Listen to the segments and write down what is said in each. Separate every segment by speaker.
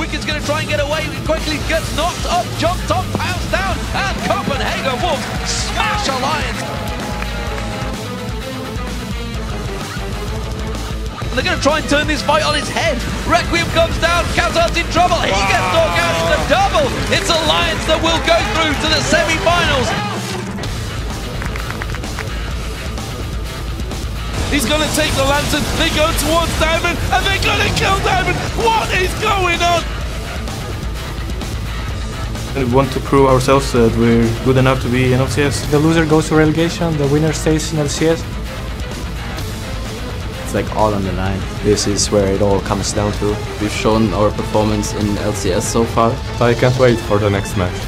Speaker 1: Wicked's going to try and get away. He quickly gets knocked up, jumped up, pounced down, and Copenhagen Wolves smash Alliance. They're going to try and turn this fight on its head. Requiem comes down, Kazan's in trouble. He gets knocked out in the double. It's Alliance that will go through to the semi-finals.
Speaker 2: He's going to take the lantern, they go towards Diamond, and they're going to kill Diamond! What is going on?
Speaker 3: We want to prove ourselves that we're good enough to be in LCS.
Speaker 4: The loser goes to relegation, the winner stays in LCS.
Speaker 5: It's like all on the line. This is where it all comes down to. We've shown our performance in LCS so far.
Speaker 3: I can't wait for the next match.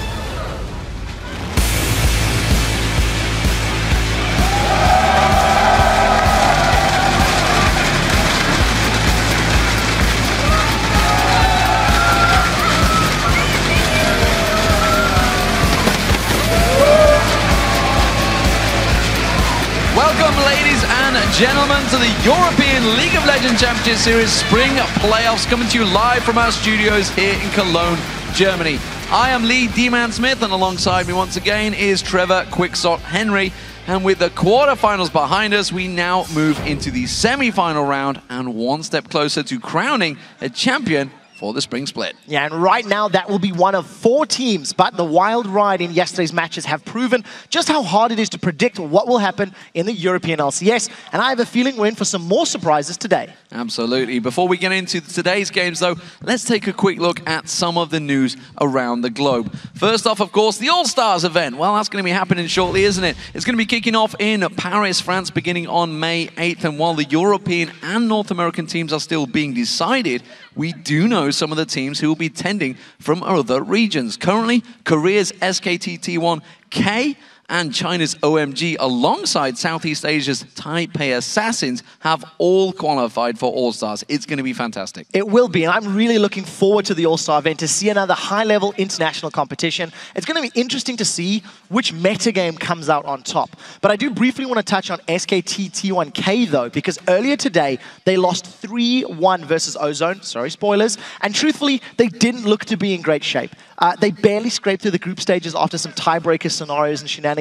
Speaker 1: Welcome, ladies and gentlemen, to the European League of Legends Championship Series Spring Playoffs, coming to you live from our studios here in Cologne, Germany. I am Lee D-Man Smith, and alongside me once again is Trevor Quickshot Henry. And with the quarterfinals behind us, we now move into the semi-final round and one step closer to crowning a champion for the spring split.
Speaker 6: Yeah, and right now that will be one of 4 teams, but the wild ride in yesterday's matches have proven just how hard it is to predict what will happen in the European LCS, and I have a feeling we're in for some more surprises today.
Speaker 1: Absolutely. Before we get into today's games, though, let's take a quick look at some of the news around the globe. First off, of course, the All-Stars event. Well, that's going to be happening shortly, isn't it? It's going to be kicking off in Paris, France, beginning on May 8th, and while the European and North American teams are still being decided, we do know some of the teams who will be attending from other regions. Currently, Korea's SKT T1K and China's OMG, alongside Southeast Asia's Taipei Assassins, have all qualified for All-Stars. It's going to be fantastic.
Speaker 6: It will be, and I'm really looking forward to the All-Star event to see another high-level international competition. It's going to be interesting to see which meta game comes out on top. But I do briefly want to touch on SKT T1K, though, because earlier today, they lost 3-1 versus Ozone. Sorry, spoilers. And truthfully, they didn't look to be in great shape. They barely scraped through the group stages after some tiebreaker scenarios and shenanigans.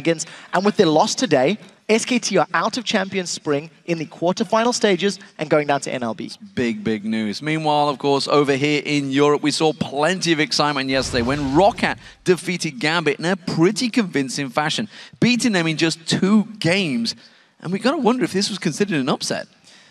Speaker 6: And with their loss today, SKT are out of Champions Spring in the quarterfinal stages and going down to NLB.
Speaker 1: Big, big news. Meanwhile, of course, over here in Europe, we saw plenty of excitement yesterday when Roccat defeated Gambit in a pretty convincing fashion, beating them in just 2 games. And we got to wonder if this was considered an upset.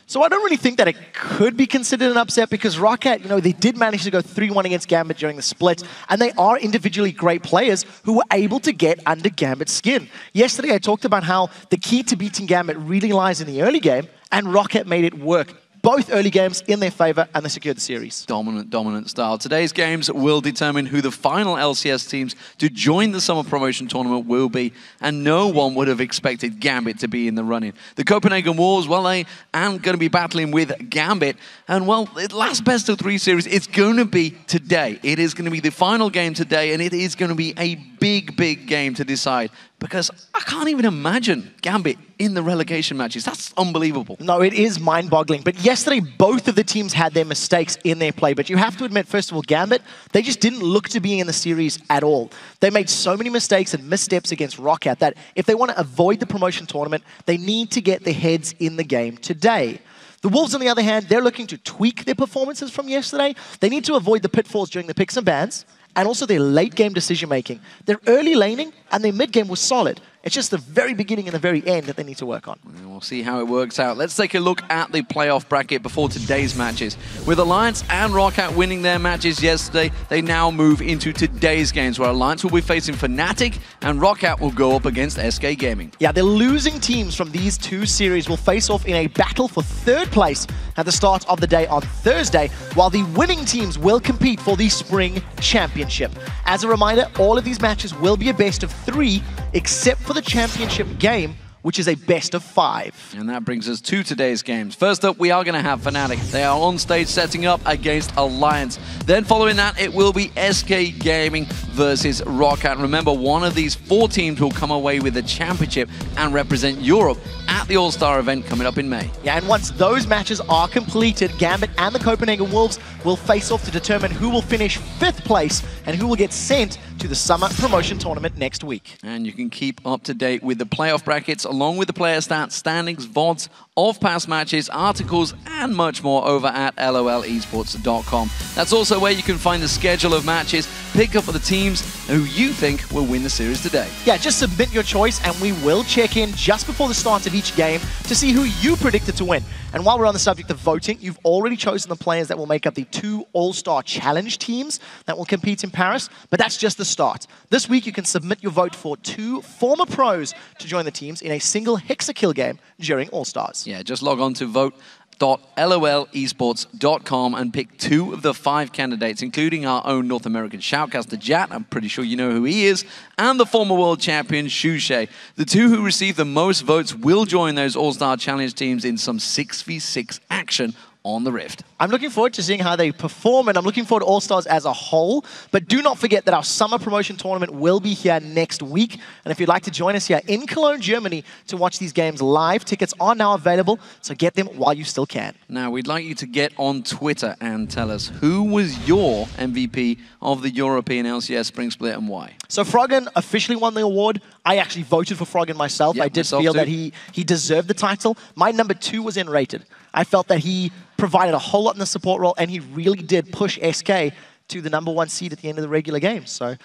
Speaker 6: So I don't really think that it could be considered an upset because Roccat, you know, they did manage to go 3-1 against Gambit during the split, and they are individually great players who were able to get under Gambit's skin. Yesterday, I talked about how the key to beating Gambit really lies in the early game, and Roccat made it work. Both early games in their favor, and they secured the series.
Speaker 1: Dominant style. Today's games will determine who the final LCS teams to join the summer promotion tournament will be, and no one would have expected Gambit to be in the running. The Copenhagen Wolves, well, they aren't going to be battling with Gambit, and well, the last best of 3 series, it's going to be today. It is going to be the final game today, and it is going to be a big, big game to decide, because I can't even imagine Gambit in the relegation matches. That's unbelievable.
Speaker 6: No, it is mind-boggling. But yesterday, both of the teams had their mistakes in their play. But you have to admit, first of all, Gambit, they just didn't look to be in the series at all. They made so many mistakes and missteps against Roccat that if they want to avoid the promotion tournament, they need to get their heads in the game today. The Wolves, on the other hand, they're looking to tweak their performances from yesterday. They need to avoid the pitfalls during the picks and bans, and also their late-game decision-making. Their early laning and their mid-game was solid. It's just the very beginning and the very end that they need to work on.
Speaker 1: We'll see how it works out. Let's take a look at the playoff bracket before today's matches. With Alliance and Roccat winning their matches yesterday, they now move into today's games, where Alliance will be facing Fnatic and Roccat will go up against SK Gaming.
Speaker 6: Yeah, the losing teams from these 2 series will face off in a battle for 3rd place at the start of the day on Thursday, while the winning teams will compete for the Spring Championship. As a reminder, all of these matches will be a best of 3, except for the championship game, which is a best of 5.
Speaker 1: And that brings us to today's games. First up, we are going to have Fnatic. They are on stage setting up against Alliance. Then following that, it will be SK Gaming versus Roccat. Remember, one of these 4 teams will come away with the championship and represent Europe at the All-Star event coming up in May.
Speaker 6: Yeah, and once those matches are completed, Gambit and the Copenhagen Wolves will face off to determine who will finish 5th place and who will get sent to the Summer Promotion Tournament next week.
Speaker 1: And you can keep up to date with the playoff brackets along with the player stats, standings, VODs of past matches, articles, and much more over at lolesports.com. That's also where you can find the schedule of matches, pick up the teams who you think will win the series today.
Speaker 6: Yeah, just submit your choice and we will check in just before the start of each game to see who you predicted to win. And while we're on the subject of voting, you've already chosen the players that will make up the 2 All-Star Challenge teams that will compete in Paris, but that's just the start. This week, you can submit your vote for 2 former pros to join the teams in a single Hexakill game during All-Stars.
Speaker 1: Yeah, just log on to vote.lolesports.com and pick 2 of the 5 candidates, including our own North American shoutcaster, Jat. I'm pretty sure you know who he is, and the former world champion, Shushay. The 2 who receive the most votes will join those All-Star Challenge teams in some 6v6 action on the Rift.
Speaker 6: I'm looking forward to seeing how they perform, and I'm looking forward to All-Stars as a whole. But do not forget that our Summer Promotion Tournament will be here next week. And if you'd like to join us here in Cologne, Germany, to watch these games live, tickets are now available, so get them while you still can.
Speaker 1: Now, we'd like you to get on Twitter and tell us who was your MVP of the European LCS Spring Split and why.
Speaker 6: So Froggen officially won the award. I actually voted for Froggen myself.
Speaker 1: Yep,
Speaker 6: I did
Speaker 1: myself
Speaker 6: feel
Speaker 1: too.
Speaker 6: that he deserved the title. My number 2 was N-rated. I felt that he provided a whole lot in the support role, and he really did push SK to the number 1 seed at the end of the regular game. So,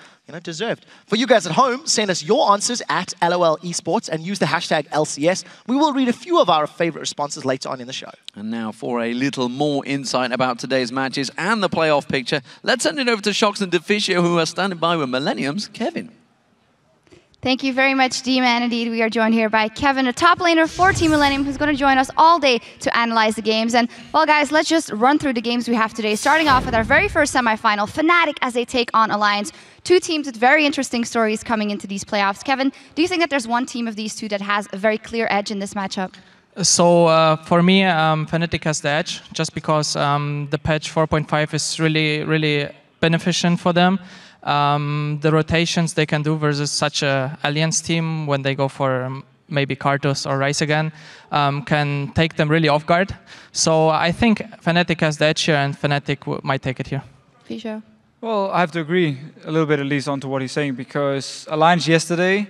Speaker 6: deserved. For you guys at home, send us your answers at LOL Esports and use the hashtag LCS. We will read a few of our favorite responses later on in the show.
Speaker 1: And now for a little more insight about today's matches and the playoff picture, let's send it over to Shox and Deficio, who are standing by with Millennium's Kevin.
Speaker 7: Thank you very much, Dima. And indeed, we are joined here by Kevin, a top laner for Team Millennium, who's going to join us all day to analyze the games. And, well, guys, let's just run through the games we have today, starting off with our very first semifinal, Fnatic as they take on Alliance. 2 teams with very interesting stories coming into these playoffs. Kevin, do you think that there's one team of these 2 that has a very clear edge in this matchup?
Speaker 4: So for me, Fnatic has the edge, just because the patch 4.5 is really beneficent for them. The rotations they can do versus such a Alliance team when they go for maybe Karthus or Ryze again can take them really off guard. So I think Fnatic has the edge here, and Fnatic might take it here.
Speaker 7: Fisho?
Speaker 8: Well, I have to agree a little bit at least onto what he's saying, because Alliance yesterday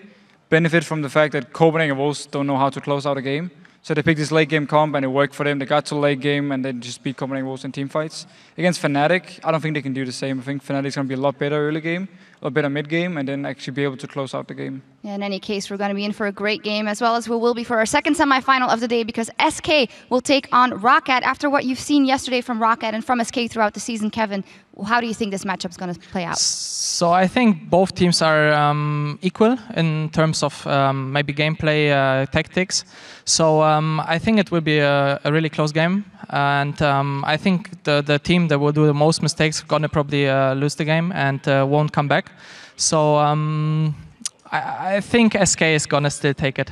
Speaker 8: benefit from the fact that Copenhagen Wolves don't know how to close out a game. So they picked this late game comp and it worked for them. They got to late game and then just beat Copenhagen Wolves in team fights. Against Fnatic, I don't think they can do the same. I think Fnatic's going to be a lot better early game, a lot better mid game, and then actually be able to close out the game.
Speaker 7: Yeah, in any case, we're going to be in for a great game, as well as we will be for our second semifinal of the day, because SK will take on Roccat. After what you've seen yesterday from Roccat and from SK throughout the season, Kevin, how do you think this matchup is going to play out?
Speaker 4: So I think both teams are equal in terms of maybe gameplay tactics. So I think it will be a really close game. And I think the team that will do the most mistakes is going to probably lose the game and won't come back. So I think SK is going to still take it.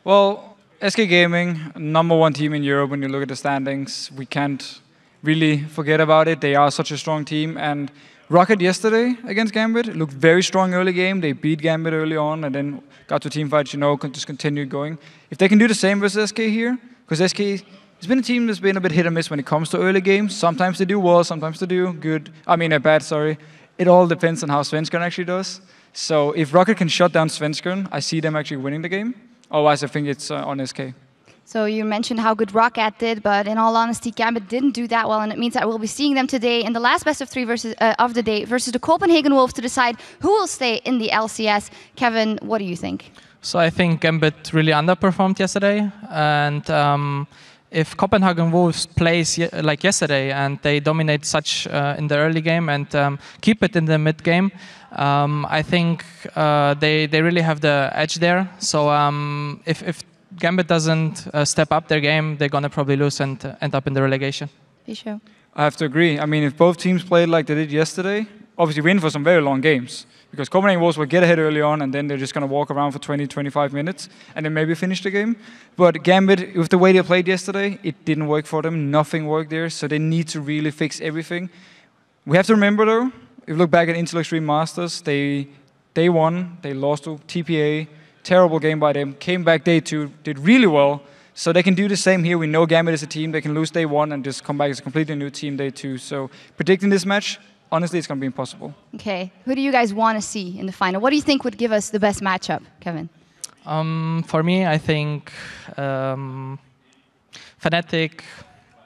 Speaker 8: Well, SK Gaming, #1 team in Europe when you look at the standings. We can't really forget about it. They are such a strong team. And Roccat yesterday against Gambit looked very strong early game. They beat Gambit early on and then got to team fights, just continued going. If they can do the same versus SK here, because SK has been a team that's been a bit hit or miss when it comes to early games. Sometimes they do well, sometimes they do good. Bad, sorry. It all depends on how Svenskeren actually does. So if Roccat can shut down Svenskeren, I see them actually winning the game. Otherwise, I think it's on SK.
Speaker 7: So you mentioned how good Roccat did, but in all honesty, Gambit didn't do that well, and it means that we'll be seeing them today in the last best of 3 of the day versus the Copenhagen Wolves to decide who will stay in the LCS. Kevin, what do you think?
Speaker 4: So I think Gambit really underperformed yesterday, and if Copenhagen Wolves plays like yesterday and they dominate such in the early game and keep it in the mid game, I think they really have the edge there. So if Gambit doesn't step up their game, they're going to probably lose and end up in the relegation.
Speaker 7: Fisho?
Speaker 8: I have to agree. If both teams played like they did yesterday, obviously we're in for some very long games. Because Copenhagen Wolves will get ahead early on and then they're just going to walk around for 20-25 minutes and then maybe finish the game. But Gambit, with the way they played yesterday, it didn't work for them. Nothing worked there, so they need to really fix everything. We have to remember though, if you look back at Intel Extreme Masters, they won, they lost to TPA, terrible game by them, came back day 2, did really well. So they can do the same here. We know Gambit is a team, they can lose day 1 and just come back as a completely new team day 2. So predicting this match, honestly, it's going to be impossible.
Speaker 7: Okay, who do you guys want to see in the final? What do you think would give us the best matchup, Kevin?
Speaker 4: For me, I think Fnatic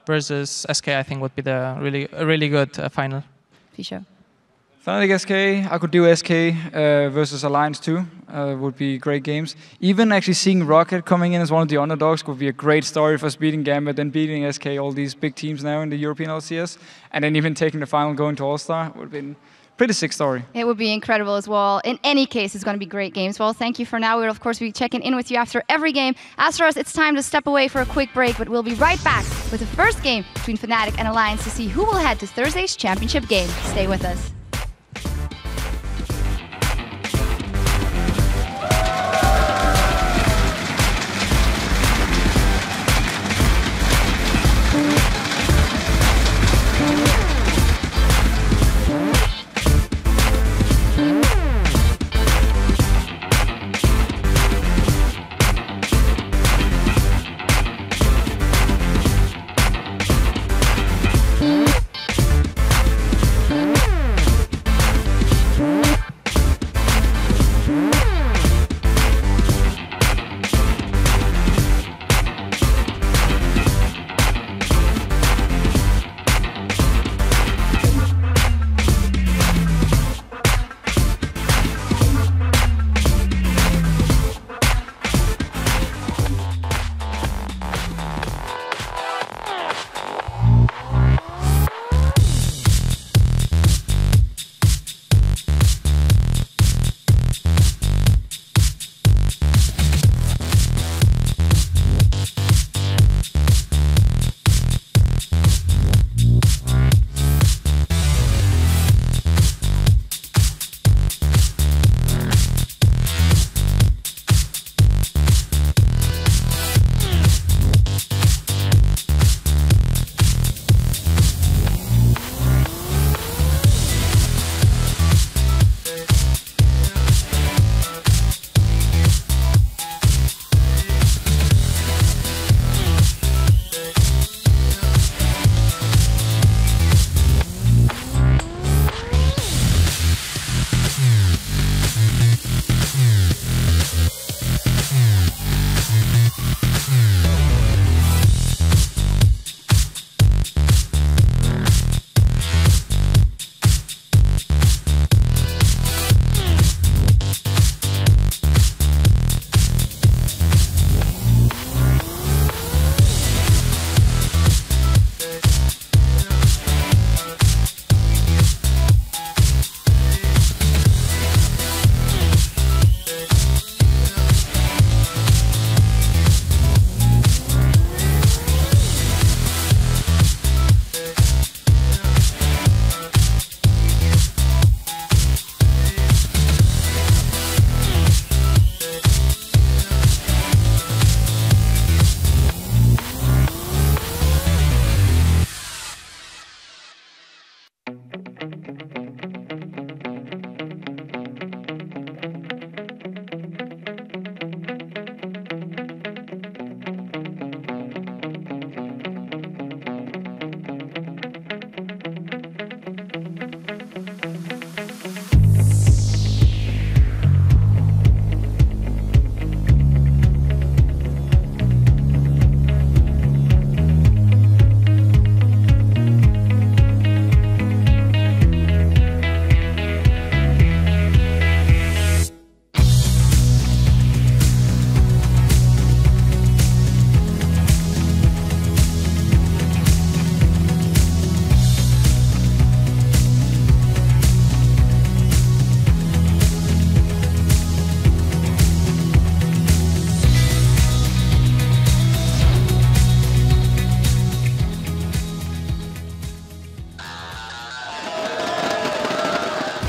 Speaker 4: versus SK, I think, would be the really good final.
Speaker 7: Fischer.
Speaker 8: Fnatic SK, I could do SK versus Alliance too. Would be great games. Even actually seeing Rocket coming in as one of the underdogs would be a great story for us beating Gambit, then beating SK, all these big teams now in the European LCS, and then even taking the final, going to All-Star, would have been a pretty sick story.
Speaker 7: It would be incredible as well. In any case, it's going to be great games. Well, thank you for now. We'll, of course, be checking in with you after every game. As for us, it's time to step away for a quick break, but we'll be right back with the first game between Fnatic and Alliance to see who will head to Thursday's championship game. Stay with us.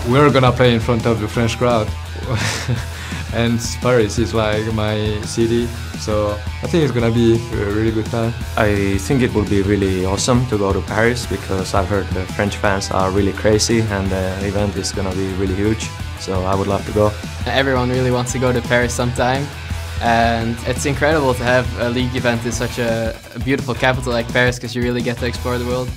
Speaker 3: We're gonna play in front of the French crowd. and Paris is like my city, so I think it's gonna be a really good time.
Speaker 5: I think it would be really awesome to go to Paris because I've heard the French fans are really crazy and the event is gonna be really huge, so I would love to go.
Speaker 9: Everyone really wants to go to Paris sometime, and it's incredible to have a league event in such a beautiful capital like Paris because you really get to explore the world.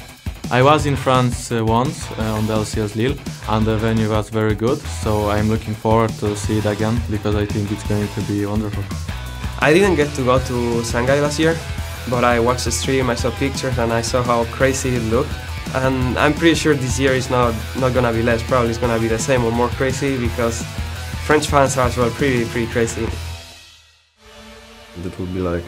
Speaker 3: I was in France once on the LCS Lille, and the venue was very good, so I'm looking forward to see it again because I think it's going to be wonderful.
Speaker 10: I didn't get to go to Shanghai last year, but I watched the stream, I saw pictures, and I saw how crazy it looked. And I'm pretty sure this year is not gonna be less, probably it's gonna be the same or more crazy because French fans are as well pretty crazy.
Speaker 11: It would be like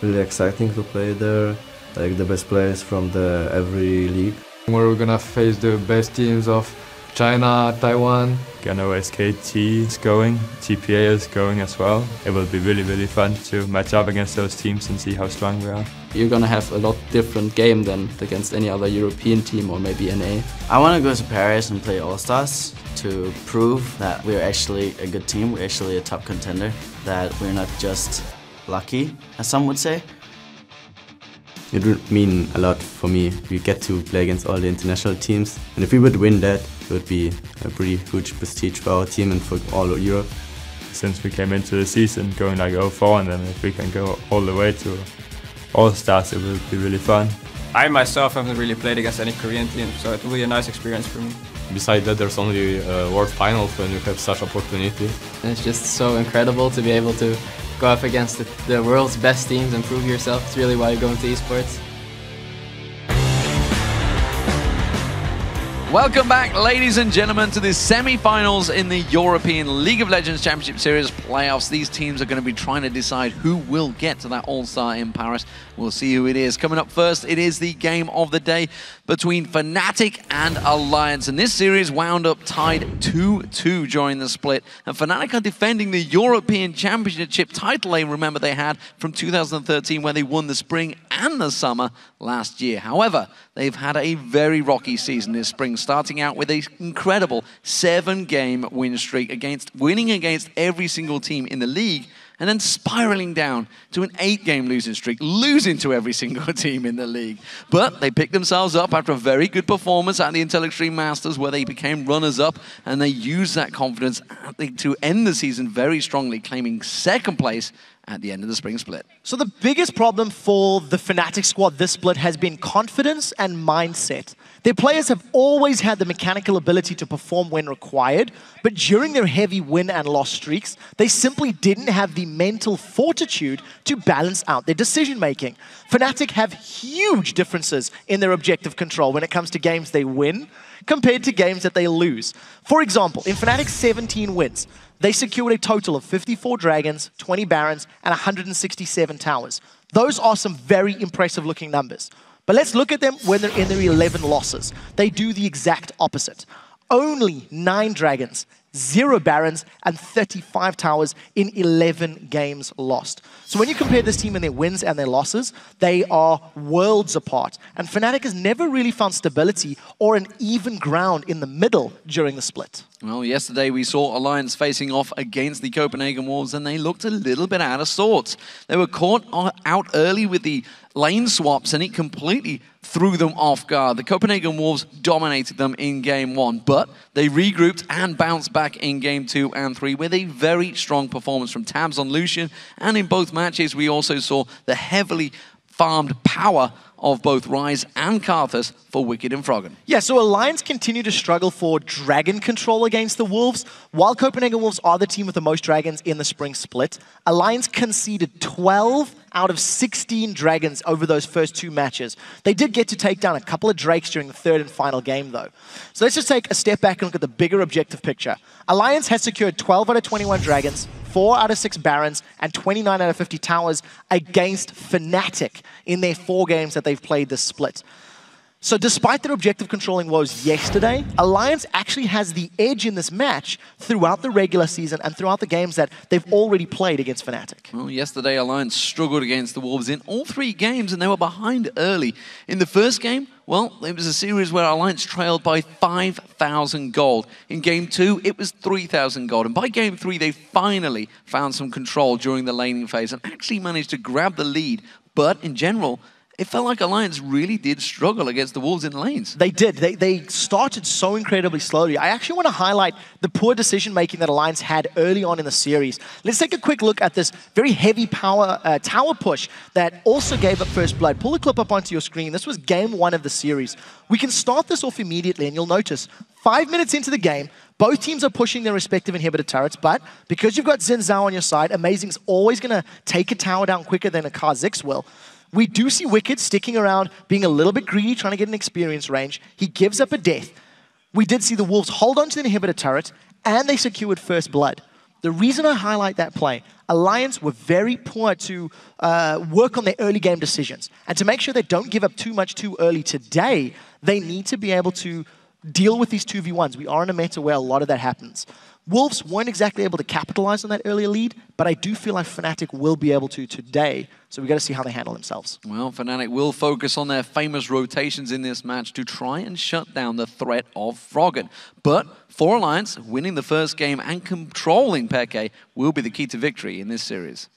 Speaker 11: really exciting to play there, like the best players from every league.
Speaker 3: We're gonna face the best teams of China, Taiwan.
Speaker 12: I know SKT is going, GPA is going as well. It will be really fun to match up against those teams and see how strong we are.
Speaker 13: You're gonna have a lot different game than against any other European team or maybe NA.
Speaker 14: I want to go to Paris and play All-Stars to prove that we're actually a good team, we're actually a top contender, that we're not just lucky, as some would say.
Speaker 11: It would mean a lot for me. We get to play against all the international teams, and if we would win that, it would be a pretty huge prestige for our team and for all of Europe.
Speaker 12: Since we came into the season going like 0-4, and then if we can go all the way to All-Stars, it will be really fun.
Speaker 15: I myself haven't really played against any Korean team, so it will be a nice experience for me.
Speaker 3: Besides that, there's only World Finals when you have such opportunity.
Speaker 9: And it's just so incredible to be able to go up against the world's best teams and prove yourself. It's really why you go into esports.
Speaker 1: Welcome back, ladies and gentlemen, to the semi-finals in the European League of Legends Championship Series playoffs. These teams are going to be trying to decide who will get to that All-Star in Paris. We'll see who it is. Coming up first, it is the game of the day between Fnatic and Alliance. And this series wound up tied 2-2 during the split. And Fnatic are defending the European Championship title remember they had from 2013 where they won the spring and the summer last year. However, they've had a very rocky season this spring, starting out with an incredible 7-game win streak, winning against every single team in the league, and then spiraling down to an 8-game losing streak, losing to every single team in the league. But they picked themselves up after a very good performance at the Intel Extreme Masters, where they became runners-up, and they used that confidence to end the season very strongly, claiming 2nd place at the end of the spring split.
Speaker 6: So the biggest problem for the Fnatic squad this split has been confidence and mindset. Their players have always had the mechanical ability to perform when required, but during their heavy win and loss streaks, they simply didn't have the mental fortitude to balance out their decision-making. Fnatic have huge differences in their objective control when it comes to games they win compared to games that they lose. For example, in Fnatic's 17 wins, they secured a total of 54 Dragons, 20 Barons, and 167 Towers. Those are some very impressive looking numbers. But let's look at them when they're in their 11 losses. They do the exact opposite. Only 9 Dragons, 0 Barons, and 35 Towers in 11 games lost. So when you compare this team in their wins and their losses, they are worlds apart. And Fnatic has never really found stability or an even ground in the middle during the split.
Speaker 1: Well, yesterday we saw Alliance facing off against the Copenhagen Wolves, and they looked a little bit out of sorts. They were caught out early with the lane swaps, and it completely threw them off guard. The Copenhagen Wolves dominated them in Game 1, but they regrouped and bounced back in Game 2 and 3 with a very strong performance from Tabs on Lucian, and in both matches we also saw the heavily farmed power of both Ryze and Karthus for Wicked and Froggen.
Speaker 6: Yeah, so Alliance continue to struggle for dragon control against the Wolves. While Copenhagen Wolves are the team with the most dragons in the spring split, Alliance conceded 12 out of 16 dragons over those first 2 matches. They did get to take down a couple of drakes during the 3rd and final game, though. So let's just take a step back and look at the bigger objective picture. Alliance has secured 12 out of 21 dragons, 4 out of 6 Barons, and 29 out of 50 Towers against Fnatic in their 4 games that they've played this split. So despite their objective controlling woes yesterday, Alliance actually has the edge in this match throughout the regular season and throughout the games that they've already played against Fnatic.
Speaker 1: Well, yesterday Alliance struggled against the Wolves in all 3 games, and they were behind early. In the first game, Well, it was a series where Alliance trailed by 5,000 gold. In Game 2, it was 3,000 gold. And by Game 3, they finally found some control during the laning phase and actually managed to grab the lead. But in general, it felt like Alliance really did struggle against the Wolves in lanes.
Speaker 6: They did. They started so incredibly slowly. I actually want to highlight the poor decision-making that Alliance had early on in the series. Let's take a quick look at this very heavy power tower push that also gave up first blood. Pull the clip up onto your screen. This was Game 1 of the series. We can start this off immediately, and you'll notice 5 minutes into the game, both teams are pushing their respective inhibitor turrets, but because you've got Xin Zhao on your side, Amazing's always going to take a tower down quicker than a Kha'Zix will. We do see Wicked sticking around, being a little bit greedy, trying to get an experience range. He gives up a death. We did see the Wolves hold on to the inhibitor turret, and they secured first blood. The reason I highlight that play, Alliance were very poor to work on their early game decisions. And to make sure they don't give up too much too early today, they need to be able to deal with these 2v1s. We are in a meta where a lot of that happens. Wolves weren't exactly able to capitalize on that earlier lead, but I do feel like Fnatic will be able to today, so we've got to see how they handle themselves.
Speaker 1: Well, Fnatic will focus on their famous rotations in this match to try and shut down the threat of Froggen. But for Alliance, winning the first game and controlling Peke will be the key to victory in this series.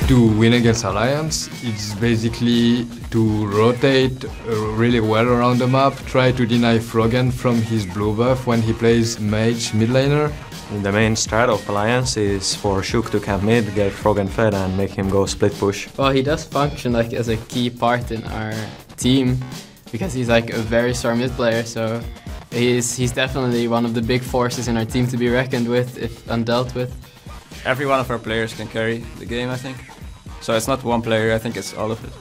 Speaker 16: To win against Alliance, it's basically to rotate really well around the map, try to deny Froggen from his blue buff when he plays mage mid laner.
Speaker 5: The main strat of Alliance is for Shook to camp mid, get Froggen fed and make him go split push.
Speaker 9: Well, he does function like as a key part in our team because he's like a very strong mid player, so he's definitely one of the big forces in our team to be reckoned with if undealt with.
Speaker 15: Every one of our players can carry the game, I think. So it's not one player, I think it's all of it.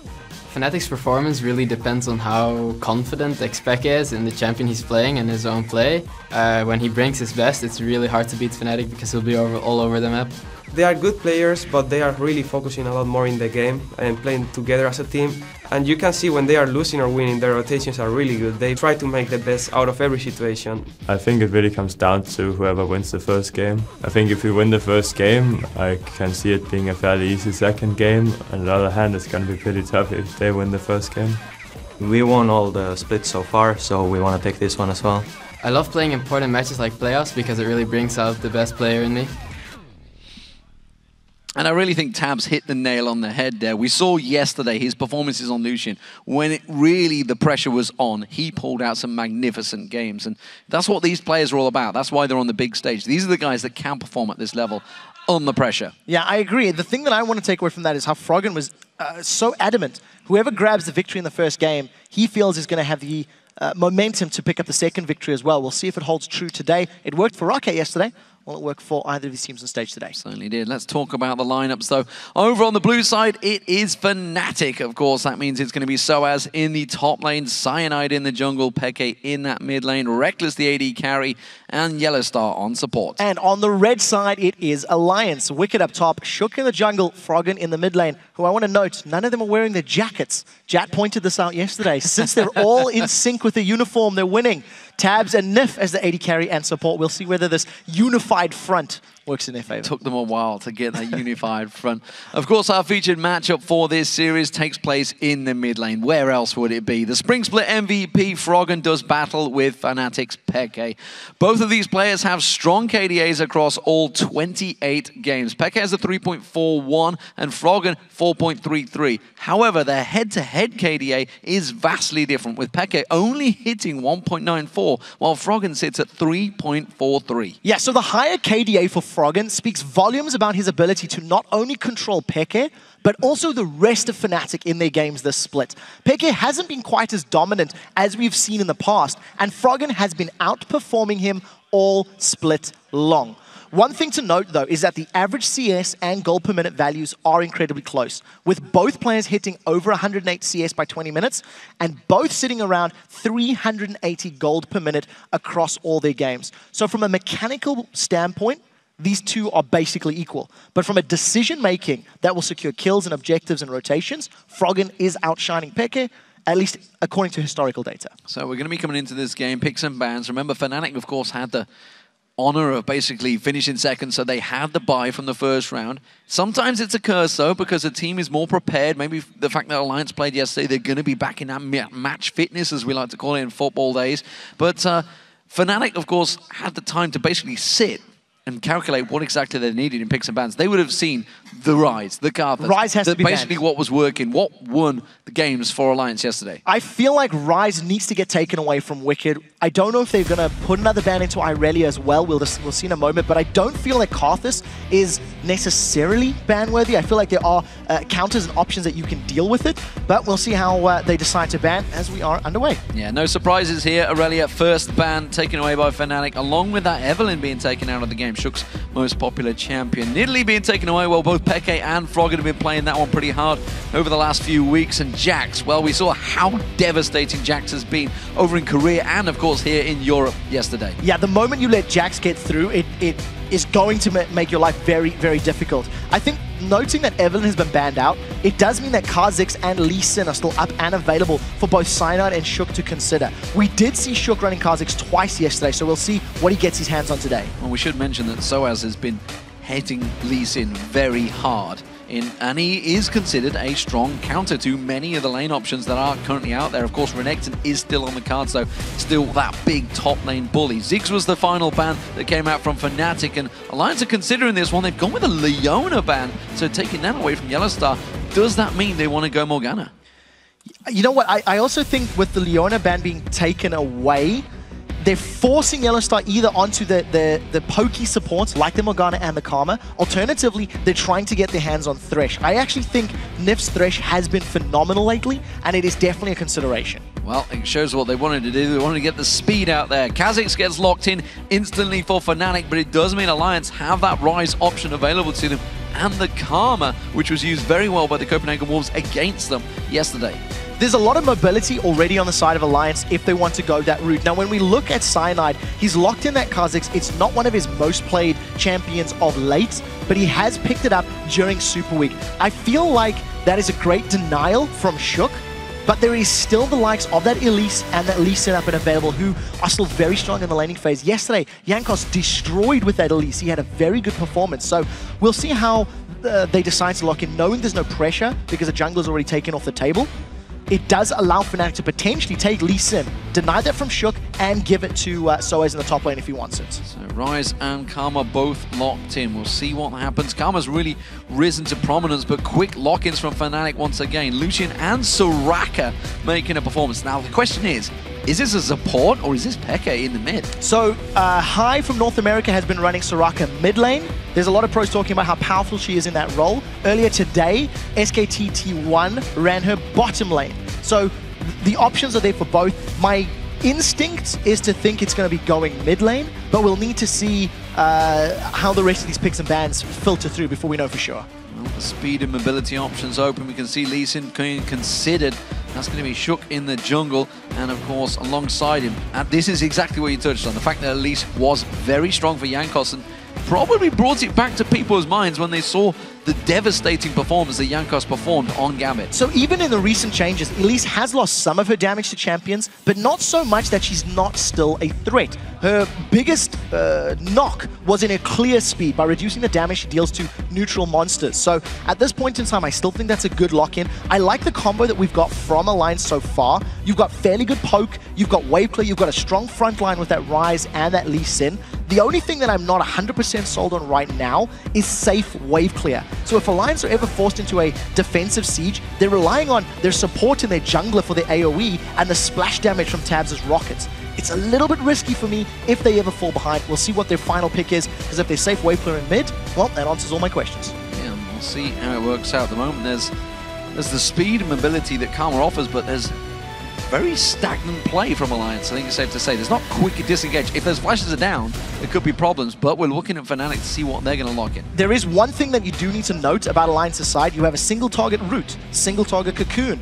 Speaker 9: Fnatic's performance really depends on how confident Xpeke is in the champion he's playing and his own play. When he brings his best, it's really hard to beat Fnatic because he'll be all over the map.
Speaker 10: They are good players, but they are really focusing a lot more in the game and playing together as a team. And you can see when they are losing or winning, their rotations are really good. They try to make the best out of every situation.
Speaker 12: I think it really comes down to whoever wins the first game. I think if we win the first game, I can see it being a fairly easy second game. On the other hand, it's going to be pretty tough if they win the first game.
Speaker 5: We won all the splits so far, so we want to take this one as well.
Speaker 9: I love playing important matches like playoffs because it really brings out the best player in me.
Speaker 1: And I really think Tabs hit the nail on the head there. We saw yesterday his performances on Lucian. When the pressure was on, he pulled out some magnificent games. And that's what these players are all about. That's why they're on the big stage. These are the guys that can perform at this level on the pressure.
Speaker 6: Yeah, I agree. The thing that I want to take away from that is how Froggen was so adamant. Whoever grabs the victory in the first game, he feels is going to have the momentum to pick up the second victory as well. We'll see if it holds true today. It worked for Rocket yesterday. Will it work for either of these teams on stage today?
Speaker 1: Certainly did. Let's talk about the lineups, though. Over on the blue side, it is Fnatic. Of course, that means it's going to be Soaz in the top lane, Cyanide in the jungle, Peke in that mid lane, Reckless the AD carry, and Yellowstar on support.
Speaker 6: And on the red side, it is Alliance. Wicked up top, Shook in the jungle, Froggen in the mid lane, who I want to note, none of them are wearing their jackets. Jat pointed this out yesterday. Since they're all in sync with the uniform, they're winning. Tabs and Nif as the AD carry and support. We'll see whether this unified front works in their favor.
Speaker 1: Took them a while to get that unified front. Of course, our featured matchup for this series takes place in the mid lane. Where else would it be? The Spring Split MVP Froggen does battle with Fnatic's Peke. Both of these players have strong KDAs across all 28 games. Peke has a 3.41 and Froggen 4.33. However, their head-to-head KDA is vastly different, with Peke only hitting 1.94, while Froggen sits at 3.43.
Speaker 6: Yeah, so the higher KDA for Froggen speaks volumes about his ability to not only control Peke, but also the rest of Fnatic in their games this split. Peke hasn't been quite as dominant as we've seen in the past, and Froggen has been outperforming him all split long. One thing to note, though, is that the average CS and gold per minute values are incredibly close, with both players hitting over 108 CS by 20 minutes, and both sitting around 380 gold per minute across all their games. So from a mechanical standpoint, these two are basically equal. But from a decision-making that will secure kills and objectives and rotations, Froggen is outshining Peke, at least according to historical data.
Speaker 1: So we're going to be coming into this game, picks and bans. Remember, Fnatic, of course, had the honor of basically finishing second, so they had the bye from the first round. Sometimes it's a curse, though, because the team is more prepared. Maybe the fact that Alliance played yesterday, they're going to be back in that match fitness, as we like to call it in football days. But Fnatic, of course, had the time to basically sit and calculate what exactly they needed in picks and bans. They would have seen the Rise, the Carthus.
Speaker 6: Rise has to be
Speaker 1: basically
Speaker 6: banned.
Speaker 1: what was working, what won the games for Alliance yesterday.
Speaker 6: I feel like Rise needs to get taken away from Wicked. I don't know if they're going to put another ban into Irelia as well. We'll see in a moment, but I don't feel like Carthus is necessarily ban-worthy. I feel like there are counters and options that you can deal with it, but we'll see how they decide to ban as we are underway.
Speaker 1: Yeah, no surprises here. Irelia, first ban taken away by Fnatic, along with that Evelyn being taken out of the game, Shook's most popular champion. Nidalee being taken away, well, both Peke and Froggen have been playing that one pretty hard over the last few weeks. And Jax, well, we saw how devastating Jax has been over in Korea and, of course, here in Europe yesterday.
Speaker 6: Yeah, the moment you let Jax get through, it is going to make your life very, very difficult. I think noting that Evelyn has been banned out, it does mean that Kha'Zix and Lee Sin are still up and available for both Cyanide and Shook to consider. We did see Shook running Kha'Zix twice yesterday, so we'll see what he gets his hands on today.
Speaker 1: Well, we should mention that Soaz has been hitting Lee Sin very hard. And he is considered a strong counter to many of the lane options that are currently out there. Of course, Renekton is still on the cards, though, still that big top lane bully. Ziggs was the final ban that came out from Fnatic, and Alliance are considering this one. They've gone with a Leona ban, so taking that away from Yellowstar. Does that mean they want to go Morgana?
Speaker 6: You know what, I also think with the Leona ban being taken away, they're forcing Yellowstar either onto the pokey supports like the Morgana and the Karma. Alternatively, they're trying to get their hands on Thresh. I actually think Nif's Thresh has been phenomenal lately, and it is definitely a consideration.
Speaker 1: Well, it shows what they wanted to do. They wanted to get the speed out there. Kha'Zix gets locked in instantly for Fnatic, but it does mean Alliance have that Rise option available to them, and the Karma, which was used very well by the Copenhagen Wolves against them yesterday.
Speaker 6: There's a lot of mobility already on the side of Alliance if they want to go that route. Now, when we look at Cyanide, he's locked in that Kha'Zix. It's not one of his most played champions of late, but he has picked it up during Super Week. I feel like that is a great denial from Shook, but there is still the likes of that Elise and that Lee Sin up and available who are still very strong in the laning phase. Yesterday, Jankos destroyed with that Elise. He had a very good performance. So we'll see how they decide to lock in, knowing there's no pressure because the jungler's already taken off the table. It does allow Fnatic to potentially take Lee Sin, deny that from Shook, and give it to Soaz in the top lane if he wants it.
Speaker 1: So Rise and Karma both locked in. We'll see what happens. Karma's really risen to prominence, but quick lock-ins from Fnatic once again. Lucian and Soraka making a performance. Now, the question is this a support or is this Peke in the mid?
Speaker 6: So, High from North America has been running Soraka mid lane. There's a lot of pros talking about how powerful she is in that role. Earlier today, SKTT1 ran her bottom lane. So, the options are there for both. My instinct is to think it's going to be going mid lane, but we'll need to see how the rest of these picks and bans filter through before we know for sure.
Speaker 1: Well, the speed and mobility options open. We can see Lee Sin being considered. That's going to be Shook in the jungle, and of course, alongside him. And this is exactly what you touched on. The fact that Elise was very strong for Jankos and probably brought it back to people's minds when they saw the devastating performance that Jankos performed on Gambit.
Speaker 6: So even in the recent changes, Elise has lost some of her damage to champions, but not so much that she's not still a threat. Her biggest knock was in her clear speed by reducing the damage she deals to neutral monsters. So at this point in time, I still think that's a good lock-in. I like the combo that we've got from Alliance so far. You've got fairly good poke, you've got wave clear, you've got a strong front line with that Rise and that Lee Sin. The only thing that I'm not 100% sold on right now is safe wave clear. So if Alliance are ever forced into a defensive siege, they're relying on their support in their jungler for their AoE and the splash damage from Tabs' rockets. It's a little bit risky for me if they ever fall behind. We'll see what their final pick is, because if they're safe wave clear in mid, well, that answers all my questions.
Speaker 1: Yeah, we'll see how it works out. At the moment, there's the speed and mobility that Karma offers, but there's very stagnant play from Alliance, I think it's safe to say. There's not quick disengage. If those flashes are down, there could be problems, but we're looking at Fnatic to see what they're going to lock in.
Speaker 6: There is one thing that you do need to note about Alliance's side. You have a single target root, single target cocoon,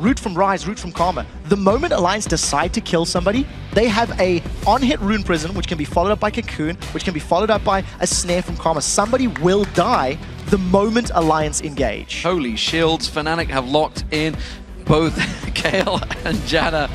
Speaker 6: root from Rise, root from Karma. The moment Alliance decide to kill somebody, they have a on-hit rune prison, which can be followed up by cocoon, which can be followed up by a snare from Karma. Somebody will die the moment Alliance engage.
Speaker 1: Holy shields, Fnatic have locked in both Kale and Janna.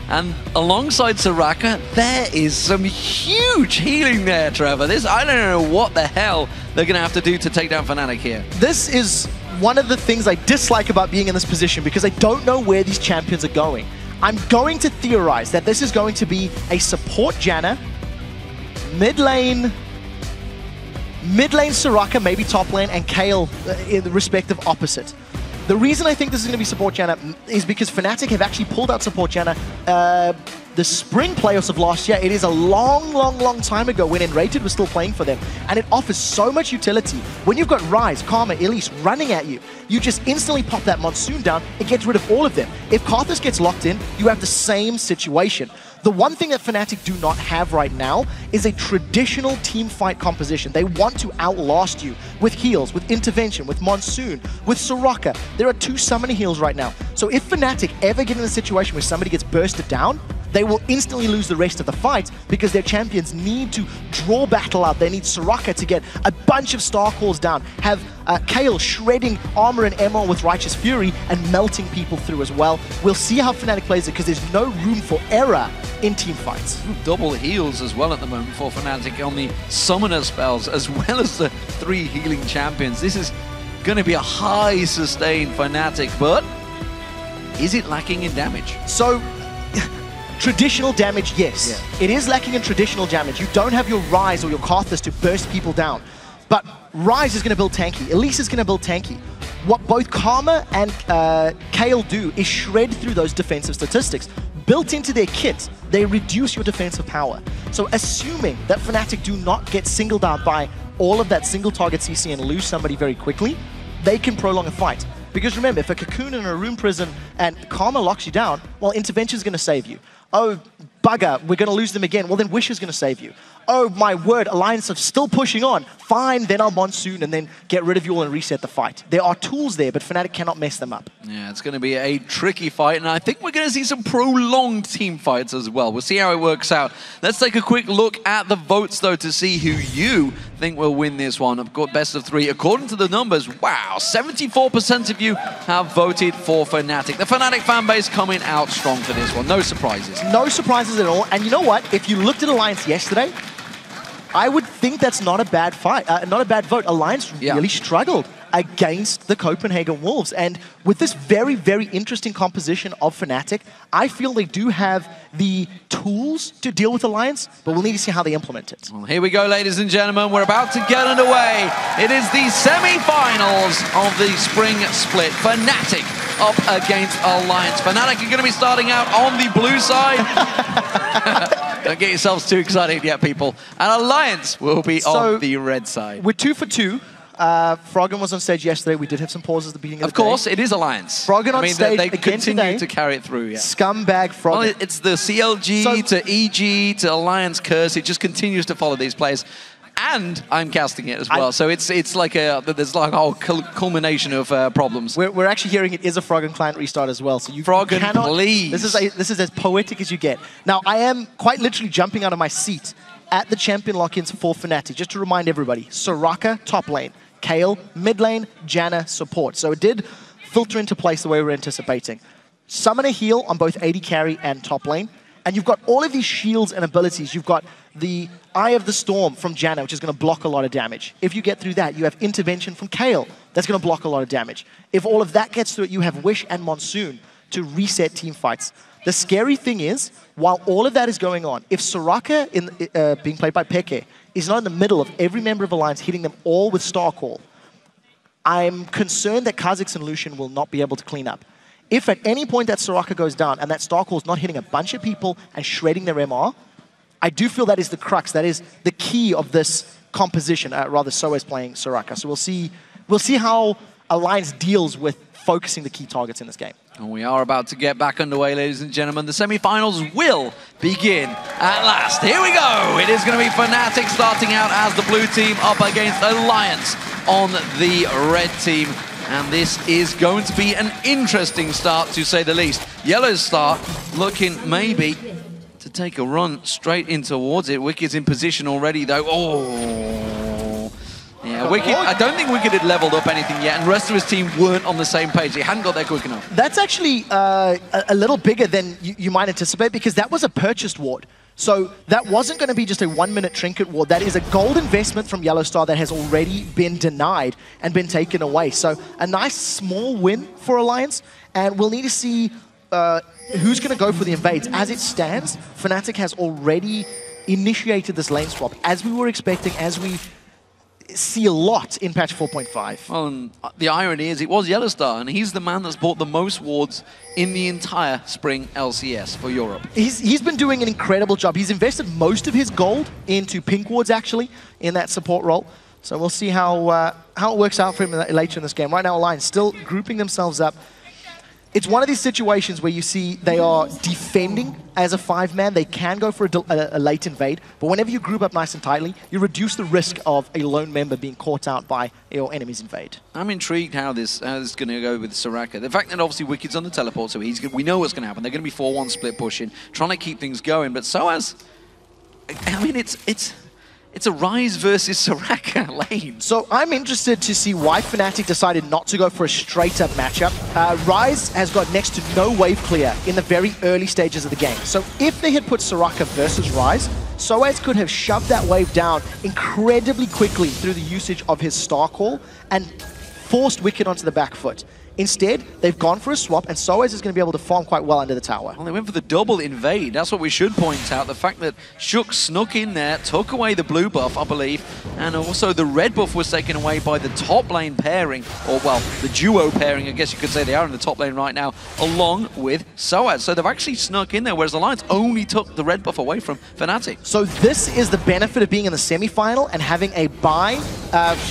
Speaker 1: And alongside Soraka, there is some huge healing there, Trevor. I don't know what the hell they're going to have to do to take down Fnatic here.
Speaker 6: This is one of the things I dislike about being in this position because I don't know where these champions are going. I'm going to theorize that this is going to be a support Janna, mid lane Soraka, maybe top lane, and Kayle in the respective opposite. The reason I think this is going to be support Janna is because Fnatic have actually pulled out support Janna the spring playoffs of last year. It is a long time ago when Enrated was still playing for them, and it offers so much utility. When you've got Ryze, Karma, Elise running at you, you just instantly pop that Monsoon down, it gets rid of all of them. If Karthus gets locked in, you have the same situation. The one thing that Fnatic do not have right now is a traditional team fight composition. They want to outlast you with heals, with intervention, with Monsoon, with Soraka. There are 2 summoner heals right now. So if Fnatic ever get in a situation where somebody gets bursted down, they will instantly lose the rest of the fight because their champions need to draw battle out. They need Soraka to get a bunch of star calls down, have Kayle shredding armor and MR with Righteous Fury and melting people through as well. We'll see how Fnatic plays it because there's no room for error in team fights.
Speaker 1: Double heals as well at the moment for Fnatic on the summoner spells as well as the 3 healing champions. This is going to be a high sustain Fnatic, but is it lacking in damage?
Speaker 6: So, traditional damage, yes. Yeah. It is lacking in traditional damage. You don't have your Ryze or your Karthus to burst people down. But Ryze is going to build tanky. Elise is going to build tanky. What both Karma and Kayle do is shred through those defensive statistics. Built into their kit, they reduce your defensive power. So assuming that Fnatic do not get singled out by all of that single target CC and lose somebody very quickly, they can prolong a fight. Because remember, if a Cocoon in a Room Prison and Karma locks you down, well, Intervention is going to save you. Oh, bugger, we're going to lose them again. Well, then Wish is going to save you. Oh, my word, Alliance are still pushing on. Fine, then I'll Monsoon and then get rid of you all and reset the fight. There are tools there, but Fnatic cannot mess them up.
Speaker 1: Yeah, it's going to be a tricky fight, and I think we're going to see some prolonged team fights as well. We'll see how it works out. Let's take a quick look at the votes, though, to see who you think will win this one. I've got best of 3. According to the numbers, wow, 74% of you have voted for Fnatic. The Fnatic fan base coming out strong for this one. No surprises.
Speaker 6: No surprises at all. And you know what? If you looked at Alliance yesterday, I would think that's not a bad fight, not a bad vote. Alliance really struggled against the Copenhagen Wolves. And with this very, very interesting composition of Fnatic, I feel they do have the tools to deal with Alliance, but we'll need to see how they implement it.
Speaker 1: Well, here we go, ladies and gentlemen. We're about to get underway. It is the semi-finals of the spring split. Fnatic up against Alliance. Fnatic are going to be starting out on the blue side. Don't get yourselves too excited yet, people. And Alliance will be on the red side.
Speaker 6: We're 2 for 2. Froggen was on stage yesterday. We did have some pauses at the beginning of the day.
Speaker 1: Of course, it is Alliance.
Speaker 6: Froggen on stage
Speaker 1: they
Speaker 6: again
Speaker 1: continue
Speaker 6: today.
Speaker 1: to carry it through, yeah.
Speaker 6: Scumbag Froggen.
Speaker 1: Well, it's the CLG to EG to Alliance curse. It just continues to follow these players. And I'm casting it as well, so it's like there's like a whole culmination of problems.
Speaker 6: We're actually hearing it is a Froggen client restart as well, so you
Speaker 1: Froggen,
Speaker 6: cannot.
Speaker 1: please.
Speaker 6: This is as poetic as you get. Now I am quite literally jumping out of my seat at the champion lock-ins for Fnatic. Just to remind everybody: Soraka top lane, Kayle mid lane, Janna support. So it did filter into place the way we were anticipating. Summoner heal on both AD carry and top lane. And you've got all of these shields and abilities. You've got the Eye of the Storm from Janna, which is going to block a lot of damage. If you get through that, you have Intervention from Kayle. That's going to block a lot of damage. If all of that gets through it, you have Wish and Monsoon to reset team fights. The scary thing is, while all of that is going on, if Soraka, being played by Peke, is not in the middle of every member of Alliance hitting them all with Star Call, I'm concerned that Kha'Zix and Lucian will not be able to clean up. If at any point that Soraka goes down and that Star Call is not hitting a bunch of people and shredding their MR, I do feel that is the crux, that is the key of this composition, rather so as playing Soraka. So we'll see how Alliance deals with focusing the key targets in this game.
Speaker 1: And we are about to get back underway, ladies and gentlemen. The semi-finals will begin at last. Here we go. It is going to be Fnatic starting out as the blue team up against Alliance on the red team. And this is going to be an interesting start, to say the least. Yellow's start looking maybe to take a run straight in towards it. Wicked's in position already, though. Oh, yeah, Yeah, Wicked, I don't think Wicked had leveled up anything yet, and the rest of his team weren't on the same page. They hadn't got there quick enough.
Speaker 6: That's actually a little bigger than you might anticipate, because that was a purchased ward. So that wasn't going to be just a 1-minute trinket ward. That is a gold investment from Yellowstar that has already been denied and been taken away. So a nice small win for Alliance, and we'll need to see who's going to go for the invades. As it stands, Fnatic has already initiated this lane swap, as we were expecting, as we see a lot in patch 4.5.
Speaker 1: Well, and the irony is it was Yellowstar, and he's the man that's bought the most wards in the entire spring LCS for Europe.
Speaker 6: He's been doing an incredible job. He's invested most of his gold into pink wards, actually, in that support role. So we'll see how it works out for him later in this game. Right now, Alliance still grouping themselves up. It's one of these situations where you see they are defending as a 5-man. They can go for a late invade, but whenever you group up nice and tightly, you reduce the risk of a lone member being caught out by your enemy's invade.
Speaker 1: I'm intrigued how this is going to go with Soraka. The fact that obviously Wicked's on the teleport, so we know what's going to happen. They're going to be 4-1 split pushing, trying to keep things going, but Soaz, I mean, it's a Ryze versus Soraka lane.
Speaker 6: So I'm interested to see why Fnatic decided not to go for a straight-up matchup. Ryze has got next to no wave clear in the very early stages of the game. So if they had put Soraka versus Ryze, Soaz could have shoved that wave down incredibly quickly through the usage of his Star Call and forced Wicked onto the back foot. Instead, they've gone for a swap, and Soaz is going to be able to farm quite well under the tower.
Speaker 1: Well, they went for the double invade. That's what we should point out. The fact that Shook snuck in there, took away the blue buff, I believe, and also the red buff was taken away by the top lane pairing, or, well, the duo pairing, I guess you could say they are in the top lane right now, along with Soaz. So they've actually snuck in there, whereas Alliance only took the red buff away from Fnatic.
Speaker 6: So this is the benefit of being in the semi-final and having a bye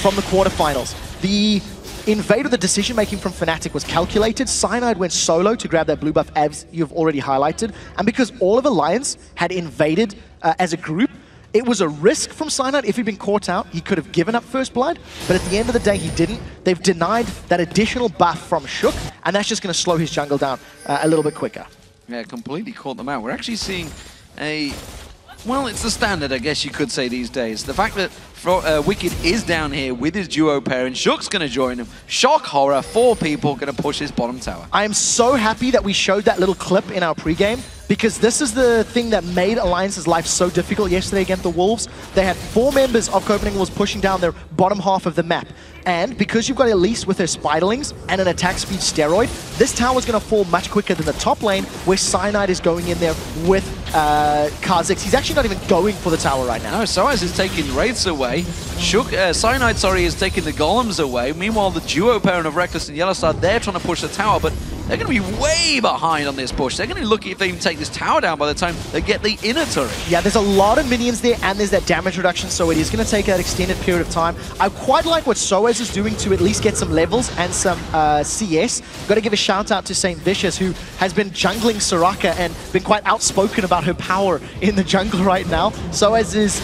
Speaker 6: from the quarterfinals. The invade of the decision-making from Fnatic was calculated. Cyanide went solo to grab that blue buff, as you've already highlighted. And because all of Alliance had invaded as a group, it was a risk from Cyanide. If he'd been caught out, he could have given up first blood. But at the end of the day, he didn't. They've denied that additional buff from Shook, and that's just going to slow his jungle down a little bit quicker.
Speaker 1: Yeah, completely caught them out. We're actually seeing a... Well, it's the standard, I guess you could say, these days. The fact that Wicked is down here with his duo pair, and Shook's going to join him. Shock Horror, 4 people going to push his bottom tower.
Speaker 6: I am so happy that we showed that little clip in our pregame, because this is the thing that made Alliance's life so difficult yesterday against the Wolves. They had 4 members of Copenhagen Wolves pushing down their bottom half of the map. And because you've got Elise with her Spiderlings and an attack speed steroid, this tower is going to fall much quicker than the top lane, where Cyanide is going in there with Kha'Zix. He's actually not even going for the tower right now.
Speaker 1: No, Soaz is taking Wraiths away. Cyanide, is taking the Golems away. Meanwhile, the duo pairing of Reckless and Yellowstar, they're trying to push the tower, but they're going to be way behind on this push. They're going to be lucky if they even take this tower down by the time they get the inner turret.
Speaker 6: Yeah, there's a lot of minions there, and there's that damage reduction, so it is going to take that extended period of time. I quite like what Soaz is doing to at least get some levels and some CS. Got to give a shout out to Saint Vicious, who has been jungling Soraka and been quite outspoken about her power in the jungle right now. Soaz is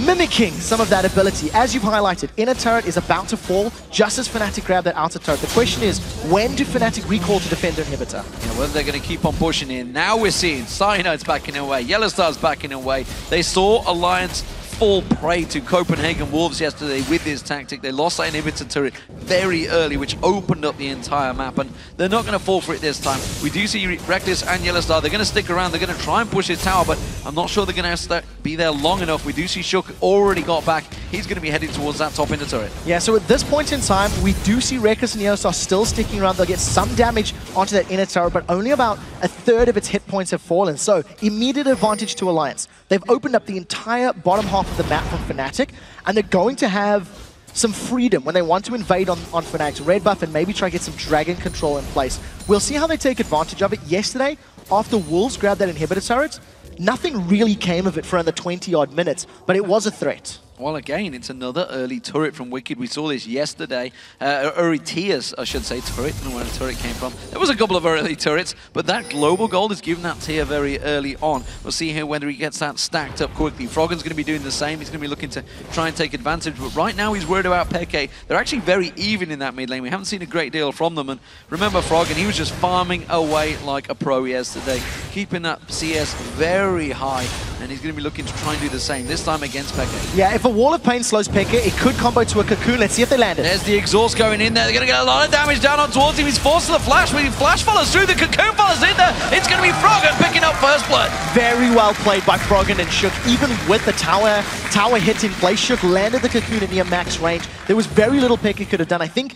Speaker 6: mimicking some of that ability. As you've highlighted, inner turret is about to fall just as Fnatic grab that outer turret. The question is, when do Fnatic recall to defend their inhibitor?
Speaker 1: Yeah, whether they're going to keep on pushing in. Now we're seeing Cyanide's backing away, Yellowstar's backing away. They saw Alliance fall prey to Copenhagen Wolves yesterday with this tactic. They lost that inhibitor turret very early, which opened up the entire map, and they're not going to fall for it this time. We do see Reckless and Yellowstar. They're going to stick around. They're going to try and push his tower, but I'm not sure they're going to be there long enough. We do see Shook already got back. He's going to be heading towards that top inner turret.
Speaker 6: Yeah, so at this point in time, we do see Reckless and Yellowstar still sticking around. They'll get some damage onto that inner turret, but only about a third of its hit points have fallen. So immediate advantage to Alliance. They've opened up the entire bottom half of the map from Fnatic, and they're going to have some freedom when they want to invade on Fnatic's red buff and maybe try to get some dragon control in place. We'll see how they take advantage of it. Yesterday, after Wolves grabbed that inhibitor turret, nothing really came of it for under 20-odd minutes, but it was a threat.
Speaker 1: Well, again, it's another early turret from Wicked. We saw this yesterday. Early tiers, I should say, turret. I don't know where the turret came from. There was a couple of early turrets, but that global gold is given that tier very early on. We'll see here whether he gets that stacked up quickly. Froggen's going to be doing the same. He's going to be looking to try and take advantage, but right now he's worried about Peke. They're actually very even in that mid lane. We haven't seen a great deal from them, and remember Froggen, he was just farming away like a pro yesterday, keeping that CS very high, and he's going to be looking to try and do the same, this time against Peke.
Speaker 6: Yeah, if a Wall of Pain slows Pekka, it could combo to a Cocoon. Let's see if they land it.
Speaker 1: There's the exhaust going in there. They're going to get a lot of damage down on towards him. He's forced to the flash. When the flash follows through, the Cocoon follows in there. It's going to be Froggen picking up first blood.
Speaker 6: Very well played by Froggen and Shook. Even with the tower hit in place, Shook landed the Cocoon at near max range. There was very little Pekka could have done. I think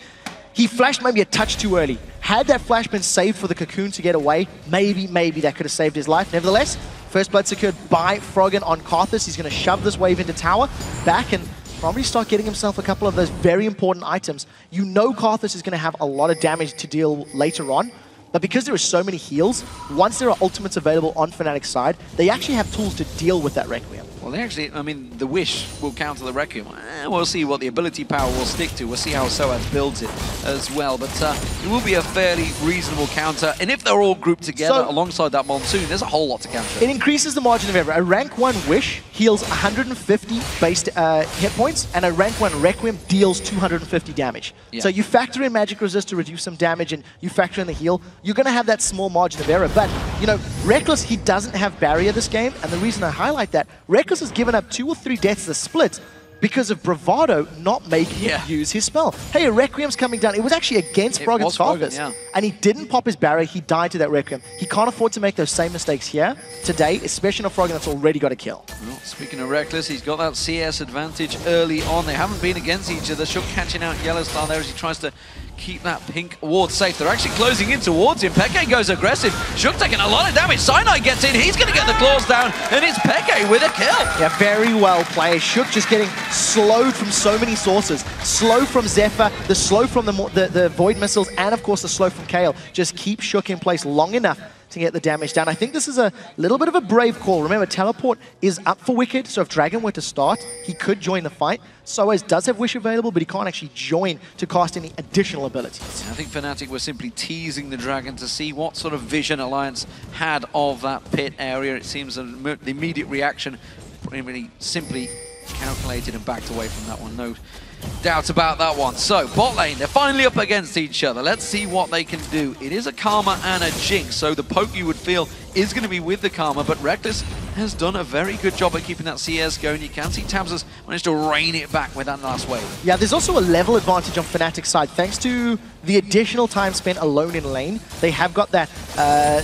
Speaker 6: he flashed maybe a touch too early. Had that flash been saved for the Cocoon to get away, maybe that could have saved his life. Nevertheless, first blood secured by Froggen on Karthus. He's going to shove this wave into tower, back, and probably start getting himself a couple of those very important items. You know Karthus is going to have a lot of damage to deal later on, but because there are so many heals, once there are ultimates available on Fnatic's side, they actually have tools to deal with that Requiem.
Speaker 1: Well, they actually, I mean, the Wish will counter the Requiem. We'll see what the ability power will stick to. We'll see how Soaz builds it as well. But it will be a fairly reasonable counter. And if they're all grouped together alongside that Monsoon, there's a whole lot to counter.
Speaker 6: It increases the margin of error. A rank 1 Wish heals 150 base hit points, and a rank 1 Requiem deals 250 damage.
Speaker 1: Yeah.
Speaker 6: So you factor in magic resist to reduce some damage, and you factor in the heal, you're going to have that small margin of error. But, you know, Reckless, he doesn't have barrier this game, and the reason I highlight that, Reckless has given up 2 or 3 deaths a split because of Bravado not making him use his spell. Hey, a Requiem's coming down. It was actually against Froggen's Karthus, and he didn't pop his barrier. He died to that Requiem. He can't afford to make those same mistakes here today, especially on Froggen that's already got a kill.
Speaker 1: Well, speaking of Reckless, he's got that CS advantage early on. They haven't been against each other. Shook catching out Yellowstar there as he tries to keep that pink ward safe. They're actually closing in towards him. Peke goes aggressive. Shook taking a lot of damage. Cyanide gets in. He's going to get the claws down, and it's Peke with a kill.
Speaker 6: Yeah, very well played. Shook just getting slowed from so many sources. Slow from Zephyr, the slow from the Void Missiles, and of course the slow from Kayle. Just keep Shook in place long enough to get the damage down. I think this is a little bit of a brave call. Remember, Teleport is up for Wicked, so if Dragon were to start, he could join the fight. Soaz does have Wish available, but he can't actually join to cast any additional abilities.
Speaker 1: I think Fnatic were simply teasing the Dragon to see what sort of vision Alliance had of that pit area. It seems the immediate reaction really simply calculated and backed away from that one. No doubt about that one. So, bot lane, they're finally up against each other. Let's see what they can do. It is a Karma and a Jinx, so the poke you would feel is going to be with the Karma, but Reckless has done a very good job at keeping that CS going. You can see Tabs has managed to rein it back with that last wave.
Speaker 6: Yeah, there's also a level advantage on Fnatic's side. Thanks to the additional time spent alone in lane, they have got that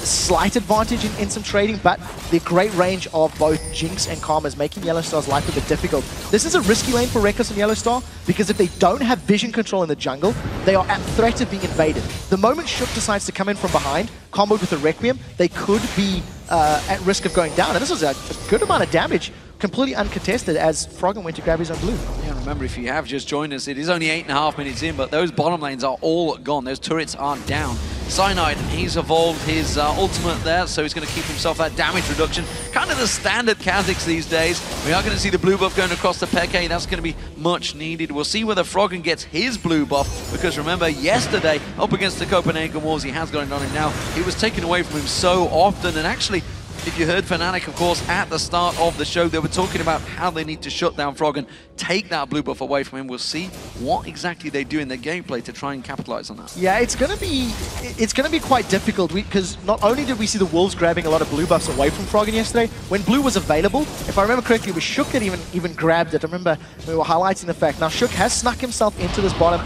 Speaker 6: slight advantage in some trading, but the great range of both Jinx and Karma is making Yellowstar's life a bit difficult. This is a risky lane for Reckless and Yellowstar, because if they don't have vision control in the jungle, they are at threat of being invaded. The moment Shook decides to come in from behind, comboed with a Requiem, they could be at risk of going down. And this was a good amount of damage, completely uncontested, as Froggen went to grab his own blue.
Speaker 1: Yeah, remember, if you have just joined us, it is only 8.5 minutes in, but those bottom lanes are all gone. Those turrets are down. Cyanide, he's evolved his ultimate there, so he's going to keep himself that damage reduction. Kind of the standard Kha'Zix these days. We are going to see the blue buff going across the Peke. That's going to be much needed. We'll see whether Froggen gets his blue buff, because remember, yesterday, up against the Copenhagen Wolves, he has got it on him now. It was taken away from him so often, and actually, if you heard Fnatic, of course, at the start of the show, they were talking about how they need to shut down Froggen, take that blue buff away from him. We'll see what exactly they do in their gameplay to try and capitalize on that.
Speaker 6: Yeah, it's gonna be quite difficult, because not only did we see the Wolves grabbing a lot of blue buffs away from Froggen yesterday, when blue was available, if I remember correctly, it was Shook that even grabbed it. I remember we were highlighting the fact. Now Shook has snuck himself into this bottom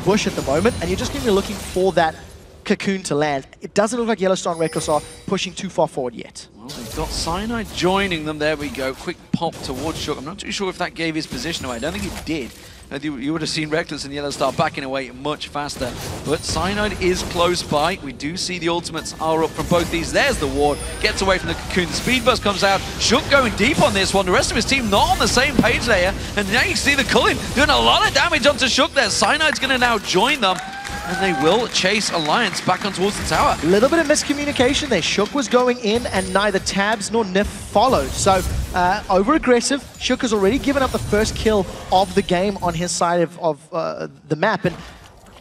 Speaker 6: bush at the moment, and you're just gonna be looking for that Cocoon to land. It doesn't look like Yellowstar and Reckless are pushing too far forward yet.
Speaker 1: Well, they've got Cyanide joining them. There we go. Quick pop towards Shook. I'm not too sure if that gave his position away. I don't think it did. You would have seen Reckless and Yellowstar backing away much faster. But Cyanide is close by. We do see the ultimates are up from both these. There's the ward. Gets away from the Cocoon. The speed burst comes out. Shook going deep on this one. The rest of his team not on the same page there. And now you see the Cullen doing a lot of damage onto Shook there. Cyanide's going to now join them, and they will chase Alliance back on towards the tower.
Speaker 6: A little bit of miscommunication there. Shook was going in, and neither Tabs nor Nif followed. So, over-aggressive. Shook has already given up the first kill of the game on his side of the map. And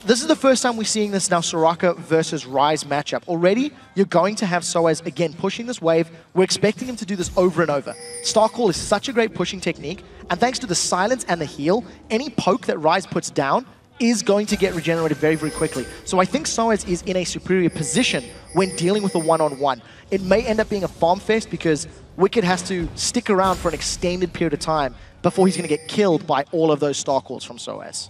Speaker 6: this is the first time we're seeing this now Soraka versus Ryze matchup. Already, you're going to have Soaz, again, pushing this wave. We're expecting him to do this over and over. Star Call is such a great pushing technique. And thanks to the silence and the heal, any poke that Ryze puts down is going to get regenerated very, very quickly. So I think Soaz is in a superior position when dealing with a one-on-one. It may end up being a farm fest because Wicked has to stick around for an extended period of time before he's going to get killed by all of those star calls from SOAS.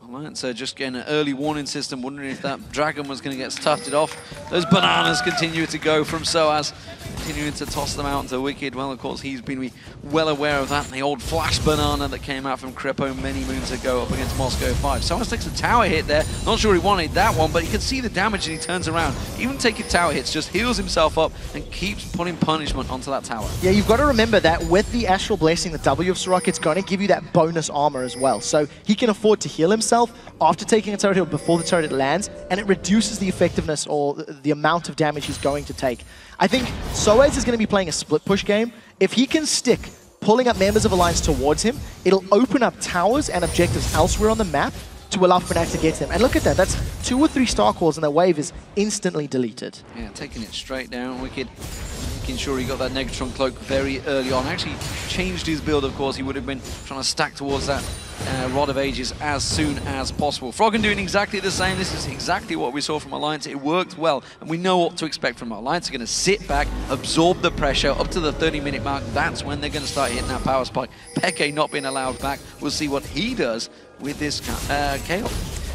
Speaker 1: Alliance just getting an early warning system, wondering if that dragon was going to get tufted off. Those bananas continue to go from SOAS, continuing to toss them out into Wicked. Well, of course, he's been well aware of that. And the old flash banana that came out from Crepo many moons ago up against Moscow 5. SOAS takes a tower hit there. Not sure he wanted that one, but you can see the damage and he turns around. Even taking tower hits, just heals himself up and keeps putting punishment onto that tower.
Speaker 6: Yeah, you've got to remember that with the Astral Blessing, the W of Soraka, it's going to give you that bonus armor as well. So he can afford to heal himself after taking a turret hit before the turret lands, and it reduces the effectiveness or the amount of damage he's going to take. I think SOAS is going to be playing a split push game. If he can stick pulling up members of Alliance towards him, it'll open up towers and objectives elsewhere on the map to allow Fnatic to get to them. And look at that, that's 2 or 3 star calls and the wave is instantly deleted.
Speaker 1: Yeah, taking it straight down. Wicked making sure he got that Negatron cloak very early on. Actually changed his build, of course. He would have been trying to stack towards that Rod of Ages as soon as possible. Froggen doing exactly the same. This is exactly what we saw from Alliance. It worked well, and we know what to expect from Alliance. They're going to sit back, absorb the pressure up to the 30-minute mark. That's when they're going to start hitting that power spike. Peke not being allowed back. We'll see what he does with this Kayle.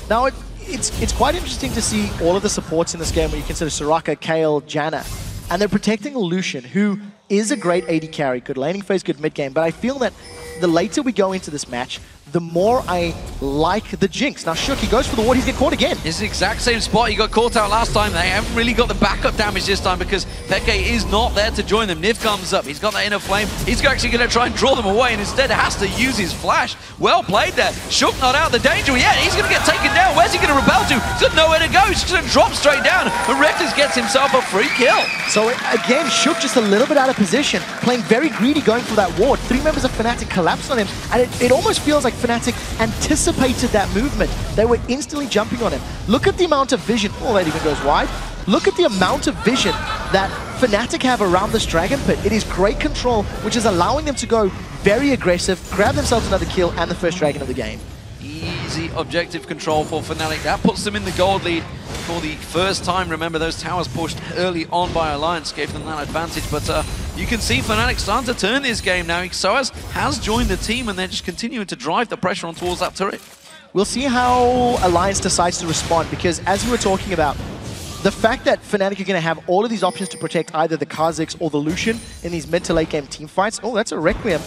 Speaker 6: Now, it's quite interesting to see all of the supports in this game when you consider Soraka, Kayle, Janna. And they're protecting Lucian, who is a great AD carry, good laning phase, good mid game. But I feel that the later we go into this match, the more I like the Jinx. Now, Shook, he goes for the ward, he's getting caught again.
Speaker 1: It's the exact same spot he got caught out last time. They haven't really got the backup damage this time because Peke is not there to join them. Nif comes up, he's got that inner flame. He's actually going to try and draw them away and instead has to use his flash. Well played there. Shook not out of the danger yet. He's going to get taken down. Where's he going to rebel to? He's got nowhere to go. He's just going to drop straight down. And Rectus gets himself a free kill.
Speaker 6: So again, Shook just a little bit out of position, playing very greedy, going for that ward. 3 members of Fnatic collapsed on him, and it almost feels like Fnatic anticipated that movement. They were instantly jumping on him. Look at the amount of vision. Oh, that even goes wide. Look at the amount of vision that Fnatic have around this Dragon Pit. It is great control, which is allowing them to go very aggressive, grab themselves another kill and the first Dragon of the game.
Speaker 1: Easy objective control for Fnatic. That puts them in the gold lead for the first time. Remember, those towers pushed early on by Alliance gave them that advantage, but you can see Fnatic starting to turn this game now. SOAS has joined the team and they're just continuing to drive the pressure on towards that turret.
Speaker 6: We'll see how Alliance decides to respond, because as we were talking about, the fact that Fnatic are going to have all of these options to protect either the Kha'Zix or the Lucian in these mid to late game team fights. Oh, that's a Requiem.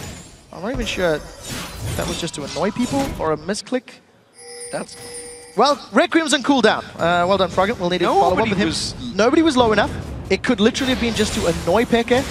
Speaker 6: I'm not even sure if that was just to annoy people or a misclick.
Speaker 1: That's...
Speaker 6: Well, Requiem's on cooldown. Well done, Froggen. We'll need to follow up with him. Nobody was low enough. It could literally have been just to annoy Peke.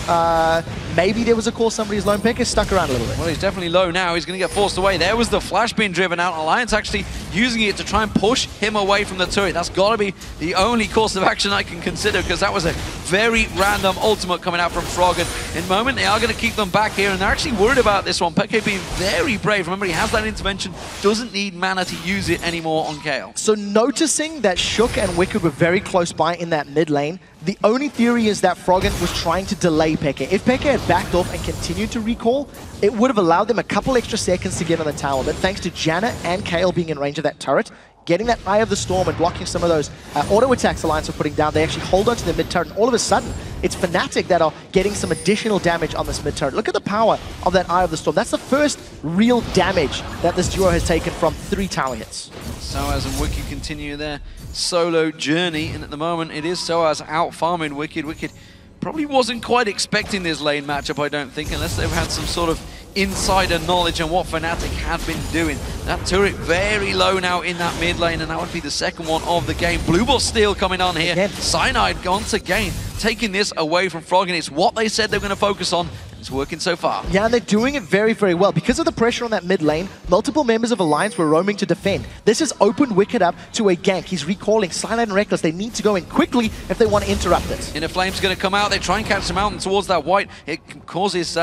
Speaker 6: Maybe there was a call somebody's low, and Peke stuck around a little bit.
Speaker 1: Well, he's definitely low now. He's going to get forced away. There was the flash being driven out. Alliance actually using it to try and push him away from the turret. That's got to be the only course of action I can consider, because that was a very random ultimate coming out from Froggen. In a moment, they are going to keep them back here, and they're actually worried about this one. Peke being very brave. Remember, he has that intervention, doesn't need mana to use it anymore on Kayle.
Speaker 6: So noticing that Shook and Wicked were very close by in that mid lane, the only theory is that Froggen was trying to delay Peke. If Peke had backed off and continued to recall, it would have allowed them a couple extra seconds to get on the tower. But thanks to Janna and Kayle being in range of that turret, getting that Eye of the Storm and blocking some of those auto attacks Alliance are putting down, they actually hold on to the mid turret. And all of a sudden, it's Fnatic that are getting some additional damage on this mid turret. Look at the power of that Eye of the Storm. That's the first real damage that this duo has taken from 3 tower hits.
Speaker 1: SOAS and Wicked continue their solo journey, and at the moment it is SOAS out farming Wicked. Wicked probably wasn't quite expecting this lane matchup, I don't think, unless they've had some sort of insider knowledge on what Fnatic had been doing. That turret very low now in that mid lane, and that would be the second one of the game. Blue Ball Steel coming on here. Again. Cyanide once again taking this away from Froggen. It's what they said they were going to focus on. It's working so far.
Speaker 6: Yeah, and they're doing it very, very well. Because of the pressure on that mid lane, multiple members of Alliance were roaming to defend. This has opened Wicked up to a gank. He's recalling Silent and Reckless. They need to go in quickly if they want to interrupt it.
Speaker 1: Inner Flame's going to come out. They try and catch him out and towards that white. It causes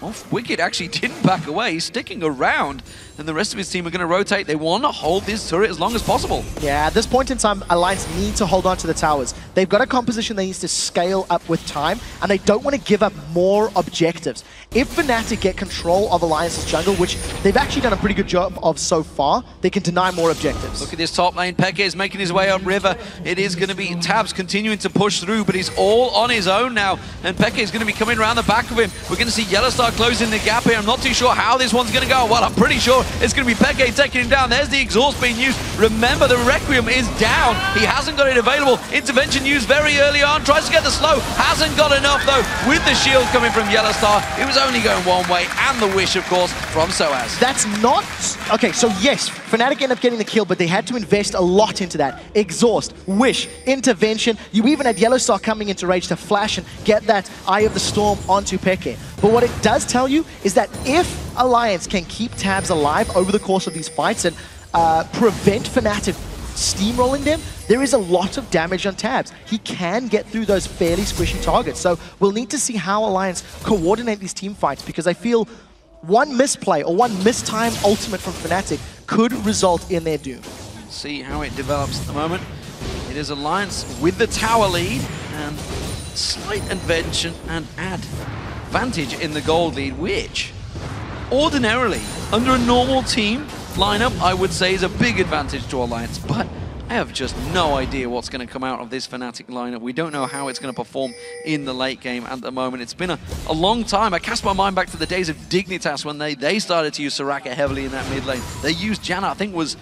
Speaker 1: Well, Wicked actually didn't back away. He's sticking around, and the rest of his team are going to rotate. They want to hold this turret as long as possible.
Speaker 6: Yeah, at this point in time, Alliance need to hold on to the towers. They've got a composition that needs to scale up with time, and they don't want to give up more objectives. If Fnatic get control of Alliance's jungle, which they've actually done a pretty good job of so far, they can deny more objectives.
Speaker 1: Look at this top lane. Peke is making his way up river. It is going to be Tabs continuing to push through, but he's all on his own now, and Peke is going to be coming around the back of him. We're going to see Yellowstar closing the gap here. I'm not too sure how this one's going to go. Well, I'm pretty sure it's going to be Peke taking him down. There's the exhaust being used. Remember, the Requiem is down. He hasn't got it available. Intervention used very early on. Tries to get the slow. Hasn't got enough, though. With the shield coming from Yellowstar, it was only going one way, and the wish, of course, from Soaz.
Speaker 6: That's not... Okay, so yes, Fnatic ended up getting the kill, but they had to invest a lot into that. Exhaust, wish, intervention. You even had Yellowstar coming into rage to flash and get that Eye of the Storm onto Peke. But what it does tell you is that if Alliance can keep Tabs alive over the course of these fights and prevent Fnatic steamrolling them, there is a lot of damage on Tabs. He can get through those fairly squishy targets. So we'll need to see how Alliance coordinate these team fights, because I feel one misplay or one mistimed ultimate from Fnatic could result in their doom.
Speaker 1: See how it develops at the moment. It is Alliance with the tower lead and slight invention and advantage in the gold lead, which ordinarily, under a normal team lineup, I would say is a big advantage to Alliance, but I have just no idea what's going to come out of this Fnatic lineup. We don't know how it's going to perform in the late game at the moment. It's been a long time. I cast my mind back to the days of Dignitas when they started to use Soraka heavily in that mid lane. They used Janna, I think was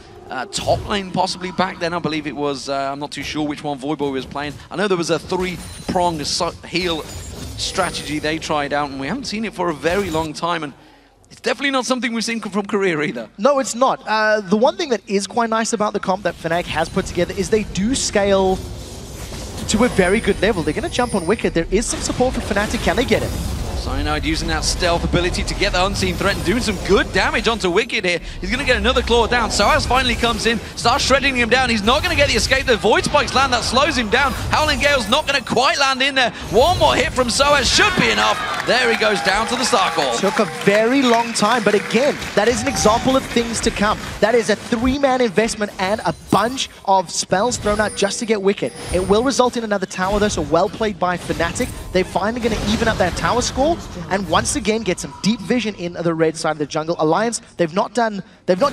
Speaker 1: top lane possibly back then. I believe it was, I'm not too sure which one Voidboy was playing. I know there was a three-pronged heal strategy they tried out, and we haven't seen it for a very long time. And it's definitely not something we've seen from Korea either.
Speaker 6: No, it's not. The one thing that is quite nice about the comp that Fnatic has put together is they do scale to a very good level. They're going to jump on Wicked. There is some support for Fnatic. Can they get it?
Speaker 1: Cyanide using that stealth ability to get the unseen threat and doing some good damage onto Wicked here. He's going to get another claw down. Soaz finally comes in, starts shredding him down. He's not going to get the escape. The Void Spikes land, that slows him down. Howling Gale's not going to quite land in there. One more hit from Soaz should be enough. There he goes down to the Star Call.
Speaker 6: Took a very long time, but again, that is an example of things to come. That is a three-man investment and a bunch of spells thrown out just to get Wicked. It will result in another tower though, so well played by Fnatic. They're finally going to even up that tower score, and once again get some deep vision in the red side of the jungle. Alliance, they've not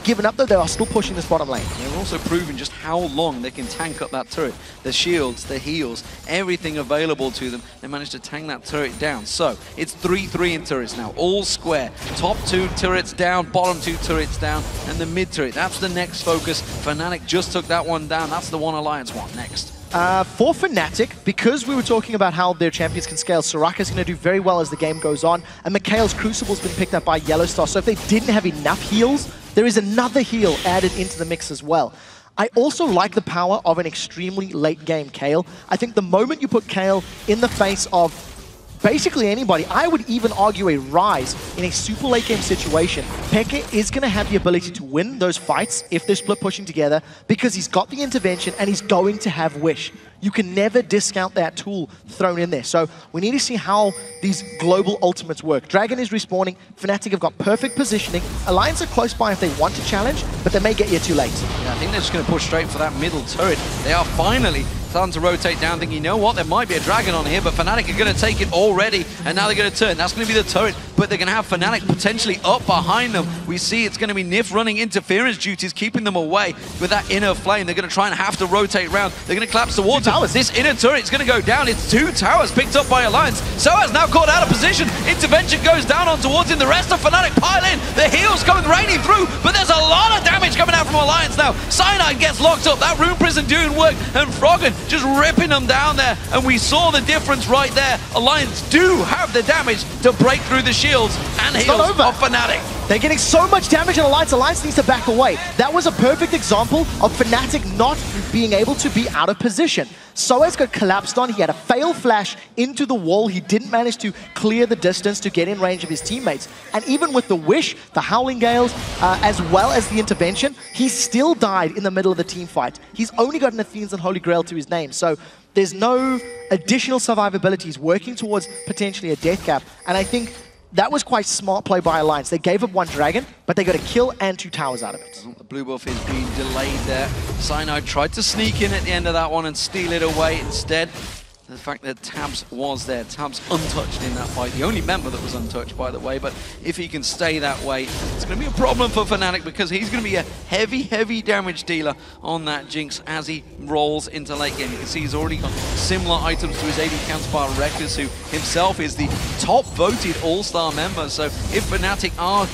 Speaker 6: given up though. They are still pushing this bottom lane.
Speaker 1: They're also proving just how long they can tank up that turret. The shields, the heals, everything available to them. They managed to tank that turret down. So it's 3-3 in turrets now, all square. Top two turrets down, bottom two turrets down, and the mid turret. That's the next focus. Fnatic just took that one down. That's the one Alliance want next.
Speaker 6: For Fnatic, because we were talking about how their champions can scale, Soraka's going to do very well as the game goes on, and Mikhail's Crucible's been picked up by Yellowstar, so if they didn't have enough heals, there is another heal added into the mix as well. I also like the power of an extremely late game Kayle. I think the moment you put Kayle in the face of basically anybody, I would even argue a Rise in a super late game situation, Peke is going to have the ability to win those fights if they're split pushing together, because he's got the intervention and he's going to have Wish. You can never discount that tool thrown in there. So we need to see how these global ultimates work. Dragon is respawning. Fnatic have got perfect positioning. Alliance are close by if they want to challenge, but they may get you too late.
Speaker 1: Yeah, I think they're just going to push straight for that middle turret. They are finally starting to rotate down, thinking, you know what, there might be a Dragon on here, but Fnatic are going to take it already, and now they're going to turn. That's going to be the turret, but they're going to have Fnatic potentially up behind them. We see it's going to be Nif running interference duties, keeping them away with that inner flame. They're going to try and have to rotate around. They're going to collapse towards it. This inner turret's going to go down. It's two towers picked up by Alliance. Soaz now caught out of position. Intervention goes down on towards him. The rest of Fnatic pile in. The heals coming raining through, but there's a lot of damage coming out from Alliance now. Cyanide gets locked up. That Rune Prison doing work, and Froggen just ripping them down there, and we saw the difference right there. Alliance do have the damage to break through the shields and heals of Fnatic.
Speaker 6: They're getting so much damage in Alliance. Alliance needs to back away. That was a perfect example of Fnatic not being able to be out of position. Soaz got collapsed on. He had a fail flash into the wall. He didn't manage to clear the distance to get in range of his teammates. And even with the Wish, the Howling Gales, as well as the intervention, he still died in the middle of the team fight. He's only got an Athenes and Holy Grail to his name. So there's no additional survivability. He's working towards potentially a death cap. And I think that was quite smart play by Alliance. They gave up one dragon, but they got a kill and 2 towers out of it.
Speaker 1: The blue buff is being delayed there. Cyanide tried to sneak in at the end of that one and steal it away instead. The fact that Tabs was there, Tabs untouched in that fight, the only member that was untouched, by the way, but if he can stay that way, it's going to be a problem for Fnatic because he's going to be a heavy damage dealer on that Jinx as he rolls into late game. You can see he's already got similar items to his AD counterpart Reckless, who himself is the top voted All-Star member, so if Fnatic are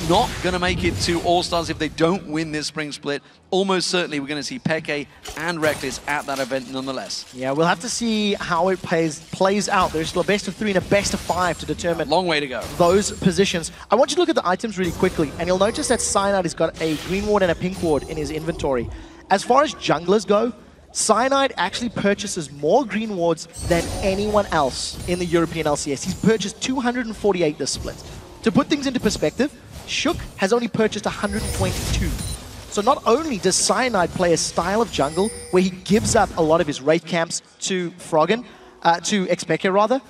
Speaker 1: not going to make it to All-Stars if they don't win this spring split, almost certainly we're going to see Peke and Reckless at that event nonetheless.
Speaker 6: Yeah, we'll have to see how it plays out. There's still a best of 3 and a best of 5 to determine
Speaker 1: long way to go.
Speaker 6: Those positions. I want you to look at the items really quickly, and you'll notice that Cyanide has got a green ward and a pink ward in his inventory. As far as junglers go, Cyanide actually purchases more green wards than anyone else in the European LCS. He's purchased 248 this split. To put things into perspective, Shook has only purchased 122. So not only does Cyanide play a style of jungle where he gives up a lot of his Wraith camps to Froggen, to Xpeke rather,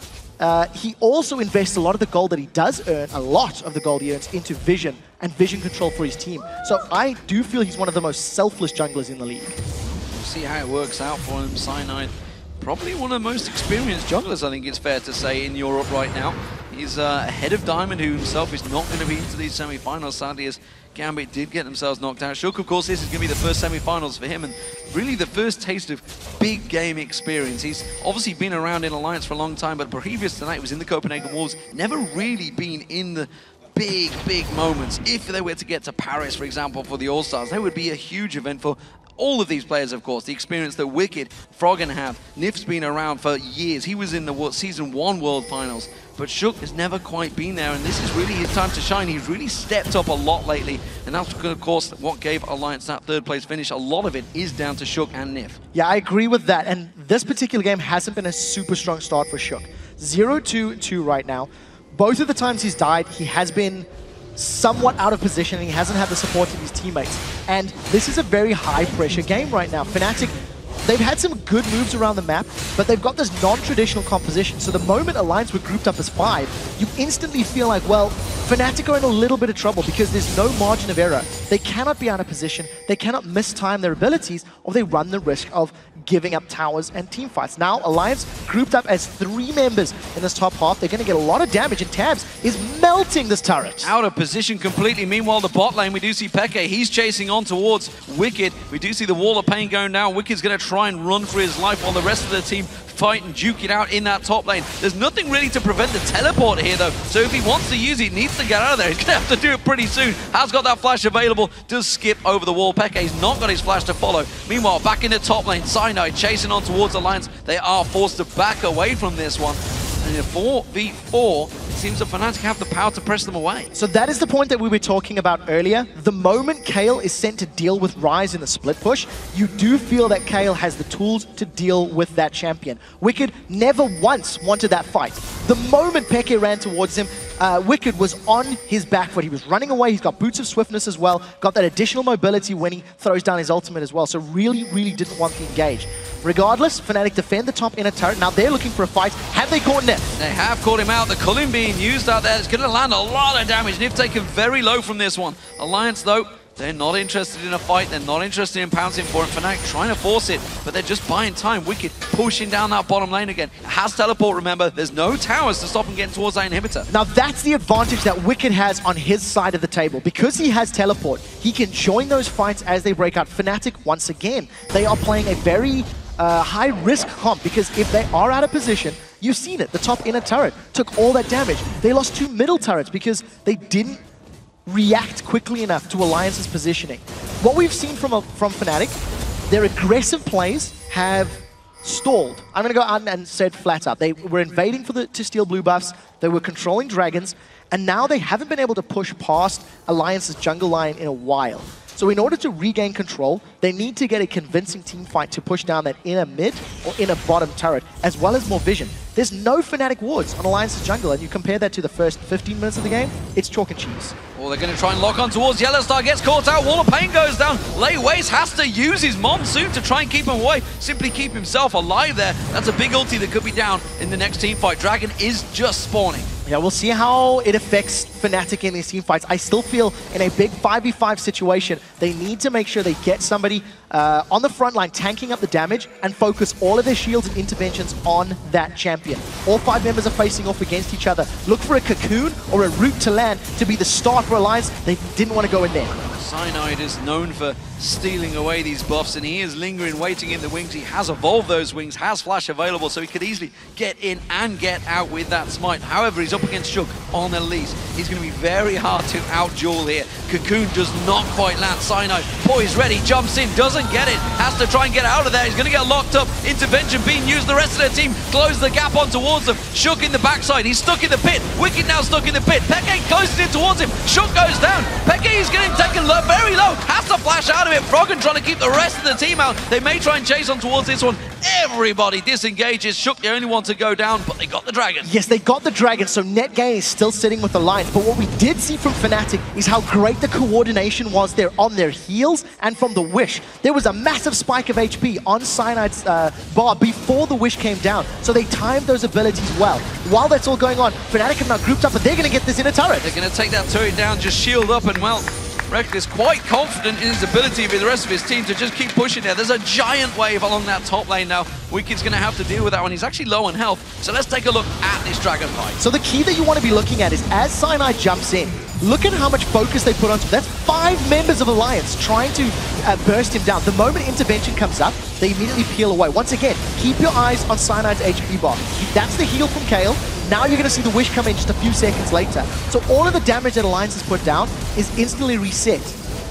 Speaker 6: he also invests a lot of the gold that he does earn, a lot of the gold he earns, into vision and vision control for his team. So I do feel he's one of the most selfless junglers in the league.
Speaker 1: We'll see how it works out for him. Cyanide, probably one of the most experienced junglers, I think it's fair to say, in Europe right now. He's ahead of Diamond, who himself is not going to be into these semi-finals, sadly, as Gambit did get themselves knocked out. Shook, of course, this is going to be the first semi-finals for him, and really the first taste of big game experience. He's obviously been around in Alliance for a long time, but previous to that, he was in the Copenhagen Wolves, never really been in the big moments. If they were to get to Paris, for example, for the All-Stars, that would be a huge event for all of these players, of course. The experience that Wicked, Froggen have. Nif's been around for years. He was in the Season 1 World Finals, but Shook has never quite been there, and this is really his time to shine. He's really stepped up a lot lately, and that's, of course, what gave Alliance that third place finish. A lot of it is down to Shook and Nif.
Speaker 6: Yeah, I agree with that, and this particular game hasn't been a super strong start for Shook. 0-2-2 right now. Both of the times he's died, he has been somewhat out of position and he hasn't had the support of his teammates. And this is a very high-pressure game right now. Fnatic, they've had some good moves around the map, but they've got this non-traditional composition. So the moment Alliance were grouped up as 5, you instantly feel like, well, Fnatic are in a little bit of trouble because there's no margin of error. They cannot be out of position, they cannot mistime their abilities, or they run the risk of giving up towers and team fights. Now, Alliance grouped up as 3 members in this top half. They're going to get a lot of damage, and Tabs is melting this turret.
Speaker 1: Out of position completely. Meanwhile, the bot lane, we do see Peke. He's chasing on towards Wicked. We do see the wall of pain going down. Wicked's going to try and run for his life while the rest of the team fight and duke it out in that top lane. There's nothing really to prevent the teleport here, though. So if he wants to use it, he needs to get out of there. He's going to have to do it pretty soon. Has got that flash available. Does skip over the wall. Peke's not got his flash to follow. Meanwhile, back in the top lane, Cyanide chasing on towards Alliance. They are forced to back away from this one. And in a 4v4, it seems that Fnatic have the power to press them away.
Speaker 6: So that is the point that we were talking about earlier. The moment Kayle is sent to deal with Ryze in the split push, you do feel that Kayle has the tools to deal with that champion. Wicked never once wanted that fight. The moment Peke ran towards him, Wicked was on his back foot. He was running away. He's got Boots of Swiftness as well. Got that additional mobility when he throws down his ultimate as well. So really didn't want to engage. Regardless, Fnatic defend the top inner turret. Now they're looking for a fight. Have they caught Nif?
Speaker 1: They have caught him out. The culling being used out there. It's going to land a lot of damage. Nif taken very low from this one. Alliance, though, they're not interested in a fight. They're not interested in pouncing for it. Fnatic trying to force it, but they're just buying time. Wicked pushing down that bottom lane again. Has teleport, remember. There's no towers to stop him getting towards that inhibitor.
Speaker 6: Now that's the advantage that Wicked has on his side of the table. Because he has teleport, he can join those fights as they break out. Fnatic, once again, they are playing a very high-risk comp, because if they are out of position, you've seen it. The top inner turret took all that damage. They lost 2 middle turrets because they didn't react quickly enough to Alliance's positioning. What we've seen from Fnatic, their aggressive plays have stalled. I'm going to go out and say it flat out. They were invading to steal blue buffs, they were controlling dragons, and now they haven't been able to push past Alliance's jungle line in a while. So in order to regain control, they need to get a convincing team fight to push down that inner mid or inner bottom turret, as well as more vision. There's no Fnatic wards on Alliance's jungle, and you compare that to the first 15 minutes of the game, it's chalk and cheese.
Speaker 1: Well, they're going to try and lock on towards Yellowstar, gets caught out, Wall of Pain goes down. Lei Weiss has to use his Monsoon to try and keep him away, simply keep himself alive there. That's a big ulti that could be down in the next team fight. Dragon is just spawning.
Speaker 6: Yeah, we'll see how it affects Fnatic in these team fights. I still feel in a big 5v5 situation, they need to make sure they get somebody on the front line tanking up the damage and focus all of their shields and interventions on that champion. All 5 members are facing off against each other. Look for a cocoon or a route to land to be the start for Alliance. They didn't want to go in there.
Speaker 1: Cyanide is known for stealing away these buffs, and he is lingering, waiting in the wings. He has evolved those wings, has flash available, so he could easily get in and get out with that smite. However, he's up against Shook on Elise. He's going to be very hard to out-duel here. Cocoon does not quite land. Cyanide, poised, ready, jumps in, doesn't get it, has to try and get out of there. He's going to get locked up. Intervention being used. The rest of their team close the gap on towards them. Shook in the backside. He's stuck in the pit. Wicked now stuck in the pit. Peke closes in towards him. Shook goes down. Peke is getting taken low, very low. Has to flash out of it. Froggen trying to keep the rest of the team out. They may try and chase on towards this one. Everybody disengages. Shook the only one to go down, but they got the dragon.
Speaker 6: Yes, they got the dragon, so NetGain is still sitting with Alliance. But what we did see from Fnatic is how great the coordination was there on their heals and from the Wish. There was a massive spike of HP on Cyanide's bar before the Wish came down, so they timed those abilities well. While that's all going on, Fnatic have now grouped up, but they're going to get this in a turret.
Speaker 1: They're going to take that turret down, just shield up, and well, Reckless quite confident in his ability with the rest of his team to just keep pushing there. There's a giant wave along that top lane now. Wicked's going to have to deal with that one. He's actually low on health, so let's take a look at this dragon fight.
Speaker 6: So the key that you want to be looking at is as Cyanide jumps in, look at how much focus they put onto. That's 5 members of Alliance trying to burst him down. The moment intervention comes up, they immediately peel away. Once again, keep your eyes on Cyanide's HP bar. That's the heal from Kayle. Now you're going to see the Wish come in just a few seconds later. So all of the damage that Alliance has put down is instantly reset.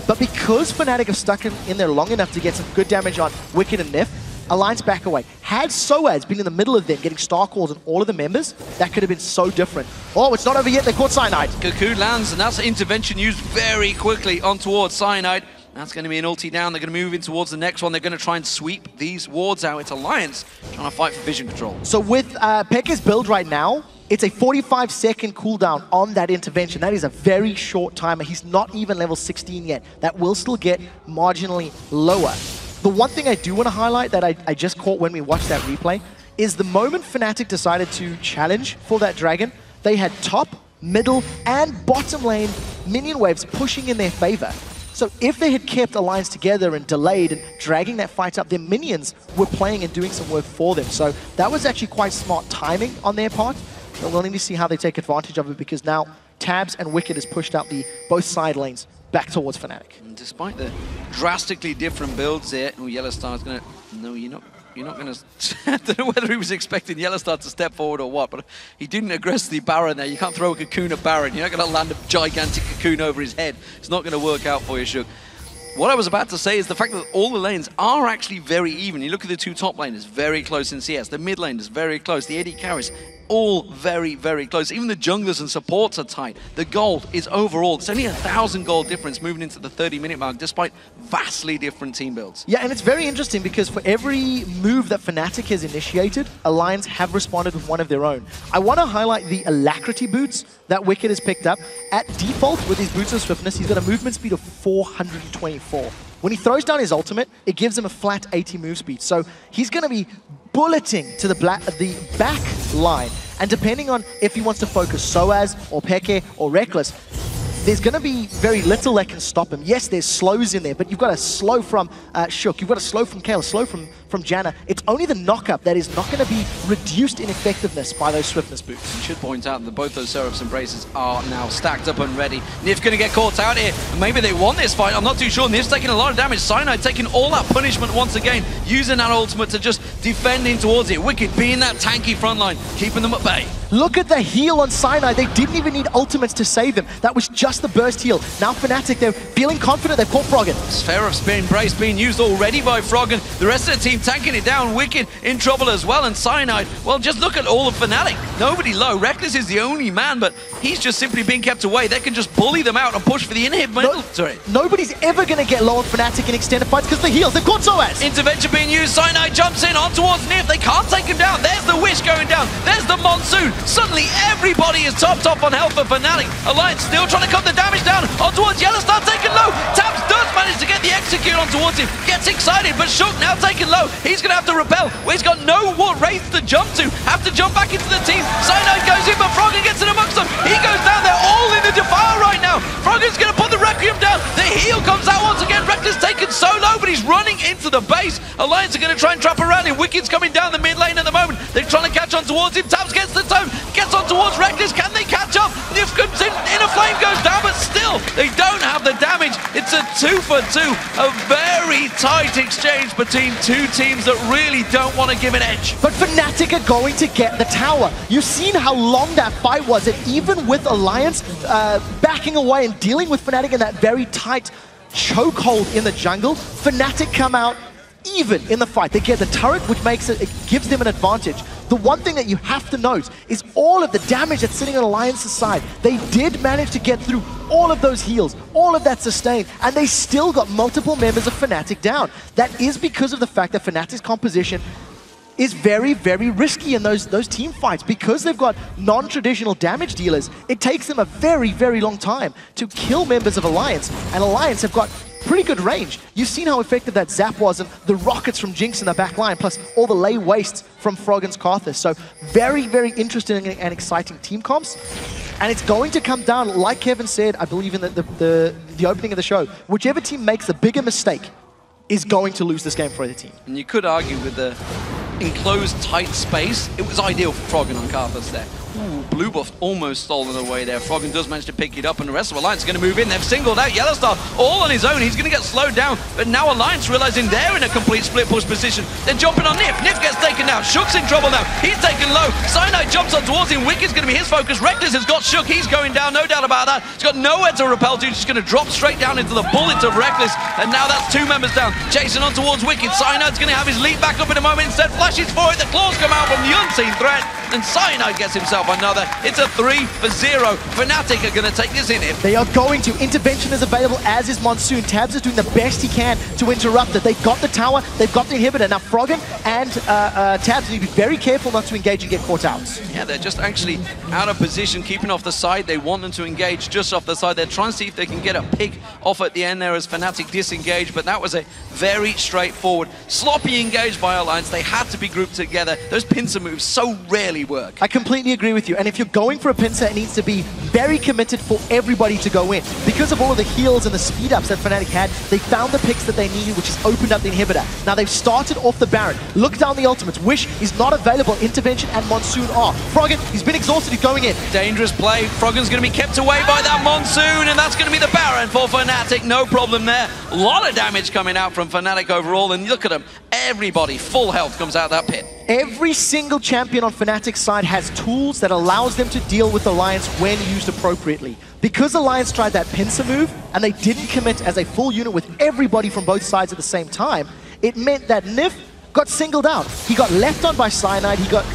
Speaker 6: But because Fnatic have stuck in there long enough to get some good damage on Wicked and Nif, Alliance back away. Had Soaz been in the middle of them, getting star calls on all of the members, that could have been so different. Oh, it's not over yet. They caught Cyanide.
Speaker 1: Cocoon lands, and that's intervention used very quickly on towards Cyanide. That's going to be an ulti down. They're going to move in towards the next one. They're going to try and sweep these wards out. It's Alliance trying to fight for vision control.
Speaker 6: So with Pekka's build right now, it's a 45-second cooldown on that intervention. That is a very short timer. He's not even level 16 yet. That will still get marginally lower. The one thing I do want to highlight that I just caught when we watched that replay is the moment Fnatic decided to challenge for that dragon, they had top, middle, and bottom lane minion waves pushing in their favor. So if they had kept Alliance together and delayed and dragging that fight up, their minions were playing and doing some work for them. So that was actually quite smart timing on their part. And we'll need to see how they take advantage of it, because now Tabs and Wicked has pushed out both side lanes back towards Fnatic.
Speaker 1: And despite the drastically different builds here, Yellowstar's going to... No, you're not going to... I don't know whether he was expecting Yellowstar to step forward or what, but he didn't aggressively Baron there. You can't throw a cocoon at Baron. You're not going to land a gigantic cocoon over his head. It's not going to work out for you, Shook. What I was about to say is the fact that all the lanes are actually very even. You look at the 2 top laners, very close in CS. The mid lane is very close. The AD carries, all very, very close. Even the junglers and supports are tight. The gold is overall, it's only 1,000 gold difference moving into the 30-minute mark, despite vastly different team builds.
Speaker 6: Yeah, and it's very interesting because for every move that Fnatic has initiated, Alliance have responded with one of their own. I want to highlight the Alacrity boots that Wicked has picked up. At default, with his boots of swiftness, he's got a movement speed of 424. When he throws down his ultimate, it gives him a flat 80 move speed. So he's going to be bulleting to the back line. And depending on if he wants to focus Soaz or Peke or Reckless, there's going to be very little that can stop him. Yes, there's slows in there, but you've got a slow from Shook, you've got a slow from Kayle, slow from Janna. It's only the knock-up that is not going to be reduced in effectiveness by those swiftness boots.
Speaker 1: You should point out that both those Seraph's Embraces are now stacked up and ready. Nif going to get caught out here, and maybe they won this fight, I'm not too sure. Nif's taking a lot of damage. Cyanide taking all that punishment once again, using that ultimate to just defend in towards it. Wicked being that tanky front line, keeping them at bay.
Speaker 6: Look at the heal on Cyanide. They didn't even need ultimates to save him. That was just the burst heal. Now Fnatic, they're feeling confident. They've caught Froggen.
Speaker 1: Seraph's Embrace being used already by Froggen. The rest of the team tanking it down. Wicked in trouble as well. And Cyanide, well, just look at all of Fnatic. Nobody low. Reckless is the only man, but he's just simply being kept away. They can just bully them out and push for the inhib.
Speaker 6: Nobody's ever going to get low on Fnatic in extended fights because the heals. They've caught Soaz.
Speaker 1: Intervention being used. Cyanide jumps in on towards Nif. They can't take him down. There's the Wish going down. There's the Monsoon. Suddenly everybody is topped off on health for Fnatic. Alliance still trying to cut the damage down on towards Yellowstar, taken low. Tabs does manage to get the execute on towards him. Gets excited, but Shook now taken low. He's going to have to repel. Well, he's got no wraiths to jump to. Have to jump back into the team. Cyanide goes in, but Froggen gets in amongst heal comes out once again. Reckless taken so low, but he's running into the base. Alliance are going to try and trap around him. Wicked's coming down the mid lane at the moment. They're trying to catch on towards him. Tabs gets the tone, gets on towards Reckless. Can they catch up? Nif comes in, Inner Flame goes down, but still, they don't have the damage. It's a 2-for-2. A very tight exchange between two teams that really don't want to give an edge.
Speaker 6: But Fnatic are going to get the tower. You've seen how long that fight was, and even with Alliance backing away and dealing with Fnatic in that very tight chokehold in the jungle, Fnatic come out even in the fight. They get the turret, which makes it gives them an advantage. The one thing that you have to note is all of the damage that's sitting on Alliance's side. They did manage to get through all of those heals, all of that sustain, and they still got multiple members of Fnatic down. That is because of the fact that Fnatic's composition is very, very risky in those team fights. Because they've got non-traditional damage dealers, it takes them a very, very long time to kill members of Alliance, and Alliance have got pretty good range. You've seen how effective that zap was, and the rockets from Jinx in the back line, plus all the lay wastes from Froggen's Karthus. So very, very interesting and exciting team comps. And it's going to come down, like Kevin said, I believe in the opening of the show, whichever team makes the bigger mistake is going to lose this game for the team.
Speaker 1: And you could argue with the enclosed tight space, it was ideal for Froggen on Karthus there. Ooh, blue buff almost stolen away there. Froggen does manage to pick it up, and the rest of Alliance are going to move in. They've singled out Yellowstar all on his own. He's going to get slowed down, but now Alliance realizing they're in a complete split push position. They're jumping on Nif. Nif gets taken down. Shook's in trouble now. He's taken low. Cyanide jumps on towards him. Wicked's going to be his focus. Reckless has got Shook. He's going down, no doubt about that. He's got nowhere to repel to. He's just going to drop straight down into the bullets of Reckless, and now that's two members down. Chasing on towards Wicked. Cyanide's going to have his leap back up in a moment. Instead, flashes for it. The claws come out from the unseen threat, and Cyanide gets himself another. It's a 3-for-0. Fnatic are going to take this in.
Speaker 6: They are going to. Intervention is available, as is Monsoon. Tabs is doing the best he can to interrupt it. They've got the tower, they've got the inhibitor. Now Froggen and Tabs need to be very careful not to engage and get caught out.
Speaker 1: Yeah, they're just actually out of position, keeping off the side. They want them to engage just off the side. They're trying to see if they can get a pick off at the end there as Fnatic disengage, but that was a very straightforward, sloppy engage by Alliance. They had to be grouped together. Those pincer moves so rarely work.
Speaker 6: I completely agree with you, and if you're going for a pincer, it needs to be very committed for everybody to go in. Because of all of the heals and the speed ups that Fnatic had, they found the picks that they needed, which has opened up the inhibitor. Now they've started off the Baron. Look down the ultimates. Wish is not available. Intervention and Monsoon are. Froggen, he's been exhausted, he's going in.
Speaker 1: Dangerous play. Froggen's going to be kept away by that Monsoon, and that's going to be the Baron for Fnatic. No problem there. A lot of damage coming out from Fnatic overall, and look at them. Everybody, full health comes out that pit.
Speaker 6: Every single champion on Fnatic's side has tools that allows them to deal with Alliance when used appropriately. Because Alliance tried that pincer move, and they didn't commit as a full unit with everybody from both sides at the same time, it meant that Nif got singled out. He got left on by Cyanide. He got,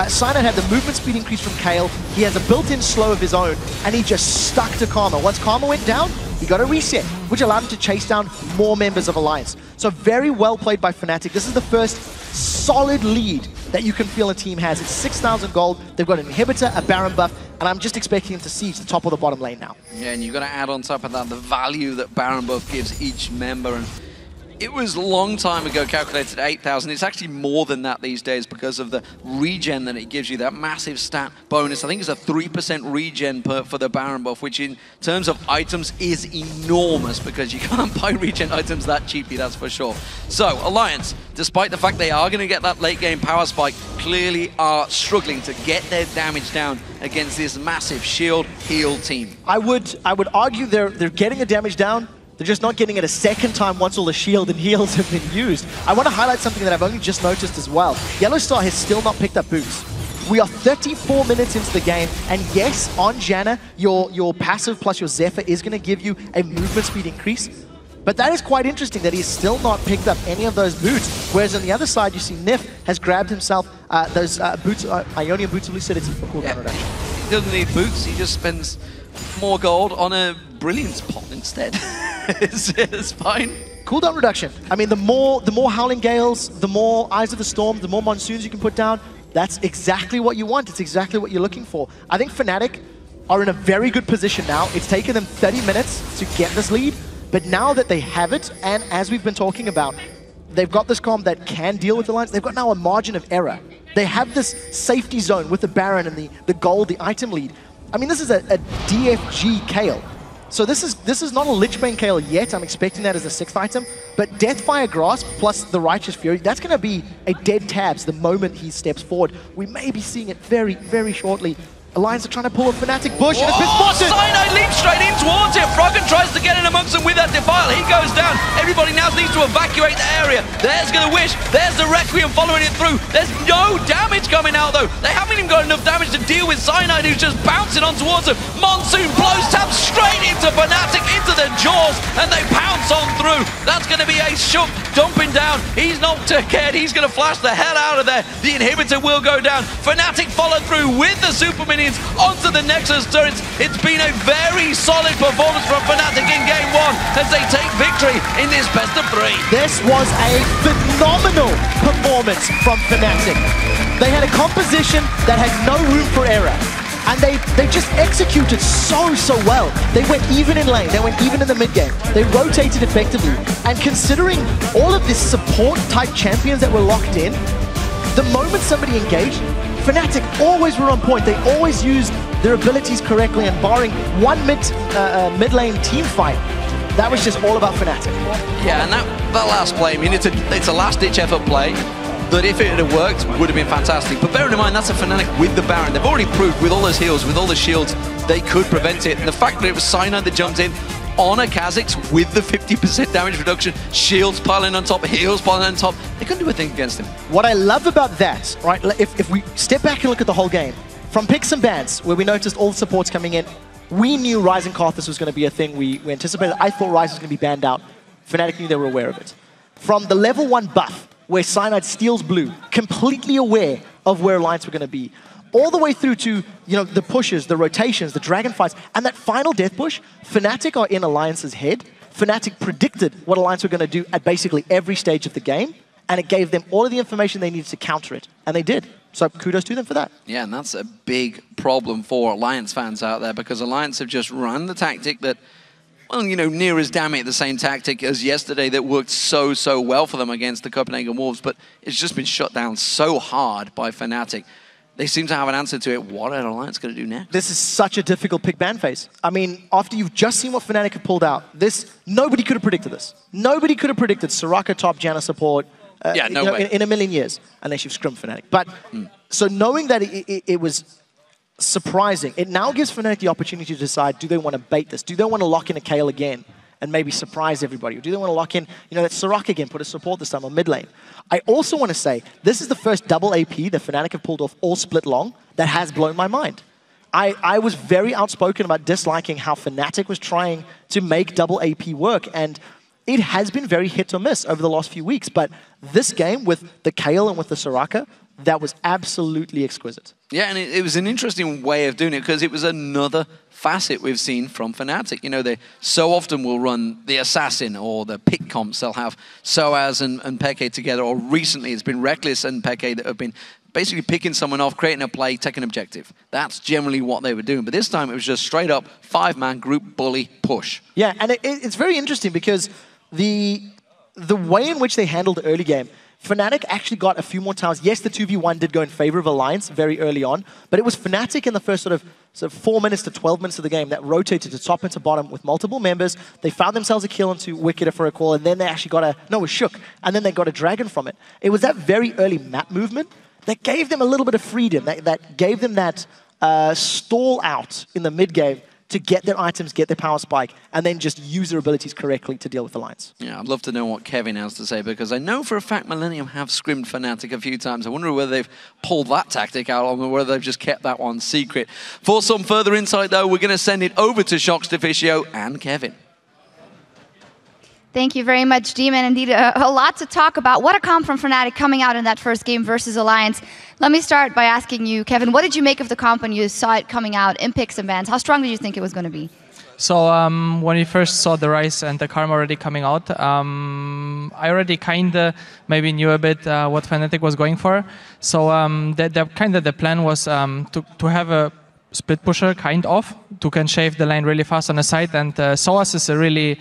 Speaker 6: Cyanide had the movement speed increase from Kayle. He has a built-in slow of his own, and he just stuck to Karma. Once Karma went down, he got a reset, which allowed him to chase down more members of Alliance. So very well played by Fnatic. This is the first solid lead that you can feel a team has. It's 6,000 gold. They've got an inhibitor, a Baron buff, and I'm just expecting him to siege the top or the bottom lane now.
Speaker 1: Yeah, and you've got to add on top of that the value that Baron buff gives each member. And it was a long time ago calculated at 8,000. It's actually more than that these days because of the regen that it gives you, that massive stat bonus. I think it's a 3% regen for the Baron buff, which in terms of items is enormous because you can't buy regen items that cheaply, that's for sure. So, Alliance, despite the fact they are going to get that late game power spike, clearly are struggling to get their damage down against this massive shield heal team.
Speaker 6: I would argue they're getting the damage down. They're just not getting it a second time once all the shield and heals have been used. I want to highlight something that I've only just noticed as well. Yellowstar has still not picked up boots. We are 34 minutes into the game, and yes, on Janna, your passive plus your Zephyr is going to give you a movement speed increase. But that is quite interesting that he's still not picked up any of those boots. Whereas on the other side, you see Nif has grabbed himself those boots, Ionian boots of lucidity for cooldown reduction.
Speaker 1: He doesn't need boots, he just spends more gold on a brilliance pot instead. it's fine.
Speaker 6: Cooldown reduction. I mean, the more Howling Gales, the more Eyes of the Storm, the more Monsoons you can put down, that's exactly what you want. It's exactly what you're looking for. I think Fnatic are in a very good position now. It's taken them 30 minutes to get this lead, but now that they have it, and as we've been talking about, they've got this comp that can deal with the lines, they've got now a margin of error. They have this safety zone with the Baron and the gold, the item lead. I mean, this is a DFG Kayle. So this is not a Lichbane Kayle yet. I'm expecting that as a 6th item. But Deathfire Grasp plus the Righteous Fury, that's going to be a dead tabs the moment he steps forward. We may be seeing it very, very shortly. Alliance are trying to pull a Fnatic bush, and it's been spotted!
Speaker 1: Cyanide leaps straight in towards it. Froggen tries to get in amongst them with that Defile. He goes down. Everybody now needs to evacuate the area. There's gonna Wish. There's the Requiem following it through. There's no damage coming out, though. They haven't even got enough damage to deal with Cyanide, who's just bouncing on towards them. Monsoon blows tab straight into Fnatic, into the jaws, and they pounce on through. That's gonna be a Shook dumping down. He's not scared. He's gonna flash the hell out of there. The inhibitor will go down. Fnatic follow through with the Super Minions onto the Nexus turrets. It's been a very solid performance from Fnatic in Game 1 as they take victory in this best of 3.
Speaker 6: This was a phenomenal performance from Fnatic. They had a composition that had no room for error. And they just executed so well. They went even in lane, they went even in the mid game. They rotated effectively. And considering all of these support type champions that were locked in, the moment somebody engaged, Fnatic always were on point. They always used their abilities correctly, and barring one mid lane team fight, that was just all about Fnatic.
Speaker 1: Yeah, and that last play, I mean, it's a last-ditch effort play. But if it had worked, would have been fantastic. But bearing in mind, that's a Fnatic with the Baron. They've already proved with all those heals, with all the shields, they could prevent it. And the fact that it was Cyanide that jumped in on a Kha'Zix with the 50% damage reduction, shields piling on top, heals piling on top, they couldn't do a thing against him.
Speaker 6: What I love about that, right, if we step back and look at the whole game, from picks and bans, where we noticed all the supports coming in, we knew Ryze and Karthus was going to be a thing we anticipated. I thought Ryze was going to be banned out. Fnatic knew they were aware of it. From the level 1 buff, where Cyanide steals blue, completely aware of where Alliance were going to be, all the way through to, you know, the pushes, the rotations, the dragon fights, and that final death push, Fnatic are in Alliance's head. Fnatic predicted what Alliance were going to do at basically every stage of the game, and it gave them all of the information they needed to counter it, and they did. So kudos to them for that.
Speaker 1: Yeah, and that's a big problem for Alliance fans out there, because Alliance have just run the tactic that, well, you know, near as damn it the same tactic as yesterday that worked so well for them against the Copenhagen Wolves, but it's just been shut down so hard by Fnatic. They seem to have an answer to it. What are Alliance going to do next?
Speaker 6: This is such a difficult pick ban phase. I mean, after you've just seen what Fnatic have pulled out, nobody could have predicted this. Nobody could have predicted Soraka top Janna support
Speaker 1: yeah, no way.
Speaker 6: In a million years, unless you've scrimmed Fnatic. But so knowing that it was surprising, it now gives Fnatic the opportunity to decide, do they want to bait this? Do they want to lock in a Kayle again and maybe surprise everybody? Or do they want to lock in, you know, that Soraka again, put a support this time on mid lane? I also want to say, this is the first double AP that Fnatic have pulled off all split long that has blown my mind. I was very outspoken about disliking how Fnatic was trying to make double AP work, and it has been very hit or miss over the last few weeks, but this game with the Kayle and with the Soraka, that was absolutely exquisite.
Speaker 1: Yeah, and it was an interesting way of doing it, because it was another facet we've seen from Fnatic. You know, they so often will run the Assassin or the pick comps. They'll have Soaz and Peke together, or recently it's been Reckless and Peke that have been basically picking someone off, creating a play, taking an objective. That's generally what they were doing. But this time it was just straight up 5-man group bully push.
Speaker 6: Yeah, and it's very interesting because the way in which they handled the early game, Fnatic actually got a few more times. Yes, the 2v1 did go in favor of Alliance very early on, but it was Fnatic in the first sort of 4 minutes to 12 minutes of the game that rotated to top and to bottom with multiple members. They found themselves a kill into Wicked for a call, and then they actually got it was Shook, and then they got a dragon from it. It was that very early map movement that gave them a little bit of freedom, that gave them that stall out in the mid game to get their items, get their power spike, and then just use their abilities correctly to deal with Alliance.
Speaker 1: Yeah, I'd love to know what Kevin has to say, because I know for a fact Millennium have scrimmed Fnatic a few times. I wonder whether they've pulled that tactic out or whether they've just kept that one secret. For some further insight, though, we're going to send it over to Shox Deficio and Kevin.
Speaker 7: Thank you very much, Demon. Indeed, a lot to talk about. What a comp from Fnatic coming out in that first game versus Alliance. Let me start by asking you, Kevin, what did you make of the comp when you saw it coming out in picks and bans? How strong did you think it was going to be?
Speaker 4: So when we first saw the Ryze and the Karma already coming out, I already kind of maybe knew a bit what Fnatic was going for. So the plan was to have a split pusher kind of, who can shave the lane really fast on the side, and Soaz is a really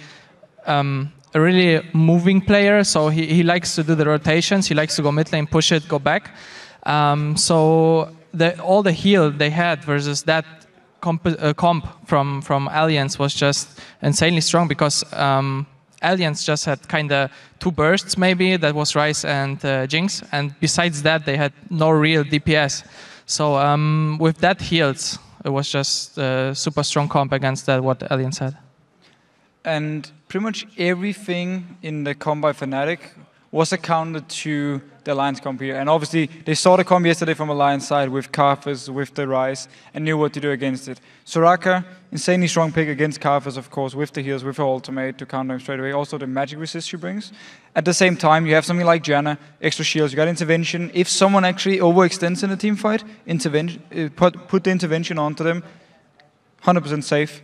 Speaker 4: moving player, so he likes to do the rotations, he likes to go mid lane, push it, go back. So all the heal they had versus that comp from Alliance was just insanely strong because Alliance just had kind of 2 bursts maybe, that was Ryze and Jinx, and besides that they had no real DPS. So with that heals, it was just a super strong comp against that what Alliance had.
Speaker 8: And pretty much everything in the comp by Fnatic was accounted to the Alliance comp here. And obviously, they saw the comp yesterday from Alliance side with Karthus, with the Ryze, and knew what to do against it. Soraka, insanely strong pick against Karthus, of course, with the heals, with her ultimate to counter him straight away. Also, the magic resist she brings. At the same time, you have something like Janna, extra shields, you got intervention. If someone actually overextends in a team fight, put the intervention onto them, 100% safe.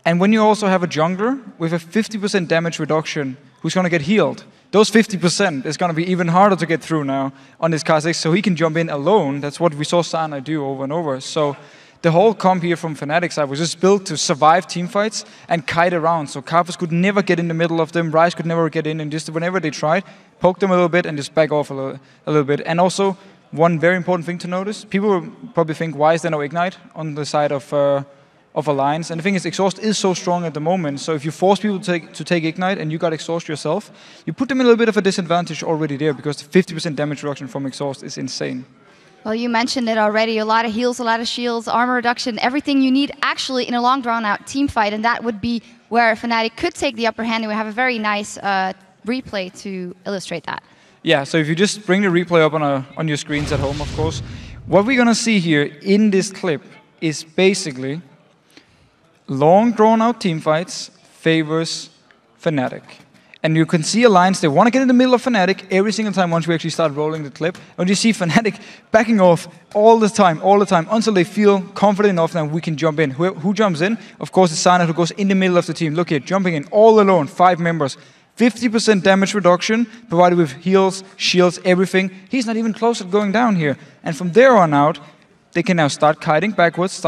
Speaker 8: And when you also have a jungler with a 50% damage reduction who's going to get healed, those 50% is going to be even harder to get through now on this Kha'Zix, so he can jump in alone. That's what we saw Sana do over and over. So the whole comp here from Fnatic side was just built to survive teamfights and kite around. So Karthus could never get in the middle of them, Ryze could never get in, and just whenever they tried, poke them a little bit and just back off a little bit. And also, one very important thing to notice, people will probably think, why is there no Ignite on the side of Alliance? And the thing is, Exhaust is so strong at the moment, so if you force people to take Ignite and you got Exhaust yourself, you put them in a little bit of a disadvantage already there, because the 50% damage reduction from Exhaust is insane.
Speaker 7: Well, you mentioned it already. A lot of heals, a lot of shields, armor reduction, everything you need actually in a long drawn-out team fight, and that would be where Fnatic could take the upper hand, and we have a very nice replay to illustrate that.
Speaker 8: Yeah, so if you just bring the replay up on your screens at home, of course, what we're going to see here in this clip is basically long drawn-out teamfights favors Fnatic. And you can see Alliance, they want to get in the middle of Fnatic every single time once we actually start rolling the clip. And you see Fnatic backing off all the time, until they feel confident enough that we can jump in. Who jumps in? Of course, it's Sana, who goes in the middle of the team. Look here, jumping in all alone, 5 members. 50% damage reduction, provided with heals, shields, everything. He's not even close to going down here. And from there on out, they can now start kiting backwards,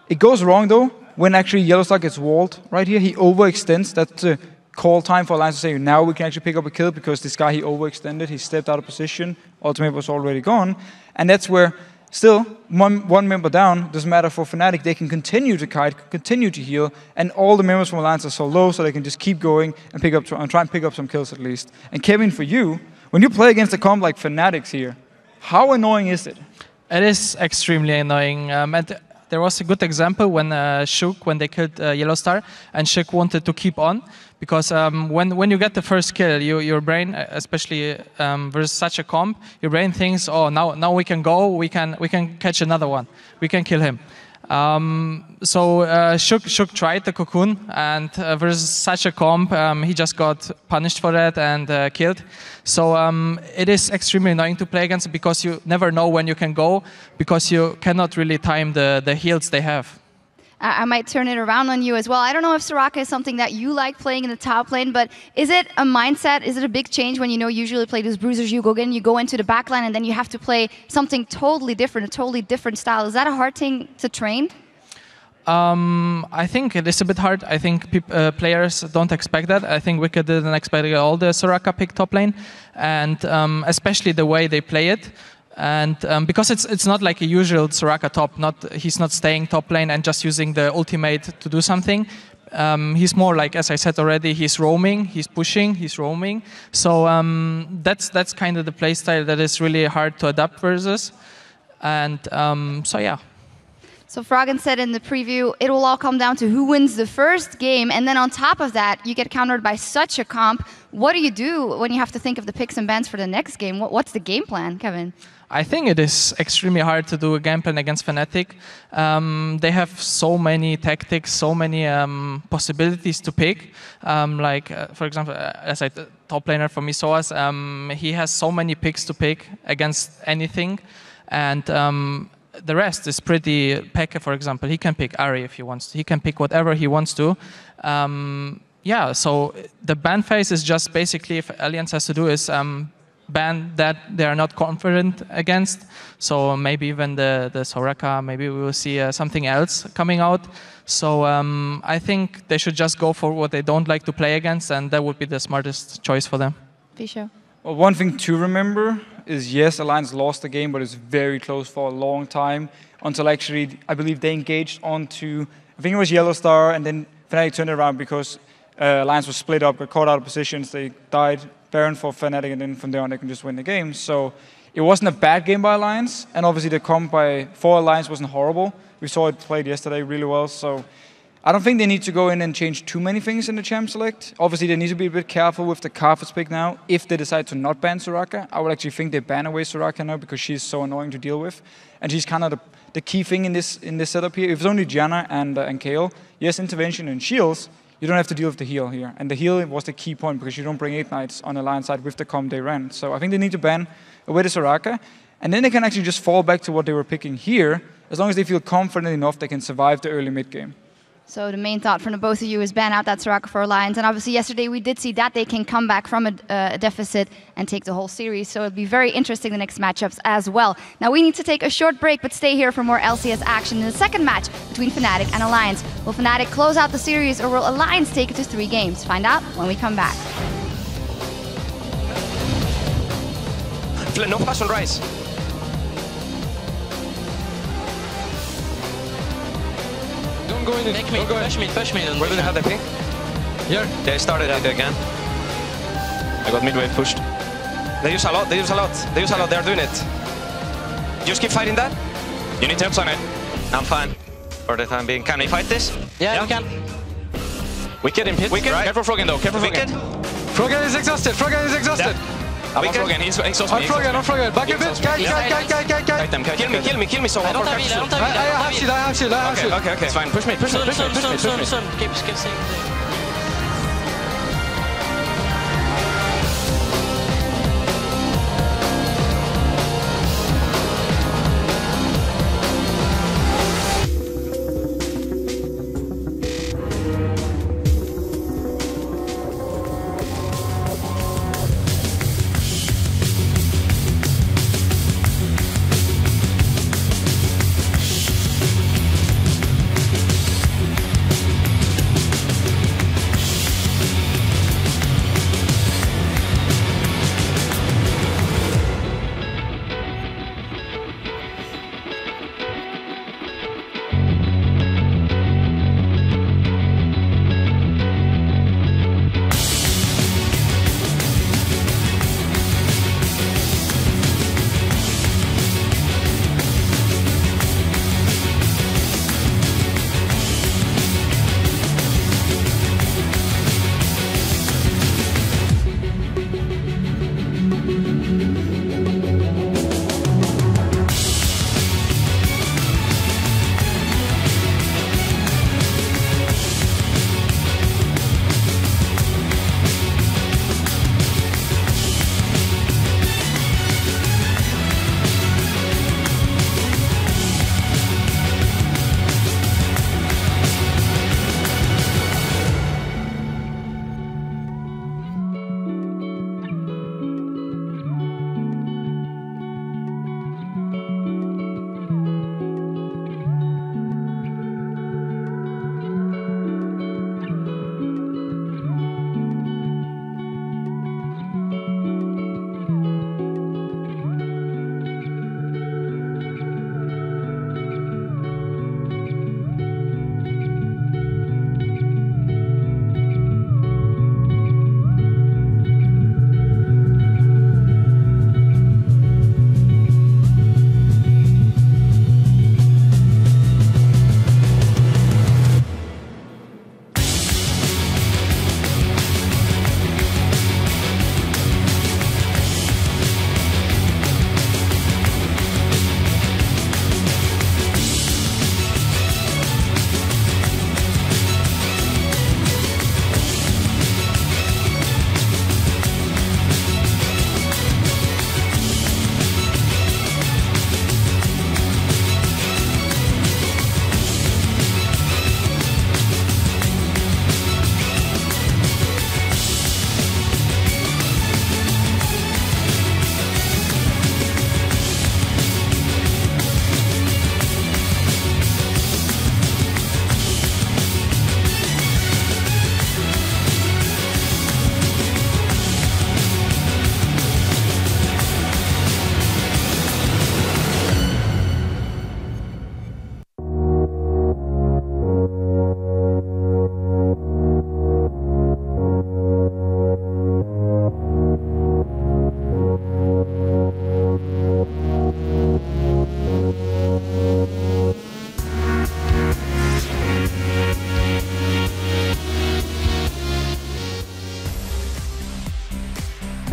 Speaker 8: It goes wrong, though, when actually Yellowstar gets walled. Right here, he overextends. That's the call time for Alliance to say, now we can actually pick up a kill, because this guy, he overextended, he stepped out of position, ultimate was already gone. And that's where, still, one member down, doesn't matter for Fnatic, they can continue to kite, continue to heal, and all the members from Alliance are so low, so they can just keep going and try and pick up some kills at least. And Kevin, for you, when you play against a comp like Fnatic's here, how annoying is it?
Speaker 4: It is extremely annoying. And there was a good example when Shook, when they killed Yellowstar, and Shook wanted to keep on, because when you get the first kill, your brain, especially versus such a comp, your brain thinks, oh, now we can go, we can catch another one, we can kill him. So Shook tried the cocoon, and versus such a comp, he just got punished for that and killed. So it is extremely annoying to play against, because you never know when you can go, because you cannot really time the heals they have.
Speaker 7: I might turn it around on you as well. I don't know if Soraka is something that you like playing in the top lane, but is it a mindset? Is it a big change when you usually play those bruisers, you go into the back line, and then you have to play something totally different, a totally different style? Is that a hard thing to train?
Speaker 4: I think it is a bit hard. I think players don't expect that. I think Wicked didn't expect all the Soraka pick top lane, and especially the way they play it. And because it's not like a usual Soraka top, he's not staying top lane and just using the ultimate to do something. He's more like, as I said already, he's roaming, he's pushing, he's roaming. So that's kind of the playstyle that is really hard to adapt versus. And so yeah.
Speaker 7: So Froggen said in the preview, it will all come down to who wins the first game, and then on top of that, you get countered by such a comp. What do you do when you have to think of the picks and bans for the next game? What's the game plan, Kevin?
Speaker 4: I think it is extremely hard to do a game plan against Fnatic. They have so many tactics, so many possibilities to pick. For example, as a top laner for Misoas, he has so many picks to pick against anything. And the rest is pretty... Pekka, for example, he can pick Ahri if he wants to. He can pick whatever he wants to. Yeah, so the ban phase is just basically, if Alliance has to do is ban that they are not confident against. So maybe even the Soraka, maybe we will see something else coming out. So I think they should just go for what they don't like to play against, and that would be the smartest choice for them.
Speaker 7: Fisho.
Speaker 8: Well, one thing to remember, is, yes, Alliance lost the game, but it's very close for a long time until actually, I believe they engaged onto, I think it was Yellow Star, and then Fnatic turned it around because Alliance was split up, got caught out of positions, they died Baron for Fnatic, and then from there on they can just win the game. So it wasn't a bad game by Alliance, and obviously the comp for Alliance wasn't horrible. We saw it played yesterday really well, so I don't think they need to go in and change too many things in the champ select. Obviously, they need to be a bit careful with the Karthus pick now. If they decide to not ban Soraka, I would actually think they ban away Soraka now because she's so annoying to deal with. And she's kind of the key thing in this setup here. If it's only Janna and Kayle, yes, intervention and shields, you don't have to deal with the heal here. And the heal was the key point because you don't bring 8 Knights on Alliance side with the comp they ran. So I think they need to ban away the Soraka. And then they can actually just fall back to what they were picking here. As long as they feel confident enough, they can survive the early mid game.
Speaker 7: So the main thought from the both of you is ban out that Soraka for Alliance. And obviously yesterday we did see that they can come back from a deficit and take the whole series. So it'll be very interesting the next matchups as well. Now we need to take a short break, but stay here for more LCS action in the second match between Fnatic and Alliance. Will Fnatic close out the series or will Alliance take it to 3 games? Find out when we come back.
Speaker 17: No flash on Rise.
Speaker 18: Don't go in it. Don't go in. Push me.
Speaker 17: Where do they have the ping?
Speaker 18: Here.
Speaker 17: They started it again. I got mid wave pushed. They use a lot. They are doing it. Just keep fighting that. You need help on it. I'm fine. For the time being. Can we fight this?
Speaker 18: Yeah, we can.
Speaker 17: Wicked in pit. Wicked. Right.
Speaker 18: Careful Froggen though. Careful
Speaker 17: Wicked.
Speaker 18: Froggen is exhausted. Yeah.
Speaker 17: I'm Froggen. He's exhausted.
Speaker 18: I'm Froggen. Back a bit.
Speaker 17: Kill me. So
Speaker 18: I don't have heal. I have shield.
Speaker 17: Okay. It's fine. Push me.
Speaker 18: Sun. Keep saying.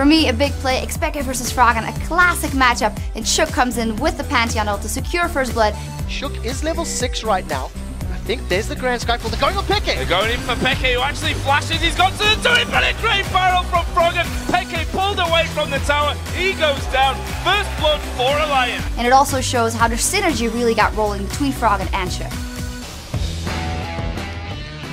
Speaker 7: For me, a big play, Xpeke versus Froggen, a classic matchup, and Shook comes in with the Pantheon ult to secure first blood.
Speaker 6: Shook is level 6 right now. I think there's the Grand Skyfall. They're going on Peke.
Speaker 2: They're going in for Peke, who actually flashes. He's got to the turret, but a great barrel from Froggen. Peke pulled away from the tower. He goes down. First blood for Alliance.
Speaker 7: And it also shows how the synergy really got rolling between Froggen and Shook.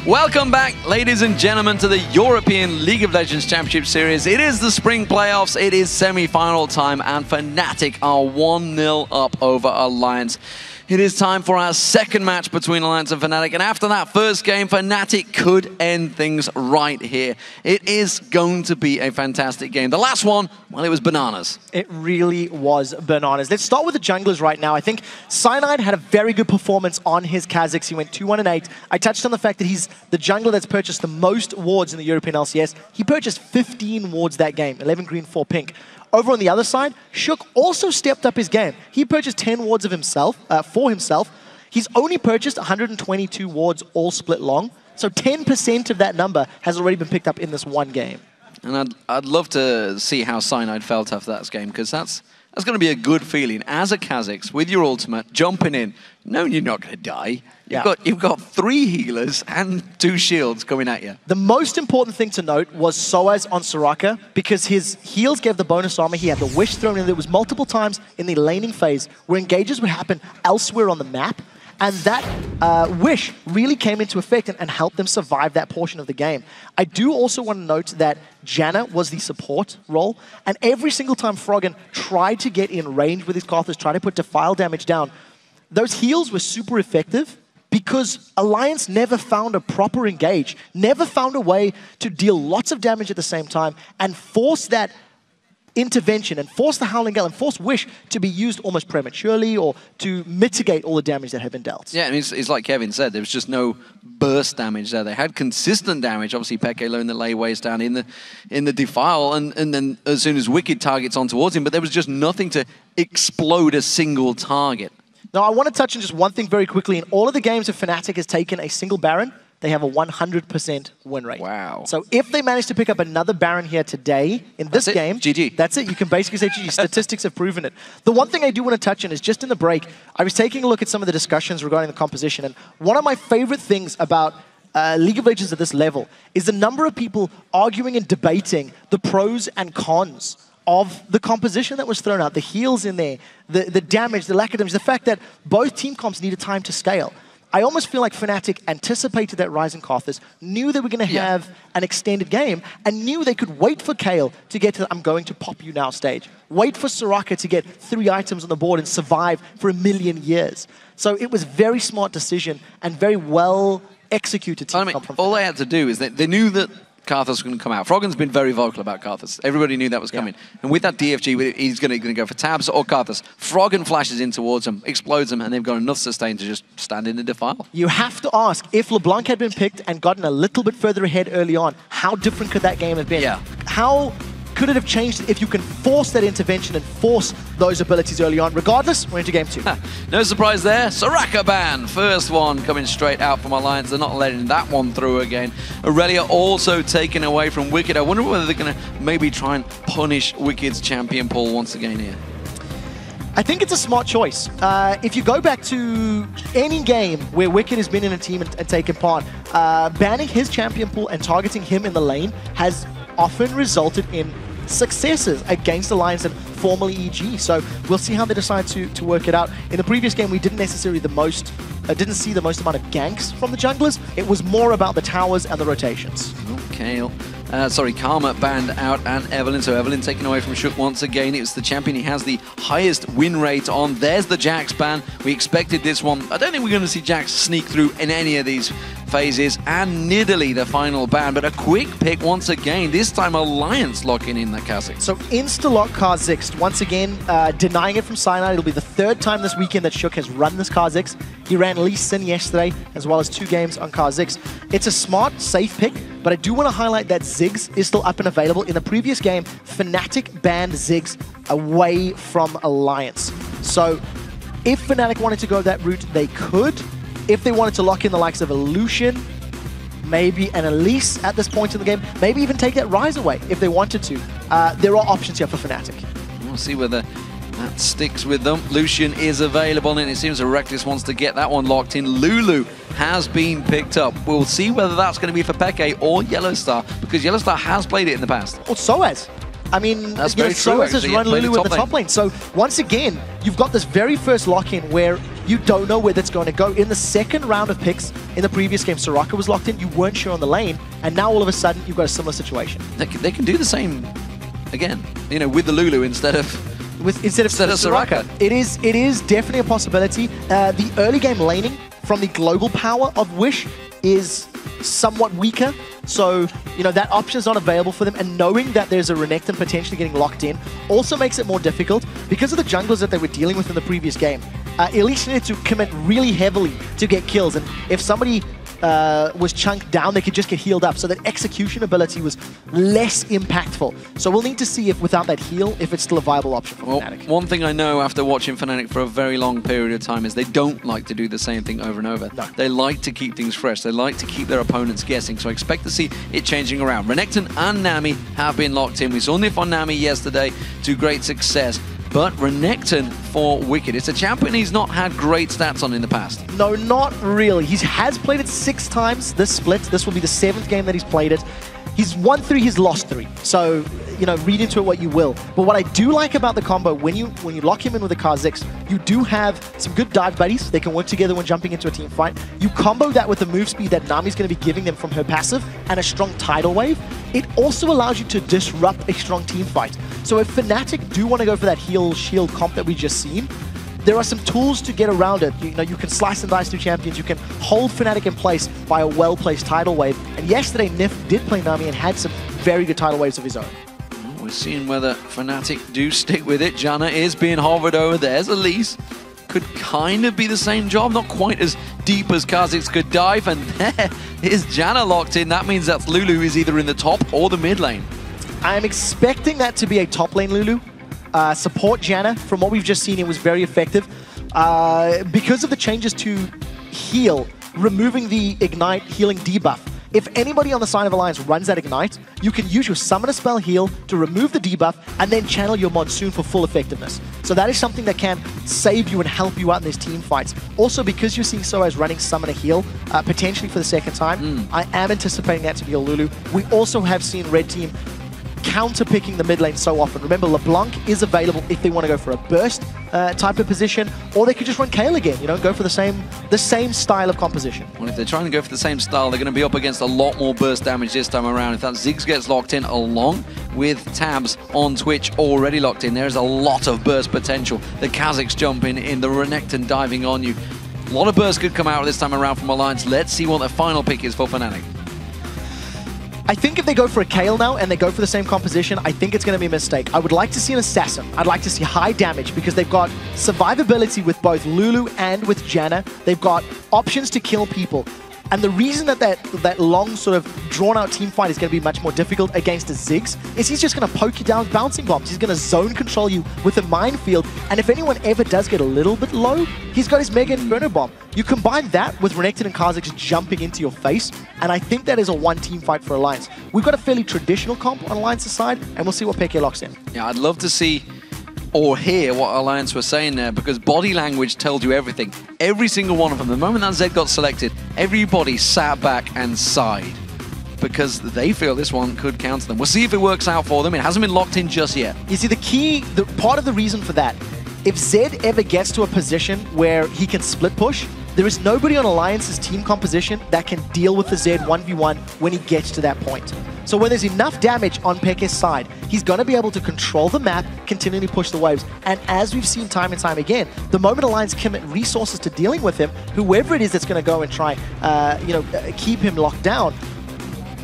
Speaker 1: Welcome back, ladies and gentlemen, to the European League of Legends Championship Series. It is the spring playoffs, it is semi-final time, and Fnatic are 1-0 up over Alliance. It is time for our second match between Alliance and Fnatic, and after that first game, Fnatic could end things right here. It is going to be a fantastic game. The last one, well, it was bananas.
Speaker 6: It really was bananas. Let's start with the junglers right now. I think Cyanide had a very good performance on his Kha'Zix. He went 2-1-8. I touched on the fact that he's the jungler that's purchased the most wards in the European LCS. He purchased 15 wards that game, 11 green, 4 pink. Over on the other side, Shook also stepped up his game. He purchased 10 wards of himself, for himself. He's only purchased 122 wards all split long. So 10% of that number has already been picked up in this one game.
Speaker 1: And I'd love to see how Cyanide felt after that game, because that's going to be a good feeling. As a Kha'Zix, with your ultimate, jumping in, knowing you're not going to die. You've got 3 healers and 2 shields coming at you.
Speaker 6: The most important thing to note was Soaz on Soraka, because his heals gave the bonus armor. He had the Wish thrown in. There was multiple times in the laning phase where engages would happen elsewhere on the map. And that Wish really came into effect and helped them survive that portion of the game. I do also want to note that Janna was the support role, and every single time Froggen tried to get in range with his Karthus, tried to put Defile damage down, those heals were super effective because Alliance never found a proper engage, never found a way to deal lots of damage at the same time and force that intervention and force the Howling Gale and force Wish to be used almost prematurely or to mitigate all the damage that had been dealt.
Speaker 1: Yeah, and it's like Kevin said, there was just no burst damage there. They had consistent damage. Obviously, Peke learned the layways down in the Defile, and then as soon as Wicked targets on towards him, but there was just nothing to explode a single target.
Speaker 6: Now, I want to touch on just one thing very quickly. In all of the games, if Fnatic has taken a single Baron, they have a 100% win rate.
Speaker 1: Wow.
Speaker 6: So if they manage to pick up another Baron here today, in this game,
Speaker 1: GG.
Speaker 6: That's it. You can basically say GG. Statistics have proven it. The one thing I do want to touch on is just in the break, I was taking a look at some of the discussions regarding the composition, and one of my favorite things about League of Legends at this level is the number of people arguing and debating the pros and cons of the composition that was thrown out, the heals in there, the damage, the lack of damage, the fact that both team comps needed time to scale. I almost feel like Fnatic anticipated that Ryzen Karthus, knew they were going to have an extended game, and knew they could wait for Kayle to get to the I'm going to pop you now stage. Wait for Soraka to get 3 items on the board and survive for 1,000,000 years. So it was a very smart decision and very well executed team comp from
Speaker 1: all they had to do is they knew that Karthus was going to come out. Froggen's been very vocal about Karthus. Everybody knew that was coming. And with that DFG, he's going to go for Tabs or Karthus. Froggen flashes in towards him, explodes him, and they've got enough sustain to just stand in the Defile.
Speaker 6: You have to ask, if LeBlanc had been picked and gotten a little bit further ahead early on, how different could that game have been?
Speaker 1: Yeah.
Speaker 6: How could it have changed if you can force that intervention and force those abilities early on? Regardless, we're into game 2.
Speaker 1: No surprise there. Soraka ban. First one coming straight out from Alliance. They're not letting that one through again. Aurelia also taken away from Wicked. I wonder whether they're going to maybe try and punish Wicked's champion pool once again here.
Speaker 6: I think it's a smart choice. If you go back to any game where Wicked has been in a team and taken part, banning his champion pool and targeting him in the lane has often resulted in successes against Alliance and formerly EG. So we'll see how they decide to work it out. In the previous game, we didn't necessarily didn't see the most amount of ganks from the junglers. It was more about the towers and the rotations.
Speaker 1: Okay. Karma banned out and Evelyn. So Evelyn taken away from Shook once again. It was the champion he has the highest win rate on. There's the Jax ban. We expected this one. I don't think we're going to see Jax sneak through in any of these phases. And Nidalee, the final ban. But a quick pick once again. This time Alliance locking in the Kha'Zix.
Speaker 6: So insta-lock Kha'Zix. Once again, denying it from Cyanide. It'll be the 3rd time this weekend that Shook has run this Kha'Zix. He ran Lee Sin yesterday, as well as 2 games on Kha'Zix. It's a smart, safe pick, but I do want to highlight that Ziggs is still up and available. In the previous game, Fnatic banned Ziggs away from Alliance. So if Fnatic wanted to go that route, they could. If they wanted to lock in the likes of Illusion, maybe an Elise at this point in the game, maybe even take that Rise away if they wanted to. there are options here for Fnatic.
Speaker 1: We'll see whether that sticks with them. Lucian is available, and it seems that Reckless wants to get that one locked in. Lulu has been picked up. We'll see whether that's going to be for Peke or Yellowstar, because Yellowstar has played it in the past.
Speaker 6: Or Soaz. I mean,
Speaker 1: that's very true.
Speaker 6: Soaz has run Lulu in the top lane. So once again, you've got this very first lock-in where you don't know where that's going to go. In the second round of picks in the previous game, Soraka was locked in. You weren't sure on the lane, and now all of a sudden you've got a similar situation.
Speaker 1: They can do the same again, you know, with the Lulu instead of Soraka.
Speaker 6: It is definitely a possibility. The early game laning from the global power of Wish is somewhat weaker. So, you know, that option is not available for them, and knowing that there's a Renekton potentially getting locked in also makes it more difficult because of the junglers that they were dealing with in the previous game. Elise needed to commit really heavily to get kills, and if somebody was chunked down, they could just get healed up, so that execution ability was less impactful. So we'll need to see if without that heal, if it's still a viable option for Fnatic.
Speaker 1: One thing I know after watching Fnatic for a very long period of time is they don't like to do the same thing over and over. No. They like to keep things fresh. They like to keep their opponents guessing, so I expect to see it changing around. Renekton and Nami have been locked in. We saw Nif on Nami yesterday to great success. But Renekton for Wicked. It's a champion he's not had great stats on in the past.
Speaker 6: No, not really. He has played it 6 times this split. This will be the 7th game that he's played it. He's won 3, he's lost 3. So, you know, read into it what you will. But what I do like about the combo, when you lock him in with the Kha'Zix, you do have some good dive buddies. They can work together when jumping into a team fight. You combo that with the move speed that Nami's going to be giving them from her passive and a strong tidal wave. It also allows you to disrupt a strong team fight. So if Fnatic do want to go for that heal shield comp that we just seen, there are some tools to get around it. You know, you can slice and dice through champions. You can hold Fnatic in place by a well-placed tidal wave. And yesterday, Nif did play Nami and had some very good tidal waves of his own.
Speaker 1: We're seeing whether Fnatic do stick with it. Janna is being hovered over. There's Elise. Could kind of be the same job. Not quite as deep as Kha'Zix could dive. And there is Janna locked in. That means that Lulu is either in the top or the mid lane.
Speaker 6: I'm expecting that to be a top lane Lulu. Support Janna, from what we've just seen, it was very effective. Because of the changes to heal, removing the Ignite healing debuff. If anybody on the side of Alliance runs that Ignite, you can use your Summoner Spell heal to remove the debuff and then channel your Monsoon for full effectiveness. So that is something that can save you and help you out in these team fights. Also, because you're seeing Soaz running Summoner heal, potentially for the second time, I am anticipating that to be a Lulu. We also have seen Red Team counter-picking the mid lane so often. Remember, LeBlanc is available if they want to go for a burst type of position, or they could just run Kayle again, you know, go for the same style of composition.
Speaker 1: Well, if they're trying to go for the same style, they're going to be up against a lot more burst damage this time around. If that Ziggs gets locked in, along with Tabs on Twitch already locked in, there's a lot of burst potential. The Kha'Zix jumping in, the Renekton diving on you. A lot of burst could come out this time around from Alliance. Let's see what their final pick is for Fnatic.
Speaker 6: I think if they go for a Kayle now and they go for the same composition, I think it's going to be a mistake. I would like to see an Assassin. I'd like to see high damage because they've got survivability with both Lulu and with Janna. They've got options to kill people. And the reason that long sort of drawn-out team fight is going to be much more difficult against a Ziggs is he's just going to poke you down with bouncing bombs. He's going to zone control you with a minefield. And if anyone ever does get a little bit low, he's got his Mega Inferno Bomb. You combine that with Renekton and Kha'Zix jumping into your face, and I think that is a one-team fight for Alliance. We've got a fairly traditional comp on Alliance's side, and we'll see what Peke locks in.
Speaker 1: Yeah, I'd love to see or hear what Alliance were saying there, because body language tells you everything. Every single one of them. The moment that Zed got selected, everybody sat back and sighed because they feel this one could counter them. We'll see if it works out for them. It hasn't been locked in just yet.
Speaker 6: You see, the part of the reason for that, if Zed ever gets to a position where he can split push, there is nobody on Alliance's team composition that can deal with the Zed 1v1 when he gets to that point. So when there's enough damage on Peke's side, he's going to be able to control the map, continually push the waves. And as we've seen time and time again, the moment Alliance commit resources to dealing with him, whoever it is that's going to go and try, keep him locked down,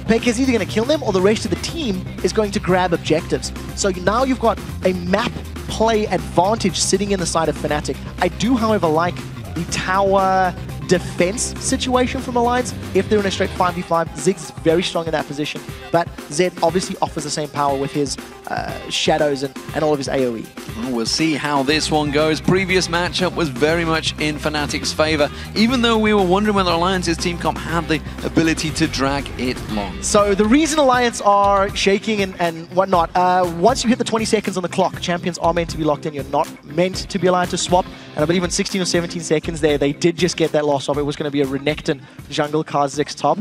Speaker 6: Peke is either going to kill them or the rest of the team is going to grab objectives. So now you've got a map play advantage sitting in the side of Fnatic. I do, however, like the tower defense situation from Alliance. If they're in a straight 5v5, Ziggs is very strong in that position, but Zed obviously offers the same power with his shadows and all of his AoE.
Speaker 1: Well, we'll see how this one goes. Previous matchup was very much in Fnatic's favor, even though we were wondering whether Alliance's team comp had the ability to drag it long.
Speaker 6: So the reason Alliance are shaking and whatnot, once you hit the 20 seconds on the clock, champions are meant to be locked in. You're not meant to be allowed to swap. And I believe in 16 or 17 seconds there, they did just get that last swap. It was going to be a Renekton jungle Kha'Zix top.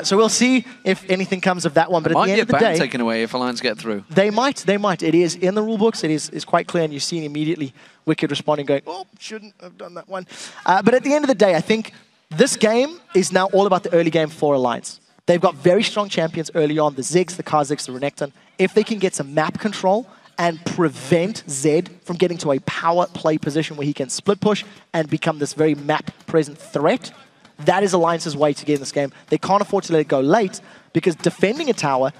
Speaker 6: So we'll see if anything comes of that one. But at the end of the day,
Speaker 1: might get ban taken away if Alliance get through.
Speaker 6: They might. It is in the rulebooks. It is quite clear, and you're seeing immediately Wicked responding, going, oh, shouldn't have done that one. But at the end of the day, I think this game is now all about the early game for Alliance. They've got very strong champions early on, the Ziggs, the Kha'Zix, the Renekton. If they can get some map control and prevent Zed from getting to a power play position where he can split push and become this very map-present threat, that is Alliance's way to get in this game. They can't afford to let it go late, because defending a tower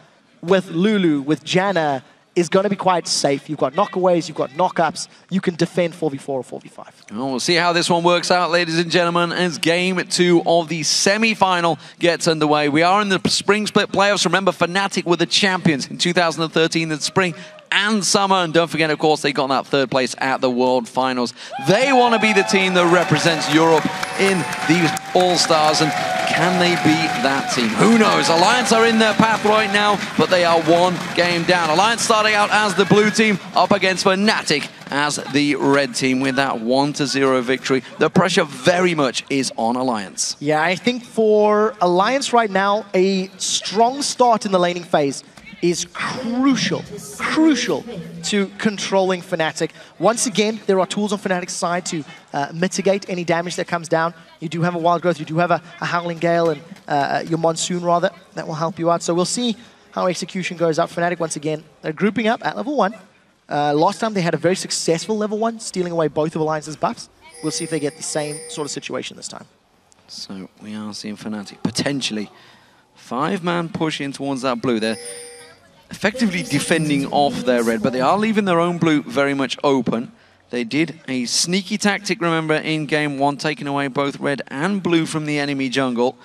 Speaker 6: with Lulu, with Janna, is going to be quite safe. You've got knockaways, you've got knockups. You can defend 4v4 or 4v5.
Speaker 1: Oh, we'll see how this one works out, ladies and gentlemen, as Game 2 of the semi-final gets underway. We are in the Spring Split playoffs. Remember, Fnatic were the champions in 2013 in the spring and summer. And don't forget, of course, they got that third place at the World Finals. They want to be the team that represents Europe in these All-Stars. And can they beat that team? Who knows? Alliance are in their path right now, but they are one game down. Alliance starting out as the blue team, up against Fnatic as the red team with that 1-0 victory. The pressure very much is on Alliance.
Speaker 6: Yeah, I think for Alliance right now, a strong start in the laning phase is crucial to controlling Fnatic. Once again, there are tools on Fnatic's side to mitigate any damage that comes down. You do have a Wild Growth, you do have a Howling Gale, and your Monsoon, rather. That will help you out. So we'll see how execution goes out. Fnatic, once again, they're grouping up at level 1. Last time they had a very successful level 1, stealing away both of Alliance's buffs. We'll see if they get the same sort of situation this time.
Speaker 1: So we are seeing Fnatic potentially 5-man push in towards that blue. They're effectively defending off their red, but they are leaving their own blue very much open. They did a sneaky tactic, remember, in Game 1, taking away both red and blue from the enemy jungle.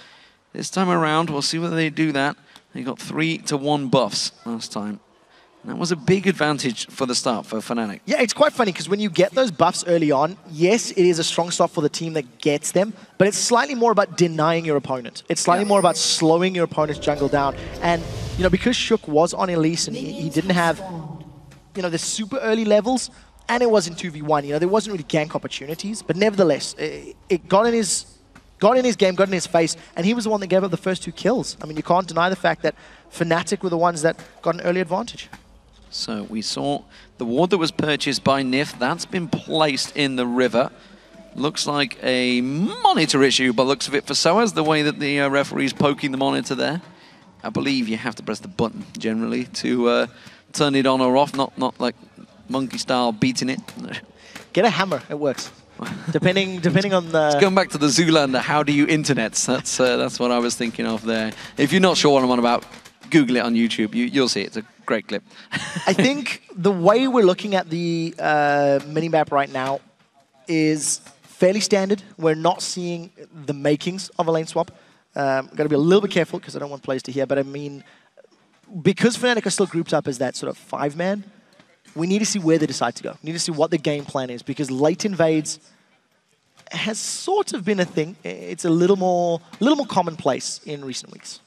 Speaker 1: This time around, we'll see whether they do that. They got 3-1 buffs last time. And that was a big advantage for the start for Fnatic.
Speaker 6: Yeah, it's quite funny, because when you get those buffs early on, yes, it is a strong start for the team that gets them, but it's slightly more about denying your opponent. It's slightly more about slowing your opponent's jungle down. And, you know, because Shook was on Elise and he didn't have, you know, the super early levels, and it was in 2v1, you know, there wasn't really gank opportunities, but nevertheless, it got in his game, got in his face, and he was the one that gave up the first 2 kills. I mean, you can't deny the fact that Fnatic were the ones that got an early advantage.
Speaker 1: So we saw the ward that was purchased by Nif. That's been placed in the river. Looks like a monitor issue, but looks of it for Soaz, the way that the referee's poking the monitor there. I believe you have to press the button, generally, to turn it on or off, not like monkey style beating it.
Speaker 6: Get a hammer, it works. Depending on the...
Speaker 1: It's going back to the Zoolander, how do you internets? That's what I was thinking of there. If you're not sure what I'm on about, Google it on YouTube. You'll see it. It's a great clip.
Speaker 6: I think the way we're looking at the minimap right now is fairly standard. We're not seeing the makings of a lane swap. Got to be a little bit careful because I don't want players to hear. But I mean, because Fnatic are still grouped up as that sort of 5-man, we need to see where they decide to go. We need to see what the game plan is, because late invades has sort of been a thing. It's a little more commonplace in recent weeks.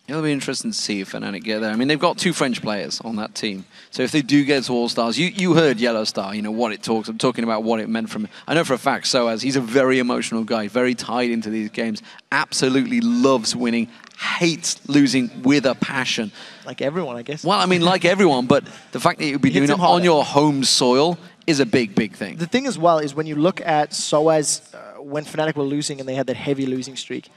Speaker 1: It'll be interesting to see if Fnatic get there. I mean, they've got 2 French players on that team. So if they do get to All-Stars, you heard Yellow Star, you know, what it talks. I'm talking about what it meant from... I know for a fact, Soaz, he's a very emotional guy, very tied into these games, absolutely loves winning, hates losing with a passion.
Speaker 6: Like everyone, I guess.
Speaker 1: Well, I mean, like everyone, but the fact that you'd be doing it on your home soil is a big, big thing.
Speaker 6: The thing as well is when you look at Soaz, when Fnatic were losing and they had that heavy losing streak,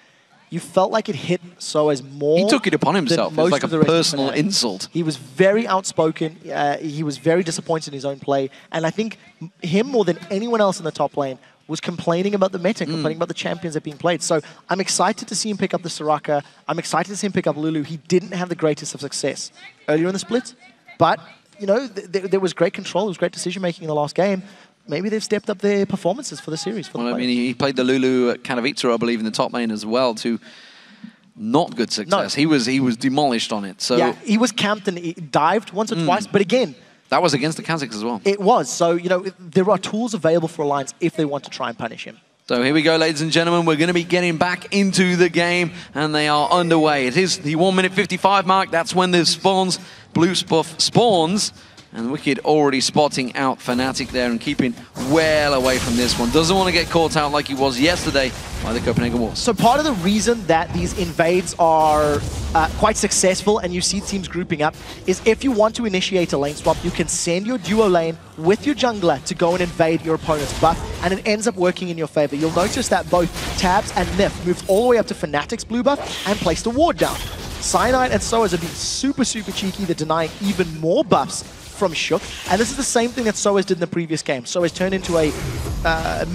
Speaker 6: you felt like it hit Soaz more.
Speaker 1: He took it upon himself. It was like a personal insult.
Speaker 6: He was very outspoken. He was very disappointed in his own play. And I think him, more than anyone else in the top lane, was complaining about the meta, complaining about the champions that are being played. So I'm excited to see him pick up the Soraka. I'm excited to see him pick up Lulu. He didn't have the greatest of success earlier in the split. But, you know, there was great control. There was great decision-making in the last game. maybe they've stepped up their performances for the series. For the
Speaker 1: I mean, he played the Lulu at Katowice, I believe, in the top lane as well, to not good success. No. He was demolished on it. So
Speaker 6: yeah, he was camped and he dived once or twice, but again,
Speaker 1: that was against the Kazakhs as well.
Speaker 6: It was. So, you know, there are tools available for Alliance if they want to try and punish him.
Speaker 1: So here we go, ladies and gentlemen. We're going to be getting back into the game, and they are underway. It is the 1 minute 55 mark. That's when the blue buff spawns. And Wicked already spotting out Fnatic there and keeping well away from this one. Doesn't want to get caught out like he was yesterday by the Copenhagen Wolves.
Speaker 6: So part of the reason that these invades are quite successful and you see teams grouping up is if you want to initiate a lane swap, you can send your duo lane with your jungler to go and invade your opponent's buff, and it ends up working in your favor. You'll notice that both Tabs and Nif moved all the way up to Fnatic's blue buff and placed a ward down. Cyanide and Soaz have been super cheeky. They're denying even more buffs from Shook, and this is the same thing that Soaz did in the previous game. Soaz turned into a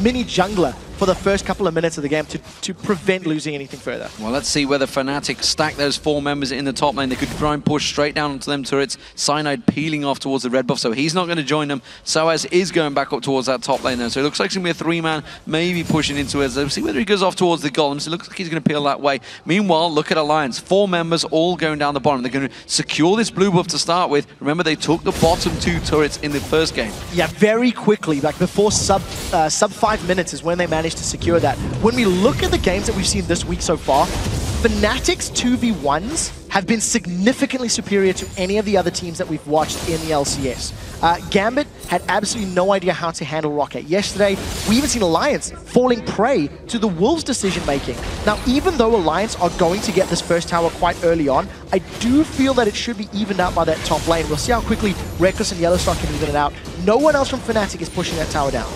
Speaker 6: mini jungler for the first couple of minutes of the game to prevent losing anything further.
Speaker 1: Well, let's see whether Fnatic stack those 4 members in the top lane. They could try and push straight down onto them turrets. Cyanide peeling off towards the red buff, so he's not going to join them. Soaz is going back up towards that top lane there, so it looks like it's going to be a 3-man, maybe pushing into it. Let's see whether he goes off towards the golems. It looks like he's going to peel that way. Meanwhile, look at Alliance. 4 members all going down the bottom. They're going to secure this blue buff to start with. Remember, they took the bottom 2 turrets in the first game.
Speaker 6: Yeah, very quickly, like before sub 5 minutes is when they managed to secure that. When we look at the games that we've seen this week so far, Fnatic's 2v1s have been significantly superior to any of the other teams that we've watched in the LCS. Gambit had absolutely no idea how to handle Rocket. Yesterday, we even seen Alliance falling prey to the Wolves' decision-making. Now, even though Alliance are going to get this first tower quite early on, I do feel that it should be evened out by that top lane. We'll see how quickly Reckless and Yellowstar can even it out. No one else from Fnatic is pushing that tower down.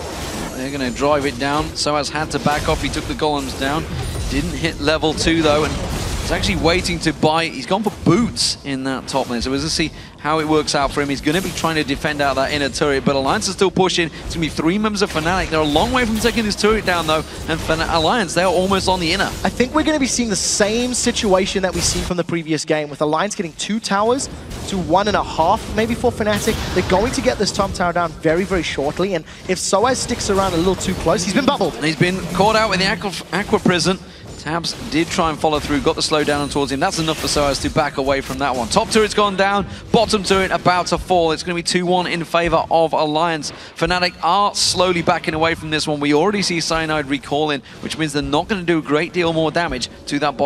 Speaker 1: They're going to drive it down. Soaz had to back off. He took the golems down. Didn't hit level 2 though, and he's actually waiting to buy. He's gone for boots in that top lane, so we'll see how it works out for him. He's going to be trying to defend out that inner turret, but Alliance is still pushing. It's going to be 3 members of Fnatic. They're a long way from taking this turret down though, and Alliance, they're almost on the inner.
Speaker 6: I think we're going to be seeing the same situation that we see from the previous game, with Alliance getting 2 towers to 1.5 maybe for Fnatic. They're going to get this top tower down very shortly, and if Soaz sticks around a little too close, he's been bubbled.
Speaker 1: And he's been caught out with the Aqua Prison. Tabs did try and follow through, got the slow down towards him. That's enough for Soaz to back away from that one. Top turret's gone down, bottom turret about to fall. It's going to be 2-1 in favor of Alliance. Fnatic are slowly backing away from this one. We already see Cyanide recalling, which means they're not going to do a great deal more damage to that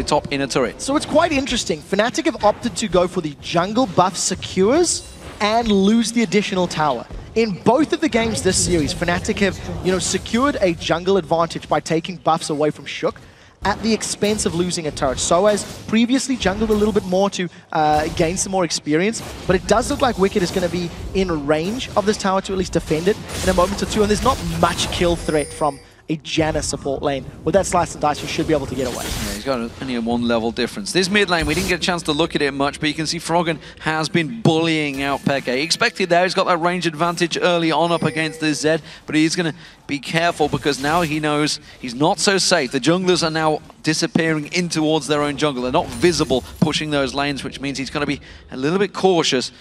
Speaker 1: top inner turret.
Speaker 6: So it's quite interesting. Fnatic have opted to go for the jungle buff secures and lose the additional tower. In both of the games this series, Fnatic have, secured a jungle advantage by taking buffs away from Shook at the expense of losing a turret. Soaz previously jungled a little bit more to gain some more experience, but it does look like Wicked is going to be in range of this tower to at least defend it in a moment or two, and there's not much kill threat from a Janna support lane. With that slice and dice, you should be able to get away.
Speaker 1: Yeah, he's got only a 1 level difference. This mid lane, we didn't get a chance to look at it much, but you can see Froggen has been bullying out Peke. He expected there, he's got that range advantage early on up against this Zed, but he's going to be careful because now he knows he's not so safe. The junglers are now disappearing in towards their own jungle. They're not visible pushing those lanes, which means he's going to be a little bit cautious,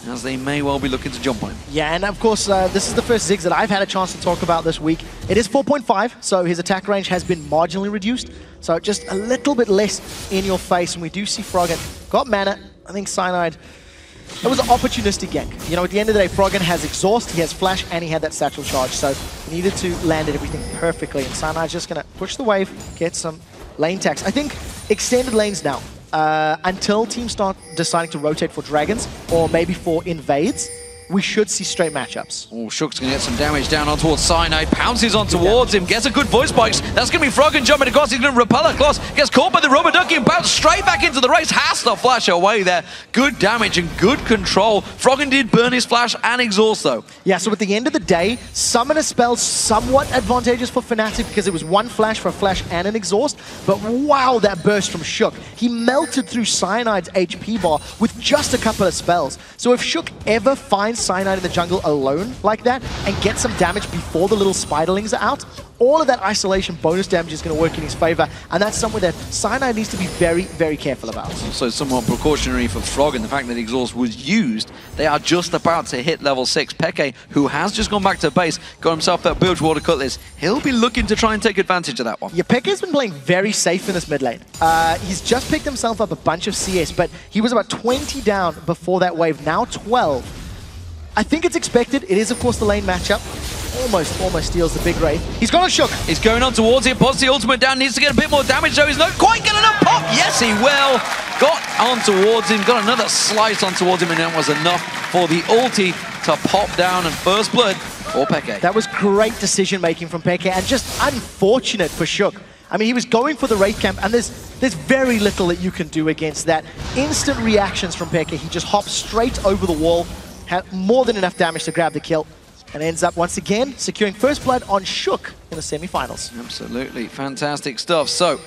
Speaker 1: as they may well be looking to jump on him.
Speaker 6: Yeah, and of course, this is the first Ziggs that I've had a chance to talk about this week. It is 4.5, so his attack range has been marginally reduced, so just a little bit less in your face, and we do see Froggen got mana. I think Cyanide, it was an opportunistic gank. At the end of the day, Froggen has exhaust, he has flash, and he had that satchel charge, so he needed to land everything perfectly, and Cyanide's just going to push the wave, get some lane tax. I think extended lanes now. Until teams start deciding to rotate for dragons or maybe for invades, we should see straight matchups.
Speaker 1: Oh, Shook's going to get some damage down on towards Cyanide, pounces on towards him, gets a good voice spikes. That's going to be Froggen jumping across, he's going to repel across, gets caught by the rubber ducky and bounce straight back into the race, has to flash away there. Good damage and good control. Froggen did burn his flash and exhaust though.
Speaker 6: Yeah, so at the end of the day, summoner spells somewhat advantageous for Fnatic because it was 1 flash for a flash and an exhaust, but wow, that burst from Shook. He melted through Cyanide's HP bar with just a couple of spells. So if Shook ever finds Cyanide in the jungle alone like that and get some damage before the little spiderlings are out, all of that isolation bonus damage is going to work in his favor, and that's something that Cyanide needs to be very, very careful about.
Speaker 1: Also somewhat precautionary for Frog, and the fact that Exhaust was used. They are just about to hit level 6. Peke, who has just gone back to base, got himself that Bilgewater Cutlass. He'll be looking to try and take advantage of that one.
Speaker 6: Yeah, Peke's been playing very safe in this mid lane. He's just picked himself up a bunch of CS, but he was about 20 down before that wave, now 12. I think it's expected. It is, of course, the lane matchup. Almost steals the big Wraith. He's got a Shook.
Speaker 1: He's going on towards it. Pots the ultimate down. Needs to get a bit more damage, though. He's not quite getting enough pop. Yes, he will. Got on towards him. Got another slice on towards him, and that was enough for the ulti to pop down. And first blood for Peke.
Speaker 6: That was great decision-making from Peke, and just unfortunate for Shook. I mean, he was going for the Wraith camp, and there's very little that you can do against that. Instant reactions from Peke. He just hopped straight over the wall, had more than enough damage to grab the kill, and ends up once again securing first blood on Shook in the semi-finals.
Speaker 1: Absolutely fantastic stuff. So,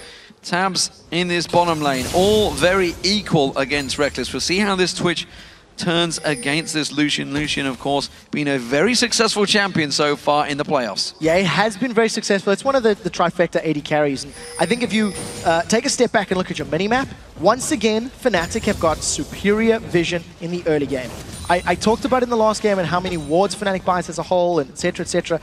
Speaker 1: Tabs in this bottom lane, all very equal against Reckless. We'll see how this Twitch turns against this Lucian. Lucian, of course, being a very successful champion so far in the playoffs.
Speaker 6: Yeah, he has been very successful. It's one of the trifecta AD carries. And I think if you take a step back and look at your minimap, once again, Fnatic have got superior vision in the early game. I talked about in the last game and how many wards Fnatic buys as a whole, and etc, etc.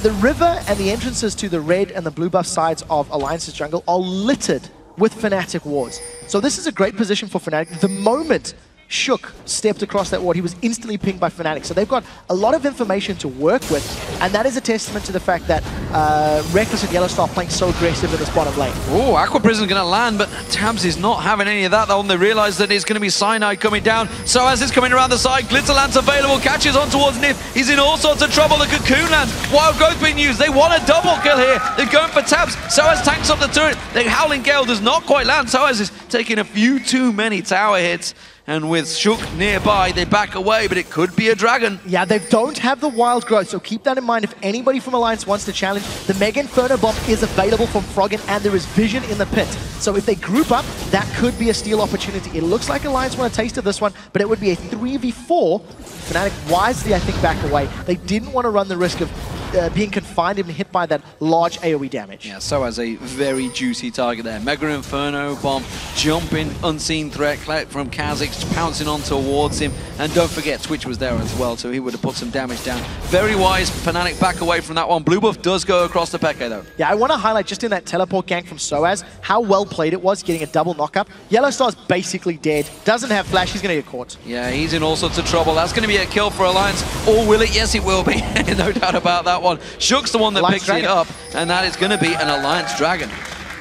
Speaker 6: The river and the entrances to the red and the blue buff sides of Alliance's jungle are littered with Fnatic wards. So this is a great position for Fnatic. The moment Shook stepped across that ward, he was instantly pinged by Fnatic. So they've got a lot of information to work with, and that is a testament to the fact that Reckless and Yellowstar are playing so aggressive in this bottom lane.
Speaker 1: Oh, Aqua Prison's going to land, but Tabs is not having any of that. Though, and they realize that it's going to be Cyanide coming down. So as it's coming around the side, Glitterland's available, catches on towards Nif. He's in all sorts of trouble. The Cocoon lands. Wild Growth being used. They want a double kill here. They're going for Tabs. Soaz tanks up the turret. The Howling Gale does not quite land. Soaz is taking a few too many tower hits. And with Shook nearby, they back away, but it could be a dragon.
Speaker 6: Yeah, they don't have the Wild Growth, so keep that in mind. If anybody from Alliance wants to challenge, the Mega Inferno Bomb is available from Froggen, and there is vision in the pit. So if they group up, that could be a steal opportunity. It looks like Alliance want a taste of this one, but it would be a 3v4. Fnatic wisely, I think, back away. They didn't want to run the risk of being confined and hit by that large AoE damage.
Speaker 1: Yeah, so as a very juicy target there. Mega Inferno Bomb, jumping, unseen threat from Kha'Zix, pouncing on towards him. And don't forget, Twitch was there as well, so he would have put some damage down. Very wise, Fnatic back away from that one. Blue buff does go across the Peke though.
Speaker 6: Yeah, I want to highlight just in that teleport gank from Soaz, how well played it was, getting a double knockup. Yellowstar's basically dead, doesn't have flash, he's going to get caught.
Speaker 1: Yeah, he's in all sorts of trouble. That's going to be a kill for Alliance. Or will it? Yes, it will be. No doubt about that one. Shook's the one that picks it up, and that is going to be an Alliance Dragon.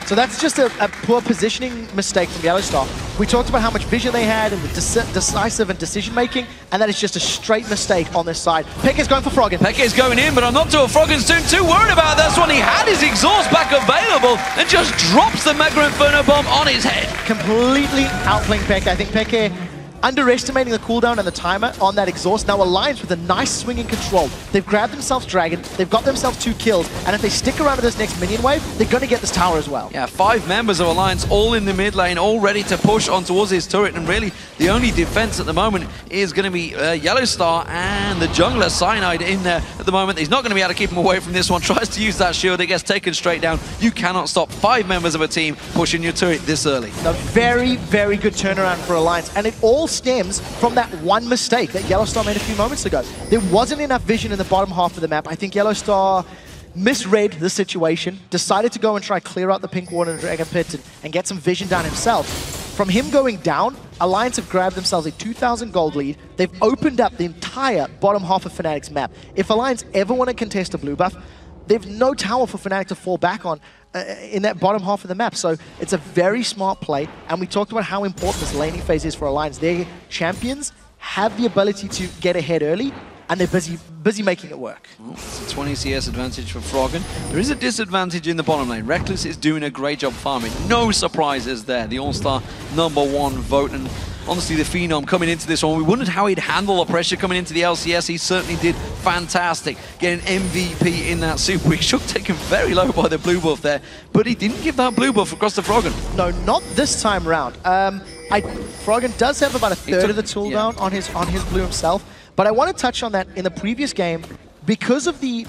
Speaker 6: So that's just a poor positioning mistake from Yellowstar. We talked about how much vision they had and the decisive and decision-making, and that is just a straight mistake on this side. Peke's going for Froggen.
Speaker 1: Peke's going in, but I'm not too Froggen's too worried about this one. He had his exhaust back available and just drops the Mega Inferno Bomb on his head.
Speaker 6: Completely outplaying Peke. I think Peke underestimating the cooldown and the timer on that exhaust. Now Alliance with a nice swing in control. They've grabbed themselves Dragon, they've got themselves 2 kills, and if they stick around to this next minion wave, they're going to get this tower as well.
Speaker 1: Yeah, 5 members of Alliance all in the mid lane, all ready to push on towards his turret, and really the only defense at the moment is going to be Yellowstar and the jungler Cyanide in there at the moment. He's not going to be able to keep him away from this one. Tries to use that shield, it gets taken straight down. You cannot stop 5 members of a team pushing your turret this early.
Speaker 6: A very, very good turnaround for Alliance, and it all stems from that one mistake that Yellowstar made a few moments ago. There wasn't enough vision in the bottom half of the map. I think Yellowstar misread the situation, decided to go and try clear out the pink ward and Dragon Pit and get some vision down himself. From him going down, Alliance have grabbed themselves a 2,000 gold lead. They've opened up the entire bottom half of Fnatic's map. If Alliance ever want to contest a blue buff, they've no tower for Fnatic to fall back on in that bottom half of the map. So it's a very smart play, and we talked about how important this laning phase is for Alliance. Their champions have the ability to get ahead early, and they're busy making it work.
Speaker 1: Well, it's a 20 CS advantage for Froggen. There is a disadvantage in the bottom lane. Reckless is doing a great job farming. No surprises there. The All-Star #1 vote, and honestly, the Phenom coming into this one, we wondered how he'd handle the pressure coming into the LCS. He certainly did fantastic, getting MVP in that super. He should take him very low by the blue buff there, but he didn't give that blue buff across to Froggen.
Speaker 6: No, not this time round. Froggen does have about a third of the cooldown on his blue himself, But I want to touch on that in the previous game, because of the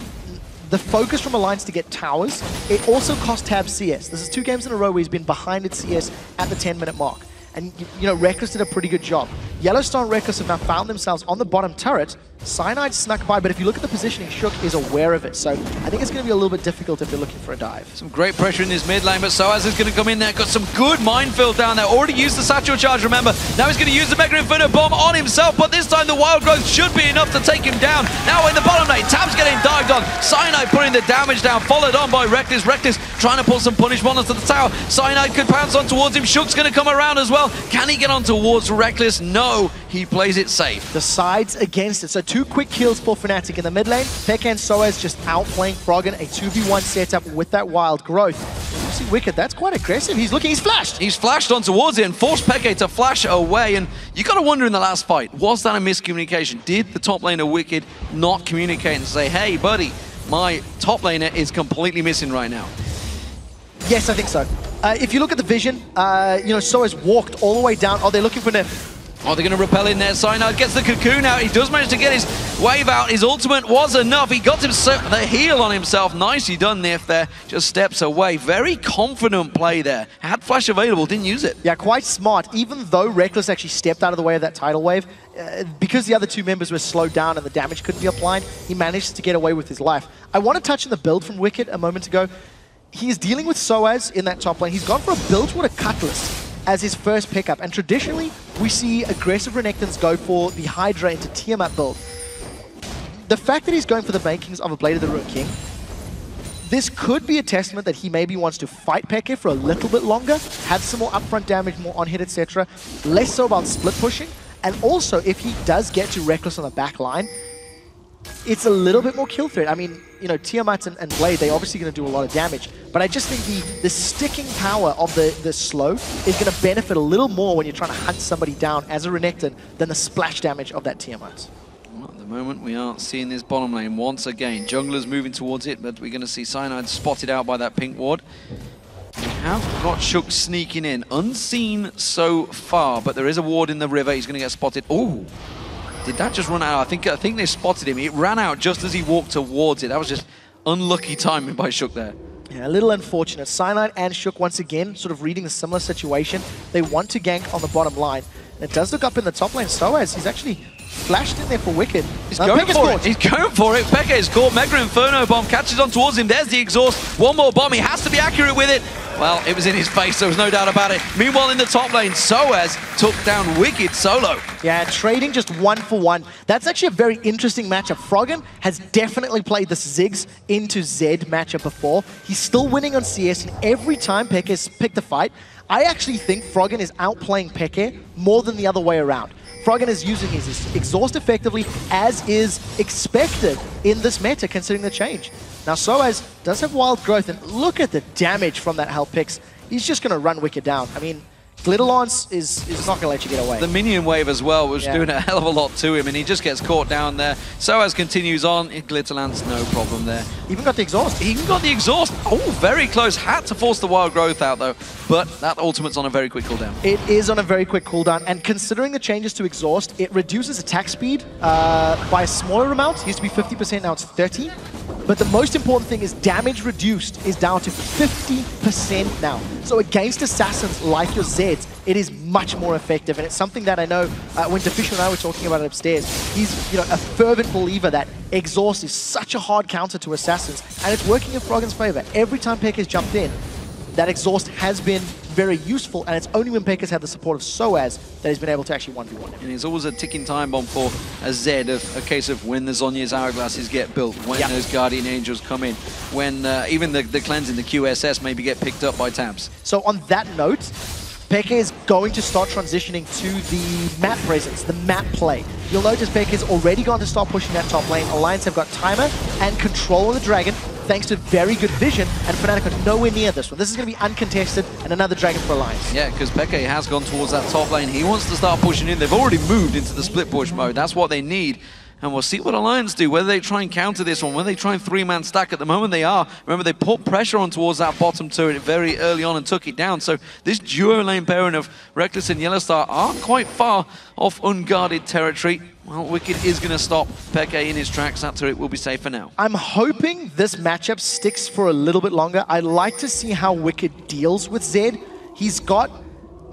Speaker 6: focus from Alliance to get towers, it also cost Tab CS. This is 2 games in a row where he's been behind at CS at the 10-minute mark. And, you know, Reckless did a pretty good job. Yellowstone and Reckless have now found themselves on the bottom turret. Cyanide snuck by, but if you look at the positioning, Shook is aware of it. So I think it's going to be a little bit difficult if they're looking for a dive.
Speaker 1: Some great pressure in his mid lane, but Soaz is going to come in there. Got some good minefield down there. Already used the satchel charge, remember. Now he's going to use the Mega Inferno bomb on himself, but this time the Wild Growth should be enough to take him down. Now in the bottom lane, Tab's getting dived on. Cyanide putting the damage down, followed on by Reckless. Reckless trying to pull some punish bonus to the tower. Cyanide could pounce on towards him. Shook's going to come around as well. Can he get on towards Reckless? No, he plays it safe.
Speaker 6: Decides against it. So 2 quick kills for Fnatic in the mid lane. Peke and Soaz just outplaying Froggen. A 2v1 setup with that Wild Growth. You see Wicked, that's quite aggressive. He's looking, he's flashed.
Speaker 1: He's flashed on towards it and forced Peke to flash away. And you got to wonder in the last fight, was that a miscommunication? Did the top laner Wicked not communicate and say, hey, buddy, my top laner is completely missing right now?
Speaker 6: Yes, I think so. If you look at the vision, you know, Soaz walked all the way down. Oh, they're looking for Nif.
Speaker 1: Oh, they're going to repel in there. Cyanide gets the cocoon out. He does manage to get his wave out. His ultimate was enough. He got the heal on himself. Nicely done, Nif there. Just steps away. Very confident play there. Had flash available, didn't use it.
Speaker 6: Yeah, quite smart. Even though Reckless actually stepped out of the way of that tidal wave, because the other 2 members were slowed down and the damage couldn't be applied, he managed to get away with his life. I want to touch on the build from Wicked a moment ago. He is dealing with Soaz in that top lane. He's gone for a Bilgewater Cutlass as his first pickup. And traditionally, we see aggressive Renekton's go for the Hydra into Tiamat build. The fact that he's going for the makings of a Blade of the Ruined King, this could be a testament that he maybe wants to fight Peke for a little bit longer, have some more upfront damage, more on-hit, etc. Less so about split pushing. And also, if he does get to Reckless on the back line, it's a little bit more kill threat. I mean, you know, Tiamat and Blade, they're obviously going to do a lot of damage. But I just think the sticking power of the slow is going to benefit a little more when you're trying to hunt somebody down as a Renekton than the splash damage of that Tiamat.
Speaker 1: Well, at the moment, we are seeing this bottom lane once again. Jungler's moving towards it, but we're going to see Cyanide spotted out by that pink ward. We have got Shook sneaking in. Unseen so far, but there is a ward in the river. He's going to get spotted. Ooh. Did that just run out? I think they spotted him. It ran out just as he walked towards it. That was just unlucky timing by Shook there.
Speaker 6: Yeah, a little unfortunate. Cyanide and Shook once again sort of reading a similar situation. They want to gank on the bottom line. And it does look up in the top lane. Soaz, he's actually flashed in there for Wicked.
Speaker 1: He's going for it. He's going for it. Peke is caught. Mega Inferno bomb catches on towards him. There's the exhaust. One more bomb. He has to be accurate with it. Well, it was in his face. There was no doubt about it. Meanwhile, in the top lane, Soaz took down Wicked solo.
Speaker 6: Yeah, trading just 1-for-1. That's actually a very interesting matchup. Froggen has definitely played this Ziggs into Zed matchup before. He's still winning on CS, and every time Peke has picked a fight, I actually think Froggen is outplaying Peke more than the other way around. Froggen is using his exhaust effectively, as is expected in this meta, considering the change. Now, Soaz does have Wild Growth, and look at the damage from that health picks. He's just going to run Wicked down. I mean, Glitterlance is not going to let you get away.
Speaker 1: The minion wave as well was doing a hell of a lot to him, and he just gets caught down there. Soaz continues on. Glitterlance, no problem there.
Speaker 6: Even got the exhaust.
Speaker 1: Even got the exhaust. Oh, very close. Had to force the Wild Growth out, though. But that ultimate's on a very quick cooldown.
Speaker 6: It is on a very quick cooldown, and considering the changes to exhaust, it reduces attack speed by a smaller amount. It used to be 50%, now it's 30%. But the most important thing is damage reduced is down to 50% now. So against assassins like your Zeds, it is much more effective. And it's something that I know when Deficio and I were talking about it upstairs, he's a fervent believer that exhaust is such a hard counter to assassins. And it's working in Froggen's favor. Every time Peke has jumped in, that exhaust has been very useful, and it's only when Peke has had the support of Soaz that he's been able to actually 1v1 him.
Speaker 1: And it's always a ticking time bomb for a Zed, a case of when the Zhonya's hourglasses get built, when those Guardian Angels come in, when even the cleansing, the QSS maybe get picked up by tabs.
Speaker 6: So on that note, Peke is going to start transitioning to the map presence, the map play. You'll notice Peke is already going to start pushing that top lane. Alliance have got timer and control of the dragon, thanks to very good vision, and Fnatic are nowhere near this one. This is going to be uncontested, and another dragon for Alliance.
Speaker 1: Yeah, because Peke has gone towards that top lane. He wants to start pushing in. They've already moved into the split push mode. That's what they need. And we'll see what Alliance do, whether they try and counter this one, whether they try and three-man stack. At the moment they are. Remember, they put pressure on towards that bottom turret very early on and took it down. So this duo lane pairing of Reckless and Yellowstar aren't quite far off unguarded territory. Well, Wicked is going to stop Peke in his tracks. That turret will be safe for now.
Speaker 6: I'm hoping this matchup sticks for a little bit longer. I'd like to see how Wicked deals with Zed. He's got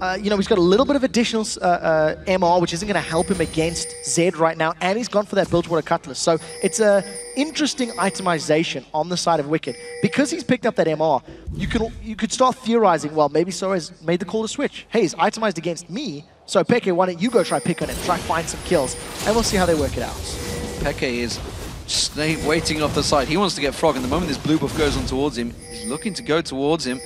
Speaker 6: he's got a little bit of additional MR, which isn't going to help him against Zed right now, and he's gone for that Bilgewater Cutlass. So it's a interesting itemization on the side of Wicked. Because he's picked up that MR, you could start theorizing, well, maybe Sora's made the call to switch. Hey, he's itemized against me, so Peke, why don't you go try pick on him, try find some kills, and we'll see how they work it out.
Speaker 1: Peke is waiting off the side. He wants to get Frog, and the moment this blue buff goes on towards him, he's looking to go towards him.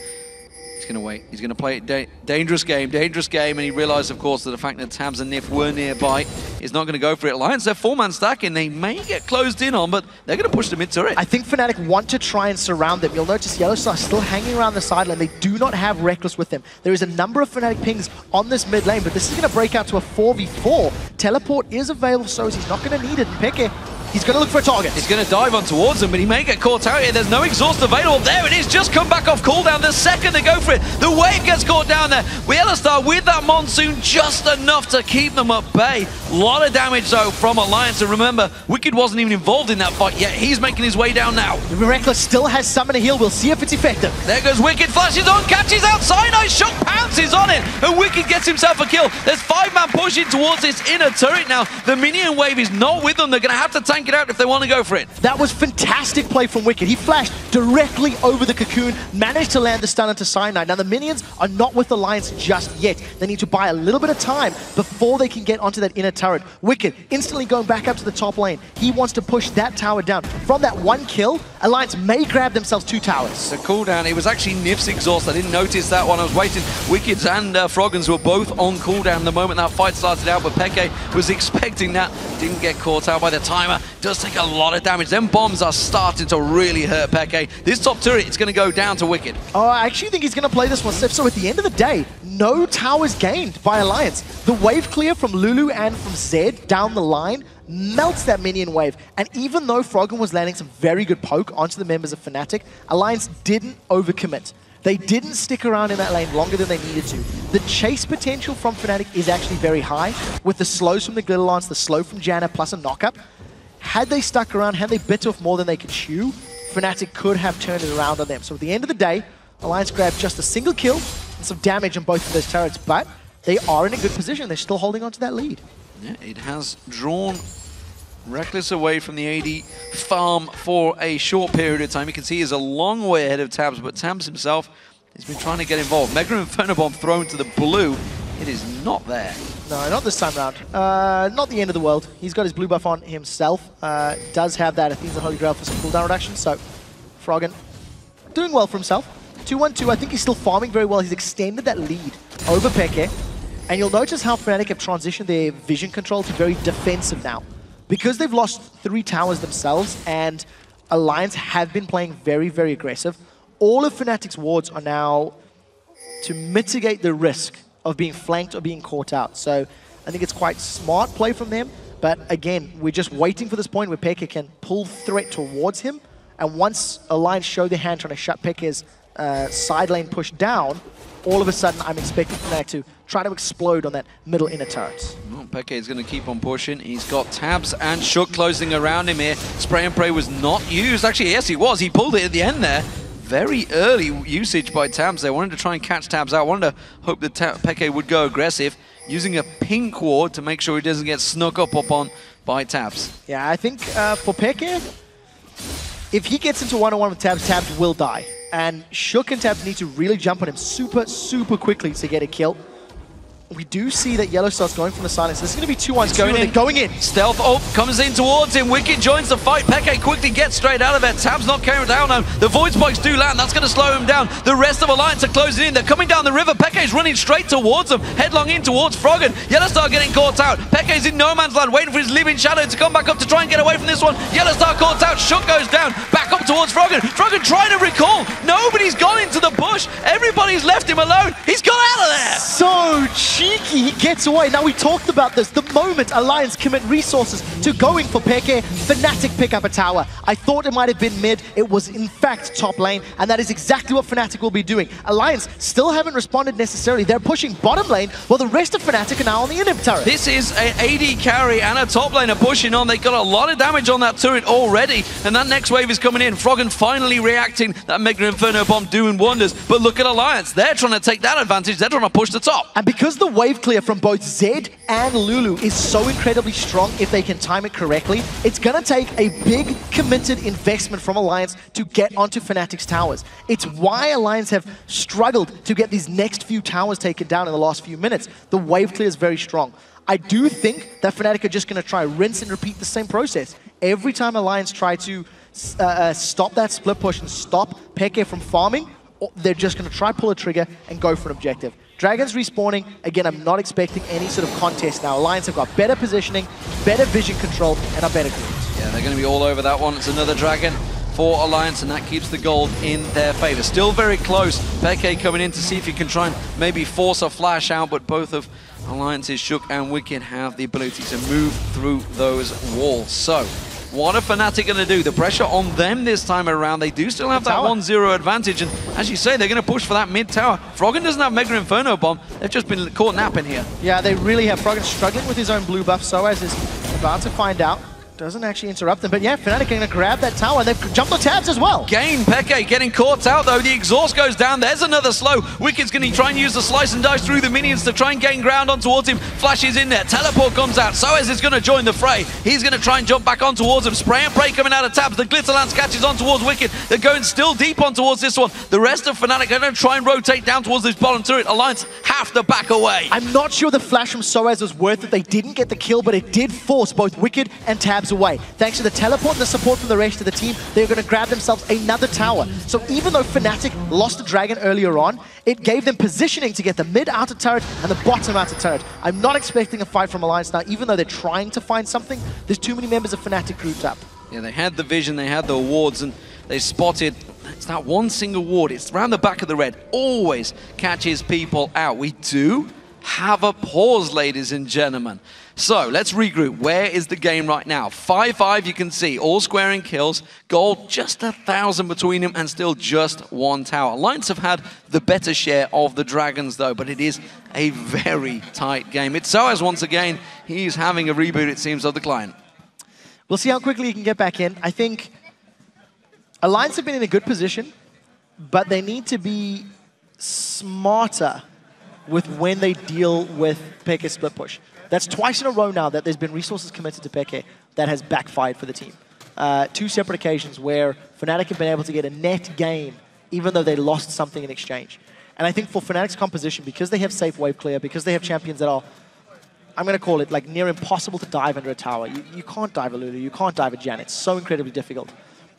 Speaker 1: He's going to wait. He's going to play it dangerous game, and he realized, of course, that the fact that Tabs and Nif were nearby is not going to go for it. Alliance, they're four-man stacking. They may get closed in on, but they're going to push the mid-turret.
Speaker 6: I think Fnatic want to try and surround them. You'll notice Yellowstar still hanging around the sideline. They do not have Reckless with them. There is a number of Fnatic pings on this mid lane, but this is going to break out to a 4v4. Teleport is available, so he's not going to need it. And Peke, he's going to look for a target.
Speaker 1: He's going to dive on towards him, but he may get caught out here. There's no exhaust available. There it is, just come back off cooldown the second they go for it. The wave gets caught down there. Yellowstar with that Monsoon, just enough to keep them at bay. A lot of damage, though, from Alliance. And remember, Wicked wasn't even involved in that fight yet. He's making his way down now.
Speaker 6: Reckless still has Summon a heal. We'll see if it's effective.
Speaker 1: There goes Wicked, flashes on, catches outside. Nice shot, pounces on it, and Wicked gets himself a kill. There's five-man pushing towards this inner turret now. The minion wave is not with them. They're going to have to tank it out if they want to go for it.
Speaker 6: That was fantastic play from Wicked. He flashed directly over the cocoon, managed to land the stun into Cyanide. Now the minions are not with Alliance just yet. They need to buy a little bit of time before they can get onto that inner turret. Wicked instantly going back up to the top lane. He wants to push that tower down. From that one kill, Alliance may grab themselves 2 towers.
Speaker 1: The cooldown, it was actually Nif's exhaust. I didn't notice that one. I was waiting. Wicked's and Froggens were both on cooldown the moment that fight started out, but Peke was expecting that. Didn't get caught out by the timer. Does take a lot of damage. Them bombs are starting to really hurt Peke. This top turret is going to go down to Wicked.
Speaker 6: Oh, I actually think he's going to play this one safe. So at the end of the day, no towers gained by Alliance. The wave clear from Lulu and from Zed down the line melts that minion wave. And even though Froggen was landing some very good poke onto the members of Fnatic, Alliance didn't overcommit. They didn't stick around in that lane longer than they needed to. The chase potential from Fnatic is actually very high, with the slows from the Glitter Lance, the slow from Janna, plus a knockup. Had they stuck around, had they bit off more than they could chew, Fnatic could have turned it around on them. So at the end of the day, Alliance grabbed just a single kill and some damage on both of those turrets, but they are in a good position. They're still holding on to that lead.
Speaker 1: Yeah, it has drawn Reckless away from the AD farm for a short period of time. You can see he's a long way ahead of Tabs, but Tabs himself has been trying to get involved. Mega Inferno Bomb thrown to the blue. It is not there.
Speaker 6: No, not this time round. Not the end of the world. He's got his blue buff on himself. Does have that Athena's Holy Grail for some cooldown reduction, so Froggen doing well for himself. 2-1-2, I think he's still farming very well. He's extended that lead over Peke. And you'll notice how Fnatic have transitioned their vision control to very defensive now. Because they've lost 3 towers themselves and Alliance have been playing very, very aggressive, all of Fnatic's wards are now to mitigate the risk of being flanked or being caught out. So I think it's quite smart play from them. But again, we're just waiting for this point where Peke can pull threat towards him. And once Alliance show their hand trying to shut Peke's side lane push down, all of a sudden I'm expecting Fnatic to try to explode on that middle inner turret.
Speaker 1: Well, Peke is going to keep on pushing. He's got Tabs and Shook closing around him here. Spray and Pray was not used. Actually, yes, he was. He pulled it at the end there. Very early usage by Tabs. They wanted to try and catch Tabs out. Wanted to hope that Peke would go aggressive, using a pink ward to make sure he doesn't get snuck up on by Tabs.
Speaker 6: Yeah, I think for Peke, if he gets into one-on-one with Tabs, Tabs will die. And Shook and Tabs need to really jump on him super, super quickly to get a kill. We do see that Yellowstar's going from the silence. This is going to be 2-1 going in.
Speaker 1: Stealth comes in towards him. Wicked joins the fight. Peke quickly gets straight out of it. Tabs not carrying down on him. The Void Spikes do land. That's going to slow him down. The rest of Alliance are closing in. They're coming down the river. Peke's running straight towards them. Headlong in towards Froggen. Yellowstar getting caught out. Peke's in no man's land, waiting for his living shadow to come back up to try and get away from this one. Yellowstar caught out. Shook goes down. Back up towards Froggen. Froggen trying to recall. Nobody's gone into the bush. Everybody's left him alone. He's got out of there.
Speaker 6: So cheeky, he gets away. Now, we talked about this. The moment Alliance commit resources to going for Peke, Fnatic pick up a tower. I thought it might have been mid. It was, in fact, top lane, and that is exactly what Fnatic will be doing. Alliance still haven't responded necessarily. They're pushing bottom lane, while the rest of Fnatic are now on the inhib turret.
Speaker 1: This is an AD carry and a top laner pushing on. They got a lot of damage on that turret already, and that next wave is coming in. Froggen finally reacting. That Mega Inferno Bomb doing wonders. But look at Alliance. They're trying to take that advantage. They're trying to push the top.
Speaker 6: And because the wave clear from both Zed and Lulu is so incredibly strong, if they can time it correctly, it's going to take a big committed investment from Alliance to get onto Fnatic's towers. It's why Alliance have struggled to get these next few towers taken down in the last few minutes. The wave clear is very strong. I do think that Fnatic are just going to try rinse and repeat the same process. Every time Alliance try to stop that split push and stop Peke from farming, they're just going to try pull a trigger and go for an objective. Dragons respawning, again, I'm not expecting any sort of contest now. Alliance have got better positioning, better vision control, and are better groups.
Speaker 1: Yeah, they're going to be all over that one. It's another Dragon for Alliance, and that keeps the gold in their favor. Still very close. Peke coming in to see if he can try and maybe force a flash out, but both of Alliance's Shook and Wicked have the ability to move through those walls. So, what are Fnatic going to do? The pressure on them this time around. They do still have that 1-0 advantage, and as you say, they're going to push for that mid tower. Froggen doesn't have Mega Inferno Bomb. They've just been caught napping here.
Speaker 6: Yeah, they really have. Froggen struggling with his own blue buff. Soaz is about to find out. Doesn't actually interrupt them, but yeah, Fnatic are going to grab that tower, and they've jumped on tabs as well.
Speaker 1: Gain, Peke getting caught out though. The exhaust goes down. There's another slow. Wicked's going to try and use the slice and dice through the minions to try and gain ground on towards him. Flash is in there. Teleport comes out. Soaz is going to join the fray. He's going to try and jump back on towards him. Spray and pray coming out of tabs. The Glitter Lance catches on towards Wicked. They're going still deep on towards this one. The rest of Fnatic are going to try and rotate down towards this bottom turret. Alliance have to back away.
Speaker 6: I'm not sure the flash from Soaz was worth it. They didn't get the kill, but it did force both Wicked and tabs away. Thanks to the teleport and the support from the rest of the team, they're going to grab themselves another tower. So even though Fnatic lost a dragon earlier on, it gave them positioning to get the mid outer turret and the bottom outer turret. I'm not expecting a fight from Alliance now, even though they're trying to find something. There's too many members of Fnatic grouped up.
Speaker 1: Yeah, they had the vision, they had the awards, and they spotted, it's that one single ward. It's around the back of the red. Always catches people out. We do have a pause, ladies and gentlemen. So let's regroup. Where is the game right now? 5-5, you can see, all squaring kills. Gold, just 1,000 between them, and still just one tower. Alliance have had the better share of the Dragons, though, but it is a very tight game. It's Soaz once again. He's having a reboot, it seems, of the client.
Speaker 6: We'll see how quickly he can get back in. I think Alliance have been in a good position, but they need to be smarter with when they deal with Peke's split push. That's twice in a row now that there's been resources committed to Peke that has backfired for the team. Two separate occasions where Fnatic have been able to get a net gain even though they lost something in exchange. And I think for Fnatic's composition, because they have safe wave clear, because they have champions that are, I'm going to call it like near impossible to dive under a tower. You can't dive a Lulu, you can't dive a Jan. It's so incredibly difficult.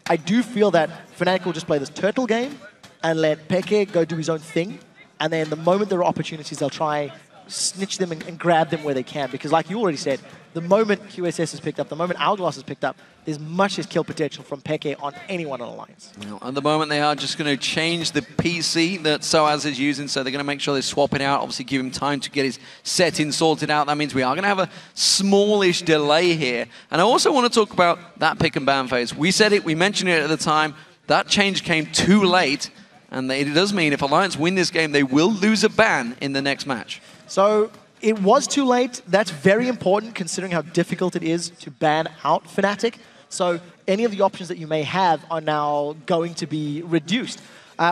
Speaker 6: I do feel that Fnatic will just play this turtle game and let Peke go do his own thing. And then the moment there are opportunities, they'll try snitch them and grab them where they can. Because like you already said, the moment QSS is picked up, the moment Hourglass is picked up, there's much as kill potential from Peke on anyone on Alliance.
Speaker 1: Well, at the moment, they are just going to change the PC that Soaz is using, so they're going to make sure they swap it out, obviously give him time to get his setting sorted out. That means we are going to have a smallish delay here. And I also want to talk about that pick and ban phase. We said it, we mentioned it at the time. That change came too late, and it does mean if Alliance win this game, they will lose a ban in the next match.
Speaker 6: So it was too late. That's very important considering how difficult it is to ban out Fnatic. So any of the options that you may have are now going to be reduced.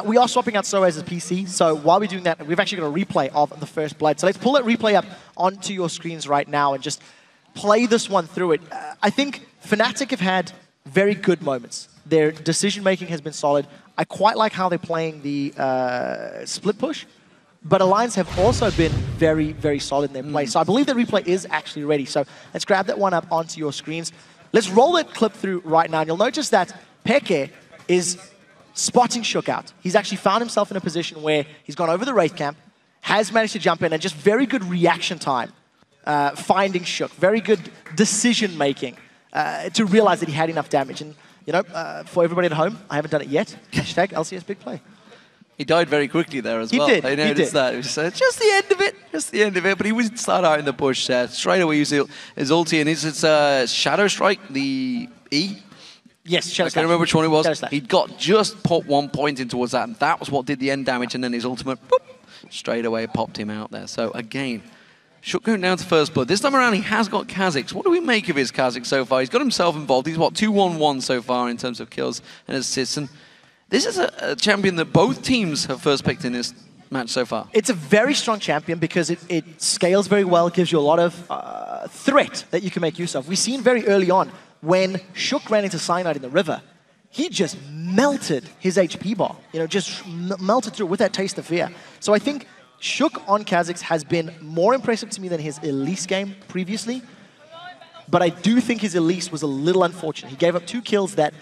Speaker 6: We are swapping out Soaz's PC, so while we're doing that, we've actually got a replay of the first blood. So let's pull that replay up onto your screens right now and just play this one through it. I think Fnatic have had very good moments. Their decision-making has been solid. I quite like how they're playing the split push. But Alliance have also been very, very solid in their play. So I believe the replay is actually ready. So let's grab that one up onto your screens. Let's roll that clip through right now. And you'll notice that Peke is spotting Shook out. He's actually found himself in a position where he's gone over the Wraith camp, has managed to jump in, and just very good reaction time finding Shook. Very good decision-making to realize that he had enough damage. And, you know, for everybody at home, I haven't done it yet. Hashtag LCS big play.
Speaker 1: He died very quickly there as well.
Speaker 6: He did.
Speaker 1: I noticed that. It was just the end of it. Just the end of it. But he would start out in the bush there. Straight away, use his ulti. And it's Shadow Strike, the E.
Speaker 6: Yes, Shadow
Speaker 1: I can't remember which one it was. He'd got just put 1 point in towards that. And that was what did the end damage. And then his ultimate, boop, straight away popped him out there. So again, Shook going down to first blood. This time around, he has got Kha'Zix. What do we make of his Kha'Zix so far? He's got himself involved. He's, what, 2-1-1 so far in terms of kills and assists. And this is a champion that both teams have first picked in this match so far.
Speaker 6: It's a very strong champion because it scales very well, gives you a lot of threat that you can make use of. We've seen very early on when Shook ran into Cyanide in the river, he just melted his HP bar, just melted through with that taste of fear. So I think Shook on Kha'Zix has been more impressive to me than his Elise game previously, but I do think his Elise was a little unfortunate. He gave up 2 kills that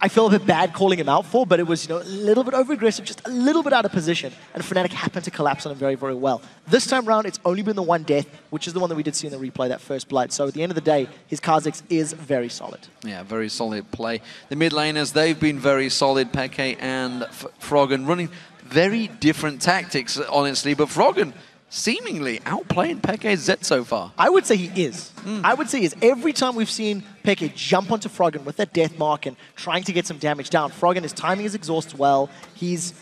Speaker 6: I feel a bit bad calling him out for, but it was a little bit over-aggressive, just a little bit out of position, and Fnatic happened to collapse on him very, very well. This time around, it's only been the 1 death, which is the one that we did see in the replay, that first blood. So at the end of the day, his Kha'Zix is very solid.
Speaker 1: Yeah, very solid play. The mid laners, they've been very solid, Peke and Froggen, running very different tactics, honestly, but Froggen seemingly outplaying Peke's Zed so far.
Speaker 6: I would say he is. I would say he is. Every time we've seen Peke jump onto Froggen with that death mark and trying to get some damage down, Froggen, his timing is exhaust well. He's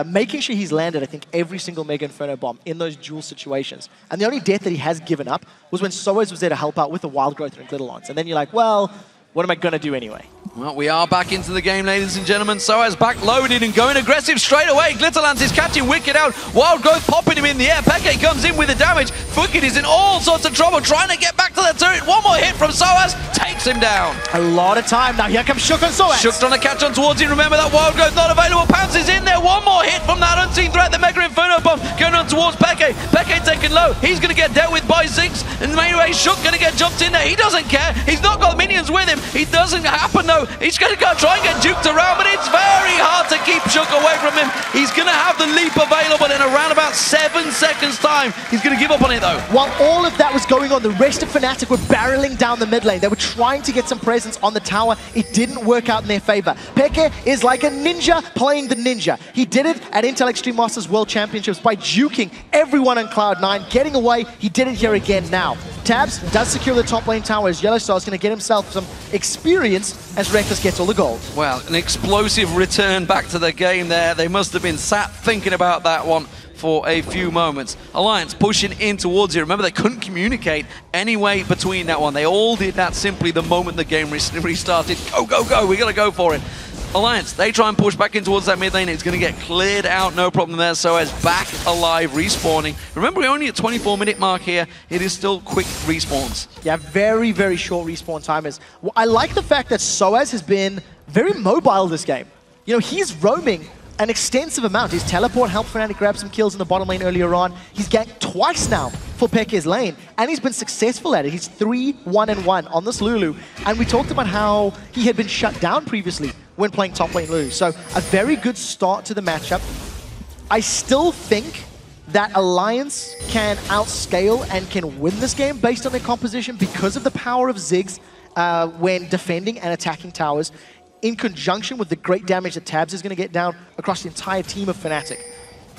Speaker 6: making sure he's landed, I think, every single Mega Inferno bomb in those duel situations. And the only death that he has given up was when Soaz was there to help out with the Wild Growth and Glitterlance. And then you're like, well, what am I going to do anyway?
Speaker 1: Well, we are back into the game, ladies and gentlemen. Soaz back loaded and going aggressive straight away. Glitterlance is catching Wicked out. Wild Growth popping him in the air. Peke comes in with the damage. Wicked is in all sorts of trouble trying to get back to the turret. One more hit from Soaz takes him down.
Speaker 6: A lot of time. Now here comes Shook on Soaz.
Speaker 1: Shook trying to catch on towards him. Remember that Wild Growth not available. Pounces in there. One more hit from that unseen threat. The Mega Inferno bomb going on towards Peke. Peke taken low. He's going to get dealt with by Ziggs. And anyway, Shook going to get jumped in there. He doesn't care. He's not got minions with him. He doesn't happen though. He's going to go try and get juked around, but it's very hard to keep Shook away from him. He's going to have the leap available in around about 7 seconds time. He's going to give up on it though.
Speaker 6: While all of that was going on, the rest of Fnatic were barreling down the mid lane. They were trying to get some presence on the tower. It didn't work out in their favor. Peke is like a ninja playing the ninja. He did it at Intel Extreme Masters World Championships by juking everyone on Cloud9, getting away. He did it here again now. Tabs does secure the top lane tower as Yellowstar is going to get himself some experience as Reckless gets all the gold.
Speaker 1: Well, an explosive return back to the game there. They must have been sat thinking about that one for a few moments. Alliance pushing in towards it. Remember, they couldn't communicate anyway between that one. They all did that simply the moment the game restarted. Go, go, go. We got to go for it. Alliance, they try and push back in towards that mid lane. It's going to get cleared out, no problem there. Soaz back alive, respawning. Remember, we're only at 24-minute mark here. It is still quick respawns.
Speaker 6: Yeah, very, very short respawn timers. Well, I like the fact that Soaz has been very mobile this game. He's roaming an extensive amount. His teleport helped Fnatic grab some kills in the bottom lane earlier on. He's ganked twice now for Peke's lane, and he's been successful at it. He's 3-1-1 on this Lulu, and we talked about how he had been shut down previously when playing top lane Lulu. So a very good start to the matchup. I still think that Alliance can outscale and can win this game based on their composition because of the power of Ziggs when defending and attacking towers, in conjunction with the great damage that Tabs is going to get down across the entire team of Fnatic.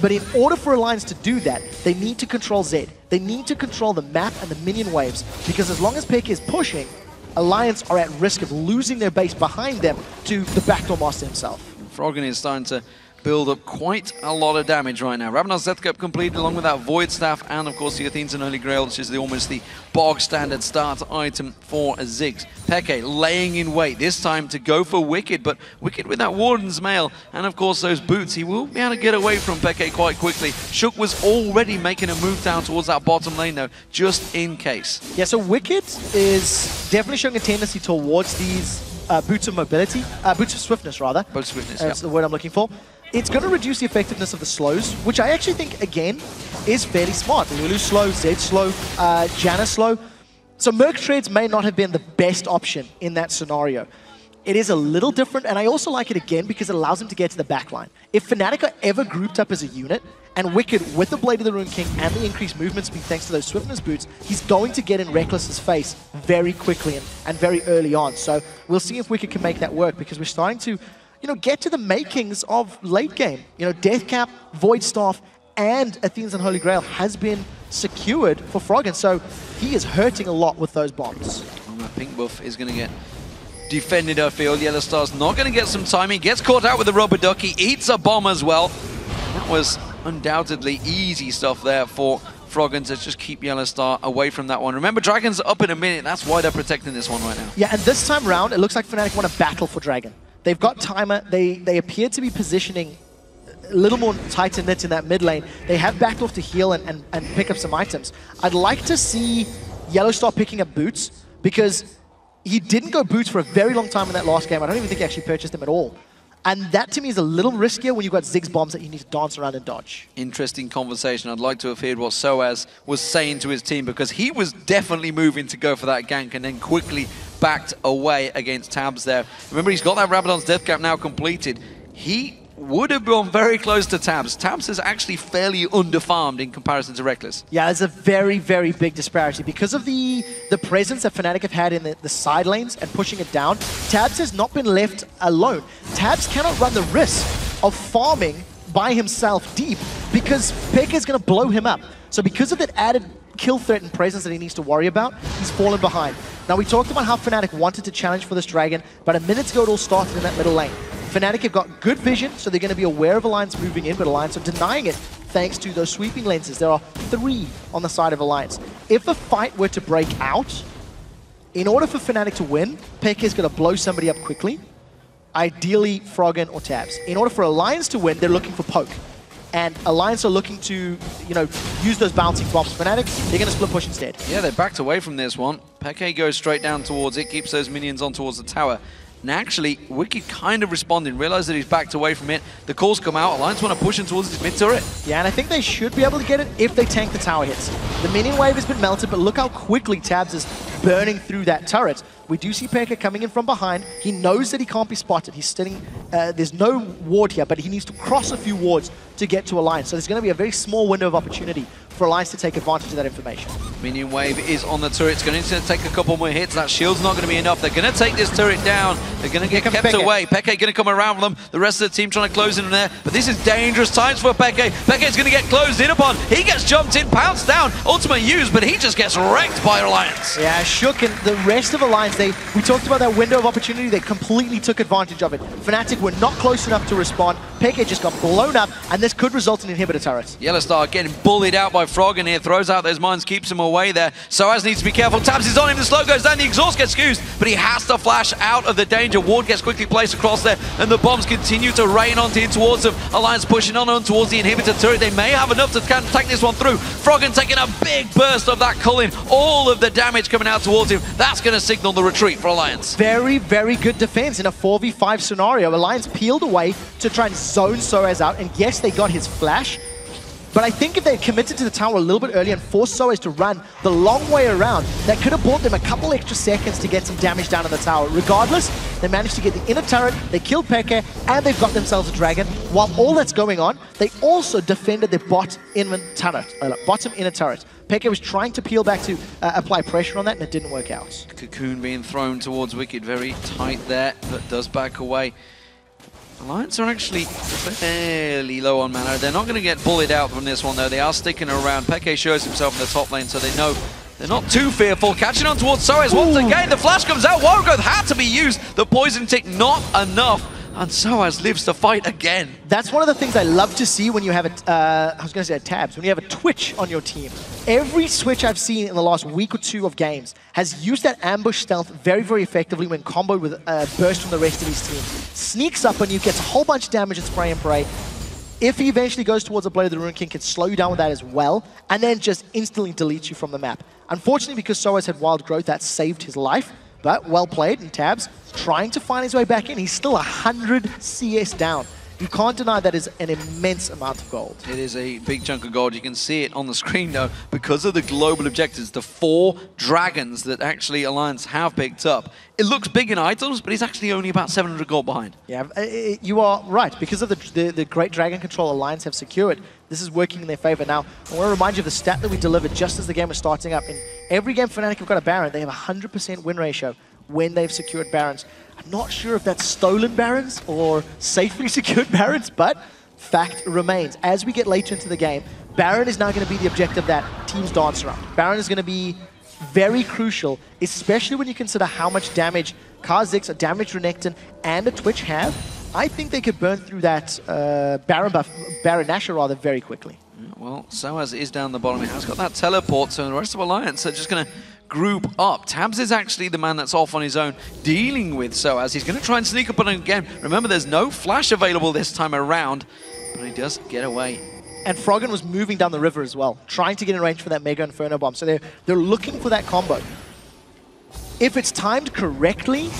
Speaker 6: But in order for Alliance to do that, they need to control Zed. They need to control the map and the minion waves, because as long as Peke is pushing, Alliance are at risk of losing their base behind them to the backdoor master himself.
Speaker 1: Froggen is starting to build up quite a lot of damage right now. Ravenar's Death Cup completed along with that Void Staff and of course the Athene's and Holy Grail, which is almost the bog standard start item for Ziggs. Peke laying in wait, this time to go for Wicked, but Wicked with that Warden's Mail and of course those boots, he will be able to get away from Peke quite quickly. Shook was already making a move down towards that bottom lane though, just in case.
Speaker 6: Yeah, so Wicked is definitely showing a tendency towards these boots of mobility, boots of swiftness rather.
Speaker 1: Boots of swiftness,
Speaker 6: that's the word I'm looking for. It's going to reduce the effectiveness of the slows, which I actually think, again, is fairly smart. Lulu slow, Zed slow, Janna slow. So Merc Treads may not have been the best option in that scenario. It is a little different, and I also like it again because it allows him to get to the backline. If Fnatic are ever grouped up as a unit, and Wicked with the Blade of the Rune King and the increased movement speed thanks to those swiftness boots, he's going to get in Reckless's face very quickly and very early on. So we'll see if Wicked can make that work, because we're starting to get to the makings of late game. Deathcap, Void Staff, and Athena's Unholy Grail has been secured for Froggen, so he is hurting a lot with those bombs.
Speaker 1: Well, that pink buff is going to get defended upfield. Yellow Star's not going to get some time. He gets caught out with the rubber duck. He eats a bomb as well. That was undoubtedly easy stuff there for Froggen to just keep Yellow Star away from that one. Remember, Dragon's up in a minute. That's why they're protecting this one right now.
Speaker 6: Yeah, and this time round, it looks like Fnatic want to battle for Dragon. They've got timer. They appear to be positioning a little more tighter knit in that mid lane. They have backed off to heal and pick up some items. I'd like to see Yellow Star picking up boots, because he didn't go boots for a very long time in that last game. I don't even think he actually purchased them at all. And that, to me, is a little riskier when you've got Ziggs bombs that you need to dance around and dodge.
Speaker 1: Interesting conversation. I'd like to have heard what Soaz was saying to his team, because he was definitely moving to go for that gank and then quickly backed away against Tabs there. Remember, he's got that Rabadon's Death Cap now completed. He would have gone very close to Tabs. Tabs is actually fairly underfarmed in comparison to Reckless.
Speaker 6: Yeah, there's a very, very big disparity. Because of the presence that Fnatic have had in the side lanes and pushing it down, Tabs has not been left alone. Tabs cannot run the risk of farming by himself deep, because Pekka is going to blow him up. So because of that added kill threat and presence that he needs to worry about, he's fallen behind. Now, we talked about how Fnatic wanted to challenge for this Dragon, but a minute ago it all started in that middle lane. Fnatic have got good vision, so they're going to be aware of Alliance moving in, but Alliance are denying it thanks to those sweeping lenses. There are 3 on the side of Alliance. If a fight were to break out, in order for Fnatic to win, Pekka is going to blow somebody up quickly, ideally Froggen or Tabs. In order for Alliance to win, they're looking for poke. And Alliance are looking to, use those bouncing bombs. Fnatic, they're going to split push instead.
Speaker 1: Yeah, they backed away from this one. Pekka goes straight down towards it, keeps those minions on towards the tower. And actually, Wicked kind of responding, realized that he's backed away from it. The calls come out, Alliance want to push him towards his mid turret.
Speaker 6: Yeah, and I think they should be able to get it if they tank the tower hits. The minion wave has been melted, but look how quickly Tabs is burning through that turret. We do see Pekka coming in from behind. He knows that he can't be spotted. He's sitting, there's no ward here, but he needs to cross a few wards to get to Alliance. So there's going to be a very small window of opportunity for Alliance to take advantage of that information.
Speaker 1: Minion wave is on the turret. It's going to take a couple more hits. That shield's not going to be enough. They're going to take this turret down. They're going to get kept away. Pekka going to come around with them. The rest of the team trying to close in there. But this is dangerous times for Pekka. Pekka's going to get closed in upon. He gets jumped in, pounced down. Ultimate used, but he just gets wrecked by Alliance.
Speaker 6: Yeah, Shook and the rest of Alliance, we talked about that window of opportunity. They completely took advantage of it. Fnatic were not close enough to respond. Pekka just got blown up, and this could result in inhibitor turrets.
Speaker 1: Yellow Star getting bullied out by Froggen here. Throws out those mines, keeps him away there. Soaz needs to be careful. Tabs is on him. The slow goes down. The exhaust gets used, but he has to flash out of the danger. Ward gets quickly placed across there, and the bombs continue to rain onto in towards them. Alliance pushing on towards the inhibitor turret. They may have enough to take this one through. Froggen taking a big burst of that culling. All of the damage coming out towards him. That's going to signal the retreat for Alliance.
Speaker 6: Very, very good defense in a 4v5 scenario. Alliance peeled away to try and zone Soaz out, and yes, they got his flash. But I think if they had committed to the tower a little bit earlier and forced Soaz to run the long way around, that could have bought them a couple extra seconds to get some damage down on the tower. Regardless, they managed to get the inner turret, they killed Pekka, and they've got themselves a dragon. While all that's going on, they also defended their bottom inner turret. Pekka was trying to peel back to apply pressure on that, and it didn't work out.
Speaker 1: Cocoon being thrown towards Wicked, very tight there, but does back away. Alliance are actually fairly low on mana. They're not going to get bullied out from this one, though. They are sticking around. Pekka shows himself in the top lane, so they know they're not too fearful. Catching on towards Soaz once again. The flash comes out. Wargrowth had to be used. The poison tick, not enough. And Soaz lives to fight again.
Speaker 6: That's one of the things I love to see when you have a Tabs, when you have a Twitch on your team. Every Switch I've seen in the last week or two of games has used that ambush stealth very, very effectively when comboed with a burst from the rest of his team. Sneaks up on you, gets a whole bunch of damage and spray and pray. If he eventually goes towards a Blade of the Ruin King, can slow you down with that as well, and then just instantly deletes you from the map. Unfortunately, because Soaz had Wild Growth, that saved his life. But well played, and Tabs trying to find his way back in. He's still 100 CS down. You can't deny that is an immense amount of gold.
Speaker 1: It is a big chunk of gold. You can see it on the screen, though, because of the global objectives, the 4 dragons that actually Alliance have picked up. It looks big in items, but he's actually only about 700 gold behind.
Speaker 6: Yeah, you are right. Because of the great dragon control Alliance have secured, this is working in their favor. Now, I want to remind you of the stat that we delivered just as the game was starting up. In every game Fnatic have got a Baron, they have a 100% win ratio when they've secured Barons. I'm not sure if that's stolen Barons or safely secured Barons, but fact remains. As we get later into the game, Baron is now going to be the objective that teams dance around. Baron is going to be very crucial, especially when you consider how much damage Kha'Zix, a damaged Renekton, and a Twitch have. I think they could burn through that Baron Nashor rather very quickly.
Speaker 1: Well, Soaz is down the bottom. He has got that teleport, so the rest of Alliance are just going to group up. Tabs is actually the man that's off on his own, dealing with Soaz. He's going to try and sneak up on him again. Remember, there's no flash available this time around, but he does get away.
Speaker 6: And Froggen was moving down the river as well, trying to get in range for that Mega Inferno Bomb. So they're looking for that combo. If it's timed correctly,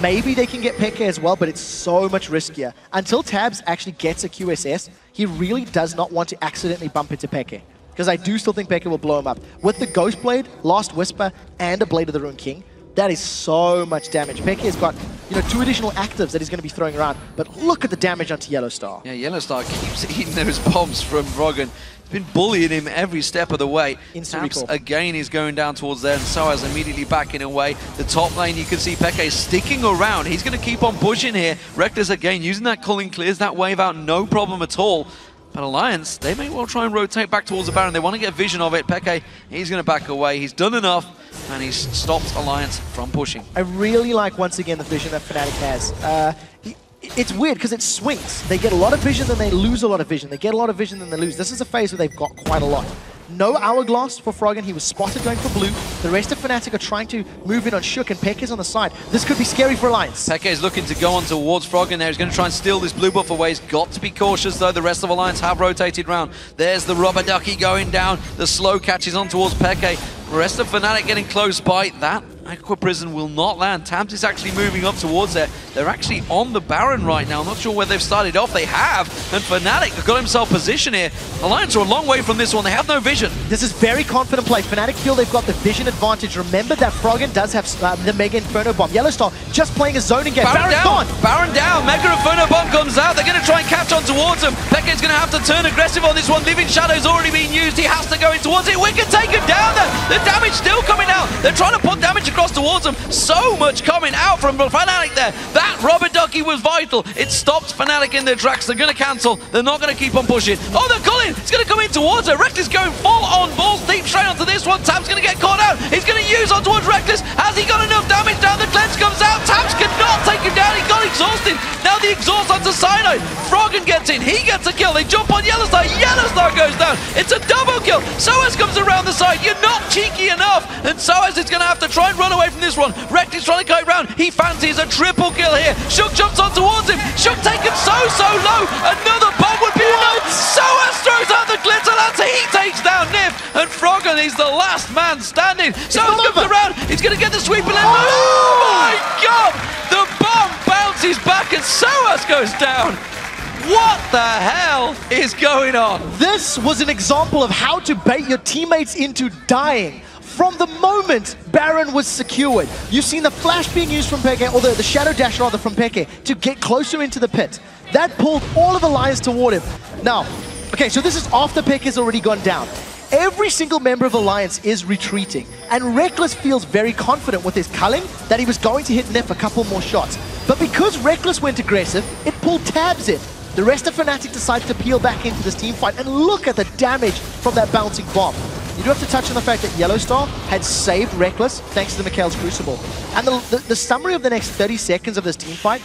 Speaker 6: maybe they can get Peke as well, but it's so much riskier. Until Tabs actually gets a QSS, he really does not want to accidentally bump into Peke, because I do still think Peke will blow him up. With the Ghost Blade, Last Whisper, and a Blade of the Ruined King, that is so much damage. Peke has got, 2 additional actives that he's going to be throwing around, but look at the damage onto Yellow Star.
Speaker 1: Yeah, Yellow Star keeps eating those bombs from Froggen. He's been bullying him every step of the way. Tabs again is going down towards there, and Soaz immediately backing away. The top lane, you can see Peke sticking around. He's going to keep on pushing here. Reckless again, using that culling, clears that wave out, no problem at all. But Alliance, they may well try and rotate back towards the Baron. They want to get a vision of it. Peke, he's going to back away. He's done enough, and he's stopped Alliance from pushing.
Speaker 6: I really like, once again, the vision that Fnatic has. It's weird because it swings. They get a lot of vision, then they lose a lot of vision. They get a lot of vision, then they lose. This is a phase where they've got quite a lot. No Hourglass for Froggen. He was spotted going for blue. The rest of Fnatic are trying to move in on Shook, and Peke is on the side. This could be scary for Alliance.
Speaker 1: Peke is looking to go on towards Froggen there. He's going to try and steal this blue buff away. He's got to be cautious, though. The rest of Alliance have rotated round. There's the rubber ducky going down. The slow catches on towards Peke. The rest of Fnatic getting close by. That Aqua Prison will not land. Tabs is actually moving up towards there. They're actually on the Baron right now. I'm not sure where they've started off. They have. And Fnatic have got himself positioned here. Alliance are a long way from this one. They have no vision.
Speaker 6: This is very confident play. Fnatic feel they've got the vision advantage. Remember that Froggen does have the Mega Inferno Bomb. Yellowstar just playing a zoning game.
Speaker 1: Baron down.
Speaker 6: Gone.
Speaker 1: Baron down. Mega Inferno Bomb comes out. They're going to try and catch on towards him. Peke's going to have to turn aggressive on this one. Living Shadow's already being used. He has to go in towards it. Wicked take him down there. The damage still coming out. They're trying to put damage across towards him. So much coming out from Fnatic there. That rubber ducky was vital. It stopped Fnatic in their tracks. They're going to cancel. They're not going to keep on pushing. Oh, they're calling. It's going to come in towards her. Reckless going full on balls deep straight onto this one. Tab's going to get caught out. He's going to use on towards Reckless. Has he got enough damage down? The cleanse comes out. Tabs cannot take him down. He got exhausted. Now the exhaust onto Cyanide. Froggen gets in. He gets a kill. They jump on Yellowstar. Yellowstar goes down. It's a double kill. Soaz comes around the side. You're not cheeky enough. And Soaz is going to have to try and run away from this one. Reckless trying to kite round. He fancies a triple kill here. Shook jumps on towards him. Shook taken so low. Another bomb would be enough. Soaz throws out the glitter. That's he takes down Nif. And Froggen is the last man standing. Soaz comes around. He's going to get the sweep and oh my god! The bomb bounces back and Soaz goes down. What the hell is going on?
Speaker 6: This was an example of how to bait your teammates into dying. From the moment Baron was secured, you've seen the flash being used from Peke, or the shadow dash rather from Peke, to get closer into the pit. That pulled all of Alliance toward him. Now, okay, so this is after Peke has already gone down. Every single member of Alliance is retreating, and Reckless feels very confident with his culling that he was going to hit Nif a couple more shots. But because Reckless went aggressive, it pulled Tabs in. The rest of Fnatic decided to peel back into this team fight, and look at the damage from that bouncing bomb. You do have to touch on the fact that Yellowstar had saved Reckless thanks to the Mikhail's Crucible. And the summary of the next 30 seconds of this team fight,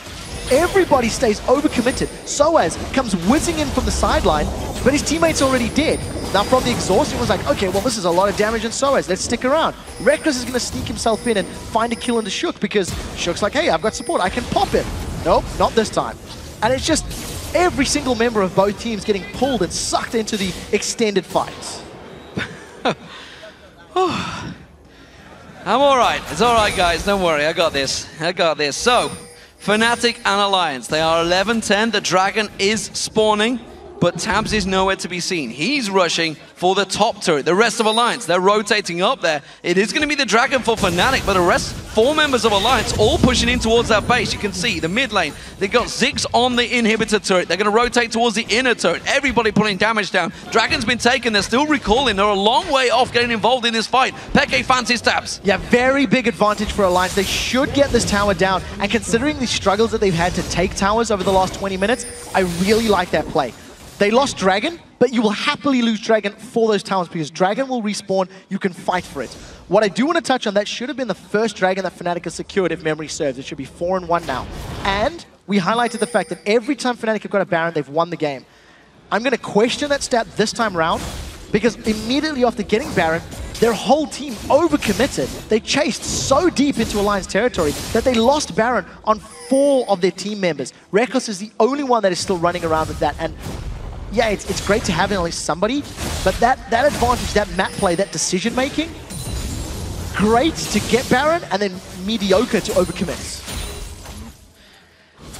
Speaker 6: everybody stays overcommitted. Soaz comes whizzing in from the sideline, but his teammate's already dead. Now from the exhaust, it was like, okay, well this is a lot of damage on Soaz, let's stick around. Reckless is going to sneak himself in and find a kill into Shook, because Shook's like, hey, I've got support, I can pop him. Nope, not this time. And it's just every single member of both teams getting pulled and sucked into the extended fights.
Speaker 1: I'm alright. It's alright, guys. Don't worry. I got this. I got this. So, Fnatic and Alliance. They are 11-10. The Dragon is spawning. but Tabs is nowhere to be seen. He's rushing for the top turret. The rest of Alliance, they're rotating up there. It is going to be the Dragon for Fnatic, but the rest, 4 members of Alliance, all pushing in towards that base. You can see the mid lane. They got Ziggs on the inhibitor turret. They're going to rotate towards the inner turret. Everybody putting damage down. Dragon's been taken. They're still recalling. They're a long way off getting involved in this fight. Peke fancies Tabs.
Speaker 6: Yeah, very big advantage for Alliance. They should get this tower down. And considering the struggles that they've had to take towers over the last 20 minutes, I really like that play. They lost Dragon, but you will happily lose Dragon for those towers because Dragon will respawn. You can fight for it. What I do want to touch on, that should have been the first Dragon that Fnatic has secured if memory serves. It should be 4-1 now. And we highlighted the fact that every time Fnatic have got a Baron, they've won the game. I'm going to question that stat this time round because immediately after getting Baron, their whole team overcommitted. They chased so deep into Alliance territory that they lost Baron on 4 of their team members. Reckless is the only one that is still running around with that. And yeah, it's great to have at least somebody, but that advantage, that map play, that decision making, great to get Baron and then mediocre to overcommit.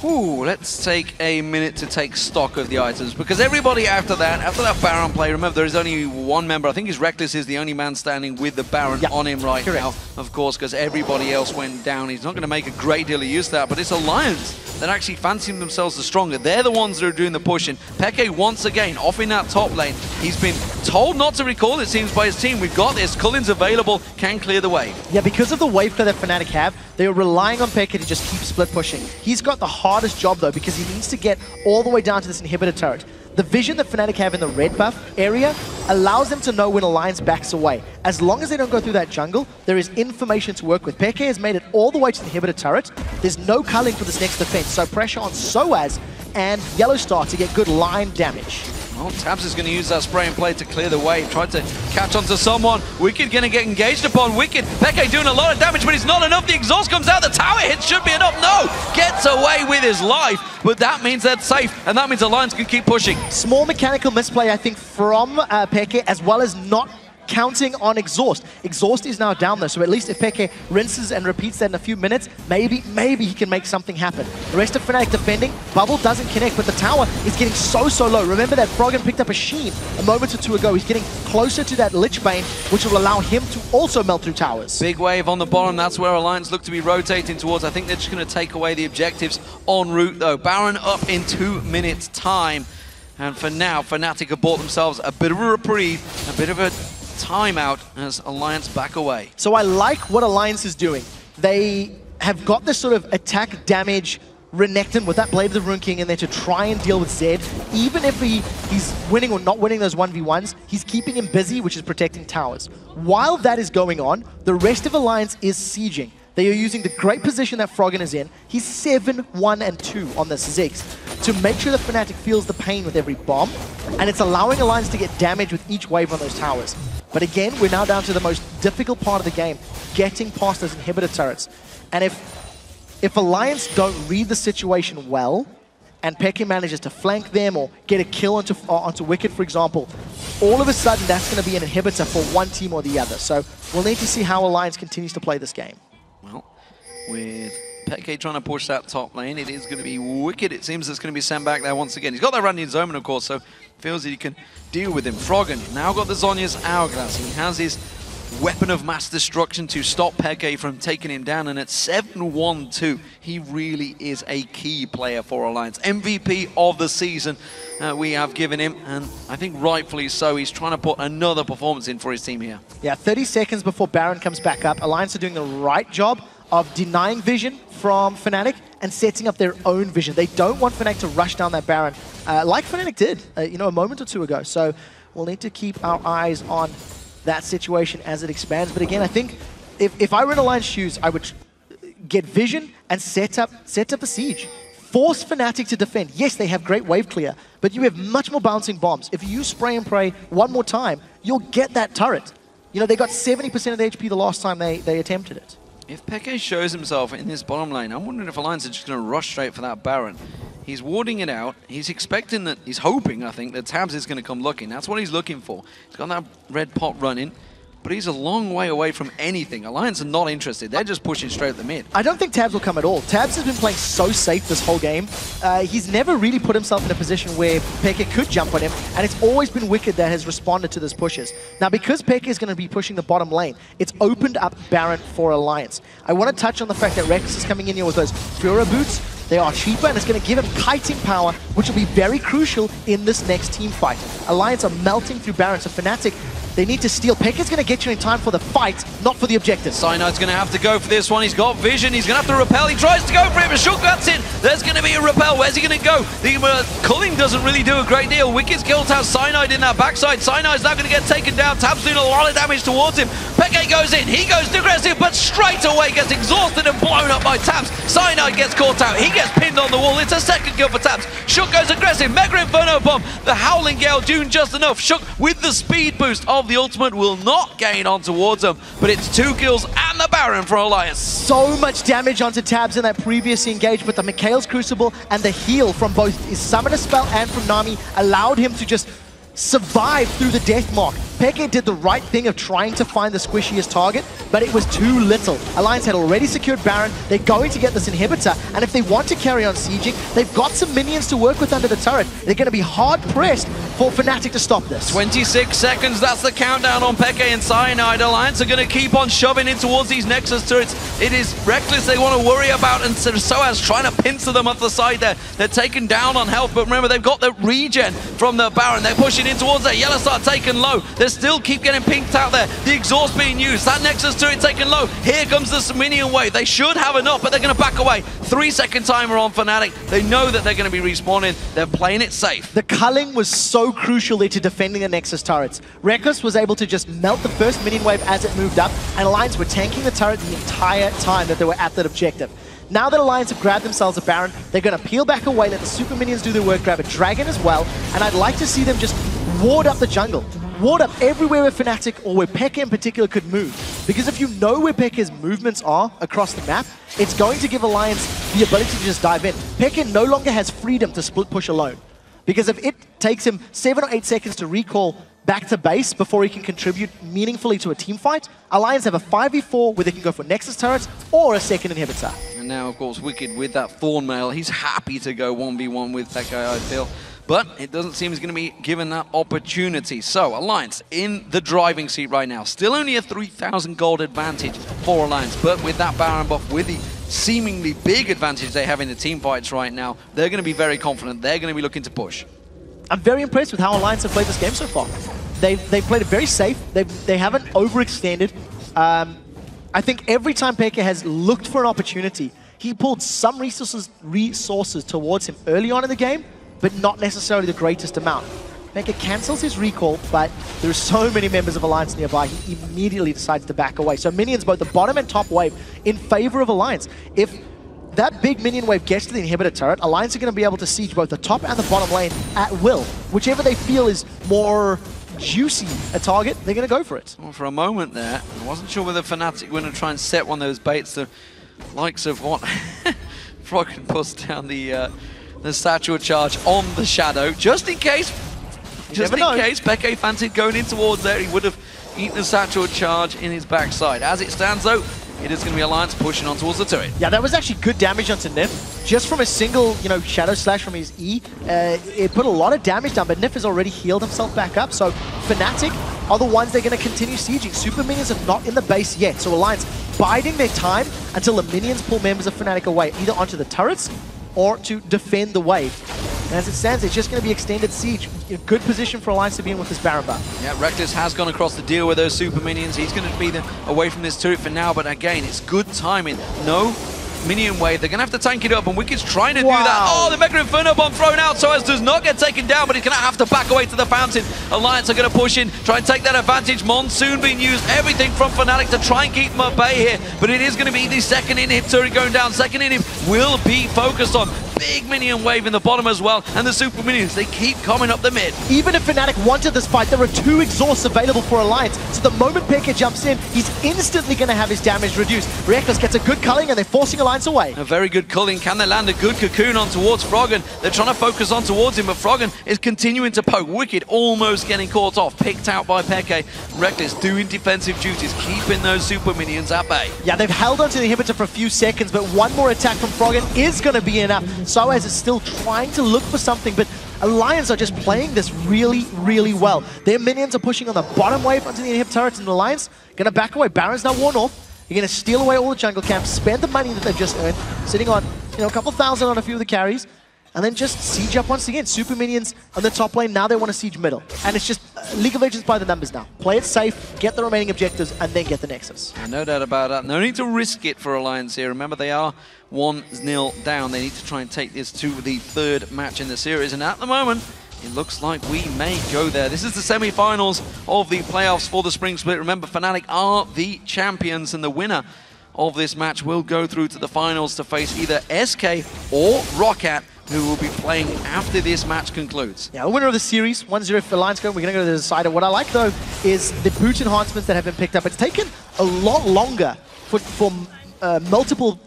Speaker 1: Ooh, let's take a minute to take stock of the items, because everybody after that Baron play, remember there is only one member, I think his Reckless is the only man standing with the Baron on him right now, of course, because everybody else went down. He's not going to make a great deal of use of that, but it's Alliance that actually fancy themselves the stronger. They're the ones that are doing the pushing. Peke once again off in that top lane. He's been told not to recall, it seems, by his team. We've got this. Cullen's available, can clear the wave.
Speaker 6: Yeah, because of the wave clear that Fnatic have, they are relying on Peke to just keep split pushing. He's got the hardest job though because he needs to get all the way down to this inhibitor turret. The vision that Fnatic have in the red buff area allows them to know when Alliance backs away. As long as they don't go through that jungle, there is information to work with. Peke has made it all the way to the inhibitor turret. There's no culling for this next defense, so pressure on Soaz and Yellowstar to get good line damage.
Speaker 1: Well, Tabs is going to use that spray and play to clear the wave. Tried to catch onto someone. Wicked going to get engaged upon. Wicked. Peke doing a lot of damage, but it's not enough. The exhaust comes out. The tower hit should be enough. No! Gets away with his life, but that means they're safe, and that means Alliance can keep pushing.
Speaker 6: Small mechanical misplay, I think, from Peke, as well as not counting on exhaust. Exhaust is now down there, so at least if Peke rinses and repeats that in a few minutes, maybe he can make something happen. The rest of Fnatic defending, Bubble doesn't connect, but the tower is getting so low. Remember that Froggen picked up a Sheen a moment or two ago. He's getting closer to that Lich Bane, which will allow him to also melt through towers.
Speaker 1: Big wave on the bottom, that's where Alliance look to be rotating towards. I think they're just going to take away the objectives en route though. Baron up in 2 minutes time, and for now, Fnatic have bought themselves a bit of a reprieve, a bit of a timeout as Alliance back away.
Speaker 6: So I like what Alliance is doing. They have got this sort of attack damage Renekton with that Blade of the Rune King in there to try and deal with Zed. Even if he's winning or not winning those 1v1s, he's keeping him busy, which is protecting towers. While that is going on, the rest of Alliance is sieging. They are using the great position that Froggen is in. He's 7-1-2 on this Ziggs to make sure that Fnatic feels the pain with every bomb, and it's allowing Alliance to get damage with each wave on those towers. But again, we're now down to the most difficult part of the game, getting past those inhibitor turrets. And if Alliance don't read the situation well, and Peke manages to flank them or get a kill onto Wicked, for example, all of a sudden that's going to be an inhibitor for one team or the other. So we'll need to see how Alliance continues to play this game.
Speaker 1: Well, with Peke trying to push that top lane, it is going to be Wicked. It seems it's going to be sent back there once again. He's got that Randy Zoman, of course, so feels that he can deal with him. Froggen now got the Zhonya's Hourglass. He has his weapon of mass destruction to stop Peke from taking him down, and at 7-1-2, he really is a key player for Alliance. MVP of the season we have given him, and I think rightfully so. He's trying to put another performance in for his team here.
Speaker 6: Yeah, 30 seconds before Baron comes back up. Alliance are doing the right job of denying vision from Fnatic and setting up their own vision. They don't want Fnatic to rush down that Baron like Fnatic did, a moment or two ago. So we'll need to keep our eyes on that situation as it expands. But again, I think if I were in Alliance shoes, I would get vision and set up a siege. Force Fnatic to defend. Yes, they have great wave clear, but you have much more bouncing bombs. If you spray and pray one more time, you'll get that turret. They got 70% of the HP the last time they attempted it.
Speaker 1: If Peke shows himself in this bottom lane, I'm wondering if Alliance are just going to rush straight for that Baron. He's warding it out. He's expecting he's hoping, I think, that Tabs is going to come looking. That's what he's looking for. He's got that red pot running. but he's a long way away from anything. Alliance are not interested. They're just pushing straight at the mid.
Speaker 6: I don't think Tabs will come at all. Tabs has been playing so safe this whole game. He's never really put himself in a position where Peke could jump on him, and it's always been Wicked that has responded to those pushes. Now, because Peke is going to be pushing the bottom lane, it's opened up Baron for Alliance. I want to touch on the fact that Rex is coming in here with those Fura boots. They are cheaper, and it's going to give him kiting power, which will be very crucial in this next team fight. Alliance are melting through Baron, so Fnatic, they need to steal. Peke's going to get you in time for the fight, not for the objective.
Speaker 1: Cynide's going to have to go for this one. He's got vision. He's going to have to repel. He tries to go for it, but Shook gets in. There's going to be a repel. Where's he going to go? The culling doesn't really do a great deal. Wicked's killed has Cyanide in that backside. Cynide's now going to get taken down. Tab's doing a lot of damage towards him. Peke goes in. He goes aggressive, but straight away gets exhausted and blown up by Tabs. Cyanide gets caught out. He gets pinned on the wall. It's a second kill for Tabs. Shook goes aggressive. Mega Inferno Bomb. The Howling Gale doing just enough. Shook with the speed boost of the ultimate will not gain on towards him, but it's 2 kills and the Baron for Alliance.
Speaker 6: So much damage onto Tabs in that previous engage, but the Mikhail's Crucible and the heal from both his Summoner spell and from Nami allowed him to just survive through the death mark. Peke did the right thing of trying to find the squishiest target, but it was too little. Alliance had already secured Baron. They're going to get this inhibitor, and if they want to carry on sieging, they've got some minions to work with under the turret. They're going to be hard-pressed for Fnatic to stop this.
Speaker 1: 26 seconds, that's the countdown on Peke and Cyanide. Alliance are going to keep on shoving in towards these Nexus turrets. It is Reckless they want to worry about, and Soaz trying to pincer them off the side there. They're taken down on health, but remember, they've got the regen from the Baron. They're pushing in towards there. Yellow Star taken low. They still keep getting pinked out there. The exhaust being used. That Nexus turret taken low. Here comes the minion wave. They should have enough, but they're going to back away. 3-second timer on Fnatic. They know that they're going to be respawning. They're playing it safe.
Speaker 6: The culling was so crucial there to defending the Nexus turrets. Reckless was able to just melt the first minion wave as it moved up, and Alliance were tanking the turret the entire time that they were at that objective. Now that Alliance have grabbed themselves a Baron, they're going to peel back away, let the super minions do their work, grab a Dragon as well, and I'd like to see them just ward up the jungle. Ward up everywhere where Fnatic or where Peke in particular could move. Because if you know where Peke's movements are across the map, it's going to give Alliance the ability to just dive in. Peke no longer has freedom to split push alone. Because if it takes him 7 or 8 seconds to recall back to base before he can contribute meaningfully to a team fight, Alliance have a 5v4 where they can go for Nexus turrets or a second inhibitor.
Speaker 1: And now, of course, Wicked with that Thorn Mail, he's happy to go 1v1 with Peke, I feel. But it doesn't seem he's going to be given that opportunity. So, Alliance in the driving seat right now. Still only a 3,000 gold advantage for Alliance, but with that Baron buff, with the seemingly big advantage they have in the team fights right now, they're going to be very confident. They're going to be looking to push.
Speaker 6: I'm very impressed with how Alliance have played this game so far. They've played it very safe. They haven't overextended. I think every time Peke has looked for an opportunity, he pulled some resources towards him early on in the game, but not necessarily the greatest amount. Peke cancels his recall, but there are so many members of Alliance nearby, he immediately decides to back away. So minions, both the bottom and top wave, in favor of Alliance. If that big minion wave gets to the inhibitor turret, Alliance are going to be able to siege both the top and the bottom lane at will. Whichever they feel is more juicy a target, they're going to go for it.
Speaker 1: Well, for a moment there, I wasn't sure whether Fnatic were going to try and set one of those baits, the likes of what Frog can push down the Statue of Charge on the Shadow, just in case. Just in case Peke fancied going in towards there, he would have eaten the Statue of Charge in his backside. As it stands though, it is going to be Alliance pushing on towards the turret.
Speaker 6: Yeah, that was actually good damage onto Nif. Just from a single, Shadow Slash from his E, it put a lot of damage down, but Nif has already healed himself back up, so Fnatic are the ones they're going to continue sieging. Super minions are not in the base yet, so Alliance biding their time until the minions pull members of Fnatic away, either onto the turrets or to defend the wave. And as it stands, it's just going to be extended siege. Good position for Alliance to be in with this Baron buff.
Speaker 1: Yeah, Reckless has gone across the deal with those super minions. He's going to be away from this turret for now, but again, it's good timing. No minion wave. They're going to have to tank it up, and Wicked's trying to do that. Oh, the Mega Inferno Bomb thrown out. Soaz does not get taken down, but he's going to have to back away to the fountain. Alliance are going to push in, try and take that advantage. Monsoon being used, everything from Fnatic to try and keep them at bay here, but it is going to be the second inhib turret going down. Second inhib will be focused on. big minion wave in the bottom as well, and the super minions, they keep coming up the mid.
Speaker 6: Even if Fnatic wanted this fight, there are 2 exhausts available for Alliance, so the moment Peke jumps in, he's instantly going to have his damage reduced. Reckless gets a good culling, and they're forcing Alliance away.
Speaker 1: A very good culling. Can they land a good cocoon on towards Froggen? They're trying to focus on towards him, but Froggen is continuing to poke. Wicked almost getting caught off, picked out by Peke. Reckless doing defensive duties, keeping those super minions at bay.
Speaker 6: Yeah, they've held onto the inhibitor for a few seconds, but one more attack from Froggen is going to be enough. Soaz is still trying to look for something, but Alliance are just playing this really, really well. Their minions are pushing on the bottom wave onto the inhib turrets, and Alliance going to back away. Baron's now worn off. You're going to steal away all the jungle camps, spend the money that they've just earned, sitting on, a couple thousand on a few of the carries, and then just siege up once again. Super minions on the top lane, now they want to siege middle. And it's just League of Legends by the numbers now. Play it safe, get the remaining objectives, and then get the Nexus.
Speaker 1: No doubt about that. No need to risk it for Alliance here. Remember, they are 1-0 down. They need to try and take this to the 3rd match in the series. And at the moment, it looks like we may go there. This is the semi-finals of the playoffs for the Spring Split. Remember, Fnatic are the champions, and the winner of this match will go through to the finals to face either SK or Roccat, who will be playing after this match concludes.
Speaker 6: Yeah, the winner of the series, 1-0 for Alliance going. We're going to go to the decider. What I like, though, is the boot enhancements that have been picked up. It's taken a lot longer for multiple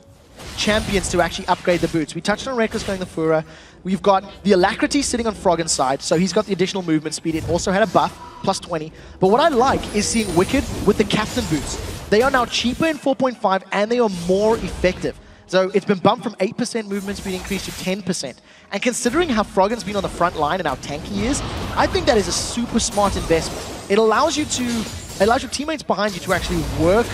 Speaker 6: champions to actually upgrade the boots. We touched on Reckless going the Fura. We've got the Alacrity sitting on Froggen's side, so he's got the additional movement speed. It also had a buff, plus 20. But what I like is seeing Wicked with the Captain boots. They are now cheaper in 4.5, and they are more effective. So it's been bumped from 8% movement speed increase to 10%. And considering how Froggen's been on the front line and how tanky he is, I think that is a super smart investment. It allows your teammates behind you to actually work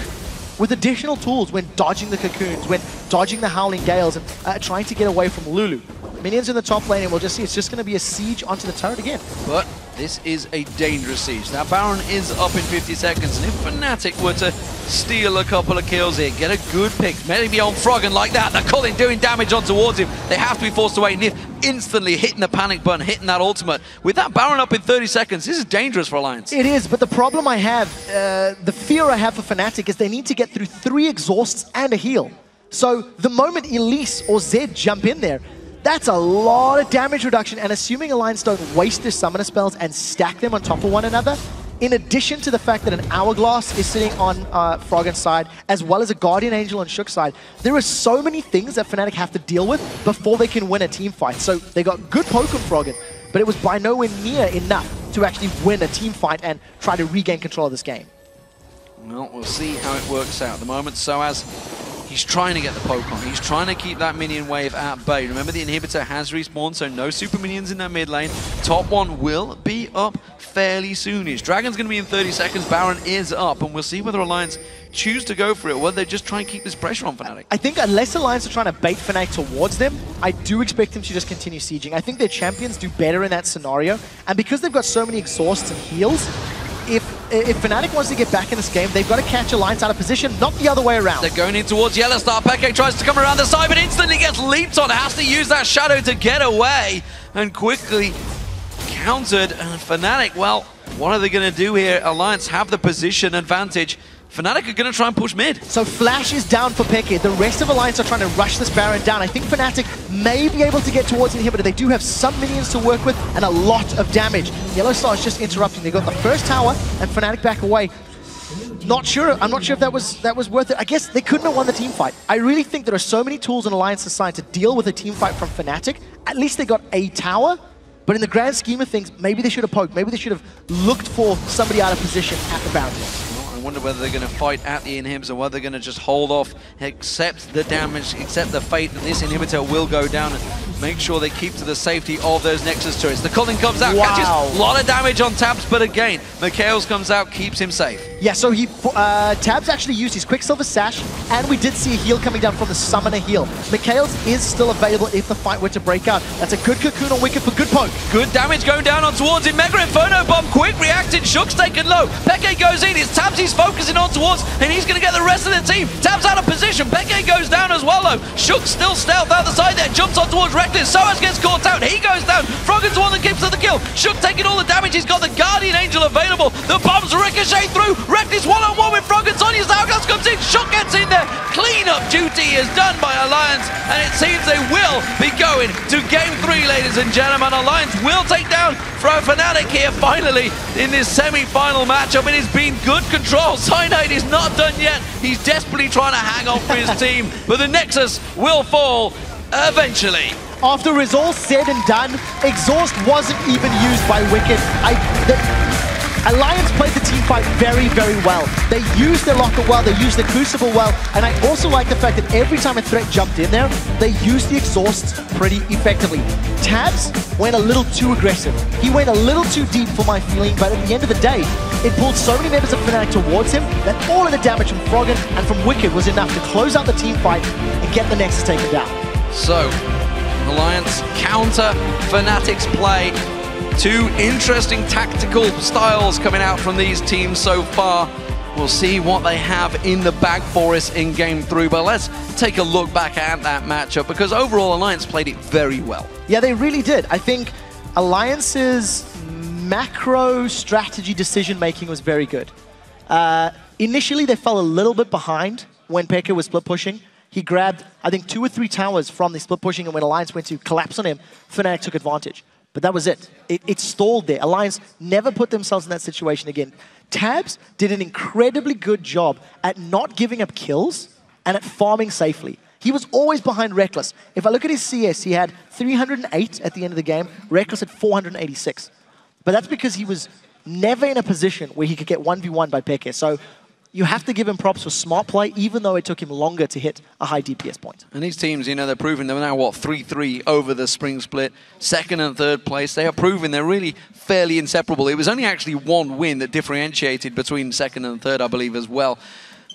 Speaker 6: with additional tools when dodging the cocoons, when dodging the Howling Gales, and trying to get away from Lulu. Minions in the top lane, and we'll just see it's just going to be a siege onto the turret again.
Speaker 1: But this is a dangerous siege. Now, Baron is up in 50 seconds, and if Fnatic were to steal a couple of kills here, get a good pick, maybe on Froggen like that, they're calling doing damage on towards him, they have to be forced away. Nif instantly hitting the panic button, hitting that ultimate. With that Baron up in 30 seconds, this is dangerous for Alliance.
Speaker 6: It is, but the problem I have, the fear I have for Fnatic is they need to get through 3 exhausts and a heal. So the moment Elise or Zed jump in there, that's a lot of damage reduction, and assuming Alliance don't waste their summoner spells and stack them on top of one another, in addition to the fact that an Hourglass is sitting on Froggen's side, as well as a Guardian Angel on Shook's side, there are so many things that Fnatic have to deal with before they can win a team fight. So they got good poke on Froggen, but it was by nowhere near enough to actually win a team fight and try to regain control of this game.
Speaker 1: Well, we'll see how it works out. At the moment, Soaz, he's trying to get the poke on. He's trying to keep that minion wave at bay. Remember, the inhibitor has respawned, so no super minions in that mid lane. Top one will be up fairly soonish. Dragon's going to be in 30 seconds. Baron is up, and we'll see whether Alliance choose to go for it, or whether they just try and keep this pressure on Fnatic.
Speaker 6: I think unless Alliance are trying to bait Fnatic towards them, I do expect them to just continue sieging. I think their champions do better in that scenario, and because they've got so many exhausts and heals, if Fnatic wants to get back in this game, they've got to catch Alliance out of position, not the other way around.
Speaker 1: They're going in towards Yellowstar. Peke tries to come around the side, but instantly gets leaped on. Has to use that shadow to get away, and quickly countered. And Fnatic, well, what are they going to do here? Alliance have the position advantage. Fnatic are going to try and push mid.
Speaker 6: So Flash is down for Peke. The rest of Alliance are trying to rush this Baron down. I think Fnatic may be able to get towards the inhibitor. They do have some minions to work with and a lot of damage. Yellowstar is just interrupting. They got the first tower and Fnatic back away. Not sure. I'm not sure if that was worth it. I guess they couldn't have won the team fight. I really think there are so many tools in Alliance's side to deal with a team fight from Fnatic. At least they got a tower. But in the grand scheme of things, maybe they should have poked. Maybe they should have looked for somebody out of position at the Baron.
Speaker 1: I wonder whether they're going to fight at the inhibs or whether they're going to just hold off, accept the damage, accept the fate that this inhibitor will go down, and make sure they keep to the safety of those Nexus turrets. The culling comes out, catches a lot of damage on Tabs, but again, Mikhails comes out, keeps him safe.
Speaker 6: Yeah, so Tabs actually used his Quicksilver Sash, and we did see a heal coming down from the Summoner heal. Mikhails is still available if the fight were to break out. That's a good cocoon on Wicked for good poke.
Speaker 1: Good damage going down on towards him. Mega Inferno Bomb, quick reacting. Shook's taken low. Peke goes in. It's Tabs he's focusing on towards, and he's going to get the rest of the team. Tabs out of position. Peke goes down as well, though. Shook still stealth out the side there. Jumps on towards Reckless. Soaz gets caught out. He goes down. Froggen's the one that keeps to the kill. Shook taking all the damage. He's got the Guardian Angel available. The bombs ricochet through. Reckless one-on-one with Froggen. Sonya's Hourglass comes in. Shook gets in there. Clean up duty is done by Alliance, and it seems they will be going to Game 3, ladies and gentlemen. Alliance will take down Fnatic here finally in this semi-final matchup. It has been good control. Cyanide is not done yet. He's desperately trying to hang on for his team, but the Nexus will fall eventually.
Speaker 6: After it's all said and done, Exhaust wasn't even used by Wicked. Alliance played the team fight very, very well. They used their locker well, they used the Crucible well, and I also like the fact that every time a threat jumped in there, they used the exhausts pretty effectively. Tabs went a little too aggressive. He went a little too deep for my feeling, but at the end of the day, it pulled so many members of Fnatic towards him that all of the damage from Froggen and from Wicked was enough to close out the team fight and get the Nexus taken down.
Speaker 1: So, Alliance counter Fnatic's play. Two interesting tactical styles coming out from these teams so far. We'll see what they have in the bag for us in Game 3, but let's take a look back at that matchup because overall Alliance played it very well.
Speaker 6: Yeah, they really did. I think Alliance's macro strategy decision-making was very good. Initially, they fell a little bit behind when Pekka was split pushing. He grabbed, I think, 2 or 3 towers from the split pushing, and when Alliance went to collapse on him, Fnatic took advantage. But that was it. It stalled there. Alliance never put themselves in that situation again. Tabs did an incredibly good job at not giving up kills and at farming safely. He was always behind Reckless. If I look at his CS, he had 308 at the end of the game. Reckless had 486. But that's because he was never in a position where he could get 1v1 by Peke. So you have to give him props for smart play, even though it took him longer to hit a high DPS point.
Speaker 1: And these teams, you know, they're proving they're now, what, 3-3 over the spring split, 2nd and 3rd place. They are proving they're really fairly inseparable. It was only actually 1 win that differentiated between 2nd and 3rd, I believe, as well.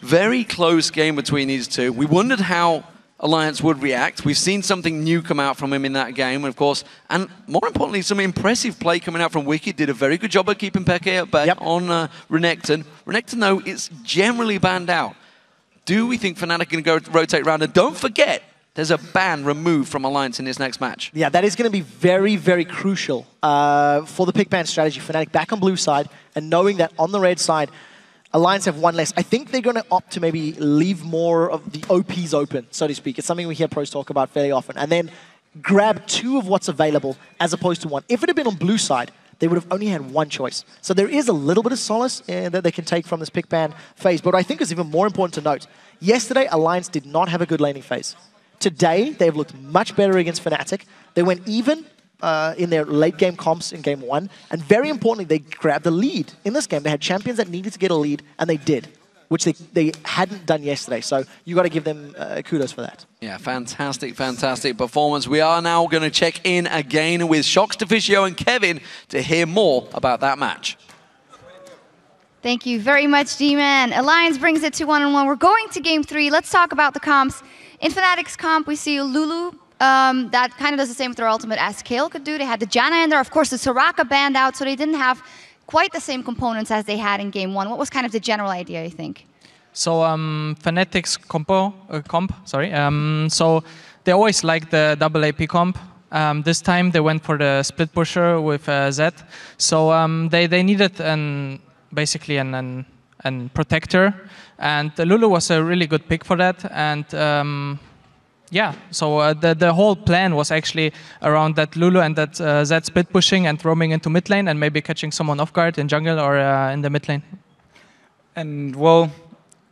Speaker 1: Very close game between these two. We wondered how Alliance would react. We've seen something new come out from him in that game, of course, and more importantly, some impressive play coming out from Wicked. Did a very good job of keeping Peke at bay on Renekton. Renekton, though, is generally banned out. Do we think Fnatic are going to go rotate around? And don't forget, there's a ban removed from Alliance in this next match.
Speaker 6: Yeah, that is going to be very, very crucial for the pick ban strategy. Fnatic back on blue side, and knowing that on the red side, Alliance have 1 less. I think they're going to opt to maybe leave more of the OPs open, so to speak. It's something we hear pros talk about fairly often. And then grab 2 of what's available as opposed to 1. If it had been on blue side, they would have only had 1 choice. So there is a little bit of solace that they can take from this pick ban phase. But what I think is even more important to note, yesterday Alliance did not have a good laning phase. Today, they've looked much better against Fnatic. They went even in their late game comps in game 1. And very importantly, they grabbed the lead in this game. They had champions that needed to get a lead, and they did, which they hadn't done yesterday. So you got to give them kudos for that.
Speaker 1: Yeah, fantastic, fantastic performance. We are now going to check in again with Shox, Deficio, and Kevin to hear more about that match.
Speaker 7: Thank you very much, D-Man. Alliance brings it to 1-1. We're going to game 3. Let's talk about the comps. In Fnatic's comp, we see Lulu. That kind of does the same with their ultimate as Kayle could do. They had the Janna in there. Of course, the Soraka banned out, so they didn't have quite the same components as they had in game 1. What was kind of the general idea, I think?
Speaker 4: So Fnatic's so they always like the double AP comp. This time they went for the split pusher with Zed. So they needed basically an protector, and Lulu was a really good pick for that. And yeah, so the whole plan was actually around that Lulu and that Zed split pushing and roaming into mid lane and maybe catching someone off guard in jungle or in the mid lane.
Speaker 8: And well,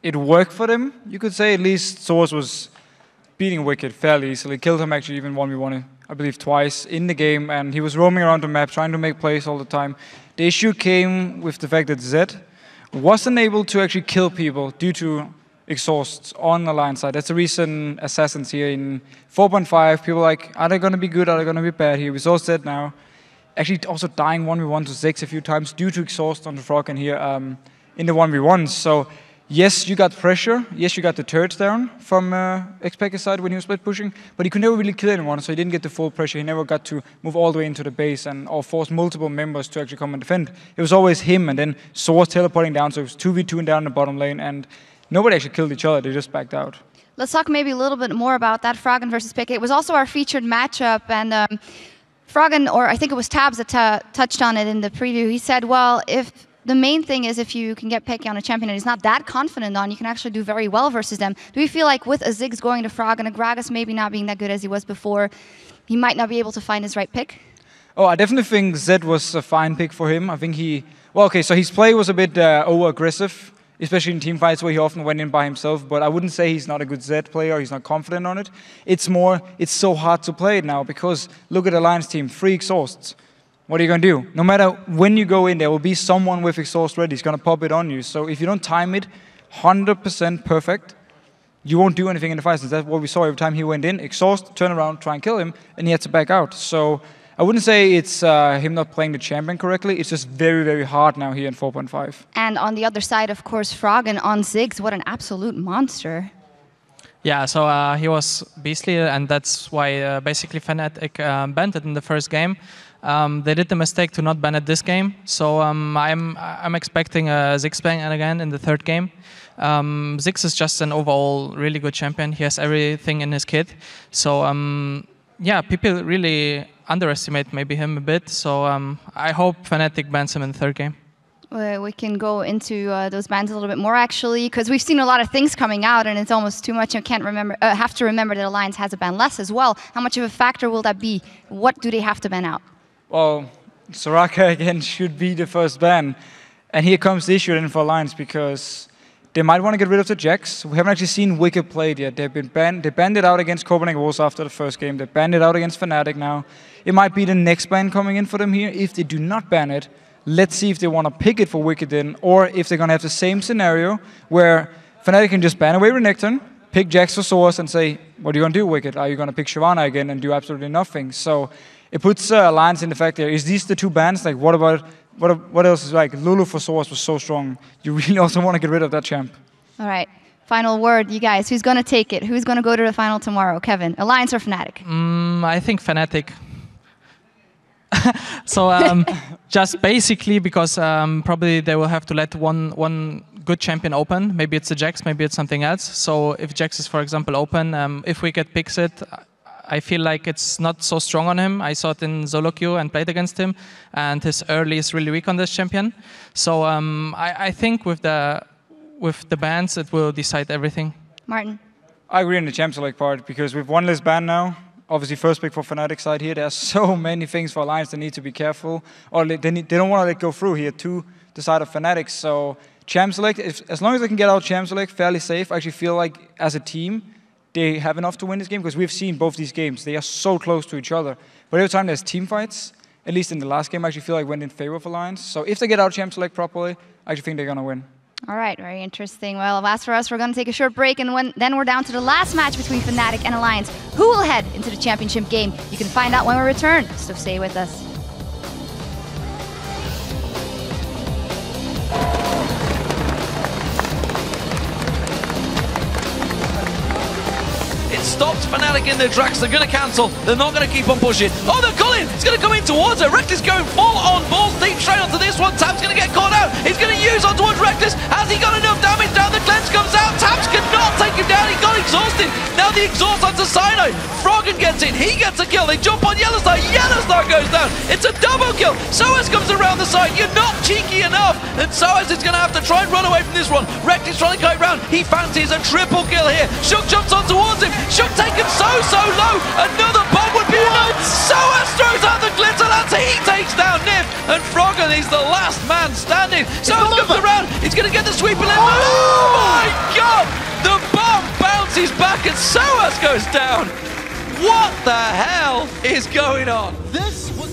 Speaker 8: it worked for them, you could say. At least Source was beating Wicked fairly easily. Killed him actually even 1v1, I believe, twice in the game. And he was roaming around the map, trying to make plays all the time. The issue came with the fact that Zed wasn't able to actually kill people due to exhausts on the line side. That's the reason Assassins here in 4.5, people are like, are they going to be good, are they going to be bad here? We saw Zed now actually also dying 1v1 to 6 a few times due to exhaust on the Froggen here in the 1v1s. So yes, you got pressure. Yes, you got the turrets down from Xpekka's side when he was split pushing, but he could never really kill anyone, so he didn't get the full pressure. He never got to move all the way into the base or force multiple members to actually come and defend. It was always him, and then Source teleporting down, so it was 2v2 and down in the bottom lane, and nobody actually killed each other. They just backed out.
Speaker 7: Let's talk maybe a little bit more about that Froggen versus Peke. It was also our featured matchup, and Froggen, or I think it was Tabs that touched on it in the preview. He said, well, if the main thing is if you can get Peke on a champion and he's not that confident on, you can actually do very well versus them. Do we feel like with a Ziggs going to Frog and a Gragas maybe not being that good as he was before, he might not be able to find his right pick?
Speaker 8: Oh, I definitely think Zed was a fine pick for him. I think he... Well, okay, so his play was a bit over-aggressive, especially in team fights where he often went in by himself, but I wouldn't say he's not a good Zed player or he's not confident on it. It's more, it's so hard to play it now because look at the Alliance team, 3 exhausts. What are you going to do? No matter when you go in, there will be someone with exhaust ready. He's going to pop it on you. So if you don't time it 100% perfect, you won't do anything in the fights. That's what we saw every time he went in. Exhaust, turn around, try and kill him, and he had to back out. So I wouldn't say it's him not playing the champion correctly. It's just very, very hard now here in 4.5.
Speaker 7: And on the other side, of course, Froggen on Ziggs. What an absolute monster.
Speaker 4: Yeah, so he was beastly, and that's why basically Fnatic banned it in the first game. They did the mistake to not ban it this game, so I'm expecting a Ziggs ban again in the third game. Ziggs is just an overall really good champion. He has everything in his kit. So yeah, people really underestimate maybe him a bit. So I hope Fnatic bans him in the third game.
Speaker 7: We can go into those bans a little bit more actually, because we've seen a lot of things coming out, and it's almost too much. I can't remember. Have to remember that Alliance has a ban less as well. How much of a factor will that be? What do they have to ban out?
Speaker 8: Well, Soraka again should be the first ban, and here comes the issue then for Alliance because they might want to get rid of the Jax. We haven't actually seen Wicked played yet. They've been banned. They banned it out against Copenhagen Wolves after the first game. They banned it out against Fnatic now. It might be the next ban coming in for them here. If they do not ban it, let's see if they want to pick it for Wicked then, or if they're going to have the same scenario where Fnatic can just ban away Renekton, pick Jax for Source, and say, what are you going to do, Wicked? Are you going to pick Shyvana again and do absolutely nothing? So it puts Alliance in the fact there. Is these the two bans? Like, what about... What else is like? Lulu for Source was so strong. You really also want to get rid of that champ.
Speaker 7: All right. Final word, you guys. Who's going to take it? Who's going to go to the final tomorrow? Kevin, Alliance or Fnatic?
Speaker 4: I think Fnatic. So just basically because probably they will have to let one good champion open. Maybe it's a Jax, maybe it's something else. So if Jax is, for example, open, if Wicked picks it, I feel like it's not so strong on him. I saw it in solo queue and played against him, and his early is really weak on this champion. So I think with the bans, it will decide everything.
Speaker 7: Martin?
Speaker 8: I agree on the champ select part, because with one less ban now, obviously first pick for Fnatic side here, there's so many things for Alliance they need to be careful, or they don't want to let go through here to the side of Fnatic. So champ select, as long as they can get out champ select fairly safe, I actually feel like as a team, they have enough to win this game, because we've seen both these games. They are so close to each other. But every time there's team fights, at least in the last game, I actually feel like went in favor of Alliance. So if they get out champ select properly, I actually think they're going to win.
Speaker 7: All right, very interesting. Well, as for us, we're going to take a short break, and then we're down to the last match between Fnatic and Alliance. Who will head into the championship game? You can find out when we return, so stay with us.
Speaker 1: Stopped Fnatic in their tracks. They're going to cancel. They're not going to keep on pushing. Oh, they're calling. It's going to come in towards it. Reckless going full on balls deep straight onto this one. Tab's going to get caught out. He's going to use on towards Reckless. Has he got enough damage down? The cleanse comes out. Tabs cannot take him down. He got exhausted. Now the exhaust onto Sino. Froggen gets in. He gets a kill. They jump on Yellowstar. Yellowstar goes down. It's a double kill. Soaz comes around the side. You're not cheeky enough. And Soaz is going to have to try and run away from this one. Reckless trying to kite round. He fancies a triple kill here. Shook jumps on towards him. Shook take him so low. Another bomb would be enough. Soaz throws out the glitter lance. He takes down Nif. And Froggen is the last man standing. Soaz comes around. He's going to get the sweeper limb. Oh my god! The bomb bounces back and Soaz goes down. What the hell is going on? This was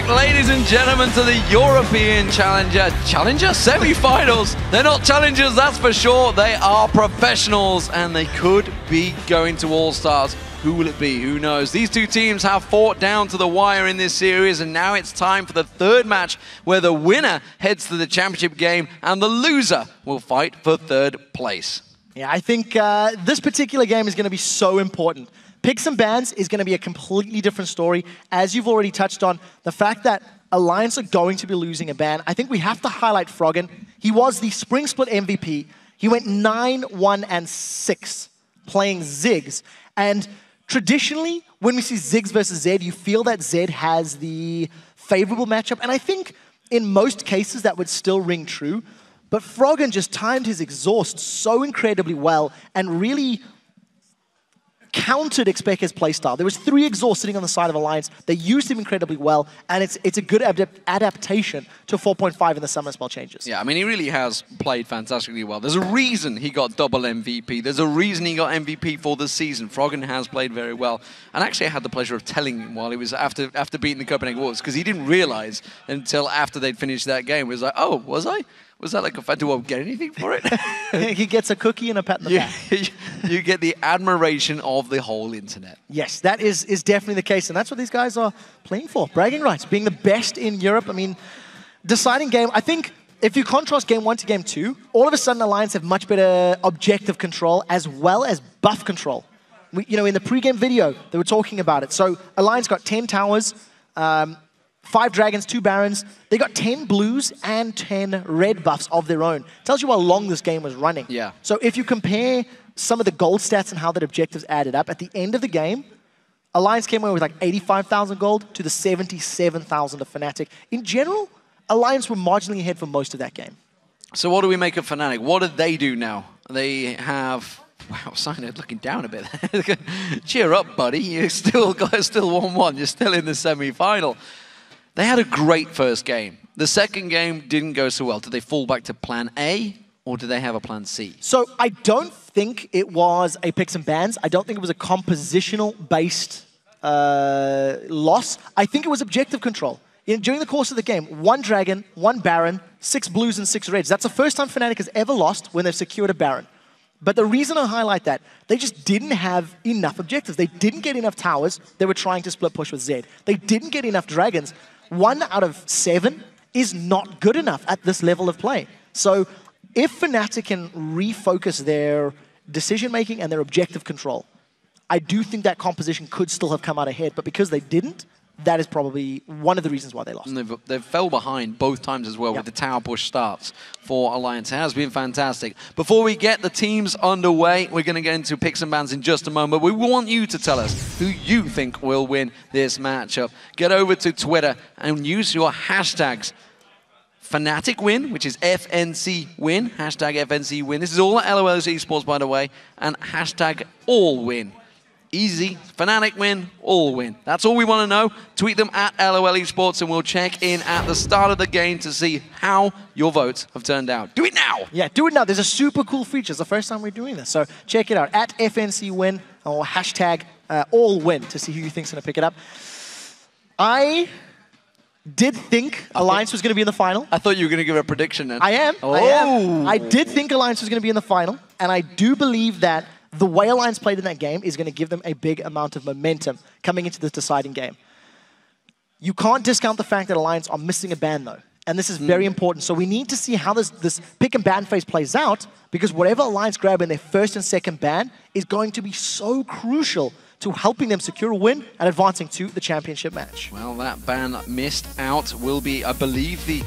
Speaker 1: back, ladies and gentlemen, to the European Challenger Semifinals. They're not challengers, that's for sure. They are professionals, and they could be going to All-Stars. Who will it be? Who knows? These two teams have fought down to the wire in this series, and now it's time for the third match, where the winner heads to the championship game, and the loser will fight for third place.
Speaker 6: Yeah, I think this particular game is going to be so important. Picks and bans is going to be a completely different story. As you've already touched on, the fact that Alliance are going to be losing a ban, I think we have to highlight Froggen. He was the Spring Split MVP. He went 9-1-6 playing Ziggs. And traditionally, when we see Ziggs versus Zed, you feel that Zed has the favorable matchup. And I think in most cases that would still ring true. But Froggen just timed his exhaust so incredibly well and really countered Xpeke's playstyle. There was 3 exhausts sitting on the side of Alliance. They used him incredibly well, and it's a good adaptation to 4.5 in the summer spell changes.
Speaker 1: Yeah, I mean, he really has played fantastically well. There's a reason he got double MVP. There's a reason he got MVP for the season. Froggen has played very well. And actually, I had the pleasure of telling him while he was after beating the Copenhagen Wolves, because he didn't realize until after they'd finished that game. He was like, oh, was I? Was that like a fan? Do I get anything for it?
Speaker 6: He gets a cookie and a pat in the back.
Speaker 1: You get the admiration of the whole internet.
Speaker 6: Yes, that is definitely the case. And that's what these guys are playing for. Bragging rights, being the best in Europe. I mean, deciding game, I think if you contrast game 1 to game 2, all of a sudden Alliance have much better objective control as well as buff control. You know, in the pregame video, they were talking about it. So Alliance got 10 towers, 5 dragons, 2 barons. They got 10 blues and 10 red buffs of their own. Tells you how long this game was running.
Speaker 1: Yeah.
Speaker 6: So if you compare some of the gold stats and how that objectives added up, at the end of the game, Alliance came away with like 85,000 gold to the 77,000 of Fnatic. In general, Alliance were marginally ahead for most of that game.
Speaker 1: So what do we make of Fnatic? What did they do now? They have... Wow, Cyanide looking down a bit. Cheer up, buddy. You're still 1-1. You're still in the semi-final. They had a great first game. The second game didn't go so well. Did they fall back to plan A, or did they have a plan C?
Speaker 6: So I don't think it was a picks and bans. I don't think it was a compositional-based loss. I think it was objective control. During the course of the game, 1 dragon, 1 baron, 6 blues and 6 reds. That's the first time Fnatic has ever lost when they've secured a baron. But the reason I highlight that, they just didn't have enough objectives. They didn't get enough towers. They were trying to split push with Zed. They didn't get enough dragons. 1 out of 7 is not good enough at this level of play. So if Fnatic can refocus their decision-making and their objective control, I do think that composition could still have come out ahead. But because they didn't, that is probably one of the reasons why they lost.
Speaker 1: And they fell behind both times as well with the tower push starts for Alliance. It has been fantastic. Before we get the teams underway, we're going to get into picks and bans in just a moment. We want you to tell us who you think will win this matchup. Get over to Twitter and use your hashtags. Fnatic win, which is FNC win, hashtag FNC win. This is all at LOL Esports, by the way, and hashtag all win. Easy. Fnatic win, all win. That's all we want to know. Tweet them at LOL Esports, and we'll check in at the start of the game to see how your votes have turned out. Do it now!
Speaker 6: Yeah, do it now. There's a super cool feature. It's the first time we're doing this. So check it out. At FNC win or hashtag all win to see who you think's going to pick it up. I did think Alliance was going to be in the final.
Speaker 1: I thought you were going to give a prediction then.
Speaker 6: I am. I did think Alliance was going to be in the final, and I do believe that the way Alliance played in that game is going to give them a big amount of momentum coming into this deciding game. You can't discount the fact that Alliance are missing a ban, though. And this is very important. So we need to see how this pick and ban phase plays out, because whatever Alliance grab in their first and second ban is going to be so crucial to helping them secure a win and advancing to the championship match.
Speaker 1: Well, that ban missed out will be, I believe, the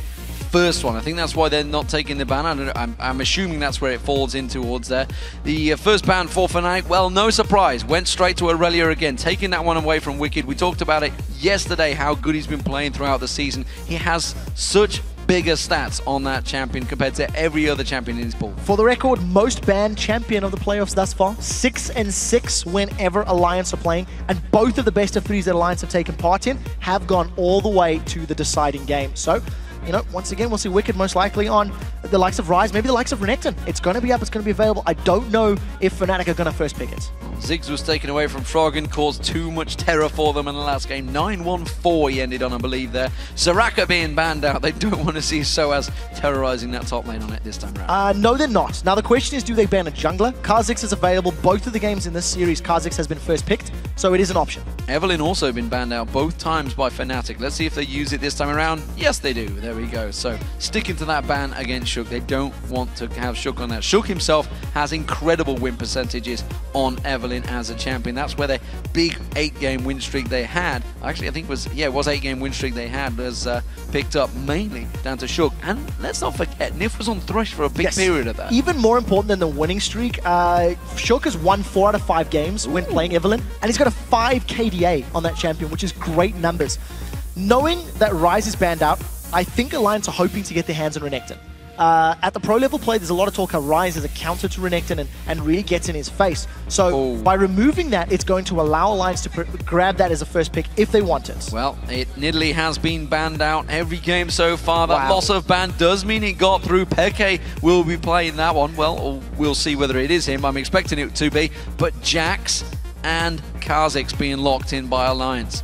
Speaker 1: first one. I think that's why they're not taking the ban. I'm assuming that's where it falls in towards there. The first ban for Fnatic, well, no surprise. Went straight to Aurelia again, taking that one away from Wicked. We talked about it yesterday, how good he's been playing throughout the season. He has such bigger stats on that champion compared to every other champion in his pool.
Speaker 6: For the record, most banned champion of the playoffs thus far. 6-6 whenever Alliance are playing, and both of the best of threes that Alliance have taken part in have gone all the way to the deciding game. So, you know, once again, we'll see Wicked most likely on the likes of Ryze, maybe the likes of Renekton. It's going to be up, it's going to be available. I don't know if Fnatic are going to first pick it.
Speaker 1: Ziggs was taken away from Froggen, caused too much terror for them in the last game. 9-1-4 he ended on, I believe, there. Soraka being banned out. They don't want to see Soaz terrorizing that top lane on it this time around.
Speaker 6: No, they're not. Now, the question is, do they ban a jungler? Kha'Zix is available. Both of the games in this series, Kha'Zix has been first picked, so it is an option.
Speaker 1: Evelynn also been banned out both times by Fnatic. Let's see if they use it this time around. Yes, they do. There we go. So, sticking to that ban against Shook. They don't want to have Shook on that. Shook himself has incredible win percentages on Evelynn as a champion. That's where their big 8-game win streak they had, actually I think it was 8-game win streak they had, was picked up mainly down to Shook. And let's not forget, Nif was on Thresh for a big period of that.
Speaker 6: Even more important than the winning streak, Shook has won 4 out of 5 games when playing Evelynn, and he's got a 5 KDA on that champion, which is great numbers. Knowing that Ryze is banned out, I think Alliance are hoping to get their hands on Renekton. At the pro level play, there's a lot of talk how Ryze is a counter to Renekton and really gets in his face. So by removing that, it's going to allow Alliance to grab that as a first pick if they want it.
Speaker 1: Well, Nidalee has been banned out every game so far. That loss of ban does mean it got through. Peke will be playing that one. Well, we'll see whether it is him. I'm expecting it to be. But Jax and Kha'Zix being locked in by Alliance.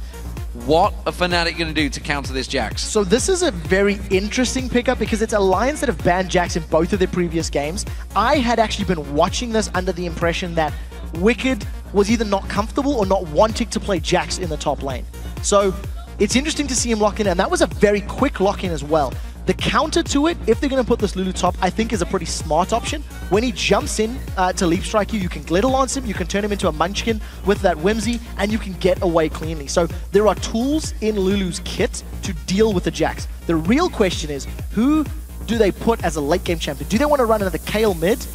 Speaker 1: What are Fnatic going to do to counter this Jax?
Speaker 6: So this is a very interesting pickup because it's Alliance that have banned Jax in both of their previous games. I had actually been watching this under the impression that Wicked was either not comfortable or not wanting to play Jax in the top lane. So it's interesting to see him lock in, and that was a very quick lock-in as well. The counter to it, if they're going to put this Lulu top, I think is a pretty smart option. When he jumps in to leap strike you, you can glitter lance him, you can turn him into a munchkin with that Whimsy, and you can get away cleanly. So there are tools in Lulu's kit to deal with the Jax. The real question is, who do they put as a late game champion? Do they want to run another Kayle mid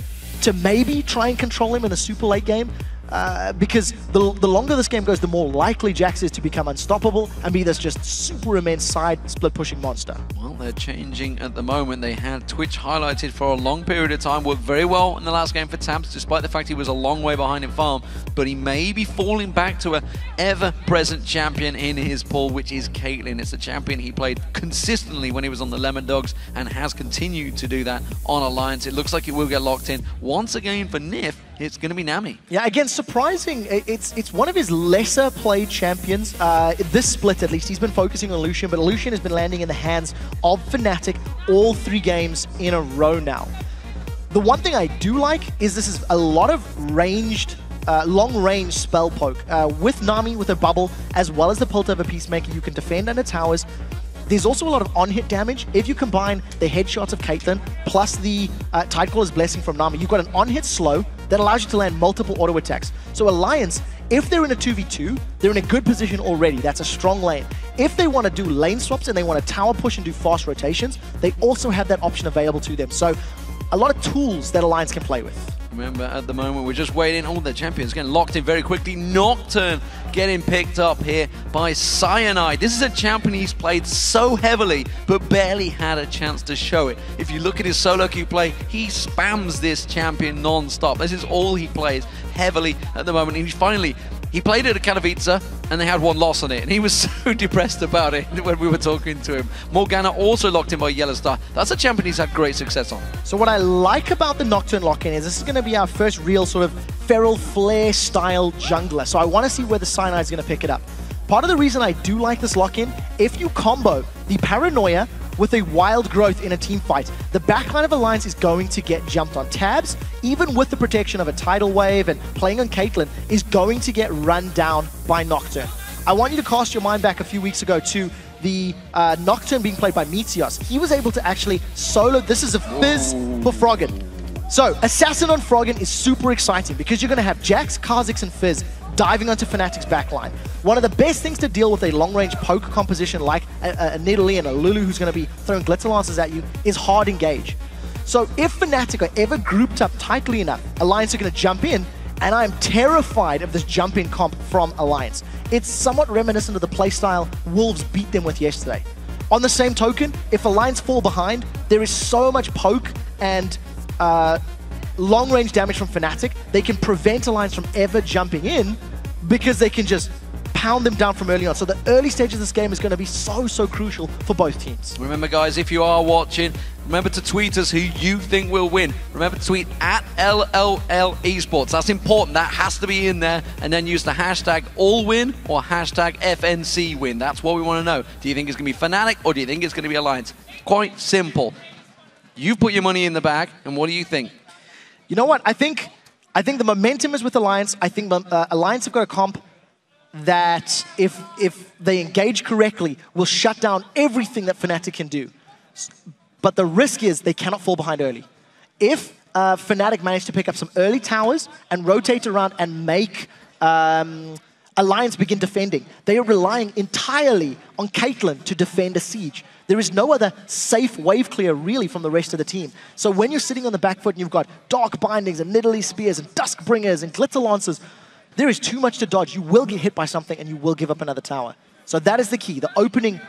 Speaker 6: to maybe try and control him in the super late game? Because the longer this game goes, the more likely Jax is to become unstoppable and be this just super immense side split pushing monster.
Speaker 1: Well, they're changing at the moment. They had Twitch highlighted for a long period of time, worked very well in the last game for Tamps, despite the fact he was a long way behind in farm, but he may be falling back to a ever-present champion in his pool, which is Caitlyn. It's a champion he played consistently when he was on the Lemon Dogs and has continued to do that on Alliance. It looks like it will get locked in. Once again for Nif, it's going to be Nami.
Speaker 6: Yeah, again, surprising. It's one of his lesser played champions. This split, at least, he's been focusing on Lucian, but Lucian has been landing in the hands of Fnatic all 3 games in a row now. The one thing I do like is this is a lot of ranged, long-range spell poke. With Nami, with a bubble, as well as the Pult of a Peacemaker, you can defend under towers. There's also a lot of on-hit damage. If you combine the headshots of Caitlyn plus the Tidecaller's Blessing from Nami, you've got an on-hit slow that allows you to land multiple auto attacks. So Alliance, if they're in a 2v2, they're in a good position already. That's a strong lane. If they want to do lane swaps and they want to tower push and do fast rotations, they also have that option available to them. So a lot of tools that Alliance can play with.
Speaker 1: Remember, at the moment, we're just waiting. All the champions getting locked in very quickly. Nocturne getting picked up here by Cyanide. This is a champion he's played so heavily, but barely had a chance to show it. If you look at his solo queue play, he spams this champion non-stop. This is all he plays heavily at the moment. And he played it at Katowice, and they had 1 loss on it, and he was so depressed about it when we were talking to him. Morgana also locked in by Yellowstar. That's a champion he's had great success on.
Speaker 6: So what I like about the Nocturne lock-in is this is going to be our first real sort of Feral Flare style jungler. So I want to see where the Cyanide is going to pick it up. Part of the reason I do like this lock-in, if you combo the Paranoia with a Wild Growth in a team fight, the backline of Alliance is going to get jumped on. Tabs, even with the protection of a Tidal Wave and playing on Caitlyn, is going to get run down by Nocturne. I want you to cast your mind back a few weeks ago to the Nocturne being played by Meteos. He was able to actually solo. This is a fizz for Froggen. So, Assassin on Froggen is super exciting because you're going to have Jax, Kha'Zix, and Fizz diving onto Fnatic's backline. One of the best things to deal with a long-range poke composition like a Nidalee and a Lulu who's going to be throwing glitter lances at you is hard engage. So if Fnatic are ever grouped up tightly enough, Alliance are going to jump in, and I'm terrified of this jump-in comp from Alliance. It's somewhat reminiscent of the playstyle Wolves beat them with yesterday. On the same token, if Alliance fall behind, there is so much poke and long-range damage from Fnatic, they can prevent Alliance from ever jumping in because they can just pound them down from early on. So the early stage of this game is going to be so crucial for both teams.
Speaker 1: Remember, guys, if you are watching, remember to tweet us who you think will win. Remember to tweet at LLL Esports. That's important. That has to be in there. And then use the hashtag AllWin or hashtag FNCWin. That's what we want to know. Do you think it's going to be Fnatic or do you think it's going to be Alliance? Quite simple. You've put your money in the bag, and what do you think?
Speaker 6: You know what? I think the momentum is with Alliance. I think Alliance have got a comp that, if they engage correctly, will shut down everything that Fnatic can do. But the risk is they cannot fall behind early. If Fnatic manage to pick up some early towers and rotate around and make Alliance begin defending, they are relying entirely on Caitlyn to defend a siege. There is no other safe wave clear, really, from the rest of the team. So when you're sitting on the back foot and you've got Dark Bindings and Nidalee Spears and Duskbringers and Glitter Lancers, there is too much to dodge. You will get hit by something and you will give up another tower. So that is the key. The opening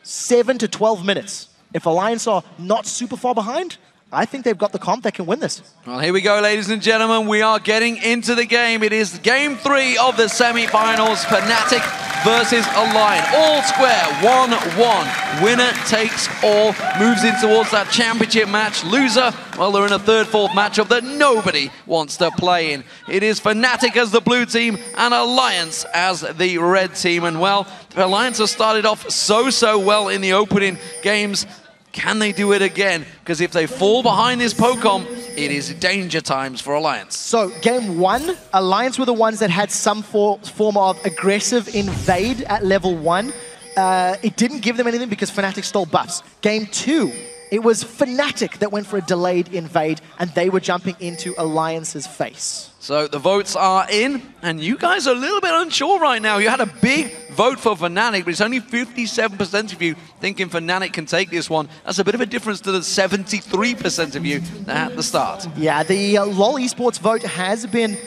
Speaker 6: 7 to 12 minutes. If Alliance are not super far behind, I think they've got the comp that can win this.
Speaker 1: Well, here we go, ladies and gentlemen. We are getting into the game. It is game 3 of the semi-finals. Fnatic versus Alliance. All square, 1-1. Winner takes all. Moves in towards that championship match. Loser, well, they're in a third, fourth matchup that nobody wants to play in. It is Fnatic as the blue team and Alliance as the red team. And, well, Alliance has started off so well in the opening games. Can they do it again? Because if they fall behind this Pocom, it is danger times for Alliance.
Speaker 6: So, game 1, Alliance were the ones that had some form of aggressive invade at level 1. It didn't give them anything because Fnatic stole buffs. Game 2, it was Fnatic that went for a delayed invade, and they were jumping into Alliance's face.
Speaker 1: So the votes are in, and you guys are a little bit unsure right now. You had a big vote for Fnatic, but it's only 57% of you thinking Fnatic can take this one. That's a bit of a difference to the 73% of you at the start.
Speaker 6: Yeah, the LoL Esports vote has been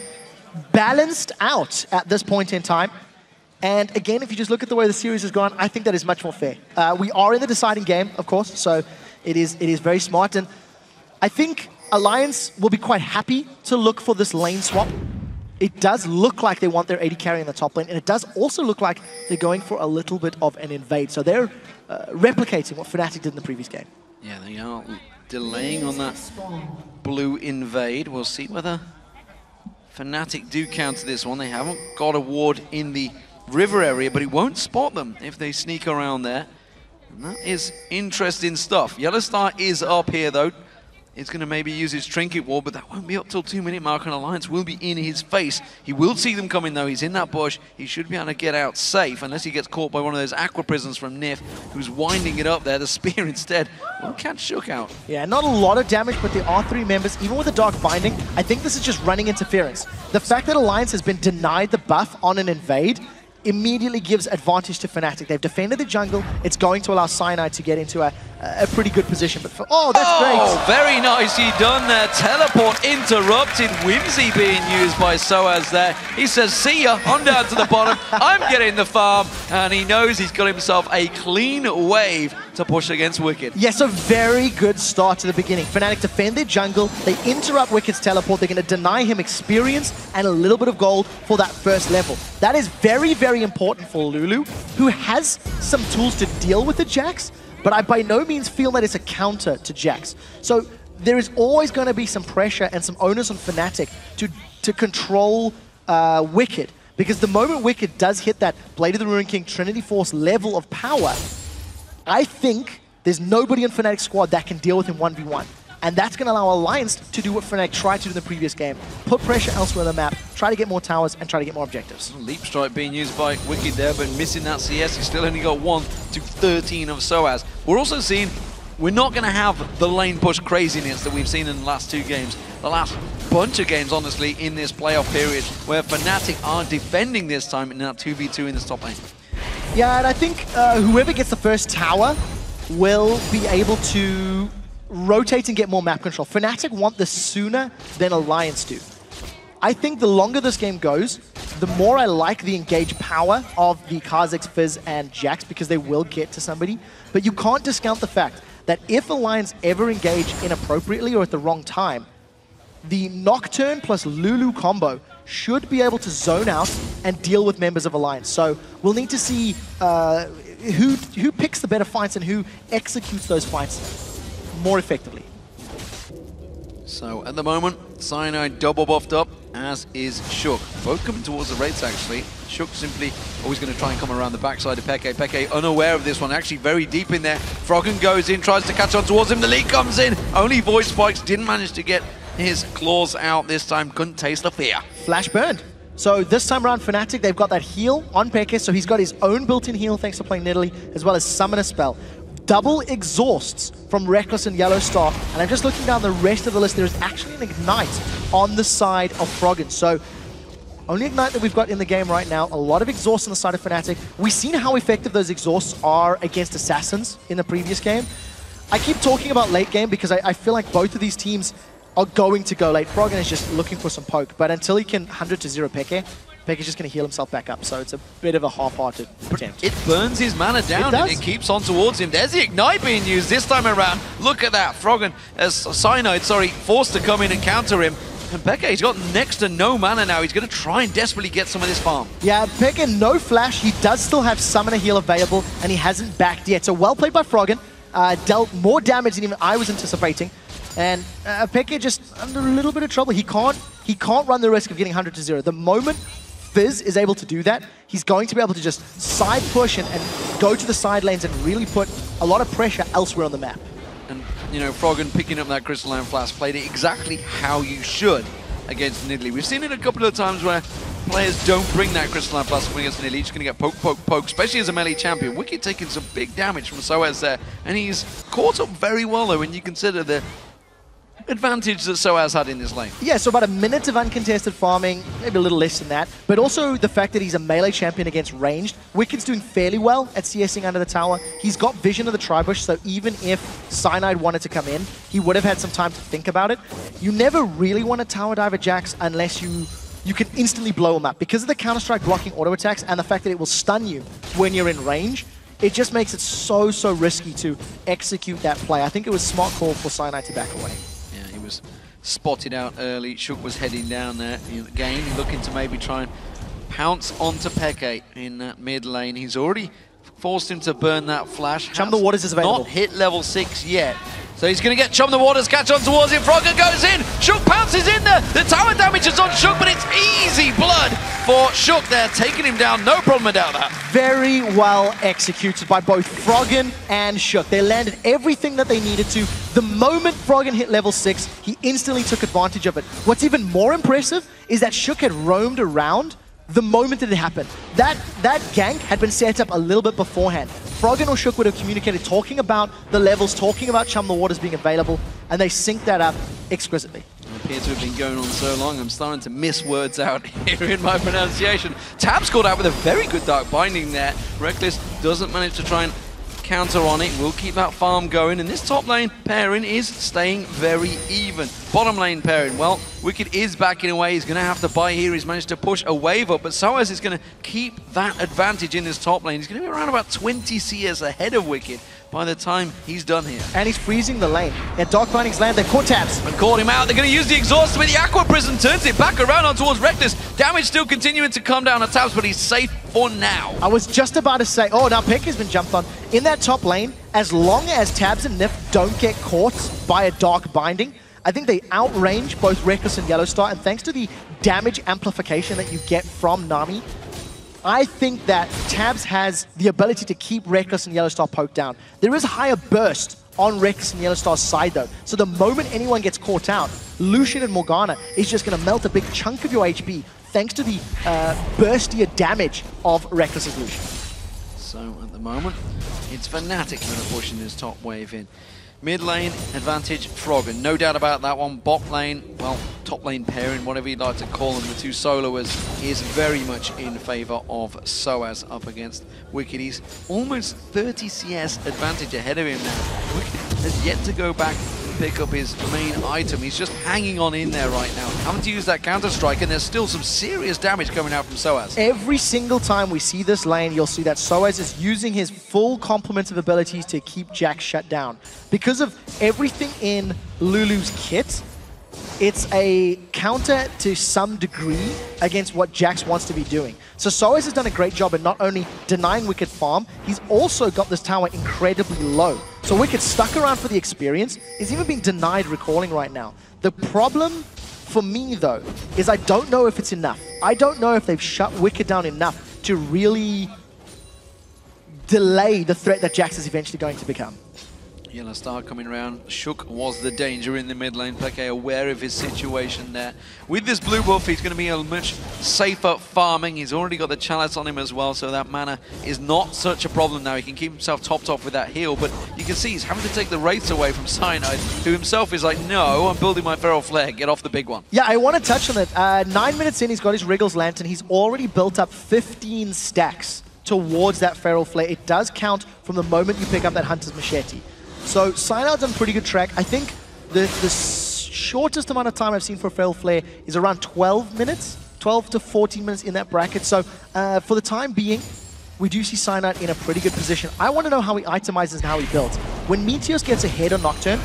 Speaker 6: balanced out at this point in time. And again, if you just look at the way the series has gone, I think that is much more fair. We are in the deciding game, of course, so it is very smart. And I think Alliance will be quite happy to look for this lane swap. It does look like they want their AD carry in the top lane, and it does also look like they're going for a little bit of an invade. So they're replicating what Fnatic did in the previous game.
Speaker 1: Yeah, they are delaying on that blue invade. We'll see whether Fnatic do counter this one. They haven't got a ward in the river area, but it won't spot them if they sneak around there. And that is interesting stuff. Yellowstar is up here, though. He's going to maybe use his trinket wall, but that won't be up till 2-minute mark, and Alliance will be in his face. He will see them coming, though. He's in that bush. He should be able to get out safe, unless he gets caught by one of those aqua prisons from Nif, who's winding it up there. The spear instead will catch Shook out.
Speaker 6: Yeah, not a lot of damage, but there are 3 members. Even with the Dark Binding, I think this is just running interference. The fact that Alliance has been denied the buff on an invade immediately gives advantage to Fnatic. They've defended the jungle. It's going to allow Cyanide to get into a pretty good position. But oh, that's great.
Speaker 1: Oh, very nicely done there. Teleport interrupted. Whimsy being used by Soaz there. He says, see ya, I'm down to the bottom. I'm getting the farm. And he knows he's got himself a clean wave to push against Wicked.
Speaker 6: Yes, a very good start to the beginning. Fnatic defend their jungle. They interrupt Wicked's teleport. They're going to deny him experience and a little bit of gold for that first level. That is very important for Lulu, who has some tools to deal with the Jax, but I by no means feel that it's a counter to Jax. So there is always going to be some pressure and some onus on Fnatic to control Wicked, because the moment Wicked does hit that Blade of the Ruined King Trinity Force level of power, I think there's nobody in Fnatic's squad that can deal with him 1v1. And that's going to allow Alliance to do what Fnatic tried to do in the previous game. Put pressure elsewhere on the map, try to get more towers, and try to get more objectives.
Speaker 1: Leap Strike being used by Wicked there, but missing that CS. He's still only got 1 to 13 of Soaz. We're also seeing we're not going to have the lane push craziness that we've seen in the last 2 games. The last bunch of games, honestly, in this playoff period, where Fnatic are defending this time in that 2v2 in this top lane.
Speaker 6: Yeah, and I think whoever gets the first tower will be able to rotate and get more map control. Fnatic want this sooner than Alliance do. I think the longer this game goes, the more I like the engaged power of the Kha'Zix, Fizz, and Jax, because they will get to somebody. But you can't discount the fact that if Alliance ever engage inappropriately or at the wrong time, the Nocturne plus Lulu combo should be able to zone out and deal with members of Alliance. So we'll need to see who picks the better fights and who executes those fights more effectively.
Speaker 1: So at the moment, Cyanide double buffed up, as is Shook. Both coming towards the rates actually. Shook simply always going to try and come around the backside of Peke. Peke unaware of this one, actually very deep in there. Froggen goes in, tries to catch on towards him. The lead comes in. Only Void Spikes didn't manage to get his claws out this time. Couldn't taste the fear.
Speaker 6: Flash burned. So this time around, Fnatic, they've got that heal on Peke, so he's got his own built-in heal thanks to playing Nidalee, as well as Summoner Spell. Double exhausts from Reckless and Yellow Star, and I'm just looking down the rest of the list. There is actually an Ignite on the side of Froggen. So only Ignite that we've got in the game right now. A lot of exhausts on the side of Fnatic. We've seen how effective those exhausts are against Assassins in the previous game. I keep talking about late game because I feel like both of these teams are going to go late. Froggen is just looking for some poke, but until he can 100-0 Peke, Peke's just going to heal himself back up, so it's a bit of a half-hearted attempt.
Speaker 1: It burns his mana down and it keeps on towards him. There's the Ignite being used this time around. Look at that. Froggen, Cyanide, forced to come in and counter him. And Peke, he's got next to no mana now. He's going to try and desperately get some of this farm.
Speaker 6: Yeah, Peke, no flash. He does still have Summoner Heal available, and he hasn't backed yet. So well played by Froggen. Dealt more damage than even I was anticipating. And Peke just under a little bit of trouble. He can't run the risk of getting 100-0. The moment Fizz is able to do that, he's going to be able to just side push and go to the side lanes and really put a lot of pressure elsewhere on the map.
Speaker 1: And, you know, Froggen picking up that Crystalline Flask played it exactly how you should against Nidalee. We've seen it a couple of times where players don't bring that Crystalline Flask against Nidalee. He's going to get poke, especially as a melee champion. Wicked taking some big damage from Soaz there, and he's caught up very well, though, when you consider the advantage that Soaz had in this lane.
Speaker 6: Yeah, so about a minute of uncontested farming, maybe a little less than that, but also the fact that he's a melee champion against ranged. Wicked's doing fairly well at CSing under the tower. He's got vision of the Tribush, so even if Cyanide wanted to come in, he would have had some time to think about it. You never really want to tower dive at Jax unless you can instantly blow him up. Because of the Counter-Strike blocking auto attacks and the fact that it will stun you when you're in range, it just makes it so risky to execute that play. I think it was a smart call for Cyanide to back away.
Speaker 1: Was spotted out early. Shook was heading down there again, looking to maybe try and pounce onto Peke in that mid lane. He's already forced him to burn that flash.
Speaker 6: Chum the Waters is available.
Speaker 1: Not hit level 6 yet. So he's going to get Chum the Waters, catch on towards him. Froggen goes in. Shook pounces in there. The tower damage is on Shook, but it's easy blood for Shook there, taking him down. No problem about that.
Speaker 6: Very well executed by both Froggen and Shook. They landed everything that they needed to. The moment Froggen hit level 6, he instantly took advantage of it. What's even more impressive is that Shook had roamed around the moment that it happened. That gank had been set up a little bit beforehand. Froggen or Shook would have communicated, talking about the levels, talking about Chum the Waters being available, and they synced that up exquisitely.
Speaker 1: It appears to have been going on so long, I'm starting to miss words out here in my pronunciation. Tab scored out with a very good Dark Binding there. Reckless doesn't manage to try and counter on it. We'll keep that farm going, and this top lane pairing is staying very even. Bottom lane pairing, well, Wicked is backing away. He's going to have to buy here. He's managed to push a wave up, but Soaz is going to keep that advantage in this top lane. He's going to be around about 20 CS ahead of Wicked by the time he's done here.
Speaker 6: And he's freezing the lane. At Dark Binding's land, they've caught Tabs.
Speaker 1: And caught him out. They're going to use the exhaust with the Aqua Prism, turns it back around on towards Reckless. Damage still continuing to come down on Tabs, but he's safe for now.
Speaker 6: I was just about to say, oh, now Peke has been jumped on. In that top lane, as long as Tabs and Nif don't get caught by a Dark Binding, I think they outrange both Reckless and Yellow Star, and thanks to the damage amplification that you get from Nami, I think that Tabs has the ability to keep Reckless and Yellow Star poked down. There is a higher burst on Reckless and Yellow Star's side though, so the moment anyone gets caught out, Lucian and Morgana is just going to melt a big chunk of your HP thanks to the burstier damage of Reckless's Lucian.
Speaker 1: So at the moment, it's Fnatic that are pushing this top wave in. Mid lane advantage, Froggen, no doubt about that one. Bot lane, well, top lane pairing, whatever you'd like to call them, the two soloers, is very much in favor of Soaz up against Wicked. He's almost 30 CS advantage ahead of him now. Wicked has yet to go back and pick up his main item. He's just hanging on in there right now, having to use that Counter-Strike, and there's still some serious damage coming out from Soaz.
Speaker 6: Every single time we see this lane, you'll see that Soaz is using his full complement of abilities to keep Jax shut down. Because of everything in Lulu's kit, it's a counter to some degree against what Jax wants to be doing. So Soaz has done a great job at not only denying Wicked farm, he's also got this tower incredibly low. So Wicked stuck around for the experience, is even being denied recalling right now. The problem for me though, is I don't know if it's enough. I don't know if they've shut Wicked down enough to really delay the threat that Jax is eventually going to become.
Speaker 1: Yellow Star coming around. Shook was the danger in the mid lane. Peke aware of his situation there. With this blue buff, he's going to be a much safer farming. He's already got the chalice on him as well, so that mana is not such a problem now. He can keep himself topped off with that heal, but you can see he's having to take the wraiths away from Cyanide, who himself is like, no, I'm building my Feral Flare. Get off the big one.
Speaker 6: Yeah, I want to touch on it. 9 minutes in, he's got his Wriggles Lantern. He's already built up 15 stacks towards that Feral Flare. It does count from the moment you pick up that Hunter's Machete. So Cyanode's on pretty good track. I think the shortest amount of time I've seen for Feral Flare is around 12 minutes, 12 to 14 minutes in that bracket. So for the time being, we do see Cyanide in a pretty good position. I want to know how he itemizes and how he builds. When Meteos gets ahead on Nocturne,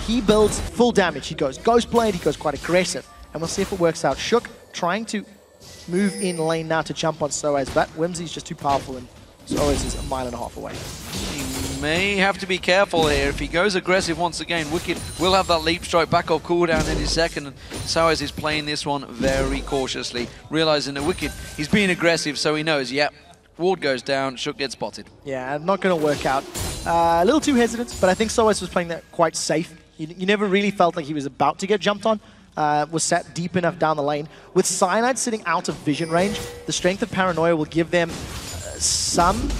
Speaker 6: he builds full damage. He goes Ghostblade, he goes quite aggressive. And we'll see if it works out. Shook trying to move in lane now to jump on Soaz, but Whimsy's just too powerful and Soaz is a mile and a half away.
Speaker 1: He may have to be careful here. If he goes aggressive once again, Wicked will have that leap strike back off cooldown in his second. And Soaz is playing this one very cautiously, realizing that Wicked, he's being aggressive, so he knows, yep, ward goes down, Shook gets spotted.
Speaker 6: Yeah, not going to work out. A little too hesitant, but I think Soaz was playing that quite safe. You never really felt like he was about to get jumped on. Was sat deep enough down the lane. With Cyanide sitting out of vision range, the strength of Paranoia will give them some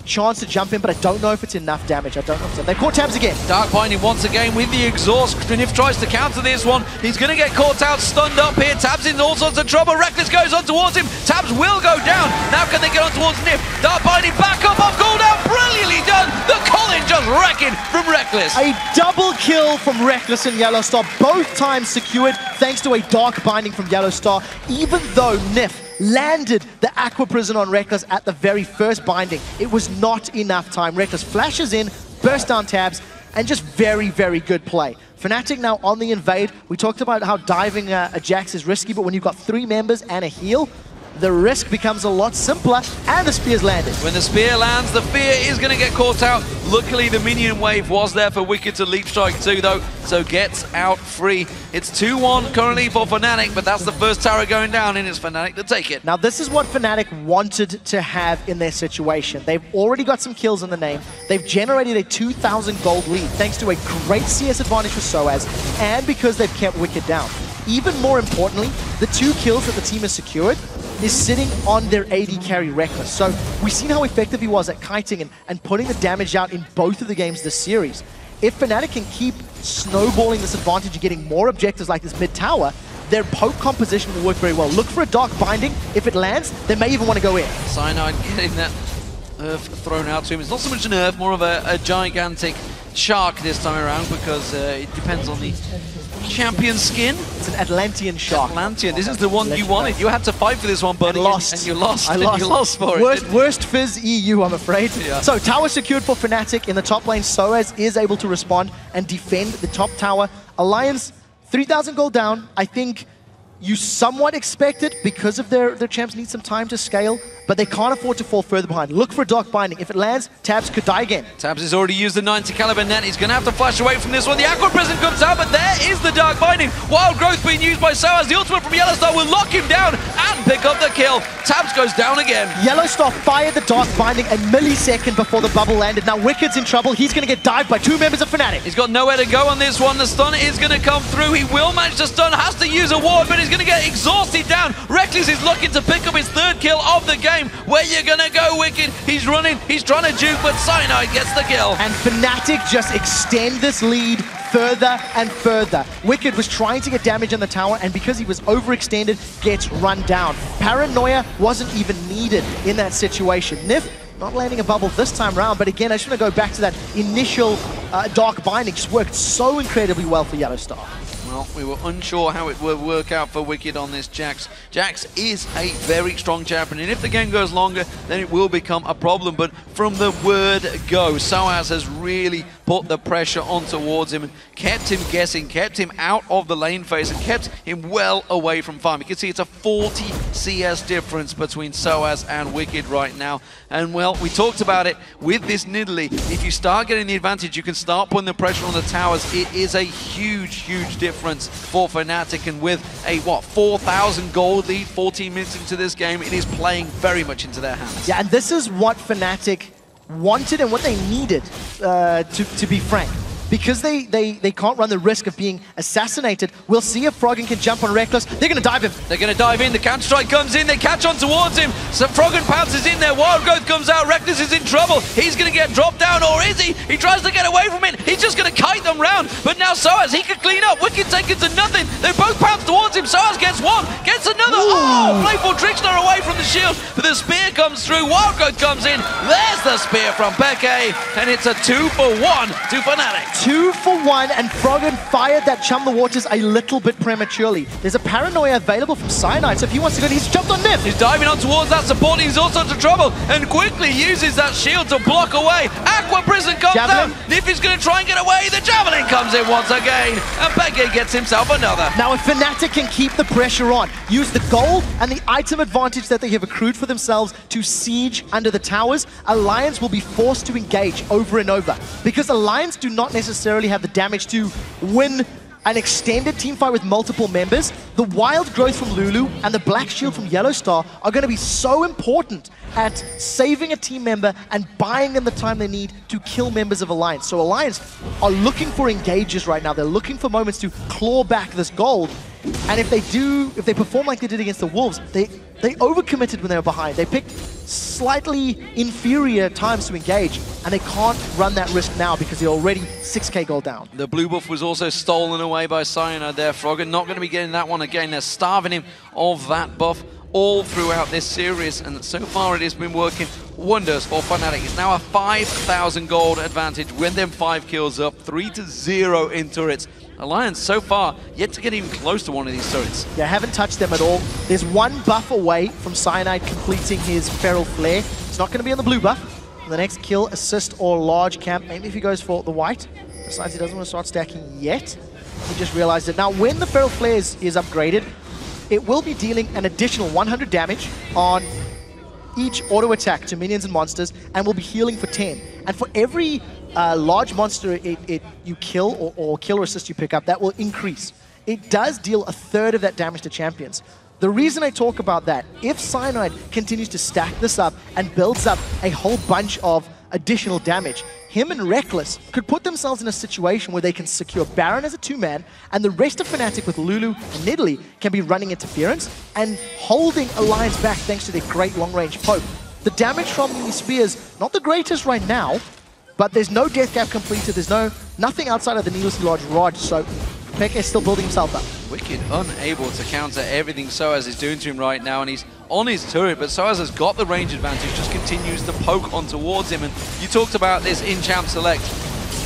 Speaker 6: chance to jump in, but I don't know if it's enough damage. I don't know if it's enough. They caught Tabs again.
Speaker 1: Dark Binding once again with the exhaust. Nif tries to counter this one. He's going to get caught out, stunned up here. Tabs in all sorts of trouble. Reckless goes on towards him. Tabs will go down. Now can they get on towards Nif? Dark Binding back up off cooldown. Brilliantly done. The Colin just wrecking from Reckless.
Speaker 6: A double kill from Reckless and Yellow Star, both times secured thanks to a Dark Binding from Yellow Star, even though Nif landed the Aqua Prison on Reckless at the very first binding. It was not enough time. Reckless flashes in, bursts down Tabs, and just very, very good play. Fnatic now on the invade. We talked about how diving a Jax is risky, but when you've got 3 members and a heal, the risk becomes a lot simpler, and the spear's landed.
Speaker 1: When the spear lands, the fear is going to get caught out. Luckily, the minion wave was there for Wicked to leap strike too, though, so gets out free. It's 2-1 currently for Fnatic, but that's the first tower going down, and it's Fnatic to take it.
Speaker 6: Now, this is what Fnatic wanted to have in their situation. They've already got some kills in the name. They've generated a 2,000 gold lead, thanks to a great CS advantage for Soaz, and because they've kept Wicked down. Even more importantly, the 2 kills that the team has secured is sitting on their AD carry Reckless. So we've seen how effective he was at kiting and putting the damage out in both of the games this series. If Fnatic can keep snowballing this advantage and getting more objectives like this mid-tower, their poke composition will work very well. Look for a Dark Binding. If it lands, they may even want to go in.
Speaker 1: Cyanide getting that earth thrown out to him. It's not so much an earth, more of a gigantic shark this time around, because it depends on the champion skin.
Speaker 6: It's an Atlantean shark.
Speaker 1: Atlantean. This is the one you wanted. You had to fight for this one, buddy.
Speaker 6: And lost.
Speaker 1: And you lost.
Speaker 6: I lost.
Speaker 1: You lost for
Speaker 6: it.
Speaker 1: it.
Speaker 6: Worst Fizz EU, I'm afraid.
Speaker 1: Yeah.
Speaker 6: So tower secured for Fnatic in the top lane. Soaz is able to respond and defend the top tower. Alliance, 3,000 gold down. I think you somewhat expect it because of their champs need some time to scale, but they can't afford to fall further behind. Look for a Dark Binding. If it lands, Tabs could die again.
Speaker 1: Tabs has already used the 90 caliber net. He's going to have to flash away from this one. The Aqua Prison comes out, but there is the Dark Binding. Wild Growth being used by Soaz. The ultimate from Yellowstar will lock him down and pick up the kill. Tabs goes down again.
Speaker 6: Yellowstar fired the Dark Binding a millisecond before the bubble landed. Now Wicked's in trouble. He's going to get dived by 2 members of Fnatic.
Speaker 1: He's got nowhere to go on this one. The stun is going to come through. He will manage to stun, has to use a ward, but he's going to get exhausted down. Reckless is looking to pick up his 3rd kill of the game. Where you going to go, Wicked? He's running, he's trying to juke, but Cyanide gets the kill.
Speaker 6: And Fnatic just extend this lead further and further. Wicked was trying to get damage on the tower, and because he was overextended, gets run down. Paranoia wasn't even needed in that situation. Nif not landing a bubble this time around, but again, I just want to go back to that initial Dark Binding. Just worked so incredibly well for Yellowstar.
Speaker 1: Well, we were unsure how it would work out for Wicked on this Jax. Jax is a very strong champion, and if the game goes longer, then it will become a problem. But from the word go, Soaz has really put the pressure on towards him and kept him guessing, kept him out of the lane phase, and kept him well away from farm. You can see it's a 40 CS difference between Soaz and Wicked right now. And well, we talked about it with this Nidalee. If you start getting the advantage, you can start putting the pressure on the towers. It is a huge, huge difference for Fnatic, and with a, 4,000 gold lead 14 minutes into this game, it is playing very much into their hands.
Speaker 6: Yeah, and this is what Fnatic wanted and what they needed, to be frank. Because they can't run the risk of being assassinated, we'll see if Froggen can jump on Reckless. They're going to dive him.
Speaker 1: They're going to dive in. The counter-strike comes in. They catch on towards him. So Froggen pounces in there. Wild Growth comes out. Reckless is in trouble. He's going to get dropped down, or is he? He tries to get away from it. He's just going to kite them round. But now Soaz, he can clean up. Wicked taken to nothing. They both pounce towards him. Soaz gets one, gets another. Ooh. Oh, Playful Trickster away from the shield. But the spear comes through. Wild Growth comes in. There's the spear from Peke. And it's a 2-for-1 to Fnatic.
Speaker 6: 2-for-1, and Froggen fired that Chum the Waters a little bit prematurely. There's a Paranoia available from Cyanide, so if he wants to go, he's jumped on Nif.
Speaker 1: He's diving on towards that support. He's also into trouble and quickly uses that shield to block away. Aqua Prison comes down. Nif is going to try and get away. The Javelin comes in once again, and Peke gets himself another.
Speaker 6: Now, if Fnatic can keep the pressure on, use the gold and the item advantage that they have accrued for themselves to siege under the towers, Alliance will be forced to engage over and over. Because Alliance do not necessarily have the damage to win an extended teamfight with multiple members. The Wild Growth from Lulu and the Black Shield from Yellowstar are going to be so important at saving a team member and buying them the time they need to kill members of Alliance. So Alliance are looking for engages right now. They're looking for moments to claw back this gold. And if they perform like they did against the Wolves, they overcommitted when they were behind. They picked slightly inferior times to engage, and they can't run that risk now because they're already 6k gold down.
Speaker 1: The blue buff was also stolen away by Cyanide there. Froggen not going to be getting that one again. They're starving him of that buff all throughout this series, and so far it has been working wonders for Fnatic. It's now a 5,000 gold advantage with them 5 kills up, 3-0 in turrets. Alliance so far yet to get even close to one of these turrets.
Speaker 6: Yeah, haven't touched them at all. There's one buff away from Cyanide completing his Feral Flare. It's not going to be on the blue buff. The next kill, assist, or large camp. Maybe if he goes for the white. Besides, he doesn't want to start stacking yet. He just realized it. Now, when the Feral Flare is upgraded, it will be dealing an additional 100 damage on each auto attack to minions and monsters, and will be healing for 10. And for every large monster you kill or kill or assist you pick up, that will increase. It does deal a third of that damage to champions. The reason I talk about that, if Cyanide continues to stack this up and builds up a whole bunch of additional damage, him and Reckless could put themselves in a situation where they can secure Baron as a 2-man, and the rest of Fnatic with Lulu and Nidalee can be running interference and holding Alliance back thanks to their great long-range poke. The damage from these spears, not the greatest right now, but there's no death cap completed, there's nothing outside of the needlessly large rod, so Peke is still building himself up.
Speaker 1: Wicked unable to counter everything Soaz is doing to him right now, and he's on his turret, but Soaz has got the range advantage, just continues to poke on towards him, and you talked about this in Champ Select.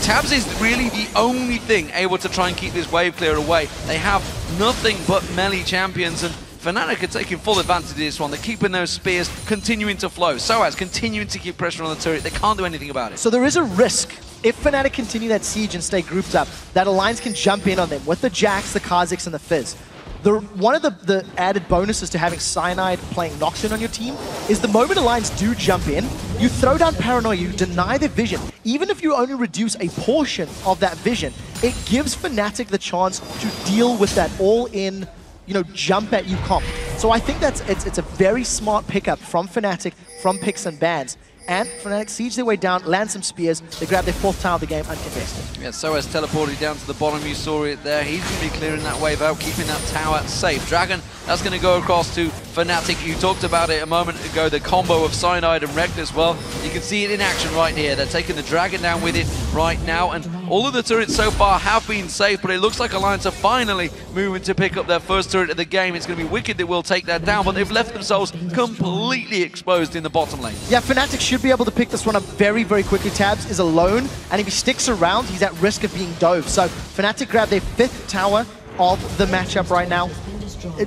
Speaker 1: Tabs is really the only thing able to try and keep this wave clear away. They have nothing but melee champions, and Fnatic are taking full advantage of this one. They're keeping those spears continuing to flow. Soaz continuing to keep pressure on the turret. They can't do anything about it.
Speaker 6: So there is a risk, if Fnatic continue that siege and stay grouped up, that Alliance can jump in on them with the Jax, the Kha'Zix, and the Fizz. One of the added bonuses to having Cyanide playing Nocturne on your team is the moment Alliance do jump in, you throw down Paranoia, you deny their vision. Even if you only reduce a portion of that vision, it gives Fnatic the chance to deal with that all-in, jump at you comp. So I think it's a very smart pickup from Fnatic, from picks and bans. And Fnatic siege their way down, land some spears, they grab their 4th tower of the game uncontested.
Speaker 1: Yeah, Soaz teleported down to the bottom, you saw it there. He's going to be clearing that wave out, keeping that tower safe. Dragon, that's going to go across to Fnatic. You talked about it a moment ago, the combo of Cyanide and Reckless. Well, you can see it in action right here. They're taking the Dragon down with it right now, and all of the turrets so far have been safe, but it looks like Alliance are finally moving to pick up their first turret of the game. It's going to be Wicked that will take that down, but they've left themselves completely exposed in the bottom lane.
Speaker 6: Yeah, Fnatic should be able to pick this one up very, very quickly. Tabs is alone, and if he sticks around, he's at risk of being dove. So Fnatic grab their 5th tower of the matchup right now.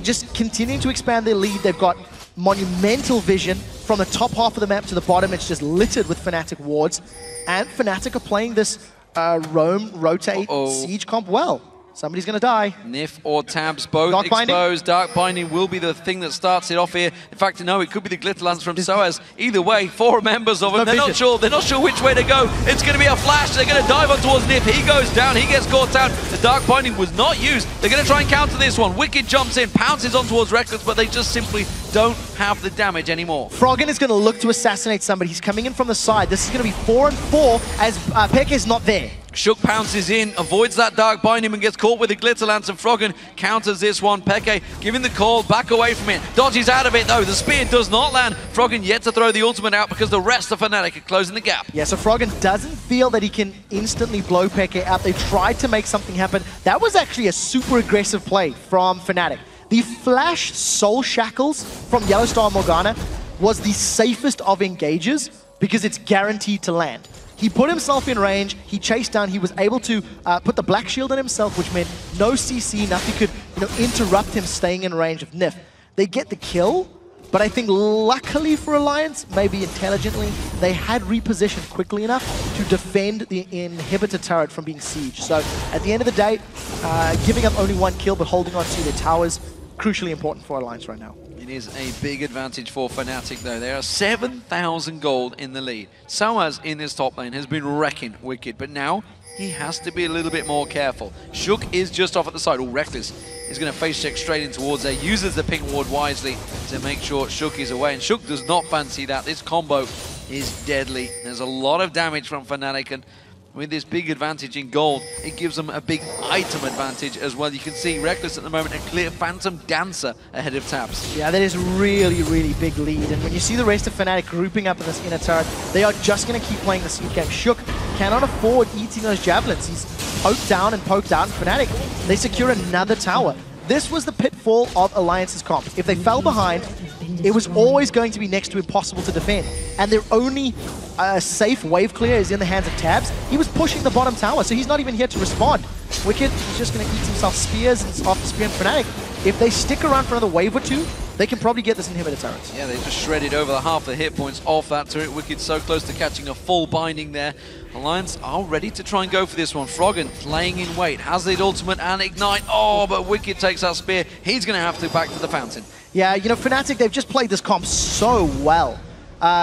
Speaker 6: Just continuing to expand their lead. They've got monumental vision from the top half of the map to the bottom. It's just littered with Fnatic wards. And Fnatic are playing this roam, rotate, siege comp well. Somebody's going to die.
Speaker 1: Nif or Tabs, both
Speaker 6: Dark
Speaker 1: exposed.
Speaker 6: Binding?
Speaker 1: Dark Binding will be the thing that starts it off here. In fact, no, it could be the Glitter Lance from Soaz. Either way, 4 members of them. They're not sure which way to go. It's going to be a flash. They're going to dive on towards Nif. He goes down. He gets caught out. The Dark Binding was not used. They're going to try and counter this one. Wicked jumps in, pounces on towards Reckless, but they just simply don't have the damage anymore.
Speaker 6: Froggen is going to look to assassinate somebody. He's coming in from the side. This is going to be 4 and 4 as Peke is not there.
Speaker 1: Shook pounces in, avoids that Dark Binding and gets caught with the Glitter Lance, and Froggen counters this one. Peke giving the call, back away from it. Dodges out of it though, the spear does not land. Froggen yet to throw the ultimate out because the rest of Fnatic are closing the gap.
Speaker 6: Yeah, so Froggen doesn't feel that he can instantly blow Peke out. They tried to make something happen. That was actually a super aggressive play from Fnatic. The flash Soul Shackles from Yellowstar Morgana was the safest of engages because it's guaranteed to land. He put himself in range, he chased down, he was able to put the Black Shield on himself, which meant no CC, nothing could interrupt him staying in range of Nif. They get the kill, but I think luckily for Alliance, maybe intelligently, they had repositioned quickly enough to defend the inhibitor turret from being sieged. So at the end of the day, giving up only 1 kill but holding on to their towers, crucially important for Alliance right now.
Speaker 1: It is a big advantage for Fnatic though. There are 7,000 gold in the lead. Soaz in this top lane has been wrecking Wicked, but now he has to be a little bit more careful. Shook is just off at the side. Reckless is going to face check straight in towards there, uses the pink ward wisely to make sure Shook is away, and Shook does not fancy that. This combo is deadly. There's a lot of damage from Fnatic, and with this big advantage in gold, it gives them a big item advantage as well. You can see Reckless at the moment, a clear Phantom Dancer ahead of Tabs.
Speaker 6: Yeah, that is really, really big lead. And when you see the rest of Fnatic grouping up in this inner turret, they are just going to keep playing the siege game. Shook cannot afford eating those javelins. He's poked down and poked out, and Fnatic, they secure another tower. This was the pitfall of Alliance's comp. If they fell behind, it was always going to be next to impossible to defend. And their only safe wave clear is in the hands of Tabs. He was pushing the bottom tower, so he's not even here to respond. Wicked is just going to eat himself spears after spear and Fnatic. If they stick around for another wave or two, they can probably get this inhibitor turret.
Speaker 1: Yeah, they just shredded over half the hit points off that turret. Wicked so close to catching a full binding there. Alliance are ready to try and go for this one. Froggen laying in wait, has the ultimate and ignite. Oh, but Wicked takes that spear. He's going to have to back to the fountain.
Speaker 6: Yeah, you know, Fnatic, they've just played this comp so well.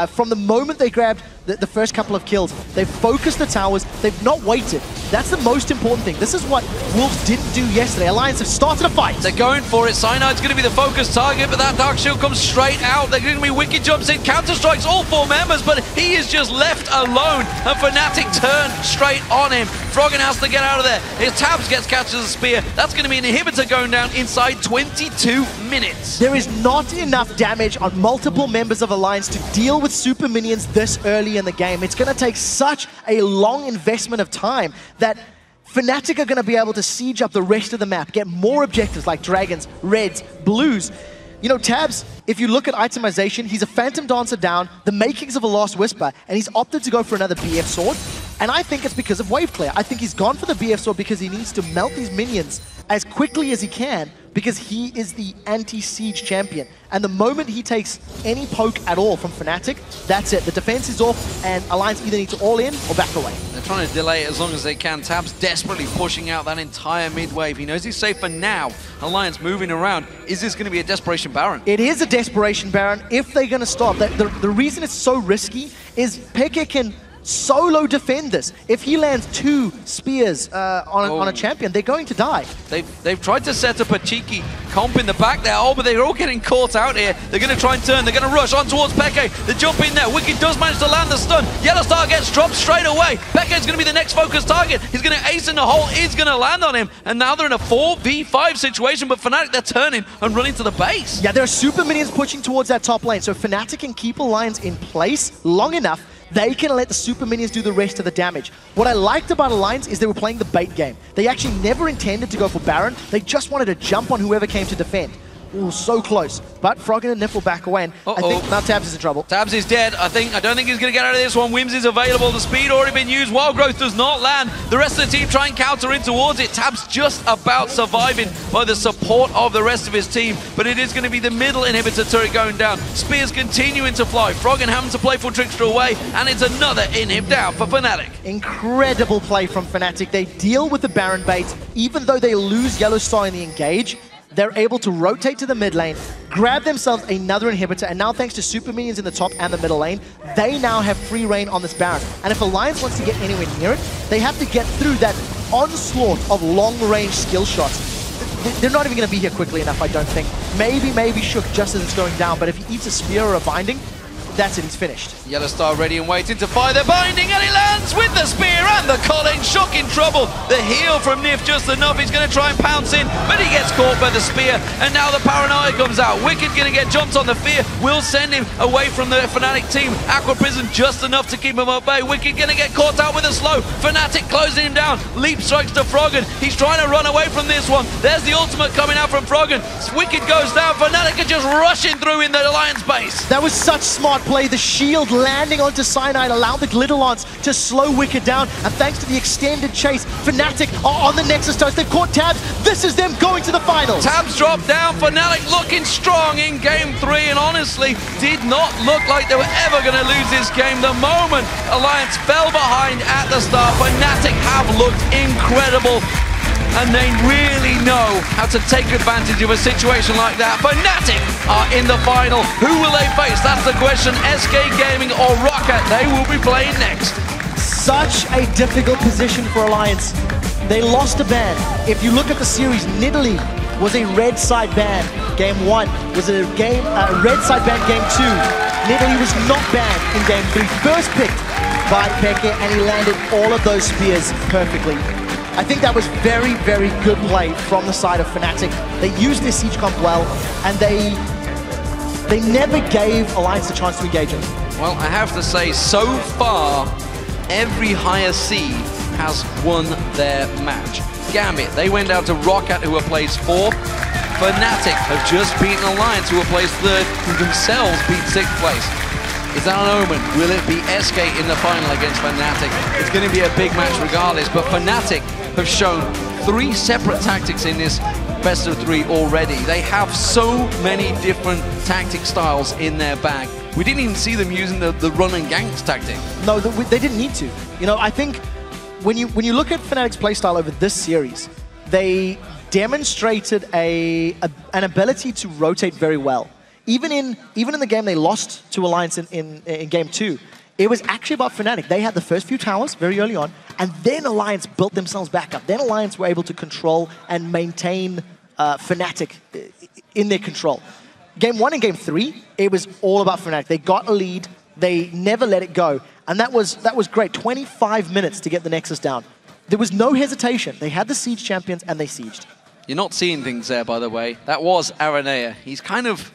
Speaker 6: From the moment they grabbed the first couple of kills, they've focused the towers, they've not waited. That's the most important thing. This is what Wolves didn't do yesterday. Alliance have started a fight.
Speaker 1: They're going for it. Cyanide's going to be the focus target, but that Dark Shield comes straight out. They're going to be Wicked jumps in, counter-strikes all 4 members, but he is just left alone, and Fnatic turn straight on him. Froggen has to get out of there. His Tabs catches a spear. That's going to be an inhibitor going down inside 22 minutes.
Speaker 6: There is not enough damage on multiple members of Alliance to deal with super minions this early in the game. It's going to take such a long investment of time that Fnatic are going to be able to siege up the rest of the map, get more objectives like dragons, reds, blues. You know, Tabs, if you look at itemization, he's a Phantom Dancer down, the makings of a Last Whisper, and he's opted to go for another BF Sword. And I think it's because of wave clear. I think he's gone for the BF Sword because he needs to melt these minions as quickly as he can, because he is the anti-siege champion. And the moment he takes any poke at all from Fnatic, that's it. The defense is off, and Alliance either need to all in or back away.
Speaker 1: They're trying to delay it as long as they can. Tabs desperately pushing out that entire mid wave. He knows he's safe for now. Alliance moving around. Is this going to be a Desperation Baron?
Speaker 6: It is a Desperation Baron if they're going to stop. The reason it's so risky is Peke can solo defend this. If he lands 2 spears on a champion, they're going to die.
Speaker 1: They've tried to set up a cheeky comp in the back there. Oh, but they're all getting caught out here. They're going to try and turn. They're going to rush on towards Peke. They jump in there. Wicked does manage to land the stun. Yellowstar gets dropped straight away. Peke's going to be the next focus target. He's going to ace in the hole. It's going to land on him. And now they're in a 4v5 situation, but Fnatic, they're turning and running to the base.
Speaker 6: Yeah, there are super minions pushing towards that top lane, so Fnatic can keep Alliance in place long enough. They can let the super minions do the rest of the damage. What I liked about Alliance is they were playing the bait game. They actually never intended to go for Baron. They just wanted to jump on whoever came to defend. Ooh, so close. But Froggen and Nif back away, and I think now Tabs is in trouble.
Speaker 1: Tabs is dead. I don't think he's going to get out of this one. Wims is available. The speed already been used. Wild Growth does not land. The rest of the team try and counter in towards it. Tabs just about surviving by the support of the rest of his team, but it is going to be the middle inhibitor turret going down. Spears continuing to fly. Froggen having to play for Trickster away, and it's another inhib down for Fnatic.
Speaker 6: Incredible play from Fnatic. They deal with the Baron bait. Even though they lose Yellow Star in the engage, they're able to rotate to the mid lane, grab themselves another inhibitor, and now thanks to super minions in the top and the middle lane, they now have free reign on this Baron. And if Alliance wants to get anywhere near it, they have to get through that onslaught of long-range skill shots. They're not even going to be here quickly enough, I don't think. Maybe Shook just as it's going down, but if he eats a spear or a binding, that's it, he's finished.
Speaker 1: Yellow Star ready and waiting to fire the binding, and he lands with the spear and the Colin. Shook in trouble. The heal from Nif just enough. He's going to try and pounce in, but he gets caught by the spear, and now the paranoia comes out. Wicked going to get jumped on the fear. Will send him away from the Fnatic team. Aqua Prison just enough to keep him at bay. Wicked going to get caught out with a slow. Fnatic closing him down. Leap strikes to Froggen. He's trying to run away from this one. There's the ultimate coming out from Froggen. Wicked goes down. Fnatic are just rushing through in the Alliance base.
Speaker 6: That was such smart play. The shield landing onto Cyanide allowed the Glitter Lance to slow Wicked down, and thanks to the extended chase, Fnatic are on the Nexus Toast. They've caught Tabs. This is them going to the finals.
Speaker 1: Tabs dropped down. Fnatic looking strong in game 3, and honestly did not look like they were ever going to lose this game. The moment Alliance fell behind at the start, Fnatic have looked incredible, and they really know how to take advantage of a situation like that. Fnatic are in the final. Who will they face? That's the question. SK Gaming or Rocket? They will be playing next.
Speaker 6: Such a difficult position for Alliance. They lost a ban. If you look at the series, Nidalee was a red side ban. Game 1 was a red side ban game 2. Nidalee was not banned in game 3. First picked by Peke, and he landed all of those spears perfectly. I think that was very, very good play from the side of Fnatic. They used their siege comp well, and they never gave Alliance a chance to engage it.
Speaker 1: Well, I have to say, so far, every higher seed has won their match. Gambit, they went out to Roccat, who were placed 4th. Fnatic have just beaten Alliance, who were placed 3rd, who themselves beat 6th place. Is that an omen? Will it be SK in the final against Fnatic? It's going to be a big match regardless, but Fnatic have shown 3 separate tactics in this best of 3 already. They have so many different tactic styles in their bag. We didn't even see them using the run and ganks tactic.
Speaker 6: No, they didn't need to. You know, I think when you look at Fnatic's playstyle over this series, they demonstrated an ability to rotate very well. Even in the game they lost to Alliance in game 2, it was actually about Fnatic. They had the first few towers very early on, and then Alliance built themselves back up. Then Alliance were able to control and maintain Fnatic in their control. Game 1 and game 3, it was all about Fnatic. They got a lead, they never let it go, and that was great. 25 minutes to get the Nexus down. There was no hesitation. They had the Siege champions, and they sieged.
Speaker 1: You're not seeing things there, by the way. That was Aranea. He's kind of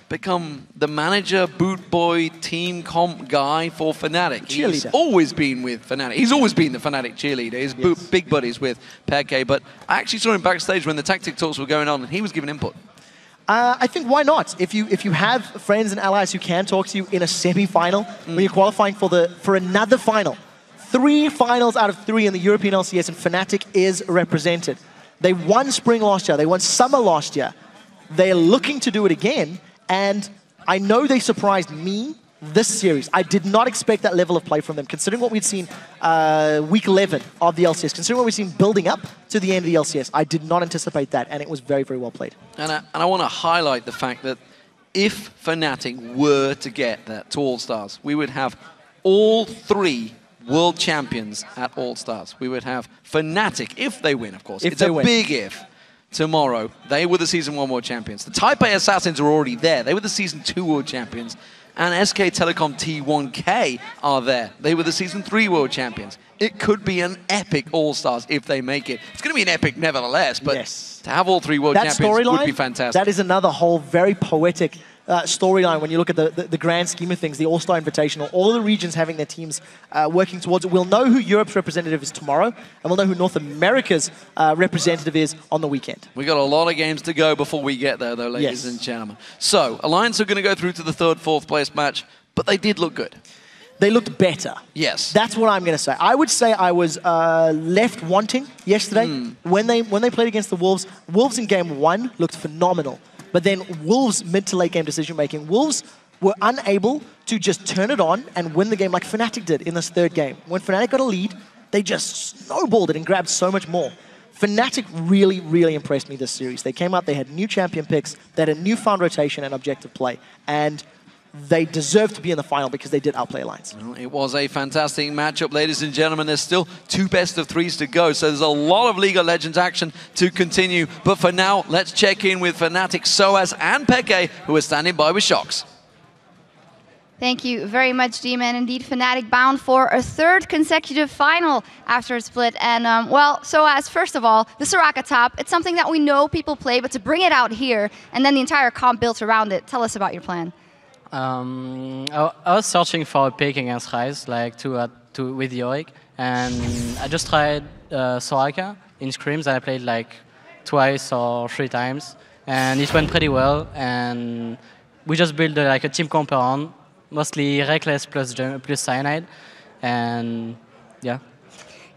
Speaker 1: become the manager, boot boy, team comp guy for Fnatic. He's always been with Fnatic. He's always been the Fnatic cheerleader. He's big buddies with Peke, but I actually saw him backstage when the tactic talks were going on, and he was giving input.
Speaker 6: I think why not? If you have friends and allies who can talk to you in a semi-final, when you're qualifying for another final, 3 finals out of 3 in the European LCS, and Fnatic is represented. They won spring last year. They won summer last year. They're looking to do it again. And I know they surprised me this series. I did not expect that level of play from them, considering what we'd seen week 11 of the LCS, considering what we've seen building up to the end of the LCS. I did not anticipate that, and it was very, very well played.
Speaker 1: And I want to highlight the fact that if Fnatic were to get that to All-Stars, we would have all 3 world champions at All-Stars. We would have Fnatic, if they win, of course. It's a big if. Tomorrow, they were the Season 1 World Champions. The Taipei Assassins are already there. They were the Season 2 World Champions. And SK Telecom T1K are there. They were the Season 3 World Champions. It could be an epic All-Stars if they make it. It's going to be an epic nevertheless, but to have all 3 World Champions would be fantastic.
Speaker 6: That is another whole very poetic storyline when you look at the grand scheme of things, the All-Star Invitational, all the regions having their teams working towards it. We'll know who Europe's representative is tomorrow, and we'll know who North America's representative is on the weekend.
Speaker 1: We got a lot of games to go before we get there, though, ladies and gentlemen. So, Alliance are going to go through to the third, fourth place match, but they did look good.
Speaker 6: They looked better.
Speaker 1: Yes.
Speaker 6: That's what I'm going to say. I would say I was left wanting yesterday when they played against the Wolves. Wolves in game 1 looked phenomenal. But then Wolves' mid to late game decision making, Wolves were unable to just turn it on and win the game like Fnatic did in this third game. When Fnatic got a lead, they just snowballed it and grabbed so much more. Fnatic really, really impressed me this series. They came out, they had new champion picks, they had a newfound rotation and objective play. And they deserve to be in the final because they did outplay Alliance.
Speaker 1: Well, it was a fantastic matchup, ladies and gentlemen. There's still 2 best-of-3s to go, so there's a lot of League of Legends action to continue. But for now, let's check in with Fnatic, Soaz, and Peke, who are standing by with Shox.
Speaker 7: Thank you very much, D-Man. Indeed, Fnatic bound for a 3rd consecutive final after a split. And, well, Soaz, first of all, the Soraka top, it's something that we know people play, but to bring it out here, and then the entire comp built around it, tell us about your plan.
Speaker 19: I was searching for a pick against Ryze, like with Yorick, and I just tried Soraka in scrims, and I played like twice or 3 times, and it went pretty well. And we just built like a team comp around, mostly Reckless plus Cyanide, and yeah.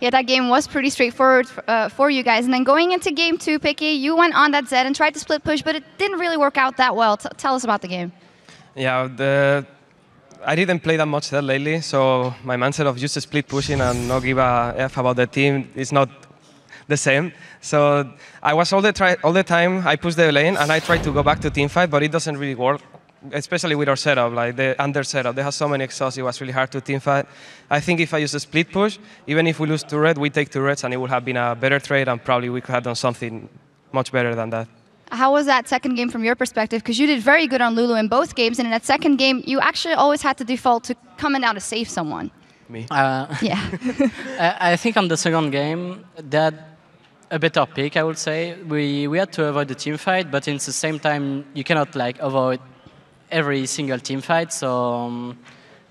Speaker 7: Yeah, that game was pretty straightforward for you guys. And then going into game 2, Peke, you went on that Zed and tried to split push, but it didn't really work out that well. Tell us about the game.
Speaker 10: Yeah, I didn't play that much that lately, so my mindset of just split pushing and not give a F about the team is not the same. So I was all the time, I pushed the lane and I tried to go back to teamfight, but it doesn't really work, especially with our setup, like the under setup. They have so many exhausts, it was really hard to teamfight. I think if I use a split push, even if we lose 2 red, we take 2 reds and it would have been a better trade and probably we could have done something much better than that.
Speaker 7: How was that second game from your perspective? Because you did very good on Lulu in both games, and in that second game, you actually always had to default to coming down to save someone.
Speaker 10: Me?
Speaker 7: Yeah.
Speaker 19: I think on the second game, they had a better pick, I would say. We had to avoid the team fight, but in the same time, you cannot like avoid every single team fight. So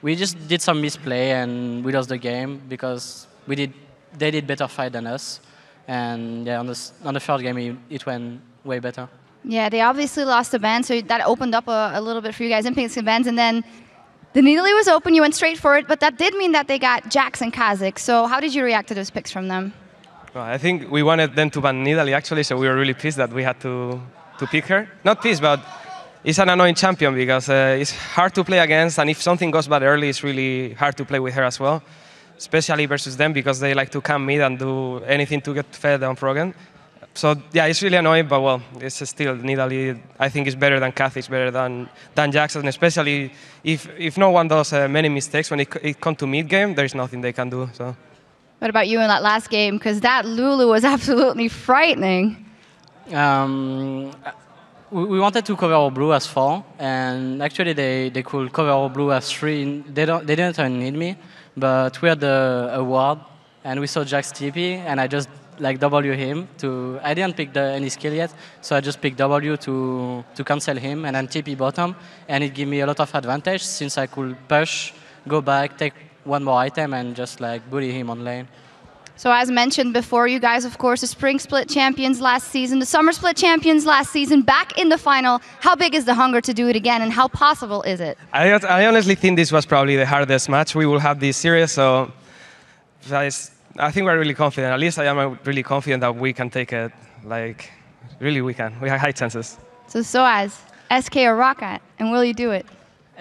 Speaker 19: we just did some misplay and we lost the game because they did better fight than us. And yeah, on the third game, it went way better.
Speaker 7: Yeah, they obviously lost a ban, so that opened up a little bit for you guys in picks and bans. And then the Nidalee was open, you went straight for it, but that did mean that they got Jax and Kha'Zix. So how did you react to those picks from them?
Speaker 10: Well, I think we wanted them to ban Nidalee actually, so we were really pissed that we had to pick her. Not pissed, but it's an annoying champion because it's hard to play against, and if something goes bad early, it's really hard to play with her as well, especially versus them because they like to camp mid and do anything to get fed on Froggen. So yeah, it's really annoying, but well, it's still Nidalee. I think it's better than Kha'Zix, better than Jackson, especially if no one does many mistakes when it comes to mid game. There's nothing they can do. So.
Speaker 7: What about you in that last game? Because that Lulu was absolutely frightening.
Speaker 19: We wanted to cover our blue as 4, and actually they could cover our blue as 3. They didn't even need me, but we had a ward, and we saw Jax TP, and I just like W him to. I didn't pick any skill yet, so I just picked W to cancel him, and then TP bottom, and it gave me a lot of advantage since I could push, go back, take 1 more item, and just like bully him on lane.
Speaker 7: So as mentioned before, you guys, of course, the Spring Split champions last season, the Summer Split champions last season, back in the final. How big is the hunger to do it again, and how possible is it?
Speaker 10: I honestly think this was probably the hardest match we will have this series, so I think we're really confident. At least I am really confident that we can take it. Like, really we can. We have high chances.
Speaker 7: So Soaz, SK or Rocket, and will you do it?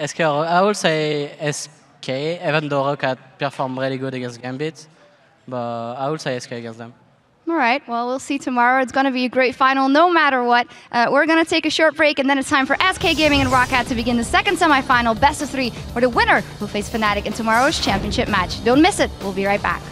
Speaker 19: SK, I would say SK, even though Rocket performed really good against Gambit. But I would say SK against them.
Speaker 7: All right, well, we'll see tomorrow. It's going to be a great final no matter what. We're going to take a short break, and then it's time for SK Gaming and Rocket to begin the second semifinal, best of 3, where the winner will face Fnatic in tomorrow's championship match. Don't miss it. We'll be right back.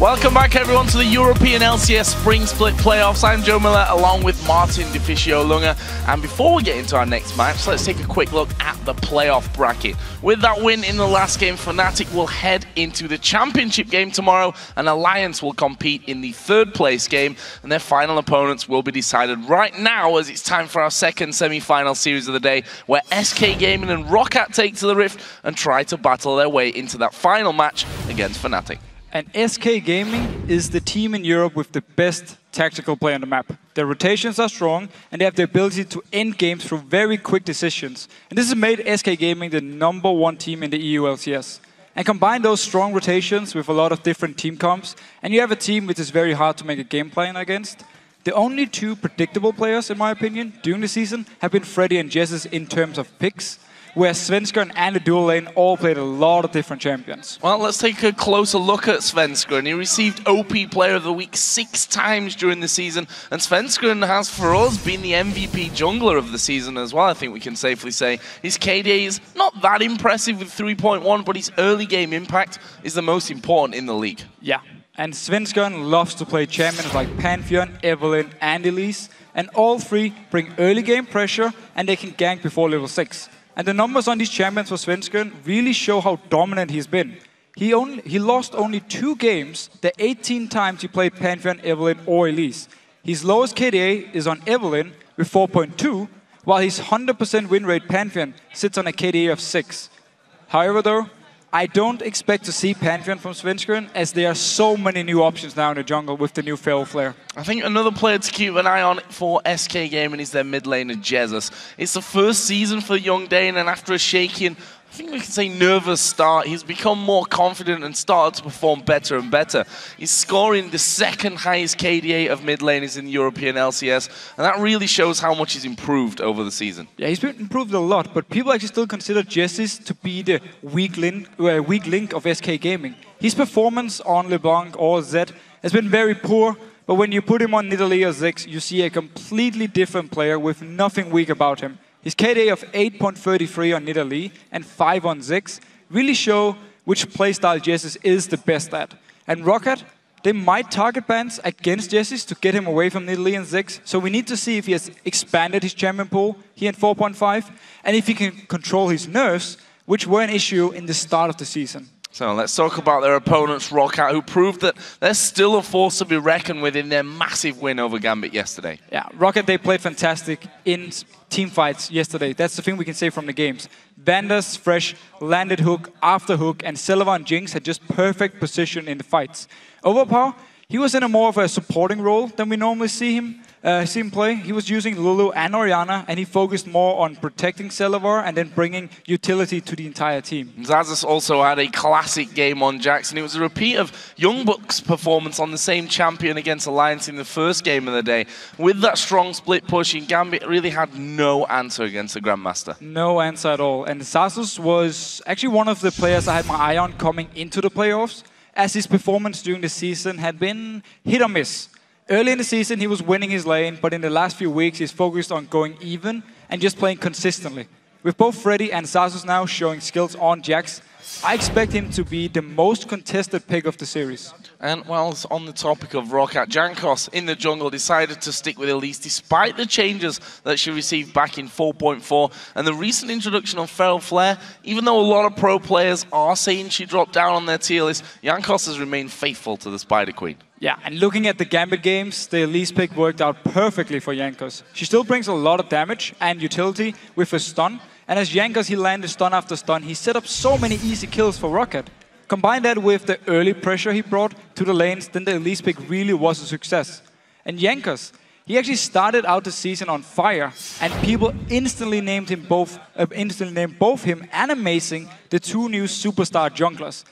Speaker 2: Welcome back, everyone, to the European LCS Spring Split Playoffs. I'm Joe Miller, along with Martin Deficio Lunga. And before we get into our next match, let's take a quick look at the playoff bracket. With that win in the last game, Fnatic will head into the championship game tomorrow, and Alliance will compete in the third place game, and their final opponents will be decided right now, as it's time for our second semi-final series of the day, where SK Gaming and Roccat take to the Rift and try to battle their way into that final match against Fnatic.
Speaker 8: And SK Gaming is the team in Europe with the best tactical play on the map. Their rotations are strong, and they have the ability to end games through very quick decisions. And this has made SK Gaming the #1 team in the EU LCS. And combine those strong rotations with a lot of different team comps, and you have a team which is very hard to make a game plan against. The only two predictable players, in my opinion, during the season have been Freddy and Jessis in terms of picks, where Svenskeren and the dual lane all played a lot of different champions.
Speaker 2: Well, let's take a closer look at Svenskeren. He received OP Player of the Week 6 times during the season, and Svenskeren has, for us, been the MVP jungler of the season as well, I think we can safely say. His KDA is not that impressive with 3.1, but his early game impact is the most important in the league.
Speaker 8: Yeah, and Svenskeren loves to play champions like Pantheon, Evelynn, and Elise, and all three bring early game pressure, and they can gank before level 6. And the numbers on these champions for Svenskeren really show how dominant he's been. He lost only 2 games the 18 times he played Pantheon, Evelynn, or Elise. His lowest KDA is on Evelynn with 4.2, while his 100% win rate Pantheon sits on a KDA of 6. However, though, I don't expect to see Pantheon from Svenskeren, as there are so many new options now in the jungle with the new Feral Flare.
Speaker 2: I think another player to keep an eye on for SK Gaming is their mid laner, Jessis. It's the first season for Young Dane, and after a shaky and I think we can say nervous start, he's become more confident and started to perform better and better. He's scoring the second highest KDA of mid laners in the European LCS, and that really shows how much he's improved over the season.
Speaker 8: Yeah, he's been improved a lot, but people actually still consider Jessis to be the weak link of SK Gaming. His performance on LeBlanc or Zed has been very poor, but when you put him on Nidalee or Ziggs, you see a completely different player with nothing weak about him. His KDA of 8.33 on Nidalee and 5 on Ziggs really show which playstyle Jessis is the best at. And Roccat, they might target bans against Jessis to get him away from Nidalee and Ziggs, so we need to see if he has expanded his champion pool here in 4.5, and if he can control his nerfs, which were an issue in the start of the season.
Speaker 2: So let's talk about their opponents, Roccat, who proved that they're still a force to be reckoned with in their massive win over Gambit yesterday.
Speaker 8: Yeah, Roccat, they played fantastic in team fights yesterday. That's the thing we can say from the games. Vanders, Fresh, landed hook after hook, and Silver and Jinx had just perfect position in the fights. Overpower, he was in a more of a supporting role than we normally see him play. He was using Lulu and Orianna, and he focused more on protecting Celavar and then bringing utility to the entire team.
Speaker 2: Xaxus also had a classic game on Jax, and it was a repeat of Youngbuck's performance on the same champion against Alliance in the first game of the day. With that strong split push, Gambit really had no answer against the Grandmaster.
Speaker 8: No answer at all. And Xaxus was actually one of the players I had my eye on coming into the playoffs, as his performance during the season had been hit or miss. Early in the season, he was winning his lane, but in the last few weeks, he's focused on going even and just playing consistently. With both Freddy and Xaxus now showing skills on Jax, I expect him to be the most contested pick of the series.
Speaker 2: And while on the topic of Roccat, Jankos in the jungle decided to stick with Elise despite the changes that she received back in 4.4 and the recent introduction of Feral Flare. Even though a lot of pro players are saying she dropped down on their tier list, Jankos has remained faithful to the Spider Queen.
Speaker 8: Yeah, and looking at the Gambit games, the Elise pick worked out perfectly for Jankos. She still brings a lot of damage and utility with her stun, and as Jankos, he landed stun after stun, he set up so many easy kills for Roccat. Combine that with the early pressure he brought to the lanes, then the Elise pick really was a success. And Jankos, he actually started out the season on fire, and people instantly named both him and Amazing the 2 new superstar junglers.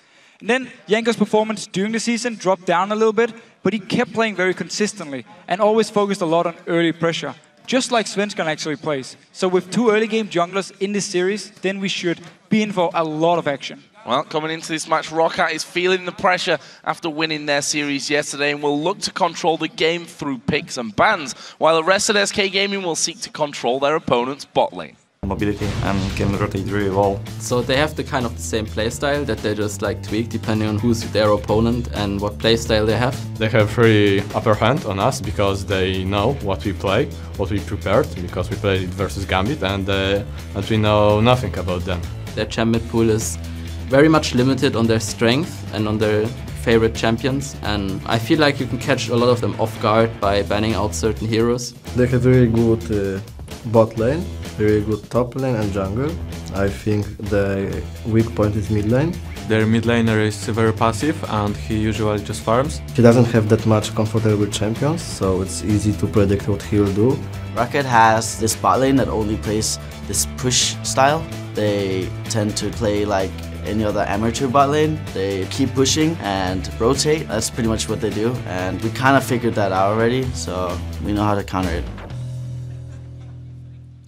Speaker 8: And then Jankos' performance during the season dropped down a little bit, but he kept playing very consistently and always focused a lot on early pressure, just like Svenskeren actually plays. So with 2 early game junglers in this series, then we should be in for a lot of action.
Speaker 2: Well, coming into this match, Roccat is feeling the pressure after winning their series yesterday and will look to control the game through picks and bans, while the rest of SK Gaming will seek to control their opponent's bot lane.
Speaker 15: mobility and can rotate really well.
Speaker 13: So they have the kind of the same playstyle that they just like tweak depending on who's their opponent and what playstyle they have.
Speaker 3: They have very upper hand on us because they know what we play, what we prepared, because we played versus Gambit, and we know nothing about them.
Speaker 13: Their champion pool is very much limited on their strength and on their favorite champions, and I feel like you can catch a lot of them off guard by banning out certain heroes.
Speaker 20: They have very good bot lane, very good top lane and jungle. I think the weak point is mid lane.
Speaker 3: Their mid laner is very passive and he usually just farms.
Speaker 20: He doesn't have that much comfortable champions, so it's easy to predict what he will do.
Speaker 14: Rocket has this bot lane that only plays this push style. They tend to play like any other amateur bot lane. They keep pushing and rotate. That's pretty much what they do, and we kind of figured that out already, so we know how to counter it.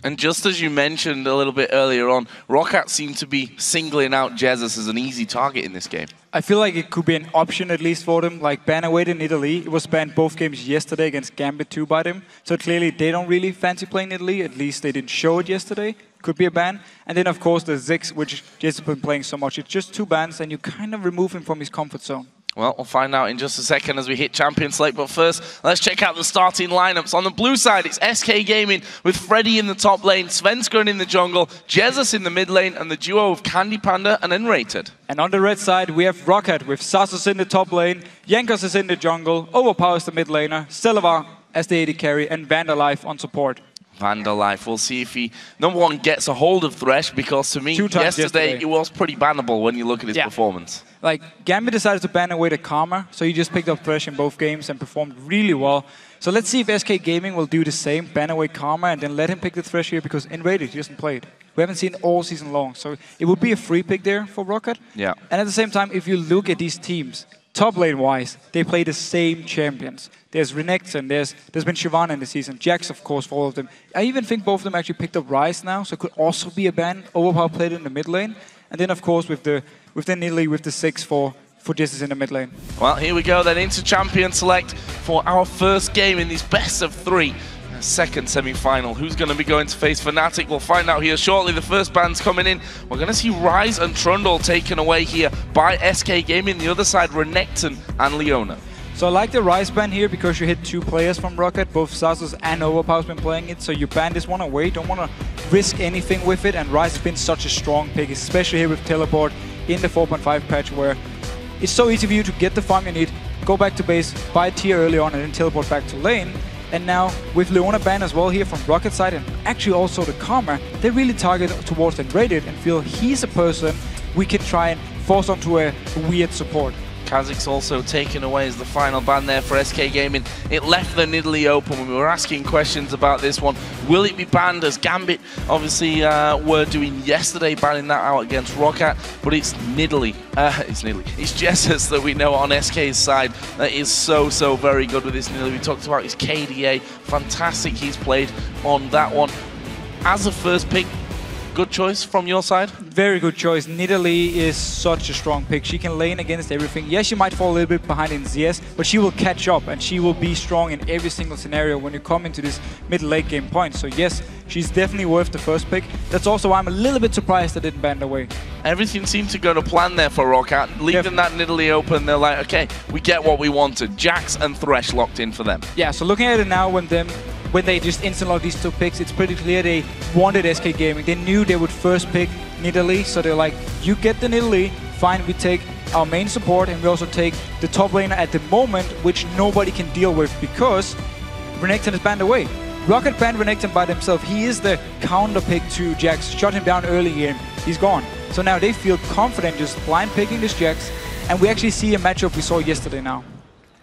Speaker 2: And just as you mentioned a little bit earlier on, Roccat seemed to be singling out Jesus as an easy target in this game.
Speaker 8: I feel like it could be an option at least for them, like ban away in Italy. It was banned both games yesterday against Gambit 2 by them. So clearly they don't really fancy playing Italy, at least they didn't show it yesterday. Could be a ban. And then of course the Ziggs, which Jesus has been playing so much. It's just 2 bans and you kind of remove him from his comfort zone.
Speaker 2: Well, we'll find out in just a second as we hit Champion Slate. But first, let's check out the starting lineups. On the blue side, it's SK Gaming with Freddy in the top lane, Svenskeren in the jungle, Jesus in the mid lane, and the duo of Candy Panda and Enrated.
Speaker 8: And on the red side, we have Roccat with Sasus in the top lane, Jankos is in the jungle, Overpower is the mid laner, Stelvar as the AD carry, and Vanderlife on support.
Speaker 2: Vanderlife, we'll see if he, number one, gets a hold of Thresh, because to me, yesterday, it was pretty bannable when you look at his performance.
Speaker 8: Like, Gambit decided to ban away the Karma, so he just picked up Thresh in both games and performed really well. So let's see if SK Gaming will do the same, ban away Karma, and then let him pick the Thresh here, because in Rated, he doesn't play it. We haven't seen it all season long, so it would be a free pick there for Roccat.
Speaker 2: Yeah.
Speaker 8: And at the same time, if you look at these teams, top lane-wise, they play the same champions. There's Renekton, there's been Shyvana in the season, Jax, of course, for all of them. I even think both of them actually picked up Ryze now, so it could also be a ban. Overpower played in the mid lane. And then, of course, with the Nidalee, with the 6 for Jesus in the mid lane.
Speaker 2: Well, here we go then into Champion Select for our first game in this best of 3. Second semi-final. Who's going to be going to face Fnatic? We'll find out here shortly. The first band's coming in. We're going to see Ryze and Trundle taken away here by SK Gaming. The other side, Renekton and Leona.
Speaker 8: So I like the Ryze ban here because you hit 2 players from Roccat. Both Sasus and Overpower's been playing it, so you ban this one away. Don't want to risk anything with it, and Ryze has been such a strong pick, especially here with Teleport in the 4.5 patch, where it's so easy for you to get the farm you need, go back to base, buy a tier early on, and then teleport back to lane. And now, with Leona ban as well here from Rocket side, and actually also the Karma, they really target towards Enrated and feel he's a person we can try and force onto a weird support.
Speaker 2: Kha'Zix also taken away as the final ban there for SK Gaming. It left the Nidalee open when we were asking questions about this one. Will it be banned, as Gambit obviously were doing yesterday, banning that out against Roccat? But it's Nidalee. It's Jesus that we know on SK's side that is so very good with this Nidalee. We talked about his KDA. Fantastic he's played on that one. As a first pick, good choice from your side?
Speaker 8: Very good choice. Nidalee is such a strong pick. She can lane against everything. Yes, she might fall a little bit behind in ZS, but she will catch up and she will be strong in every single scenario when you come into this mid-late game point. So yes, she's definitely worth the first pick. That's also why I'm a little bit surprised they didn't ban away.
Speaker 2: Everything seemed to go to plan there for Roccat. Leaving that Nidalee open, they're like, okay, we get what we wanted. Jax and Thresh locked in for them.
Speaker 8: Yeah, so looking at it now when they just instant lock these 2 picks, it's pretty clear they wanted SK Gaming. They knew they would first pick Nidalee, so they're like, you get the Nidalee, fine, we take our main support and we also take the top laner at the moment, which nobody can deal with because Renekton is banned away. Roccat banned Renekton by themselves. He is the counter pick to Jax, shut him down early game, he's gone. So now they feel confident just blind picking this Jax, and we actually see a matchup we saw yesterday now.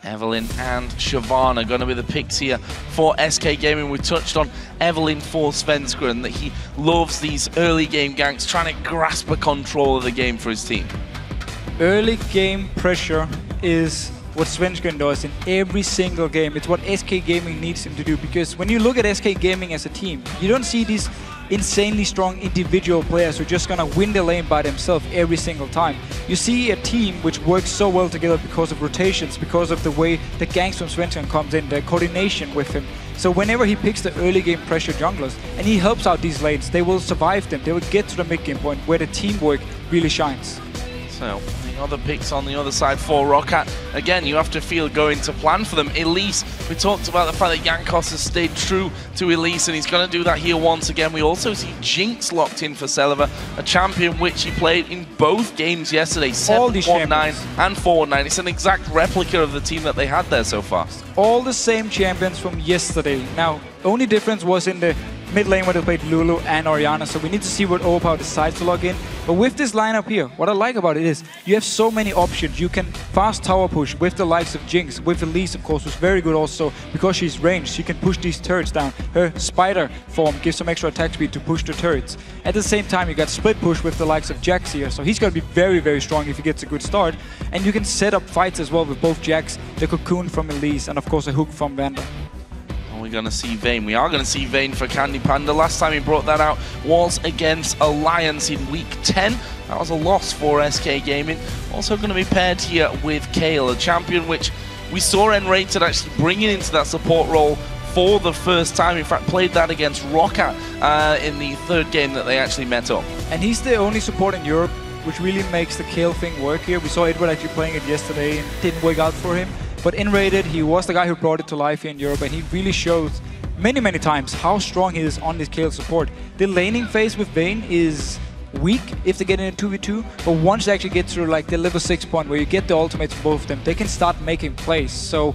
Speaker 2: Evelynn and Shyvana going to be the picks here for SK Gaming. We touched on Evelynn for Svenskeren, that he loves these early game ganks, trying to grasp a control of the game for his team.
Speaker 8: Early game pressure is what Svenskeren does in every single game. It's what SK Gaming needs him to do, because when you look at SK Gaming as a team, you don't see these insanely strong individual players who are just gonna win the lane by themselves every single time. You see a team which works so well together because of rotations, because of the way the ganks from Svensson comes in, the coordination with him. So whenever he picks the early game pressure junglers and he helps out these lanes, they will survive them. They will get to the mid game point where the teamwork really shines.
Speaker 2: So, the other picks on the other side for Roccat. Again, you have to feel going to plan for them. Elise, we talked about the fact that Jankos has stayed true to Elise, and he's going to do that here once again. We also see Jinx locked in for Celiva, a champion which he played in both games yesterday, 7-1-9 and 4-9. It's an exact replica of the team that they had there so far.
Speaker 8: All the same champions from yesterday. Now, only difference was in the mid lane where they played Lulu and Orianna, so we need to see what Overpower decides to log in. But with this lineup here, what I like about it is you have so many options. You can fast tower push with the likes of Jinx, with Elise, of course, who's very good also because she's ranged. She can push these turrets down. Her spider form gives some extra attack speed to push the turrets. At the same time, you got split push with the likes of Jax here, so he's going to be very, very strong if he gets a good start. And you can set up fights as well with both Jax, the Cocoon from Elise, and of course a hook from Vander.
Speaker 2: We're going to see Vayne. We are going to see Vayne for Candy Panda. Last time he brought that out was against Alliance in Week 10. That was a loss for SK Gaming. Also going to be paired here with Kale, a champion which we saw N-Rated actually bringing into that support role for the first time. In fact, played that against Roccat in the third game that they actually met up.
Speaker 8: And he's the only support in Europe which really makes the Kale thing work here. We saw Edward actually playing it yesterday and it didn't work out for him. But in Rated, he was the guy who brought it to life here in Europe, and he really shows many, many times how strong he is on this Kale support. The laning phase with Vayne is weak if they get in a 2v2, but once they actually get through like the level 6 point where you get the ultimates from both of them, they can start making plays. So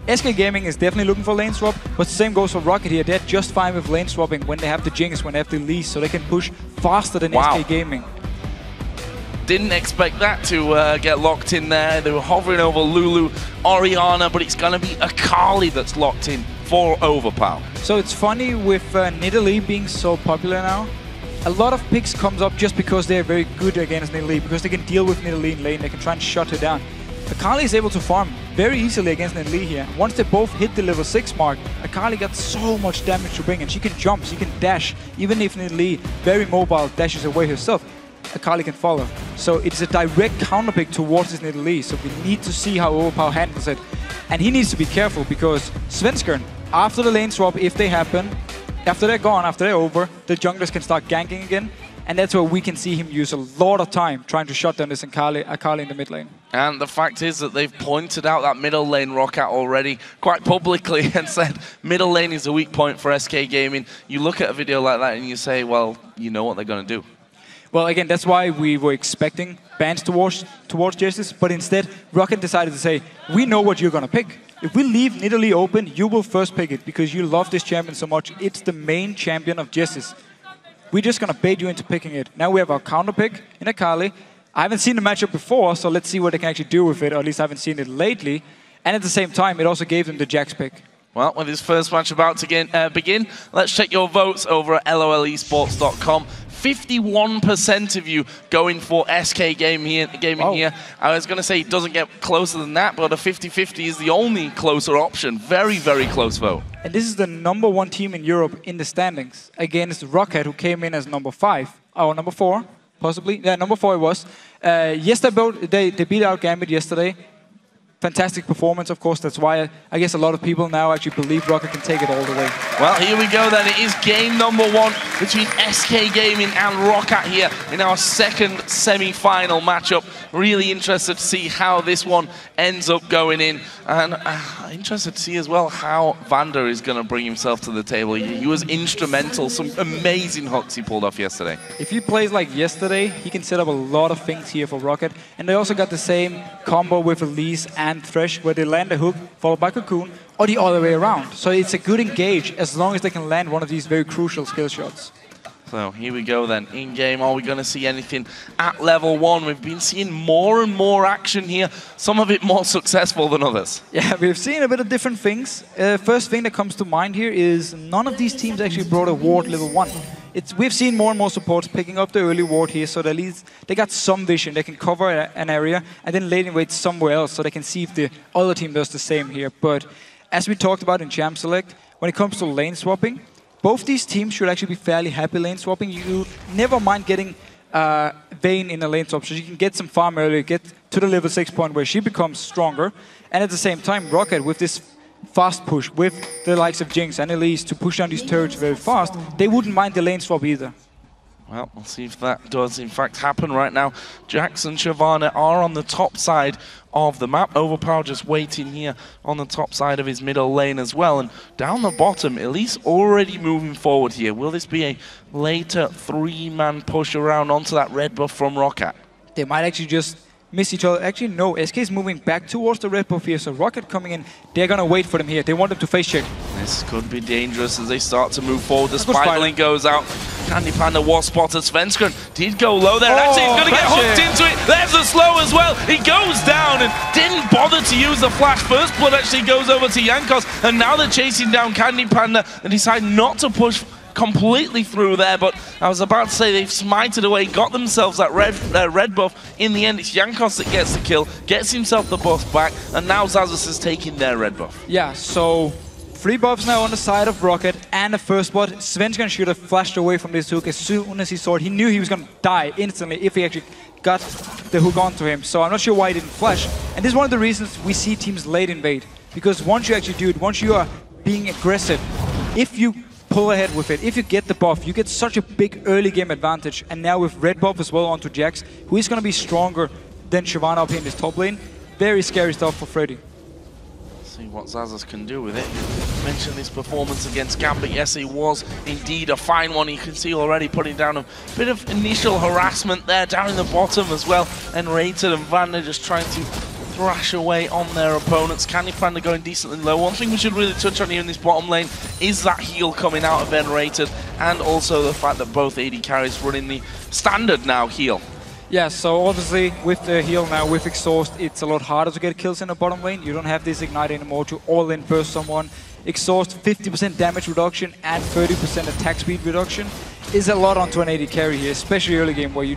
Speaker 8: SK Gaming is definitely looking for lane swap, but the same goes for Rocket here. They're just fine with lane swapping when they have the Jinx, when they have the Elise, so they can push faster than SK Gaming.
Speaker 2: Didn't expect that to get locked in there. They were hovering over Lulu, Orianna, but it's going to be Akali that's locked in for Overpower.
Speaker 8: So it's funny with Nidalee being so popular now. A lot of picks comes up just because they're very good against Nidalee, because they can deal with Nidalee in lane, they can try and shut her down. Akali is able to farm very easily against Nidalee here. Once they both hit the level 6 mark, Akali got so much damage to bring, and she can jump, she can dash. Even if Nidalee, very mobile, dashes away herself, Akali can follow. So it's a direct counterpick towards this Nidalee, so we need to see how Overpower handles it. And he needs to be careful because Svenskern, after the lane swap, if they happen, after they're gone, after they're over, the junglers can start ganking again. And that's where we can see him use a lot of time trying to shut down this Akali in the mid lane.
Speaker 2: And the fact is that they've pointed out that middle lane Roccat already quite publicly and said middle lane is a weak point for SK Gaming. You look at a video like that and you say, well, you know what they're going to do.
Speaker 8: Well, again, that's why we were expecting bans towards Justice, but instead, Rocket decided to say, we know what you're going to pick. If we leave Nidalee open, you will first pick it because you love this champion so much. It's the main champion of Justice. We're just going to bait you into picking it. Now we have our counter pick in Akali. I haven't seen the matchup before, so let's see what they can actually do with it, or at least I haven't seen it lately. And at the same time, it also gave them the Jax pick.
Speaker 2: Well, with his first match about to begin, let's check your votes over at lolesports.com. 51% of you going for SK Gaming here. I was going to say it doesn't get closer than that, but a 50-50 is the only closer option. Very, very close vote.
Speaker 8: And this is the #1 team in Europe in the standings against Rocket, who came in as number 5, or number 4, possibly. Yeah, number 4 it was. Yesterday, they beat out Gambit yesterday. Fantastic performance, of course. That's why I guess a lot of people now actually believe Rocket can take it all the way.
Speaker 2: Well, here we go then. It is game #1 between SK Gaming and Roccat here in our second semi-final matchup. Really interested to see how this one ends up going in. And interested to see as well how Vander is going to bring himself to the table. He was instrumental. Some amazing hooks he pulled off yesterday.
Speaker 8: If he plays like yesterday, he can set up a lot of things here for Rocket. And they also got the same combo with Elise and Thresh, where they land a hook followed by Cocoon, or the other way around. So it's a good engage as long as they can land one of these very crucial skill shots.
Speaker 2: So here we go then. In game, are we going to see anything at level 1? We've been seeing more and more action here, some of it more successful than others.
Speaker 8: Yeah, we've seen a bit of different things. First thing that comes to mind here is none of these teams actually brought a ward level 1. We've seen more and more supports picking up the early ward here, so at least they got some vision. They can cover an area and then laning wait somewhere else, so they can see if the other team does the same here. But as we talked about in Champ Select, when it comes to lane swapping, both these teams should actually be fairly happy lane swapping. You never mind getting Vayne in a lane swap, so you can get some farm early, get to the level 6 point where she becomes stronger. And at the same time, Rocket, with this fast push, with the likes of Jinx and Elise to push down these turrets very fast, they wouldn't mind the lane swap either.
Speaker 2: Well, we'll see if that does in fact happen right now. Jax and Shyvana are on the top side of the map. Overpower just waiting here on the top side of his middle lane as well. And down the bottom, Elise already moving forward here. Will this be a later 3-man push around onto that red buff from Rocket?
Speaker 8: They might actually just miss each other. Actually, no. SK is moving back towards the red buff here, so Rocket coming in. They're going to wait for them here. They want them to face check.
Speaker 2: This could be dangerous as they start to move forward. The spider link goes out. Candy Panda was spotted. Svenskeren did go low there. And actually, he's going to get hooked into it. There's the slow as well. He goes down and didn't bother to use the flash. First blood actually goes over to Jankos. And now they're chasing down Candy Panda and decide not to push completely through there, but I was about to say they've smited away, got themselves that red buff. In the end, it's Jankos that gets the kill, gets himself the buff back, and now Xaxus is taking their red buff.
Speaker 8: Yeah, so 3 buffs now on the side of Rocket and the first blood. Svenskeren should have flashed away from this hook as soon as he saw it. He knew he was going to die instantly if he actually got the hook onto him, so I'm not sure why he didn't flash. And this is one of the reasons we see teams late invade, because once you actually do it, once you are being aggressive, if you pull ahead with it, if you get the buff, you get such a big early game advantage. And now with red buff as well onto Jax, who is going to be stronger than Shyvana up here in this top lane. Very scary stuff for Freddy.
Speaker 2: See what Xaxus can do with it. You mentioned this performance against Gambit. Yes, it was indeed a fine one. You can see already putting down a bit of initial harassment there down in the bottom as well. And Rated and Vander just trying to thrash away on their opponents. Candy Panda going decently low. One thing we should really touch on here in this bottom lane is that heal coming out of Venerated, and also the fact that both AD carries running the standard now heal.
Speaker 8: Yeah, so obviously with the heal now, with Exhaust, it's a lot harder to get kills in the bottom lane. You don't have this Ignite anymore to all-in burst someone. Exhaust, 50% damage reduction and 30% attack speed reduction is a lot onto an AD carry here, especially early game where your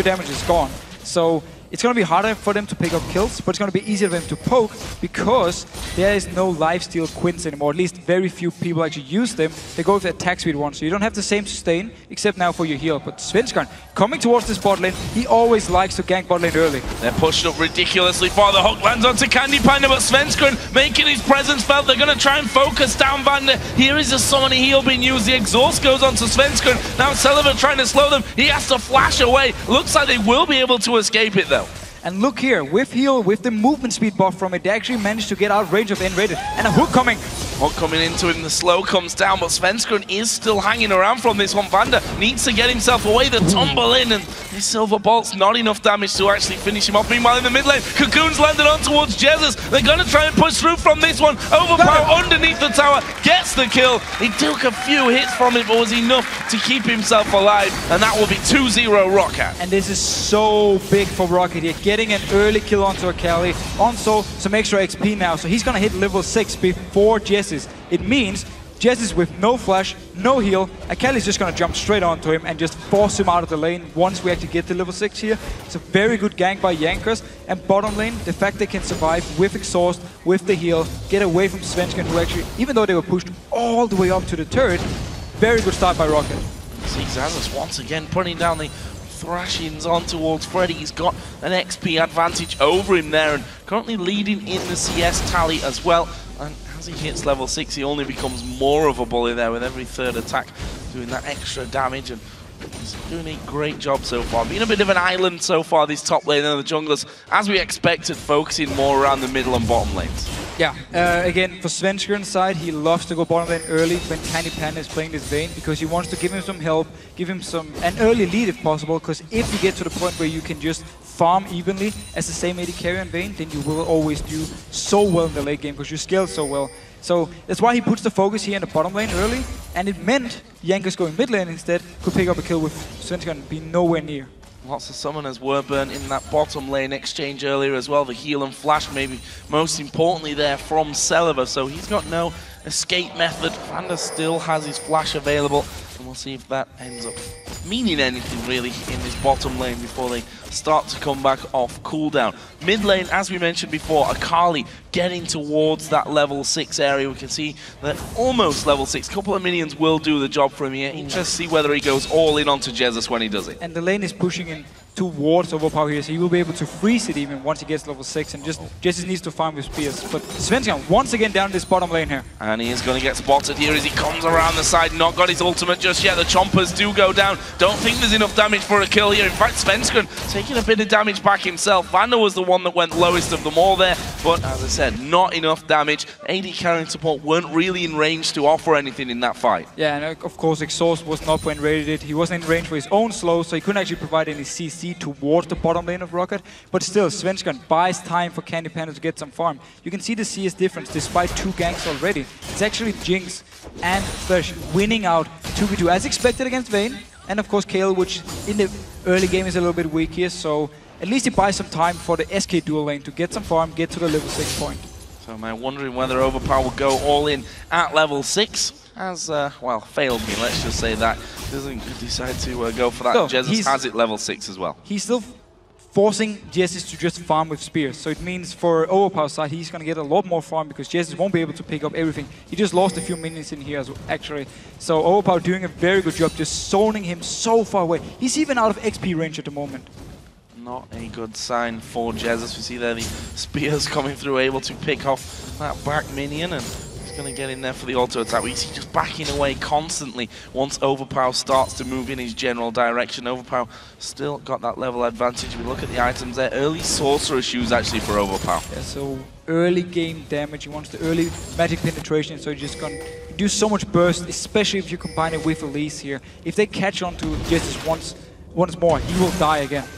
Speaker 8: damage is gone. So it's going to be harder for them to pick up kills, but it's going to be easier for them to poke because there is no lifesteal quints anymore. At least very few people actually use them. They go with the attack speed one, so you don't have the same sustain, except now for your heal. But Svenskeren, coming towards this bot lane, he always likes to gank bot lane early.
Speaker 2: They're pushed up ridiculously far. The hook lands onto Candy Panda, but Svenskeren making his presence felt. They're going to try and focus down Vander. Here is a summoning heal being used. The exhaust goes onto Svenskeren. Now Celiver trying to slow them. He has to flash away. Looks like they will be able to escape it though.
Speaker 8: And look here, with heal, with the movement speed buff from it, they actually managed to get out range of N-rated. And a hook coming.
Speaker 2: Hook coming into him, the slow comes down, but Svenskeren is still hanging around from this one. Vander needs to get himself away, the tumble in, and his Silver Bolt's not enough damage to actually finish him off. Meanwhile, in the mid lane, Cocoon's landed on towards Jesus. They're going to try and push through from this one. Overpower underneath the tower, gets the kill. He took a few hits from it, but was enough to keep himself alive, and that will be 2-0 Rocket.
Speaker 8: And this is so big for Rocket here, getting an early kill onto Akali. Also, some extra XP now, so he's going to hit level 6 before Jess. It means Jess is with no flash, no heal. Akali's just going to jump straight onto him and just force him out of the lane once we actually get to level 6 here. It's a very good gank by Jankos. And bottom lane, the fact they can survive with Exhaust, with the heal, get away from Svenskeren, who actually, even though they were pushed all the way up to the turret, very good start by Rocket.
Speaker 2: See Xaxus once again putting down the thrashings on towards Freddy. He's got an XP advantage over him there and currently leading in the CS tally as well. And as he hits level 6, he only becomes more of a bully there with every third attack doing that extra damage, and he's doing a great job so far. Being a bit of an island so far, this top lane and the junglers, as we expected, focusing more around the middle and bottom lanes.
Speaker 8: Yeah, again, for Svenskeren's side, he loves to go bottom lane early when Candy Panda is playing this Vayne because he wants to give him some help, give him an early lead if possible, because if you get to the point where you can just farm evenly as the same AD carry on Vayne, then you will always do so well in the late game because you scale so well. So that's why he puts the focus here in the bottom lane early, and it meant Jankos going mid lane instead could pick up a kill with Svenskeren being nowhere near.
Speaker 2: Lots of summoners were burnt in that bottom lane exchange earlier as well. The heal and flash maybe most importantly there from Celiver, so he's got no escape method. Vander still has his flash available, and we'll see if that ends up meaning anything really in this bottom lane before they start to come back off cooldown. Mid lane, as we mentioned before, Akali getting towards that level 6 area. We can see that almost level 6. A couple of minions will do the job for him here. Interesting to see whether he goes all in onto Jesus when he does it.
Speaker 8: And the lane is pushing in towards Overpower here, so he will be able to freeze it even once he gets level 6, and just needs to farm with spears. But Svensson once again down this bottom lane here.
Speaker 2: And he is going to get spotted here as he comes around the side. Not got his ultimate just yet. The chompers do go down. Don't think there's enough damage for a kill here. In fact, Svensson taking a bit of damage back himself. Vander was the one that went lowest of them all there, but as I said, not enough damage. AD carrying support weren't really in range to offer anything in that fight.
Speaker 8: Yeah, and of course Exhaust was not when raided. He wasn't in range for his own slow, so he couldn't actually provide any CC towards the bottom lane of Rocket. But still, Svensson buys time for Candy Panda to get some farm. You can see the CS difference despite 2 ganks already. It's actually Jinx and Thresh winning out 2v2 as expected against Vayne. And of course Kayle, which in the early game is a little bit weak here, so at least he buys some time for the SK dual lane to get some farm, get to the level 6 point.
Speaker 2: So I'm wondering whether Overpower will go all in at level 6. Has, well, failed me, let's just say that. Doesn't decide to go for that.
Speaker 8: No,
Speaker 2: Jesus has it level 6 as well.
Speaker 8: He's still forcing Jesus to just farm with spears. So it means for Overpower side, he's going to get a lot more farm because Jesus won't be able to pick up everything. He just lost a few minions in here, actually. So Overpower doing a very good job, just zoning him so far away. He's even out of XP range at the moment.
Speaker 2: Not a good sign for Jesus. We see there the spears coming through, able to pick off that back minion, and he's going to get in there for the auto attack. We see just backing away constantly once Overpower starts to move in his general direction. Overpower still got that level advantage. We look at the items there. Early Sorcerer shoes actually for Overpower.
Speaker 8: Yeah, so early game damage. He wants the early magic penetration, so he's just going to do so much burst, especially if you combine it with Elise here. If they catch on to Jesus once more, he will die again.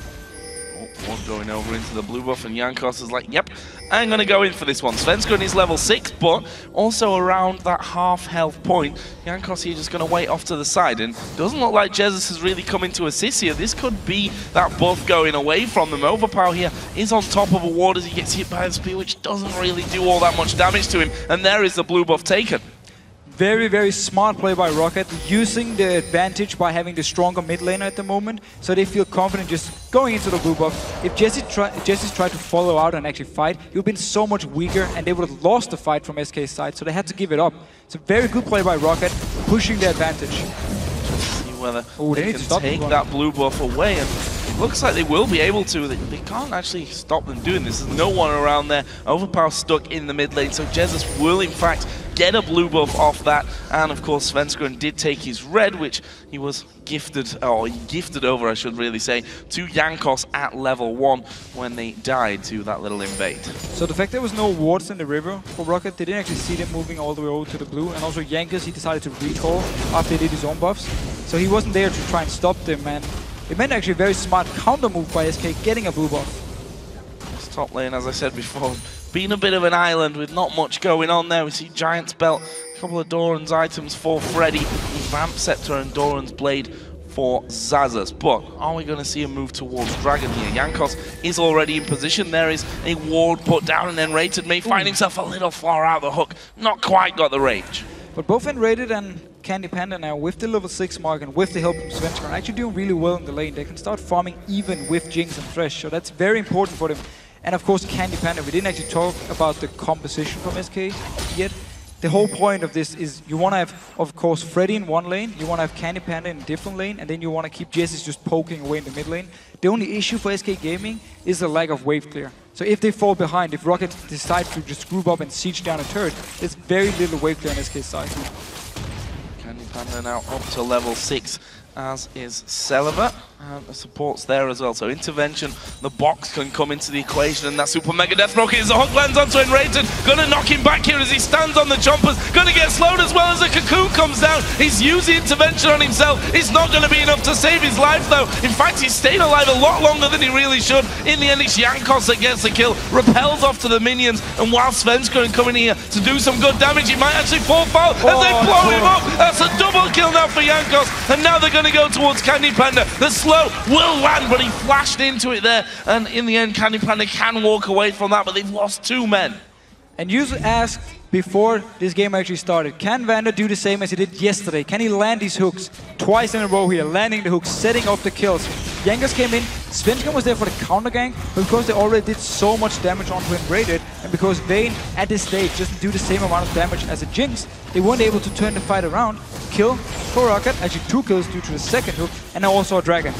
Speaker 2: One going over into the blue buff, and Jankos is like, yep, I'm going to go in for this one. Svensson is level 6, but also around that half health point. Jankos here just going to wait off to the side, and doesn't look like Jesus has really come into assist here. This could be that buff going away from them. Overpower here is on top of a ward as he gets hit by the spear, which doesn't really do all that much damage to him, and there is the blue buff taken.
Speaker 8: Very, very smart play by Rocket, using the advantage by having the stronger mid laner at the moment, so they feel confident just going into the blue buff. If Jesse's tried to follow out and actually fight, he would have been so much weaker and they would have lost the fight from SK's side, so they had to give it up. It's a very good play by Rocket, pushing the advantage.
Speaker 2: See whether they can take that blue buff away, and it looks like they will be able to. They can't actually stop them doing this. There's no one around there. Overpower stuck in the mid lane, so Jesus will in fact get a blue buff off that. And of course Svensson did take his red, which he was gifted, or he gifted over I should really say, to Jankos at level 1 when they died to that little invade.
Speaker 8: So the fact there was no wards in the river for Rocket, they didn't actually see them moving all the way over to the blue, and also Jankos, he decided to recall after he did his own buffs. So he wasn't there to try and stop them, and it meant actually a very smart counter move by SK getting a blue buff.
Speaker 2: This top lane, as I said before, being a bit of an island with not much going on there. We see Giant's Belt, a couple of Doran's items for Freddy, Vamp Scepter and Doran's Blade for Zazas. But are we going to see a move towards Dragon here? Jankos is already in position. There is a ward put down, and then Rated may find himself a little far out the hook. Not quite got the rage.
Speaker 8: But both Rated and Candy Panda now, with the level 6 mark and with the help from Svensson, are actually doing really well in the lane. They can start farming even with Jinx and Thresh, so that's very important for them. And of course Candy Panda, we didn't actually talk about the composition from SK yet. The whole point of this is you want to have, of course, Freddy in one lane, you want to have Candy Panda in a different lane, and then you want to keep Jesus just poking away in the mid lane. The only issue for SK Gaming is the lack of wave clear. So if they fall behind, if Rocket decides to just group up and siege down a turret, there's very little wave clear on SK's side.
Speaker 2: Candy Panda now up to level 6, as is Celibat, and the support's there as well. So intervention, the box can come into the equation, and that super mega death broker is the hook lands onto Enrated. Gonna knock him back here as he stands on the chompers. Gonna get slowed as well as the cocoon comes down. He's used the intervention on himself. It's not gonna be enough to save his life though. In fact, he's stayed alive a lot longer than he really should. In the end, it's Jankos that gets the kill, repels off to the minions, and while Svensson coming here to do some good damage, he might actually fall foul as they blow him up. That's a double kill now for Jankos, and now they're gonna go towards Candy Panda. The slow will land, but he flashed into it there, and in the end Candy Panda can walk away from that, but they've lost 2 men.
Speaker 8: And you asked before this game actually started. Can Vander do the same as he did yesterday? Can he land these hooks twice in a row here, landing the hooks, setting off the kills? Jankos came in, Svenskeren was there for the counter gank, but because they already did so much damage onto him Rated, and because Vayne at this stage doesn't do the same amount of damage as a Jinx, they weren't able to turn the fight around. Kill for Rocket, actually 2 kills due to the second hook, and now also a Dragon.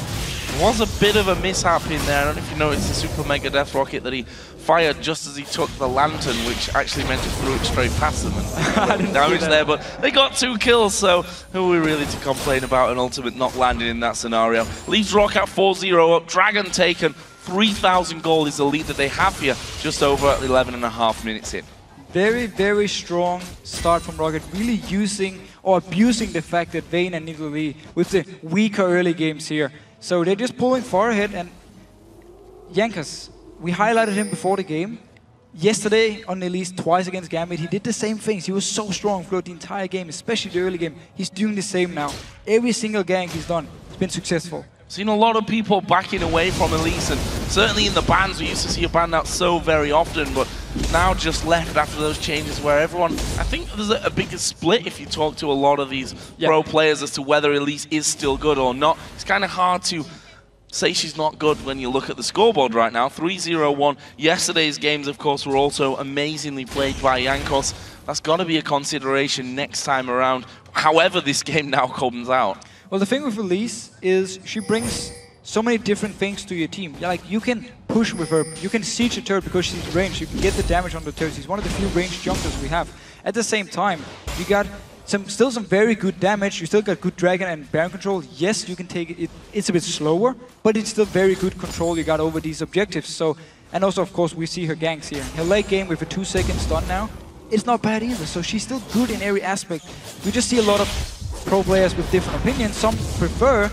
Speaker 2: There was a bit of a mishap in there. I don't know if you noticed the Super Mega Death Rocket that he fired just as he took the Lantern, which actually meant to threw it straight past them and damage there. But they got 2 kills, so who are we really to complain about an ultimate not landing in that scenario? Leaves Rock at 4-0 up, Dragon taken, 3,000 gold is the lead that they have here, just over 11.5 minutes in.
Speaker 8: Very, very strong start from Rocket, really using or abusing the fact that Vayne and Nidalee with the weaker early games here. So they're just pulling far ahead, and Jankos, we highlighted him before the game. Yesterday, on at least twice against Gambit, he did the same things. He was so strong throughout the entire game, especially the early game. He's doing the same now. Every single gank he's done, it's been successful.
Speaker 2: Seen a lot of people backing away from Elise, and certainly in the bans, we used to see a ban out so very often, but now just left after those changes where everyone, I think there's a bigger split if you talk to a lot of these pro players as to whether Elise is still good or not. It's kind of hard to say she's not good when you look at the scoreboard right now. 3-0-1. Yesterday's games, of course, were also amazingly played by Jankos. That's got to be a consideration next time around, however this game now comes out.
Speaker 8: Well, the thing with Elise is she brings so many different things to your team. Like, you can push with her, you can siege a turret because she's ranged, you can get the damage on the turret. She's one of the few ranged junglers we have. At the same time, you got still some very good damage, you still got good Dragon and Baron control. Yes, you can take it, it's a bit slower, but it's still very good control you got over these objectives. So, and also, of course, we see her ganks here. Her late game with a 2-second stun now, it's not bad either, so she's still good in every aspect. We just see a lot of pro players with different opinions. Some prefer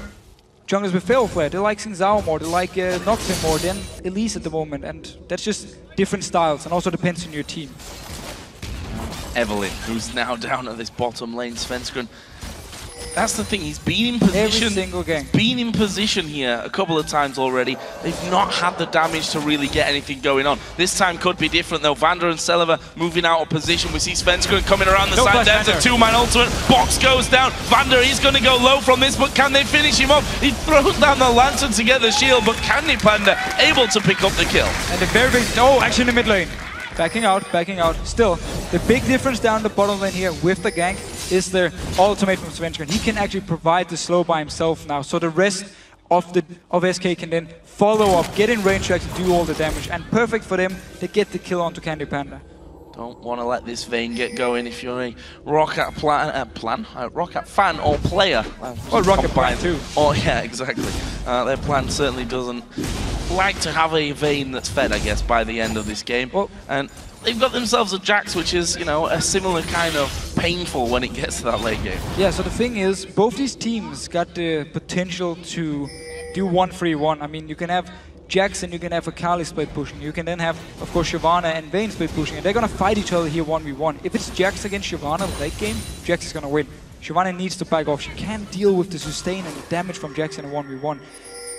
Speaker 8: junglers with Feral Flare. They like Xingzao more, they like Nocturne more than Elise at the moment, and that's just different styles, and also depends on your team.
Speaker 2: Evelyn, who's now down at this bottom lane, Svenskeren. That's the thing, he's been in position.
Speaker 8: Every single game.
Speaker 2: He's been in position here a couple of times already. They've not had the damage to really get anything going on. This time could be different though. Vander and Selva moving out of position. We see Svenskeren coming around the side. There's a 2-man ultimate. Box goes down. Vander is going to go low from this, but can they finish him off? He throws down the Lantern to get the shield, but Candy Panda able to pick up the kill.
Speaker 8: And the very big, oh, actually in the mid lane. Backing out, backing out. Still, the big difference down the bottom lane here with the gank is the ultimate from Svenskeren. He can actually provide the slow by himself now, so the rest of SK can then follow up, get in range to actually do all the damage, and perfect for them to get the kill onto Candy Panda.
Speaker 2: Don't want to let this Vayne get going if you're a Rocket Rocket fan or player.
Speaker 8: Or Rocket plan too.
Speaker 2: Oh yeah, exactly. Their plan certainly doesn't like to have a Vayne that's fed, I guess, by the end of this game.
Speaker 8: Well,
Speaker 2: and they've got themselves a Jax, which is, you know, a similar kind of painful when it gets to that late game.
Speaker 8: Yeah, so the thing is, both these teams got the potential to do 1-3-1. I mean, you can have Jax and you can have Akali split pushing. You can then have, of course, Shyvana and Vayne split pushing, and they're gonna fight each other here 1v1. If it's Jax against Shyvana late game, Jax is gonna win. Shyvana needs to back off. She can't deal with the sustain and the damage from Jax in a 1v1.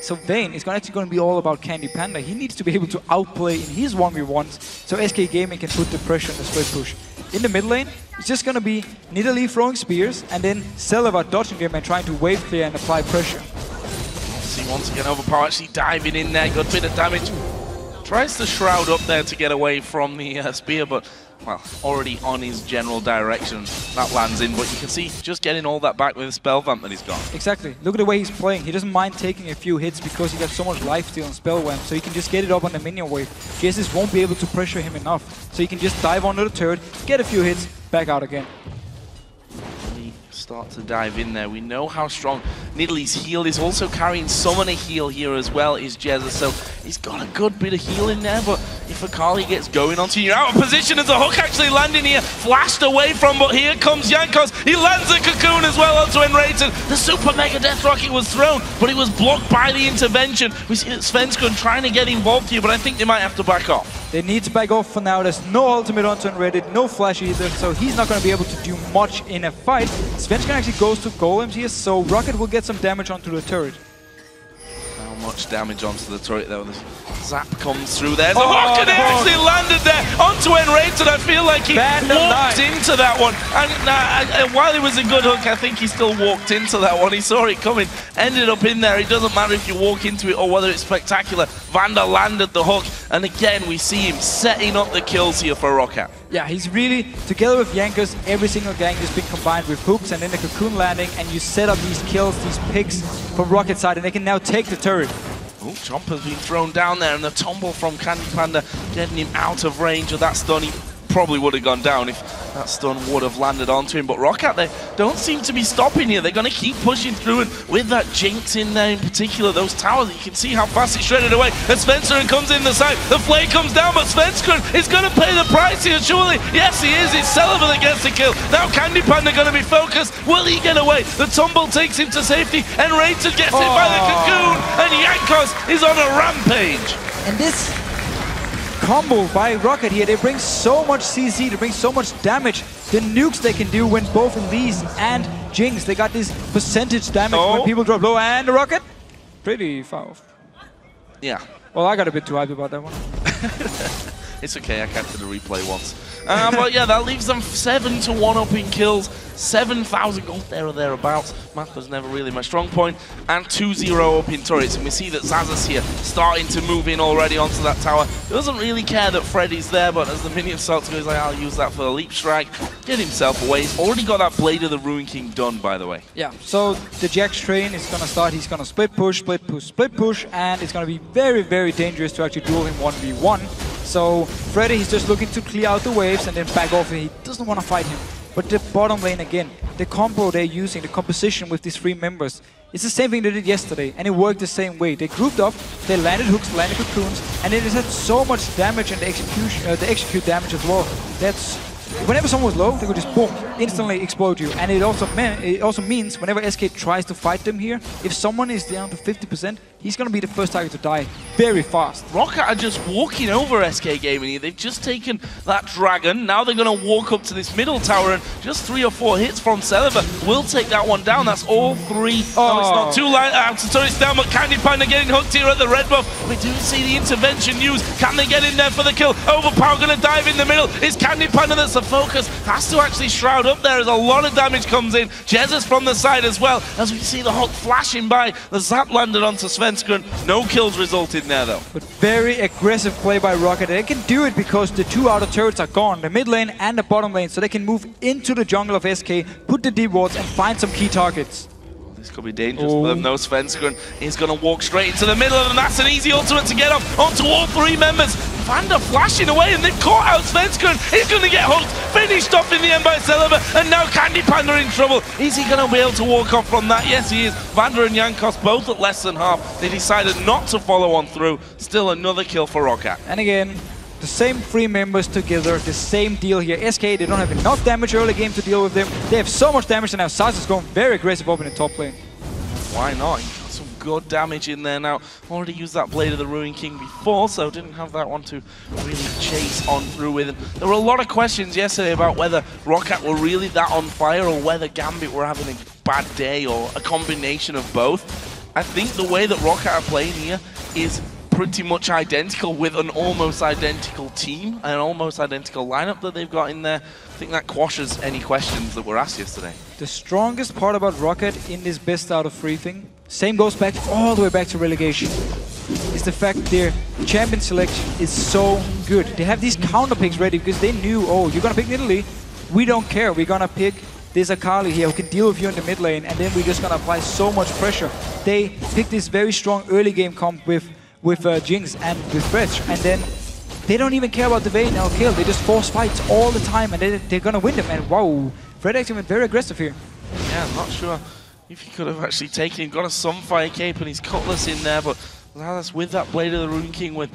Speaker 8: So Vayne is actually going to be all about Candy Panda. He needs to be able to outplay in his 1v1s so SK Gaming can put the pressure on the split push. In the mid lane, it's just going to be Nidalee throwing spears and then Selva dodging them and trying to wave clear and apply pressure.
Speaker 2: See, once again, Overpower actually diving in there, got a bit of damage. Tries to shroud up there to get away from the spear, but, well, already on his general direction. That lands in, but you can see just getting all that back with the spell vamp that he's got.
Speaker 8: Exactly. Look at the way he's playing. He doesn't mind taking a few hits because he got so much lifesteal and spell vamp, so he can just get it up on the minion wave. Jesus won't be able to pressure him enough, so he can just dive onto the turret, get a few hits, back out again.
Speaker 2: Start to dive in there. We know how strong Nidalee's heal is. Also carrying Summoner heal here as well is Jezza, so he's got a good bit of heal in there, but if Akali gets going onto you, out of position as the hook actually landing here, flashed away from, but here comes Jankos. He lands a cocoon as well onto Enrated. The Super Mega Death Rocket was thrown, but it was blocked by the intervention. We see that Svenskeren trying to get involved here, but I think they might have to back off.
Speaker 8: They need to back off for now. There's no ultimate onto Enrated, no flash either, so he's not going to be able to do much in a fight. Svenskeren actually goes to golems here, so Rocket will get some damage onto the turret.
Speaker 2: How much damage onto the turret though. The zap comes through there. The hook, and it actually landed there onto Enraged, and I feel like he walked into that one. And while it was a good hook, I think he still walked into that one. He saw it coming, ended up in there. It doesn't matter if you walk into it or whether it's spectacular. Vander landed the hook, and again we see him setting up the kills here for Roccat.
Speaker 8: Yeah, he's really, together with Jankos, every single gang has been combined with hooks and then the cocoon landing, and you set up these kills, these picks from Rocket side, and they can now take the turret.
Speaker 2: Oh, Chomp has been thrown down there, and the tumble from Candy Panda getting him out of range of that stun. He probably would have gone down if that stun would have landed onto him. But Roccat, they don't seem to be stopping here. They're going to keep pushing through, and with that Jinx in there in particular, those towers, you can see how fast it's shredded away. And Svenskeren comes in the side. The flame comes down, but Svenskeren is going to pay the price here, surely. Yes, he is. It's Celeber that gets the kill. Now Candy Panda going to be focused. Will he get away? The tumble takes him to safety, and Raited gets hit by the cocoon, and Jankos is on a rampage.
Speaker 8: And this combo by Rocket here, they bring so much CC, they bring so much damage. The nukes they can do when both Elise and Jinx, they got this percentage damage when people drop low, and the Rocket, pretty far off.
Speaker 2: Yeah.
Speaker 8: Well, I got a bit too hyped about that one.
Speaker 2: It's okay, I captured the replay once. But yeah, that leaves them 7 to 1 up in kills, 7,000 gold there or thereabouts. Math was never really my strong point, and 2-0 up in turrets. And we see that Zazas here starting to move in already onto that tower. He doesn't really care that Freddy's there, but as the minion starts to go, he's like, I'll use that for the leap strike, get himself away. He's already got that Blade of the Ruin King done, by the way.
Speaker 8: Yeah, so the Jax train is going to start. He's going to split push, and it's going to be very, very dangerous to actually duel him 1v1. So Freddy, he's just looking to clear out the waves and then back off. He doesn't want to fight him. But the bottom lane again, the combo they're using, the composition with these 3 members, it's the same thing they did yesterday, and it worked the same way. They grouped up, they landed hooks, landed cocoons, and it has had so much damage, and the execute damage as well. That's whenever someone was low, they could just boom, instantly explode you. And it also means whenever SK tries to fight them here, if someone is down to 50%, he's going to be the first target to die very fast.
Speaker 2: Roccat are just walking over SK Gaming here. They've just taken that dragon. Now they're going to walk up to this middle tower, and just 3 or 4 hits from Celeber will take that one down. That's all 3. Oh, it's not 2 line out to turn it down, but Candy Panda getting hooked here at the red buff. We do see the intervention used. Can they get in there for the kill? Overpower going to dive in the middle. It's Candy Panda that's the focus. Has to actually shroud up there as a lot of damage comes in. Jesus from the side as well, as we see the hook flashing by. The zap landed onto Svenskeren. No kills resulted there though.
Speaker 8: But very aggressive play by Rocket. They can do it because the 2 outer turrets are gone, the mid lane and the bottom lane, so they can move into the jungle of SK, put the deep wards and find some key targets.
Speaker 2: This could be dangerous for them. No, Svenskeren is going to walk straight into the middle, and that's an easy ultimate to get off onto all 3 members. Vander flashing away, and they've caught out Svenskeren. He's going to get hooked, finished off in the end by Celeber, and now Candy Panda in trouble. Is he going to be able to walk off from that? Yes, he is. Vander and Jankos both at less than half. They decided not to follow on through. Still another kill for Roccat.
Speaker 8: And again, the same 3 members together, the same deal here. SK, they don't have enough damage early game to deal with them. They have so much damage, and now Saz is going very aggressive up in the top lane.
Speaker 2: Why not? He got some good damage in there now. Already used that Blade of the Ruin King before, so didn't have that one to really chase on through with. And there were a lot of questions yesterday about whether Roccat were really that on fire or whether Gambit were having a bad day or a combination of both. I think the way that Roccat are playing here is pretty much identical, with an almost identical team, an almost identical lineup that they've got in there. I think that quashes any questions that were asked yesterday.
Speaker 8: The strongest part about Rocket in this best out of 3 thing, same goes back all the way back to relegation, is the fact their champion selection is so good. They have these counter picks ready because they knew, oh, you're gonna pick Nidalee, we don't care, we're gonna pick this Akali here who can deal with you in the mid lane, and then we're just gonna apply so much pressure. They picked this very strong early game comp with Jinx and with Fretch, and then they don't even care about the Vayne or kill. They just force fights all the time, and they're gonna win them. And wow, Fred actually went very aggressive here.
Speaker 2: Yeah, I'm not sure if he could have actually taken him. Got a Sunfire Cape and his Cutlass in there, but Lazarus with that Blade of the Ruin King with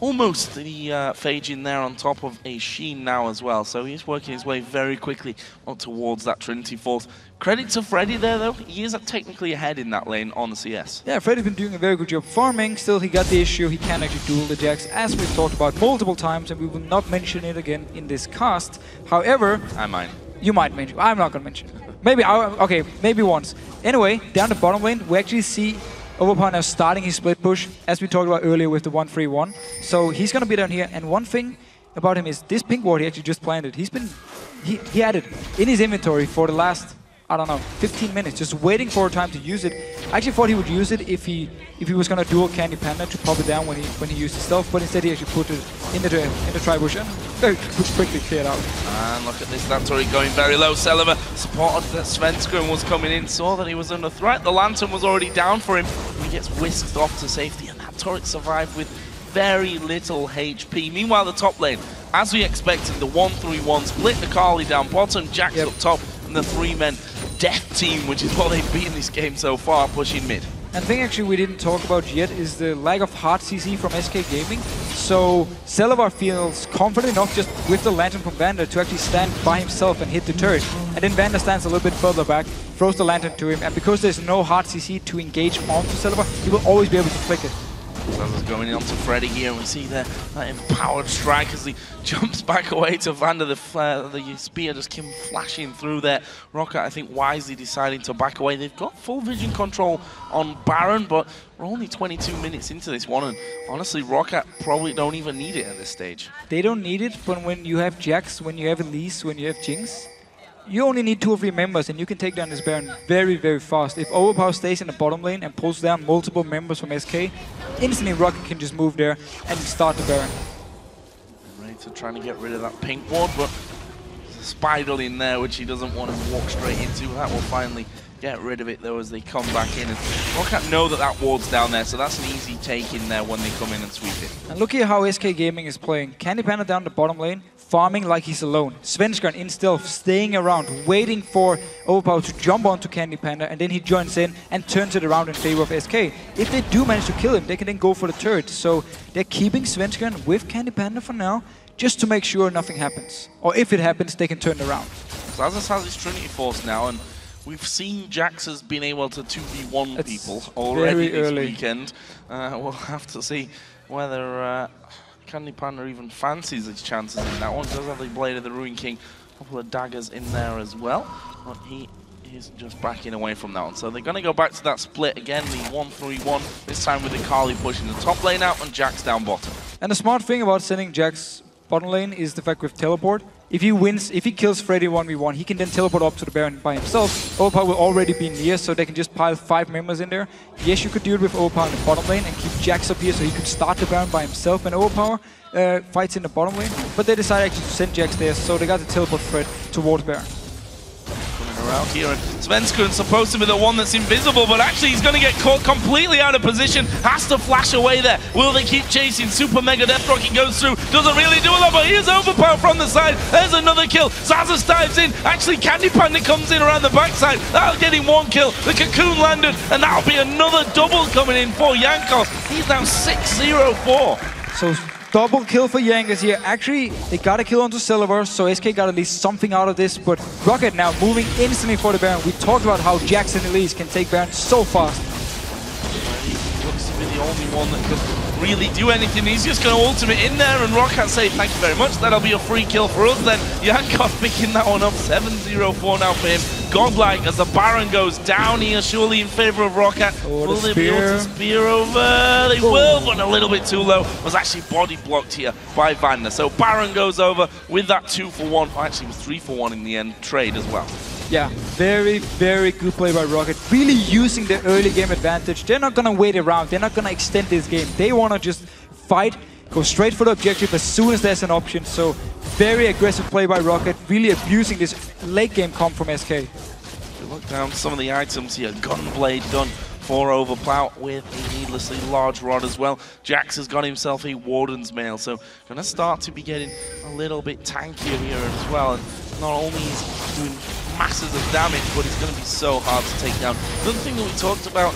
Speaker 2: almost the Phage in there on top of a Sheen now as well. So he's working his way very quickly on towards that Trinity Force. Credit to Freddy there though, he is technically ahead in that lane on the CS.
Speaker 8: Yeah, Freddy's been doing a very good job farming. Still, he got the issue, he can't actually duel the Jax, as we've talked about multiple times, and we will not mention it again in this cast. However...
Speaker 2: I might.
Speaker 8: You might mention it. I'm not going to mention it. Maybe, okay, maybe once. Anyway, down the bottom lane, we actually see Overpower now starting his split push, as we talked about earlier with the 1-3-1. So he's going to be down here, and one thing about him is this pink ward he actually just planted. He had it in his inventory for the last, I don't know, 15 minutes, just waiting for a time to use it. I actually thought he would use it if he was gonna dual Candy Panda to pop it down when he used his stealth, but instead he actually put it in the tri-bush and very quickly cleared out.
Speaker 2: And look at this, that turret going very low. Celiva supported that Svenskeren was coming in, saw that he was under threat. The Lantern was already down for him. He gets whisked off to safety, and that turret survived with very little HP. Meanwhile, the top lane, as we expected, the 1-3-1 split the Carly down bottom, Jax up top, and the 3-men death team, which is what they've been in this game so far, pushing mid.
Speaker 8: And the thing actually we didn't talk about yet is the lack of hard CC from SK Gaming. So Celivar feels confident enough just with the Lantern from Vander to actually stand by himself and hit the turret. And then Vander stands a little bit further back, throws the Lantern to him, and because there's no hard CC to engage onto Celivar, he will always be able to flick it.
Speaker 2: Celivar's going on to Freddy here, and we see that empowered strike as he jumps back away to Vander. The spear just came flashing through there. Rocket, I think, wisely deciding to back away. They've got full vision control on Baron, but we're only 22 minutes into this one, and honestly, Rocket probably don't even need it at this stage.
Speaker 8: They don't need it, but when you have Jax, when you have Elise, when you have Jinx, you only need 2 or 3 members and you can take down this Baron very, very fast. If Overpower stays in the bottom lane and pulls down multiple members from SK, instantly Rocket can just move there and start the Baron.
Speaker 2: Raiter trying to get rid of that pink ward, but there's a Spider in there which he doesn't want to walk straight into. That will finally get rid of it though as they come back in. And Rocket know that that ward's down there, so that's an easy take in there when they come in and sweep it.
Speaker 8: And look at how SK Gaming is playing. Candy Panda down the bottom lane, farming like he's alone. Svenskeren in stealth, staying around, waiting for Overpower to jump onto Candy Panda, and then he joins in and turns it around in favor of SK. If they do manage to kill him, they can then go for the turret. So they're keeping Svenskeren with Candy Panda for now, just to make sure nothing happens. Or if it happens, they can turn it around.
Speaker 2: Xazas has his Trinity Force now, and we've seen Jax has been able to 2v1 people already this weekend. We'll have to see whether Candy Panda even fancies his chances in that one. Does have the Blade of the Ruin King, a couple of daggers in there as well, but he is just backing away from that one. So they're going to go back to that split again, the 1-3-1, this time with the Carly pushing the top lane out and Jax down bottom.
Speaker 8: And the smart thing about sending Jax bottom lane is the fact with teleport. If he wins, if he kills Freddy 1v1, he can then teleport up to the Baron by himself. Overpower will already be near, so they can just pile 5 members in there. Yes, you could do it with Overpower in the bottom lane and keep Jax up here so he could start the Baron by himself and Overpower fights in the bottom lane. But they decided actually to send Jax there, so they got the teleport threat towards Baron.
Speaker 2: Around here, and Svenskeren's supposed to be the one that's invisible, but actually he's going to get caught completely out of position, has to flash away there. Will they keep chasing? Super Mega Death Rocket goes through, doesn't really do a lot, but here's Overpower from the side. There's another kill. Xazas dives in. Actually, Candy Panda comes in around the backside. That'll get him 1 kill. The Cocoon landed, and that'll be another double coming in for Jankos. He's now 6-0-4.
Speaker 8: So double kill for Jankos here. Actually, they got a kill onto Celivar, so SK got at least something out of this, but Rocket now moving instantly for the Baron. We talked about how Jax and Elise can take Baron so fast.
Speaker 2: He looks to be the only one that could really do anything. He's just going to ultimate in there, and Rocket say thank you very much. That'll be a free kill for us then. Jankos picking that one up. 7-0-4 now for him. Godlike as the Baron goes down here, surely in favor of Rocket. Will they be able to spear over? They will, but a little bit too low. Was actually body blocked here by Vander. So Baron goes over with that 2-for-1. Oh, actually, it was 3-for-1 in the end trade as well.
Speaker 8: Yeah, very, very good play by Rocket. Really using the early game advantage. They're not going to wait around. They're not going to extend this game. They want to just fight, go straight for the objective as soon as there's an option. So very aggressive play by Rocket, really abusing this late game comp from SK.
Speaker 2: If you look down some of the items here, Gunblade done for Overplow with a needlessly large rod as well. Jax has got himself a Warden's Mail, so going to start to be getting a little bit tankier here as well. And not only is he doing masses of damage, but it's going to be so hard to take down. Another thing that we talked about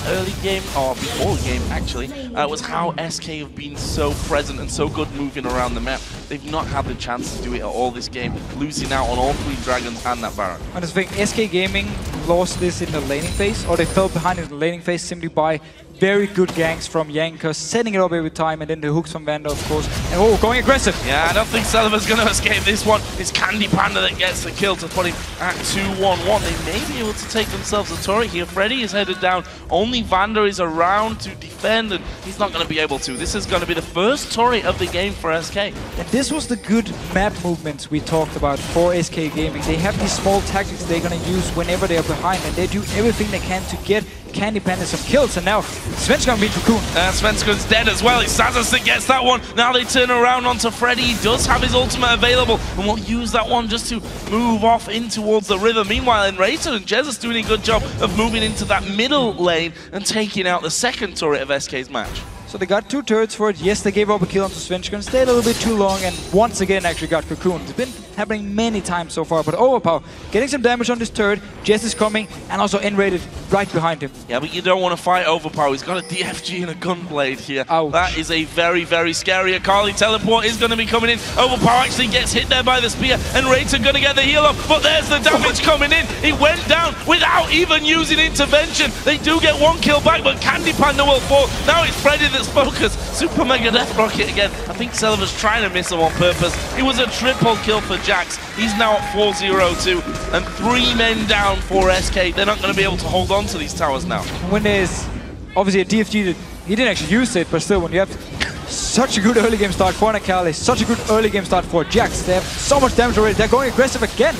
Speaker 2: early game, or before the game actually, was how SK have been so present and so good moving around the map. They've not had the chance to do it at all this game, losing out on all 3 dragons and that Baron.
Speaker 8: And I think SK Gaming lost this in the laning phase, or they fell behind in the laning phase simply by very good ganks from Yanker, setting it up every time, and then the hooks from Vander, of course. And oh, going aggressive.
Speaker 2: Yeah, I don't think Seliver's going to escape this one. It's Candy Panda that gets the kill to put him at 2-1-1. They may be able to take themselves a turret here. Freddy is headed down. Only Vander is around to defend, and he's not going to be able to. This is going to be the first turret of the game for SK.
Speaker 8: And this was the good map movements we talked about for SK Gaming. They have these small tactics they're going to use whenever they're behind, and they do everything they can to get Candy Panda some kills. And now Svensson beat Cocoon.
Speaker 2: Svensson's dead as well. It's Zazas that gets that one. Now they turn around onto Freddy. He does have his ultimate available and will use that one just to move off in towards the river. Meanwhile, Enrater and Jesus doing a good job of moving into that middle lane and taking out the second turret of SK's match.
Speaker 8: So they got 2 turrets for it. Yes, they gave up a kill onto Svensson. Stayed a little bit too long and once again actually got Cocoon. It's been happening many times so far, but Overpower getting some damage on this turret. Jess is coming and also N-rated right behind him.
Speaker 2: Yeah, but you don't want to fight Overpower. He's got a DFG and a Gunblade here.
Speaker 8: Ouch.
Speaker 2: That is a very, very scary Akali teleport is going to be coming in. Overpower actually gets hit there by the spear and Raider going to get the heal up, but there's the damage coming in. He went down without even using intervention. They do get 1 kill back, but Candy Panda will fall. Now it's Freddy that's focused. Super Mega Death Rocket again. I think Seliver's trying to miss him on purpose. It was a triple kill for Jax. He's now at 4-0-2 and 3 men down for SK. They're not going to be able to hold on to these towers now.
Speaker 8: When there's obviously a DFG that he didn't actually use it, but still when you have such a good early game start for Akali, such a good early game start for Jax, they have so much damage already. They're going aggressive again.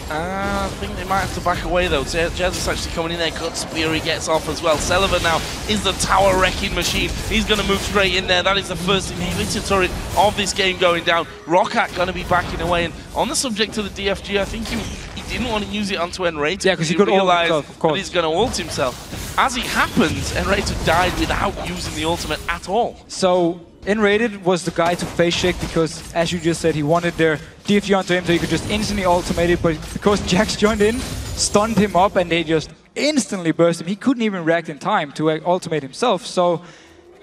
Speaker 2: I think they might have to back away though. Jez is actually coming in there. Good spear he gets off as well. Seliver now is the tower wrecking machine. He's going to move straight in there. That is the first inhibitor turret of this game going down. Roccat going to be backing away. And on the subject of the DFG, I think he didn't want to use it onto Enrater.
Speaker 8: Yeah, because he could
Speaker 2: realize
Speaker 8: ult himself, of course.
Speaker 2: that he's going to ult himself. As it happens, Enrater died without using the ultimate at all.
Speaker 8: So N-rated was the guy to face check because, as you just said, he wanted their DFG onto him so he could just instantly ultimate it, but because Jax joined in, stunned him up, and they just instantly burst him. He couldn't even react in time to ultimate himself, so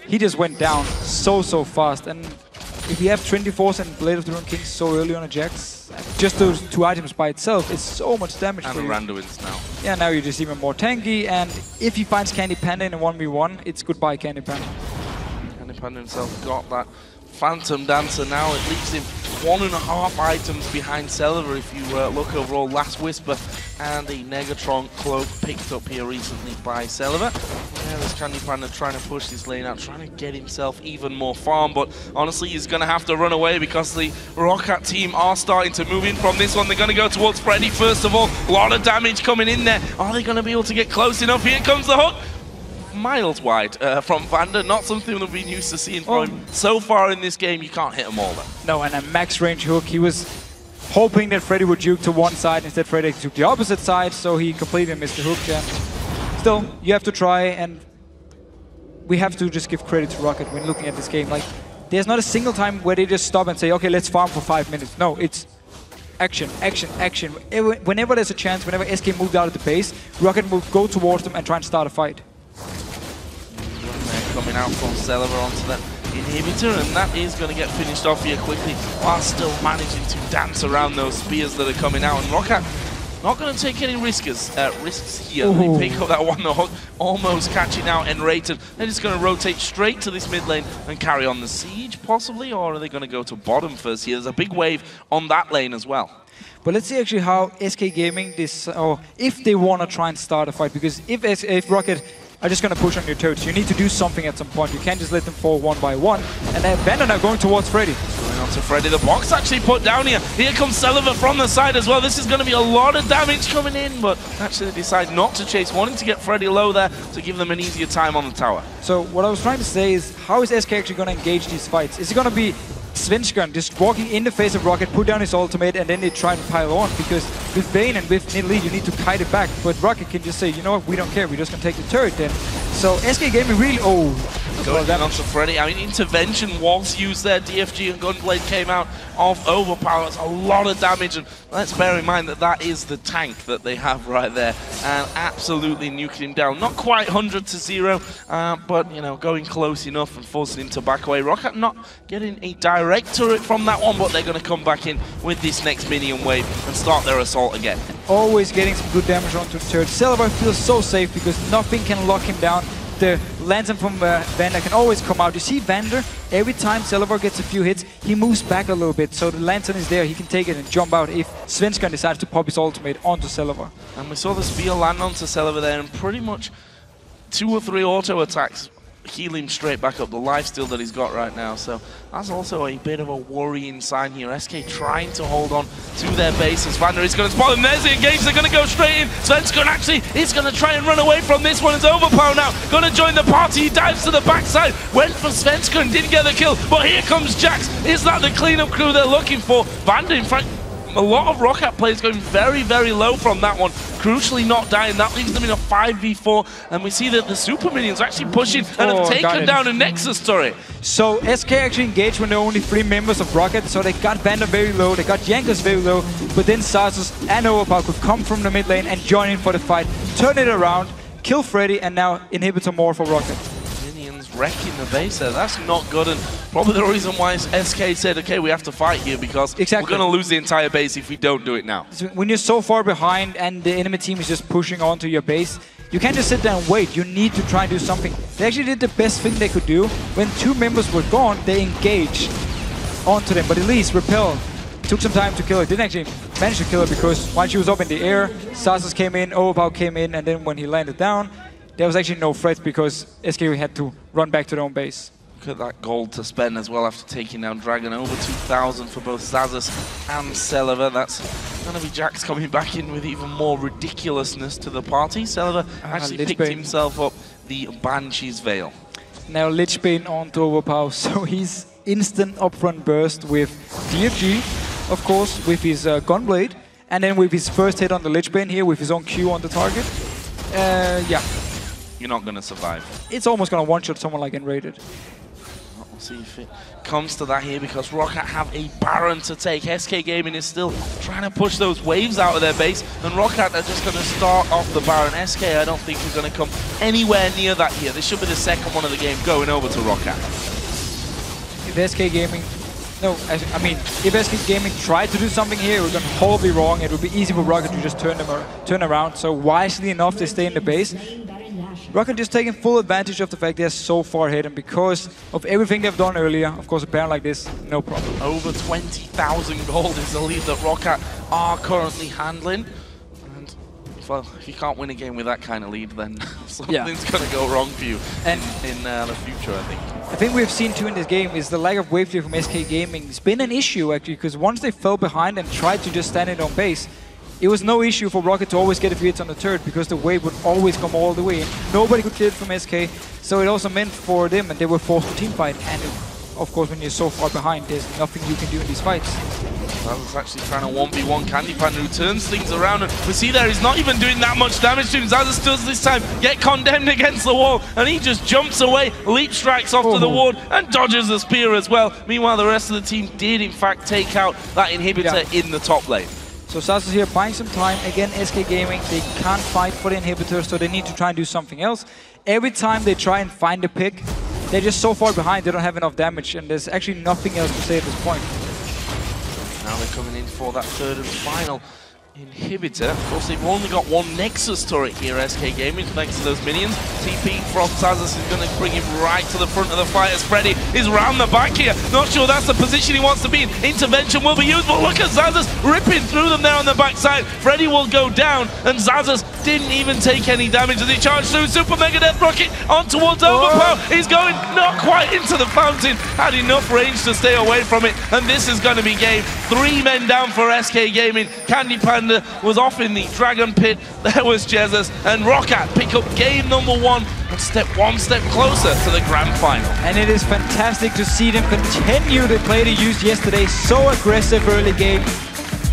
Speaker 8: he just went down so fast. And if you have 24s and Blade of the Ruined King so early on a Jax, just those 2 items by itself is so much damage
Speaker 2: and
Speaker 8: for you.
Speaker 2: Randuin's now.
Speaker 8: Yeah, now you're just even more tanky, and if he finds Candy Panda in a 1v1, it's goodbye Candy Panda.
Speaker 2: Panda himself got that Phantom Dancer now. It leaves him 1.5 items behind Seliver if you look overall. Last Whisper and a Negatron cloak picked up here recently by Seliver. Yeah, there's Candy Panda trying to push this lane out, trying to get himself even more farm, but honestly he's going to have to run away because the Roccat team are starting to move in from this one. They're going to go towards Freddy first of all. A lot of damage coming in there. Are they going to be able to get close enough? Here comes the hook. Miles wide from Vander, not something we've been used to seeing from him. So far in this game, you can't hit them all though.
Speaker 8: No, and a max range hook. He was hoping that Freddy would juke to one side, instead Freddy took the opposite side, so he completely missed the hook. And still, you have to try, and we have to just give credit to Rocket when looking at this game. Like, there's not a single time where they just stop and say, okay, let's farm for 5 minutes. No, it's action, action, action. Whenever there's a chance, whenever SK moved out of the base, Rocket will go towards them and try and start a fight.
Speaker 2: Coming out from Seliver onto that inhibitor, and that is going to get finished off here quickly while still managing to dance around those spears that are coming out. And Roccat not going to take any risks here. They pick up that one hook, almost catching out N-rated. They're just going to rotate straight to this mid lane and carry on the siege possibly, or are they going to go to bottom first here? There's a big wave on that lane as well.
Speaker 8: But let's see actually how SK Gaming, if they want to try and start a fight, because if Rocket are just going to push on your turrets, you need to do something at some point. You can't just let them fall 1 by 1. And then Vander now going towards Freddy.
Speaker 2: Going on to Freddy. The box actually put down here. Here comes Seliver from the side as well. This is going to be a lot of damage coming in, but actually they decide not to chase, wanting to get Freddy low there to give them an easier time on the tower.
Speaker 8: So what I was trying to say is, how is SK actually going to engage these fights? Is it going to be Svensson just walking in the face of Rocket, put down his ultimate, and then they try and pile on? Because with Vayne and with Nidalee, you need to kite it back. But Rocket can just say, you know what, we don't care, we're just going to take the turret then. So SK Gaming really,
Speaker 2: going on to Freddy. I mean, intervention was used there. DFG and Gunblade came out of Overpower. It's a lot of damage, and let's bear in mind that that is the tank that they have right there, and absolutely nuking him down. Not quite 100-0, but you know, going close enough and forcing him to back away. Roccat not getting a direct turret from that one, but they're going to come back in with this next minion wave and start their assault again.
Speaker 8: Always getting some good damage onto the turret. Seliver feels so safe because nothing can lock him down. the lantern from Vander can always come out. You see Vander, every time Celevar gets a few hits, he moves back a little bit. So the lantern is there, he can take it and jump out if Svenskan decides to pop his ultimate onto Celevar.
Speaker 2: And we saw the spear land onto Celevar there, and pretty much 2 or 3 auto attacks heal him straight back up, the lifesteal that he's got right now. So that's also a bit of a worrying sign here. SK trying to hold on to their base as Vander is going to spot them. There's the engage, they're going to go straight in. Svenskan actually is going to try and run away from this one. It's Overpower now, going to join the party. He dives to the backside, went for Svenskan, didn't get the kill, but here comes Jax. Is that the cleanup crew they're looking for? Vander, in fact, a lot of Roccat players going very, very low from that one. Crucially not dying. That leaves them in a 5v4. And we see that the super minions are actually pushing and have taken down a Nexus turret.
Speaker 8: So SK actually engaged when there were only 3 members of Roccat. So they got Vander very low, they got Jankos very low. But then Xaxus and Overpower could come from the mid lane and join in for the fight. Turn it around, kill Freddy, and now Inhibitor more for Roccat.
Speaker 2: Wrecking the base there. That's not good, and probably the reason why SK said, okay, we have to fight here because we're going to lose the entire base if we don't do it now.
Speaker 8: So when you're so far behind and the enemy team is just pushing onto your base, you can't just sit there and wait. You need to try and do something. They actually did the best thing they could do. When 2 members were gone, they engaged onto them, but at least Repel took some time to kill her. Didn't actually manage to kill her because while she was up in the air, Xaxus came in, Overpower came in, and then when he landed down, there was actually no threat because SK had to run back to their own base.
Speaker 2: Look at that gold to spend as well after taking down Dragon. Over 2,000 for both Xaxus and Celevar. That's going to be Jax coming back in with even more ridiculousness to the party. Celevar actually picked himself up the Banshee's Veil.
Speaker 8: Now Lichbane onto Overpower, so he's instant upfront burst with DFG, of course, with his Gunblade, and then with his first hit on the Lichbane here with his own Q on the target. Yeah.
Speaker 2: You're not going to survive.
Speaker 8: It's almost going to one-shot someone like Enrated.
Speaker 2: We'll see if it comes to that here because Roccat have a Baron to take. SK Gaming is still trying to push those waves out of their base, and Roccat are just going to start off the Baron. SK, I don't think is going to come anywhere near that here. This should be the second one of the game going over to Roccat.
Speaker 8: If SK Gaming... No, I mean, if SK Gaming tried to do something here, it would be horribly wrong. It would be easy for Roccat to just turn around. So wisely enough, they stay in the base. Roccat just taking full advantage of the fact they're so far ahead, and because of everything they've done earlier, of course a Baron like this, no problem.
Speaker 2: Over 20,000 gold is the lead that Roccat are currently handling. And well, if you can't win a game with that kind of lead, then something's going to go wrong for you in the future, I think.
Speaker 8: I think we've seen too in this game is the lack of wave clear from SK Gaming. It's been an issue actually, because once they fell behind and tried to just stand it on base, it was no issue for Roccat to always get a few hits on the turret because the wave would always come all the way in. Nobody could kill it from SK, so it also meant for them and they were forced to teamfight. And of course, when you're so far behind, there's nothing you can do in these fights.
Speaker 2: Xaxus actually trying to 1v1 Candy Panda, who turns things around, and we see there he's not even doing that much damage to him. Xaxus does this time get condemned against the wall, and he just jumps away, leap strikes off to the ward, and dodges the spear as well. Meanwhile, the rest of the team did in fact take out that inhibitor in the top lane.
Speaker 8: So Xaxus here buying some time. Again, SK Gaming, they can't fight for the inhibitor, so they need to try and do something else. Every time they try and find a pick, they're just so far behind, they don't have enough damage, and there's actually nothing else to say at this point.
Speaker 2: Now they're coming in for that third and final inhibitor. Of course, they've only got 1 Nexus turret here, SK Gaming, thanks to those minions. TP from Xaxus is going to bring him right to the front of the fight as Freddy is round the back here. Not sure that's the position he wants to be in. Intervention will be used, but look at Xaxus ripping through them there on the backside. Freddy will go down, and Xaxus didn't even take any damage as he charged through. Super Mega Death Rocket on towards Overpower. He's going not quite into the fountain. Had enough range to stay away from it, and this is going to be game. 3 men down for SK Gaming. Candy Panda was off in the Dragon Pit. There was Jesus, and Roccat pick up game number 1 and step 1 step closer to the grand final.
Speaker 8: And it is fantastic to see them continue the play they used yesterday. So aggressive early game.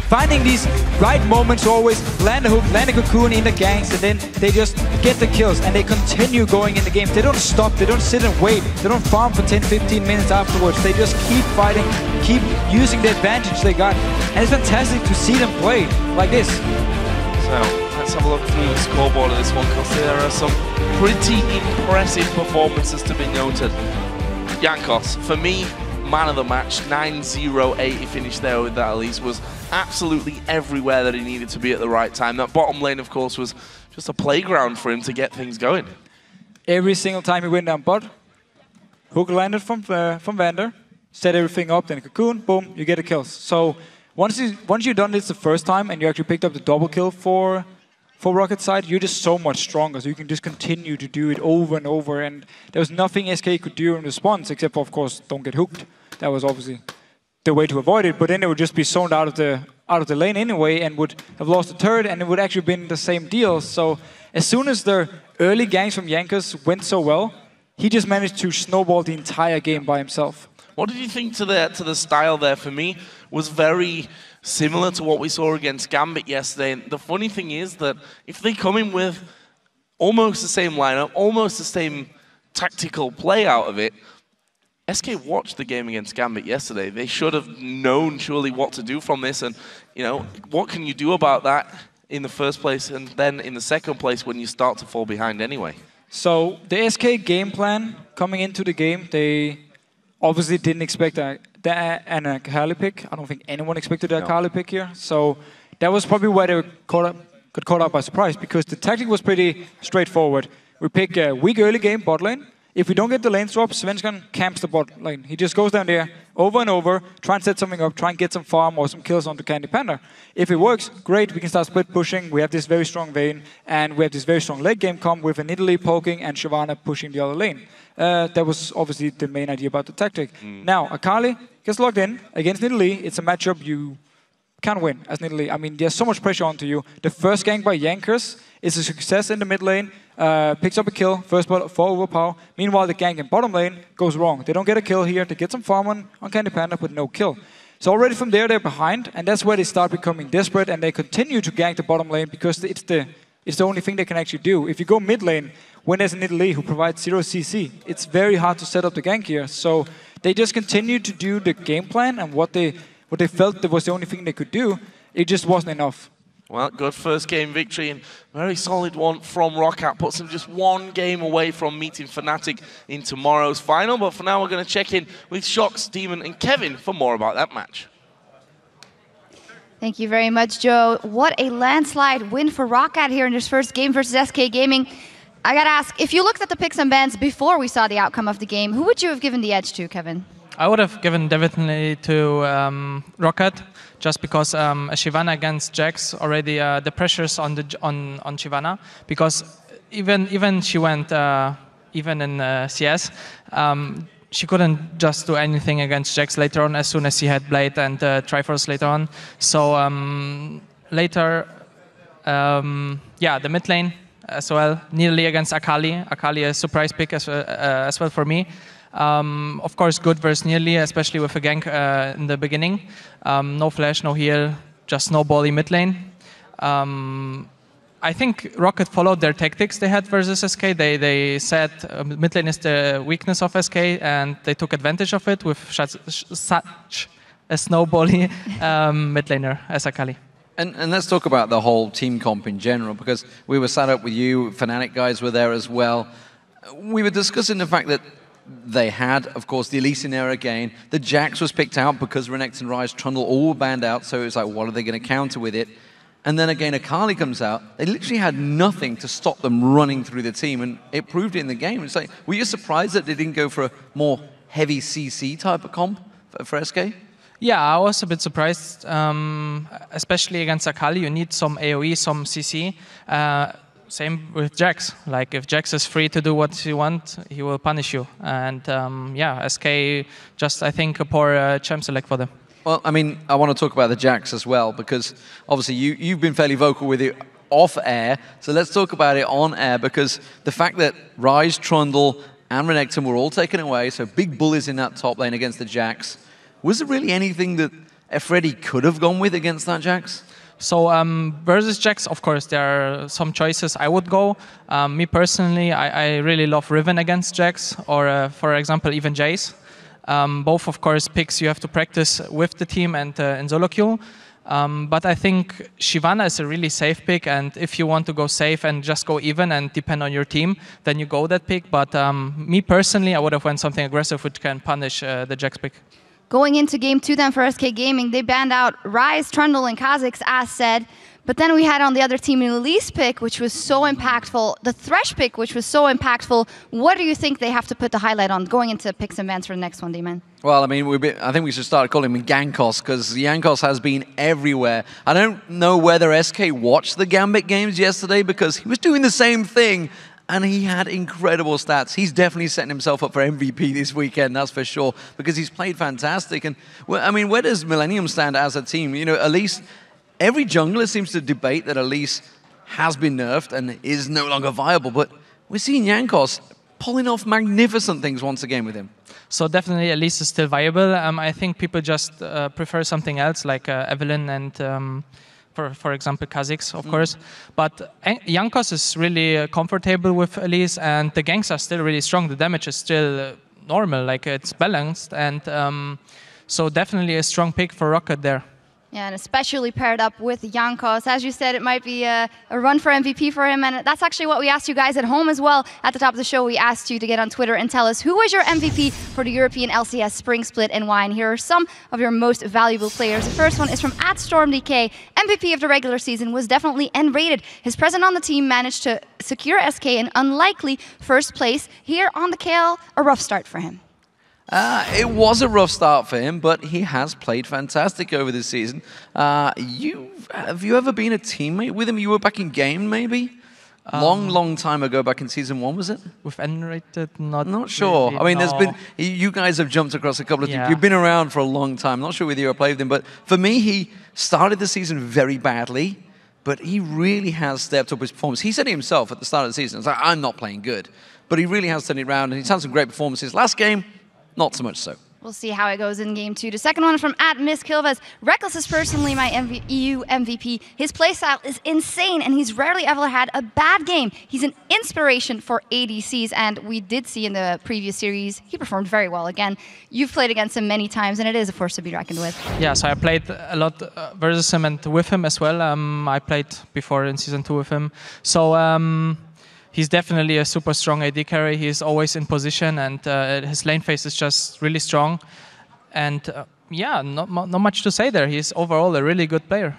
Speaker 8: Finding these right moments to always land a hook, land a cocoon in the ganks, and then they just get the kills and they continue going in the game. They don't stop, they don't sit and wait, they don't farm for 10-15 minutes afterwards. They just keep fighting, keep using the advantage they got. And it's fantastic to see them play like this.
Speaker 2: So let's have a look through the scoreboard of this one, because there are some pretty impressive performances to be noted. Jankos, for me, man of the match, 9-0-8, he finished there with that at least, was absolutely everywhere that he needed to be at the right time. That bottom lane, of course, was just a playground for him to get things going.
Speaker 8: Every single time he went down bot, hook landed from Vander, set everything up, then cocoon, boom, you get a kill. So once you've done this the first time and you actually picked up the double kill for Rocket side, you're just so much stronger. So you can just continue to do it over and over. And there was nothing SK could do in response except for, of course, don't get hooked. That was obviously the way to avoid it. But then they would just be zoned out of the lane anyway and would have lost the turret, and it would actually been the same deal. So as soon as the early ganks from Jankers went so well, he just managed to snowball the entire game by himself.
Speaker 2: What did you think to the style there? For me, was very similar to what we saw against Gambit yesterday. And the funny thing is that if they come in with almost the same lineup, almost the same tactical play out of it, SK watched the game against Gambit yesterday. They should have known surely what to do from this, and what can you do about that in the first place and then in the second place when you start to fall behind anyway?
Speaker 8: So the SK game plan coming into the game, they obviously didn't expect an Akali pick. I don't think anyone expected an Akali pick here. So that was probably why they got caught up by surprise, because the tactic was pretty straightforward. We pick a weak early game bot lane. If we don't get the lane swap, Svensson camps the bot lane. He just goes down there over and over, try and set something up, try and get some farm or some kills onto Candy Panda. If it works, great, we can start split pushing. We have this very strong Vayne, and we have this very strong late game comp with an Italy poking and Shyvana pushing the other lane. That was obviously the main idea about the tactic. Now, Akali gets logged in against Italy. It's a matchup you can't win as Italy. I mean, there's so much pressure onto you. The first gank by Jankers is a success in the mid lane. Picks up a kill, first bot for overpower. Meanwhile, the gank in bottom lane goes wrong. They don't get a kill here. They get some farm on Candy Panda, but no kill. So already from there, they're behind, and that's where they start becoming desperate, and they continue to gank the bottom lane because it's the only thing they can actually do. If you go mid lane, when there's an Italy who provides 0 CC, it's very hard to set up the gank here. So they just continue to do the game plan, and what they felt that was the only thing they could do, it just wasn't enough.
Speaker 2: Well, good first game victory, and very solid one from Roccat. Puts them just one game away from meeting Fnatic in tomorrow's final. But for now, we're going to check in with Shox, Demon, and Kevin for more about that match.
Speaker 7: Thank you very much, Joe. What a landslide win for Roccat here in this first game versus SK Gaming. I gotta ask, if you looked at the picks and bans before we saw the outcome of the game, who would you have given the edge to, Kevin?
Speaker 4: I would have given definitely to Roccat, just because Shyvana against Jax already the pressures on Shyvana, because even she went even in CS, she couldn't just do anything against Jax later on as soon as she had Blade and Triforce later on. So later, yeah, the mid lane as well, nearly against Akali. Akali a surprise pick as well for me. Of course, good versus nearly, especially with a gank in the beginning. No flash, no heal, just snowbally mid lane. I think Roccat followed their tactics they had versus SK. They said mid lane is the weakness of SK, and they took advantage of it with such a snowbally mid laner as Akali.
Speaker 1: And let's talk about the whole team comp in general, because we were sat up with you, Fnatic guys were there as well. We were discussing the fact that they had, of course, the Elysian era again. The Jax was picked out because Renekton, Ryze, Trundle all were banned out, so it was like, what are they going to counter with it? And then again, Akali comes out. They literally had nothing to stop them running through the team, and it proved it in the game. It's like, were you surprised that they didn't go for a more heavy CC type of comp for SK?
Speaker 4: Yeah, I was a bit surprised, especially against Akali. You need some AoE, some CC. Same with Jax. Like, if Jax is free to do what you want, he will punish you. And yeah, SK just, I think, a poor champ select for them.
Speaker 1: Well, I mean, I want to talk about the Jax as well, because obviously you've been fairly vocal with it off air. So let's talk about it on air, because the fact that Ryze, Trundle, and Renekton were all taken away, so big bullies in that top lane against the Jax. Was there really anything that Freddy could have gone with against that Jax?
Speaker 4: So versus Jax, of course, there are some choices I would go. Me personally, I really love Riven against Jax, or for example, even Jace. Both, of course, picks you have to practice with the team and in solo queue. But I think Shyvana is a really safe pick, and if you want to go safe and just go even and depend on your team, then you go that pick. But me personally, I would have went something aggressive which can punish the Jax pick.
Speaker 7: Going into game 2 then for SK Gaming, they banned out Ryze, Trundle, and Kha'Zix, as said. But then we had on the other team an Elise pick, which was so impactful. The Thresh pick, which was so impactful. What do you think they have to put the highlight on going into picks and bans for the next one, D-Man?
Speaker 1: Well, I mean, I think we should start calling him Yankos, because Yankos has been everywhere. I don't know whether SK watched the Gambit games yesterday, because he was doing the same thing, and he had incredible stats. He's definitely setting himself up for MVP this weekend, that's for sure, because he's played fantastic. And, well, I mean, where does Millennium stand as a team? You know, Elise, every jungler seems to debate that Elise has been nerfed and is no longer viable, but we're seeing Yankos pulling off magnificent things once again with him.
Speaker 4: So definitely Elise is still viable. I think people just prefer something else, like Evelyn and, for example, Kha'Zix, of course. But Yankos is really comfortable with Elise, and the ganks are still really strong. The damage is still normal, like it's balanced. And so definitely a strong pick for Rocket there.
Speaker 7: Yeah, and especially paired up with Yankos. As you said, it might be a run for MVP for him, and that's actually what we asked you guys at home as well. At the top of the show, we asked you to get on Twitter and tell us who was your MVP for the European LCS Spring Split and why. And here are some of your most valuable players. The first one is from @StormDK. MVP of the regular season was definitely N-rated. His presence on the team managed to secure SK an unlikely first place. Here on the KL, a rough start for him.
Speaker 1: It was a rough start for him, but he has played fantastic over this season. Have you ever been a teammate with him? You were back in game, maybe? Long time ago, back in Season 1, was it?
Speaker 4: With N-rated, not
Speaker 1: sure.
Speaker 4: really,
Speaker 1: I mean,
Speaker 4: no.
Speaker 1: there's been, you guys have jumped across a couple of teams.
Speaker 4: Yeah.
Speaker 1: You've been around for a long time. Not sure whether you ever played with him, but for me, he started the season very badly, but he really has stepped up his performance. He said it himself at the start of the season. It's like, I'm not playing good. But he really has turned it around, and he's had some great performances. Last game, not so much so.
Speaker 7: We'll see how it goes in game 2. The second one is from @MissKilvas. Reckless is personally my EU MVP. His playstyle is insane, and he's rarely ever had a bad game. He's an inspiration for ADCs, and we did see in the previous series, he performed very well again. You've played against him many times, and it is a force to be reckoned with.
Speaker 4: Yeah, so I played a lot versus him and with him as well. I played before in Season 2 with him. So he's definitely a super strong AD carry. He's always in position, and his lane phase is just really strong. And yeah, not much to say there. He's overall a really good player.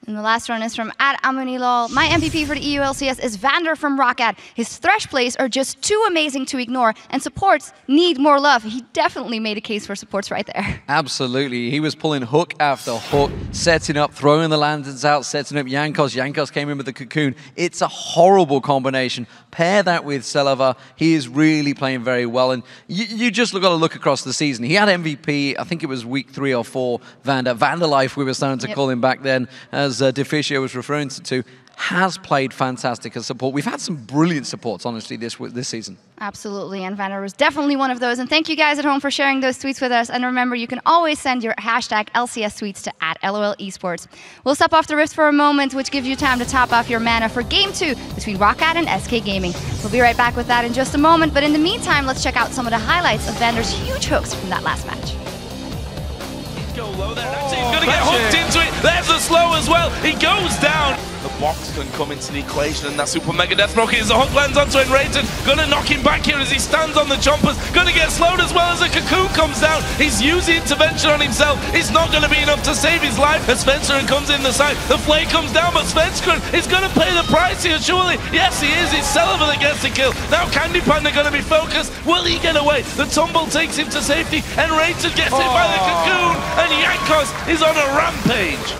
Speaker 7: And the last one is from @AmuniLol. My MVP for the EU LCS is Vander from Roccat. His Thresh plays are just too amazing to ignore, and supports need more love. He definitely made a case for supports right there.
Speaker 1: Absolutely. He was pulling hook after hook, setting up, throwing the lanterns out, setting up Yankos. Yankos came in with the cocoon. It's a horrible combination. Pair that with Selava. He is really playing very well. And you just got to look across the season. He had MVP, I think it was week 3 or 4, Vander. Vanderlife, we were starting to call him back then, as Deficio was referring to, has played fantastic as support. We've had some brilliant supports, honestly, this season.
Speaker 7: Absolutely, and Vander was definitely one of those. And thank you guys at home for sharing those tweets with us. And remember, you can always send your hashtag LCS tweets to @LOL Esports. We'll step off the Rift for a moment, which gives you time to top off your mana for Game 2 between Roccat and SK Gaming. We'll be right back with that in just a moment. But in the meantime, let's check out some of the highlights of Vander's huge hooks from that last match.
Speaker 2: Go low there. Actually, he's going to get hooked into it. There's the slow as well. He goes down. The box can come into the equation, and that super mega death rocket as the hook lands onto Enraged. Gonna knock him back here as he stands on the chompers. Gonna get slowed as well as the cocoon comes down. He's using intervention on himself. It's not gonna be enough to save his life as Svenskeren comes in the side. The flay comes down, but Svenskeren is gonna pay the price here, surely. Yes, he is. It's Selva that gets the kill. Now Candy Panda gonna be focused. Will he get away? The tumble takes him to safety. Enraged gets hit by the cocoon, and Yankos is on a rampage.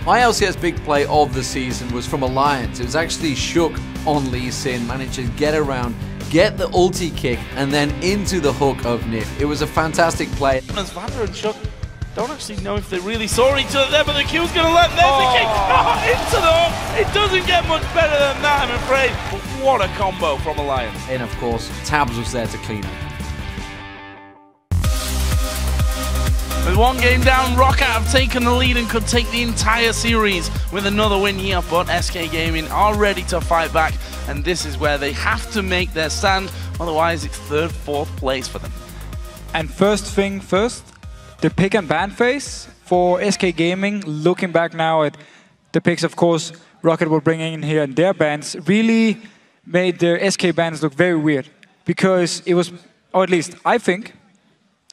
Speaker 1: My LCS big play of the season was from Alliance. It was actually Shook on Lee Sin, managed to get around, get the ulti kick, and then into the hook of Nip. It was a fantastic play.
Speaker 2: As Vander and Shook don't actually know if they really saw each other there, but the Q's going to let them the kick into the hook. It doesn't get much better than that, I'm afraid. But what a combo from Alliance.
Speaker 1: And of course, Tabs was there to clean up.
Speaker 2: With one game down, Rocket have taken the lead and could take the entire series with another win here, but SK Gaming are ready to fight back, and this is where they have to make their stand, otherwise it's third, fourth place for them.
Speaker 8: And first thing first, the pick and ban phase for SK Gaming, looking back now at the picks, of course, Rocket will bring in here and their bans, really made their SK bans look very weird, because it was, or at least I think,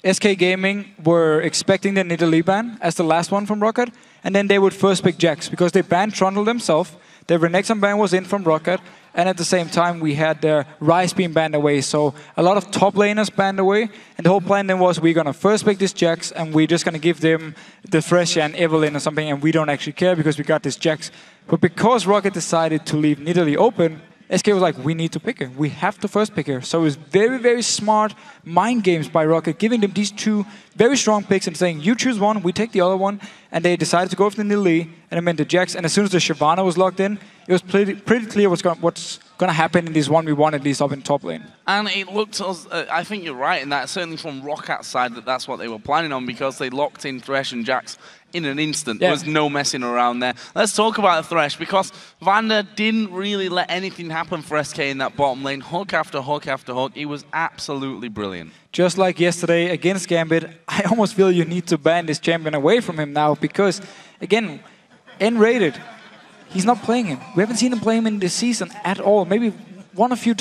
Speaker 8: SK Gaming were expecting the Nidalee ban as the last one from Rocket, and then they would first pick Jax, because they banned Trundle themselves, their Renekton ban was in from Rocket, and at the same time we had their Ryze being banned away, so a lot of top laners banned away, and the whole plan then was we're going to first pick this Jax, and we're just going to give them the Thresh and Evelynn or something, and we don't actually care because we got this Jax. But because Rocket decided to leave Nidalee open, SK was like, we need to pick her. We have to first pick her. So it was very, very smart mind games by Rocket, giving them these two very strong picks and saying, you choose one, we take the other one. And they decided to go for the Nidalee, and it meant the Jax. And as soon as the Shyvana was locked in, it was pretty clear what's going to happen in this 1v1, at least up in top lane.
Speaker 2: And it looked, I think you're right in that, certainly from Rocket's side, that's what they were planning on, because they locked in Thresh and Jax in an instant. There was no messing around there. Let's talk about the Thresh, because Vander didn't really let anything happen for SK in that bottom lane. Hook after hook after hook. He was absolutely brilliant.
Speaker 8: Just like yesterday against Gambit, I almost feel you need to ban this champion away from him now, because, again, N-rated, he's not playing him. We haven't seen him play him in this season at all. Maybe one or two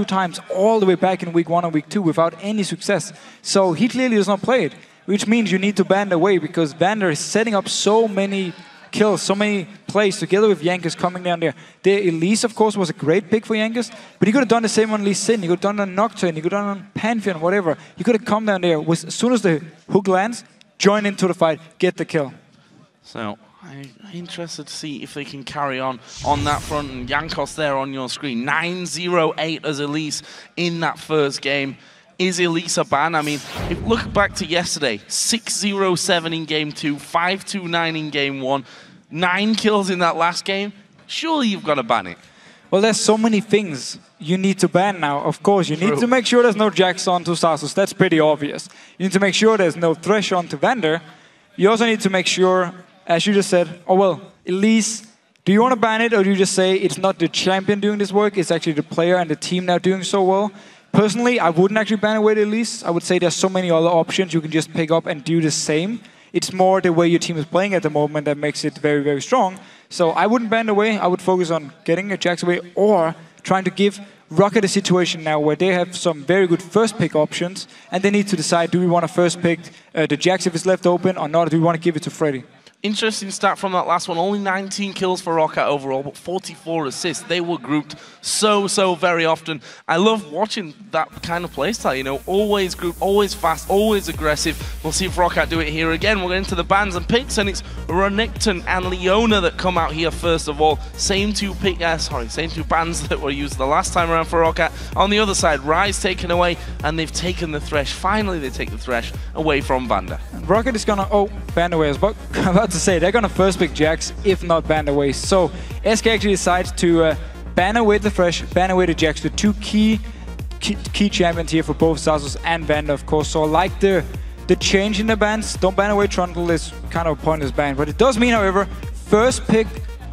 Speaker 8: times all the way back in week 1 or week 2 without any success. So he clearly does not play it, which means you need to ban away, because Vander is setting up so many kills, so many plays together with Jankos coming down there. The Elise, of course, was a great pick for Jankos, but he could have done the same on Lee Sin, he could have done it on Nocturne, he could have done it on Pantheon, whatever. He could have come down there, as soon as the hook lands, join into the fight, get the kill.
Speaker 2: So, I'm interested to see if they can carry on that front. And Jankos there on your screen. 9-0-8 as Elise in that first game. Is Elise a ban? I mean, if look back to yesterday, 6-0-7 in game 2, 5-2-9 in game 1, 9 kills in that last game. Surely you've got to ban it.
Speaker 8: Well, there's so many things you need to ban now. Of course, you need to make sure there's no Jax on to Stasus. That's pretty obvious. You need to make sure there's no Thresh on to Vander. You also need to make sure, as you just said, oh well, Elise, do you want to ban it, or do you just say it's not the champion doing this work, it's actually the player and the team now doing so well? Personally, I wouldn't actually ban away the Elise. I would say there's so many other options you can just pick up and do the same. It's more the way your team is playing at the moment that makes it very, very strong. So I wouldn't ban away. I would focus on getting a Jax away or trying to give Rocket a situation now where they have some very good first pick options, and they need to decide, do we want to first pick the Jax if it's left open or not, or do we want to give it to Freddy?
Speaker 2: Interesting stat from that last one. Only 19 kills for Rocket overall, but 44 assists. They were grouped so very often. I love watching that kind of playstyle, you know, always group, always fast, always aggressive. We'll see if Rocket do it here again. We'll get into the bans and picks, and it's Renekton and Leona that come out here first of all. Same two bans that were used the last time around for Rocket. On the other side, Ryze taken away, and they've taken the Thresh. Finally, they take the Thresh away from Vander.
Speaker 8: Rocket is gonna, ban away as well. About to say, they're gonna first pick Jax, if not ban away. So SK actually decides to ban away the Thresh, ban away the Jax, the two key champions here for both Stasus and Vander, of course. So I like the change in the bans. Don't ban away Trundle, is kind of a pointless ban. But it does mean, however, first pick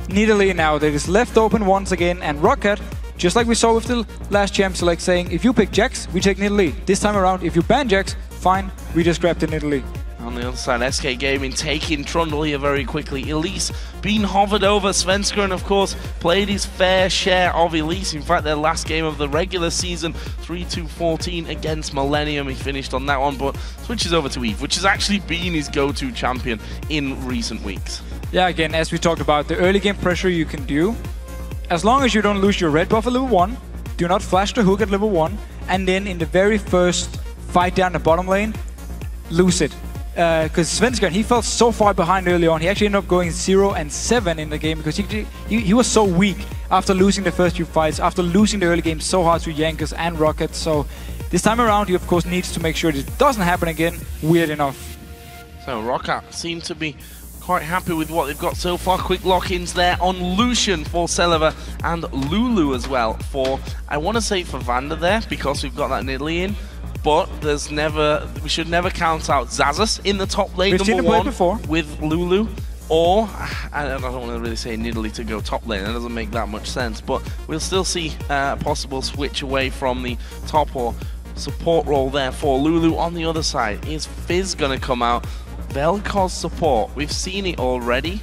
Speaker 8: Nidalee now. That is left open once again, and Rocket, just like we saw with the last champ select, saying, if you pick Jax, we take Nidalee. This time around, if you ban Jax, fine, we just grab the Nidalee.
Speaker 2: On the other side, SK Gaming taking Trundle here very quickly. Elise being hovered over. Svenskeren, of course, played his fair share of Elise. In fact, their last game of the regular season, 3-2-14 against Millennium. He finished on that one, but switches over to Eve, which has actually been his go-to champion in recent weeks.
Speaker 8: Yeah, again, as we talked about, the early game pressure you can do, as long as you don't lose your red buff at level 1, do not flash the hook at level 1, and then in the very first fight down the bottom lane, lose it. because Svenskeren, he fell so far behind early on. He actually ended up going 0-7 in the game because he was so weak after losing the first few fights, after losing the early game so hard to Jankers and Rocket. So this time around, he of course needs to make sure this doesn't happen again, weird enough.
Speaker 2: So Rocket seem to be quite happy with what they've got so far. Quick lock-ins there on Lucian for Celiva and Lulu as well for, I want to say for Vander there, because we've got that Nidalee in. But we should never count out Xaxus in the top lane, number one, before with Lulu. Or, I don't want to really say Nidalee to go top lane, that doesn't make that much sense. But we'll still see a possible switch away from the top or support role there for Lulu. On the other side, is Fizz going to come out? Vel'Koz support, we've seen it already.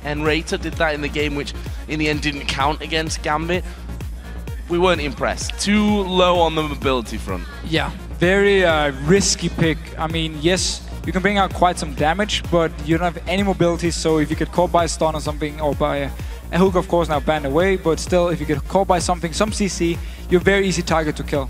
Speaker 2: Enrater did that in the game, which in the end didn't count against Gambit. We weren't impressed. Too low on the mobility front.
Speaker 8: Yeah, very risky pick. I mean, yes, you can bring out quite some damage, but you don't have any mobility, so if you get caught by a stun or something, or by a hook, of course, now banned away, but still, if you get caught by something, some CC, you're a very easy target to kill.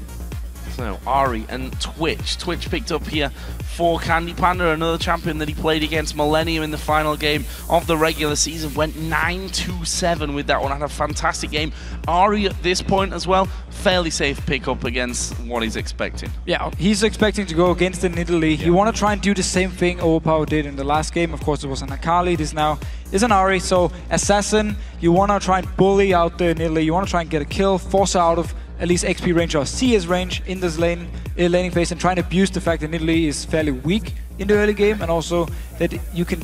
Speaker 2: So, Ari and Twitch. Twitch picked up here for Candy Panda, another champion that he played against Millennium in the final game of the regular season. Went 9-2-7 with that one, had a fantastic game. Ari at this point as well, fairly safe pickup against what he's expecting.
Speaker 8: Yeah, he's expecting to go against the Nidalee. He want to try and do the same thing Overpower did in the last game. Of course, it was an Akali. This now is an Ari. So, Assassin, you want to try and bully out the Nidalee. You want to try and get a kill, force her out of at least XP range or CS range in this laning phase, and try and abuse the fact that Nidalee is fairly weak in the early game, and also that you can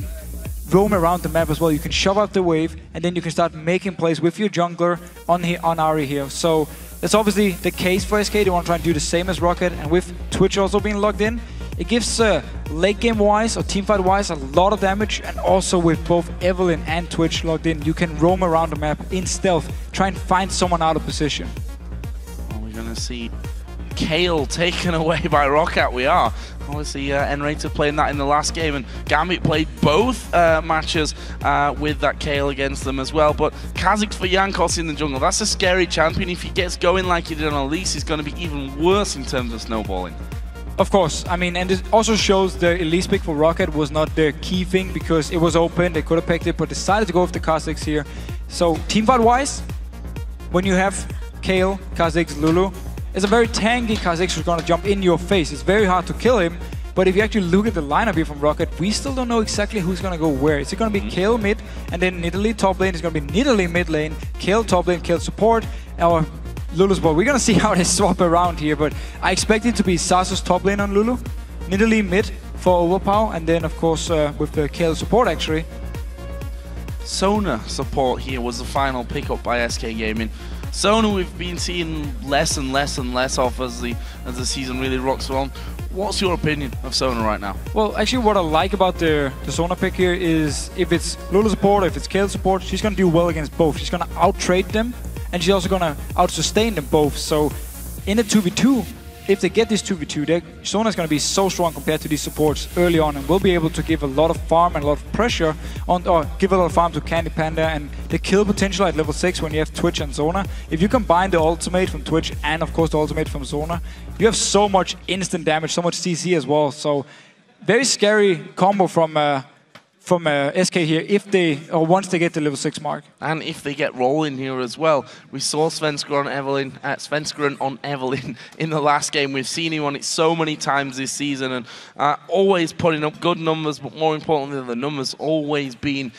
Speaker 8: roam around the map as well. You can shove out the wave, and then you can start making plays with your jungler on Ari here. So that's obviously the case for SK. They want to try and do the same as Rocket, and with Twitch also being logged in, it gives late game wise or teamfight wise a lot of damage, and also with both Evelynn and Twitch logged in, you can roam around the map in stealth, try and find someone out of position.
Speaker 2: Going to see Kale taken away by Rocket. We are. Obviously, Enrater playing that in the last game, and Gambit played both matches with that Kale against them as well. But Kha'Zix for Jankos in the jungle, that's a scary champion. If he gets going like he did on Elise, he's going to be even worse in terms of snowballing.
Speaker 8: Of course, I mean, and it also shows the Elise pick for Rocket was not their key thing, because it was open, they could have picked it, but decided to go with the Kha'Zix here. So, teamfight-wise, when you have Kale, Kha'Zix, Lulu, it's a very tanky Kha'Zix who's going to jump in your face. It's very hard to kill him, but if you actually look at the lineup here from Rocket, we still don't know exactly who's going to go where. Is it going to be Kale mid, and then Nidalee top lane? It's going to be Nidalee mid lane, Kale top lane, Kale support, or Lulu support. We're going to see how they swap around here, but I expect it to be Xaxus top lane on Lulu, Nidalee mid for Overpower, and then of course with the Kale support actually.
Speaker 2: Sona support here was the final pickup by SK Gaming. Sona we've been seeing less and less and less of as the season really rocks on. What's your opinion of Sona right now?
Speaker 8: Well, actually what I like about the Sona pick here is if it's Lulu support or if it's Kale support, she's going to do well against both. She's going to out-trade them, and she's also going to out-sustain them both. So in a 2v2, if they get this 2v2, Sona's going to be so strong compared to these supports early on, and will be able to give a lot of farm and a lot of pressure on, or give a lot of farm to Candy Panda, and the kill potential at level 6 when you have Twitch and Zona. If you combine the ultimate from Twitch and of course the ultimate from Zona, you have so much instant damage, so much CC as well. So very scary combo from SK here if they, or once they get the level 6 mark.
Speaker 2: And if they get rolling here as well. We saw Svenskeren on Evelynn in the last game. We've seen him on it so many times this season, and always putting up good numbers, but more importantly the numbers, always being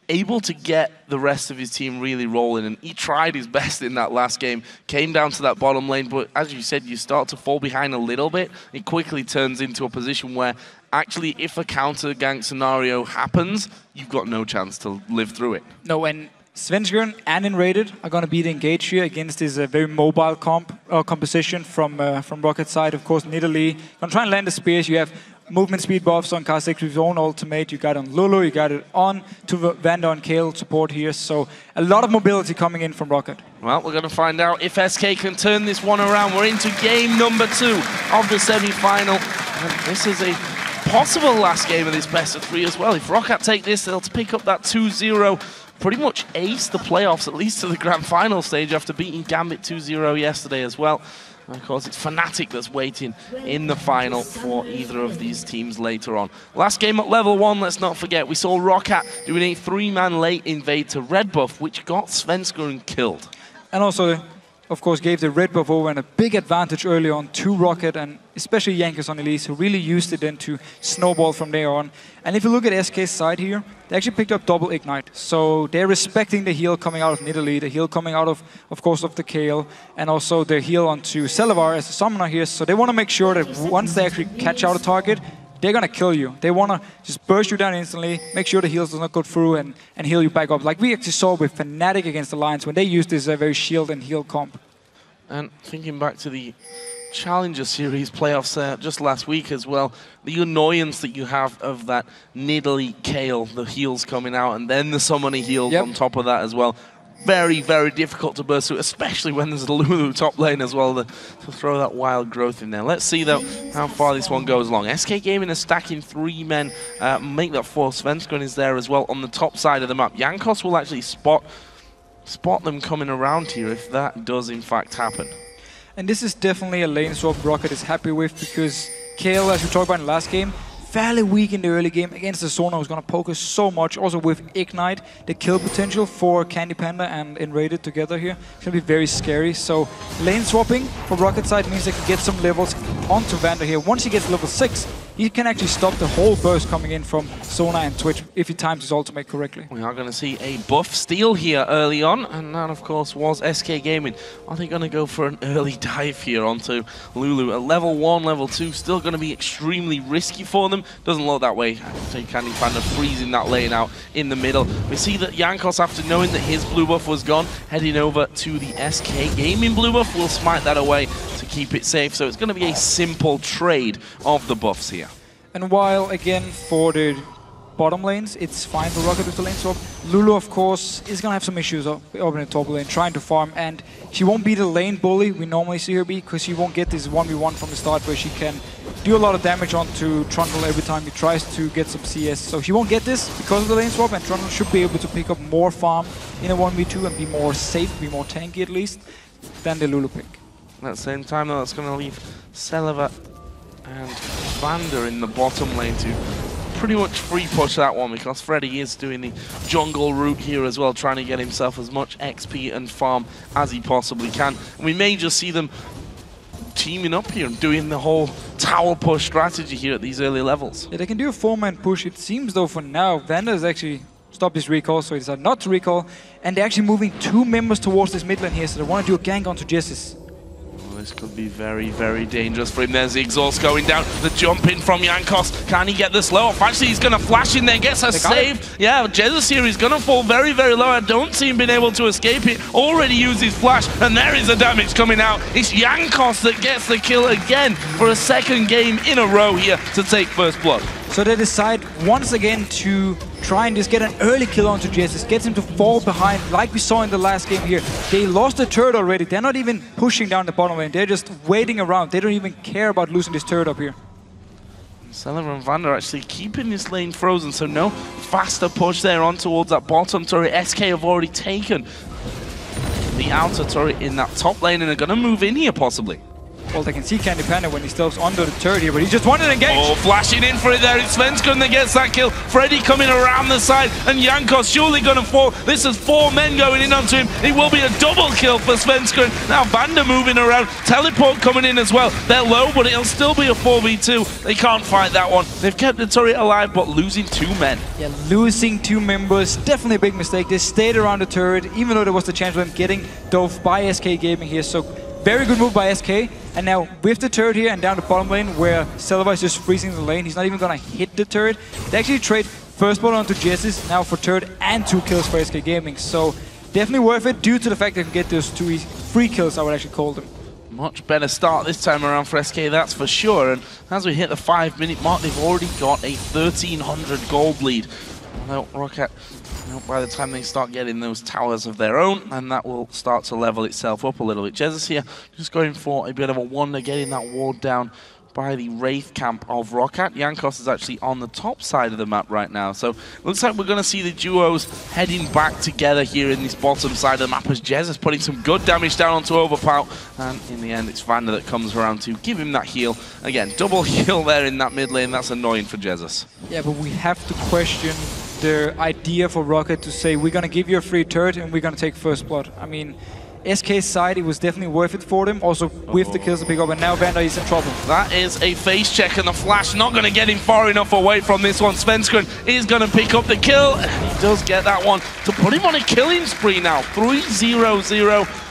Speaker 2: able to get the rest of his team really rolling. And he tried his best in that last game, came down to that bottom lane, but as you said, you start to fall behind a little bit. It quickly turns into a position where actually, if a counter gank scenario happens, you've got no chance to live through it.
Speaker 8: No, and Svenskeren and Enrated are going to be the engage here against this very mobile composition from Rocket's side. Of course, Nidalee going to try and land the spears. You have movement speed buffs on Kha'Zix with his own ultimate. You got it on Lulu, you got it on to Vander and Kale support here. So a lot of mobility coming in from Rocket.
Speaker 2: Well, we're going to find out if SK can turn this one around. We're into game number 2 of the semi-final. And this is a possible last game of this best of 3 as well. If Rocket take this, they'll pick up that 2-0. Pretty much ace the playoffs, at least to the grand final stage, after beating Gambit 2-0 yesterday as well. And of course, it's Fnatic that's waiting in the final for either of these teams later on. Last game at level 1, let's not forget, we saw Roccat doing a 3-man late invade to red buff, which got Svenskeren killed.
Speaker 8: And also, of course, gave the red buff over and a big advantage early on to Roccat, and especially Jankos on Elise, who really used it then to snowball from there on. And if you look at SK's side here, they actually picked up double ignite. So they're respecting the heal coming out of Nidalee, the heal coming out of course, of the Kale, and also the heal onto Celavar as a summoner here. So they want to make sure that once they actually catch out a target, they're going to kill you. They want to just burst you down instantly, make sure the heals does not go through, and heal you back up. Like we actually saw with Fnatic against Alliance when they used this very shield and heal comp.
Speaker 2: And thinking back to the Challenger Series playoffs just last week as well, the annoyance that you have of that Nidalee Kale, the heals coming out, and then the summoner heals on top of that as well. Very, very difficult to burst through, especially when there's a Lulu top lane as well to throw that wild growth in there. Let's see, though, how far this one goes along. SK Gaming is stacking 3 men, make that 4. Svenskeren is there as well on the top side of the map. Jankos will actually spot them coming around here if that does, in fact, happen.
Speaker 8: And this is definitely a lane swap Roccat is happy with, because Kale, as we talked about in the last game, fairly weak in the early game against the Zona, who's going to poke us so much. Also with Ignite, the kill potential for Candy Panda and Enrated together here, it's going to be very scary. So lane swapping for Roccat side means they can get some levels onto Vander here. Once he gets level 6, he can actually stop the whole burst coming in from Zona and Twitch if he times his ultimate correctly.
Speaker 2: We are going to see a buff steal here early on, and that, of course, was SK Gaming. Are they going to go for an early dive here onto Lulu? At level 1, level 2, still going to be extremely risky for them. Doesn't look that way. Candy Panda freezing that lane out in the middle. We see that Jankos, after knowing that his blue buff was gone, heading over to the SK Gaming blue buff, will smite that away to keep it safe. So it's going to be a simple trade of the buffs here.
Speaker 8: And while, again, for the bottom lanes, it's fine for Roccat with the lane swap, Lulu, of course, is going to have some issues up in the top lane, trying to farm, and she won't be the lane bully we normally see her be, because she won't get this 1v1 from the start where she can do a lot of damage onto Trundle every time he tries to get some CS. So she won't get this because of the lane swap, and Trundle should be able to pick up more farm in a 1v2 and be more safe, be more tanky at least, than the Lulu pick.
Speaker 2: At the same time, though, that's going to leave Celavar and Vander in the bottom lane to pretty much free push that one, because Freddy is doing the jungle route here as well, trying to get himself as much XP and farm as he possibly can. And we may just see them teaming up here and doing the whole tower push strategy here at these early levels.
Speaker 8: Yeah, they can do a 4-man push. It seems, though, for now, Vander has actually stopped his recall, so he decided not to recall. And they're actually moving 2 members towards this mid lane here, so they want to do a gank onto Jessis.
Speaker 2: This could be very, very dangerous for him. There's the exhaust going down. The jump in from Jankos. Can he get the slow off? Actually, he's going to flash in there. Gets a save. Yeah, Jesus here is going to fall very, very low. I don't see him being able to escape it. Already used his flash, and there is the damage coming out. It's Jankos that gets the kill again for a 2nd game in a row here to take first blood.
Speaker 8: So they decide once again to try and just get an early kill onto Jesus, gets him to fall behind like we saw in the last game here. They lost the turret already. They're not even pushing down the bottom lane. They're just waiting around. They don't even care about losing this turret up here.
Speaker 2: Celavar and Vander actually keeping this lane frozen, so no faster push there on towards that bottom turret. SK have already taken the outer turret in that top lane and are going to move in here possibly.
Speaker 8: Well, they can see Candy Panda when he steps under the turret here, but he just wanted to engage.
Speaker 2: Oh, flashing in for it there. It's Svenskeren that gets that kill. Freddy coming around the side, and Jankos surely going to fall. This is 4 men going in onto him. It will be a double kill for Svenskeren. Now Vander moving around. Teleport coming in as well. They're low, but it'll still be a 4v2. They can't fight that one. They've kept the turret alive, but losing 2 men.
Speaker 8: Yeah, losing 2 members, definitely a big mistake. They stayed around the turret, even though there was the chance of them getting dove by SK Gaming here. So very good move by SK. And now with the turret here and down the bottom lane where Celavar is just freezing the lane, he's not even going to hit the turret. They actually trade first blood onto Jessis now for turret and 2 kills for SK Gaming. So definitely worth it due to the fact they can get those 2 free kills, I would actually call them.
Speaker 2: Much better start this time around for SK, that's for sure. And as we hit the 5-minute mark, they've already got a 1,300 gold lead. Although Roccat, by the time they start getting those towers of their own, and that will start to level itself up a little bit. Jesus here just going for a bit of a wonder, getting that ward down by the Wraith camp of Roccat. Jankos is actually on the top side of the map right now. So looks like we're going to see the duos heading back together here in this bottom side of the map as Jez is putting some good damage down onto Overpow. And in the end, it's Vander that comes around to give him that heal. Again, double heal there in that mid lane. That's annoying for Jesus.
Speaker 8: Yeah, but we have to question the idea for Roccat to say, we're going to give you a free turret and we're going to take first blood. I mean, SK's side, it was definitely worth it for them, also with the kills to pick up, and now Vander is in trouble.
Speaker 2: That is a face check, and the flash not going to get him far enough away from this one. Svenskeren is going to pick up the kill, and he does get that one to put him on a killing spree now. 3-0-0.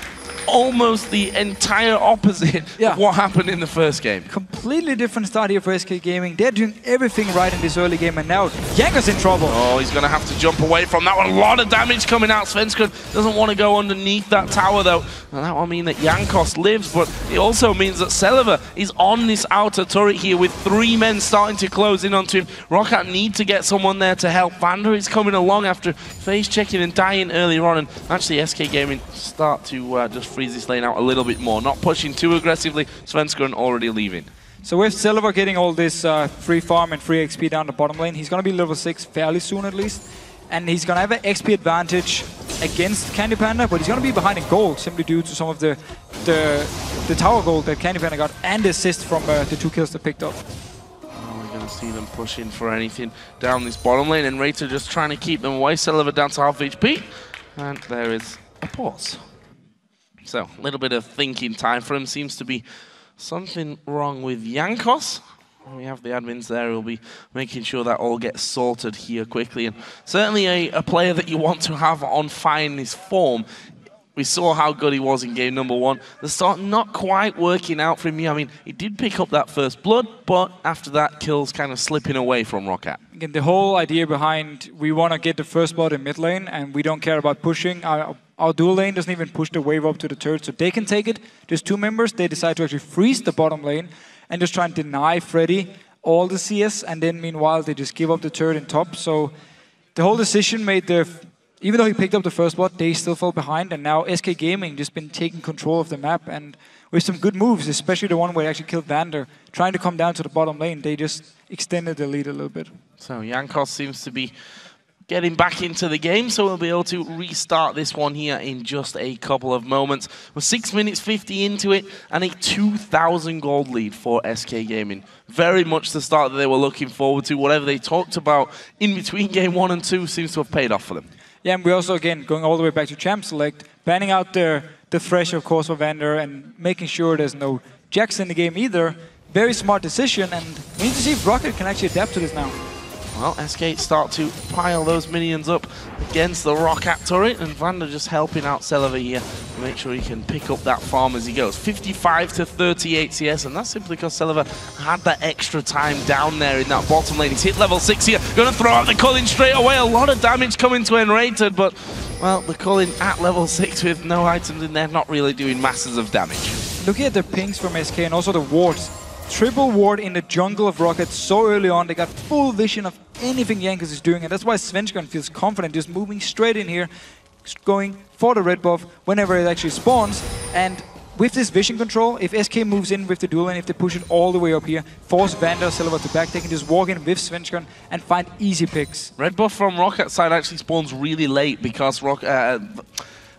Speaker 2: Almost the entire opposite of what happened in the first game.
Speaker 8: Completely different start here for SK Gaming. They're doing everything right in this early game, and now Jankos in trouble.
Speaker 2: Oh, he's going to have to jump away from that one. A lot of damage coming out. Svenskeren doesn't want to go underneath that tower, though. And that will mean that Jankos lives, but it also means that Celiva is on this outer turret here with 3 men starting to close in onto him. Roccat need to get someone there to help. Vander is coming along after face checking and dying earlier on, and actually SK Gaming start to just freeze this lane out a little bit more. Not pushing too aggressively. Svenskeren already leaving.
Speaker 8: So with Silver getting all this free farm and free XP down the bottom lane, he's going to be level 6 fairly soon at least. And he's going to have an XP advantage against Candy Panda, but he's going to be behind in gold simply due to some of the tower gold that Candy Panda got and the assist from the 2 kills they picked up.
Speaker 2: Oh, we're going to see them pushing for anything down this bottom lane, and Raider just trying to keep them away. Silver down to half HP, and there is a pause. So, a little bit of thinking time for him. Seems to be something wrong with Jankos. We have the admins there who'll be making sure that all gets sorted here quickly. And certainly a player that you want to have on fire in his form. We saw how good he was in game number 1. The start not quite working out for him. I mean, he did pick up that first blood, but after that, kills kind of slipping away from Roccat.
Speaker 8: Again, the whole idea behind we want to get the first blood in mid lane, and we don't care about pushing. Our dual lane doesn't even push the wave up to the turret, so they can take it. There's 2 members. They decide to actually freeze the bottom lane and just try and deny Freddy all the CS, and then meanwhile they just give up the turret in top. So the whole decision made even though he picked up the first blood, they still fell behind, and now SK Gaming just been taking control of the map, and with some good moves, especially the one where they actually killed Vander, trying to come down to the bottom lane, they just extended the lead a little bit.
Speaker 2: So Jankos seems to be getting back into the game, so we'll be able to restart this one here in just a couple of moments. We're 6 minutes 50 into it, and a 2,000 gold lead for SK Gaming. Very much the start that they were looking forward to. Whatever they talked about in between game 1 and 2 seems to have paid off for them.
Speaker 8: Yeah, and we also, again, going all the way back to Champ Select, banning out the Thresh, of course, for Vander, and making sure there's no Jax in the game either. Very smart decision, and we need to see if Roccat can actually adapt to this now.
Speaker 2: Well, SK start to pile those minions up against the Roccat turret, and Vander just helping out Celiva here to make sure he can pick up that farm as he goes. 55 to 38 CS, and that's simply because Celiva had that extra time down there in that bottom lane. He's hit level 6 here, going to throw out the Culling straight away. A lot of damage coming to Enrated, but, well, the Culling at level 6 with no items in there, not really doing masses of damage.
Speaker 8: Looking at the pings from SK and also the wards. Triple ward in the jungle of Roccat so early on. They got full vision of anything Jankos is doing, and that's why Svenskeren feels confident just moving straight in here, going for the red buff whenever it actually spawns. And with this vision control, if SK moves in with the duel and if they push it all the way up here, force Vander Silver to back, they can just walk in with Svenskeren and find easy picks.
Speaker 2: Red buff from Rockat's side actually spawns really late because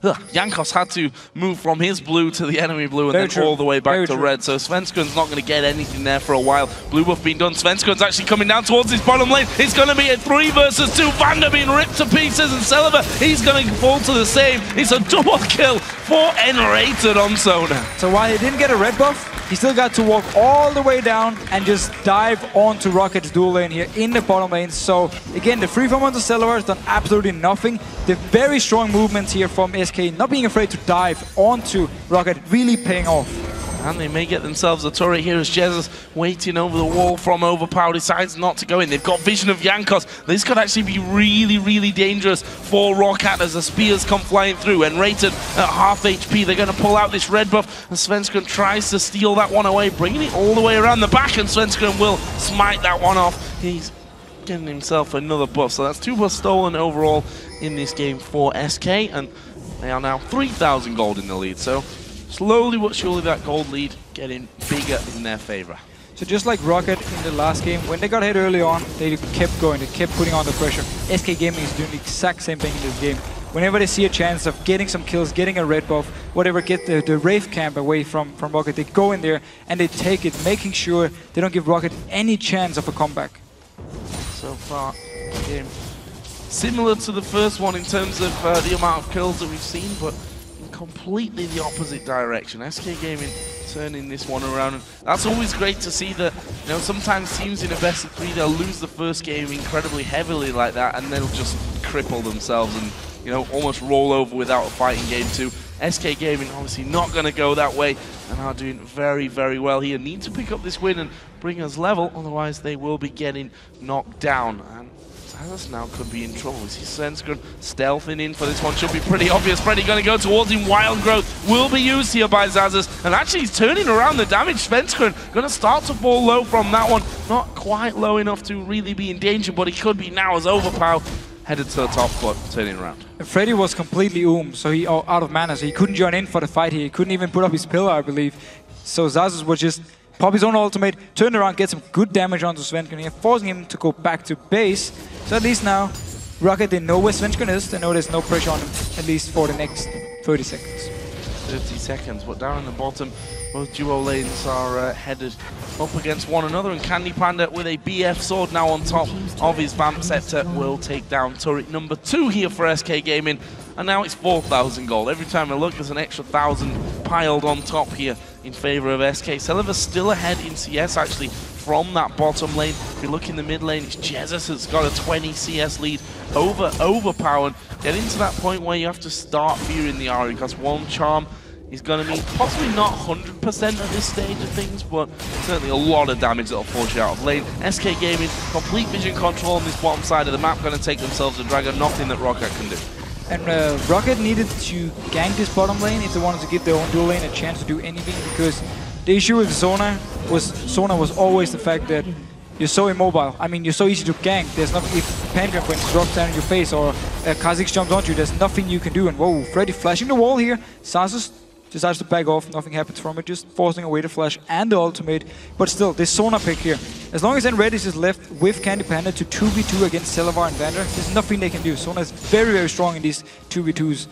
Speaker 2: Jankos had to move from his blue to the enemy blue and then all the way back to red. So Svenskeren's not going to get anything there for a while. Blue buff being done. Svenskeren's actually coming down towards his bottom lane. It's going to be a 3 versus 2. Vander being ripped to pieces, and Celiva, he's going to fall to the same. It's a double kill for Enrated on Sona.
Speaker 8: So while he didn't get a red buff, he still got to walk all the way down and just dive onto Rockat's dual lane here in the bottom lane. So again, the free farm onto Celiva has done absolutely nothing. The very strong movements here from SK, not being afraid to dive onto Roccat, really paying off.
Speaker 2: And they may get themselves a turret here as Jez is waiting over the wall from Overpower, decides not to go in. They've got vision of Jankos. This could actually be really, really dangerous for Roccat as the spears come flying through. And Rated at half HP, they're going to pull out this red buff, and Svenskeren tries to steal that one away, bringing it all the way around the back, and Svenskeren will smite that one off. He's getting himself another buff, so that's 2 buffs stolen overall in this game for SK, and they are now 3,000 gold in the lead. So slowly but surely that gold lead getting bigger in their favor.
Speaker 8: So just like Rocket in the last game, when they got hit early on, they kept going, they kept putting on the pressure. SK Gaming is doing the exact same thing in this game. Whenever they see a chance of getting some kills, getting a red buff, whatever, get the Wraith camp away from Rocket, they go in there and they take it, making sure they don't give Rocket any chance of a comeback.
Speaker 2: So far, game similar to the first one in terms of the amount of kills that we've seen, but in completely the opposite direction. SK Gaming turning this one around, and that's always great to see that, you know, sometimes teams in a best of 3, they'll lose the first game incredibly heavily like that, and they'll just cripple themselves and, you know, almost roll over without a fight in game 2. SK Gaming obviously not going to go that way and are doing very, very well here. Need to pick up this win and bring us level, otherwise they will be getting knocked down. And Zazas now could be in trouble. We see Svenskeren stealthing in for this one. Should be pretty obvious. Freddy going to go towards him. Wild Growth will be used here by Zazas. And actually he's turning around the damage. Svenskeren going to start to fall low from that one. Not quite low enough to really be in danger, but he could be now as Overpower headed to the top, but turning around.
Speaker 8: Freddy was completely so he out of mana, so he couldn't join in for the fight here. He couldn't even put up his pillar, I believe. So Zazas was just pop his own ultimate, turn around, get some good damage onto Svenskeren here, forcing him to go back to base. So at least now, Rocket, they know where Svenskeren is, they know there's no pressure on him, at least for the next 30 seconds.
Speaker 2: 30 seconds, but down in the bottom, both duo lanes are headed up against one another, and Candy Panda with a BF sword now on top of his Vamp Scepter will take down turret number 2 here for SK Gaming, and now it's 4,000 gold. Every time I look, there's an extra 1,000 piled on top here in favor of SK. Celiver's still ahead in CS actually from that bottom lane. If you look in the mid lane, it's Jesus that's got a 20 CS lead over Overpower. Getting to that point where you have to start fearing the Ahri, because one charm is going to mean possibly not 100% at this stage of things, but certainly a lot of damage that'll force you out of lane. SK Gaming, complete vision control on this bottom side of the map, going to take themselves a dragon, nothing that Rocket can do.
Speaker 8: And Rocket needed to gank this bottom lane if they wanted to give their own dual lane a chance to do anything, because the issue with Zona was always the fact that you're so immobile. I mean, you're so easy to gank. There's nothing, if Pantheon, for instance, drops down in your face or Kha'Zix jumps onto you, there's nothing you can do. And whoa, Freddy flashing the wall here. Zazas decides to back off, nothing happens from it, just forcing away the flash and the ultimate. But still, this Zona pick here, as long as Enredis is left with Candy Panda to 2v2 against Celivar and Vander, there's nothing they can do. Zona is very, very strong in these 2v2s.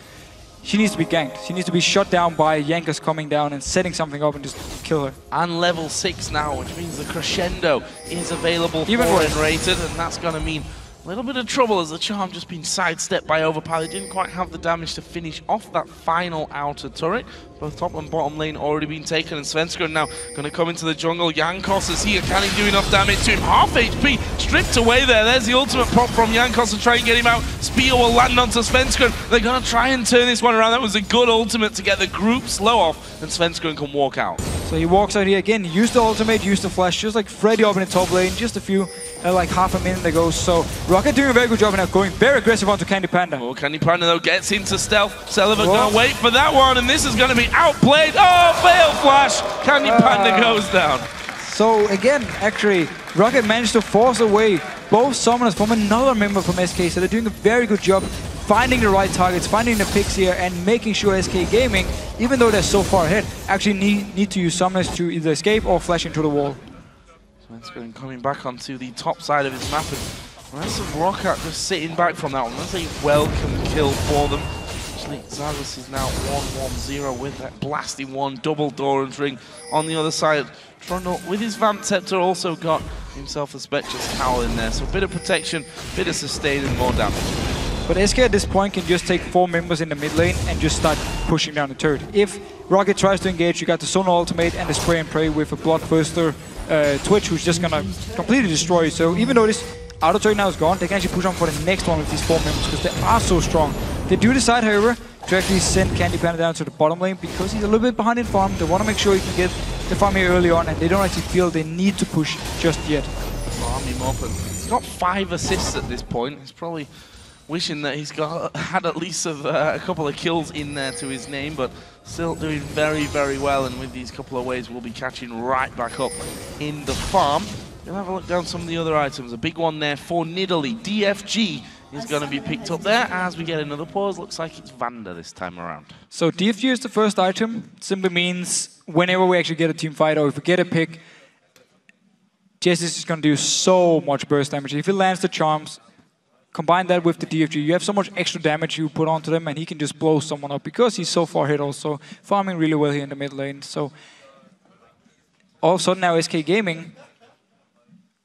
Speaker 8: She needs to be ganked. She needs to be shut down by Jankos coming down and setting something up and just kill her.
Speaker 2: And level 6 now, which means the crescendo is available
Speaker 8: Even
Speaker 2: for
Speaker 8: worse.
Speaker 2: Enrated, and that's going to mean a little bit of trouble as the charm just been sidestepped by Overpower. They didn't quite have the damage to finish off that final outer turret. Both top and bottom lane already been taken, and Svenskeren now going to come into the jungle. Jankos is here. Can he do enough damage to him? Half HP stripped away there. There's the ultimate pop from Jankos to try and get him out. Spear will land onto Svenskeren. They're going to try and turn this one around. That was a good ultimate to get the group slow off, and Svenskeren can walk out.
Speaker 8: So he walks out here again, used the ultimate, used the flash, just like Freddy up in the top lane, just a few, like half a minute ago. So Rocket doing a very good job now, going very aggressive onto Candy Panda.
Speaker 2: Oh, Candy Panda though gets into stealth. Celiver gonna wait for that one, and this is gonna be outplayed. Oh, fail flash! Candy Panda goes down.
Speaker 8: So again, actually, Rocket managed to force away both summoners from another member from SK, so they're doing a very good job finding the right targets, finding the picks here, and making sure SK Gaming, even though they're so far ahead, actually need to use summoners to either escape or flash into the wall.
Speaker 2: Svenskeren coming back onto the top side of his map, and that's a Rocket just sitting back from that one. That's a welcome kill for them. Actually, Zazas is now 1-1-0 with that blasting one, double Doran's ring on the other side. Trundle with his Vamp Scepter also got himself a Spectre's Cowl in there, so a bit of protection, bit of sustain and more damage.
Speaker 8: But SK at this point can just take 4 members in the mid lane and just start pushing down the turret. If Rocket tries to engage, you got the Zona ultimate and the spray and pray with a Bloodthirster Twitch, who's just gonna completely destroy you. So even though this outer turret now is gone, they can actually push on for the next one with these 4 members because they are so strong. They do decide, however, to actually send Candy Panda down to the bottom lane because he's a little bit behind in farm. They want to make sure he can get the farm here early on, and they don't actually feel they need to push just yet.
Speaker 2: Farm him up, and he's got 5 assists at this point. He's probably wishing that he's had at least a couple of kills in there to his name, but still doing very, very well. And with these couple of waves, we'll be catching right back up in the farm. We'll have a look down some of the other items. A big one there for Nidalee. DFG is going to be picked up there as we get another pause. Looks like it's Vander this time around.
Speaker 8: So DFG is the first item. Simply means whenever we actually get a team fight or if we get a pick, Jesus is going to do so much burst damage. If he lands the charms, combine that with the DFG, you have so much extra damage you put onto them, and he can just blow someone up because he's so far ahead also, farming really well here in the mid lane. So all of a sudden now SK Gaming,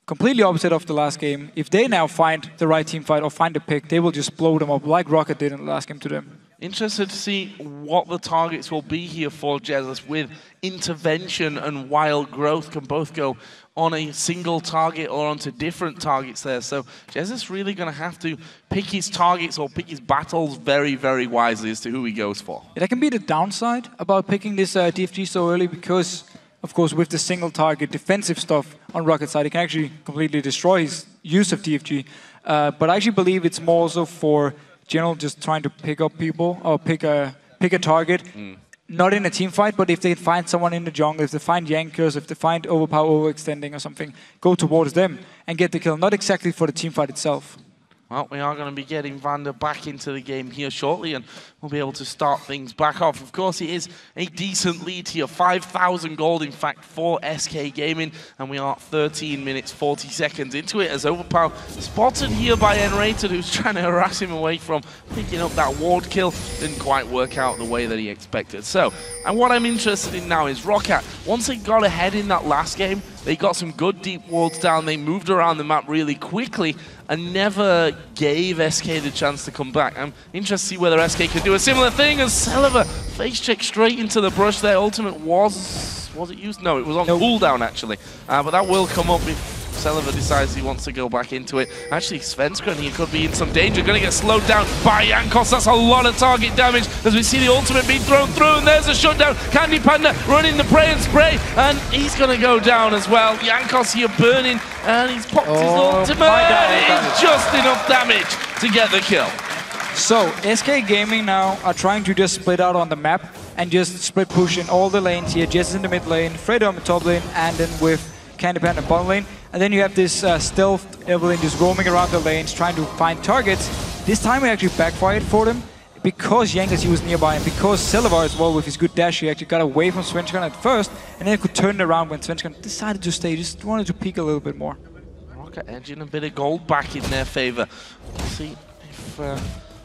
Speaker 8: completely opposite of the last game. If they now find the right team fight or find a pick, they will just blow them up like Rocket did in the last game to them.
Speaker 2: Interested to see what the targets will be here for Jesus, with intervention and wild growth can both go on a single target or onto different targets there. So Jesus really going to have to pick his targets or pick his battles very, very wisely as to who he goes for.
Speaker 8: Yeah, that can be the downside about picking this DFG so early, because, of course, with the single target defensive stuff on Rocket's side, it can actually completely destroy his use of DFG. But I actually believe it's more so for general just trying to pick up people or pick a target. Not in a team fight, but if they find someone in the jungle, if they find Yankers, if they find Overpower overextending or something, go towards them and get the kill. Not exactly for the team fight itself.
Speaker 2: Well, we are going to be getting Vander back into the game here shortly, and we'll be able to start things back off. Of course, it is a decent lead here, 5,000 gold, in fact, for SK Gaming, and we are 13 minutes, 40 seconds into it as Overpower spotted here by Enrated, who's trying to harass him away from picking up that ward kill. Didn't quite work out the way that he expected. So, and what I'm interested in now is Rocket. Once they got ahead in that last game, they got some good deep wards down. They moved around the map really quickly and never gave SK the chance to come back. I'm interested to see whether SK could do a similar thing as Celiva face check straight into the brush. Their ultimate was it used? No, it was on cooldown actually. But that will come up if Celiva decides he wants to go back into it. Actually, Svenskeren here could be in some danger. Going to get slowed down by Jankos. That's a lot of target damage as we see the ultimate being thrown through. And there's a shutdown. Candy Panda running the pray and spray. And he's going to go down as well. Jankos here burning. And he's popped his ultimate. And it's just enough damage to get the kill.
Speaker 8: So, SK Gaming now are trying to just split out on the map and just split push in all the lanes here. Jess in the mid lane, Fredo in the top lane, and then with Candy Panda in the bottom lane. And then you have this stealth Evelyn just roaming around the lanes, trying to find targets. This time it actually backfired for them, because Jankos he was nearby, and because Celiva as well with his good dash, he actually got away from Svenskeren at first, and then could turn it around when Svenskeren decided to stay, just wanted to peek a little bit more.
Speaker 2: Rocket edging a bit of gold back in their favor. We'll see if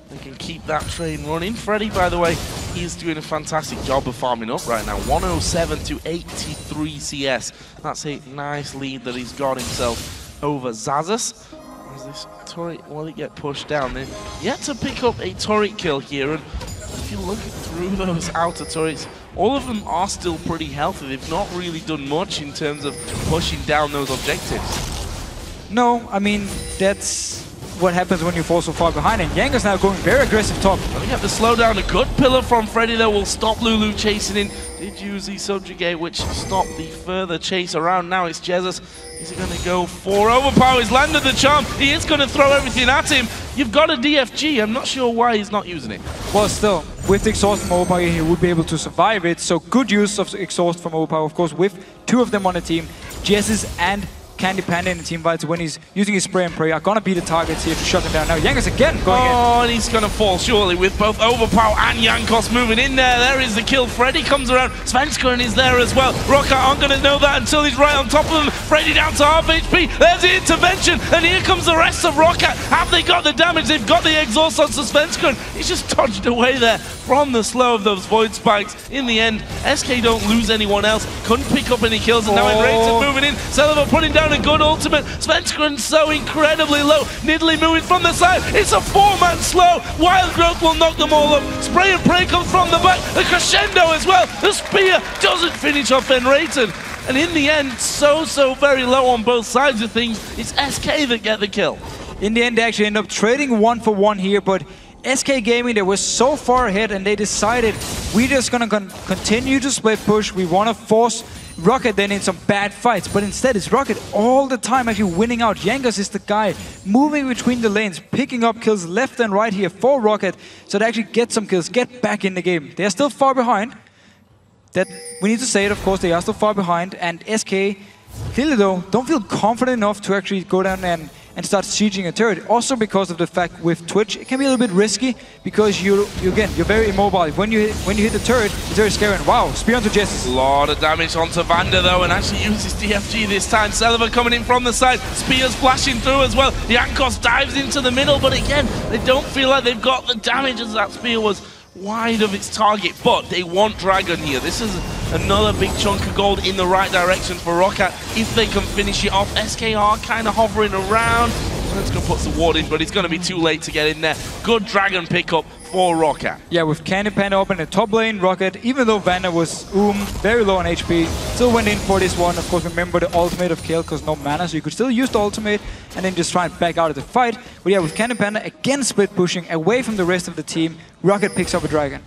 Speaker 2: they can keep that train running. Freddy, by the way, he's doing a fantastic job of farming up right now. 107 to 83 CS. That's a nice lead that he's got himself over Zazas. As this turret, will it get pushed down? They're yet to pick up a turret kill here, and if you look through those outer turrets, all of them are still pretty healthy. They've not really done much in terms of pushing down those objectives.
Speaker 8: No, I mean, that's what happens when you fall so far behind, and Jankos now going very aggressive top.
Speaker 2: We have to slow down. A good pillar from Freddy that will stop Lulu chasing in. Did use the subjugate, which stopped the further chase around. Now it's Jesus. Is he going to go for Overpower? He's landed the charm. He is going to throw everything at him. You've got a DFG. I'm not sure why he's not using it.
Speaker 8: Well, still, with the exhaust from Overpower, he would be able to survive it. So good use of the exhaust from Overpower, of course, with two of them on the team. Jesus and Candy Panda in the team fights, when he's using his spray and pray, are gonna be the targets here to shut them down. Now Jankos again going in.
Speaker 2: Oh, and he's gonna fall surely with both Overpower and Jankos moving in there. There is the kill. Freddy comes around. Svenskeren is there as well. Rocket aren't gonna know that until he's right on top of them. Freddy down to half HP. There's the intervention, and here comes the rest of Rocket. Have they got the damage? They've got the exhaust on Svenskeren. He's just dodged away there from the slow of those void spikes. In the end, SK don't lose anyone else. Couldn't pick up any kills, and now Enrated moving in. Celiva putting down a good ultimate. Svenskeren so incredibly low. Nidalee moving from the side. It's a four-man slow. Wild Growth will knock them all up. Spray and pray comes from the back. The crescendo as well. The spear doesn't finish off Enrated. And in the end, so very low on both sides of things. It's SK that get the kill.
Speaker 8: In the end, they actually end up trading 1-for-1 here, but SK Gaming, they were so far ahead, and they decided we're just gonna continue to split push. We want to force Rocket then in some bad fights, but instead it's Rocket all the time actually winning out. Jankos is the guy moving between the lanes, picking up kills left and right here for Rocket, so they actually get some kills, get back in the game. They're still far behind. That we need to say it, of course, they are still far behind, and SK clearly though don't feel confident enough to actually go down and and start sieging a turret. Also because of the fact with Twitch, it can be a little bit risky because you're very immobile. When you hit the turret, it's very scary. And wow, spear onto Jess.
Speaker 2: A lot of damage onto Vander though, and actually uses DFG this time. Celiva coming in from the side, spears flashing through as well. Jankos dives into the middle, but again, they don't feel like they've got the damage as that spear was wide of its target, but they want Dragon here. This is another big chunk of gold in the right direction for Roccat if they can finish it off. SKR kind of hovering around. Let's go put the ward in, but it's going to be too late to get in there. Good Dragon pickup for Roccat.
Speaker 8: Yeah, with Candy Panda up in the top lane, Roccat, even though Vander was very low on HP, still went in for this one. Of course, remember the ultimate of Kale, because no mana, so you could still use the ultimate and then just try and back out of the fight. But yeah, with Candy Panda again split pushing away from the rest of the team, Roccat picks up a Dragon.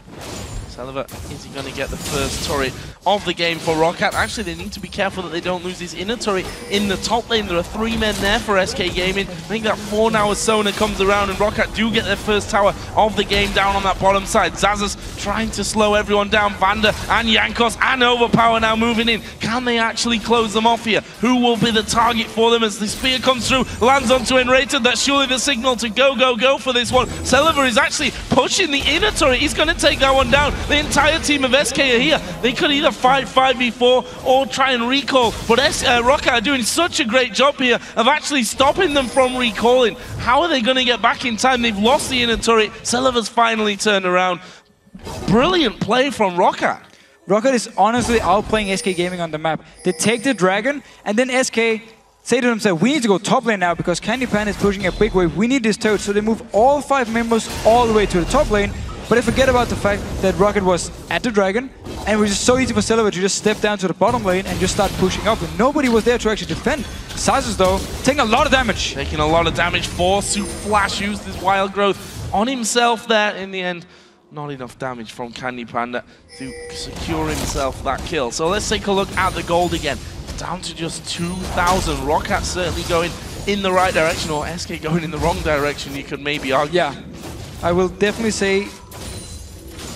Speaker 2: Celiva, is he going to get the first turret of the game for Roccat? Actually, they need to be careful that they don't lose his inner turret in the top lane. There are 3 men there for SK Gaming. I think that 4 now as Sona comes around and Roccat do get their first tower of the game down on that bottom side. Zazas trying to slow everyone down. Vander and Jankos and Overpower now moving in. Can they actually close them off here? Who will be the target for them as the spear comes through, lands onto Enrated? That's surely the signal to go for this one. Celiva is actually pushing the inner turret. He's going to take that one down. The entire team of SK are here. They could either fight 5v4 or try and recall, but Roccat are doing such a great job here of actually stopping them from recalling. How are they going to get back in time? They've lost the inner turret. Celiva's finally turned around. Brilliant play from Roccat.
Speaker 8: Roccat is honestly outplaying SK Gaming on the map. They take the Dragon, and then SK say to themselves, we need to go top lane now because Candy Pan is pushing a big wave. We need this turret. So they move all 5 members all the way to the top lane. But I forget about the fact that Roccat was at the Dragon, and it was just so easy for Celiva to just step down to the bottom lane and just start pushing up, and nobody was there to actually defend. Sazas, though, taking a lot of damage.
Speaker 2: Taking a lot of damage. Forsu Flash used his wild growth on himself there. In the end, not enough damage from Candy Panda to secure himself that kill. So let's take a look at the gold again. It's down to just 2,000. Roccat certainly going in the right direction, or SK going in the wrong direction, you could maybe argue.
Speaker 8: Yeah, I will definitely say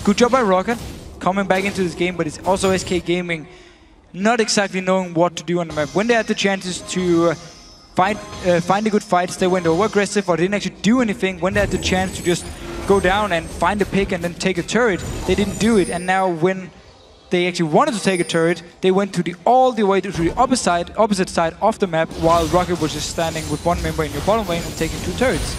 Speaker 8: good job by Roccat coming back into this game, but it's also SK Gaming not exactly knowing what to do on the map. When they had the chances to find the good fights, they went over aggressive or didn't actually do anything. When they had the chance to just go down and find a pick and then take a turret, they didn't do it. And now when they actually wanted to take a turret, they went to all the way to the opposite side of the map, while Roccat was just standing with 1 member in your bottom lane and taking 2 turrets.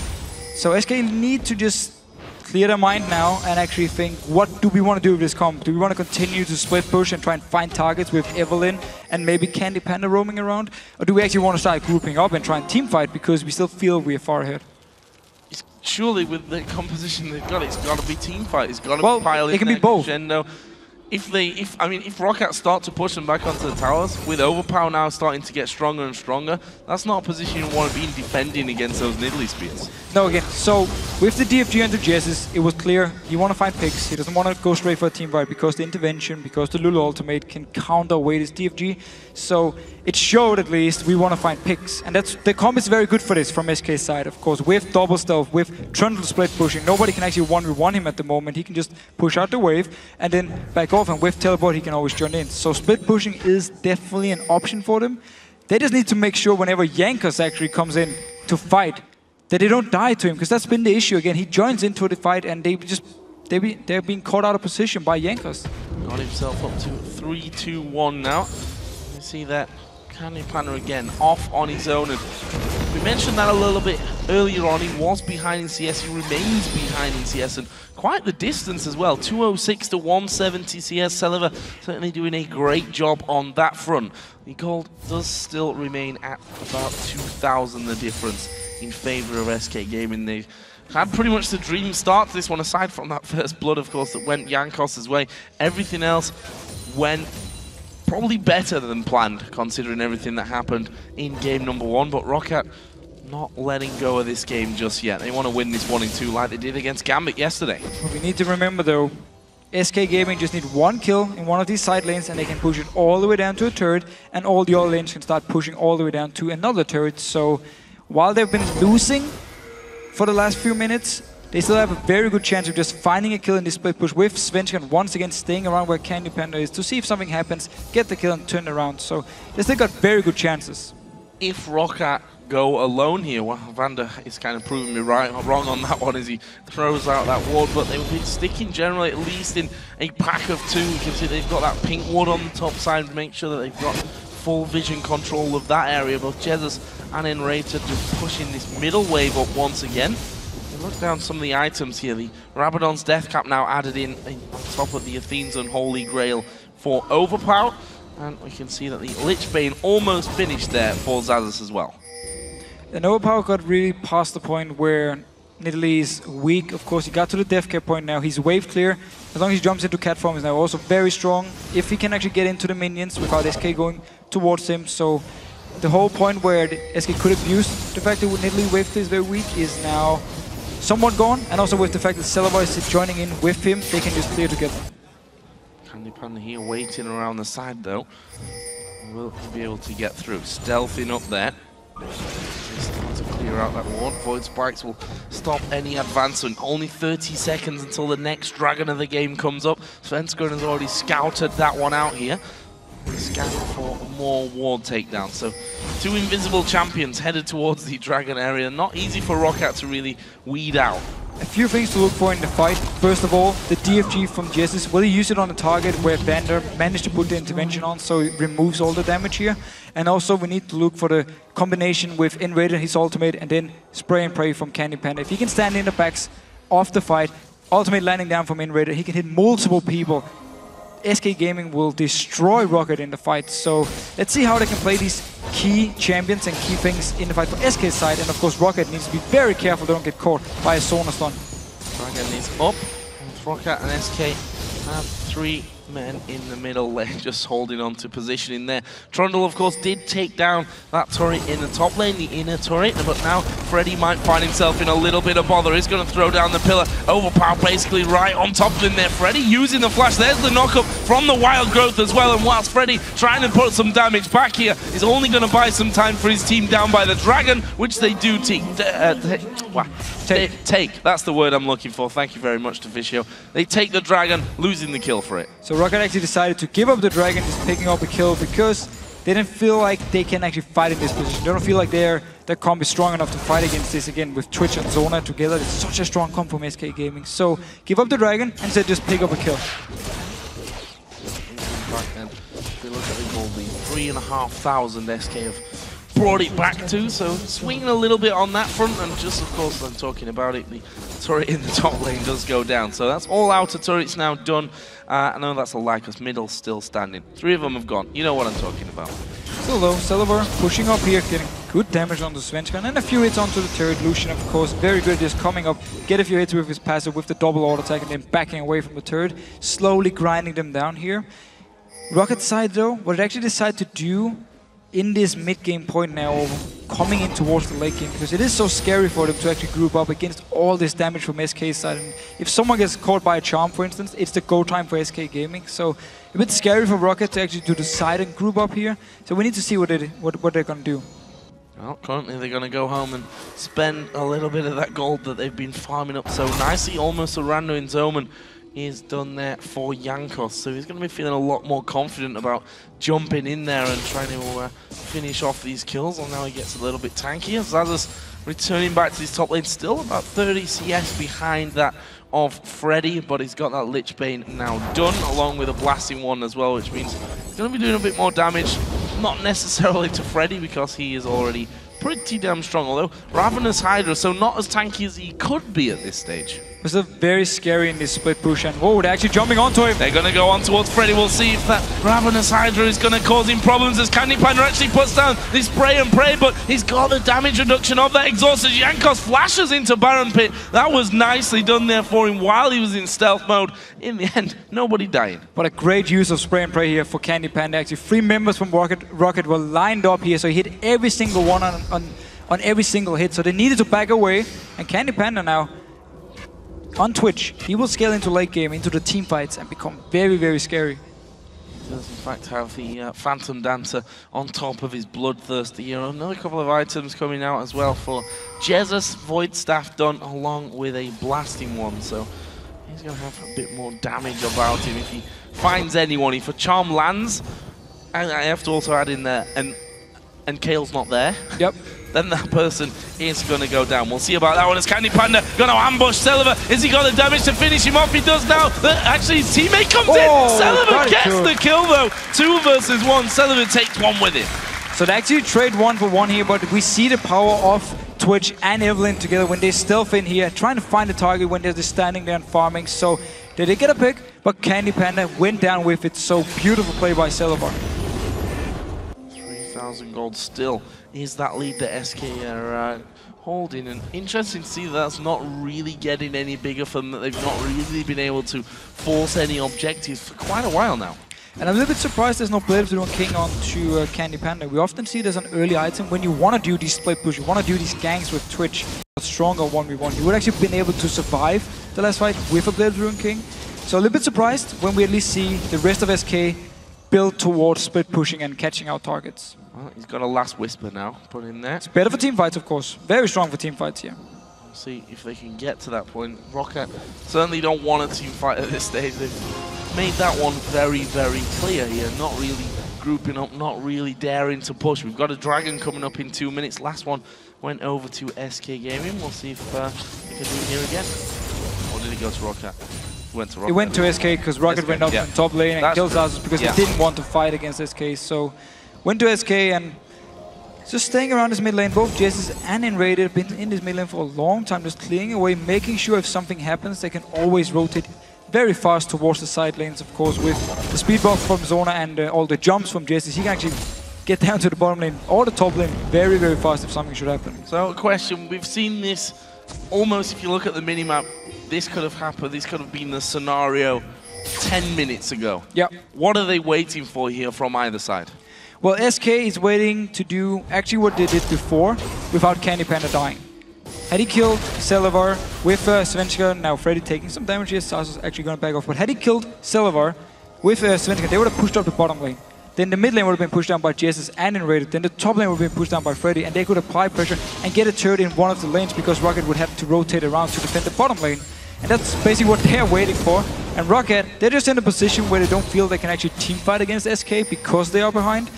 Speaker 8: So SK need to just clear their mind now and actually think, what do we want to do with this comp? Do we want to continue to split push and try and find targets with Evelyn and maybe Candy Panda roaming around? Or do we actually want to start grouping up and try and team fight because we still feel we're far ahead?
Speaker 2: Surely with the composition they've got, it's got to be team fight. It's got to be pile in.
Speaker 8: It can be both.
Speaker 2: Gendo. If Roccat start to push them back onto the towers, with Overpower now starting to get stronger and stronger, that's not a position you want to be in defending against those Nidalee spears.
Speaker 8: No, again, so with the DFG and the Jesses, it was clear he want to find picks. He doesn't want to go straight for a team fight because the intervention, because the Lulu ultimate can counterweight his DFG. So it showed at least we want to find picks. And that's the comp is very good for this from SK's side, of course. With double stealth, with Trundle split pushing, nobody can actually 1v1 him at the moment. He can just push out the wave and then back off, and with teleport he can always join in. So split pushing is definitely an option for them. They just need to make sure whenever Jankos actually comes in to fight, that they don't die to him, because that's been the issue again. He joins into the fight and they're being caught out of position by Jankos.
Speaker 2: Got himself up to 3-2-1 now. You see that Candy Panda again off on his own, and we mentioned that a little bit earlier on. He was behind in CS, he remains behind in CS, and quite the distance as well. 206 to 170 CS. Celiva certainly doing a great job on that front. The gold does still remain at about 2,000, the difference in favor of SK Gaming. They had pretty much the dream start to this one, aside from that first blood, of course, that went Jankos' way. Everything else went probably better than planned, considering everything that happened in game number 1, but Roccat not letting go of this game just yet. They want to win this 1-2 like they did against Gambit yesterday.
Speaker 8: What we need to remember though, SK Gaming just need 1 kill in one of these side lanes and they can push it all the way down to a turret, and all the other lanes can start pushing all the way down to another turret. So while they've been losing for the last few minutes, they still have a very good chance of just finding a kill in this split push, with Svenskan once again staying around where Candy Panda is to see if something happens, get the kill and turn around. So they still got very good chances.
Speaker 2: If Roccat go alone here. Well, Vander is kind of proving me wrong on that one as he throws out that ward, but they've been sticking generally at least in a pack of two. You can see they've got that pink ward on the top side to make sure that they've got full vision control of that area. Both Jesus and Enrater just pushing this middle wave up once again. Look down some of the items here. The Rabadon's Death Cap now added in on top of the Athene's Unholy Grail for Overpower. And we can see that the Lich Bane almost finished there for Xaxus as well.
Speaker 8: And Overpower got really past the point where Nidalee is weak. Of course, he got to the Death Cap point now. He's wave clear. As long as he jumps into cat form, he's now also very strong. If he can actually get into the minions without SK going towards him. So the whole point where the SK could abuse the fact that Nidalee wave clear is very weak is now somewhat gone, and also with the fact that Celebar is joining in with him, they can just clear together.
Speaker 2: Candy Panda here waiting around the side though. Will he be able to get through? Stealthing up there. Just to clear out that ward. Void Spikes will stop any advancement. Only 30 seconds until the next dragon of the game comes up. Svenskeren has already scouted that one out here. Scanning for more ward takedowns. So 2 invisible champions headed towards the dragon area. Not easy for Roccat to really weed out.
Speaker 8: A few things to look for in the fight. First of all, the DFG from Jesus. Will he use it on a target where Vander managed to put the intervention on, so it removes all the damage here? And also we need to look for the combination with Enraider, his ultimate, and then spray and pray from Candy Panda. If he can stand in the backs of the fight, ultimate landing down from Enraider, he can hit multiple people. SK Gaming will destroy Rocket in the fight, so let's see how they can play these key champions and key things in the fight for SK's side. And of course Rocket needs to be very careful they don't get caught by a Sauna Stun.
Speaker 2: Dragon is up, and Rocket and SK have 3 men in the middle lane just holding on to position in there. Trundle of course did take down that turret in the top lane, the inner turret, but now Freddy might find himself in a little bit of bother. He's going to throw down the pillar. Overpower basically right on top of him there. Freddy using the flash. There's the knockup from the Wild Growth as well, and whilst Freddy trying to put some damage back here, is only going to buy some time for his team down by the dragon, which they do take. That's the word I'm looking for. Thank you very much, Deficio. They take the dragon, losing the kill for it.
Speaker 8: So Rocket actually decided to give up the dragon, just picking up a kill, because they didn't feel like they can actually fight in this position. They don't feel like their comp is strong enough to fight against this again with Twitch and Zona together. It's such a strong comp from SK Gaming. So give up the dragon and instead just pick up a kill.
Speaker 2: If we look at the gold lead, 3,500 SK have brought it back to, so swinging a little bit on that front, and just of course I'm talking about it, the turret in the top lane does go down, so that's all outer turrets now done. I know that's a lie because middle's still standing. 3 of them have gone, you know what I'm talking about.
Speaker 8: Still though, Celebar pushing up here, getting good damage on the Svenskeren, and a few hits onto the turret. Lucian of course very good just coming up, get a few hits with his passive with the double auto attack and then backing away from the turret, slowly grinding them down here. Rocket side though, what it actually decided to do in this mid-game point now, coming in towards the late game, because it is so scary for them to actually group up against all this damage from SK's side. And if someone gets caught by a charm, for instance, it's the go time for SK Gaming. So a bit scary for Rocket to actually do the side and group up here. So we need to see what they're going to do.
Speaker 2: Well, currently they're going to go home and spend a little bit of that gold that they've been farming up so nicely. Almost a Randuin's Omen is done there for Jankos, so he's going to be feeling a lot more confident about jumping in there and trying to finish off these kills. And now he gets a little bit tankier. Xaxus returning back to his top lane, still about 30 CS behind that of Freddy, but he's got that Lich Bane now done, along with a blasting one as well, which means he's going to be doing a bit more damage, not necessarily to Freddy because he is already pretty damn strong, although Ravenous Hydra, so not as tanky as he could be at this stage.
Speaker 8: It was very scary in this split push, and whoa, they're actually jumping onto him.
Speaker 2: They're going to go on towards Freddy. We'll see if that Ravenous Hydra is going to cause him problems as Candy Panda actually puts down this spray and pray, but he's got the damage reduction of that exhaust as Jankos flashes into Baron Pit. That was nicely done there for him while he was in stealth mode. In the end, nobody dying.
Speaker 8: But a great use of spray and pray here for Candy Panda. Actually, 3 members from Rocket were lined up here, so he hit every single one on every single hit, so they needed to back away. And Candy Panda now on Twitch, he will scale into late game, into the team fights, and become very, very scary.
Speaker 2: He does in fact have the Phantom Dancer on top of his Bloodthirsty hero. Another couple of items coming out as well for Jesus. Void Staff done along with a blasting one, so he's going to have a bit more damage about him if he finds anyone. If a charm lands, and I have to also add in there, and Kale's not there.
Speaker 8: Yep.
Speaker 2: then that person is going to go down. We'll see about that one as Candy Panda going to ambush Silver. Is he got the damage to finish him off? He does now. Actually, his teammate comes in. Silver gets the kill, though. 2 versus 1. Silver takes one with him.
Speaker 8: So they actually trade 1-for-1 here, but we see the power of Twitch and Evelyn together when they stealth in here, trying to find the target when they're just standing there and farming. So they did get a pick, but Candy Panda went down with it. So beautiful play by Silver.
Speaker 2: 3,000 gold still is that lead that SK are holding. And interesting to see that that's not really getting any bigger for them, that they've not really been able to force any objectives for quite a while now.
Speaker 8: And I'm a little bit surprised there's no Blade of the Ruined King onto Candy Panda. We often see it as an early item when you want to do these split push, you want to do these ganks with Twitch, a stronger 1v1. You would actually been able to survive the last fight with a Blade of the Ruined King. So a little bit surprised when we at least see the rest of SK build towards split pushing and catching out targets.
Speaker 2: Well, he's got a last whisper now put in there.
Speaker 8: It's better for team fights, of course. Very strong for team fights here.
Speaker 2: We'll see if they can get to that point. Rocket certainly don't want a team fight at this stage. They've made that one very, very clear here. Not really grouping up, not really daring to push. We've got a Dragon coming up in 2 minutes. Last one went over to SK Gaming. We'll see if they can do it here again. Or did it go to Rocket? Went to Rocket.
Speaker 8: It went to SK because Rocket went up in top lane and killed us because he didn't want to fight against SK. So went to SK and just staying around this mid lane. Both Jesses and Enrated have been in this mid lane for a long time, just clearing away, making sure if something happens, they can always rotate very fast towards the side lanes, of course, with the speed buff from Zona and all the jumps from Jesses. He can actually get down to the bottom lane or the top lane very, very fast if something should happen.
Speaker 2: So a question, we've seen this almost, if you look at the minimap, this could have happened, this could have been the scenario 10 minutes ago.
Speaker 8: Yeah.
Speaker 2: What are they waiting for here from either side?
Speaker 8: Well, SK is waiting to do actually what they did before without Candy Panda dying. Had he killed Celavar with Svenska, now Freddy taking some damage here, Sasa's actually going to back off, but had he killed Celavar with Svenska, they would have pushed up the bottom lane. Then the mid lane would have been pushed down by Jesus and Enrated. Then the top lane would have been pushed down by Freddy, and they could apply pressure and get a turret in one of the lanes because Rocket would have to rotate around to defend the bottom lane. And that's basically what they're waiting for. And Rocket, they're just in a position where they don't feel they can actually teamfight against SK because they are behind.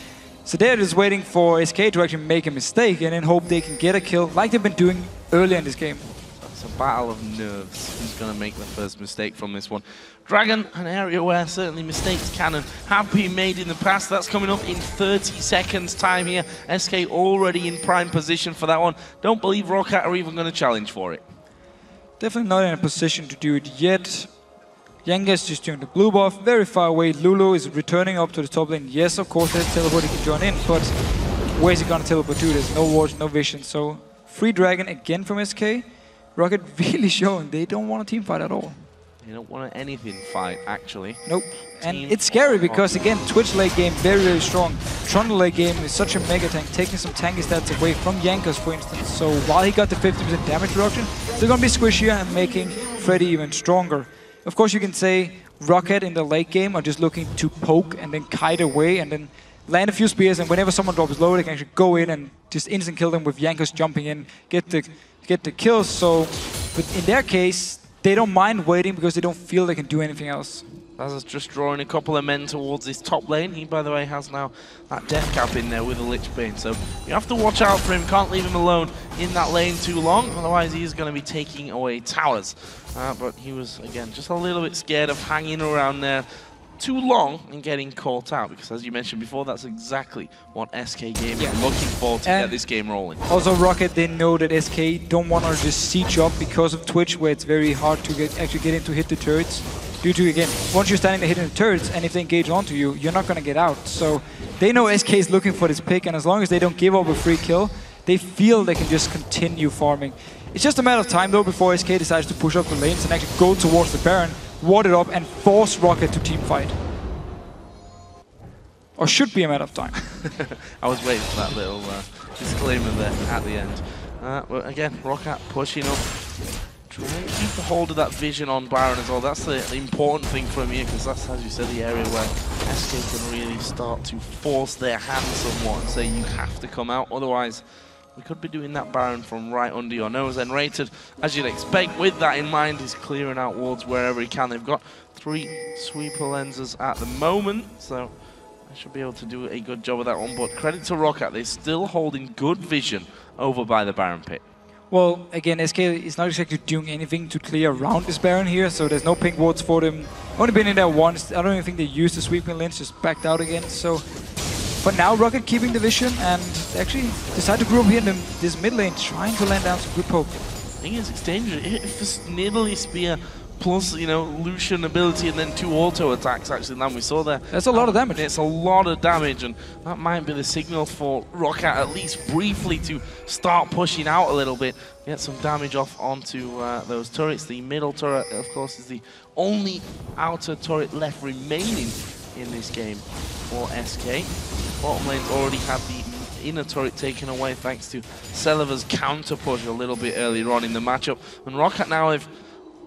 Speaker 8: So they're just waiting for SK to actually make a mistake and then hope they can get a kill like they've been doing earlier in this game.
Speaker 2: It's a battle of nerves. Who's going to make the first mistake from this one? Dragon, an area where certainly mistakes can and have been made in the past. That's coming up in 30 seconds time here. SK already in prime position for that one. Don't believe Rocket are even going to challenge for it.
Speaker 8: Definitely not in a position to do it yet. Yenga is just doing the blue buff, very far away. Lulu is returning up to the top lane. Yes, of course, there's teleport, he can join in, but where's he gonna teleport to? There's no wards, no vision. So, free Dragon again from SK. Rocket really showing they don't want a team fight at all.
Speaker 2: They don't want an anything fight, actually.
Speaker 8: Nope. And it's scary because, again, Twitch late game very, very strong. Trundle late game is such a mega tank, taking some tanky stats away from Yankas, for instance. So while he got the 50% damage reduction, they're going to be squishier and making Freddy even stronger. Of course, you can say Rocket in the late game are just looking to poke and then kite away and then land a few spears, and whenever someone drops low, they can actually go in and just instant kill them with Yankas jumping in, get the kills. So, but in their case, they don't mind waiting because they don't feel they can do anything else.
Speaker 2: Laza's just drawing a couple of men towards his top lane. He, by the way, has now that death cap in there with a Lich Bane. So you have to watch out for him. Can't leave him alone in that lane too long. Otherwise, he is going to be taking away towers. But he was, again, just a little bit scared of hanging around there too long and getting caught out. Because as you mentioned before, that's exactly what SK Gaming are looking for to get this game rolling.
Speaker 8: Also, Rocket, they know that SK don't want to just siege up because of Twitch, where it's very hard to actually get in to hit the turrets. Due to, again, once you're standing there hitting the turrets, and if they engage onto you, you're not going to get out. So they know SK is looking for this pick, and as long as they don't give up a free kill, they feel they can just continue farming. It's just a matter of time, though, before SK decides to push up the lanes and actually go towards the Baron, ward it up, and force Rocket to team fight. Or should be a matter of time.
Speaker 2: I was waiting for that little disclaimer there at the end. But again, Rocket pushing up. Trying to keep a hold of that vision on Baron as well. That's the important thing for me, because that's, as you said, the area where SK can really start to force their hand somewhat and say you have to come out, otherwise we could be doing that Baron from right under your nose. And Rated, as you'd expect, with that in mind, is clearing out wards wherever he can. They've got 3 sweeper lenses at the moment, so They should be able to do a good job of that one, but credit to Roccat, they're still holding good vision over by the Baron pit.
Speaker 8: Well, again, SK is not exactly doing anything to clear around this Baron here, so there's no pink wards for them. Only been in there once. I don't even think they used the sweeping lens, just backed out again. So for now, Roccat keeping the vision and actually decide to group here in this mid lane, trying to land down some good poke.
Speaker 2: I think it's dangerous. If this Nidalee Spear plus, you know, Lucian ability and then 2 auto attacks actually land, we saw there.
Speaker 8: That's a lot of damage.
Speaker 2: It's a lot of damage, and that might be the signal for Roccat at least briefly to start pushing out a little bit, get some damage off onto those turrets. The middle turret, of course, is the only outer turret left remaining in this game for SK. Bottom lane's already had the inner turret taken away thanks to Seliva's counter push a little bit earlier on in the matchup. And Roccat now,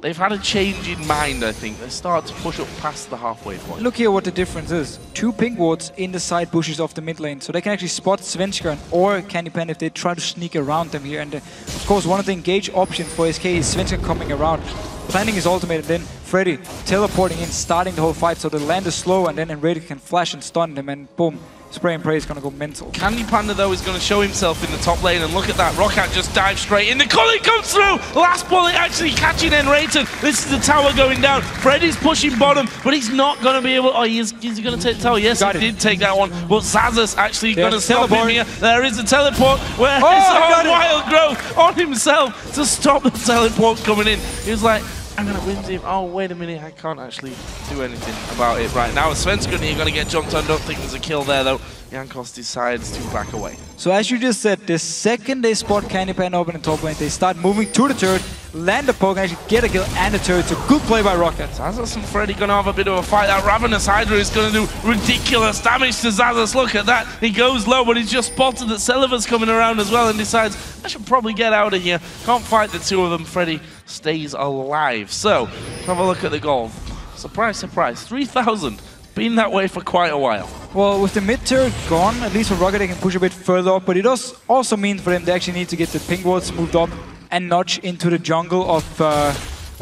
Speaker 2: they've had a change in mind, I think. They start to push up past the halfway point.
Speaker 8: Look here what the difference is. 2 pink wards in the side bushes of the mid lane. So they can actually spot Svenskeren or Candy Pen if they try to sneak around them here. And of course, one of the engage options for SK is Svenskeren coming around, planting his ultimate, and then Freddy teleporting in, starting the whole fight. So the land is slow, and then Enradic can flash and stun them, and boom. Spray and Pray is going to go mental.
Speaker 2: Candy Panda, though, is going to show himself in the top lane, and look at that. Roccat just dives straight in. The Culling comes through! Last bullet actually catching Enrated. This is the tower going down. Freddy's pushing bottom, but he's not going to be able... Oh, is he going to take the tower? Yes, he did take that one. But Zazas actually going to stop him here. There is a teleport. Where is Wild Growth on himself to stop the teleports coming in. He was like, I'm going to win him. Oh, wait a minute. I can't actually do anything about it right now. Svenskeren, you're going to get jumped on. Don't think there's a kill there, though. Jankos decides to back away.
Speaker 8: So as you just said, the second they spot Candy Pen open in top lane, they start moving to the turret, land the poke, and actually get a kill and a turret. So good play by Roccat.
Speaker 2: Zazas and Freddy going to have a bit of a fight. That Ravenous Hydra is going to do ridiculous damage to Zazas. Look at that. He goes low, but he's just spotted that Seliva's coming around as well and decides, I should probably get out of here. Can't fight the two of them. Freddy stays alive. So, have a look at the goal. Surprise, surprise. 3,000. Been that way for quite a while.
Speaker 8: Well, with the mid turret gone, at least for Roccat they can push a bit further up, but it does also mean for them they actually need to get the pink wards moved up and notch into the jungle of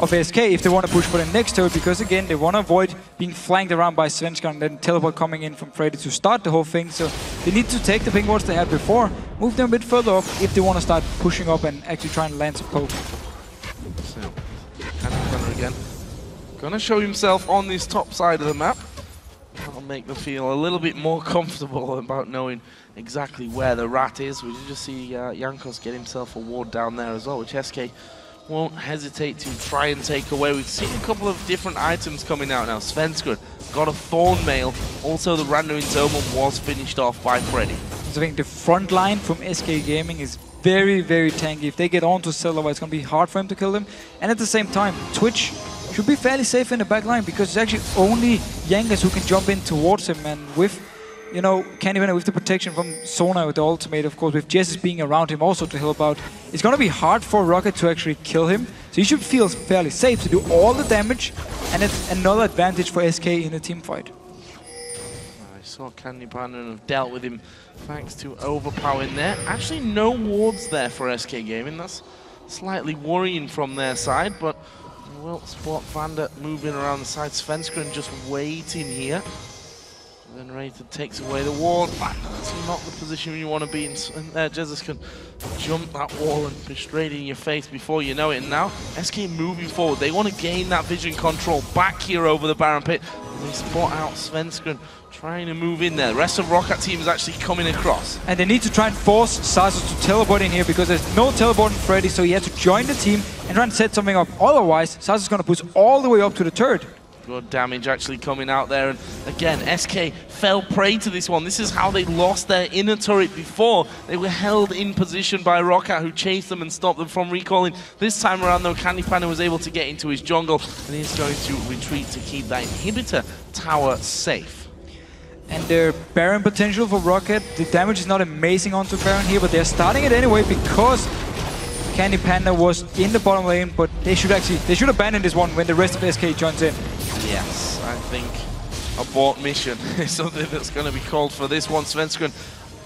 Speaker 8: SK if they want to push for the next turret, because again, they want to avoid being flanked around by Svenskeren and then teleport coming in from Freddy to start the whole thing. So they need to take the pink wards they had before, move them a bit further up if they want to start pushing up and actually try and land some poke.
Speaker 2: So, Candy again. Gonna show himself on this top side of the map. That'll make them feel a little bit more comfortable about knowing exactly where the rat is. We did just see Jankos get himself a ward down there as well, which SK won't hesitate to try and take away. We've seen a couple of different items coming out now. Svenskeren got a Thorn Mail. Also, the Random Interment was finished off by Freddy.
Speaker 8: So I think the front line from SK Gaming is very, very tanky. If they get onto Seliva, it's going to be hard for him to kill them. And at the same time, Twitch should be fairly safe in the back line, because it's actually only Jankos who can jump in towards him, and with, you know, Candy Pen with the protection from Sona with the ultimate, of course, with Jess being around him also to help out, it's gonna be hard for Roccat to actually kill him. So he should feel fairly safe to do all the damage, and it's another advantage for SK in a team fight.
Speaker 2: I saw Candy Pen and have dealt with him thanks to overpowering there. Actually, no wards there for SK Gaming. That's slightly worrying from their side, but we'll spot Vander moving around the side. Svenskeren just waiting here. Then Rated takes away the wall. That's not the position you want to be in. And there, Jesus can jump that wall and be straight in your face before you know it. And now, SK moving forward. They want to gain that vision control back here over the Baron pit. And they spot out Svenskeren trying to move in there. The rest of Roccat team is actually coming across.
Speaker 8: And they need to try and force Zazas to teleport in here, because there's no teleporting Freddy, so he has to join the team and try and set something up. Otherwise, Zazas is going to push all the way up to the turret.
Speaker 2: Good damage actually coming out there, and again, SK fell prey to this one. This is how they lost their inner turret before. They were held in position by Roccat, who chased them and stopped them from recalling. This time around though, Candy Panda was able to get into his jungle, and he's going to retreat to keep that inhibitor tower safe.
Speaker 8: And their Baron potential for Roccat, the damage is not amazing onto Baron here, but they're starting it anyway because Candy Panda was in the bottom lane, but they should abandon this one when the rest of SK joins in.
Speaker 2: Yes, I think abort mission is something that's going to be called for this one. Svenskeren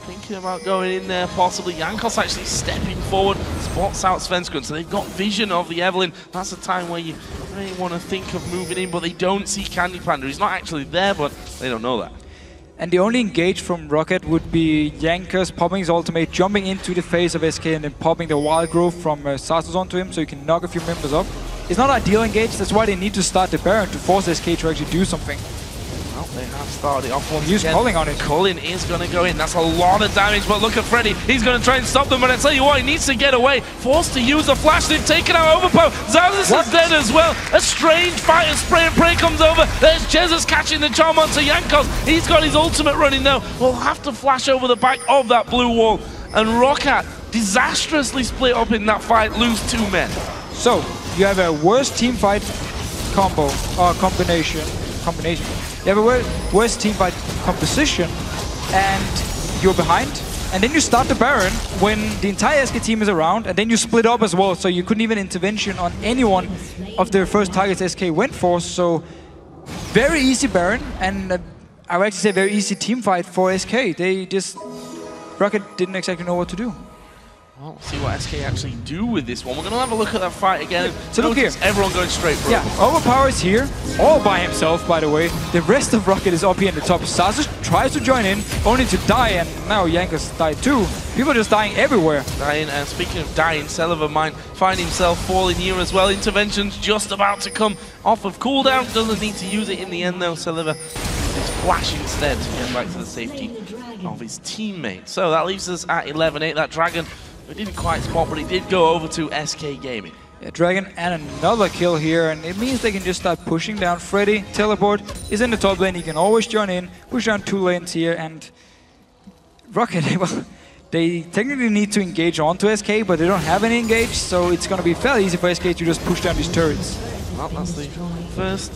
Speaker 2: thinking about going in there, possibly. Jankos actually stepping forward, spots out Svenskeren, so they've got vision of the Evelyn. That's a time where you may want to think of moving in, but they don't see Candy Panda. He's not actually there, but they don't know that.
Speaker 8: And the only engage from Rocket would be Jankos popping his ultimate, jumping into the face of SK and then popping the wild growth from Sasus onto him so you can knock a few members up. It's not ideal engage, that's why they need to start the Baron to force SK to actually do something.
Speaker 2: Well, they have started off once
Speaker 8: Use
Speaker 2: again.
Speaker 8: Culling on it.
Speaker 2: Culling is going to go in. That's a lot of damage, but look at Freddy. He's going to try and stop them, but I tell you what, he needs to get away. Forced to use the flash. They've taken out Overpower. Zazus is dead as well. A strange fight as Spray and Pray comes over. There's Jesus catching the charm onto Jankos. He's got his ultimate running now. We'll have to flash over the back of that blue wall. And Roccat disastrously split up in that fight, lose 2 men.
Speaker 8: So, you have a worst team fight combo, or combination. You have a worst team fight composition, and you're behind. And then you start the Baron when the entire SK team is around, and then you split up as well, so you couldn't even intervention on any one of the first targets SK went for. So, very easy Baron, and I would actually say very easy team fight for SK. They just... Rocket didn't exactly know what to do.
Speaker 2: Well, we'll see what SK actually do with this one. We're going to have a look at that fight again.
Speaker 8: So look here.
Speaker 2: Everyone going straight for it.
Speaker 8: Overpower is here, all by himself, by the way. The rest of Rocket is up here in the top. Sasus tries to join in, only to die, and now Jankos died too. People are just dying everywhere.
Speaker 2: Dying, and speaking of dying, Celiva might find himself falling here as well. Intervention's just about to come off of cooldown. Doesn't need to use it in the end though. Celiva is flash instead to get back to the safety of his teammate. So that leaves us at 11-8. That Dragon, we didn't quite spot, but he did go over to SK Gaming.
Speaker 8: Yeah, Dragon and another kill here, and it means they can just start pushing down. Freddy, teleport, is in the top lane. He can always join in, push down 2 lanes here, and Rocket, well, they technically need to engage onto SK, but they don't have any engage, so it's going to be fairly easy for SK to just push down these turrets.
Speaker 2: Well, that's the first.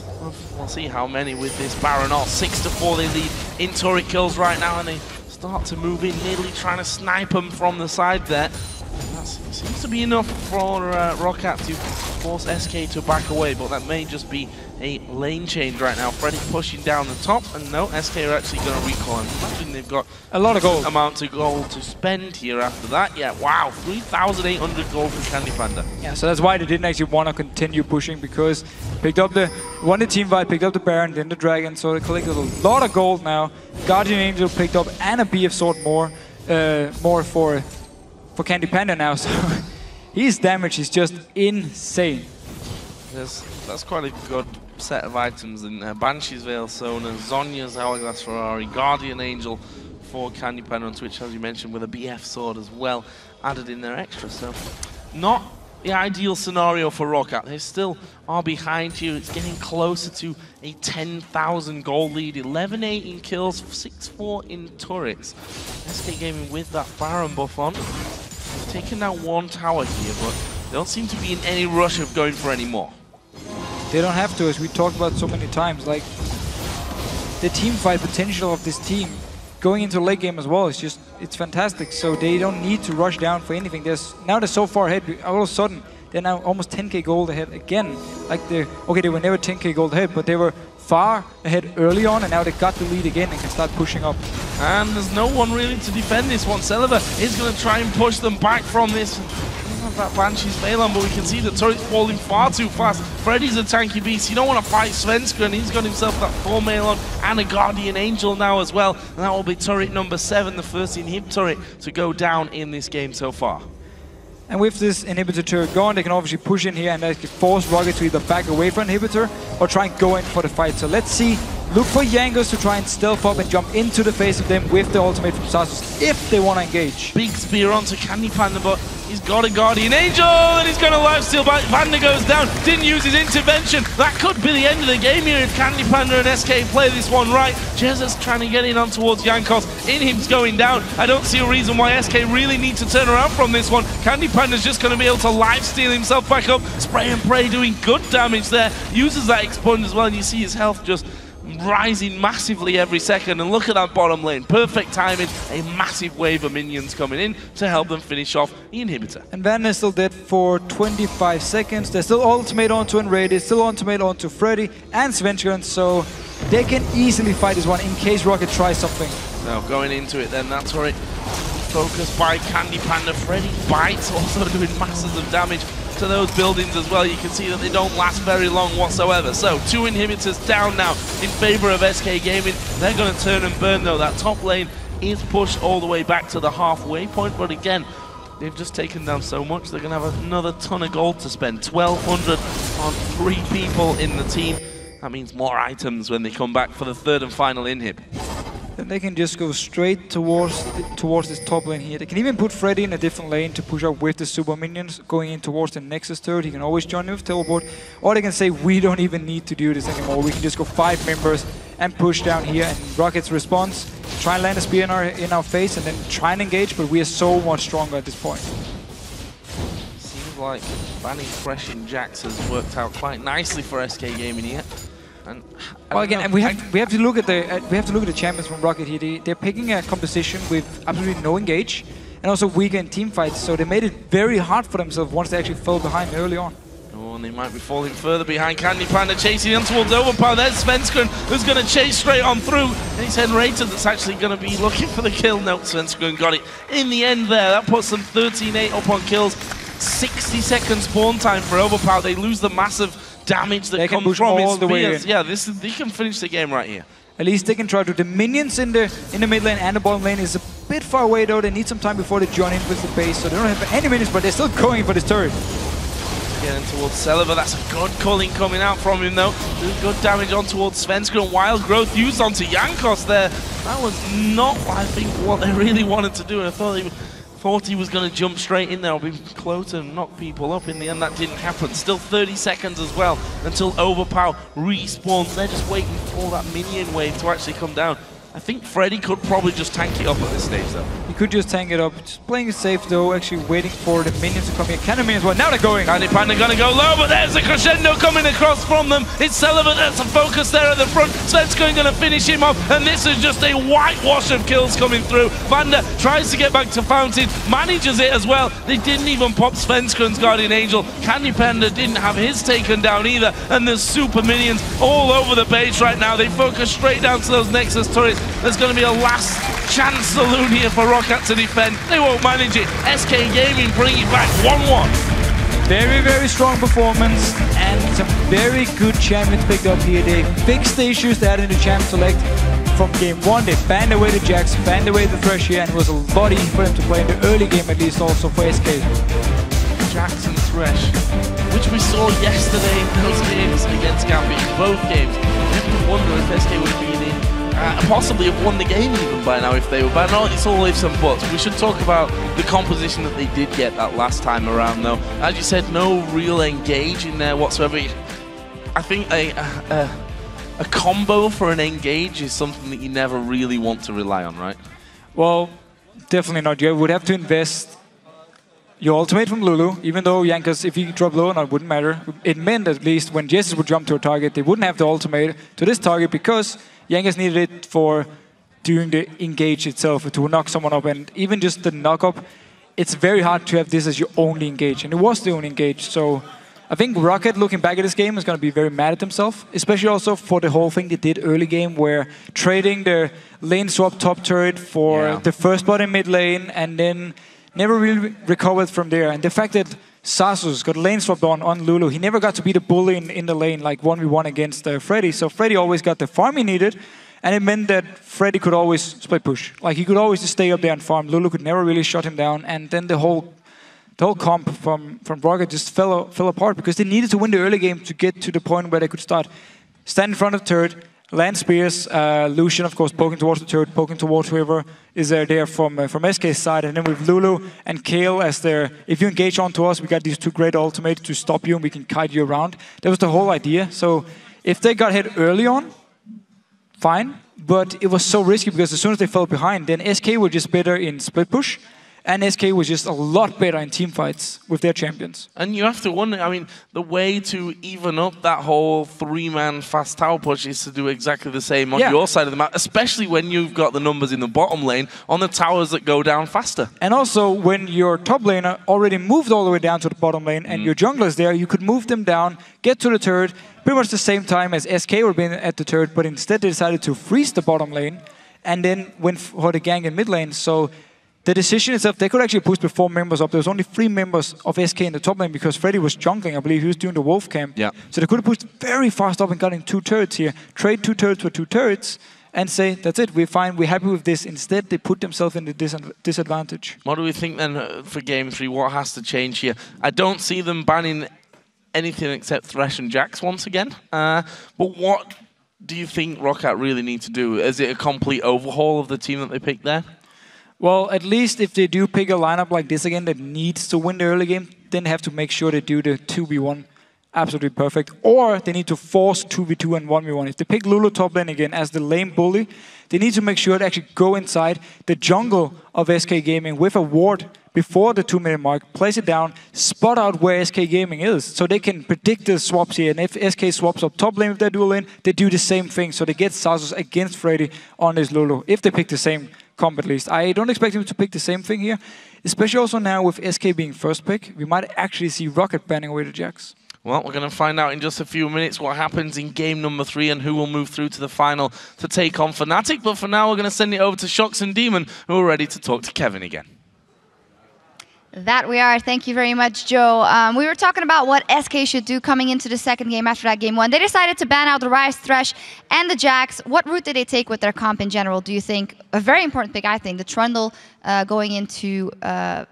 Speaker 2: We'll see how many with this Baron. 6-4 they lead in turret kills right now, and they start to move in, nearly trying to snipe them from the side there. That seems to be enough for Roccat to force SK to back away, but that may just be a lane change right now. Freddy pushing down the top, and no, SK are actually going to recall. Imagine they've got
Speaker 8: a lot of gold.
Speaker 2: Amount of gold to spend here after that. Yeah, wow, 3,800 gold for Candy Panda.
Speaker 8: Yeah, so that's why they didn't actually want to continue pushing, because picked up won the team fight, picked up the Baron, then the Dragon, so they collected a lot of gold now. Guardian Angel picked up, and a BF Sword more for Candy Panda now, so his damage is just insane.
Speaker 2: That's quite a good set of items in Banshee's Veil, Sona, Zonya's Hourglass Ferrari, Guardian Angel for Candy Panda on Twitch, as you mentioned, with a BF Sword as well added in there extra. So not the ideal scenario for Roccat. They still are behind you. It's getting closer to a 10,000 gold lead. 11-8 in kills, 6-4 in turrets. SK Gaming with that Baron buff on. Taking down 1 tower here, but they don't seem to be in any rush of going for any more.
Speaker 8: They don't have to, as we talked about so many times. Like, the team fight potential of this team going into late game as well is just, it's fantastic. So they don't need to rush down for anything. Now they're so far ahead, all of a sudden, they're now almost 10k gold ahead again. Like, they were never 10k gold ahead, but they were far ahead early on, and now they got the lead again and can start pushing up.
Speaker 2: And there's no one really to defend this one. Celiva is going to try and push them back from this. That Banshee's Veil on, but we can see the turret's falling far too fast. Freddy's a tanky beast. You don't want to fight Svenska, and he's got himself that 4 Maelon and a Guardian Angel now as well. And that will be turret number 7, the first inhib turret to go down in this game so far.
Speaker 8: And with this inhibitor turret gone, they can obviously push in here and they can force Rocket to either back away from inhibitor or try and go in for the fight. So let's see. Look for Jankos to try and stealth up and jump into the face of them with the ultimate from Sasus if they want to engage.
Speaker 2: Big spear onto Candy Panda, but he's got a Guardian Angel and he's going to lifesteal. Panda goes down, didn't use his intervention. That could be the end of the game here if Candy Panda and SK play this one right. Jesus trying to get in on towards Jankos. Inhib's going down. I don't see a reason why SK really need to turn around from this one. Candy Panda's just going to be able to lifesteal himself back up. Spray and Pray doing good damage there. Uses that expunge as well, and you see his health just rising massively every second. And look at that bottom lane, perfect timing, a massive wave of minions coming in to help them finish off the inhibitor.
Speaker 8: And Van is still dead for 25 seconds. There's still ultimate onto Enraged, still ultimate onto Freddy and Svenska, so they can easily fight this one in case Rocket tries something.
Speaker 2: Now going into it then, that's where it focused by Candy Panda. Freddy bites, also doing masses of damage to those buildings as well. You can see that they don't last very long whatsoever. So 2 inhibitors down now in favor of SK Gaming. They're going to turn and burn though. That top lane is pushed all the way back to the halfway point, but again, they've just taken down so much, they're going to have another ton of gold to spend. 1,200 on 3 people in the team. That means more items when they come back for the 3rd and final inhib.
Speaker 8: Then they can just go straight towards this top lane here. They can even put Freddy in a different lane to push up with the super minions going in towards the Nexus turret. He can always join with teleport. Or they can say, we don't even need to do this anymore. We can just go 5 members and push down here. And Rocket's response, try and land a spear in our face and then try and engage, but we are so much stronger at this point.
Speaker 2: Seems like banning Threshing Jax has worked out quite nicely for SK Gaming here. And
Speaker 8: well, again, and we have to look at the champions from Rocket here. They're picking a composition with absolutely no engage, and also weaker in team fights. So they made it very hard for themselves once they actually fell behind early on.
Speaker 2: Oh, and they might be falling further behind. Candy Panda chasing in towards Overpower. There's Svenskeren, who's going to chase straight on through. And it's Henrated that's actually going to be looking for the kill. No, Svenskeren got it in the end there. That puts them 13-8 up on kills. 60 seconds spawn time for Overpower. They lose the massive damage that comes from his spears. Yeah, they can finish the game right here.
Speaker 8: At least they can try to. The minions in the mid lane and the bottom lane is a bit far away though. They need some time before they join in with the base, so they don't have any minions, but they're still going for this turret.
Speaker 2: Getting towards Celeber, that's a good culling coming out from him though. Doing good damage on towards Svenskeren. Wild Growth used onto Jankos there. That was not, I think, what they really wanted to do. I thought he was going to jump straight in there or be close and knock people up. In the end, that didn't happen. Still 30 seconds as well until Overpower respawns. They're just waiting for that minion wave to actually come down. I think Freddy could probably just tank it up at this stage though.
Speaker 8: He could just tank it up. Just playing it safe though, actually waiting for the minions to come here. Cannon minions, well now they're going.
Speaker 2: Candy Panda gonna go low, but there's a crescendo coming across from them. It's Sullivan that's a focus there at the front. Svenskeren gonna finish him off, and this is just a whitewash of kills coming through. Panda tries to get back to Fountain, manages it as well. They didn't even pop Svenskeren's Guardian Angel. Candy Panda didn't have his taken down either, and there's super minions all over the base right now. They focus straight down to those Nexus turrets. There's going to be a last chance saloon here for Roccat to defend. They won't manage it. SK Gaming bring it back 1-1.
Speaker 8: Very, very strong performance and some very good champions picked up here. They fixed the issues they had in the champ select from game 1. They banned away the Jax, banned away the Thresh here, and it was a lot easier for them to play in the early game, at least also for SK.
Speaker 2: Jax and Thresh, which we saw yesterday in those games against Gambit, both games. You have to wonder if SK would have been in. Possibly have won the game even by now if they were banned. No, it's all ifs and buts. We should talk about the composition that they did get that last time around though. As you said, no real engage in there whatsoever. I think a combo for an engage is something that you never really want to rely on, right?
Speaker 8: Well, definitely not. You would have to invest your ultimate from Lulu, even though Jankos, if he dropped low or not, it wouldn't matter. It meant at least when Jessis would jump to a target, they wouldn't have the ultimate to this target because Jankos needed it for doing the engage itself, to knock someone up. And even just the knock up, it's very hard to have this as your only engage. And it was the only engage. So I think Rocket, looking back at this game, is going to be very mad at himself, especially also for the whole thing they did early game, where trading the lane swap top turret for the first bot in mid lane, and then never really recovered from there. And the fact that Sasus got lane swapped on Lulu, he never got to be the bully in the lane, like 1v1 against Freddy. So Freddy always got the farm he needed, and it meant that Freddy could always split push. Like, he could always just stay up there and farm. Lulu could never really shut him down, and then the whole comp from Rocket just fell apart because they needed to win the early game to get to the point where they could stand in front of the turret, land spears, Lucian, of course, poking towards the turret, poking towards whoever is there from SK's side. And then with Lulu and Kale as their, if you engage onto us, we got these two great ultimates to stop you and we can kite you around. That was the whole idea. So if they got hit early on, fine. But it was so risky because as soon as they fell behind, then SK were just better in split push. And SK was just a lot better in team fights with their champions.
Speaker 2: And you have to wonder, I mean, the way to even up that whole three-man fast tower push is to do exactly the same on your side of the map, especially when you've got the numbers in the bottom lane on the towers that go down faster.
Speaker 8: And also, when your top laner already moved all the way down to the bottom lane and your junglers there, you could move them down, get to the turret, pretty much the same time as SK were being at the turret, but instead they decided to freeze the bottom lane and then went for the gank in mid lane. So the decision itself, they could actually push the 4 members up. There was only 3 members of SK in the top lane because Freddy was jungling. I believe he was doing the wolf camp.
Speaker 1: Yeah.
Speaker 8: So they could have pushed very fast up and gotten 2 turrets here. Trade 2 turrets for 2 turrets and say, that's it, we're fine, we're happy with this. Instead, they put themselves in the disadvantage.
Speaker 2: What do we think then for Game 3? What has to change here? I don't see them banning anything except Thresh and Jax once again. But what do you think Roccat really need to do? Is it a complete overhaul of the team that they picked there?
Speaker 8: Well, at least if they do pick a lineup like this again that needs to win the early game, then they have to make sure they do the 2v1 absolutely perfect. Or they need to force 2v2 and 1v1. If they pick Lulu top lane again as the lane bully, they need to make sure to actually go inside the jungle of SK Gaming with a ward before the 2-minute mark, place it down, spot out where SK Gaming is, so they can predict the swaps here. And if SK swaps up top lane with their dual lane, they do the same thing. So they get Sasus against Freddy on his Lulu, if they pick the same comp at least. I don't expect him to pick the same thing here, especially also now with SK being first pick. We might actually see Roccat banning away the Jax.
Speaker 2: Well, we're going to find out in just a few minutes what happens in game number 3 and who will move through to the final to take on Fnatic. But for now, we're going to send it over to Shox and Demon, who are ready to talk to Kevin again.
Speaker 7: That we are. Thank you very much, Joe. We were talking about what SK should do coming into the second game after that game 1. They decided to ban out the Ryze, Thresh, and the Jax. What route did they take with their comp in general, do you think? A very important pick, I think. The Trundle going into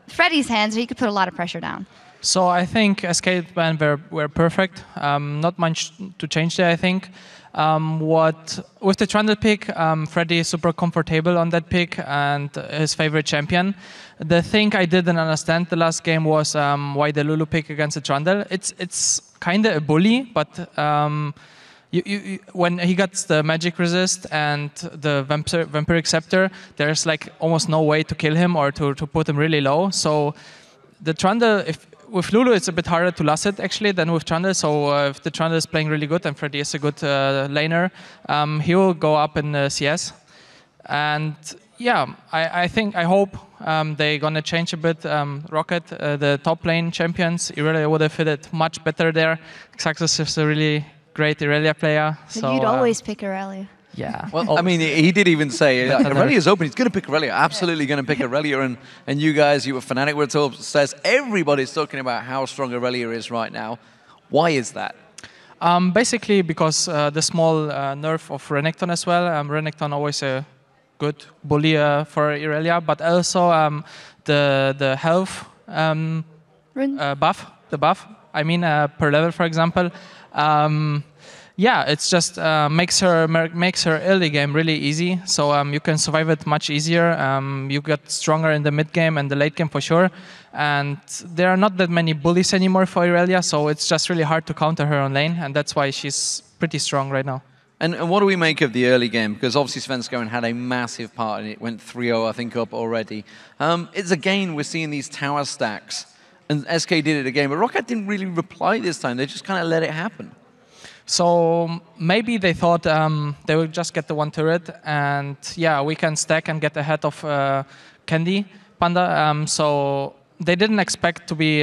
Speaker 7: Freddy's hands, he could put a lot of pressure down.
Speaker 4: So I think SK ban were perfect. Not much to change there, I think. With the Trundle pick, Freddy is super comfortable on that pick and his favorite champion. The thing I didn't understand the last game was why the Lulu pick against the Trundle. It's kind of a bully, but when he gets the magic resist and the vampiric scepter, there's like almost no way to kill him or to put him really low. So the Trundle, with Lulu, it's a bit harder to last it actually than with Trundle. So if the Trundle is playing really good and Freddy is a good laner, he will go up in CS. And yeah, I hope they're gonna change a bit. Roccat, the top lane champions, Irelia would have fitted much better there. Xaxus is a really great Irelia player. So
Speaker 7: you'd always pick Irelia.
Speaker 4: Yeah.
Speaker 1: Well, I mean, he did even say Irelia's open. He's going to pick Irelia. Absolutely going to pick Irelia. And you guys, you were Fnatic, were told, says everybody's talking about how strong Irelia is right now. Why is that?
Speaker 4: Basically because the small nerf of Renekton as well. Renekton always a good bully for Irelia, but also the health buff. I mean, per level, for example. Yeah, it's just makes her early game really easy. So you can survive it much easier. You get stronger in the mid game and the late game for sure. And there are not that many bullies anymore for Irelia, so it's just really hard to counter her on lane, and that's why she's pretty strong right now.
Speaker 1: And what do we make of the early game? Because obviously Svenska had a massive part in it. Went 3-0, I think, up already. It's again, we're seeing these tower stacks. And SK did it again, but Roccat didn't really reply this time. They just kind of let it happen.
Speaker 4: So maybe they thought they would just get the 1 turret, and yeah, we can stack and get ahead of Candy Panda. So they didn't expect to be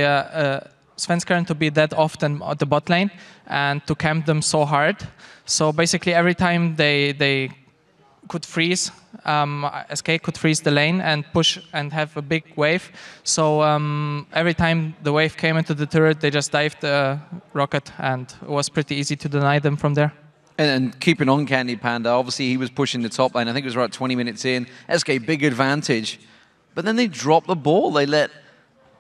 Speaker 4: Svenskeren to be that often at the bot lane and to camp them so hard. So basically every time they could freeze, SK could freeze the lane and push and have a big wave. So every time the wave came into the turret, they just dived the Roccat, and it was pretty easy to deny them from there.
Speaker 1: And keeping on Candy Panda, obviously he was pushing the top lane. I think it was about 20 minutes in. SK, big advantage. But then they dropped the ball. They let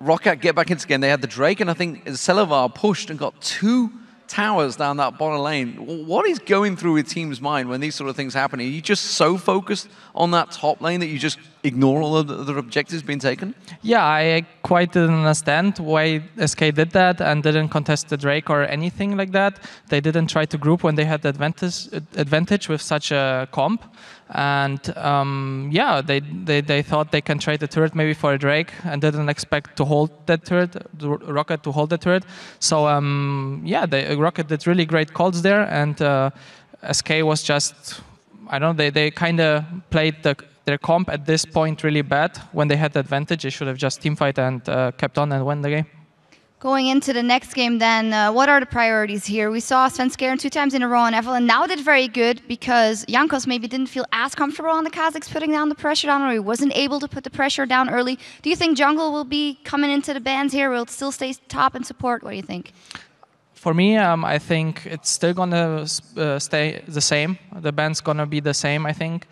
Speaker 1: Roccat get back into the game. They had the Drake, and I think Selevar pushed and got 2 towers down that bottom lane. What is going through a team's mind when these sort of things happen? Are you just so focused on that top lane that you just ignore all of the other objectives being taken?
Speaker 4: Yeah, I quite didn't understand why SK did that and didn't contest the Drake or anything like that. They didn't try to group when they had the advantage with such a comp. And yeah, they thought they can trade the turret maybe for a Drake and didn't expect to hold that turret, Roccat to hold the turret. So yeah, Roccat did really great calls there, and SK was just, I don't know, they kind of played their comp at this point really bad. When they had the advantage, they should have just teamfight and kept on and won the game.
Speaker 7: Going into the next game then, what are the priorities here? We saw Svenskeren 2 times in a row on Evelyn now did very good because Jankos maybe didn't feel as comfortable on the Kazakhs putting down the pressure down, or he wasn't able to put the pressure down early. Do you think Jungle will be coming into the bans here? Will it still stay top and support? What do you think?
Speaker 4: For me, I think it's still going to stay the same. The band's going to be the same, I think.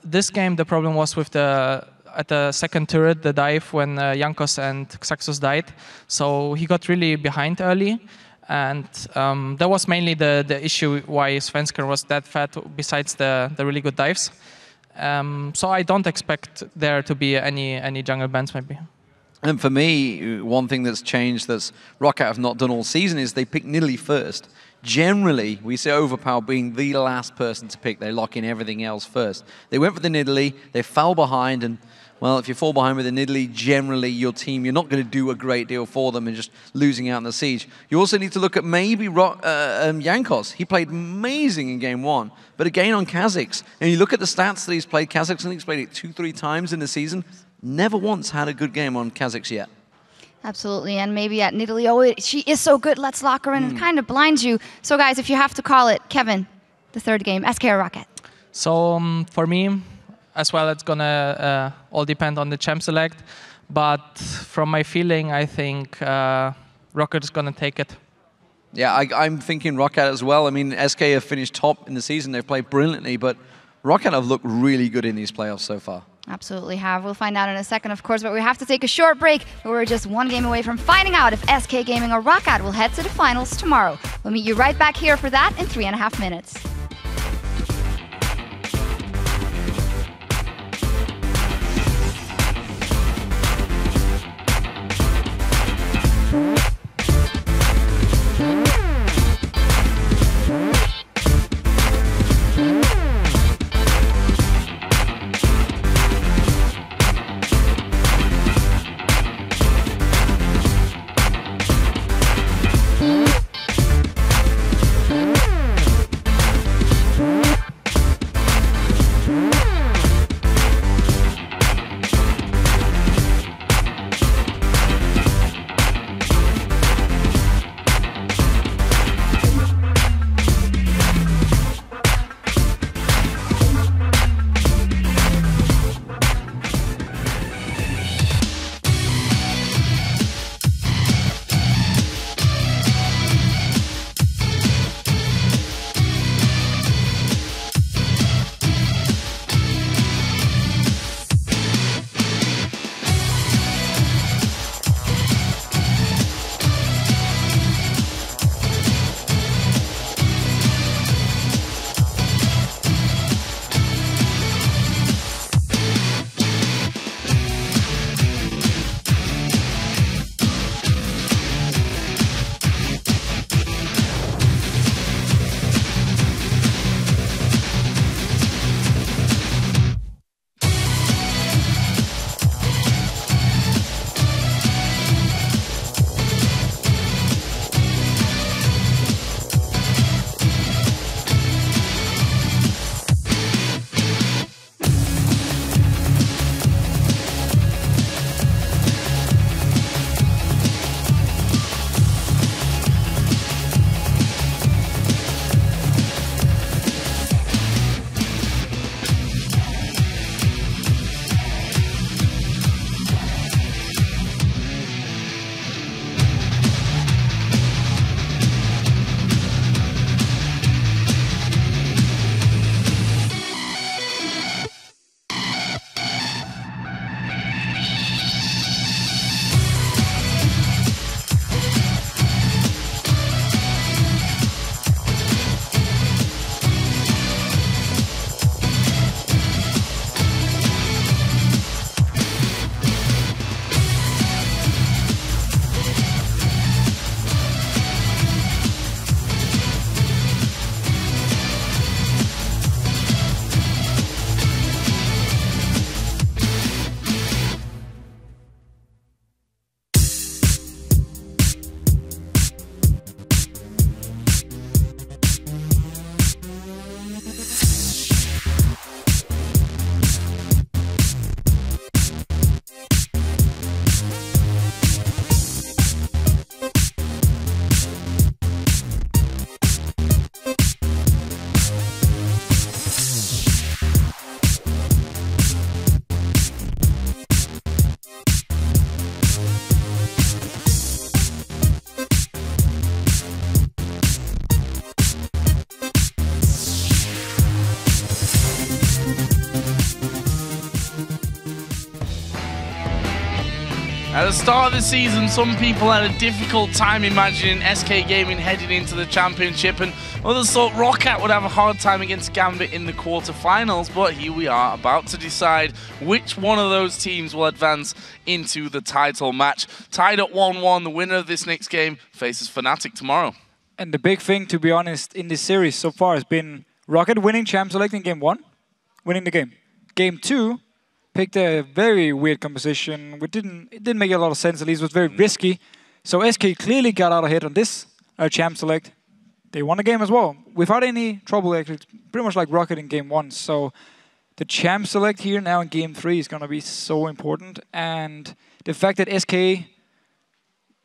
Speaker 4: This game, the problem was with at the second turret, the dive when Jankos and Xaxos died. So he got really behind early. And that was mainly the issue why Svensker was that fat, besides the really good dives. So I don't expect there to be any jungle bans, maybe.
Speaker 1: And for me, one thing that's changed that Rocket have not done all season is they pick Nidalee first. Generally, we see Overpower being the last person to pick. They lock in everything else first. They went for the Nidalee, they fell behind, and well, if you fall behind with a Nidalee, generally your team, you're not going to do a great deal for them and just losing out in the siege. You also need to look at maybe Jankos. He played amazing in game 1, but again on Kazakhs. And you look at the stats that he's played Kazakhs, and he's played it 2-3 times in the season. Never once had a good game on Kazakhs yet.
Speaker 7: Absolutely, and maybe at Nidalee, oh, she is so good, let's lock her in. It kind of blinds you. So guys, if you have to call it, Kevin, the third game, SK or Rocket?
Speaker 4: So for me, as well, it's going to all depend on the champ select. But from my feeling, I think Rocket is going to take it.
Speaker 1: Yeah, I'm thinking Rocket as well. I mean, SK have finished top in the season. They've played brilliantly, but Rocket have looked really good in these playoffs so far.
Speaker 7: Absolutely have. We'll find out in a second, of course, but we have to take a short break. We're just one game away from finding out if SK Gaming or Rocket will head to the finals tomorrow. We'll meet you right back here for that in 3.5 minutes.
Speaker 2: At the start of the season, some people had a difficult time imagining SK Gaming heading into the championship, and others thought Roccat would have a hard time against Gambit in the quarterfinals, but here we are about to decide which one of those teams will advance into the title match. Tied at 1-1, the winner of this next game faces Fnatic tomorrow.
Speaker 8: And the big thing, to be honest, in this series so far has been Roccat winning Champ Select in game 1, winning the game. Game 2, picked a very weird composition. It didn't make a lot of sense, at least it was very risky. So SK clearly got out ahead on this Champ Select. They won the game as well, without any trouble actually, pretty much like Roccat in game 1. So the Champ Select here now in game 3 is going to be so important. And the fact that SK,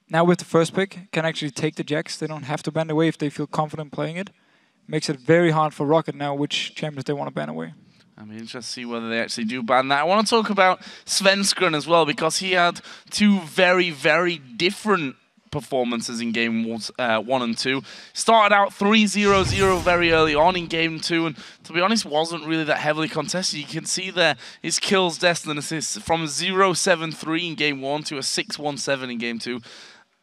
Speaker 8: now with the first pick, can actually take the Jax. They don't have to ban away if they feel confident playing it. Makes it very hard for Roccat now which champions they want to ban away.
Speaker 2: I'm interested to see whether they actually do ban that. I want to talk about Svenskeren as well, because he had two very, very different performances in game 1 and 2. Started out 3-0-0 very early on in game 2, and to be honest, wasn't really that heavily contested. You can see there his kills, deaths, and assists from 0-7-3 in game 1 to a 6-1-7 in game 2.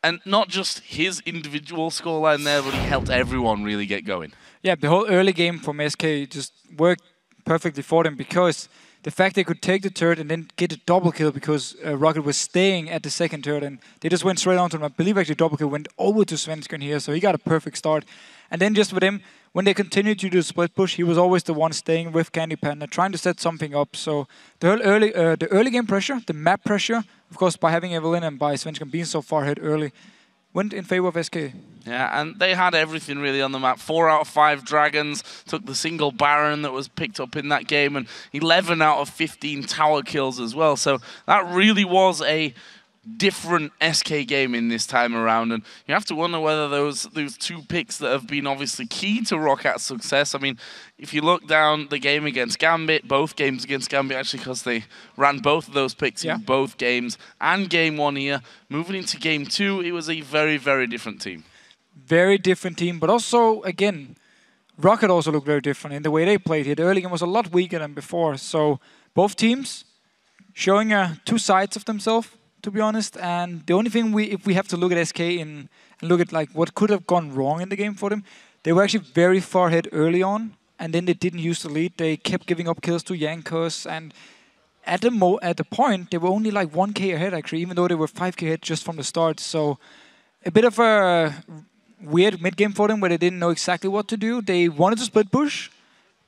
Speaker 2: And not just his individual scoreline there, but he helped everyone really get going.
Speaker 8: Yeah, the whole early game from SK just worked perfectly for them, because the fact they could take the turret and then get a double kill because Roccat was staying at the second turret, and they just went straight on to him. I believe actually double kill went over to Svenskeren here, so he got a perfect start. And then just with him, when they continued to do the split push, he was always the one staying with Candy Panda, trying to set something up. So the whole early game pressure, the map pressure, of course by having Evelyn and by Svenskeren being so far ahead early, went in favor of SK.
Speaker 2: Yeah, and they had everything really on the map. 4 out of 5 Dragons, took the single Baron that was picked up in that game, and 11 out of 15 tower kills as well. So that really was a different SK game in this time around, and you have to wonder whether those two picks that have been obviously key to Rockat's success. I mean, if you look down the game against Gambit, both games against Gambit actually, because they ran both of those picks in both games, and game 1 here, moving into game 2, it was a very, very different team.
Speaker 8: Very different team, but also, again, Roccat also looked very different in the way they played here. The early game was a lot weaker than before, so both teams showing two sides of themselves, to be honest. And the only thing if we have to look at SK and look at like what could have gone wrong in the game for them, they were actually very far ahead early on, and then they didn't use the lead. They kept giving up kills to Jankos, and at the point they were only like 1k ahead actually, even though they were 5k ahead just from the start. So a bit of a weird mid game for them where they didn't know exactly what to do. They wanted to split push,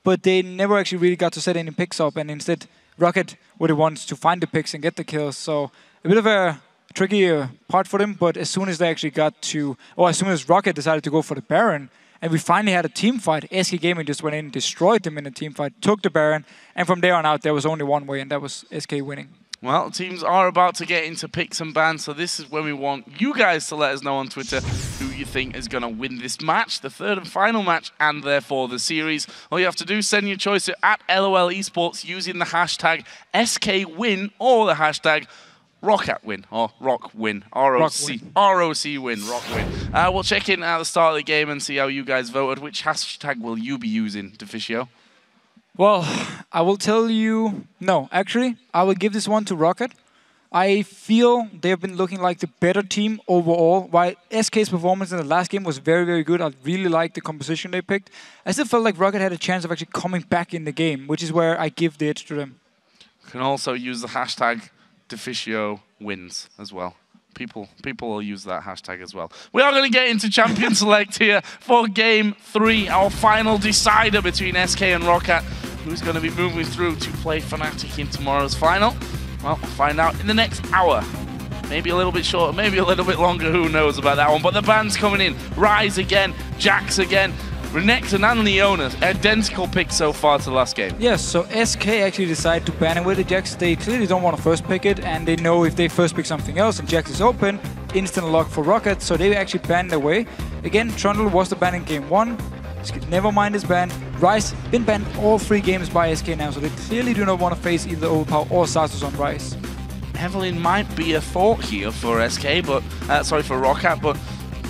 Speaker 8: but they never actually really got to set any picks up, and instead Roccat were the ones to find the picks and get the kills. So a bit of a tricky part for them, but as soon as they actually got to, or as soon as Roccat decided to go for the Baron, and we finally had a team fight, SK Gaming just went in and destroyed them in a team fight, took the Baron, and from there on out there was only one way, and that was SK winning.
Speaker 2: Well, teams are about to get into picks and bans, so this is when we want you guys to let us know on Twitter who you think is going to win this match, the third and final match, and therefore the series. All you have to do is send your choice to @LOL Esports using the hashtag SKWin or the hashtag RockatWin, or RockWin, ROC win, RockWin. We'll check in at the start of the game and see how you guys voted. Which hashtag will you be using, Deficio?
Speaker 8: Well, I will tell you, no, actually, I will give this one to Roccat. I feel they've been looking like the better team overall. While SK's performance in the last game was very, very good, I really liked the composition they picked. I still felt like Roccat had a chance of actually coming back in the game, which is where I give the edge to them.
Speaker 2: You can also use the hashtag Deficio wins as well. People will use that hashtag as well. We are going to get into Champion Select here for Game 3, our final decider between SK and Roccat. Who's going to be moving through to play Fnatic in tomorrow's final? Well, we'll find out in the next hour. Maybe a little bit shorter, maybe a little bit longer, who knows about that one. But the band's coming in. Rise again, Jax again. Renekton and Leona, identical picks so far to the last game.
Speaker 8: Yes, so SK actually decided to ban away the Jax. They clearly don't want to first pick it, and they know if they first pick something else and Jax is open, instant lock for Roccat, so they actually banned away. Again, Trundle was the ban in game 1. Nevermind is banned. Rise, been banned all 3 games by SK now, so they clearly do not want to face either Overpower or Sasus on Rise.
Speaker 2: Evelyn might be a thought here for SK, but for Roccat, but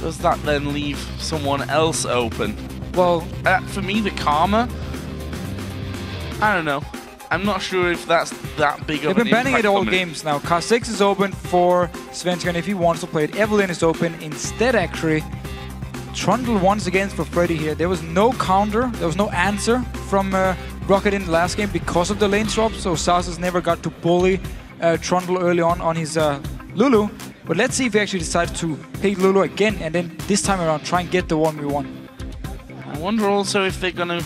Speaker 2: does that then leave someone else open?
Speaker 8: Well,
Speaker 2: for me, the Karma, I don't know. I'm not sure if that's that big of
Speaker 8: They've
Speaker 2: an
Speaker 8: been banning it
Speaker 2: impact
Speaker 8: all
Speaker 2: on it.
Speaker 8: games now. Car 6 is open for Svenskeren if he wants to play it. Evelyn is open instead, actually. Trundle once again for Freddy here. There was no counter, there was no answer from Rocket in the last game because of the lane swap, so Zazas never got to bully Trundle early on his Lulu. But let's see if he actually decides to pick Lulu again and then this time around try and get the 1v1.
Speaker 2: I wonder also if they're going to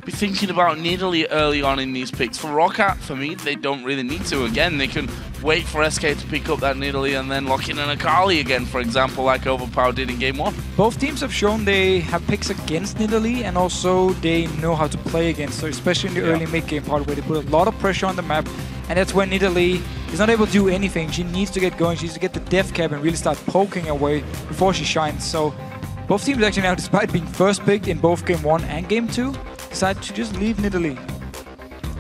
Speaker 2: be thinking about Nidalee early on in these picks. For Roccat, for me, they don't really need to. Again, they can wait for SK to pick up that Nidalee and then lock in an Akali again, for example, like Overpower did in Game 1.
Speaker 8: Both teams have shown they have picks against Nidalee and also they know how to play against, so especially in the early mid-game part where they put a lot of pressure on the map, and that's when Nidalee is not able to do anything. She needs to get going, she needs to get the death cap and really start poking away before she shines. So both teams actually now, despite being first picked in both Game 1 and Game 2, decide to just leave Nidalee.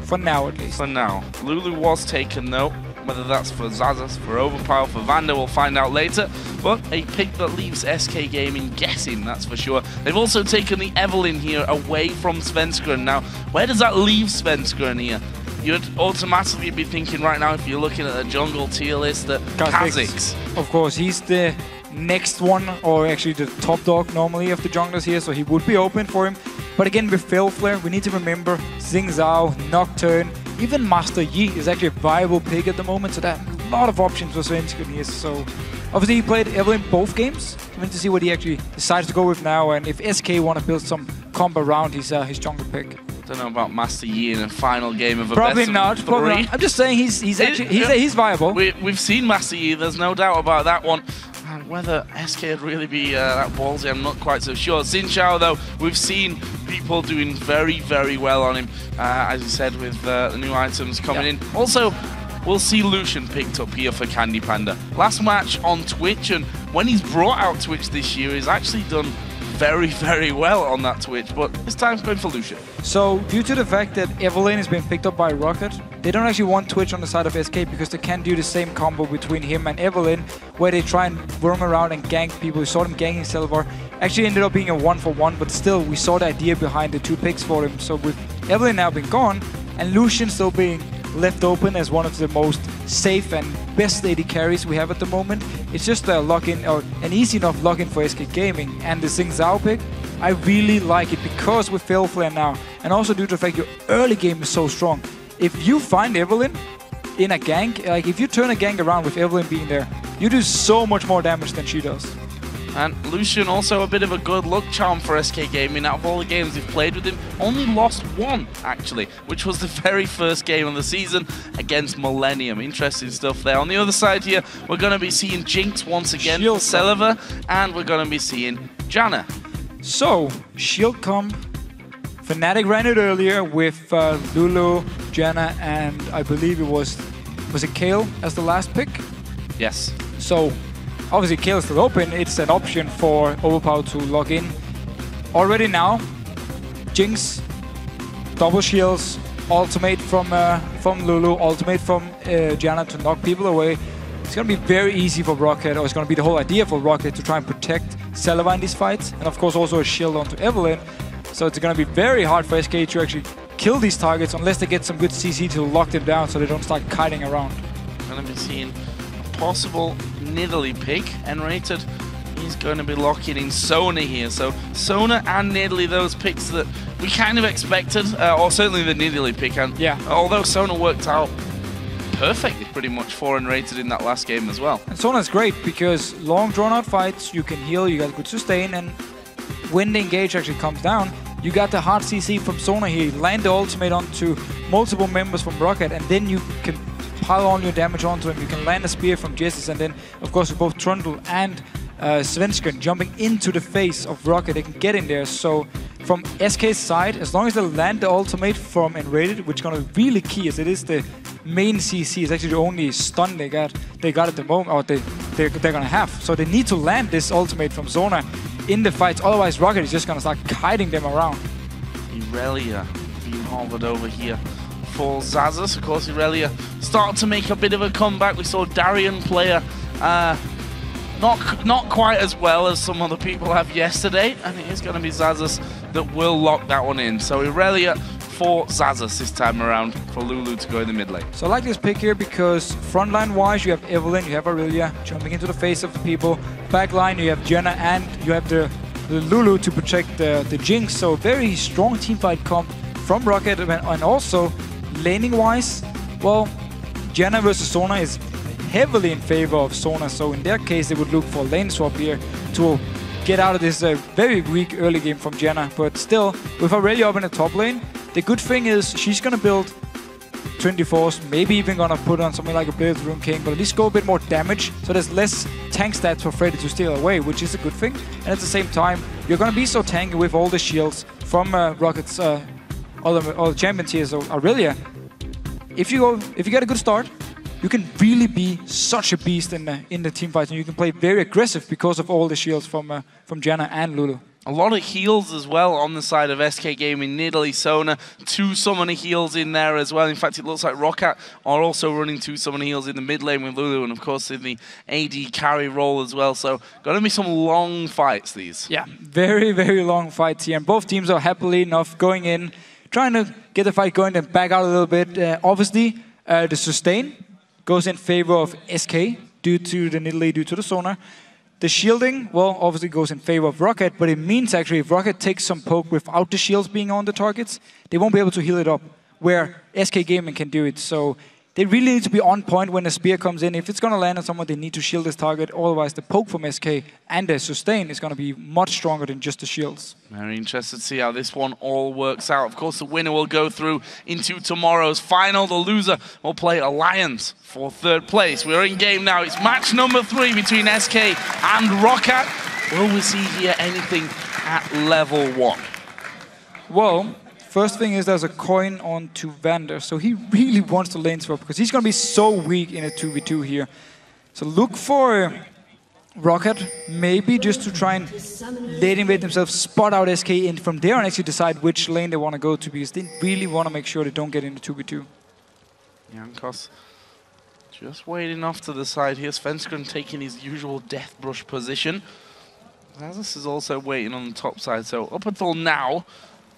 Speaker 8: For now, at least.
Speaker 2: For now. Lulu was taken, though. Whether that's for Zazas, for Overpower, for Vander, we'll find out later. But a pick that leaves SK Gaming guessing, that's for sure. They've also taken the Evelyn here away from Svenskeren. Now, where does that leave Svenskeren here? You'd automatically be thinking right now, if you're looking at the jungle tier list, that Kha'Zix.
Speaker 8: Of course, he's the next one, or actually the top dog normally of the junglers here, so he would be open for him. But again, with Fail Flare, we need to remember Xing Zhao, Nocturne, even Master Yi is actually a viable pick at the moment, so there are a lot of options for Svenskeren here. So obviously he played Evelyn both games. I mean, to see what he actually decides to go with now, and if SK want to build some comp around his jungle pick.
Speaker 2: Don't know about Master Yi in a final game of a
Speaker 8: Probably
Speaker 2: best
Speaker 8: not.
Speaker 2: of
Speaker 8: Probably
Speaker 2: three.
Speaker 8: not. I'm just saying he's viable.
Speaker 2: We've seen Master Yi. There's no doubt about that one. And whether SK would really be that ballsy, I'm not quite so sure. Xin Zhao, though, we've seen people doing very, very well on him, as you said, with the new items coming in. Also, we'll see Lucian picked up here for Candy Panda. Last match on Twitch, and when he's brought out Twitch this year, he's actually done very, very well on that Twitch, but this time's going for Lucian.
Speaker 8: So, due to the fact that Evelyn has been picked up by Rocket, they don't actually want Twitch on the side of SK because they can't do the same combo between him and Evelyn, where they try and worm around and gank people. We saw them ganking Silver. Actually ended up being a 1-for-1, but still, we saw the idea behind the 2 picks for him. So with Evelyn now being gone, and Lucian still being left open as one of the most safe and best AD carries we have at the moment, it's just a lock-in, or an easy enough lock-in for SK Gaming. And the Xing Zhao pick, I really like it because with Fail Flare now, and also due to the fact your early game is so strong. If you find Evelyn in a gank, like if you turn a gank around with Evelyn being there, you do so much more damage than she does.
Speaker 2: And Lucian also a bit of a good luck charm for SK Gaming. Out of all the games they've played with him, only lost one, actually, which was the very first game of the season against Millennium. Interesting stuff there. On the other side here, we're going to be seeing Jinx once again for Celiver, and we're going to be seeing Janna.
Speaker 8: So, Shield comp. Fnatic ran it earlier with Lulu, Janna, and I believe it was it Kayle as the last pick?
Speaker 2: Yes.
Speaker 8: So, obviously Kayle is still open. It's an option for Overpower to log in. Already now, Jinx, double shields, ultimate from Lulu, ultimate from Janna to knock people away. It's going to be very easy for Rocket, or it's going to be the whole idea for Rocket to try and protect Celiver in these fights. And of course also a shield onto Evelyn. So it's going to be very hard for SK to actually kill these targets unless they get some good CC to lock them down so they don't start kiting around.
Speaker 2: We're going to be seeing a possible Nidalee pick. N-rated, he's going to be locking in Sona here. So Sona and Nidalee, those picks that we kind of expected, or certainly the Nidalee pick. And although Sona worked out perfectly pretty much for N-rated in that last game as well.
Speaker 8: And Sona's great because long drawn out fights, you can heal, you got good sustain, and when the engage actually comes down, you got the hard CC from Sona here. You land the ultimate onto multiple members from Rocket, and then you can pile on your damage onto him. You can land a spear from Jessis, and then, of course, with both Trundle and Svenskeren jumping into the face of Rocket, they can get in there. So from SK's side, as long as they land the ultimate from Enrated, which is going to be really key, as it is the main CC, is actually the only stun they got at the moment, or they're going to have. So they need to land this ultimate from Sona in the fights, otherwise Rocket is just going to start kiting them around.
Speaker 2: Irelia being hovered over here for Zazas. Of course, Irelia started to make a bit of a comeback. We saw Darien player not quite as well as some other people have yesterday, and it is going to be Zazas that will lock that one in. So Irelia for Xaxus this time around for Lulu to go in the mid lane.
Speaker 8: So I like this pick here because frontline wise you have Evelynn, you have Aurelia jumping into the face of the people. Backline you have Jenna and you have the Lulu to protect the Jinx. So very strong teamfight comp from Rocket. And also laning wise, well, Jenna versus Sona is heavily in favor of Sona. So in their case they would look for lane swap here to get out of this very weak early game from Jenna. But still, with Aurelia up in the top lane, the good thing is she's gonna build 24s, maybe even gonna put on something like a Blade Rune King, but at least go a bit more damage, so there's less tank stats for Freddy to steal away, which is a good thing. And at the same time, you're gonna be so tanky with all the shields from Rocket's all the champions here. So Aurelia, if you get a good start, you can really be such a beast in the team fights, and you can play very aggressive because of all the shields from Janna and Lulu.
Speaker 2: A lot of heals as well on the side of SK Gaming. Nidalee, Sona, 2 summoner heals in there as well. In fact, it looks like Roccat are also running 2 summoner heals in the mid lane with Lulu, and of course in the AD carry role as well. So gonna be some long fights these.
Speaker 8: Yeah, very, very long fights here, and both teams are happily enough going in, trying to get the fight going and back out a little bit. Obviously, the sustain goes in favor of SK due to the Nidalee, due to the Sonar. The shielding, well, obviously goes in favor of Rocket, but it means actually if Rocket takes some poke without the shields being on the targets, they won't be able to heal it up, where SK Gaming can do it. So they really need to be on point when the spear comes in. If it's going to land on someone, they need to shield this target. Otherwise, the poke from SK and the sustain is going to be much stronger than just the shields.
Speaker 2: Very interested to see how this one all works out. Of course, the winner will go through into tomorrow's final. The loser will play Alliance for 3rd place. We're in game now. It's match number 3 between SK and Roccat. Will we see here anything at level 1?
Speaker 8: Well, first thing is there's a coin on to Vander, so he really wants to lane swap because he's going to be so weak in a 2v2 here. So look for Roccat, maybe just to try and late invade themselves, spot out SK, and from there on actually decide which lane they want to go to, because they really want to make sure they don't get into 2v2.
Speaker 2: Jankos just waiting off to the side here. Svenskeren taking his usual death brush position. Xaxus is also waiting on the top side, so up until now,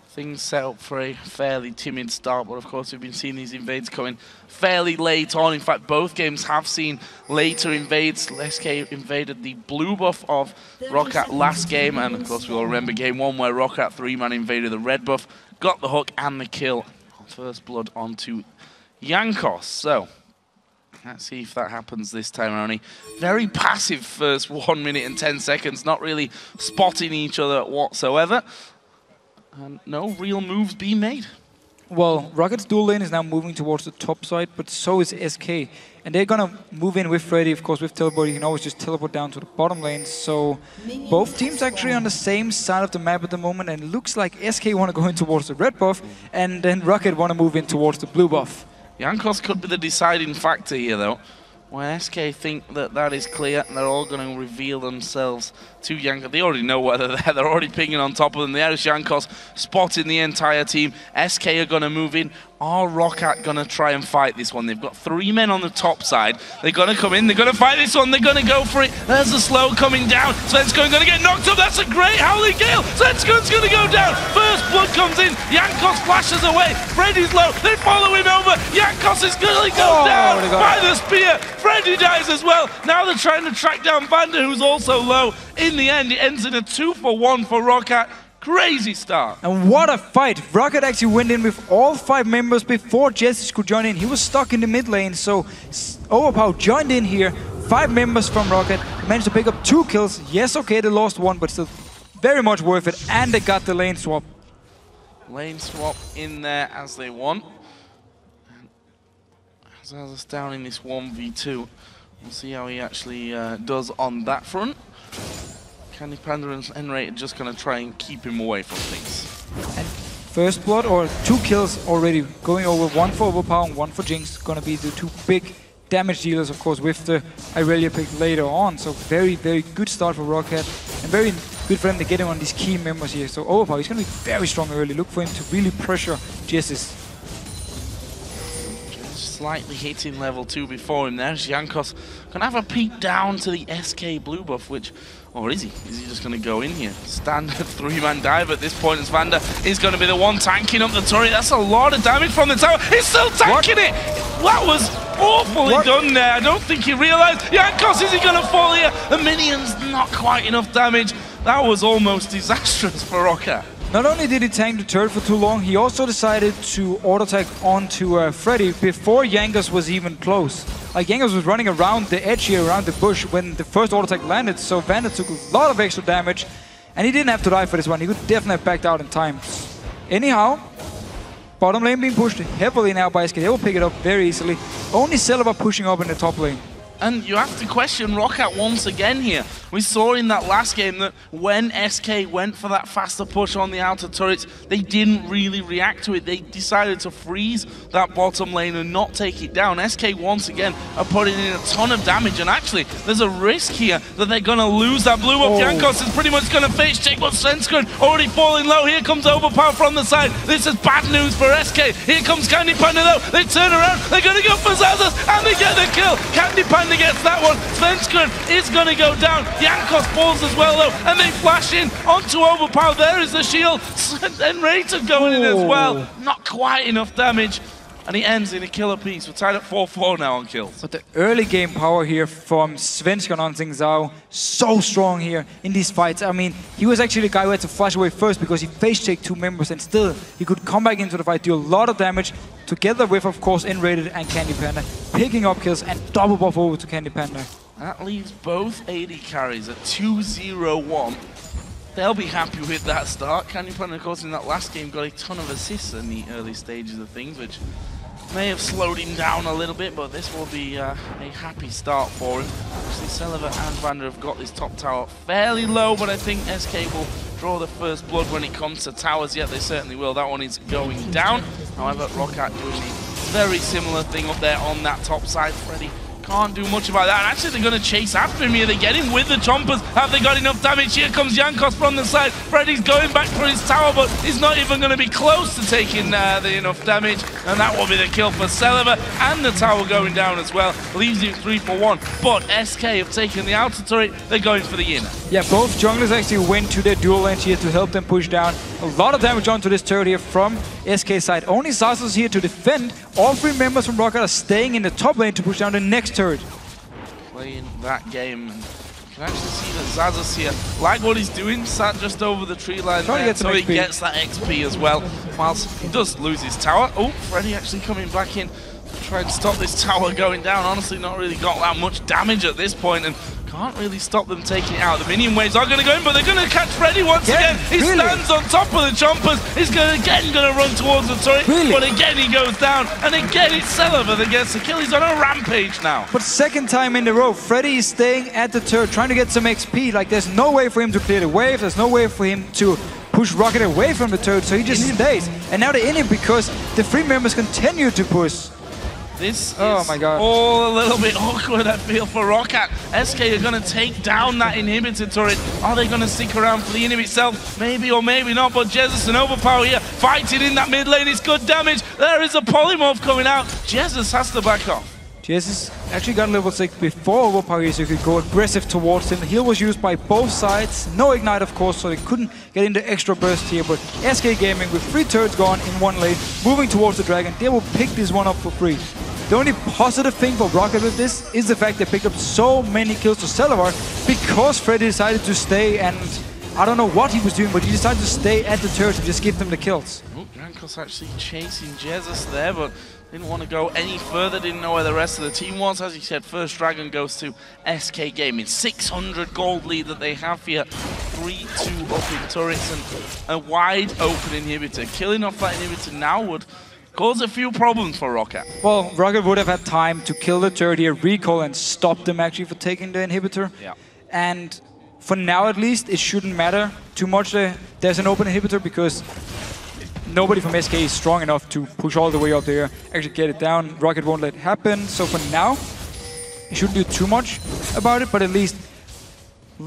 Speaker 2: things set up for a fairly timid start, but of course we've been seeing these invades coming fairly late on. In fact, both games have seen later invades. SK invaded the blue buff of Roccat last game, and of course we'll remember game 1 where Roccat 3-man invaded the red buff, got the hook and the kill. First blood onto Jankos. So let's see if that happens this time around. Very passive first 1 minute and 10 seconds, not really spotting each other whatsoever. And no real moves being made.
Speaker 8: Well, Rocket's dual lane is now moving towards the top side, but so is SK. And they're gonna move in with Freddy, of course, with teleport. You can always just teleport down to the bottom lane. So both teams actually on the same side of the map at the moment, and it looks like SK want to go in towards the red buff, and then Rocket want to move in towards the blue buff.
Speaker 2: Jankos could be the deciding factor here, though. When SK think that that is clear, and they're all going to reveal themselves to Jankos. They already know whether they're there. They're already pinging on top of them. There is Jankos spotting the entire team. SK are going to move in. Are Roccat going to try and fight this one? They've got 3 men on the top side. They're going to come in. They're going to fight this one. They're going to go for it. There's a slow coming down. Svenskeren going to get knocked up. That's a great Howling Gale. Svenskeren's going to go down. First blood comes in. Jankos flashes away. Freddy's low. They follow him over. Jankos is going to go down by the spear. Freddy dies as well. Now they're trying to track down Vander, who's also low. In the end, it ends in a 2-for-1 for Roccat. Crazy start.
Speaker 8: And what a fight. Rocket actually went in with all 5 members before Jesse could join in. He was stuck in the mid lane, so Overpower joined in here. 5 members from Rocket managed to pick up 2 kills. Yes, okay, they lost 1, but still very much worth it. And they got the lane swap.
Speaker 2: Lane swap in there as they want. Xaxus down in this 1v2. We'll see how he actually does on that front. Candy Panda and Enray are just going to try and keep him away from things.
Speaker 8: And first blood, or 2 kills already, going over, 1 for Overpower and 1 for Jinx. Going to be the 2 big damage dealers, of course, with the Aurelia pick later on. So very, very good start for Roccat. And very good for them to get him on these key members here. So Overpower, he's going to be very strong early. Look for him to really pressure Jessis.
Speaker 2: Slightly hitting level 2 before him there. Jankos can have a peek down to the SK blue buff, which Or is he? Is he just going to go in here? Standard 3-man dive at this point as Vander is going to be the one tanking up the turret. That's a lot of damage from the tower. He's still tanking it! That was awfully done there. I don't think he realized. Jankos, is he going to fall here? The minions, not quite enough damage. That was almost disastrous for Roccat.
Speaker 8: Not only did he tank the turret for too long, he also decided to auto-attack onto Freddy before Jankos was even close. Like, Jankos was running around the edge here, around the bush, when the first auto-attack landed, so Vander took a lot of extra damage, and he didn't have to die for this one. He could definitely have backed out in time. Anyhow, bottom lane being pushed heavily now by SK. They will pick it up very easily. Only Celebar pushing up in the top lane.
Speaker 2: And you have to question Roccat once again here. We saw in that last game that when SK went for that faster push on the outer turrets, they didn't really react to it. They decided to freeze that bottom lane and not take it down. SK once again are putting in a ton of damage, and actually there's a risk here that they're going to lose that blue up. Jankos is pretty much going to face check, but Svenskred already falling low. Here comes Overpower from the side. This is bad news for SK. Here comes Candy Panda though. They turn around, they're going to go for Zazas, and they get the kill. Candy Panda gets that one. Svenskred is going to go down. Jankos falls as well though, and they flash in onto Overpower. There is the shield, and Raider going in as well. Not quite enough damage, and he ends in a killer piece. We're tied at 4-4 now on kills.
Speaker 8: But the early game power here from Svenskred on Xing Zhao, so strong here in these fights. I mean, he was actually the guy who had to flash away first because he face-checked 2 members, and still he could come back into the fight, do a lot of damage, together with, of course, Enrated and Candy Panda, picking up kills and double buff over to Candy Panda.
Speaker 2: That leaves both AD carries at 2-0-1. They'll be happy with that start. Candy Panda, of course, in that last game got a ton of assists in the early stages of things, which may have slowed him down a little bit, but this will be a happy start for him. Actually, Celebar and Vander have got this top tower fairly low, but I think SK will draw the first blood when it comes to towers. Yet they certainly will. That one is going down. However, Roccat doing a very similar thing up there on that top side. Freddy can't do much about that. And actually, they're going to chase after him here. They get him with the chompers. Have they got enough damage? Here comes Jankos from the side. Freddy's going back for his tower, but he's not even going to be close to taking the enough damage. And that will be the kill for Celebar. And the tower going down as well. Leaves him 3-for-1. But SK have taken the outer turret. They're going for the inner.
Speaker 8: Yeah, both junglers actually went to their dual lanes here to help them push down. A lot of damage onto this turret here from SK side. Only Zazas here to defend. All 3 members from Roccat are staying in the top lane to push down the next turret.
Speaker 2: Playing that game. You can actually see that Zazas here, like what he's doing, sat just over the tree line there, so he gets that XP as well, whilst he does lose his tower. Oh, Freddy actually coming back in to try and stop this tower going down. Honestly, not really got that much damage at this point, and can't really stop them taking it out. The minion waves are going to go in, but they're going to catch Freddy once again. He stands on top of the chompers. He's going to run towards the turret, but again he goes down, and again it's Celebar that gets the kill. He's on a rampage now.
Speaker 8: But second time in a row, Freddy is staying at the turret, trying to get some XP. Like, there's no way for him to clear the wave. There's no way for him to push Roccat away from the turret, so he just stays. And now they're in him because the 3 members continue to push.
Speaker 2: This is all a little bit awkward, I feel, for Roccat. SK are going to take down that inhibitor turret. Are they going to stick around for the inhib itself? Maybe or maybe not, but Jesus and Overpower here fighting in that mid lane. It's good damage. There is a polymorph coming out. Jesus has to back off.
Speaker 8: Jesus actually got level 6 before Overpower, so he could go aggressive towards him. The heal was used by both sides. No ignite, of course, so they couldn't get in the extra burst here. But SK Gaming, with 3 turrets gone in one lane, moving towards the dragon, they will pick this one up for free. The only positive thing for Roccat with this is the fact they picked up so many kills to Celebar because Freddy decided to stay, and I don't know what he was doing, but he decided to stay at the turret to just give them the kills.
Speaker 2: Oh, Jankos actually chasing Jesus there, but didn't want to go any further, didn't know where the rest of the team was. As you said, first dragon goes to SK Gaming. 600 gold lead that they have here. 3-2 up in turrets and a wide open inhibitor. Killing off that inhibitor now would cause a few problems for Roccat.
Speaker 8: Well, Roccat would have had time to kill the turret here, recall, and stop them actually for taking the inhibitor.
Speaker 2: Yeah.
Speaker 8: And for now at least, it shouldn't matter too much. There's an open inhibitor because nobody from SK is strong enough to push all the way up there, actually get it down. Roccat won't let it happen. So for now, it shouldn't do too much about it, but at least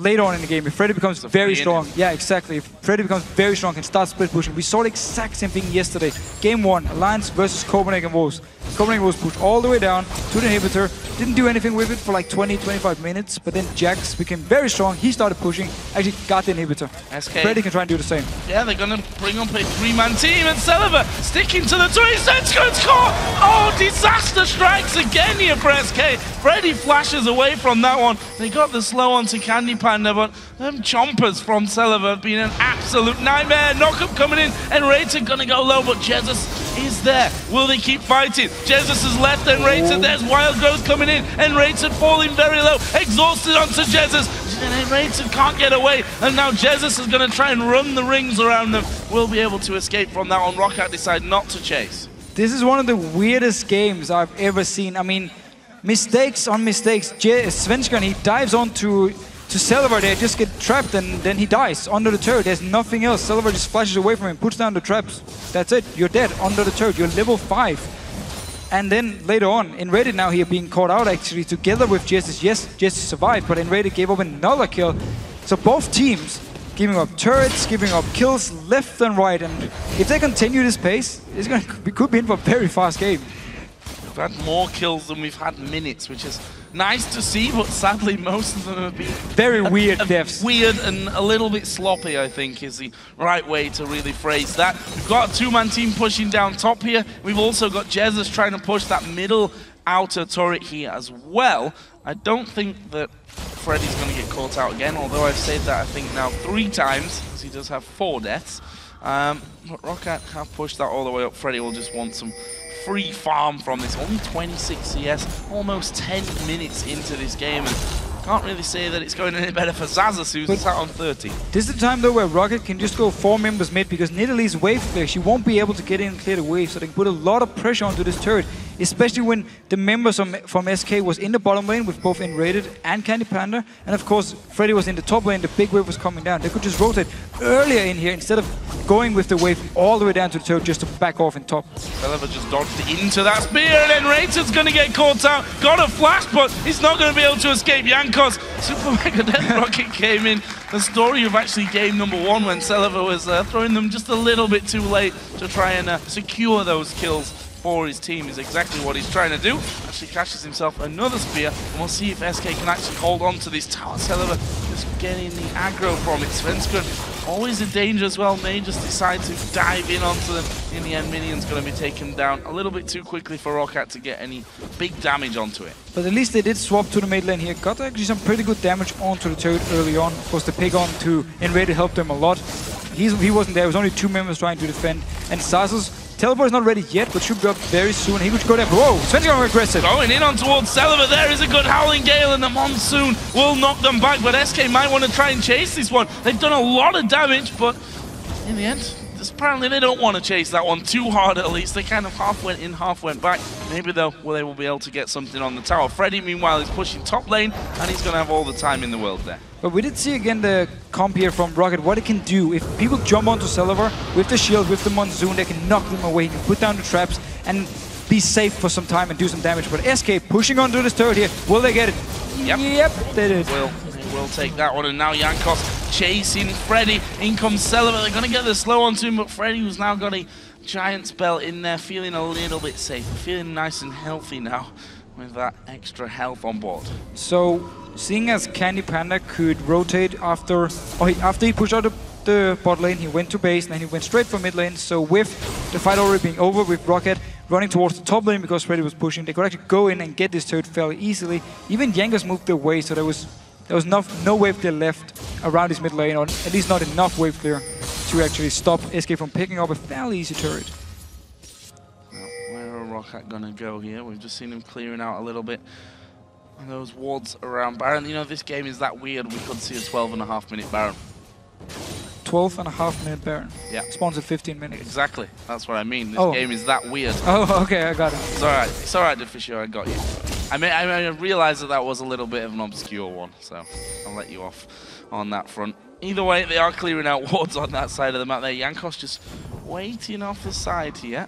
Speaker 8: later on in the game, if Freddy becomes very strong, yeah, exactly. If Freddy becomes very strong, can start split pushing. We saw the exact same thing yesterday. Game 1, Alliance versus Copenhagen Wolves. Copenhagen Wolves pushed all the way down to the inhibitor, didn't do anything with it for like 20-25 minutes, but then Jax became very strong. He started pushing, actually got the inhibitor.
Speaker 2: SK.
Speaker 8: Freddy can try and do the same.
Speaker 2: Yeah, they're gonna bring up a 3-man team, and Celiva sticking to the twist. Svenskund score! Oh, disaster strikes again here for SK. Freddy flashes away from that one. They got the slow onto Candy Panda, but them chompers from Celiva have been an absolute nightmare. Knockup coming in, and Rated gonna go low, but Jesus is there. Will they keep fighting? Jesus is left, and Rated, there's Wild Growth coming in, and Rated falling very low, exhausted onto Jesus. And Rated can't get away, and now Jesus is gonna try and run the rings around them. Will be able to escape from that one. Roccat decide not to chase.
Speaker 8: This is one of the weirdest games I've ever seen. I mean, mistakes on mistakes. Svenskund, he dives onto Celiva there, just get trapped, and then he dies under the turret. There's nothing else. Celiva just flashes away from him, puts down the traps. That's it. You're dead under the turret. You're level 5. And then later on, Enrated now here being caught out actually together with Jesse. Yes, Jesse survived, but Enrated gave up another kill. So both teams giving up turrets, giving up kills left and right. And if they continue this pace, we could be in for a very fast game.
Speaker 2: We've had more kills than we've had minutes, which is nice to see, but sadly most of them have been
Speaker 8: very weird deaths.
Speaker 2: Weird and a little bit sloppy, I think, is the right way to really phrase that. We've got a 2-man team pushing down top here. We've also got Jesus trying to push that middle outer turret here as well. I don't think that Freddy's going to get caught out again, although I've said that I think now 3 times, because he does have 4 deaths. But Roccat have pushed that all the way up. Freddy will just want some free farm from this. Only 26 CS, almost 10 minutes into this game, and can't really say that it's going any better for Zaza, who's sat on 30.
Speaker 8: This is the time though where Roccat can just go 4 members mid, because Nidalee's wave clear. She won't be able to get in and clear the wave, so they can put a lot of pressure onto this turret, especially when the members from SK was in the bottom lane with both Enrated and Candy Panda, and of course Freddy was in the top lane. The big wave was coming down. They could just rotate earlier in here instead of going with the wave all the way down to the turret just to back off in top.
Speaker 2: Celiva just dodged into that spear, and then Rated's going to get caught out. Got a flash, but he's not going to be able to escape Jankos. Super Mega Death Rocket came in. The story of actually game number 1 when Celiva was throwing them just a little bit too late to try and secure those kills for his team is exactly what he's trying to do. Actually catches himself another spear, and we'll see if SK can actually hold on to this tower. Celiva just getting the aggro from it. Svenskund, always a danger as well, may just decide to dive in onto them. In the end, Minion's going to be taken down a little bit too quickly for Roccat to get any big damage onto it.
Speaker 8: But at least they did swap to the mid lane here. Got actually some pretty good damage onto the turret early on. Of course, the pick on to Enrated helped them a lot. He wasn't there. It was only 2 members trying to defend. And Zaza's teleport is not ready yet, but should be up very soon. He could go there. Whoa, Svenskund aggressive.
Speaker 2: Going in on towards Celiva. There is a good Howling Gale, and the Monsoon will knock them back. But SK might want to try and chase this one. They've done a lot of damage, but in the end, apparently they don't want to chase that one too hard at least. They kind of half went in, half went back. Maybe though, they will be able to get something on the tower. Freddy, meanwhile, is pushing top lane, and he's going to have all the time in the world there.
Speaker 8: But we did see again the comp here from Roccat, what it can do. If people jump onto Celiva with the shield, with the Monsoon, they can knock them away. He can put down the traps and be safe for some time and do some damage. But SK pushing onto this turret here. Will they get it? Yep, they did.
Speaker 2: They will take that one, and now Jankos chasing Freddy. In comes Celiva. They're going to get the slow onto him, but Freddy, who's now got a giant spell in there, feeling a little bit safe, feeling nice and healthy now with that extra health on board.
Speaker 8: So, seeing as Candy Panda could rotate after he pushed out the bot lane, he went to base, and then he went straight for mid lane. So with the fight already being over, with Roccat running towards the top lane because Freddy was pushing, they could actually go in and get this turret fairly easily. Even Jankos moved away, so there was no wave clear left around his mid lane, or at least not enough wave clear to actually stop SK from picking up a fairly easy turret.
Speaker 2: Where are Roccat gonna go here? We've just seen him clearing out a little bit. And those wards around Baron. You know, this game is that weird. We could see a 12.5-minute Baron.
Speaker 8: 12.5-minute Baron.
Speaker 2: Yeah.
Speaker 8: Spawns at 15 minutes.
Speaker 2: Exactly. That's what I mean. This game is that weird.
Speaker 8: Oh, okay, I got it.
Speaker 2: It's alright. It's alright, Deficio, I got you. I realized that was a little bit of an obscure one, so I'll let you off on that front. Either way, they are clearing out wards on that side of the map there. Jankos just waiting off the side here.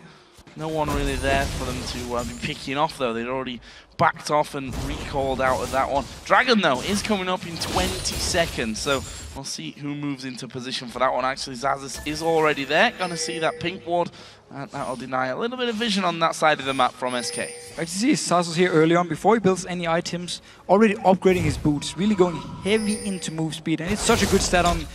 Speaker 2: No one really there for them to be picking off, though. They'd already backed off and recalled out of that one. Dragon, though, is coming up in 20 seconds, so we'll see who moves into position for that one. Actually, Xaxus is already there. Gonna see that pink ward, and that'll deny a little bit of vision on that side of the map from SK.
Speaker 8: I can see Xaxus here early on, before he builds any items, already upgrading his boots, really going heavy into move speed, and it's such a good stat on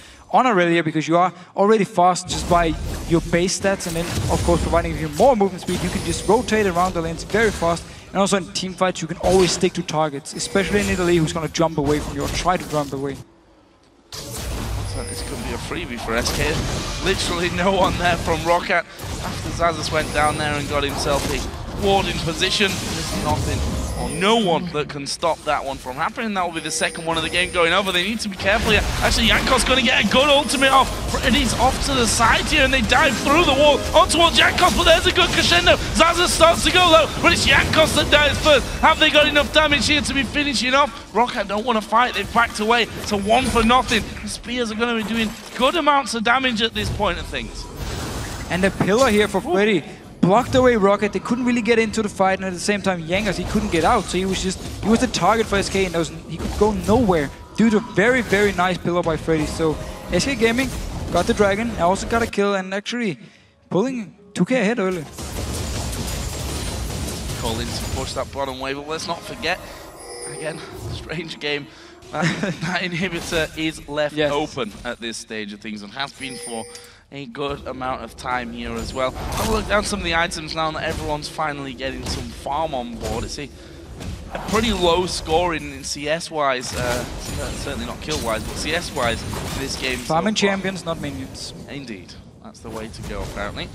Speaker 8: Aurelia because you are already fast just by your base stats, and then of course providing you more movement speed, you can just rotate around the lanes very fast, and also in team fights you can always stick to targets, especially in Italy who's going to jump away from you or try to jump away.
Speaker 2: So this could be a freebie for SK. Literally no one there from Rocket after Xaxus went down there and got himself a ward in position. There's nothing or no one that can stop that one from happening. That will be the second one of the game going over. They need to be careful here. Actually, Jankos going to get a good ultimate off. And he's off to the side here, and they dive through the wall on towards Jankos, but there's a good crescendo. Xaxus starts to go low, but it's Jankos that dies first. Have they got enough damage here to be finishing off? Rocket don't want to fight. They've backed away to 1 for nothing. The spears are going to be doing good amounts of damage at this point of things.
Speaker 8: And the pillar here for Freddy blocked away Rocket. They couldn't really get into the fight, and at the same time Jankos, he couldn't get out, so he was the target for SK, and he could go nowhere due to very, very nice pillar by Freddy. So SK Gaming got the dragon, and also got a kill, and actually pulling 2k ahead early.
Speaker 2: Calling to push that bottom wave, but let's not forget, again, strange game. That inhibitor is left open at this stage of things, and has been for a good amount of time here as well. I'll look down some of the items now that everyone's finally getting some farm on board. It's a pretty low score in CS-wise, certainly not kill-wise, but CS-wise this game.
Speaker 8: Farming champions, not minions.
Speaker 2: Indeed, that's the way to go apparently.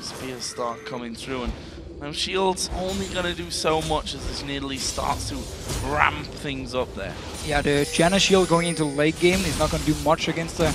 Speaker 2: Spears start coming through, and those shields only going to do so much as this Nidalee starts to ramp things up there.
Speaker 8: Yeah, the Janna shield going into late game is not going to do much against a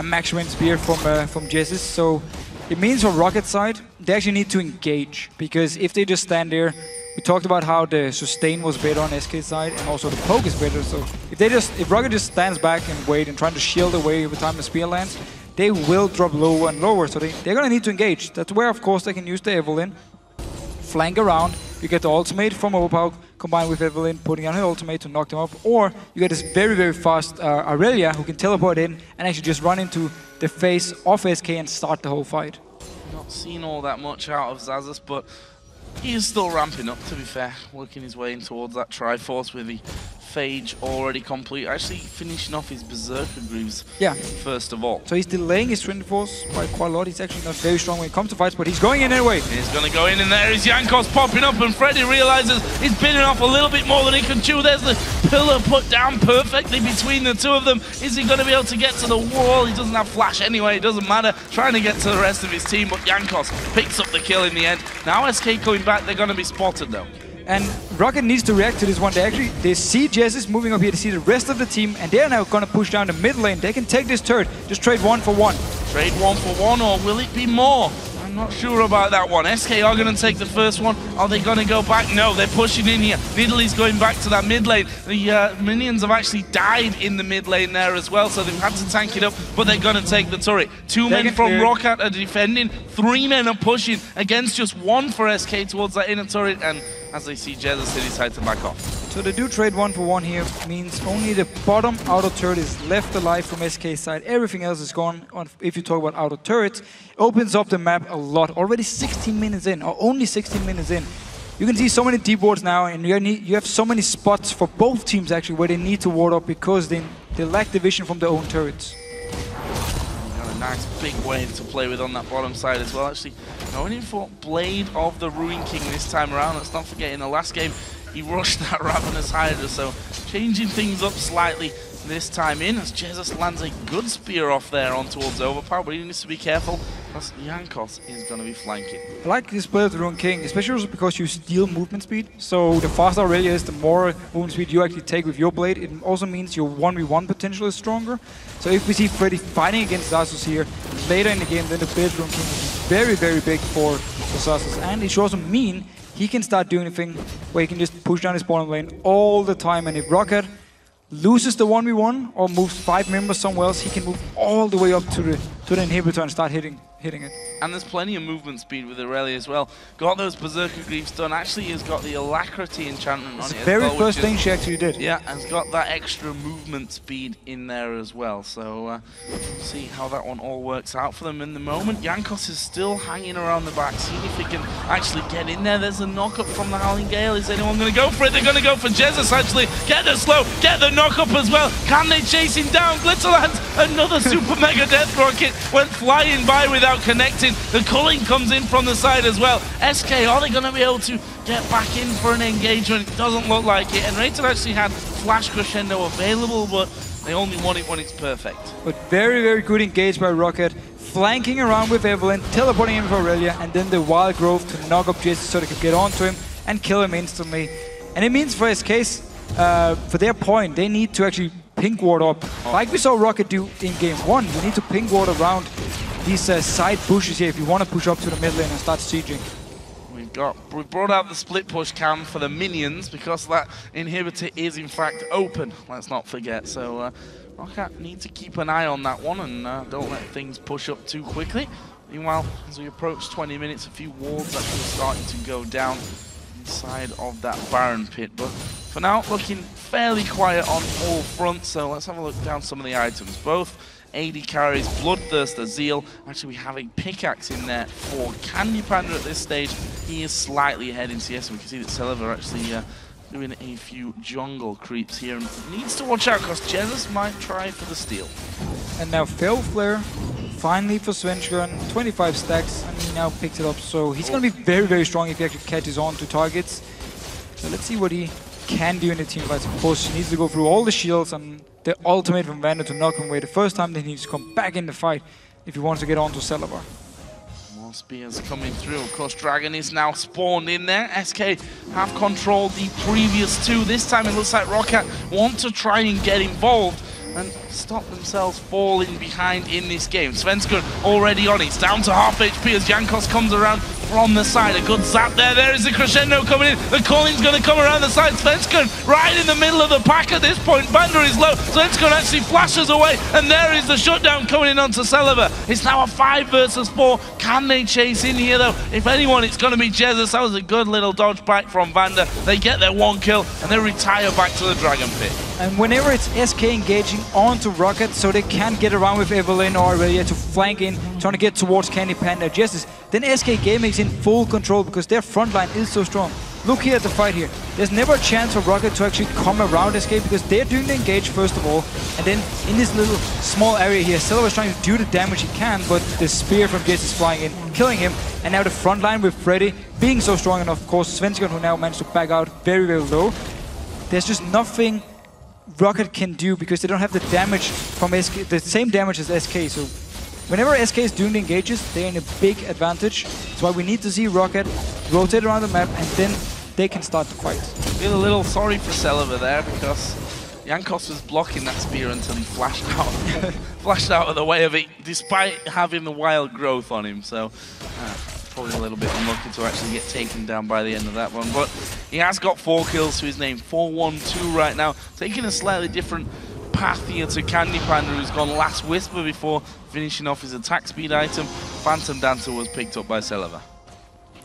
Speaker 8: max range spear from Jesus. So it means from Rocket side, they actually need to engage, because if they just stand there, we talked about how the sustain was better on SK side, and also the poke is better. So if Rocket just stands back and wait and trying to shield away every time the spear lands, they will drop lower and lower. So they're going to need to engage. That's where, of course, they can use the Evelynn, flank around. You get the ultimate from Overpower combined with Evelynn putting on her ultimate to knock them up, or you get this very, very fast Aurelia who can teleport in and actually just run into the face of SK and start the whole fight.
Speaker 2: Not seen all that much out of Xaxus, but he is still ramping up, to be fair, working his way in towards that Triforce with the Phage already complete. Actually finishing off his Berserker Greaves first of all.
Speaker 8: So he's delaying his Triforce by quite a lot. He's actually not very strong when it comes to fights, but he's going in anyway.
Speaker 2: He's going to go in, and there is Jankos popping up, and Freddy realizes he's biting off a little bit more than he can chew. There's the pillar put down perfectly between the two of them. Is he going to be able to get to the wall? He doesn't have flash anyway, it doesn't matter. Trying to get to the rest of his team, but Jankos picks up the kill in the end. Now SK coming back, they're going to be spotted though.
Speaker 8: And Rocket needs to react to this one. They see Jesus moving up here, they see the rest of the team, and they're now going to push down the mid lane. They can take this turret, just trade 1 for 1.
Speaker 2: Trade 1 for 1, or will it be more? I'm not sure about that one. SK are going to take the first one. Are they going to go back? No, they're pushing in here. Nidalee's going back to that mid lane. The minions have actually died in the mid lane there as well, so they've had to tank it up, but they're going to take the turret. 2 men from Rocket are defending, 3 men are pushing against just 1 for SK towards that inner turret, and as they see Jesus, they decide to back off.
Speaker 8: So they do trade 1 for 1 here, means only the bottom outer turret is left alive from SK side. Everything else is gone. If you talk about outer turrets, opens up the map a lot. Already 16 minutes in, or only 16 minutes in. You can see so many deep wards now, and you have so many spots for both teams actually where they need to ward up because they lack the vision from their own turrets.
Speaker 2: Nice big wave to play with on that bottom side as well. Actually, going in for Blade of the Ruin King this time around. Let's not forget, in the last game, he rushed that Ravenous Hydra, so changing things up slightly this time in, as Jesus lands a good spear off there on towards Overpower, but he needs to be careful, because Jankos is going to be flanking.
Speaker 8: I like this play of the Ruin King, especially also because you steal movement speed. So the faster Aurelia is, the more movement speed you actually take with your blade. It also means your 1v1 potential is stronger. So if we see Freddy fighting against Xaxus here later in the game, then the play of the Ruin King is very, very big for Xaxus. And it should also mean he can start doing a thing where he can just push down his bottom lane all the time. And if Rocket loses the 1v1 or moves 5 members somewhere else, he can move all the way up to the to the inhibitor and start hitting it.
Speaker 2: And there's plenty of movement speed with Aurelia as well. Got those Berserker Greaves done. Actually, has got the Alacrity enchantment on it.
Speaker 8: The very first thing she actually did.
Speaker 2: Yeah, and has got that extra movement speed in there as well. So see how that one all works out for them in the moment. Jankos is still hanging around the back, seeing if he can actually get in there. There's a knock-up from the Howling Gale. Is anyone going to go for it? They're going to go for Jesus, actually. Get the slow, get the knock-up as well. Can they chase him down? Glitterlands, another super mega death rocket, went flying by without connecting. The culling comes in from the side as well. SK, are they going to be able to get back in for an engagement? It doesn't look like it. And Rated actually had Flash Crescendo available, but they only want it when it's perfect.
Speaker 8: But very, very good engage by Rocket. Flanking around with Evelynn, teleporting him for Aurelia, and then the Wild Growth to knock up Jesus so they can get onto him and kill him instantly. And it means for SK's, for their point, they need to actually pink ward up. Like we saw Rocket do in game 1, you need to pink ward around these side pushes here if you want to push up to the mid lane and start sieging.
Speaker 2: We brought out the split push cam for the minions because that inhibitor is in fact open, let's not forget. So Rocket need to keep an eye on that one and don't let things push up too quickly. Meanwhile, as we approach 20 minutes, a few wards actually starting to go down inside of that Baron pit. But for now, looking fairly quiet on all fronts. So let's have a look down some of the items. Both AD carries, Bloodthirster, Zeal. Actually, we have a pickaxe in there for Candy Panda at this stage. He is slightly ahead in CS, and we can see that Celeber actually doing a few jungle creeps here. And needs to watch out, because Jesus might try for the steal.
Speaker 8: And now Fell Flare, finally for Svenskeren, 25 stacks, and he now picks it up. So he's going to be very, very strong if he actually catches on to targets. So let's see what he can do in the team fights. Of course, he needs to go through all the shields and the ultimate from Vander to knock him away the first time. Then he needs to come back in the fight if he wants to get on to Celeber.
Speaker 2: More spears coming through. Of course, Dragon is now spawned in there. SK have controlled the previous two. This time it looks like Rocket want to try and get involved and stop themselves falling behind in this game. Svenskeren already on it. It's down to half HP as Jankos comes around from the side. A good zap there. There is the crescendo coming in. The calling's going to come around the side. Svenskeren right in the middle of the pack at this point. Vander is low. Svenskeren actually flashes away. And there is the shutdown coming in onto Celeber. It's now a 5 versus 4. Can they chase in here though? If anyone, it's going to be Jesus. That was a good little dodge back from Vander. They get their 1 kill and they retire back to the Dragon Pit.
Speaker 8: And whenever it's SK engaging onto Rocket so they can't get around with Evelynn or Aurelia to flank in, trying to get towards Candy Panda Justice, then SK Gaming's in full control because their front line is so strong. Look here at the fight here. There's never a chance for Rocket to actually come around SK because they're doing the engage first of all, and then in this little small area here, Celeber is trying to do the damage he can, but the spear from Justice is flying in, killing him, and now the front line with Freddy being so strong, and of course Svenskeren who now managed to back out very, very low. There's just nothing Rocket can do because they don't have the damage from SK, the same damage as SK. So whenever SK is doing the engages, they're in a big advantage. That's why we need to see Rocket rotate around the map and then they can start the fight.
Speaker 2: Feel a little sorry for Celeber there because Jankos was blocking that spear until he flashed out of the way of it, despite having the wild growth on him. So probably a little bit unlucky to actually get taken down by the end of that one. But he has got 4 kills to his name, 4-1-2 right now, taking a slightly different path here to Candy Panda, who's gone last Whisper before finishing off his attack speed item. Phantom Dancer was picked up by Celeber.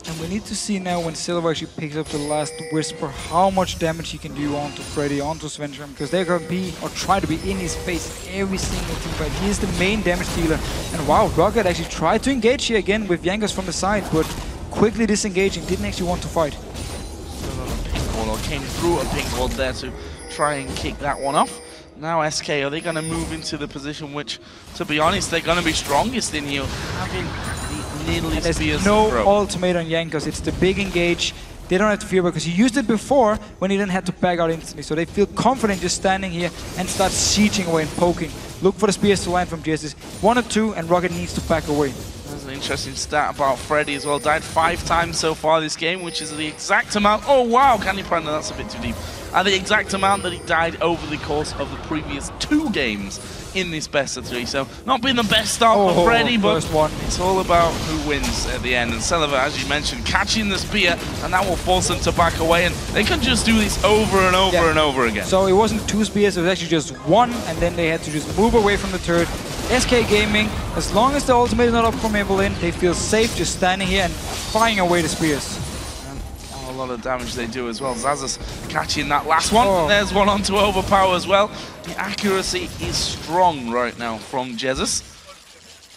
Speaker 8: And we need to see now when Celeber actually picks up the last Whisper how much damage he can do onto Freddy, onto Svenskeren, because they're going to be, or try to be in his face every single team fight. He is the main damage dealer. And wow, Rocket actually tried to engage here again with Jankos from the side, but quickly disengaging, didn't actually want to fight.
Speaker 2: Still on a pink wall, or came through a pink wall there to try and kick that one off. Now SK, are they going to move into the position which, to be honest, they're going to be strongest in here, having the needly spears.
Speaker 8: No ultimate on Jankos, it's the big engage. They don't have to fear because he used it before when he didn't have to back out instantly. So they feel confident just standing here and start sieging away and poking. Look for the spears to land from Jesus. 1 or 2 and Rocket needs to back away.
Speaker 2: There's an interesting stat about Freddy as well. Died 5 times so far this game, which is the exact amount. Oh wow, Candy Panda, that's a bit too deep. The exact amount that he died over the course of the previous 2 games in this best of 3. So not been the best start for Freddy, but it's all about who wins at the end. And Celeber, as you mentioned, catching the spear, and that will force them to back away. And they can just do this over and over and over again.
Speaker 8: So it wasn't 2 spears, it was actually just 1, and then they had to just move away from the turret, SK Gaming, as long as the ultimate is not up from Evelyn, they feel safe just standing here and firing away the spears.
Speaker 2: A lot of damage they do as well. Zazas catching that last one. There's one onto Overpower as well. The accuracy is strong right now from Jesus.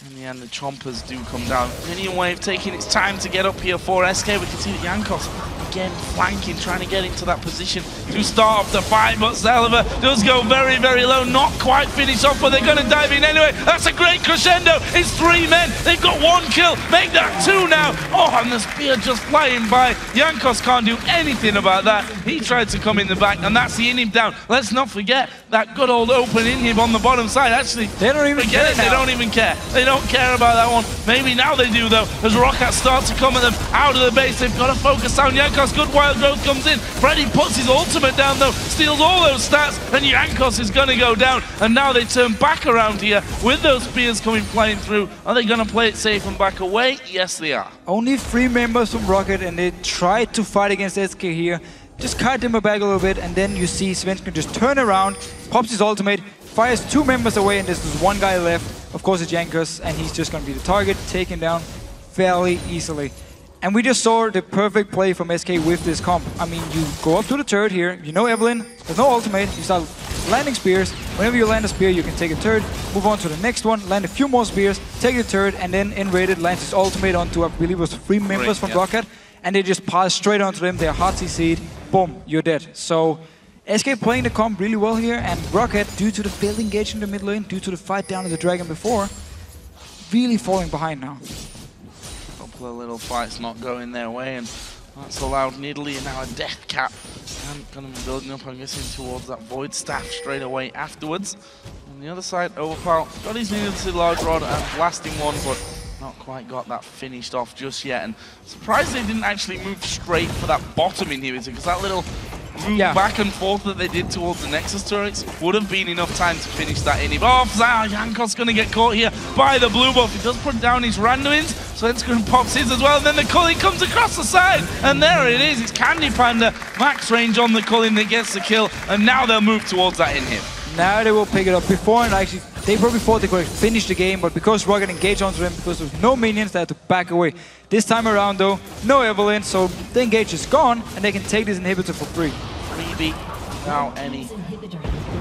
Speaker 2: In the end, the Chompers do come down. Minion Wave taking its time to get up here for SK. We can see that Jankos again flanking, trying to get into that position to start off the fight, but Zelva does go very, very low, not quite finished off, but they're going to dive in anyway. That's a great crescendo. It's 3 men. They've got 1 kill. Make that 2 now. Oh, and the spear just flying by. Jankos can't do anything about that. He tried to come in the back, and that's the inhib down. Let's not forget that good old open inhib on the bottom side. Actually,
Speaker 8: they don't even care.
Speaker 2: They don't even care. They don't care about that one. Maybe now they do, though, as Roccat starts to come at them out of the base. They've got to focus down. Jankos, good wild growth comes in. Freddy puts his ultimate down, though, steals all those stats, and Jankos is going to go down. And now they turn back around here with those spears coming flying through. Are they going to play it safe and back away? Yes, they are.
Speaker 8: Only 3 members from Rocket, and they tried to fight against SK here. Just kite them back a little bit, and then you see Svensson just turn around, pops his ultimate, fires 2 members away, and there's just 1 guy left. Of course, it's Jankos, and he's just going to be the target, taken down fairly easily. And we just saw the perfect play from SK with this comp. I mean, you go up to the turret here, you know Evelyn, there's no ultimate, you start landing spears. Whenever you land a spear, you can take a turret, move on to the next one, land a few more spears, take the turret, and then N-rated lands his ultimate onto, I believe it was 3 members from Rocket, and they just pass straight onto them, they're hard CC'd, boom, you're dead. So SK playing the comp really well here, and Rocket, due to the failed engage in the mid lane, due to the fight down of the Dragon before, really falling behind now.
Speaker 2: A couple of little fights not going their way, and that's allowed Nidalee and now a death cap. And going to be building up, I'm guessing, towards that Void Staff straight away afterwards. On the other side, Overpower got his Nidalee large rod and blasting one, but not quite got that finished off just yet. And surprised they didn't actually move straight for that bottom inhibitor, because that little move back and forth that they did towards the Nexus turrets would have been enough time to finish that inhib off. Jankos going to get caught here by the blue buff. He does put down his randomins, so Enscreen pops his as well, and then the culling comes across the side, and there it is. It's Candy Panda, max range on the culling that gets the kill, and now they'll move towards that inhib.
Speaker 8: Now they will pick it up. Before, and actually, they probably thought they could finish the game, but because Rocket engaged onto them, because there's no minions, they had to back away. This time around, though, no Evelyn, so the engage is gone, and they can take this inhibitor for free.
Speaker 2: Freebie, now any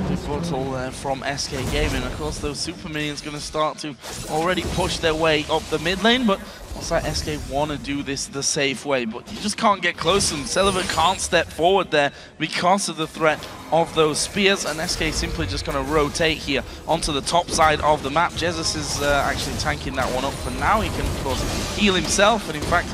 Speaker 2: rebuttal there from SK Gaming. Of course, those super minions going to start to already push their way up the mid lane, but looks like SK want to do this the safe way, but you just can't get close to them. Celiver can't step forward there because of the threat of those spears, and SK simply just going to rotate here onto the top side of the map. Jesus is actually tanking that one up for now. He can, of course, heal himself, and in fact,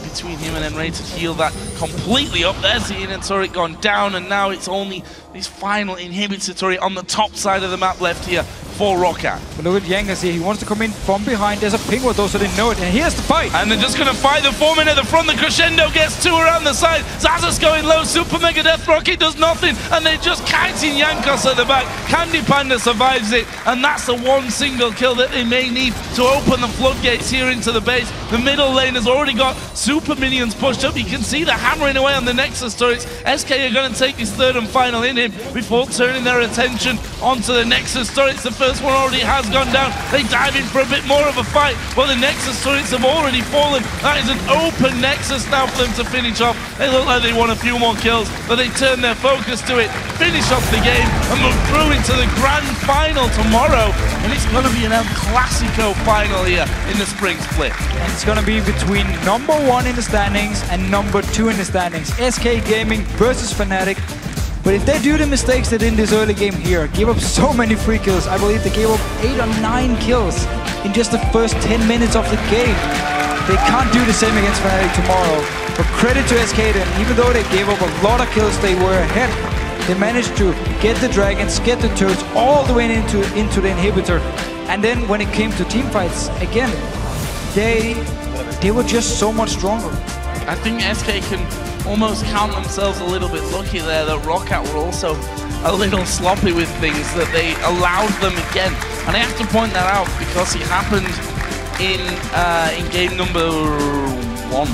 Speaker 2: between him and Enray to heal that completely up. There's the Inen turret gone down, and now it's only this final inhibitor turret on the top side of the map left here for Roccat.
Speaker 8: But look at Jankos here, he wants to come in from behind. There's a ping with those who didn't know it, and here's the fight.
Speaker 2: And they're just going to fight the 4 men at the front. The crescendo gets 2 around the side. Zazas going low, Super Mega Death Rocket does nothing, and they're just kiting Jankos at the back. Candy Panda survives it, and that's the 1 single kill that they may need to open the floodgates here into the base. The middle lane has already got super minions pushed up. You can see they're hammering away on the Nexus turrets. SK are going to take this 3rd and final inhib before turning their attention onto the Nexus turrets. The first one already has gone down. They dive in for a bit more of a fight. Well, the Nexus turrets have already fallen. That is an open Nexus now for them to finish off. They look like they want a few more kills, but they turn their focus to it, finish off the game, and move through into the grand final tomorrow. And it's going to be an El Clasico final here in the spring split.
Speaker 8: And it's going to be between number 1 in the standings and number 2 in the standings. SK Gaming versus Fnatic. But if they do the mistakes they did in this early game here, give up so many free kills, I believe they gave up 8 or 9 kills in just the first 10 minutes of the game. They can't do the same against Fnatic tomorrow. But credit to SK then, even though they gave up a lot of kills, they were ahead. They managed to get the dragons, get the turrets all the way into the inhibitor. And then when it came to team fights, again, they were just so much stronger.
Speaker 2: I think SK can almost count themselves a little bit lucky there that Roccat were also a little sloppy with things, that they allowed them again. And I have to point that out because it happened in game number 1.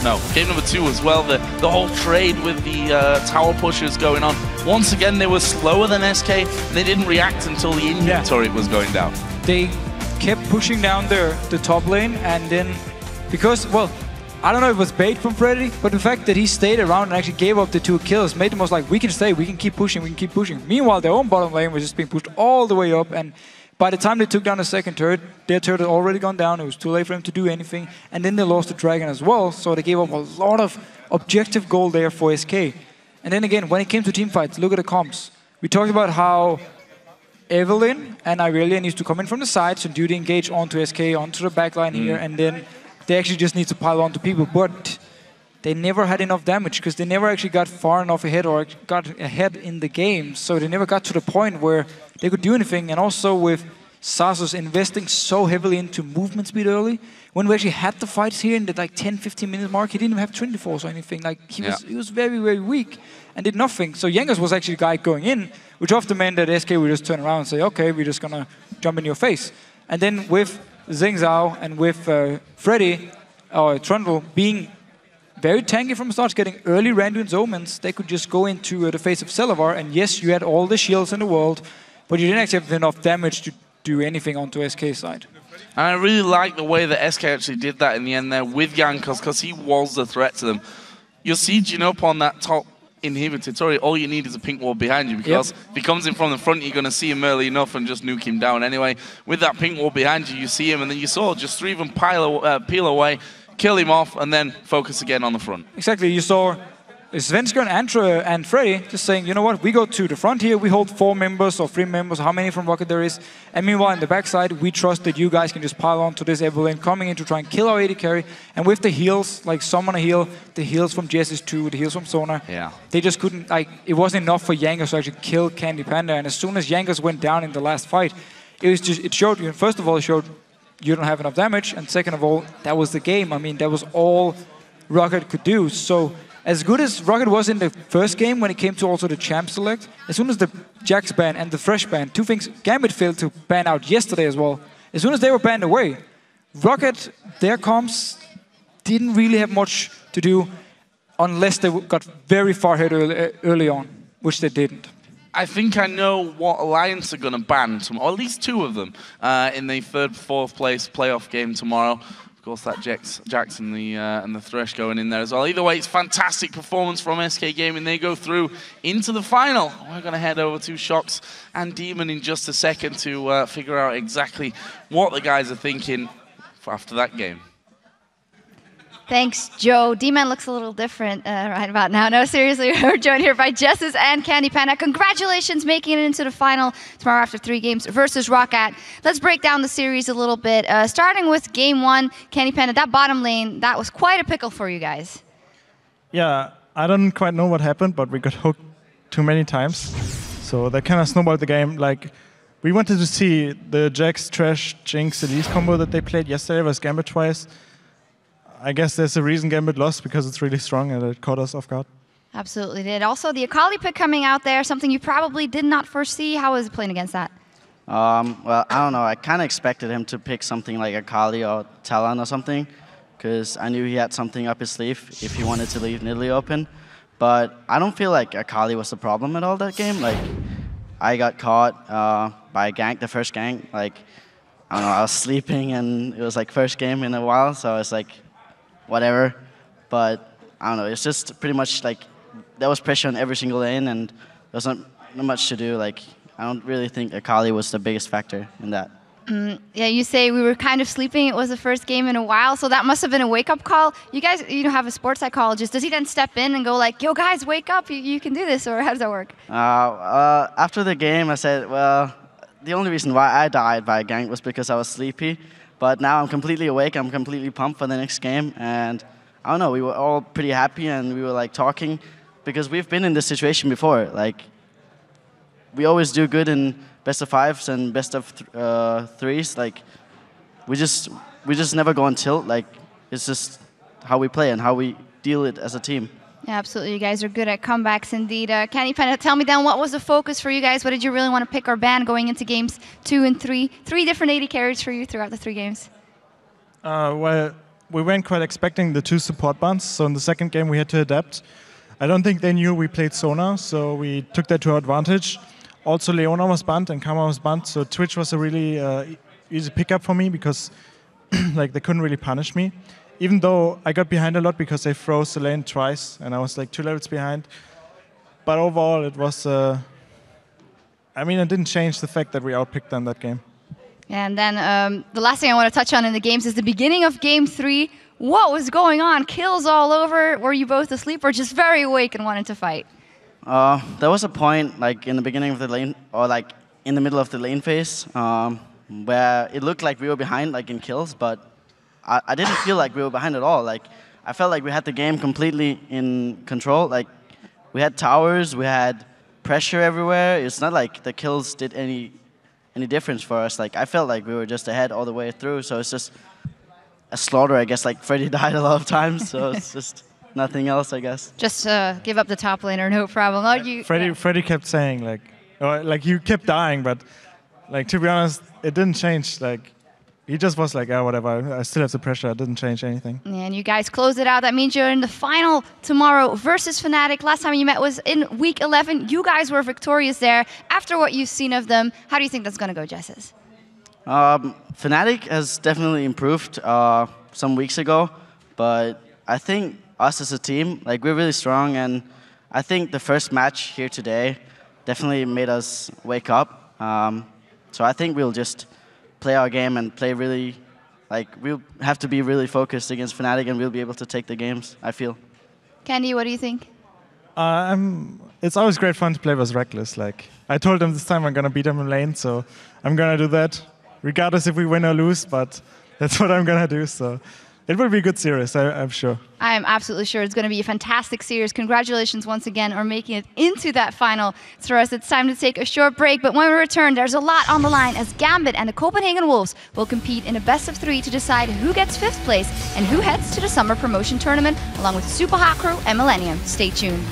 Speaker 2: No, game number 2 as well. The whole trade with the tower pushers going on. Once again, they were slower than SK. And they didn't react until the inhib turret was going down.
Speaker 8: they kept pushing down the top lane, and then because, well, I don't know if it was bait from Freddy, but the fact that he stayed around and actually gave up the 2 kills made them was like, we can stay, we can keep pushing, we can keep pushing. Meanwhile, their own bottom lane was just being pushed all the way up, and by the time they took down the second turret, their turret had already gone down. It was too late for them to do anything, and then they lost the dragon as well, so they gave up a lot of objective goal there for SK. And then again, when it came to teamfights, look at the comps. We talked about how Evelyn and Irelia needs to come in from the sides and do the engage onto SK, onto the backline here, and then they actually just need to pile onto people. But they never had enough damage because they never actually got far enough ahead or got ahead in the game. So they never got to the point where they could do anything. And also with Sasus investing so heavily into movement speed early, when we actually had the fights here in the like 10-15 minute mark, he didn't even have 24s or anything. Like he was very, very weak and did nothing. So Jankos was actually the guy going in, which often meant that SK would just turn around and say, okay, we're just gonna jump in your face. And then with Zheng Zhao and with Freddy or Trundle being very tanky from the start, getting early Randuin's Omens, they could just go into the face of Celavar, and yes, you had all the shields in the world, but you didn't actually have enough damage to do anything onto SK's side.
Speaker 2: And I really like the way that SK actually did that in the end there with Jankos, because he was the threat to them. You're sieging up on that top inhibitor, all you need is a pink wall behind you, because if he comes in from the front, you're going to see him early enough and just nuke him down anyway. With that pink wall behind you, you see him, and then you saw just 3 of them peel away, kill him off, and then focus again on the front.
Speaker 8: Exactly, you saw Svenskeren and Freddy just saying, you know what, we go to the front here, we hold 4 members or 3 members, how many from Rocket there is, and meanwhile in the backside, we trust that you guys can just pile on to this Evelyn coming in to try and kill our AD carry, and with the heals, like summon a heal, the heals from Jessis 2, the heals from Sonar, they just couldn't, like, it wasn't enough for Jankos to actually kill Candy Panda, and as soon as Jankos went down in the last fight, it showed you, first of all, it showed you don't have enough damage, and second of all, that was the game. I mean, that was all Rocket could do. So as good as Rocket was in the first game when it came to also the champ select, as soon as the Jax ban and the Fresh ban, 2 things Gambit failed to ban out yesterday as well, as soon as they were banned away, Rocket, their comps didn't really have much to do unless they got very far ahead early on, which they didn't.
Speaker 2: I think I know what alliance are going to ban, or at least 2 of them, in the 3rd, 4th place playoff game tomorrow. Of course, that Jax and the Thresh going in there as well. Either way, it's fantastic performance from SK Gaming. They go through into the final. We're going to head over to Shox and Demon in just a second to figure out exactly what the guys are thinking after that game.
Speaker 7: Thanks, Joe. D-Man looks a little different right about now. No, seriously, we're joined here by Jessis and Candy Panda. Congratulations making it into the final tomorrow after 3 games versus Roccat. Let's break down the series a little bit. Starting with game 1, Candy Panda, that bottom lane, that was quite a pickle for you guys.
Speaker 21: Yeah, I don't quite know what happened, but we got hooked too many times. So that kind of snowballed the game. Like, we wanted to see the Jax, Trash, Jinx, Elise combo that they played yesterday was Gambit twice. I guess there's a reason Gambit lost, because it's really strong and it caught us off guard.
Speaker 7: Absolutely did. Also, the Akali pick coming out there, something you probably did not foresee. How was it playing against that?
Speaker 14: Well, I don't know. I kind of expected him to pick something like Akali or Talon or something, because I knew he had something up his sleeve if he wanted to leave Nidalee open. But I don't feel like Akali was the problem at all that game. Like, I got caught by a gank, the first gank. Like, I don't know, I was sleeping and it was like first game in a while, so I was like, whatever, but I don't know, it's just pretty much like there was pressure on every single lane and there was not much to do. Like, I don't really think Akali was the biggest factor in that.
Speaker 7: Yeah, you say we were kind of sleeping. It was the first game in a while, so that must have been a wake-up call. You guys, have a sports psychologist. Does he then step in and go like, yo guys, wake up, you can do this, or how does that work?
Speaker 14: After the game, I said, well, the only reason why I died by a gank was because I was sleepy. But now I'm completely awake, I'm completely pumped for the next game, and I don't know, we were all pretty happy and we were like talking, because we've been in this situation before. Like, we always do good in best of 5s and best of 3s. Like, we just never go on tilt. Like, it's just how we play and how we deal it as a team.
Speaker 7: Yeah, absolutely. You guys are good at comebacks indeed. Candy Panda, tell me then, what was the focus for you guys? What did you really want to pick or ban going into games 2 and 3? 3 different AD carries for you throughout the 3 games.
Speaker 21: Well, we weren't quite expecting the 2 support bans, so in the second game we had to adapt. I don't think they knew we played Sonar, so we took that to our advantage. Also, Leona was banned and Karma was banned, so Twitch was a really easy pickup for me because like they couldn't really punish me. Even though I got behind a lot because they froze the lane twice and I was like 2 levels behind. But overall, it was. I mean, it didn't change the fact that we outpicked them that game.
Speaker 7: And then the last thing I want to touch on in the games is the beginning of Game 3. What was going on? Kills all over? Were you both asleep or just very awake and wanted to fight?
Speaker 14: There was a point, like in the beginning of the lane, or like in the middle of the lane phase, where it looked like we were behind, like in kills, but I didn't feel like we were behind at all. Like I felt like we had the game completely in control. Like we had towers, we had pressure everywhere. It's not like the kills did any difference for us. Like I felt like we were just ahead all the way through. So it's just a slaughter, I guess. Like Freddy died a lot of times, so it's just nothing else, I guess.
Speaker 7: Just give up the top laner, no problem. Oh,
Speaker 21: Freddy kept saying like you kept dying, but like to be honest, it didn't change. Like he just was like, oh, whatever. I still have the pressure. It didn't change anything.
Speaker 7: And you guys closed it out. That means you're in the final tomorrow versus Fnatic. Last time you met was in week 11. You guys were victorious there. After what you've seen of them, how do you think that's going to go, Jesses?
Speaker 14: Fnatic has definitely improved some weeks ago, but I think us as a team, like we're really strong, and I think the first match here today definitely made us wake up. So I think we'll just play our game and play really, like we'll have to be really focused against Fnatic and we'll be able to take the games, I feel.
Speaker 7: Candy, what do you think?
Speaker 21: It's always great fun to play with Reckless. Like I told them this time I'm gonna beat them in lane, so I'm gonna do that, regardless if we win or lose. But that's what I'm gonna do. So it will be a good series, I'm sure.
Speaker 7: I'm absolutely sure it's going to be a fantastic series. Congratulations once again on making it into that final. For us, it's time to take a short break. But when we return, there's a lot on the line as Gambit and the Copenhagen Wolves will compete in a best-of-3 to decide who gets 5th place and who heads to the summer promotion tournament, along with Super Hot Crew and Millennium. Stay tuned.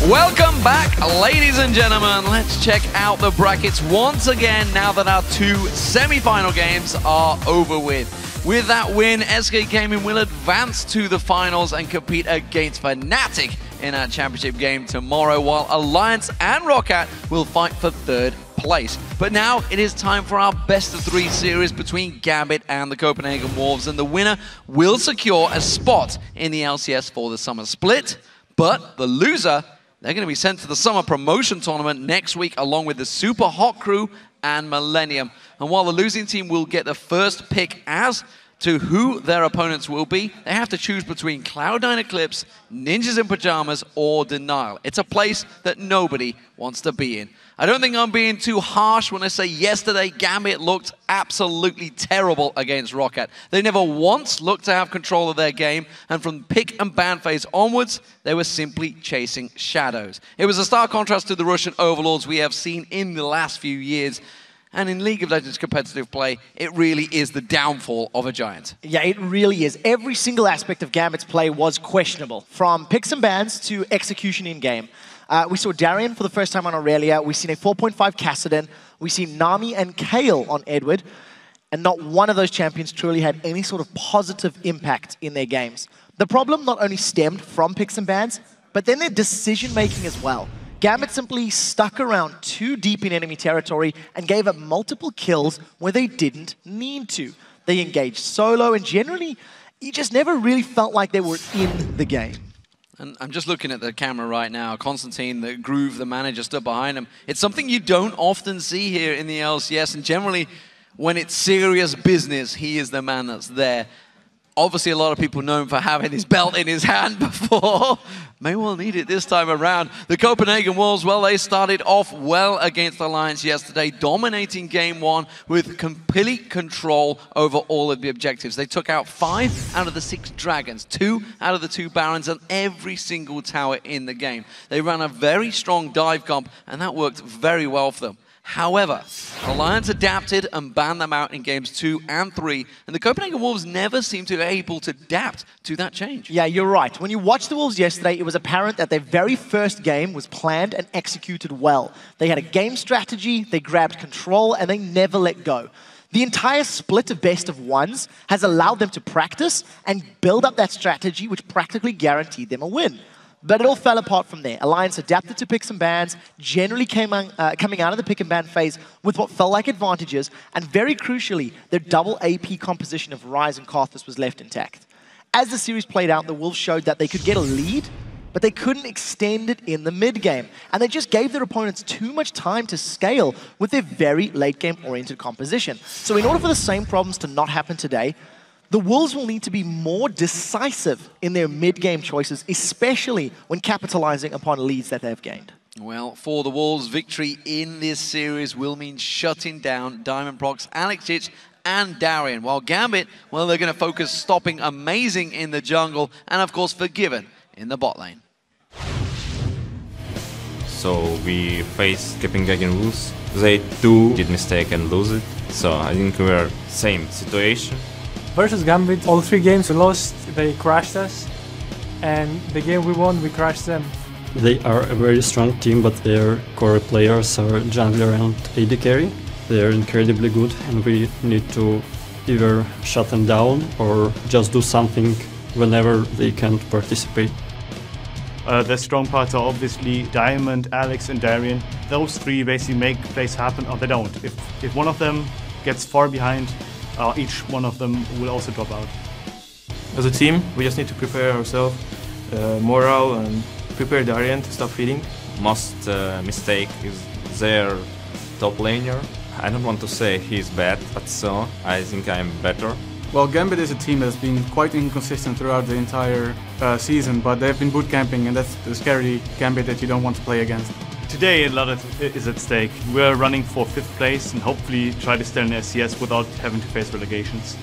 Speaker 1: Welcome back, ladies and gentlemen. Let's check out the brackets once again now that our 2 semi-final games are over with. With that win, SK Gaming will advance to the finals and compete against Fnatic in our championship game tomorrow, while Alliance and Roccat will fight for 3rd place. But now it is time for our best-of-3 series between Gambit and the Copenhagen Wolves, and the winner will secure a spot in the LCS for the summer split. But the loser, they're going to be sent to the summer promotion tournament next week along with the Super Hot Crew and Millennium. And while the losing team will get the first pick as to who their opponents will be, they have to choose between Cloud9 Eclipse, Ninjas in Pajamas, or Denial. It's a place that nobody wants to be in. I don't think I'm being too harsh when I say yesterday Gambit looked absolutely terrible against Roccat. They never once looked to have control of their game, and from pick and ban phase onwards, they were simply chasing shadows. It was a stark contrast to the Russian overlords we have seen in the last few years. And in League of Legends competitive play, it really is the downfall of a giant.
Speaker 6: Yeah, it really is. Every single aspect of Gambit's play was questionable, from picks and bans to execution in-game. We saw Darian for the first time on Aurelia. We've seen a 4.5 Kassadin. We've seen Nami and Kale on Edward. And not one of those champions truly had any sort of positive impact in their games. The problem not only stemmed from picks and bans, but then their decision-making as well. Gambit simply stuck around too deep in enemy territory and gave up multiple kills where they didn't need to. They engaged solo, and generally, you just never really felt like they were in the game.
Speaker 1: And I'm just looking at the camera right now. Constantine, the Groove, the manager, stood behind him. It's something you don't often see here in the LCS, and generally, when it's serious business, he is the man that's there. Obviously, a lot of people know him for having his belt in his hand before. May well need it this time around. The Copenhagen Wolves, well, they started off well against Alliance yesterday, dominating Game 1 with complete control over all of the objectives. They took out 5 out of the 6 Dragons, 2 out of the 2 Barons, and every single tower in the game. They ran a very strong dive comp, and that worked very well for them. However, Alliance adapted and banned them out in games 2 and 3, and the Copenhagen Wolves never seemed to be able to adapt to that change.
Speaker 6: Yeah, you're right. When you watched the Wolves yesterday, it was apparent that their very first game was planned and executed well. They had a game strategy, they grabbed control, and they never let go. The entire split of best of ones has allowed them to practice and build up that strategy, which practically guaranteed them a win. But it all fell apart from there. Alliance adapted to picks and bans, generally coming out of the pick and ban phase with what felt like advantages, and very crucially, their double AP composition of Ryze and Karthus was left intact. As the series played out, the Wolves showed that they could get a lead, but they couldn't extend it in the mid-game, and they just gave their opponents too much time to scale with their very late-game oriented composition. So in order for the same problems to not happen today, the Wolves will need to be more decisive in their mid-game choices, especially when capitalizing upon leads that they've gained.
Speaker 1: Well, for the Wolves, victory in this series will mean shutting down Diamond Prox, Alexic, and Darian. While Gambit, well, they're going to focus stopping Amazing in the jungle, and of course Forgiven in the bot lane.
Speaker 12: So we face Copenhagen Wolves. They too did mistake and lose it. So I think we're same situation.
Speaker 11: Versus Gambit, all 3 games we lost, they crashed us, and the game we won, we crashed them.
Speaker 22: They are a very strong team, but their core players are jungler and AD carry. They are incredibly good, and we need to either shut them down or just do something whenever they can't participate.
Speaker 23: The strong parts are obviously Diamond, Alex, and Darian. Those 3 basically make plays happen, or they don't. If one of them gets far behind, each one of them will also drop out.
Speaker 24: As a team, we just need to prepare ourselves, morale, and prepare Darian to stop feeding.
Speaker 12: Most mistake is their top laner. I don't want to say he's bad, but so I think I'm better.
Speaker 25: Well, Gambit is a team that's been quite inconsistent throughout the entire season, but they've been bootcamping, and that's the scary Gambit that you don't want to play against.
Speaker 23: Today a lot is at stake. We're running for 5th place and hopefully try to stay in LCS without having to face relegations.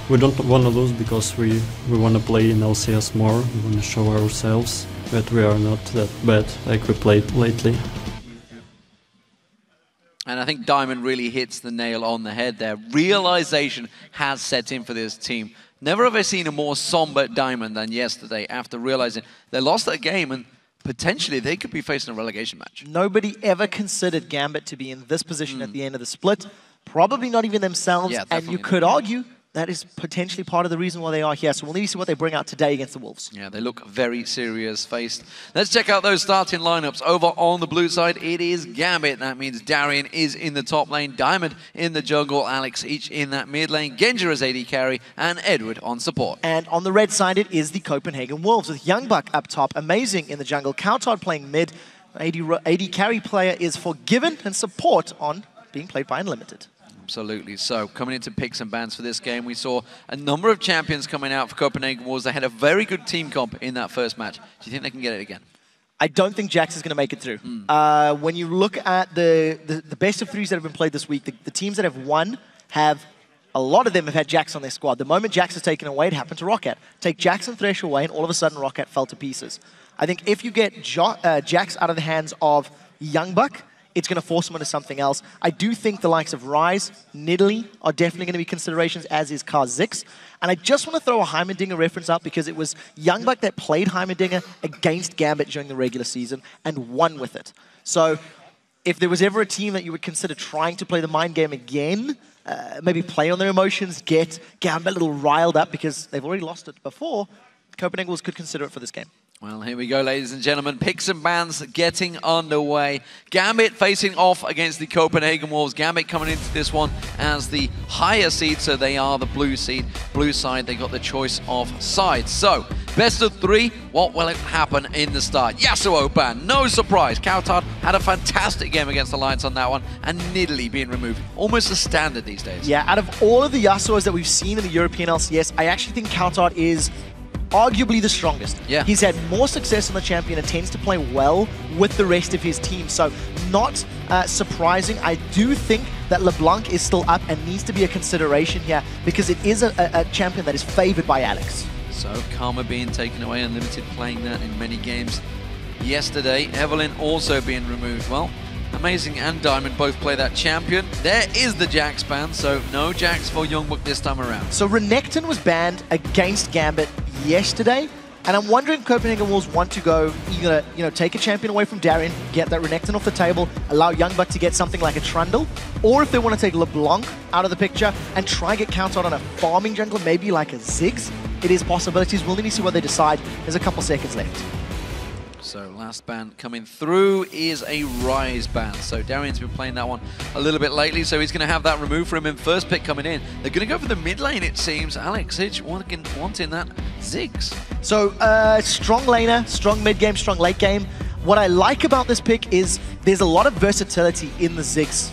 Speaker 22: We don't want to lose because we want to play in LCS more. We want to show ourselves that we are not that bad like we played lately.
Speaker 1: And I think Diamond really hits the nail on the head there. Realization has set in for this team. Never have I seen a more somber Diamond than yesterday after realizing they lost that game and potentially they could be facing a relegation match.
Speaker 6: Nobody ever considered Gambit to be in this position at the end of the split. Probably not even themselves.
Speaker 1: Yeah,
Speaker 6: and you could argue that is potentially part of the reason why they are here. So we'll need to see what they bring out today against the Wolves.
Speaker 1: Yeah, they look very serious-faced. Let's check out those starting lineups. Over on the blue side, it is Gambit. That means Darian is in the top lane, Diamond in the jungle, Alex each in that mid lane, Genja as AD carry, and Edward on support.
Speaker 6: And on the red side, it is the Copenhagen Wolves with Youngbuck up top, amazing in the jungle, Coutard playing mid, AD carry player is Forgiven, and support on being played by Unlimited.
Speaker 1: Absolutely. So coming into picks and bans for this game, we saw a number of champions coming out for Copenhagen Wolves. They had a very good team comp in that first match. Do you think they can get it again?
Speaker 6: I don't think Jax is going to make it through. When you look at the best of threes that have been played this week, the teams that have won have, a lot of them have had Jax on their squad. The moment Jax is taken away, it happened to Rocket. Take Jax and Thresh away, and all of a sudden Rocket fell to pieces. I think if you get Jax out of the hands of Youngbuck, it's going to force him into something else. I do think the likes of Ryze, Nidalee are definitely going to be considerations, as is Kha'Zix. And I just want to throw a Heimerdinger reference out because it was Youngbuck that played Heimerdinger against Gambit during the regular season and won with it. So if there was ever a team that you would consider trying to play the mind game again, maybe play on their emotions, get Gambit a little riled up because they've already lost it before, Copenhagen Wolves could consider it for this game.
Speaker 1: Well, here we go, ladies and gentlemen. Picks and bans getting underway. Gambit facing off against the Copenhagen Wolves. Gambit coming into this one as the higher seed, so they are the blue seed. Blue side, they got the choice of sides. So, best of three, what will happen in the start? Yasuo ban, no surprise. Coutard had a fantastic game against Alliance on that one, and Nidalee being removed. Almost a standard these days.
Speaker 6: Yeah, out of all of the Yasuos that we've seen in the European LCS, I actually think Coutard is arguably the strongest.
Speaker 1: Yeah.
Speaker 6: He's had more success on the champion and tends to play well with the rest of his team. So not surprising. I do think that LeBlanc is still up and needs to be a consideration here because it is a champion that is favored by Alex.
Speaker 1: So Karma being taken away, Unlimited playing that in many games yesterday. Evelyn also being removed. Well, Amazing and Diamond both play that champion. There is the Jax ban, so no Jax for Youngbuck this time around.
Speaker 6: So Renekton was banned against Gambit yesterday, and I'm wondering if Copenhagen Wolves want to go either, take a champion away from Darien, get that Renekton off the table, allow Youngbuck to get something like a Trundle, or if they want to take LeBlanc out of the picture and try and get counted on a farming jungler, maybe like a Ziggs. It is possibilities. We'll need to see what they decide. There's a couple seconds left.
Speaker 1: So last ban coming through is a Ryze ban. So Darian's been playing that one a little bit lately, so he's going to have that removed from him. First pick coming in. They're going to go for the mid lane, it seems. Alex Hitch wanting that Ziggs.
Speaker 6: So strong laner, strong mid game, strong late game. What I like about this pick is there's a lot of versatility in the Ziggs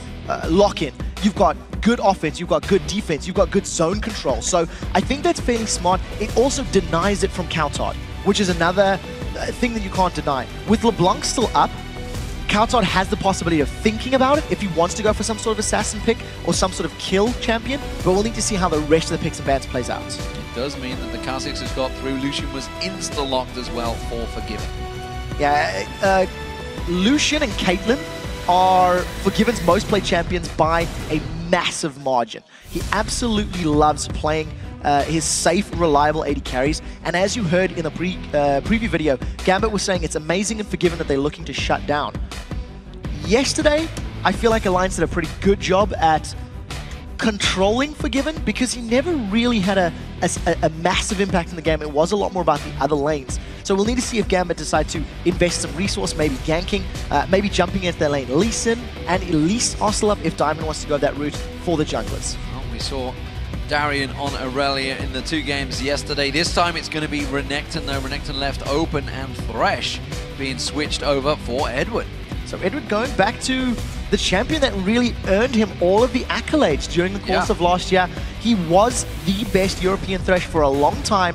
Speaker 6: lock-in. You've got good offense, you've got good defense, you've got good zone control. So I think that's fairly smart. It also denies it from Coutard, which is another thing that you can't deny. With LeBlanc still up, Coutard has the possibility of thinking about it if he wants to go for some sort of assassin pick or some sort of kill champion, but we'll need to see how the rest of the picks and bans plays out.
Speaker 1: It does mean that the Kha'Zix has got through. Lucian was insta-locked as well for Forgiven.
Speaker 6: Yeah, Lucian and Caitlyn are Forgiven's most played champions by a massive margin. He absolutely loves playing his safe, reliable AD carries. And as you heard in the preview video, Gambit was saying it's amazing and Forgiven that they're looking to shut down. Yesterday, I feel like Alliance did a pretty good job at controlling Forgiven because he never really had a massive impact in the game. It was a lot more about the other lanes. So we'll need to see if Gambit decide to invest some resource, maybe ganking, maybe jumping into their lane. Lee Sin and Elise are still up if Diamond wants to go that route for the junglers.
Speaker 1: Well, we saw Darien on Aurelia in the 2 games yesterday. This time it's going to be Renekton, though. Renekton left open and Thresh being switched over for Edward.
Speaker 6: So Edward going back to the champion that really earned him all of the accolades during the course of last year. He was the best European Thresh for a long time,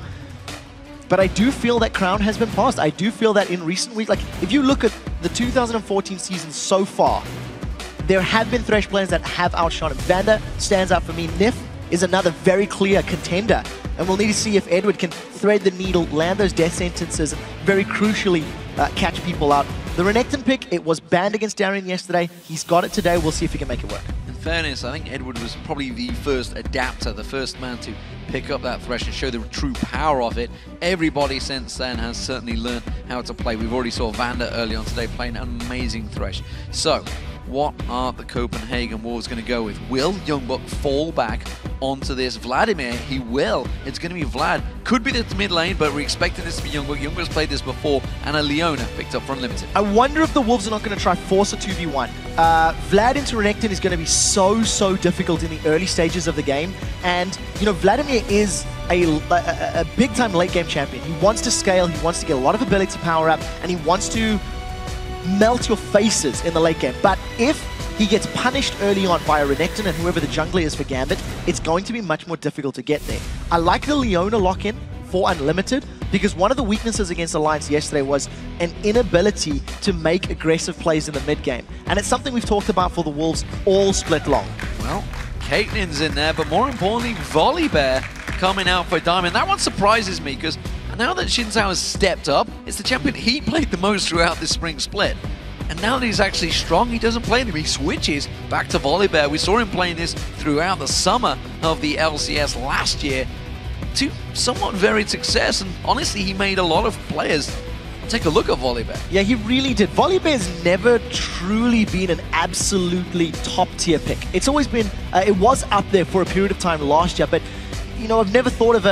Speaker 6: but I do feel that crown has been passed. I do feel that in recent weeks, like if you look at the 2014 season so far, there have been Thresh players that have outshone him. Vander stands out for me. Nif is another very clear contender. And we'll need to see if Edward can thread the needle, land those death sentences, and very crucially catch people out. The Renekton pick, it was banned against Darien yesterday. He's got it today. We'll see if he can make it work.
Speaker 1: And fairness, I think Edward was probably the first adapter, the first man to pick up that Thresh and show the true power of it. Everybody since then has certainly learned how to play. We've already saw Vander early on today playing an amazing Thresh. So, what are the Copenhagen Wolves going to go with? Will Youngbuck fall back onto this Vladimir? He will. It's going to be Vlad. Could be the mid lane, but we're expecting this to be Youngbuck. Youngbuck's played this before, and a Leona picked up for Unlimited.
Speaker 6: I wonder if the Wolves are not going to try force a 2v1. Vlad into Renekton is going to be so difficult in the early stages of the game, and you know Vladimir is a big-time late-game champion. He wants to scale, he wants to get a lot of ability power up, and he wants to melt your faces in the late game. But if he gets punished early on by a Renekton and whoever the jungler is for Gambit, it's going to be much more difficult to get there. I like the Leona lock-in for Unlimited, because one of the weaknesses against Alliance yesterday was an inability to make aggressive plays in the mid-game. And it's something we've talked about for the Wolves all split long.
Speaker 1: Well, Caitlyn's in there, but more importantly, Volibear coming out for Diamond. That one surprises me, because now that Xin Zhao has stepped up, it's the champion he played the most throughout this spring split. And now that he's actually strong, he doesn't play him. He switches back to Volibear. We saw him playing this throughout the summer of the LCS last year to somewhat varied success. And honestly, he made a lot of players take a look at Volibear.
Speaker 6: Yeah, he really did. Volibear's never truly been an absolutely top-tier pick. It's always been, it was up there for a period of time last year, but you know, I've never thought of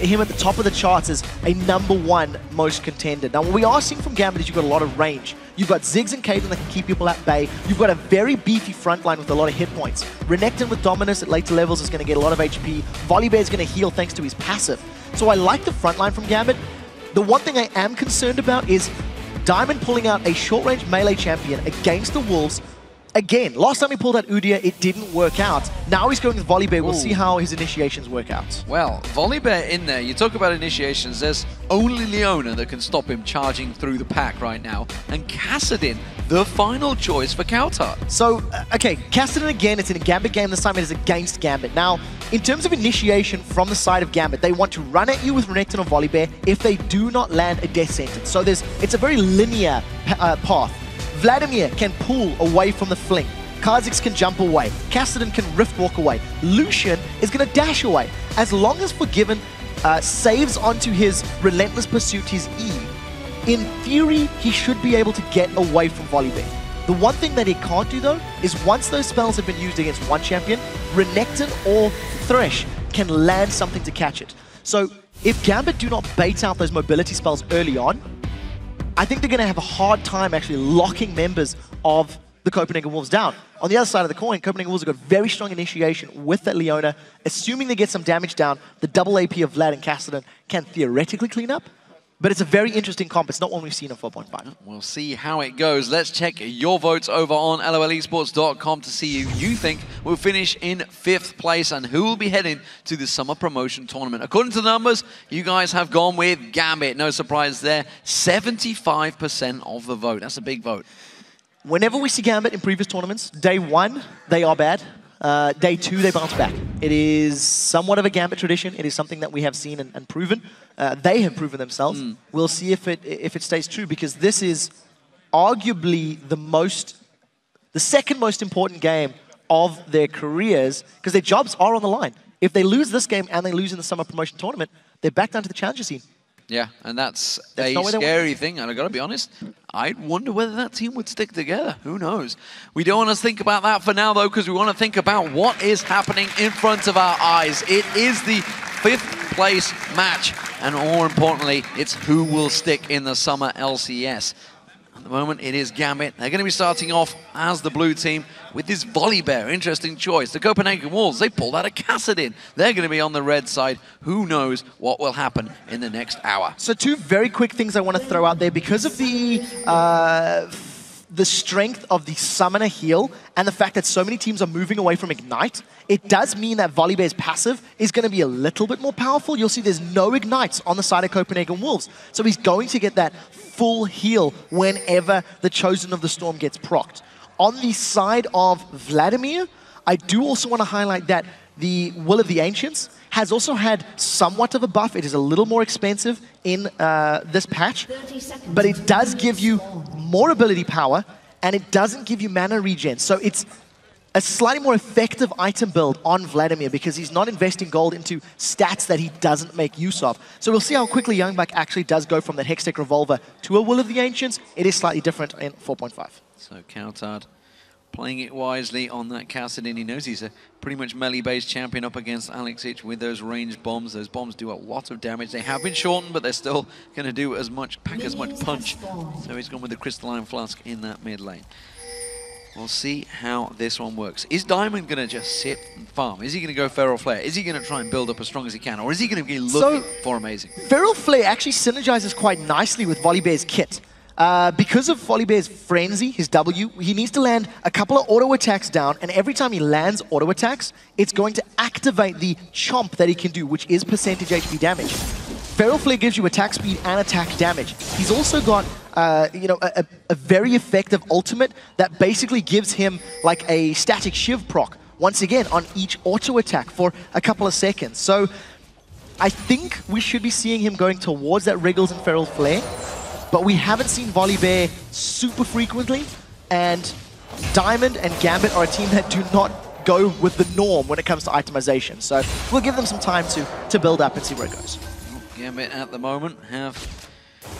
Speaker 6: him at the top of the charts as a #1 most contender. Now, what we are seeing from Gambit is you've got a lot of range. You've got Ziggs and Caitlyn that can keep people at bay. You've got a very beefy front line with a lot of hit points. Renekton with Dominus at later levels is going to get a lot of HP. Volibear is going to heal thanks to his passive. So I like the front line from Gambit. The one thing I am concerned about is Diamond pulling out a short-range melee champion against the Wolves. Again, last time he pulled out Udyr, it didn't work out. Now he's going with Volibear. We'll see how his initiations work out.
Speaker 1: Well, Volibear in there, you talk about initiations, there's only Leona that can stop him charging through the pack right now. And Kassadin, the final choice for Kautar.
Speaker 6: So, okay, Kassadin again, it's in a Gambit game. This time it is against Gambit. Now, in terms of initiation from the side of Gambit, they want to run at you with Renekton or Volibear if they do not land a death sentence. So it's a very linear path. Vladimir can pull away from the fling. Kha'Zix can jump away. Kassadin can rift walk away. Lucian is going to dash away. As long as Forgiven saves onto his Relentless Pursuit, his E, in theory, he should be able to get away from Volibear. The one thing that he can't do, though, is once those spells have been used against one champion, Renekton or Thresh can land something to catch it. So if Gambit do not bait out those mobility spells early on, I think they're going to have a hard time actually locking members of the Copenhagen Wolves down. On the other side of the coin, Copenhagen Wolves have got very strong initiation with that Leona. Assuming they get some damage down, the double AP of Vlad and Kassadin can theoretically clean up. But it's a very interesting comp. It's not one we've seen in 4.5.
Speaker 1: We'll see how it goes. Let's check your votes over on lolesports.com to see who you think will finish in 5th place and who will be heading to the Summer Promotion Tournament. According to the numbers, you guys have gone with Gambit. No surprise there. 75% of the vote. That's a big vote.
Speaker 6: Whenever we see Gambit in previous tournaments, day 1, they are bad. Day 2, they bounce back. It is somewhat of a Gambit tradition. It is something that we have seen and proven. They have proven themselves. We'll see if it stays true, because this is arguably the second most important game of their careers, because their jobs are on the line. If they lose this game and they lose in the Summer Promotion Tournament, they're back down to the challenger scene.
Speaker 1: Yeah, and that's a scary thing, and I gotta be honest, I wonder whether that team would stick together. Who knows? We don't want to think about that for now, though, because we want to think about what is happening in front of our eyes. It is the 5th place match, and more importantly, it's who will stick in the Summer LCS. At the moment, it is Gambit. They're going to be starting off as the blue team with this Volibear. Interesting choice. The Copenhagen Wolves, they pulled out a Kassadin. They're going to be on the red side. Who knows what will happen in the next hour?
Speaker 6: So 2 very quick things I want to throw out there. Because of the strength of the Summoner heal and the fact that so many teams are moving away from Ignite, it does mean that Volibear's passive is going to be a little bit more powerful. You'll see there's no Ignites on the side of Copenhagen Wolves. So he's going to get that full heal whenever the Chosen of the Storm gets procced. On the side of Vladimir, I do also want to highlight that the Will of the Ancients has also had somewhat of a buff. It is a little more expensive in this patch, but it does give you more ability power, and it doesn't give you mana regen. So it's a slightly more effective item build on Vladimir because he's not investing gold into stats that he doesn't make use of. So we'll see how quickly Youngbuck actually does go from that Hextech Revolver to a Will of the Ancients. It is slightly different in 4.5.
Speaker 1: So Coutard playing it wisely on that Kassadin. He knows he's a pretty much melee-based champion up against Alexic with those ranged bombs. Those bombs do a lot of damage. They have been shortened, but they're still going to do as much, pack as much punch. So he's gone with the Crystalline Flask in that mid lane. We'll see how this one works. Is Diamond going to just sit and farm? Is he going to go Feral Flare? Is he going to try and build up as strong as he can? Or is he going to be looking for amazing?
Speaker 6: Feral Flare actually synergizes quite nicely with Volibear's kit. Because of Volibear's Frenzy, his W, he needs to land a couple of auto attacks down, and every time he lands auto attacks, it's going to activate the chomp that he can do, which is percentage HP damage. Feral Flare gives you attack speed and attack damage. He's also got a very effective ultimate that basically gives him like a static Shiv proc, once again, on each auto attack for a couple of seconds. So I think we should be seeing him going towards that Wriggles and Feral Flare, but we haven't seen Volibear super frequently, and Diamond and Gambit are a team that do not go with the norm when it comes to itemization. So we'll give them some time to build up and see where it goes.
Speaker 1: Gambit at the moment have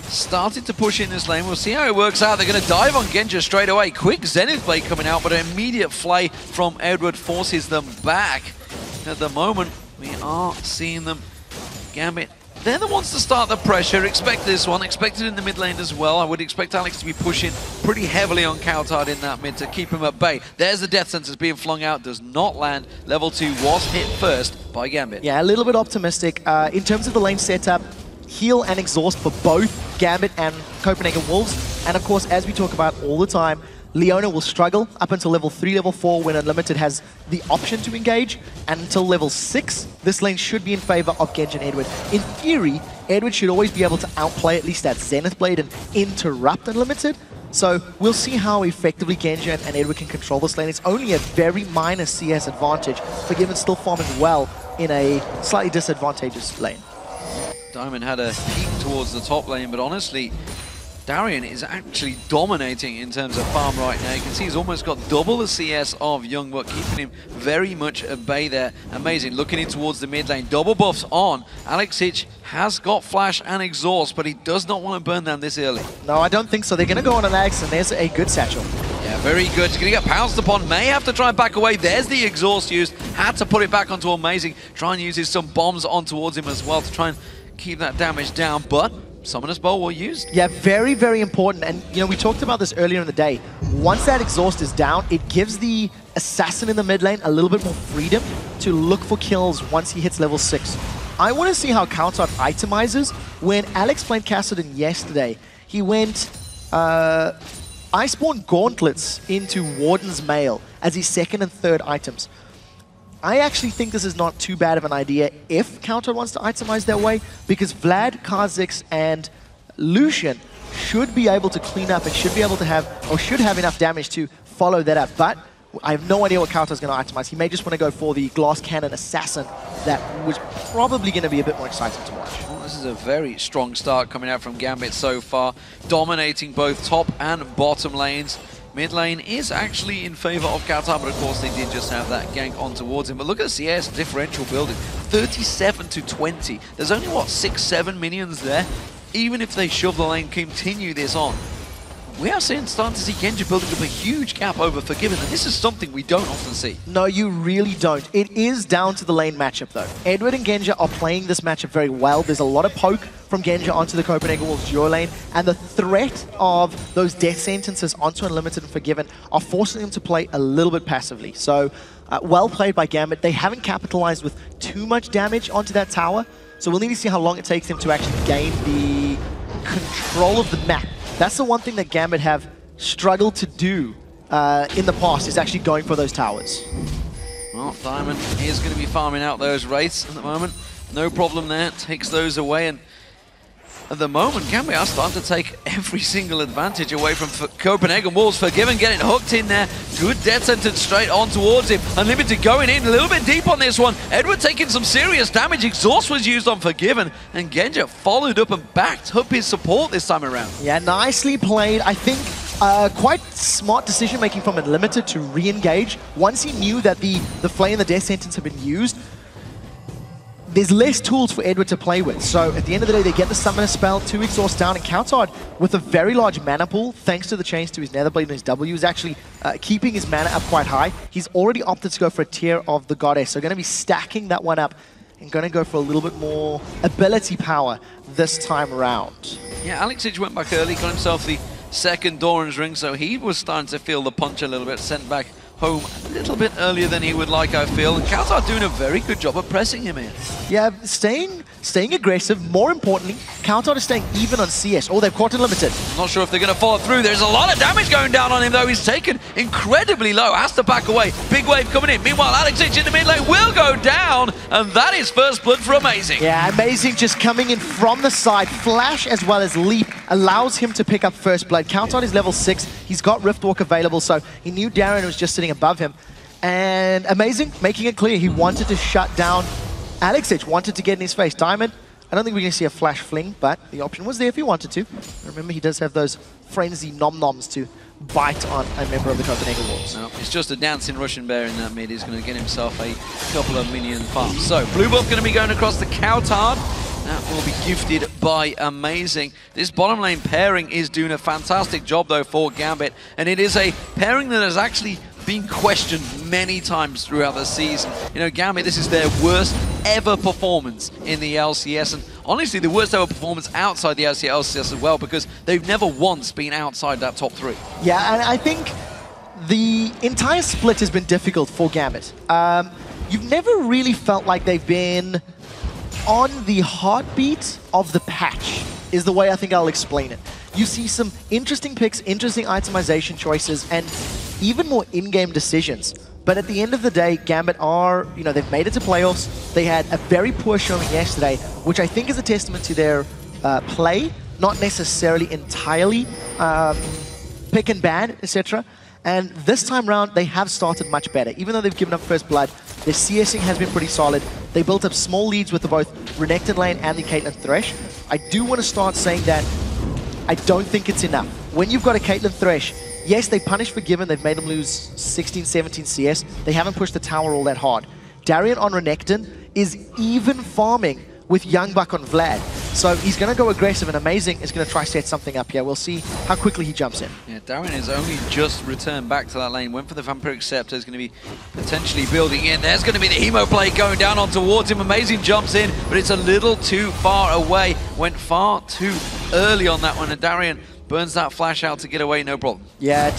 Speaker 1: started to push in this lane. We'll see how it works out. They're going to dive on Genja straight away. Quick Zenith Blade coming out, but an immediate flay from Edward forces them back. At the moment, we are seeing them. Gambit, they're the ones to start the pressure. Expect this one. Expect it in the mid lane as well. I would expect Alex to be pushing pretty heavily on Coutard in that mid to keep him at bay. There's the death sentence being flung out. Does not land. Level 2 was hit first by Gambit.
Speaker 6: Yeah, a little bit optimistic. In terms of the lane setup, heal and exhaust for both Gambit and Copenhagen Wolves. And of course, as we talk about all the time, Leona will struggle up until level 3, level 4 when Unlimited has the option to engage. And until level 6, this lane should be in favor of Genja and Edward. In theory, Edward should always be able to outplay at least that Zenith Blade and interrupt Unlimited. So we'll see how effectively Genja and Edward can control this lane. It's only a very minor CS advantage. Forgiven still farming well in a slightly disadvantageous lane.
Speaker 1: Diamond had a peek towards the top lane, but honestly, Darian is actually dominating in terms of farm right now. You can see he's almost got double the CS of Youngbuck, keeping him very much at bay there. Amazing, looking in towards the mid lane. Double buffs on. Alexic has got flash and exhaust, but he does not want to burn them this early.
Speaker 6: No, I don't think so. They're going to go on an Alex, and there's a good satchel.
Speaker 1: Yeah, very good. He's going to get pounced upon. May have to try and back away. There's the exhaust used. Had to put it back onto Amazing. Try and use some bombs on towards him as well to try and keep that damage down, but Summoner's Bow will use.
Speaker 6: Yeah, very, very important. And, you know, we talked about this earlier in the day. Once that exhaust is down, it gives the assassin in the mid lane a little bit more freedom to look for kills once he hits level 6. I want to see how Coutard itemizes. When Alex played Kassadin yesterday, he went Iceborne Gauntlets into Warden's Mail as his second and third items. I actually think this is not too bad of an idea if Coutard wants to itemize their way, because Vlad, Kha'Zix, and Lucian should be able to clean up and should be able to have, or should have enough damage to follow that up. But I have no idea what Coutard's going to itemize. He may just want to go for the Glass Cannon Assassin that was probably going to be a bit more exciting to watch.
Speaker 1: Well, this is a very strong start coming out from Gambit so far, dominating both top and bottom lanes. Mid lane is actually in favor of Coutard, but of course they did just have that gank on towards him. But look at the CS differential building, 37 to 20. There's only, what, 6-7 minions there? Even if they shove the lane, continue this on, we are starting to see Genja building up a huge gap over Forgiven, and this is something we don't often see.
Speaker 6: No, you really don't. It is down to the lane matchup, though. Edward and Genja are playing this matchup very well. There's a lot of poke from Genja onto the Copenhagen Wolves duo lane, and the threat of those death sentences onto Unlimited and Forgiven are forcing them to play a little bit passively. So, well played by Gambit. They haven't capitalized with too much damage onto that tower, so we'll need to see how long it takes them to actually gain the control of the map. That's the one thing that Gambit have struggled to do in the past, is actually going for those towers.
Speaker 1: Well, Diamond is going to be farming out those wraiths at the moment. No problem there, takes those away, and at the moment, Gambit are starting to take every single advantage away from Copenhagen Wolves. Forgiven getting hooked in there. Good death sentence straight on towards him. Unlimited going in a little bit deep on this one. Edward taking some serious damage. Exhaust was used on Forgiven, and Genja followed up and backed up his support this time around.
Speaker 6: Yeah, nicely played. I think Quite smart decision making from Unlimited to re-engage. Once he knew that the Flay and the Death Sentence have been used, there's less tools for Edward to play with. So at the end of the day, they get the Summoner spell, 2 exhaust down, and Counterhard with a very large mana pool, thanks to the change to his Netherblade and his W, is actually keeping his mana up quite high. He's already opted to go for a tier of the Goddess, so going to be stacking that one up and going to go for a little bit more ability power this time around.
Speaker 1: Yeah, Alexich went back early, got himself the second Doran's ring, so he was starting to feel the punch a little bit, sent back home a little bit earlier than he would like, I feel. And Counterhard doing a very good job of pressing him in.
Speaker 6: Yeah, staying aggressive. More importantly, Counterhard is staying even on CS. Oh, they've caught Unlimited.
Speaker 1: Not sure if they're going to follow through. There's a lot of damage going down on him, though. He's taken incredibly low. Has to back away. Big wave coming in. Meanwhile, Alexich in the mid lane will go down, and that is first blood for Amazing.
Speaker 6: Yeah, Amazing just coming in from the side. Flash as well as Leap allows him to pick up first blood. Counterhard is level 6. He's got Riftwalk available, so he knew Darren was just sitting above him. And Amazing making it clear he wanted to shut down Alexich, wanted to get in his face. Diamond, I don't think we're going to see a flash fling, but the option was there if he wanted to. Remember, he does have those frenzy nom-noms to bite on a member of the Copenhagen Wolves.
Speaker 1: No, it's just a dancing Russian bear in that mid. He's going to get himself a couple of minion farms. So, blue buff going to be going across the Counterhard. That will be gifted by Amazing. This bottom lane pairing is doing a fantastic job, though, for Gambit. And it is a pairing that has actually been questioned many times throughout the season. You know, Gambit, this is their worst ever performance in the LCS. And honestly, the worst ever performance outside the LCS as well, because they've never once been outside that top 3.
Speaker 6: Yeah, and I think the entire split has been difficult for Gambit. You've never really felt like they've been on the heartbeat of the patch, is the way I think I'll explain it. You see some interesting picks, interesting itemization choices, and even more in-game decisions. But at the end of the day, Gambit are, you know, they've made it to playoffs. They had a very poor showing yesterday, which I think is a testament to their play, not necessarily entirely pick and ban, etc. And this time round, they have started much better. Even though they've given up first blood, their CSing has been pretty solid. They built up small leads with both Renekton lane and the Caitlyn Thresh. I do want to start saying that I don't think it's enough. When you've got a Caitlyn Thresh, yes, they punish Forgiven. They've made them lose 16, 17 CS. They haven't pushed the tower all that hard. Darien on Renekton is even farming with Young Buck on Vlad. So he's going to go aggressive, and Amazing is going to try to set something up here. We'll see how quickly he jumps in.
Speaker 1: Yeah, Darren has only just returned back to that lane. Went for the Vampiric Scepter. Is going to be potentially building in. There's going to be the Hemo play going down on towards him. Amazing jumps in, but it's a little too far away. Went far too early on that one, and Darien burns that flash out to get away, no problem.
Speaker 6: Yeah,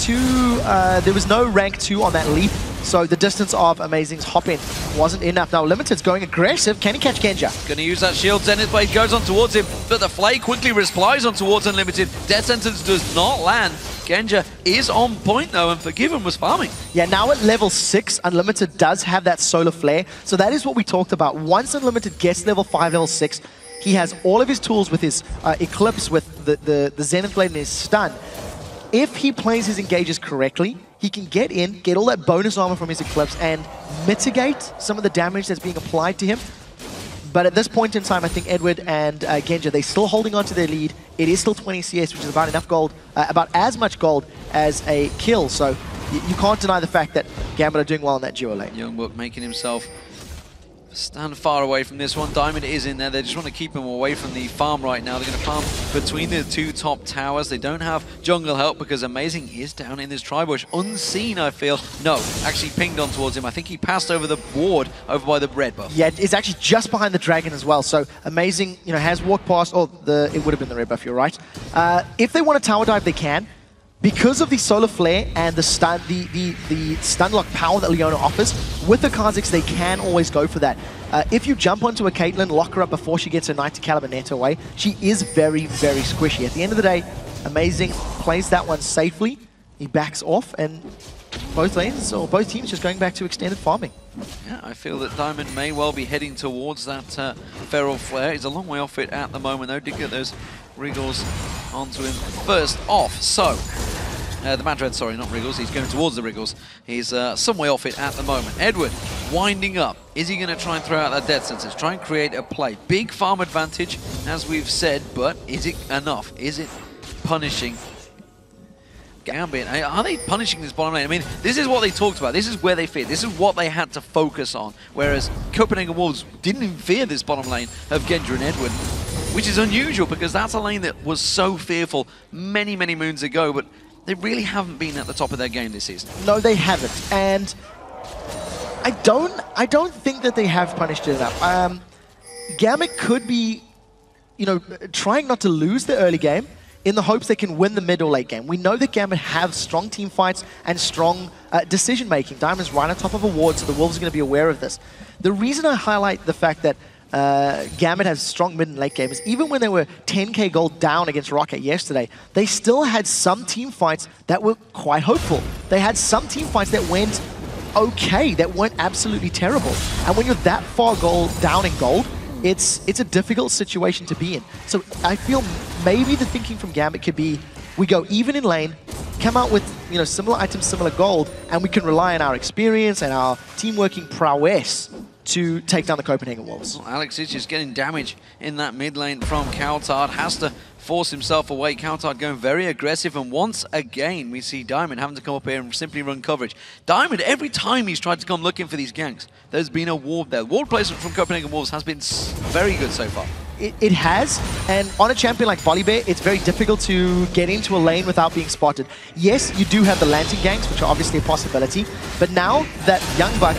Speaker 6: there was no rank 2 on that leap, so the distance of Amazing's hop-in wasn't enough. Now, Limited's going aggressive. Can he catch Genja?
Speaker 1: Going to use that shield. Zenith Blade goes on towards him, but the Flay quickly replies on towards Unlimited. Death Sentence does not land. Genja is on point, though, and Forgiven was farming.
Speaker 6: Yeah, now at level 6, Unlimited does have that solar flare, so that is what we talked about. Once Unlimited gets level 5, level 6, he has all of his tools with his Eclipse, with the Zenith Blade and his stun. If he plays his engages correctly, he can get in, get all that bonus armor from his Eclipse, and mitigate some of the damage that's being applied to him. But at this point in time, I think Edward and Genja, they're still holding on to their lead. It is still 20 CS, which is about enough gold, about as much gold as a kill. So you can't deny the fact that Gambit are doing well in that duo lane.
Speaker 1: Youngbook making himself stand far away from this one. Diamond is in there. They just want to keep him away from the farm right now. They're going to farm between the 2 top towers. They don't have jungle help because Amazing is down in this tri-bush. Unseen, I feel. No, actually pinged on towards him. I think he passed over the ward over by the red buff.
Speaker 6: Yeah, it's actually just behind the dragon as well. So Amazing, you know, has walked past. Oh, it would have been the red buff, you're right. If they want to tower dive, they can. Because of the solar flare and the stun, the stun lock power that Leona offers, with the Kha'Zix, they can always go for that. If you jump onto a Caitlyn, lock her up before she gets her Knight to Caliber net away, she is very, very squishy. At the end of the day, Amazing plays that one safely. He backs off, and both lanes, or both teams, just going back to extended farming.
Speaker 1: Yeah, I feel that Diamond may well be heading towards that Feral Flare. He's a long way off it at the moment, though. Did get those Wriggles onto him first off. So, the Madred, sorry, not Wriggles. He's going towards the Wriggles. He's some way off it at the moment. Edward winding up. Is he going to try and throw out that Death Sentence? Try and create a play. Big farm advantage, as we've said, but is it enough? Is it punishing Gambit, are they punishing this bottom lane? I mean, this is what they talked about. This is where they feared. This is what they had to focus on. Whereas Copenhagen Wolves didn't even fear this bottom lane of Genja and Edward, which is unusual because that's a lane that was so fearful many, many moons ago, but they really haven't been at the top of their game this season.
Speaker 6: No, they haven't. And I don't think that they have punished it enough. Gambit could be, you know, trying not to lose the early game in the hopes they can win the mid or late game. We know that Gambit have strong team fights and strong decision-making. Diamond's right on top of a ward, so the Wolves are going to be aware of this. The reason I highlight the fact that Gambit has strong mid and late game is even when they were 10k gold down against Rocket yesterday, they still had some team fights that were quite hopeful. They had some team fights that went okay, that weren't absolutely terrible. And when you're that far down in gold, it's a difficult situation to be in. So I feel maybe the thinking from Gambit could be, we go even in lane, come out with, you know, similar items, similar gold, and we can rely on our experience and our team working prowess to take down the Copenhagen Wolves.
Speaker 1: Well, Alex is just getting damage in that mid lane from Coulthard. Has to force himself away. Coulthard going very aggressive, and once again we see Diamond having to come up here and simply run coverage. Diamond, every time he's tried to come looking for these ganks, there's been a ward there. Ward placement from Copenhagen Wolves has been very good so far.
Speaker 6: It has, and on a champion like Volibear, it's very difficult to get into a lane without being spotted. Yes, you do have the Lantern ganks, which are obviously a possibility, but now that Youngbuck,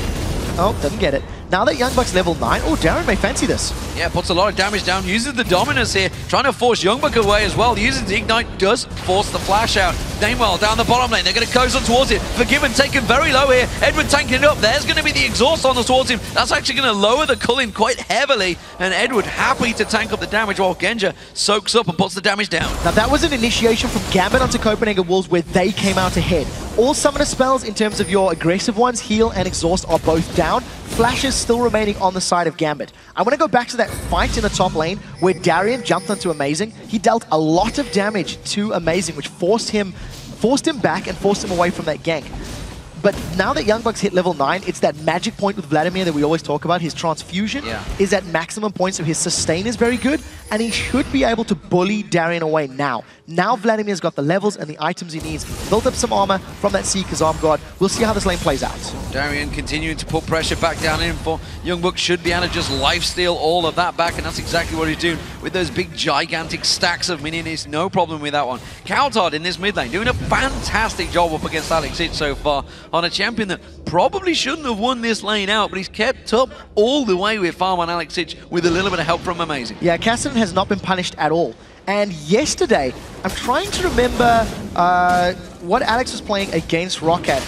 Speaker 6: oh, doesn't get it. Now that Youngbuck's level 9, oh, Darren may fancy this.
Speaker 1: Yeah, puts a lot of damage down, uses the Dominus here, trying to force Youngbuck away as well. Uses the Ignite, does force the flash out. Namewell down the bottom lane, they're going to coast on towards it. Forgiven taken very low here. Edward tanking it up, there's going to be the exhaust on towards him. That's actually going to lower the Culling quite heavily, and Edward happy to tank up the damage while Genja soaks up and puts the damage down.
Speaker 6: Now that was an initiation from Gambit onto Copenhagen Wolves where they came out ahead. All summoner spells in terms of your aggressive ones, heal and exhaust, are both down. Flash is still remaining on the side of Gambit. I want to go back to that fight in the top lane where Darian jumped onto Amazing. He dealt a lot of damage to Amazing, which forced him back and forced him away from that gank. But now that Youngbuck's hit level 9, it's that magic point with Vladimir that we always talk about. His transfusion is at maximum point, so his sustain is very good, and he should be able to bully Darian away now. Now Vladimir's got the levels and the items he needs. Built up some armor from that Seeker's Arm Guard. We'll see how this lane plays out.
Speaker 1: Darian continuing to put pressure back down in for Youngbuck. Should be able to just lifesteal all of that back, and that's exactly what he's doing with those big gigantic stacks of minions. No problem with that one. Coulthard in this mid lane doing a fantastic job up against Alex Hitch so far on a champion that probably shouldn't have won this lane out, but he's kept up all the way with farm on Alex Hitch with a little bit of help from Amazing.
Speaker 6: Yeah, Cassidy has not been punished at all. And yesterday, I'm trying to remember what Alex was playing against Rocket.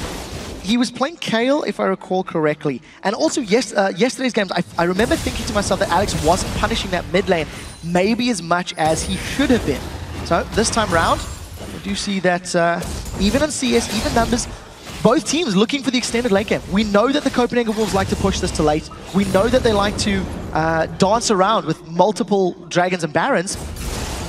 Speaker 6: He was playing Kale, if I recall correctly. And also, yesterday's games, I remember thinking to myself that Alex wasn't punishing that mid lane maybe as much as he should have been. So this time round, we do see that even on CS, even numbers, both teams looking for the extended late game. We know that the Copenhagen Wolves like to push this to late. We know that they like to dance around with multiple Dragons and Barons.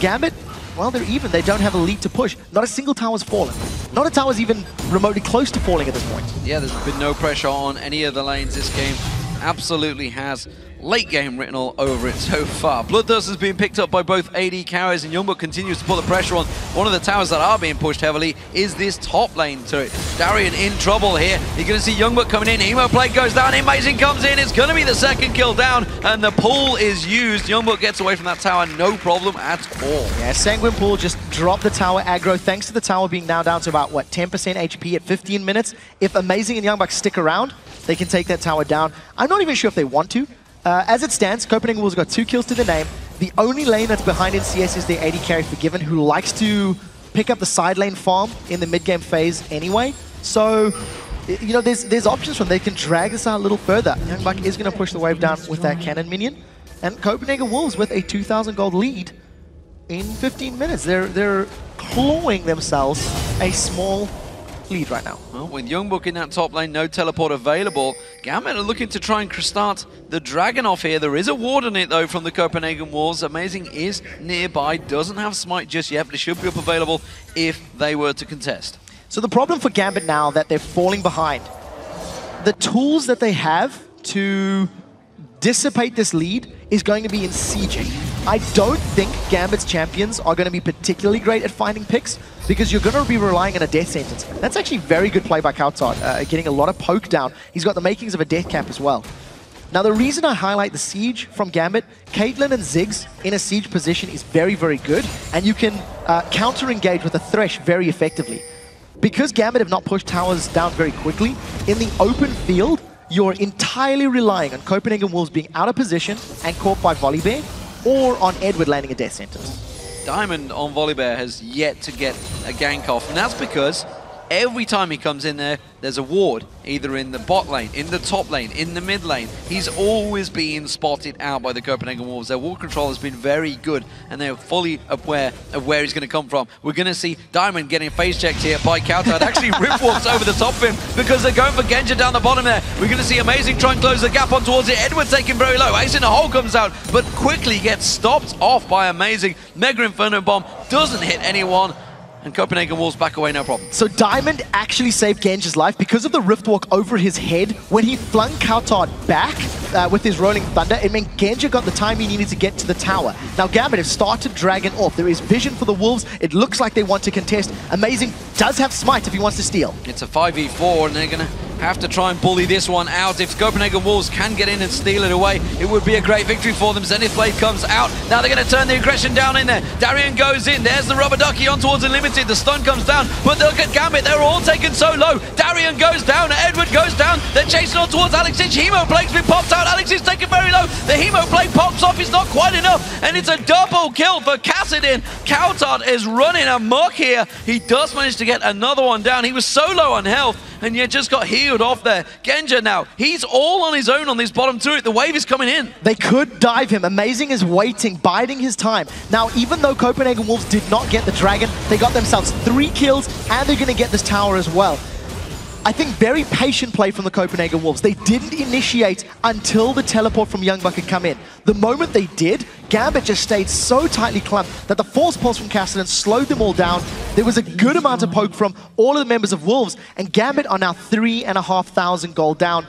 Speaker 6: Gambit, well, they're even. They don't have a lead to push. Not a single tower's fallen. Not a tower's even remotely close to falling at this point.
Speaker 1: Yeah, there's been no pressure on any of the lanes this game. Absolutely has late game written all over it so far. Bloodthirst has been picked up by both AD carries, and Youngbuck continues to put the pressure on. One of the towers that are being pushed heavily is this top lane turret. Darian in trouble here. You're going to see Youngbuck coming in. Emo Plague goes down. Amazing comes in. It's going to be the second kill down, and the pull is used. Youngbuck gets away from that tower, no problem at all.
Speaker 6: Yeah, Sanguine Pool just dropped the tower aggro, thanks to the tower being now down to about, what, 10% HP at 15 minutes. If Amazing and Youngbuck stick around, they can take that tower down. I'm not even sure if they want to. As it stands, Copenhagen Wolves got 2 kills to the name. The only lane that's behind in CS is their AD carry Forgiven, who likes to pick up the side lane farm in the mid-game phase anyway. So, you know, there's options from them. They can drag this out a little further. Youngbuck is going to push the wave down with that cannon minion. And Copenhagen Wolves with a 2,000 gold lead in 15 minutes. They're clawing themselves a small lead right now.
Speaker 1: Well, with Youngbuck in that top lane, no teleport available. Gambit are looking to try and start the Dragon off here. There is a ward on it, though, from the Copenhagen Wolves. Amazing is nearby, doesn't have Smite just yet, but it should be up available if they were to contest.
Speaker 6: So the problem for Gambit now that they're falling behind, the tools that they have to dissipate this lead is going to be in sieging. I don't think Gambit's champions are going to be particularly great at finding picks because you're going to be relying on a death sentence. That's actually very good play by Kautar, getting a lot of poke down. He's got the makings of a death cap as well. Now, the reason I highlight the siege from Gambit, Caitlyn and Ziggs in a siege position is very, very good, and you can counter-engage with a Thresh very effectively. Because Gambit have not pushed towers down very quickly, in the open field, you're entirely relying on Copenhagen Wolves being out of position and caught by Volibear, or on Edward landing a death sentence.
Speaker 1: Diamond on Volibear has yet to get a gank off, and that's because every time he comes in there, there's a ward, either in the bot lane, in the top lane, in the mid lane. He's always being spotted out by the Copenhagen Wolves. Their ward control has been very good, and they're fully aware of where he's going to come from. We're going to see Diamond getting face checked here by Kautar. Actually, Rip walks over the top of him because they're going for Genja down the bottom there. We're going to see Amazing try and close the gap on towards it. Edward taking very low. Ace in the hole comes out, but quickly gets stopped off by Amazing. Mega Inferno Bomb doesn't hit anyone, and Copenhagen Wolves back away, no problem.
Speaker 6: So Diamond actually saved Genja's life because of the Rift Walk over his head. When he flung Kautar back with his Rolling Thunder, it meant Genja got the time he needed to get to the tower. Now Gambit have started Dragon off. There is vision for the Wolves. It looks like they want to contest. Amazing does have Smite if he wants to steal.
Speaker 1: It's a 5v4, and they're going to have to try and bully this one out. If Copenhagen Wolves can get in and steal it away, it would be a great victory for them. Zenith Blade comes out. Now they're going to turn the aggression down in there. Darian goes in. There's the rubber ducky on towards Unlimited. The stun comes down, but look at Gambit. They're all taken so low. Darian goes down. Edward goes down. They're chasing on towards Alex Ich. Hemo Plague's been popped out. Alex is taken very low. The Hemo Plague pops off. It's not quite enough, and it's a double kill for Kassadin. Kautar is running amok here. He does manage to get another one down. He was so low on health, and yet just got healed off there. Genja now, he's all on his own on this bottom turret. The wave is coming in.
Speaker 6: They could dive him. Amazing is waiting, biding his time. Now, even though Copenhagen Wolves did not get the dragon, they got themselves 3 kills, and they're going to get this tower as well. I think very patient play from the Copenhagen Wolves. They didn't initiate until the teleport from Youngbuck had come in. The moment they did, Gambit just stayed so tightly clumped that the force pulse from Kassadin slowed them all down. There was a good amount of poke from all of the members of Wolves, and Gambit are now 3,500 gold down.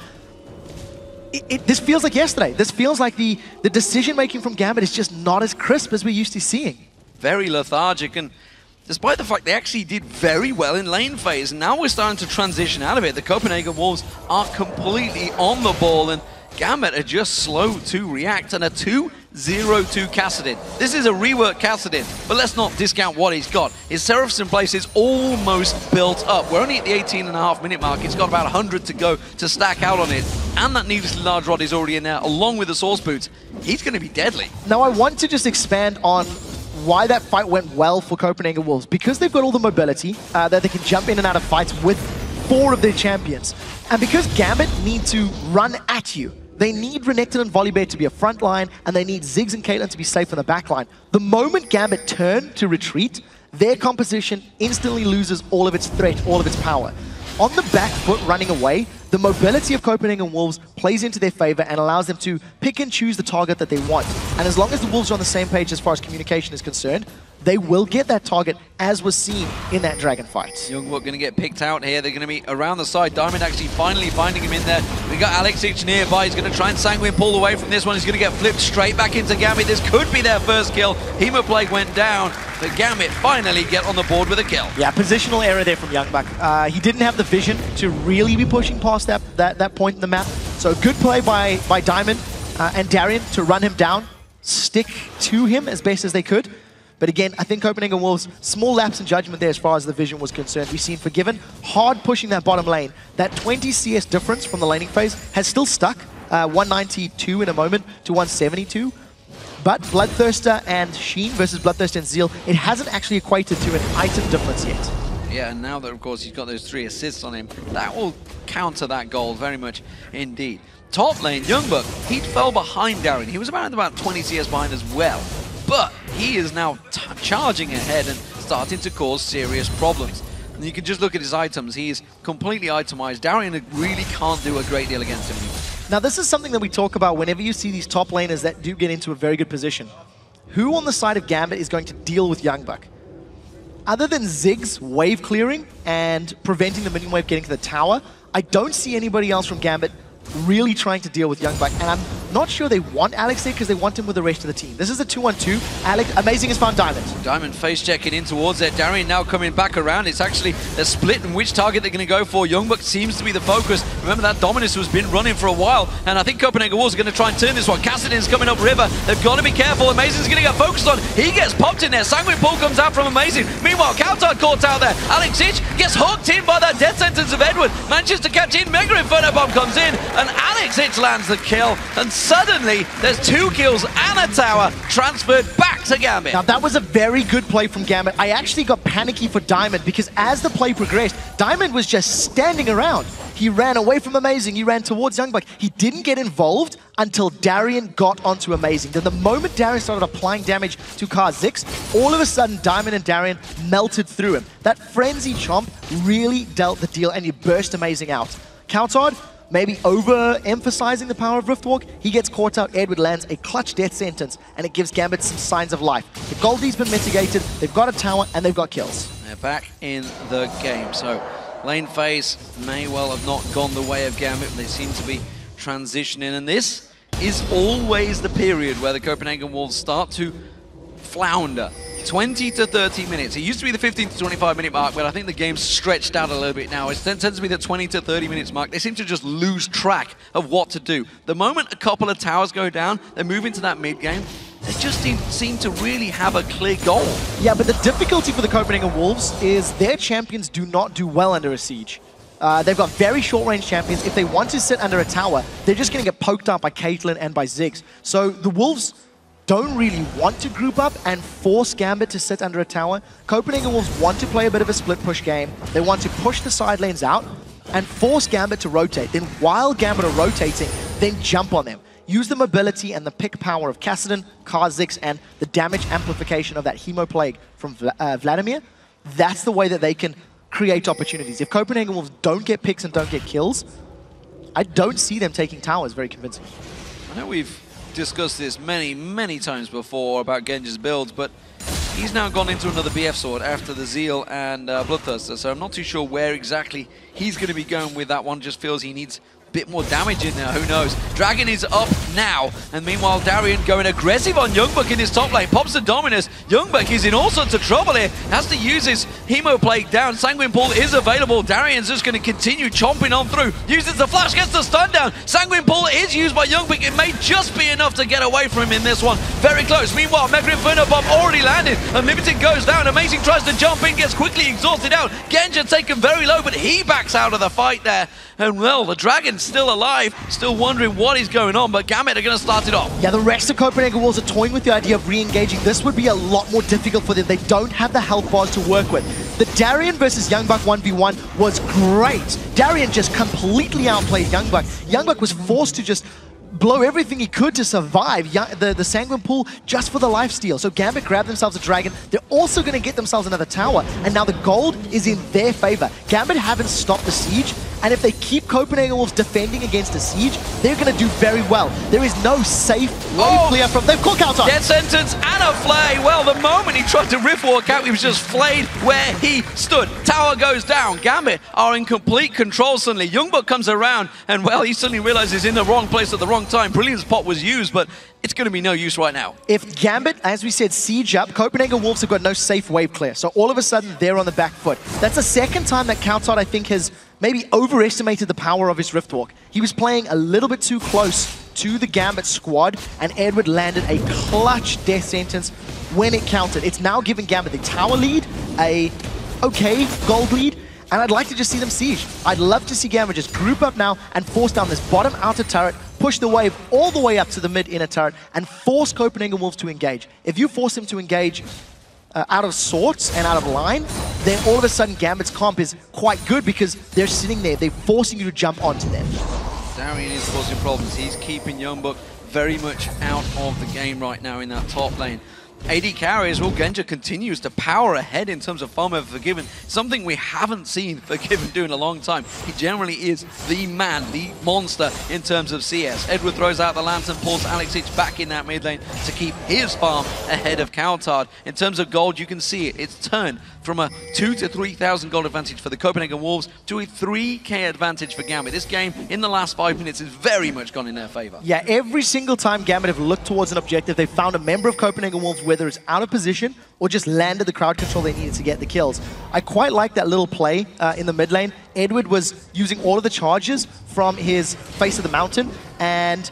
Speaker 6: This feels like yesterday. This feels like the decision-making from Gambit is just not as crisp as we're used to seeing.
Speaker 1: Very lethargic, and despite the fact they actually did very well in lane phase, and now we're starting to transition out of it. The Copenhagen Wolves are completely on the ball, and Gambit are just slow to react, and a 2-0-2 Kassadin. This is a rework Kassadin, but let's not discount what he's got. His Seraphs in place is almost built up. We're only at the 18.5-minute mark. He's got about 100 to go to stack out on it, and that needlessly large rod is already in there, along with the Source Boots. He's going to be deadly.
Speaker 6: Now, I want to just expand on why that fight went well for Copenhagen Wolves. Because they've got all the mobility, that they can jump in and out of fights with 4 of their champions. And because Gambit need to run at you, they need Renekton and Volibear to be a front line, and they need Ziggs and Caitlyn to be safe in the back line. The moment Gambit turn to retreat, their composition instantly loses all of its threat, all of its power. On the back foot running away, the mobility of Copenhagen Wolves plays into their favor and allows them to pick and choose the target that they want. And as long as the Wolves are on the same page as far as communication is concerned, they will get that target, as was seen in that Dragon fight.
Speaker 1: Youngbuck going to get picked out here. They're going to be around the side. Diamond actually finally finding him in there. We got Alex Ich nearby. He's going to try and Sanguine pull away from this one. He's going to get flipped straight back into Gambit. This could be their first kill. Hemo Plague went down, but Gambit finally get on the board with a kill.
Speaker 6: Yeah, positional error there from Youngbuck. He didn't have the vision to really be pushing past that point in the map. So good play by Diamond and Darian to run him down, stick to him as best as they could. But again, I think Copenhagen Wolves, small lapse in judgment there as far as the vision was concerned. We've seen Forgiven hard pushing that bottom lane. That 20 CS difference from the laning phase has still stuck. 192 in a moment to 172. But Bloodthirster and Sheen versus Bloodthirster and Zeal, it hasn't actually equated to an item difference yet.
Speaker 1: Yeah, and now that, of course, he's got those 3 assists on him, that will counter that goal very much indeed. Top lane, Youngbuck, he fell behind Darian. He was about 20 CS behind as well. But he is now charging ahead and starting to cause serious problems. And you can just look at his items. He is completely itemized. Darian really can't do a great deal against him.
Speaker 6: Now, this is something that we talk about whenever you see these top laners that do get into a very good position. Who on the side of Gambit is going to deal with Youngbuck? Other than Ziggs wave clearing and preventing the minion wave getting to the tower, I don't see anybody else from Gambit really trying to deal with Youngbuck. And I'm not sure they want Alex there because they want him with the rest of the team. This is a 2-on-2. Alex, Amazing has found Diamond.
Speaker 1: Diamond face checking in towards there. Darian now coming back around. It's actually a split in which target they're going to go for. Youngbuck seems to be the focus. Remember that Dominus has been running for a while, and I think Copenhagen Wolves are going to try and turn this one. Kassadin's coming up river. They've got to be careful. Amazing's going to get focused on. He gets popped in there. Sanguine Pool comes out from Amazing. Meanwhile, Counter caught out there. Alex Ich gets hooked in by that death sentence of Edward. Manages to catch in. Mega Inferno Bomb comes in, and Alex Ich lands the kill. And suddenly, there's 2 kills and a tower transferred back to Gambit.
Speaker 6: Now, that was a very good play from Gambit. I actually got panicky for Diamond because as the play progressed, Diamond was just standing around. He ran away from Amazing. He ran towards Youngbuck. He didn't get involved until Darian got onto Amazing. Then the moment Darian started applying damage to Kha'Zix, all of a sudden Diamond and Darian melted through him. That Frenzy Chomp really dealt the deal, and he burst Amazing out. Countered, maybe overemphasizing the power of Riftwalk. He gets caught out. Edward lands a clutch death sentence, and it gives Gambit some signs of life. The Goldie's been mitigated. They've got a tower, and they've got kills.
Speaker 1: They're back in the game. So lane phase may well have not gone the way of Gambit, but they seem to be transitioning. And this is always the period where the Copenhagen Wolves start to flounder. 20 to 30 minutes. It used to be the 15 to 25 minute mark, but I think the game's stretched out a little bit now. It tends to be the 20 to 30 minutes mark. They seem to just lose track of what to do. The moment a couple of towers go down, they move into that mid game. They just seem to really have a clear goal.
Speaker 6: Yeah, but the difficulty for the Copenhagen Wolves is their champions do not do well under a siege. They've got very short-range champions. If they want to sit under a tower, they're just going to get poked out by Caitlyn and by Ziggs. So the Wolves don't really want to group up and force Gambit to sit under a tower. Copenhagen Wolves want to play a bit of a split push game. They want to push the side lanes out and force Gambit to rotate. Then while Gambit are rotating, then jump on them. Use the mobility and the pick power of Kassadin, Kha'Zix, and the damage amplification of that Hemo Plague from Vladimir. That's the way that they can create opportunities. If Copenhagen Wolves don't get picks and don't get kills, I don't see them taking towers very convincing.
Speaker 1: I know we've discussed this many times before about Genji's builds, but he's now gone into another BF sword after the Zeal and Bloodthirster, so I'm not too sure where exactly he's going to be going with that one. Just feels he needs bit more damage in there, who knows. Dragon is up now, and meanwhile Darian going aggressive on Youngbuck in his top lane, pops the Dominus. Youngbuck is in all sorts of trouble here, has to use his Hemo Plague down. Sanguine Pool is available. Darian's just going to continue chomping on through, uses the flash, gets the stun down. Sanguine Pool is used by Youngbuck. It may just be enough to get away from him in this one. Very close. Meanwhile, Mega Inferno Bomb already landed. Unlimited goes down. Amazing tries to jump in, gets quickly exhausted out. Genji taken very low, but he backs out of the fight there. And well, the Dragon's still alive, still wondering what is going on, but Gambit are going to start it off.
Speaker 6: Yeah, the rest of Copenhagen Wolves are toying with the idea of re-engaging. This would be a lot more difficult for them. They don't have the health bars to work with. The Darian versus Youngbuck 1v1 was great. Darian just completely outplayed Youngbuck. Youngbuck was forced to just blow everything he could to survive the Sanguine Pool just for the lifesteal. So Gambit grabbed themselves a Dragon. They're also going to get themselves another tower, and now the gold is in their favor. Gambit haven't stopped the siege, and if they keep Copenhagen Wolves defending against a siege, they're going to do very well. There is no safe wave clear from... They've called counter!
Speaker 1: Death sentence and a flay. Well, the moment he tried to rift walk out, he was just flayed where he stood. Tower goes down. Gambit are in complete control suddenly. Youngbuck comes around, and well, he suddenly realizes he's in the wrong place at the wrong time. Brilliant spot was used, but it's going to be no use right now.
Speaker 6: If Gambit, as we said, siege up, Copenhagen Wolves have got no safe wave clear. So all of a sudden, they're on the back foot. That's the second time that Countout, I think, has maybe overestimated the power of his Riftwalk. He was playing a little bit too close to the Gambit squad, and Edward landed a clutch death sentence when it counted. It's now giving Gambit the tower lead, a okay gold lead, and I'd like to just see them siege. I'd love to see Gambit just group up now and force down this bottom outer turret, push the wave all the way up to the mid inner turret, and force Copenhagen Wolves to engage. If you force them to engage out of sorts and out of line, then all of a sudden Gambit's comp is quite good because they're sitting there, they're forcing you to jump onto them.
Speaker 1: Darian is causing problems. He's keeping Youngbuck very much out of the game right now in that top lane. AD carries, well, Genja continues to power ahead in terms of farm over Forgiven, something we haven't seen Forgiven do in a long time. He generally is the man, the monster in terms of CS. Edward throws out the Lantern, pulls Alexic back in that mid lane to keep his farm ahead of Coulthard. In terms of gold, you can see it. It's turned from a 2,000 to 3,000 gold advantage for the Copenhagen Wolves to a 3k advantage for Gambit. This game, in the last 5 minutes, has very much gone in their favor.
Speaker 6: Yeah, every single time Gambit have looked towards an objective, they've found a member of Copenhagen Wolves, whether it's out of position or just landed the crowd control they needed to get the kills. I quite like that little play in the mid lane. Edward was using all of the charges from his face of the mountain and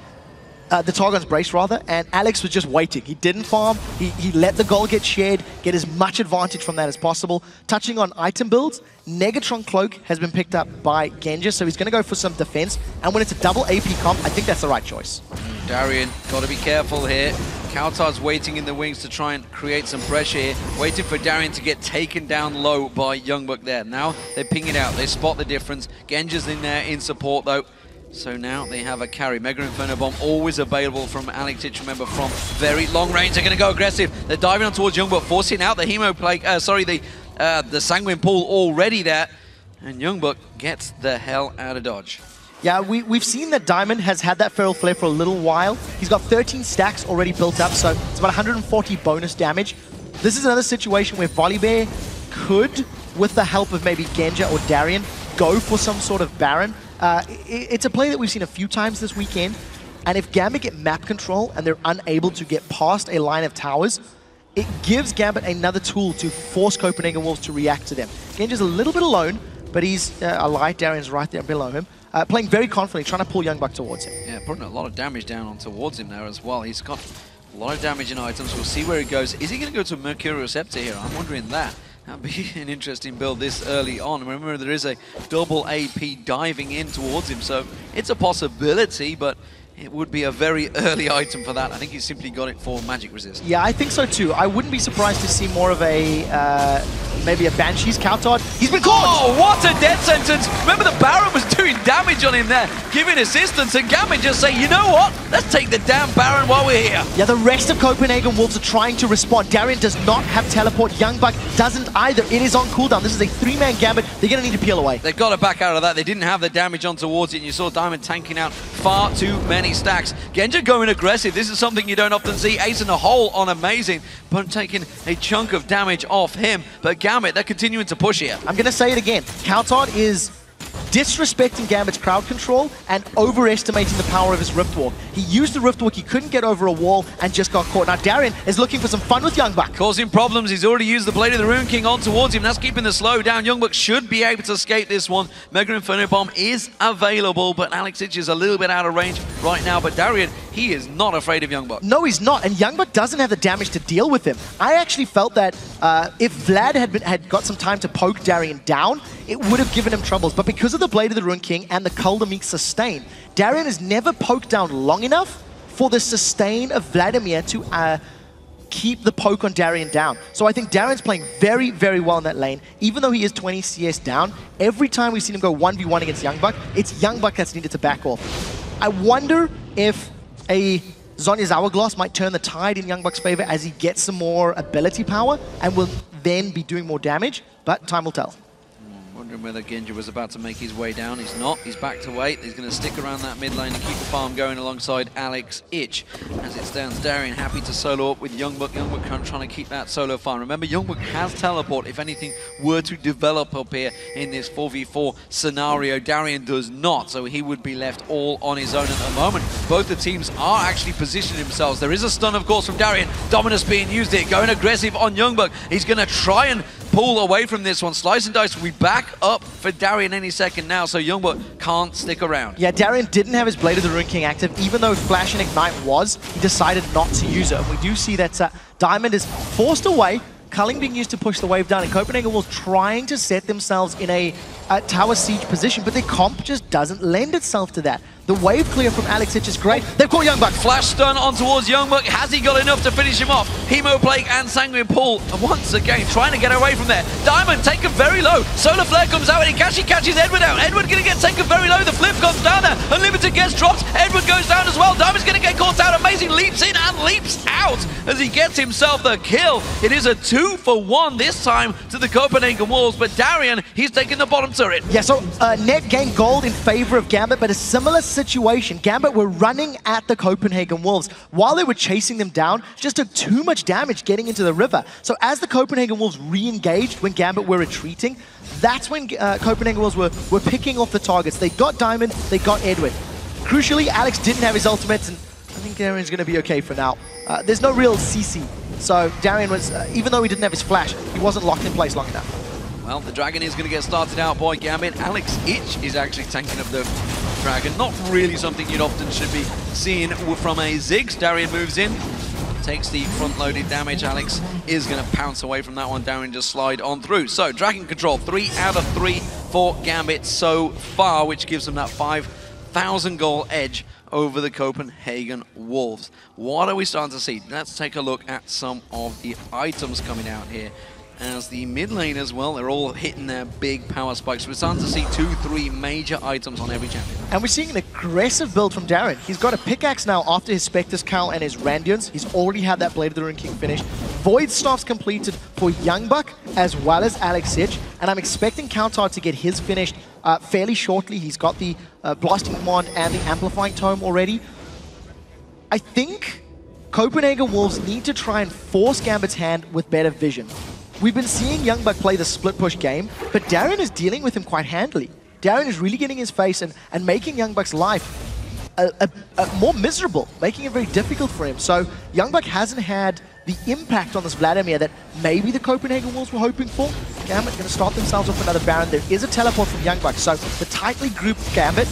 Speaker 6: the Targon's Brace rather, and Alex was just waiting. He didn't farm, he let the goal get shared, get as much advantage from that as possible. Touching on item builds, Negatron Cloak has been picked up by Genja, so he's going to go for some defense, and when it's a double AP comp, I think that's the right choice.
Speaker 1: Darien, got to be careful here. Coulthard's waiting in the wings to try and create some pressure here, waiting for Darien to get taken down low by Youngbuck there. Now they ping it out, they spot the difference. Genja's in there in support though. So now they have a carry. Mega Inferno Bomb always available from Alexic, remember, from very long range. They're going to go aggressive. They're diving on towards Youngbuck, forcing out the Hemo Plague, the Sanguine Pool already there. And Youngbuck gets the hell out of dodge.
Speaker 6: Yeah, we've seen that Diamond has had that Feral Flare for a little while. He's got 13 stacks already built up, so it's about 140 bonus damage. This is another situation where Volibear could, with the help of maybe Genja or Darien, go for some sort of Baron. It's a play that we've seen a few times this weekend, and if Gambit get map control and they're unable to get past a line of towers, it gives Gambit another tool to force Copenhagen Wolves to react to them. Genja's a little bit alone, but he's alive. Darien's right there below him. Playing very confidently, trying to pull Youngbuck towards him.
Speaker 1: Yeah, putting a lot of damage down on towards him there as well. He's got a lot of damage in items. We'll see where he goes. Is he going to go to Mercurial Scepter here? I'm wondering that. That'd be an interesting build this early on. Remember, there is a double AP diving in towards him, so it's a possibility, but it would be a very early item for that. I think he's simply got it for magic resist.
Speaker 6: Yeah, I think so too. I wouldn't be surprised to see more of a, maybe a Banshee's Coulthard. He's been caught!
Speaker 1: Oh, what a death sentence! Remember, the Baron was doing damage on him there, giving assistance, and Gambit just say, you know what? Let's take the damn Baron while we're here.
Speaker 6: Yeah, the rest of Copenhagen Wolves are trying to respond. Darien does not have teleport. Youngbuck doesn't either. It is on cooldown. This is a 3-man Gambit. They're going to need to peel away.
Speaker 1: They've got to back out of that. They didn't have the damage on towards it, and you saw Diamond tanking out far too many stacks. Genja going aggressive. This is something you don't often see. Ace in a hole on Amazing, but taking a chunk of damage off him. But Gambit, they're continuing to push here.
Speaker 6: I'm going to say it again. Coulthard is disrespecting Gambit's crowd control and overestimating the power of his Rift Walk. He used the Rift Walk, he couldn't get over a wall and just got caught. Now Darien is looking for some fun with Youngbuck.
Speaker 1: Causing problems, he's already used the Blade of the Rune King on towards him. That's keeping the slow down. Youngbuck should be able to escape this one. Mega Inferno Bomb is available, but Alexic is a little bit out of range right now. But Darien, he is not afraid of Youngbuck.
Speaker 6: No, he's not, and Youngbuck doesn't have the damage to deal with him. I actually felt that if Vlad had got some time to poke Darien down, it would have given him troubles. But because of the Blade of the Rune King and the Kuldamik sustain, Darien has never poked down long enough for the sustain of Vladimir to keep the poke on Darien down. So I think Darien's playing very, very well in that lane. Even though he is 20 CS down, every time we've seen him go 1v1 against Youngbuck, it's Youngbuck that's needed to back off. I wonder if a Zhonya's Hourglass might turn the tide in Youngbuck's favor as he gets some more ability power and will then be doing more damage, but time will tell.
Speaker 1: Wondering whether Genja was about to make his way down. He's not. He's back to wait. He's going to stick around that mid lane and keep the farm going alongside Alex Ich. As it stands, Darien happy to solo up with Youngbuck. Youngbuck trying to keep that solo farm. Remember, Youngbuck has teleport if anything were to develop up here in this 4v4 scenario. Darien does not, so he would be left all on his own at the moment. Both the teams are actually positioning themselves. There is a stun, of course, from Darien. Dominus being used here, going aggressive on Youngbuck. He's going to try and pull away from this one. Slice and Dice will be back up for Darien any second now, so Youngbuck can't stick around.
Speaker 6: Yeah, Darien didn't have his Blade of the Rune King active. Even though Flash and Ignite was, he decided not to use it. And we do see that Diamond is forced away, Culling being used to push the wave down, and Copenhagen Wolves trying to set themselves in a tower siege position, but their comp just doesn't lend itself to that. The wave clear from Alexic is great. They've caught Youngbuck.
Speaker 1: Flash stun on towards Youngbuck. Has he got enough to finish him off? Hemo Plague and Sanguine Pool once again trying to get away from there. Diamond taken very low. Solar Flare comes out and he catches Edward out. Edward going to get taken very low. The flip comes down there. Unlimited gets dropped. Edward goes down as well. Diamond's going to get caught out. Amazing leaps in and leaps out as he gets himself the kill. It is a 2-for-1 this time to the Copenhagen Wolves, but Darian, he's taking the bottom turret.
Speaker 6: Yeah, so net gained gold in favor of Gambit, but a similar situation. Gambit were running at the Copenhagen Wolves. While they were chasing them down, just took too much damage getting into the river. So as the Copenhagen Wolves re-engaged when Gambit were retreating, that's when Copenhagen Wolves were picking off the targets. They got Diamond, they got Edwin. Crucially, Alex didn't have his ultimate, and I think Darian's going to be okay for now. There's no real CC, so Darian was, even though he didn't have his flash, he wasn't locked in place long enough.
Speaker 1: Well, the Dragon is going to get started out by Gambit. Alex Ich is actually tanking up the Dragon. Not really something you'd often should be seeing from a Ziggs. Darian moves in, takes the front-loaded damage. Alex is going to pounce away from that one. Darian just slide on through. So, Dragon control, 3 out of 3 for Gambit so far, which gives them that 5,000 goal edge over the Copenhagen Wolves. What are we starting to see? Let's take a look at some of the items coming out here. As the mid lane as well, they're all hitting their big power spikes. We're starting to see 2-3 major items on every champion.
Speaker 6: And we're seeing an aggressive build from Darian. He's got a pickaxe now after his Spectre's Cowl and his Randians. He's already had that Blade of the Rune King finish. Void Staff's completed for Youngbuck as well as Alex Ich. And I'm expecting Countard to get his finished fairly shortly. He's got the Blasting Command and the Amplifying Tome already. I think Copenhagen Wolves need to try and force Gambit's hand with better vision. We've been seeing Youngbuck play the split push game, but Darian is dealing with him quite handily. Darian is really getting his face and making Youngbuck's life more miserable, making it very difficult for him. So Youngbuck hasn't had the impact on this Vladimir that maybe the Copenhagen Wolves were hoping for. Gambit going to start themselves off another Baron. There is a teleport from Youngbuck, so the tightly grouped Gambit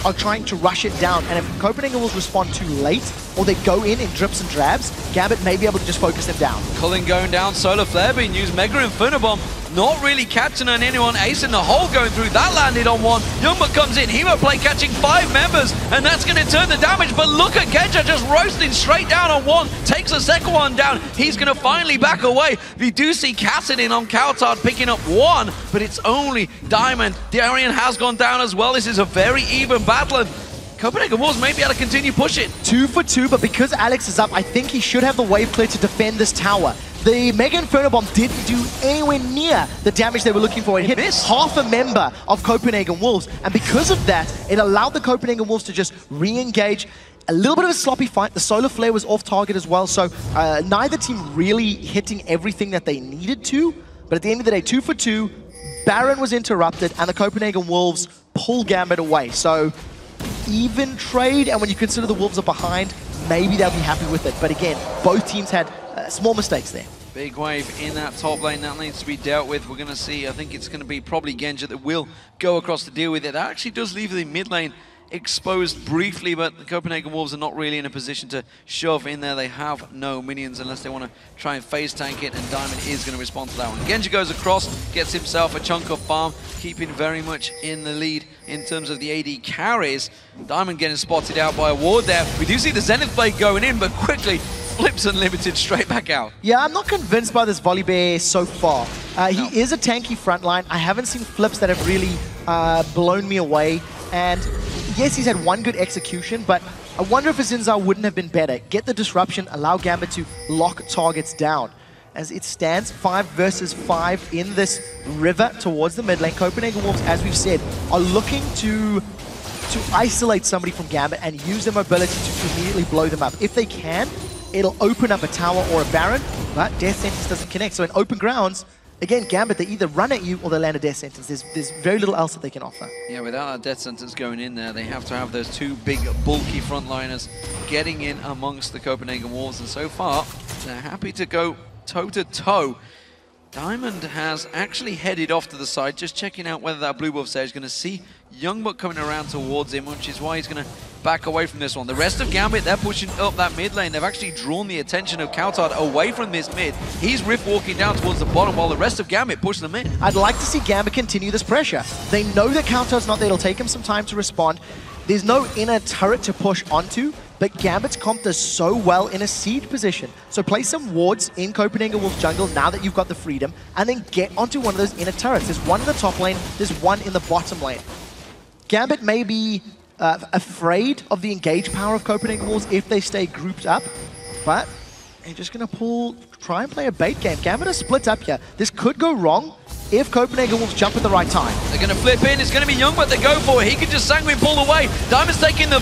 Speaker 6: are trying to rush it down, and if Copenhagen Wolves respond too late, or they go in drips and drabs, Gambit may be able to just focus them down.
Speaker 1: Cullen going down, Solar Flare being used, Mega Inferno Bomb, not really catching on anyone, Ace in the hole going through, that landed on one, Youngbuck comes in, Hero Play catching 5 members, and that's going to turn the damage, but look at Genja just roasting straight down on one, takes a second one down, he's going to finally back away. We do see Kassadin on Countard picking up 1, but it's only Diamond. Darian has gone down as well, this is a very even battle, and Copenhagen Wolves may be able to continue pushing.
Speaker 6: 2 for 2, but because Alex is up, I think he should have the wave clear to defend this tower. The Mega Inferno Bomb didn't do anywhere near the damage they were looking for. It hit half a member of Copenhagen Wolves, and because of that, it allowed the Copenhagen Wolves to just re-engage. A little bit of a sloppy fight. The Solar Flare was off target as well, so neither team really hitting everything that they needed to. But at the end of the day, 2 for 2, Baron was interrupted, and the Copenhagen Wolves pull Gambit away. So even trade, and when you consider the Wolves are behind, maybe they'll be happy with it. But again, both teams had small mistakes there.
Speaker 1: Big wave in that top lane, that needs to be dealt with. We're going to see, I think it's going to be probably Genja that will go across to deal with it. That actually does leave the mid lane exposed briefly, but the Copenhagen Wolves are not really in a position to shove in there. They have no minions unless they want to try and phase tank it, and Diamond is going to respond to that one. Genja goes across, gets himself a chunk of farm, keeping very much in the lead in terms of the AD carries. Diamond getting spotted out by a ward there. We do see the Zenith Blade going in, but quickly flips Unlimited straight back out.
Speaker 6: Yeah, I'm not convinced by this Volibear so far. He is a tanky frontline. I haven't seen flips that have really blown me away. And yes, he's had one good execution, but I wonder if a Zinzao wouldn't have been better. Get the disruption, allow Gambit to lock targets down. As it stands, 5 versus 5 in this river towards the mid lane. Copenhagen Wolves, as we've said, are looking to isolate somebody from Gambit and use their mobility to immediately blow them up. If they can, it'll open up a tower or a Baron, but Death Sentence doesn't connect. So in open grounds, again, Gambit, they either run at you or they land a Death Sentence. There's very little else that they can offer.
Speaker 1: Yeah, without a Death Sentence going in there, they have to have those 2 big, bulky frontliners getting in amongst the Copenhagen Wolves. And so far, they're happy to go toe-to-toe. Diamond has actually headed off to the side, just checking out whether that Blue Wolf there is going to see Youngbuck coming around towards him, which is why he's going to back away from this one. The rest of Gambit, they're pushing up that mid lane. They've actually drawn the attention of Countard away from this mid. He's Rift walking down towards the bottom while the rest of Gambit push them in.
Speaker 6: I'd like to see Gambit continue this pressure. They know that Countard's not there. It'll take him some time to respond. There's no inner turret to push onto, but Gambit's comp does so well in a siege position. So play some wards in Copenhagen Wolves jungle now that you've got the freedom, and then get onto one of those inner turrets. There's one in the top lane, there's one in the bottom lane. Gambit may be afraid of the engage power of Copenhagen Wolves if they stay grouped up, but they're just going to try and play a bait game. Gambit are split up here. This could go wrong if Copenhagen Wolves jump at the right time.
Speaker 1: They're going to flip in. It's going to be Youngblood they go for. He can just sanguine pull away. Diamond's taking the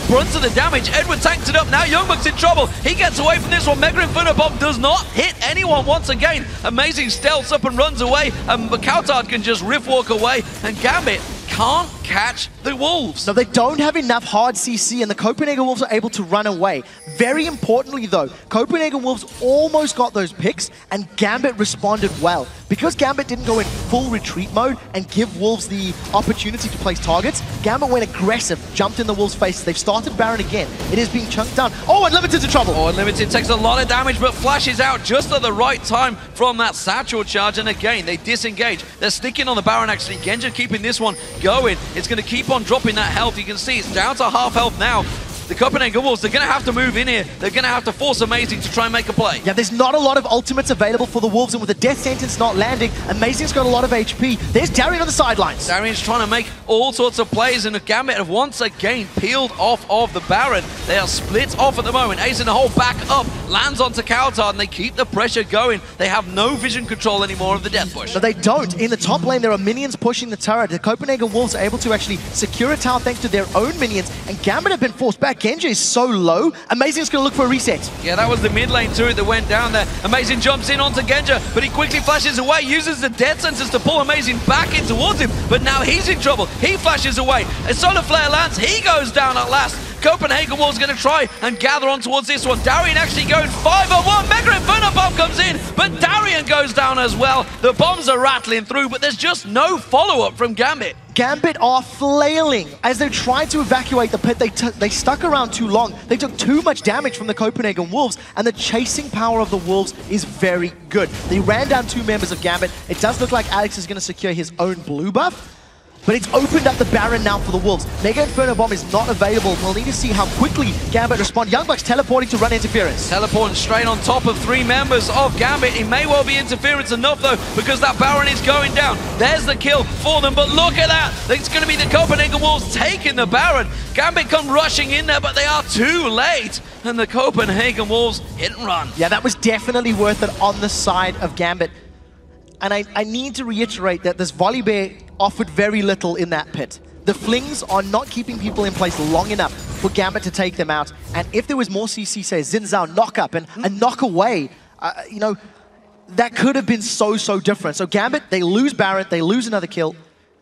Speaker 1: brunt of the damage. Edward tanked it up. Now Youngblood's in trouble. He gets away from this one. Mega Inferno Bomb does not hit anyone once again. Amazing stealths up and runs away. And Kautard can just riff walk away. And Gambit can't catch the Wolves.
Speaker 6: No, they don't have enough hard CC, and the Copenhagen Wolves are able to run away. Very importantly, though, Copenhagen Wolves almost got those picks, and Gambit responded well. Because Gambit didn't go in full retreat mode and give Wolves the opportunity to place targets, Gambit went aggressive, jumped in the Wolves' faces. They've started Baron again. It is being chunked down. Oh, Unlimited's in trouble!
Speaker 1: Oh, Unlimited takes a lot of damage, but flashes out just at the right time from that satchel charge, and again, they disengage. They're sticking on the Baron, actually. Genja keeping this one going. It's going to keep on dropping that health. You can see it's down to half health now. The Copenhagen Wolves, they're going to have to move in here. They're going to have to force Amazing to try and make a play.
Speaker 6: Yeah, there's not a lot of ultimates available for the Wolves, and with the Death Sentence not landing, Amazing's got a lot of HP. There's Darian on the sidelines.
Speaker 1: Darian's trying to make all sorts of plays, and the Gambit have once again peeled off of the Baron. They are split off at the moment. Ace in the hole back up, lands onto Kautard, and they keep the pressure going. They have no vision control anymore of the Death Bush.
Speaker 6: No, they don't. In the top lane, there are minions pushing the turret. The Copenhagen Wolves are able to actually secure a tower thanks to their own minions, and Gambit have been forced back. Genja is so low. Amazing's going to look for a reset.
Speaker 1: Yeah, that was the mid lane turret that went down there. Amazing jumps in onto Genja, but he quickly flashes away, uses the Death Sentence to pull Amazing back in towards him, but now he's in trouble. He flashes away. A Solar Flare lands. He goes down at last. Copenhagen Wolves going to try and gather on towards this one. Darian actually going 5-on-1. Mega Inferno Bomb comes in, but Darian goes down as well. The bombs are rattling through, but there's just no follow-up from Gambit.
Speaker 6: Gambit are flailing as they tried to evacuate the pit. They stuck around too long. They took too much damage from the Copenhagen Wolves, and the chasing power of the Wolves is very good. They ran down 2 members of Gambit. It does look like Alex is going to secure his own blue buff, but it's opened up the Baron now for the Wolves. Mega Inferno Bomb is not available. We'll need to see how quickly Gambit respond. Youngbucks teleporting to run interference.
Speaker 1: Teleporting straight on top of 3 members of Gambit. It may well be interference enough, though, because that Baron is going down. There's the kill for them, but look at that. It's going to be the Copenhagen Wolves taking the Baron. Gambit come rushing in there, but they are too late. And the Copenhagen Wolves hit and run.
Speaker 6: Yeah, that was definitely worth it on the side of Gambit. And I need to reiterate that this Volley Bear offered very little in that pit. The flings are not keeping people in place long enough for Gambit to take them out. And if there was more CC, say, Xin Zhao knock up and a knock away, you know, that could have been so different. So Gambit, they lose Baron, they lose another kill,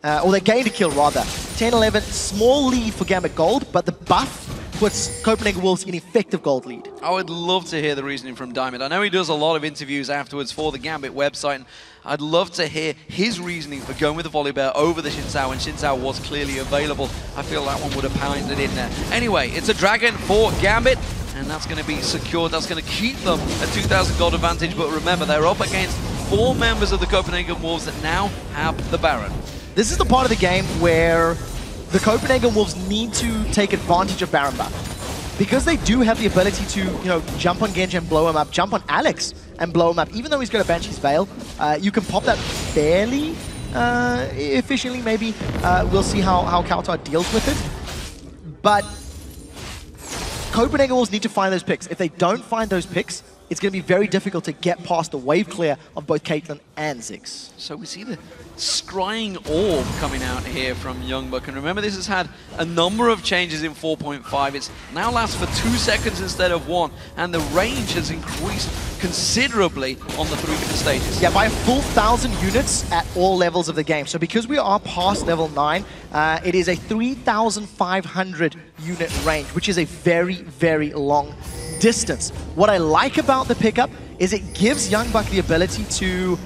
Speaker 6: or they gained a kill rather. 10-11, small lead for Gambit Gold, but the buff puts Copenhagen Wolves in effective gold lead.
Speaker 1: I would love to hear the reasoning from Diamond. I know he does a lot of interviews afterwards for the Gambit website, and I'd love to hear his reasoning for going with the Volley Bear over the Xin Zhao when Xin Zhao was clearly available. I feel that one would have pounded in there. Anyway, it's a Dragon for Gambit, and that's going to be secured. That's going to keep them a 2,000 gold advantage, but remember, they're up against 4 members of the Copenhagen Wolves that now have the Baron.
Speaker 6: This is the part of the game where the Copenhagen Wolves need to take advantage of Baron buff. Because they do have the ability to, you know, jump on Genja and blow him up, jump on Alex and blow him up. Even though he's got a Banshee's Veil, you can pop that fairly efficiently, maybe. We'll see how Kautard deals with it. But Copenhagen Wolves need to find those picks. If they don't find those picks, it's going to be very difficult to get past the wave clear of both Caitlyn and Ziggs.
Speaker 1: So we see the scrying orb coming out here from Youngbuck. And remember, this has had a number of changes in 4.5. It's now lasts for 2 seconds instead of 1. And the range has increased considerably on the 3 different stages.
Speaker 6: Yeah, by a full 1,000 units at all levels of the game. So because we are past level 9, it is a 3,500 unit range, which is a very long distance. What I like about the pickup is it gives Youngbuck the ability to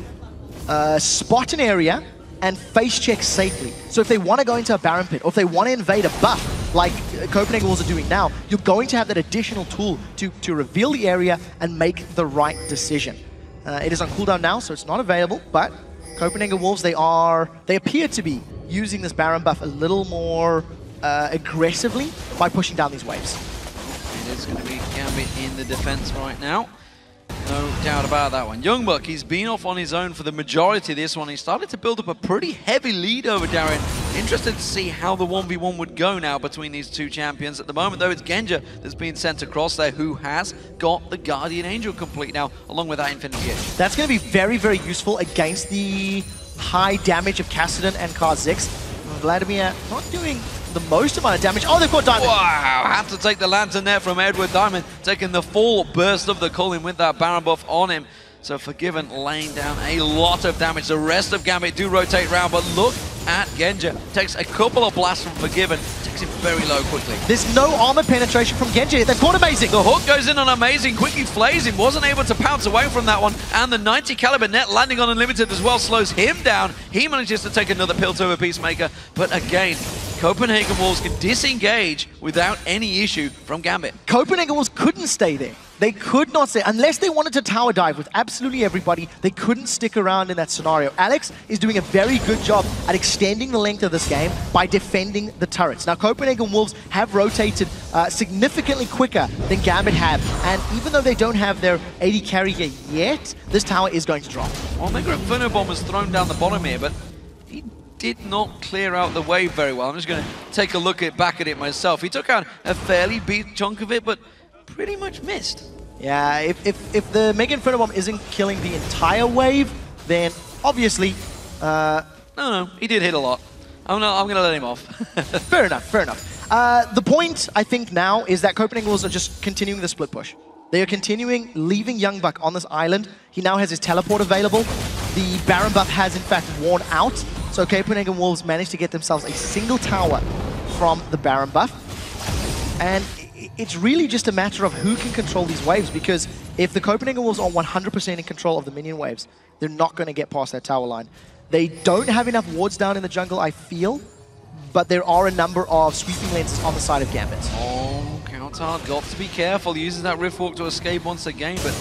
Speaker 6: spot an area and face check safely. So if they want to go into a Baron pit, or if they want to invade a buff, like Copenhagen Wolves are doing now, you're going to have that additional tool to reveal the area and make the right decision. It is on cooldown now, so it's not available, but Copenhagen Wolves, they appear to be using this Baron buff a little more aggressively by pushing down these waves.
Speaker 1: It is going to be Gambit in the defense right now. No doubt about that one. Youngbuck, he's been off on his own for the majority of this one. He started to build up a pretty heavy lead over Darian Interested to see how the 1v1 would go now between these two champions. At the moment, though, it's Genja that's being sent across there, who has got the Guardian Angel complete now, along with that Infinity Edge.
Speaker 6: That's going to be very, very useful against the high damage of Kassadin and Kha'Zix. Vladimir not doing the most amount of damage. Oh, they've got Diamond.
Speaker 1: Wow, had to take the Lantern there from Edward Diamond, taking the full burst of the Culling with that Baron buff on him. So Forgiven laying down a lot of damage. The rest of Gambit do rotate round, but look at Genja. Takes a couple of blasts from Forgiven, takes him very low quickly.
Speaker 6: There's no armor penetration from Genja. They've caught Amazing.
Speaker 1: The hook goes in on Amazing, quickly flays him, wasn't able to pounce away from that one, and the 90 caliber net landing on Unlimited as well slows him down. He manages to take another pill to a Peacemaker, but again, Copenhagen Wolves can disengage without any issue from Gambit.
Speaker 6: Copenhagen Wolves couldn't stay there. They could not stay. Unless they wanted to tower dive with absolutely everybody, they couldn't stick around in that scenario. Alex is doing a very good job at extending the length of this game by defending the turrets. Now, Copenhagen Wolves have rotated significantly quicker than Gambit have, and even though they don't have their AD carrier yet, this tower is going to drop.
Speaker 1: Well, Mega Inferno Bomb was thrown down the bottom here, but he did not clear out the wave very well. I'm just going to take a look back at it myself. He took out a fairly big chunk of it, but pretty much missed.
Speaker 6: Yeah, if the Mega Inferno Bomb isn't killing the entire wave, then obviously...
Speaker 1: No, he did hit a lot. I'm gonna let him off.
Speaker 6: Fair enough, fair enough. The point, I think, now is that Copenhagen Wolves are just continuing the split push. They are continuing, leaving Youngbuck on this island. He now has his teleport available. The Baron buff has, in fact, worn out. So Copenhagen Wolves managed to get themselves a single tower from the Baron buff. And it's really just a matter of who can control these waves, because if the Copenhagen Wolves are 100% in control of the minion waves, they're not going to get past that tower line. They don't have enough wards down in the jungle, I feel, but there are a number of sweeping lenses on the side of Gambit.
Speaker 1: Oh, Counter got to be careful. Uses that Riftwalk to escape once again, but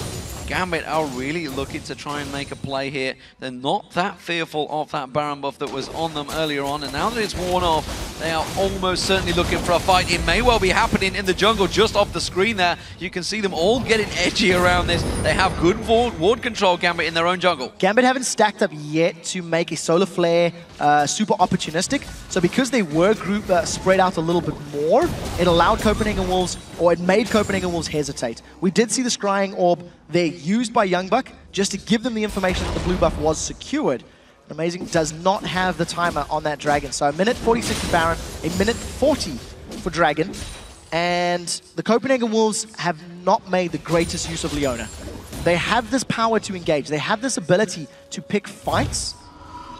Speaker 1: Gambit are really looking to try and make a play here. They're not that fearful of that Baron buff that was on them earlier on, and now that it's worn off, they are almost certainly looking for a fight. It may well be happening in the jungle just off the screen there. You can see them all getting edgy around this. They have good ward control, Gambit, in their own jungle.
Speaker 6: Gambit haven't stacked up yet to make a Solar Flare super opportunistic, so because they were spread out a little bit more, it allowed Copenhagen Wolves, or it made Copenhagen Wolves hesitate. We did see the Scrying Orb there used by Youngbuck just to give them the information that the blue buff was secured. Amazing does not have the timer on that Dragon. So a minute 46 for Baron, a minute 40 for Dragon. And the Copenhagen Wolves have not made the greatest use of Leona. They have this power to engage. They have this ability to pick fights.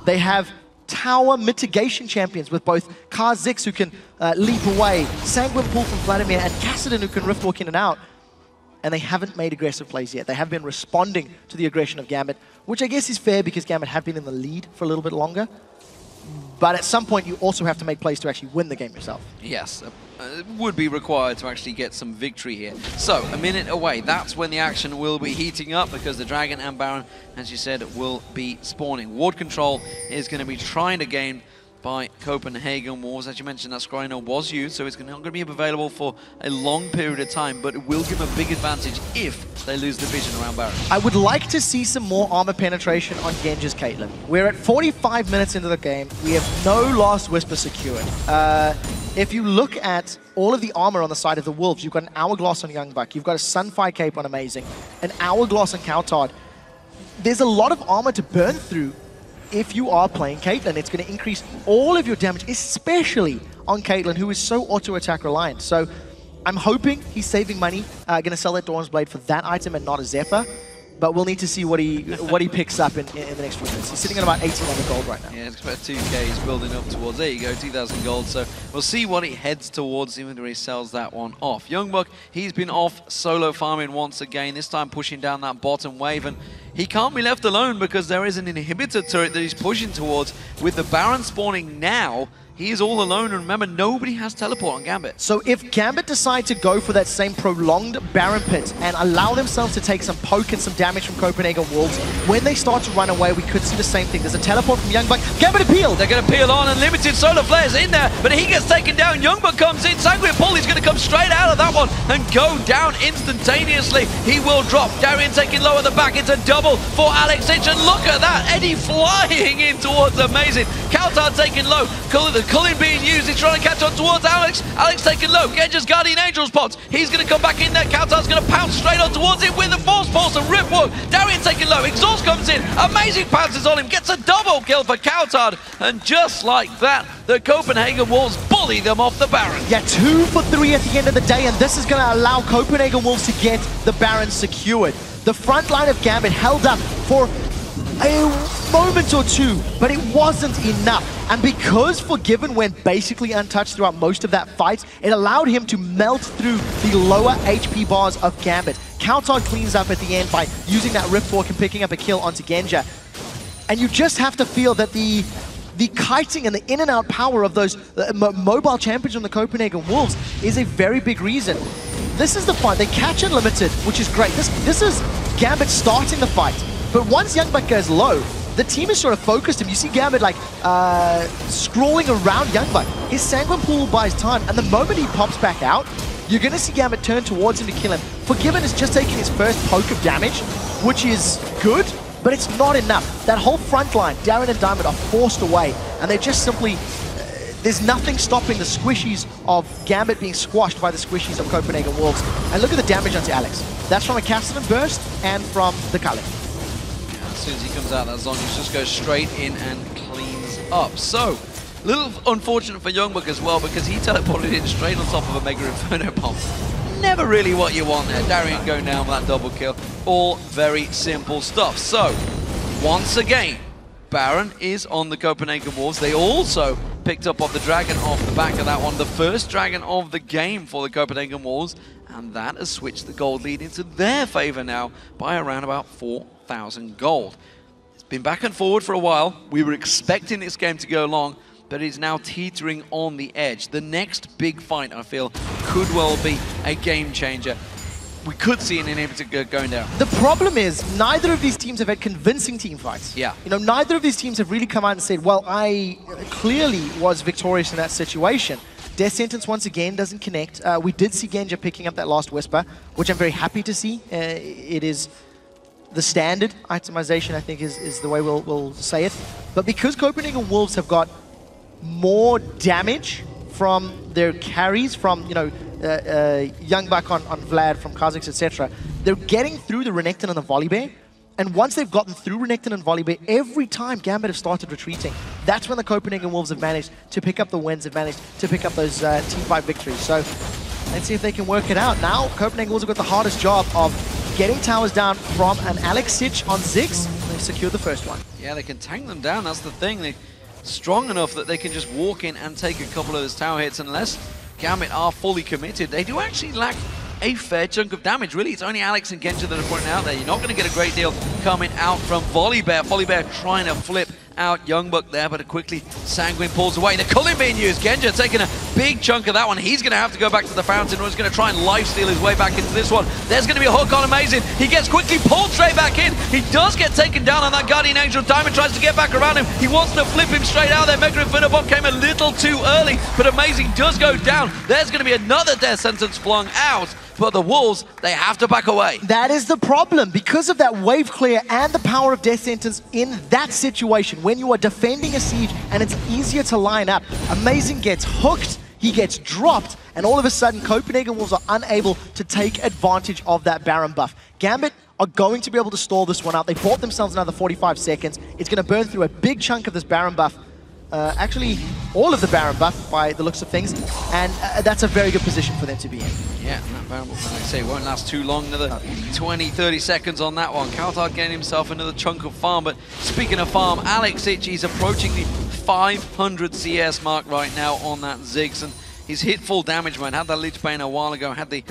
Speaker 6: They have tower mitigation champions with both Kha'Zix, who can leap away, Sanguine Pool from Vladimir, and Kassadin, who can rift walk in and out. And they haven't made aggressive plays yet. They have been responding to the aggression of Gambit, which I guess is fair because Gambit have been in the lead for a little bit longer. But at some point, you also have to make plays to actually win the game yourself.
Speaker 1: Yes, it would be required to actually get some victory here. So, a minute away. That's when the action will be heating up, because the Dragon and Baron, as you said, will be spawning. Ward control is going to be trying to gain by Copenhagen Wolves. As you mentioned, that Scryno was used, so it's not going to be available for a long period of time, but it will give them a big advantage if they lose the vision around Baron.
Speaker 6: I would like to see some more armor penetration on Genja's Caitlyn. We're at 45 minutes into the game. We have no Last Whisper secured. If you look at all of the armor on the side of the Wolves, you've got an Hourglass on Youngbuck, you've got a Sunfire Cape on Amazing, an Hourglass on Coutard. There's a lot of armor to burn through. If you are playing Caitlyn, it's going to increase all of your damage, especially on Caitlyn, who is so auto-attack reliant. So I'm hoping he's saving money, going to sell that Dawn's Blade for that item and not a Zephyr. But we'll need to see what he picks up in the next few minutes. He's sitting at about 1,800 gold right now.
Speaker 1: Yeah, it's about 2k he's building up towards. There you go, 2,000 gold. So we'll see what he heads towards, even when he sells that one off. Youngbuck, he's been off solo farming once again, this time pushing down that bottom wave. And he can't be left alone because there is an inhibitor turret that he's pushing towards. With the Baron spawning now, he is all alone, and remember, nobody has teleport on Gambit.
Speaker 6: So if Gambit decide to go for that same prolonged Baron pit and allow themselves to take some poke and some damage from Copenhagen Wolves, when they start to run away, we could see the same thing. There's a teleport from Youngbuck. Gambit appeal!
Speaker 1: They're going to peel on, and Limited Solar Flare's in there, but he gets taken down. Youngbuck comes in. Sanguine Paul is going to come straight out of that one and go down instantaneously. He will drop. Darien taking low at the back. It's a double for Alex Hitch, and look at that. Eddie flying in towards Amazing. Coutard taking low. culling being used. He's trying to catch on towards Alex. Alex taking low. Genja's Guardian Angels pops. He's going to come back in there. Kautar's going to pounce straight on towards it with the Force Pulse and Rip Walk. Darien taking low. Exhaust comes in. Amazing pounces on him. Gets a double kill for Kautar. And just like that, the Copenhagen Wolves bully them off the Baron.
Speaker 6: Yeah, 2 for 3 at the end of the day, and this is going to allow Copenhagen Wolves to get the Baron secured. The front line of Gambit held up for a moment or two, but it wasn't enough. And because Forgiven went basically untouched throughout most of that fight, it allowed him to melt through the lower HP bars of Gambit. Kautar cleans up at the end by using that Rift Walk and picking up a kill onto Genja. And you just have to feel that the kiting and the in and out power of those mobile champions on the Copenhagen Wolves is a very big reason. This is the fight. They catch Unlimited, which is great. This is Gambit starting the fight. But once Youngbuck goes low, the team is sort of focused him. You see Gambit like scrolling around Youngbuck. His Sanguine Pool buys time, and the moment he pops back out, you're going to see Gambit turn towards him to kill him. Forgiven is just taking his first poke of damage, which is good, but it's not enough. That whole front line, Darren and Diamond, are forced away, and they're just simply... there's nothing stopping the squishies of Gambit being squashed by the squishies of Copenhagen Wolves. And look at the damage onto Alex. That's from a Castellan burst and from the Culling.
Speaker 1: As soon as he comes out, that Zhonya's just goes straight in and cleans up. So, a little unfortunate for Youngbuck as well, because he teleported in straight on top of a Mega Inferno bomb. Never really what you want there. Darien going down with that double kill. All very simple stuff. So, once again, Baron is on the Copenhagen Wolves. They also picked up off the Dragon off the back of that one. The first Dragon of the game for the Copenhagen Wolves. And that has switched the gold lead into their favor now by around about 4,000 gold. It's been back and forward for a while. We were expecting this game to go long, but it's now teetering on the edge. The next big fight, I feel, could well be a game changer. We could see an inhibitor going down.
Speaker 6: The problem is, neither of these teams have had convincing team fights.
Speaker 1: Yeah.
Speaker 6: You know, neither of these teams have really come out and said, well, I clearly was victorious in that situation. Death Sentence once again doesn't connect. We did see Genja picking up that last Whisper, which I'm very happy to see. It is the standard itemization, I think, is the way we'll say it. But because Copenhagen Wolves have got more damage from their carries, from, you know, Youngbuck on Vlad, from Kha'Zix, etc., they're getting through the Renekton and the Volibear. And once they've gotten through Renekton and Volibear, every time Gambit have started retreating, that's when the Copenhagen Wolves have managed to pick up the wins, have managed to pick up those Team 5 victories. So let's see if they can work it out. Now, Copenhagen Wolves have got the hardest job of getting towers down from an Alex Sitch on Ziggs. They've secured the first one.
Speaker 1: Yeah, they can tank them down. That's the thing. They're strong enough that they can just walk in and take a couple of those tower hits. Unless Gambit are fully committed, they do actually lack a fair chunk of damage. Really, it's only Alex and Genja that are pointing out there. You're not going to get a great deal coming out from Volibear. Volibear trying to flip out Youngbuck there, but quickly Sanguine pulls away. The culling being used. Genja taking a big chunk of that one. He's going to have to go back to the fountain, or he's going to try and lifesteal his way back into this one. There's going to be a hook on Amazing. He gets quickly pulled straight back in. He does get taken down on that Guardian Angel. Diamond tries to get back around him. He wants to flip him straight out there. Mega Inferno Bomb came a little too early, but Amazing does go down. There's going to be another Death Sentence flung out. But the Wolves, they have to back away.
Speaker 6: That is the problem. Because of that wave clear and the power of Death Sentence in that situation, when you are defending a siege and it's easier to line up, Amazing gets hooked, he gets dropped, and all of a sudden Copenhagen Wolves are unable to take advantage of that Baron buff. Gambit are going to be able to stall this one out. They bought themselves another 45 seconds. It's going to burn through a big chunk of this Baron buff. Actually, all of the Baron buff by the looks of things, and that's a very good position for them to be in.
Speaker 1: Yeah, and that Baron buff, like I say, won't last too long. Another 20, 30 seconds on that one. Kautar getting himself another chunk of farm, but speaking of farm, Alex Sitch is approaching the 500 CS mark right now on that Ziggs, and he's hit full damage, man. Had that Lich Bane a while ago, had the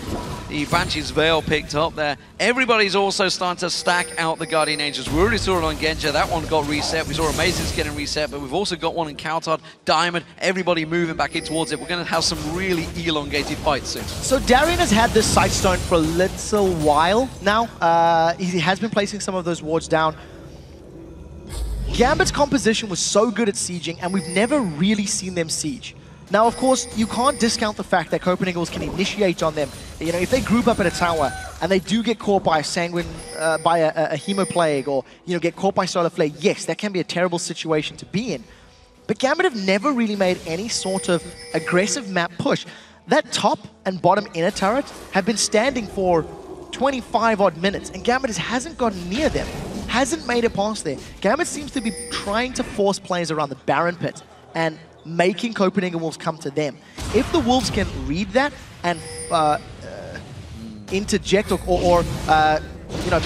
Speaker 1: Banshee's Veil picked up there. Everybody's also starting to stack out the Guardian Angels. We already saw it on Genja. That one got reset. We saw Amazing's getting reset, but we've also got one in Kautar, Diamond, everybody moving back in towards it. We're going to have some really elongated fights soon.
Speaker 6: So Darien has had this Sightstone for a little while now. He has been placing some of those wards down. Gambit's composition was so good at sieging, and we've never really seen them siege. Now, of course, you can't discount the fact that Copenhagen Wolves can initiate on them. You know, if they group up at a tower and they do get caught by a Sanguine, by a Hemoplague, or, you know, get caught by Solar Flare, yes, that can be a terrible situation to be in. but Gambit have never really made any sort of aggressive map push. That top and bottom inner turret have been standing for 25 odd minutes, and Gambit hasn't gotten near them, hasn't made it past there. Gambit seems to be trying to force players around the Baron pit and making Copenhagen Wolves come to them. If the Wolves can read that and interject or you know,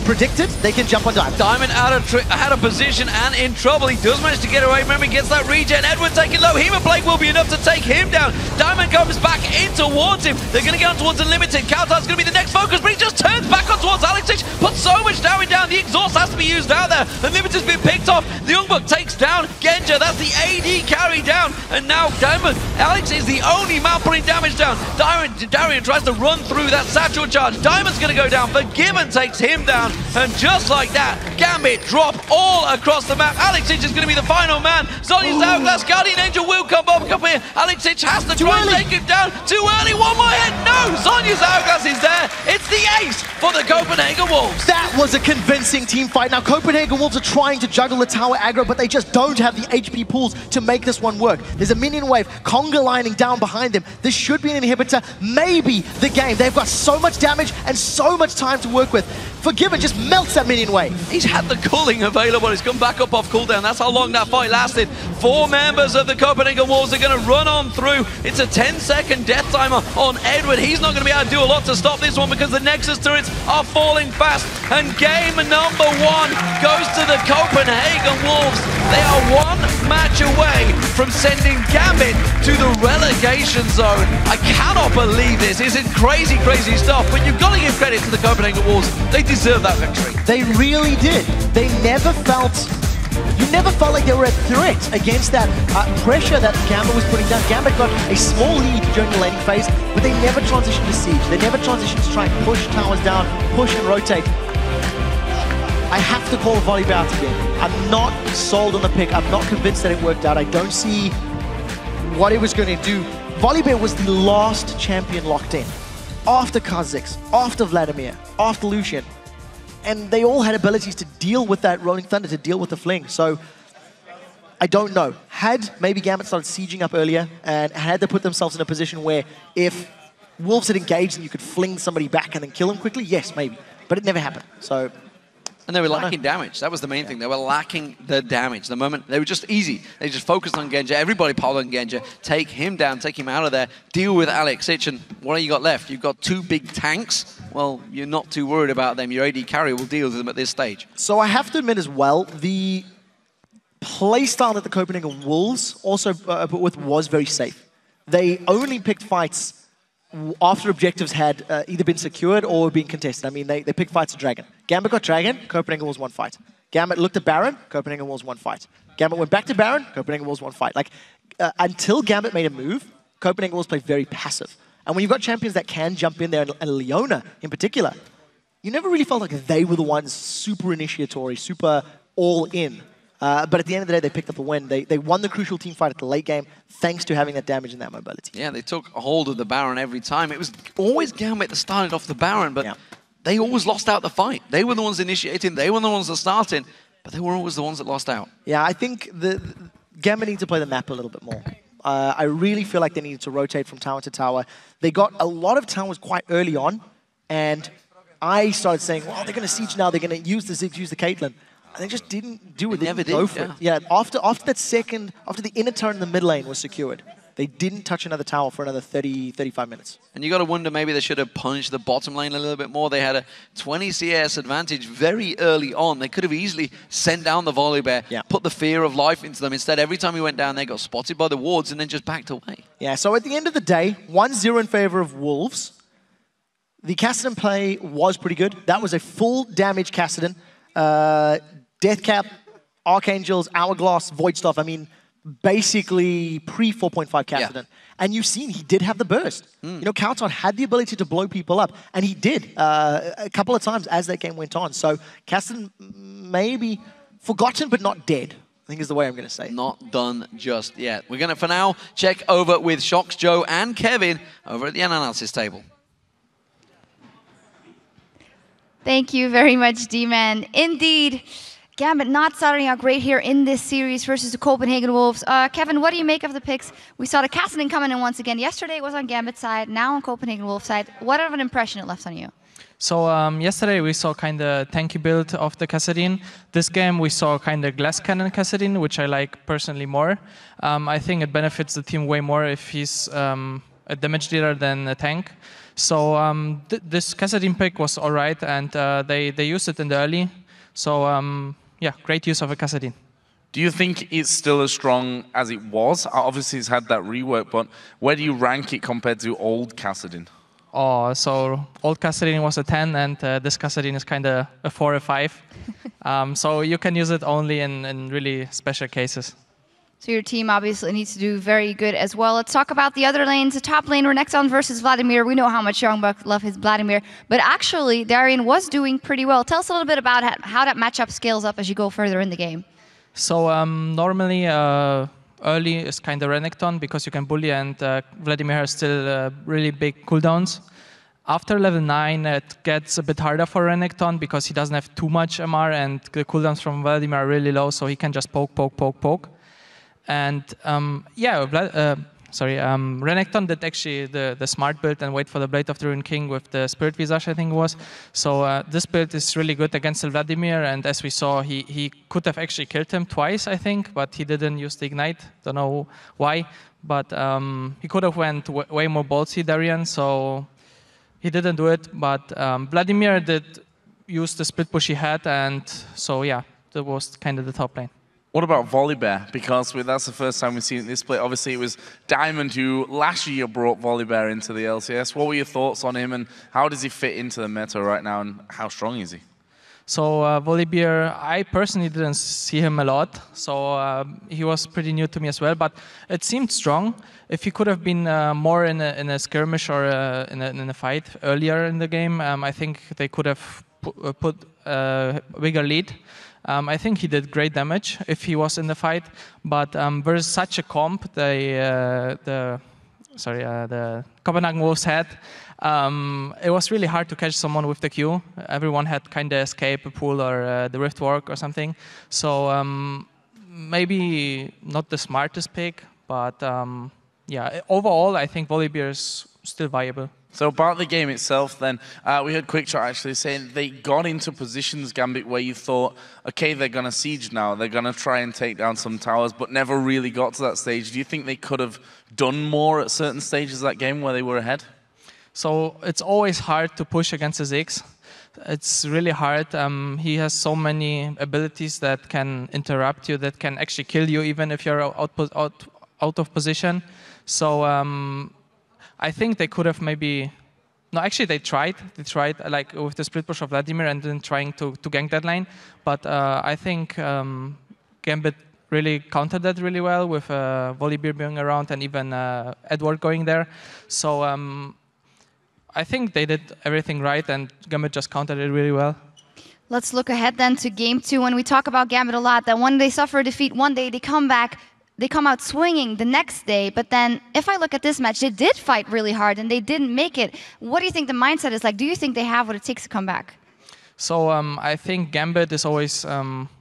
Speaker 6: predict it, they can jump on Diamond.
Speaker 1: Diamond out of position and in trouble. He does manage to get away. Remember, he gets that regen. Edward taking low. Hemoblade will be enough to take him down. Diamond comes back in towards him. They're going to get on towards Unlimited. Kautar's going to be the next focus, but he just turns back on towards Alexic. Puts so much damage down. The exhaust has to be used out there. Unlimited's been picked off. The Youngbuck takes down Genja. That's the AD carry down. And now Diamond, Alex is the only man putting damage down. Darian tries to run through that satchel charge. Diamond's going to go down. Forgiven takes him down. And just like that, Gambit drop all across the map. Alexic is going to be the final man. Zonya's Hourglass, Guardian Angel will come up here. Alexic has to try and take him down. Too early, one more hit. No, Zonya's Hourglass is there. It's the ace for the Copenhagen Wolves.
Speaker 6: That was a convincing team fight. Now, Copenhagen Wolves are trying to juggle the tower aggro, but they just don't have the HP pools to make this one work. There's a minion wave, Conga lining down behind them. This should be an inhibitor, maybe the game. They've got so much damage and so much time to work with. Forgiven just melts that minion wave.
Speaker 1: He's had the cooling available. He's come back up off cooldown. That's how long that fight lasted. 4 members of the Copenhagen Wolves are going to run on through. It's a 10-second death timer on Edward. He's not going to be able to do a lot to stop this one because the Nexus turrets are falling fast. And game number 1 goes to the Copenhagen Wolves. They are 1 match away from sending Gambit to the relegation zone. I cannot believe this. This is crazy, crazy stuff. But you've got to give credit to the Copenhagen Wolves. They deserve that victory.
Speaker 6: They really did. They never felt... You never felt like they were a threat against that pressure that Gambit was putting down. Gambit got a small lead during the laning phase, but they never transitioned to siege. They never transitioned to try and push towers down, push and rotate. I have to call Volibear out again. I'm not sold on the pick. I'm not convinced that it worked out. I don't see what it was going to do. Volibear was the last champion locked in. After Kha'Zix, after Vladimir, after Lucian. And they all had abilities to deal with that Rolling Thunder, to deal with the fling. So, I don't know. Had maybe Gambit started sieging up earlier, and had they put themselves in a position where if Wolves had engaged and you could fling somebody back and then kill them quickly, yes, maybe. But it never happened. So...
Speaker 1: And they were lacking damage. That was the main thing. They were lacking the damage. The moment, they were just easy. They just focused on Genja. Everybody piled on Genja. Take him down, take him out of there. Deal with Alexic. And what have you got left? You've got 2 big tanks. Well, you're not too worried about them. Your AD carry will deal with them at this stage.
Speaker 6: So I have to admit as well, the playstyle that the Copenhagen Wolves also put with was very safe. They only picked fights after objectives had either been secured or been contested. I mean, they picked fights to Dragon. Gambit got Dragon, Copenhagen Wolves 1 fight. Gambit looked at Baron, Copenhagen Wolves 1 fight. Gambit went back to Baron, Copenhagen Wolves 1 fight. Like, until Gambit made a move, Copenhagen Wolves played very passive. And when you've got champions that can jump in there, and Leona in particular, you never really felt like they were the ones super initiatory, super all in. But at the end of the day, they picked up the win. They won the crucial team fight at the late game thanks to having that damage and that mobility.
Speaker 1: Yeah, they took a hold of the Baron every time. It was always Gambit that started off the Baron, but they always lost out the fight. They were the ones initiating, they were the ones that started, but they were always the ones that lost out.
Speaker 6: Yeah, I think the Gambit need to play the map a little bit more. I really feel like they needed to rotate from tower to tower. They got a lot of towers quite early on, and I started saying, well, they're going to siege now, they're going to use the Ziggs, use the Caitlyn. And they just didn't do it. They never did. Go for it. Yeah, after the inner turn in the mid lane was secured, they didn't touch another tower for another 30, 35 minutes.
Speaker 1: And you got to wonder, maybe they should have punished the bottom lane a little bit more. They had a 20 CS advantage very early on. They could have easily sent down the Volibear, put the fear of life into them. Instead, every time he went down, they got spotted by the wards and then just backed away.
Speaker 6: Yeah, so at the end of the day, 1-0 in favor of Wolves. The Kassadin play was pretty good. That was a full damage Kassadin. Deathcap, Archangels, Hourglass, Void Staff. I mean, basically pre-4.5 Kassadin. Yeah. And you've seen he did have the burst. You know, Kautar had the ability to blow people up, and he did a couple of times as that game went on. So Kassadin maybe forgotten but not dead, I think is the way I'm going to say.
Speaker 1: Not done just yet. We're going to, for now, check over with Shocks, Joe, and Kevin over at the analysis table.
Speaker 7: Thank you very much, D-Man. Indeed, Gambit not starting out great here in this series versus the Copenhagen Wolves. Kevin, what do you make of the picks? We saw the Kassadin coming in once again. Yesterday it was on Gambit side, now on Copenhagen Wolves side. What of an impression it left on you?
Speaker 4: So yesterday we saw kind of tanky build of the Kassadin. This game we saw kind of glass cannon Kassadin, which I like personally more. I think it benefits the team way more if he's a damage dealer than a tank. So this Kassadin pick was alright, and they used it in the early. So yeah, great use of a Kassadin.
Speaker 2: Do you think it's still as strong as it was? Obviously it's had that rework, but where do you rank it compared to old Kassadin?
Speaker 4: Oh, so old Kassadin was a 10, and this Kassadin is kind of a 4 or 5. So you can use it only in really special cases.
Speaker 7: So your team obviously needs to do very good as well. Let's talk about the other lanes. The top lane, Renekton versus Vladimir. We know how much Youngbuck love his Vladimir, but actually Darian was doing pretty well. Tell us a little bit about how that matchup scales up as you go further in the game.
Speaker 4: So normally early is kind of Renekton because you can bully, and Vladimir has still really big cooldowns. After level 9, it gets a bit harder for Renekton because he doesn't have too much MR, and the cooldowns from Vladimir are really low, so he can just poke. And yeah, Renekton did actually the smart build and wait for the Blade of the Ruined King with the Spirit Visage, I think it was. So this build is really good against Vladimir, and as we saw, he could have actually killed him twice, I think, but he didn't use the Ignite. Don't know why, but he could have went way more ballsy, Darian, so he didn't do it. But Vladimir did use the split push he had, and so yeah, that was kind of the top lane.
Speaker 2: What about Volibear? Because that's the first time we've seen it this split. Obviously, it was Diamond who last year brought Volibear into the LCS. What were your thoughts on him, and how does he fit into the meta right now, and how strong is he?
Speaker 4: So Volibear, I personally didn't see him a lot, so he was pretty new to me as well, but it seemed strong. If he could have been more in a skirmish or in a fight earlier in the game, I think they could have put a bigger lead. I think he did great damage if he was in the fight, but versus such a comp the Copenhagen Wolves had, it was really hard to catch someone with the Q. Everyone had kind of escape a pool or the Rift Walk or something. So maybe not the smartest pick, but yeah, overall I think Volibear is still viable.
Speaker 2: So about the game itself then, we heard Quickshot actually saying they got into positions, Gambit, where you thought, okay, they're going to siege now, they're going to try and take down some towers, but never really got to that stage. Do you think they could have done more at certain stages of that game where they were ahead?
Speaker 4: So it's always hard to push against a Ziggs. It's really hard. He has so many abilities that can interrupt you, that can actually kill you even if you're out of position. So I think they could have maybe... No, actually they tried. They tried like with the split push of Vladimir and then trying to gank that lane. But I think Gambit really countered that really well with Volibear being around and even Edward going there. So I think they did everything right, and Gambit just countered it really well.
Speaker 7: Let's look ahead then to Game 2. When we talk about Gambit a lot, that one day suffer a defeat, one day they come back, they come out swinging the next day. But then if I look at this match, they did fight really hard and they didn't make it. What do you think the mindset is like? Do you think they have what it takes to come back?
Speaker 4: So I think Gambit is always,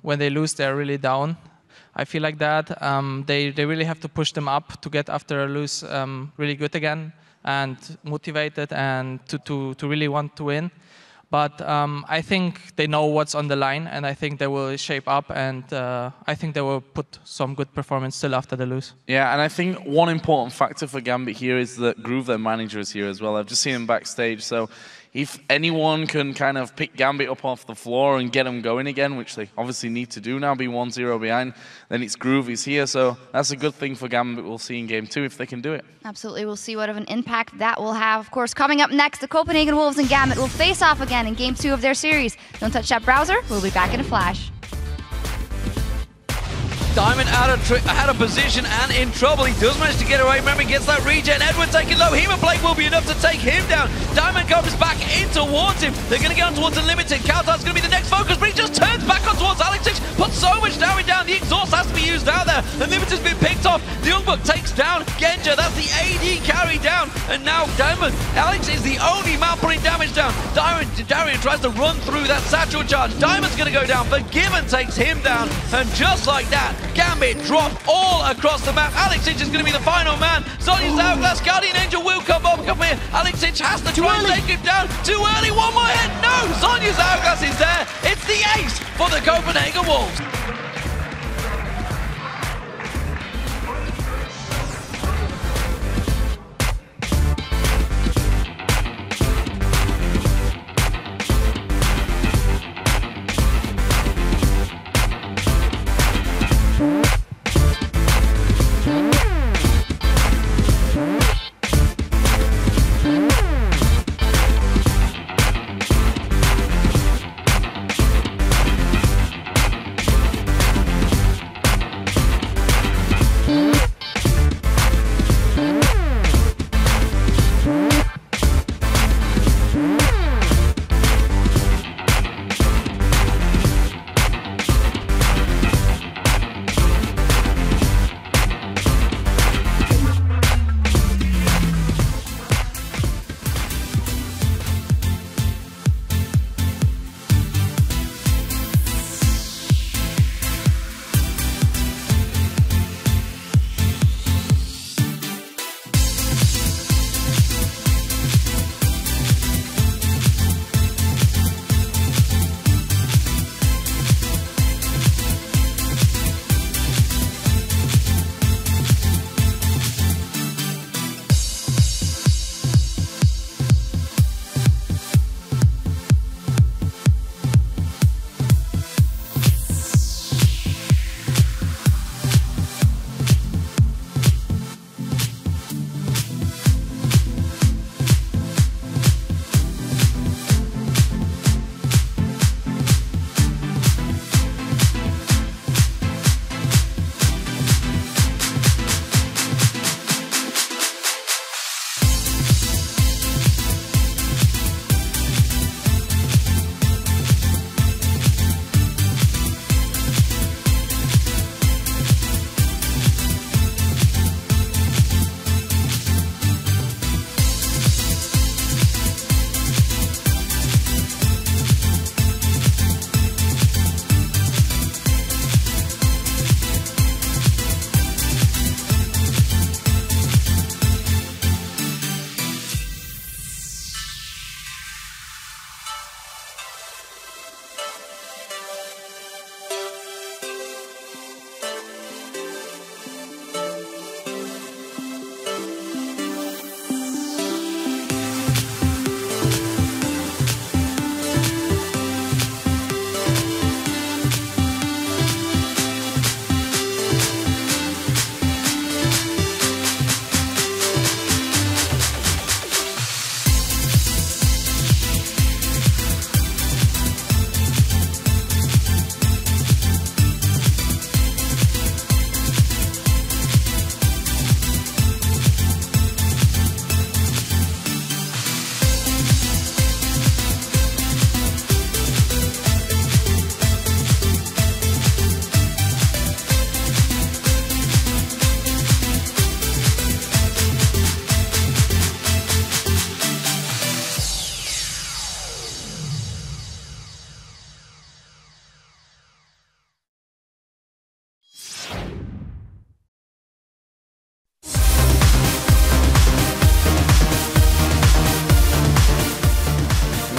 Speaker 4: when they lose, they're really down. I feel like that. They really have to push them up to get after a lose really good again and motivated and to really want to win. But I think they know what's on the line, and I think they will shape up, and I think they will put some good performance still after the lose.
Speaker 2: Yeah, and I think one important factor for Gambit here is that Groove, their manager, is here as well. I've just seen him backstage, so if anyone can kind of pick Gambit up off the floor and get them going again, which they obviously need to do now, be 1-0 behind, then it's Groove. He's here, so that's a good thing for Gambit. We'll see in Game 2 if they can do it.
Speaker 7: Absolutely. We'll see what of an impact that will have. Of course, coming up next, the Copenhagen Wolves and Gambit will face off again in Game 2 of their series. Don't touch that browser. We'll be back in a flash.
Speaker 1: Diamond out of position and in trouble. He does manage to get away. Remember, he gets that regen. Edward taking low. Hemoblade will be enough to take him down. Diamond comes back in towards him. They're going to get on towards Unlimited. Countdown's going to be the next focus, but he just turns back on towards Alex. Puts so much damage down. The exhaust has to be used just out there. Unlimited's been picked off. The Youngbuck takes down Genja. That's the AD carry down. And now Diamond, Alex is the only man putting damage down. Darian tries to run through that satchel charge. Diamond's going to go down. Forgiven takes him down. And just like that, Gambit drop all across the map. Alexich is going to be the final man. Sonya's Hourglass, Guardian Angel will come here. Alexich has to try and take him down. Too early, one more hit. No, Sonya's Hourglass is there. It's the ace for the Copenhagen Wolves.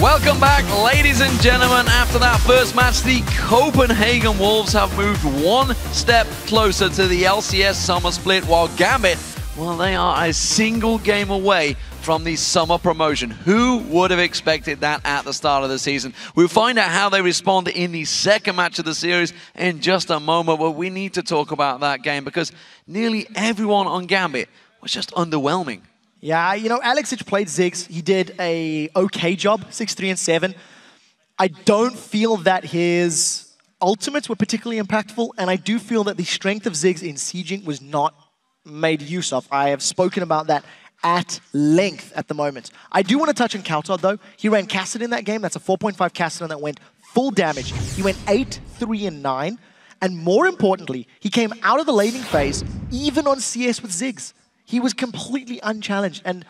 Speaker 1: Welcome back, ladies and gentlemen. After that first match, the Copenhagen Wolves have moved one step closer to the LCS Summer Split, while Gambit, well, they are a single game away from the summer promotion. Who would have expected that at the start of the season? We'll find out how they respond in the second match of the series in just a moment, but we need to talk about that game because nearly everyone on Gambit was just underwhelming.
Speaker 6: Yeah, you know, Alexich played Ziggs. He did a okay job, 6-3 and 7. I don't feel that his ultimates were particularly impactful, and I do feel that the strength of Ziggs in sieging was not made use of. I have spoken about that at length at the moment. I do want to touch on Kautodd, though. He ran Cassidy in that game. That's a 4.5 Cassidy that went full damage. He went 8, 3, and 9. And more importantly, he came out of the laning phase, even on CS with Ziggs. He was completely unchallenged. And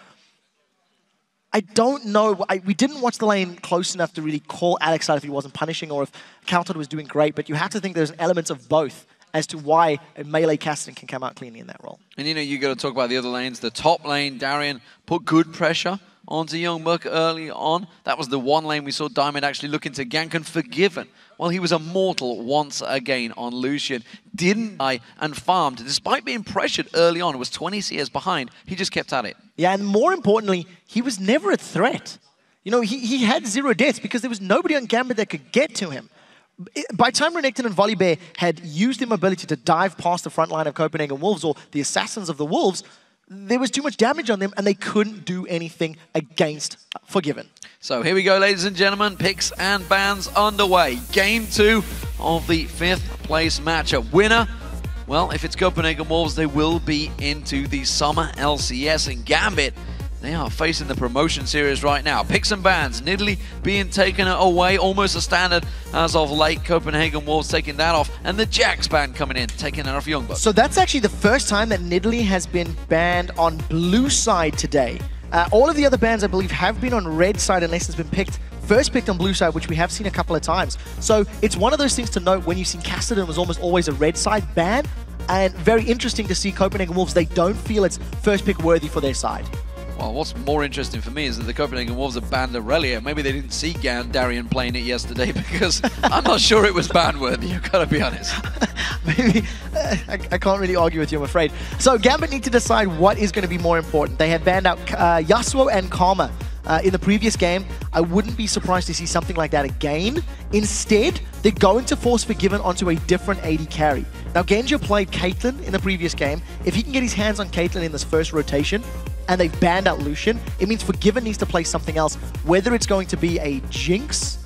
Speaker 6: I don't know, we didn't watch the lane close enough to really call Alex out if he wasn't punishing or if Counter was doing great, but you have to think there's an element of both as to why a melee Cassidy can come out cleanly in that role.
Speaker 1: And you know, you got to talk about the other lanes. The top lane, Darien put good pressure onto Youngbuck early on. That was the one lane we saw Diamond actually looking to gank and Forgiven. Well, he was immortal once again on Lucian. Didn't die and farmed. Despite being pressured early on, it was 20 CS behind. He just kept at it.
Speaker 6: Yeah, and more importantly, he was never a threat. You know, he had 0 deaths because there was nobody on Gambit that could get to him. By the time Renekton and Volibear had used their mobility to dive past the front line of Copenhagen Wolves or the Assassins of the Wolves, there was too much damage on them and they couldn't do anything against Forgiven.
Speaker 1: So here we go, ladies and gentlemen. Picks and bans underway. Game 2 of the 5th place matchup. Winner, well, if it's Copenhagen Wolves, they will be into the Summer LCS. And Gambit, they are facing the promotion series right now. Picks and bans. Nidalee being taken away, almost a standard as of late. Copenhagen Wolves taking that off. And the Jax ban coming in, taking that off Youngbuck.
Speaker 6: So that's actually the first time that Nidalee has been banned on blue side today. All of the other bans, I believe, have been on red side unless it's been first picked on blue side, which we have seen a couple of times. So it's one of those things to note when you've seen Cassidy was almost always a red side ban. And very interesting to see Copenhagen Wolves, they don't feel it's first pick worthy for their side.
Speaker 1: Well, what's more interesting for me is that the Copenhagen Wolves have banned Aurelia. Maybe they didn't see Darien playing it yesterday because I'm not sure it was ban-worthy, I've got to be honest.
Speaker 6: Maybe, I can't really argue with you, I'm afraid. So Gambit need to decide what is going to be more important. They have banned out Yasuo and Karma in the previous game. I wouldn't be surprised to see something like that again. Instead, they're going to force Forgiven onto a different AD carry. Now, Genja played Caitlyn in the previous game. If he can get his hands on Caitlyn in this first rotation, and they've banned out Lucian, it means Forgiven needs to play something else. Whether it's going to be a Jinx,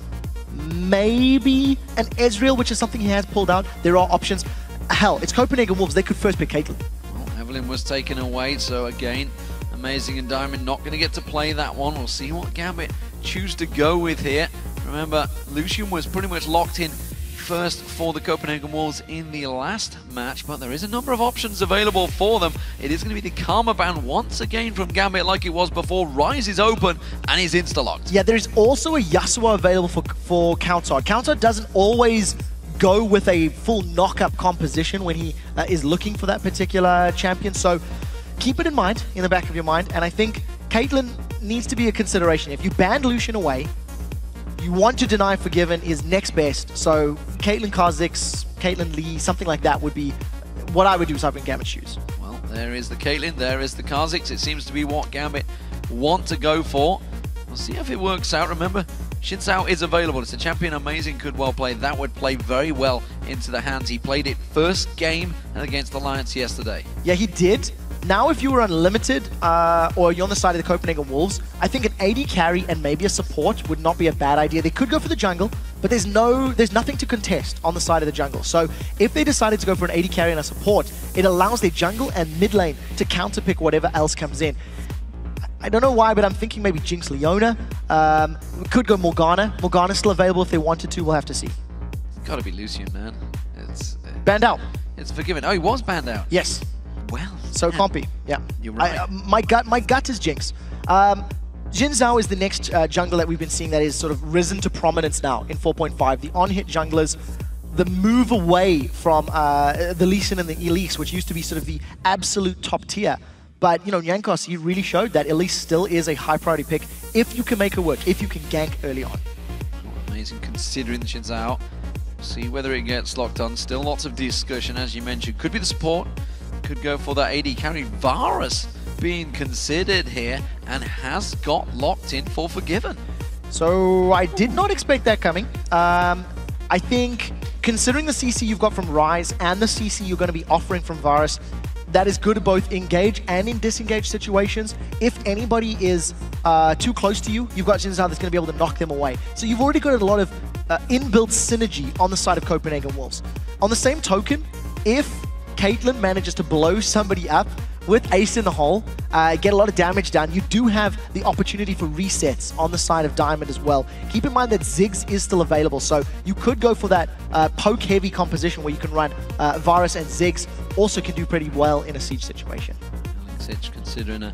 Speaker 6: maybe an Ezreal, which is something he has pulled out. There are options. Hell, it's Copenhagen Wolves. They could first pick Caitlyn.
Speaker 1: Well, Evelyn was taken away, so again, Amazing and Diamond not going to get to play that one. We'll see what Gambit choose to go with here. Remember, Lucian was pretty much locked in first for the Copenhagen Wolves in the last match, but there is a number of options available for them. It is going to be the Karma ban once again from Gambit like it was before. Ryze is open and he's insta-locked.
Speaker 6: Yeah, there's also a Yasuo available for Counter. Counter doesn't always go with a full knock-up composition when he is looking for that particular champion, so keep it in mind, in the back of your mind, and I think Caitlyn needs to be a consideration. If you banned Lucian away, you want to deny Forgiven is next best. So Caitlyn Kha'Zix, Caitlyn Lee, something like that would be what I would do if I were in Gambit's shoes.
Speaker 1: Well, there is the Caitlyn, there is the Kha'Zix. It seems to be what Gambit want to go for. We'll see if it works out. Remember, Xin Zhao is available. It's a champion Amazing could well play. That would play very well into the hands. He played it first game against Alliance yesterday.
Speaker 6: Yeah, he did. Now, if you were unlimited or you're on the side of the Copenhagen Wolves, I think an AD carry and maybe a support would not be a bad idea. They could go for the jungle, but there's nothing to contest on the side of the jungle. So if they decided to go for an AD carry and a support, it allows their jungle and mid lane to counterpick whatever else comes in. I don't know why, but I'm thinking maybe Jinx Leona. We could go Morgana. Morgana's still available if they wanted to. We'll have to see.
Speaker 1: It's got to be Lucian, man. It's
Speaker 6: banned out.
Speaker 1: It's Forgiven. Oh, he was banned out.
Speaker 6: Yes.
Speaker 1: Well,
Speaker 6: so can't be. Yeah,
Speaker 1: you're right.
Speaker 6: My gut is Jinx. Xin Zhao is the next jungler that we've been seeing that is sort of risen to prominence now in 4.5. The on-hit junglers, the move away from the Lee Sin and the Elise, which used to be sort of the absolute top tier. But, you know, Jankos, he really showed that Elise still is a high priority pick if you can make it work, if you can gank early on.
Speaker 1: Amazing considering the Xin Zhao. See whether it gets locked on. Still lots of discussion, as you mentioned. Could be the support. Could go for that AD carry. Varus being considered here and has got locked in for Forgiven.
Speaker 6: So I did not expect that coming. I think considering the CC you've got from Ryze and the CC you're going to be offering from Varus, that is good at both engage and in disengage situations. If anybody is too close to you, you've got Xin Zhao that's going to be able to knock them away. So you've already got a lot of inbuilt synergy on the side of Copenhagen Wolves. On the same token, if Caitlyn manages to blow somebody up with Ace in the hole, get a lot of damage done. You do have the opportunity for resets on the side of Diamond as well. Keep in mind that Ziggs is still available, so you could go for that poke-heavy composition where you can run Varus, and Ziggs also can do pretty well in a siege situation.
Speaker 1: Alex considering a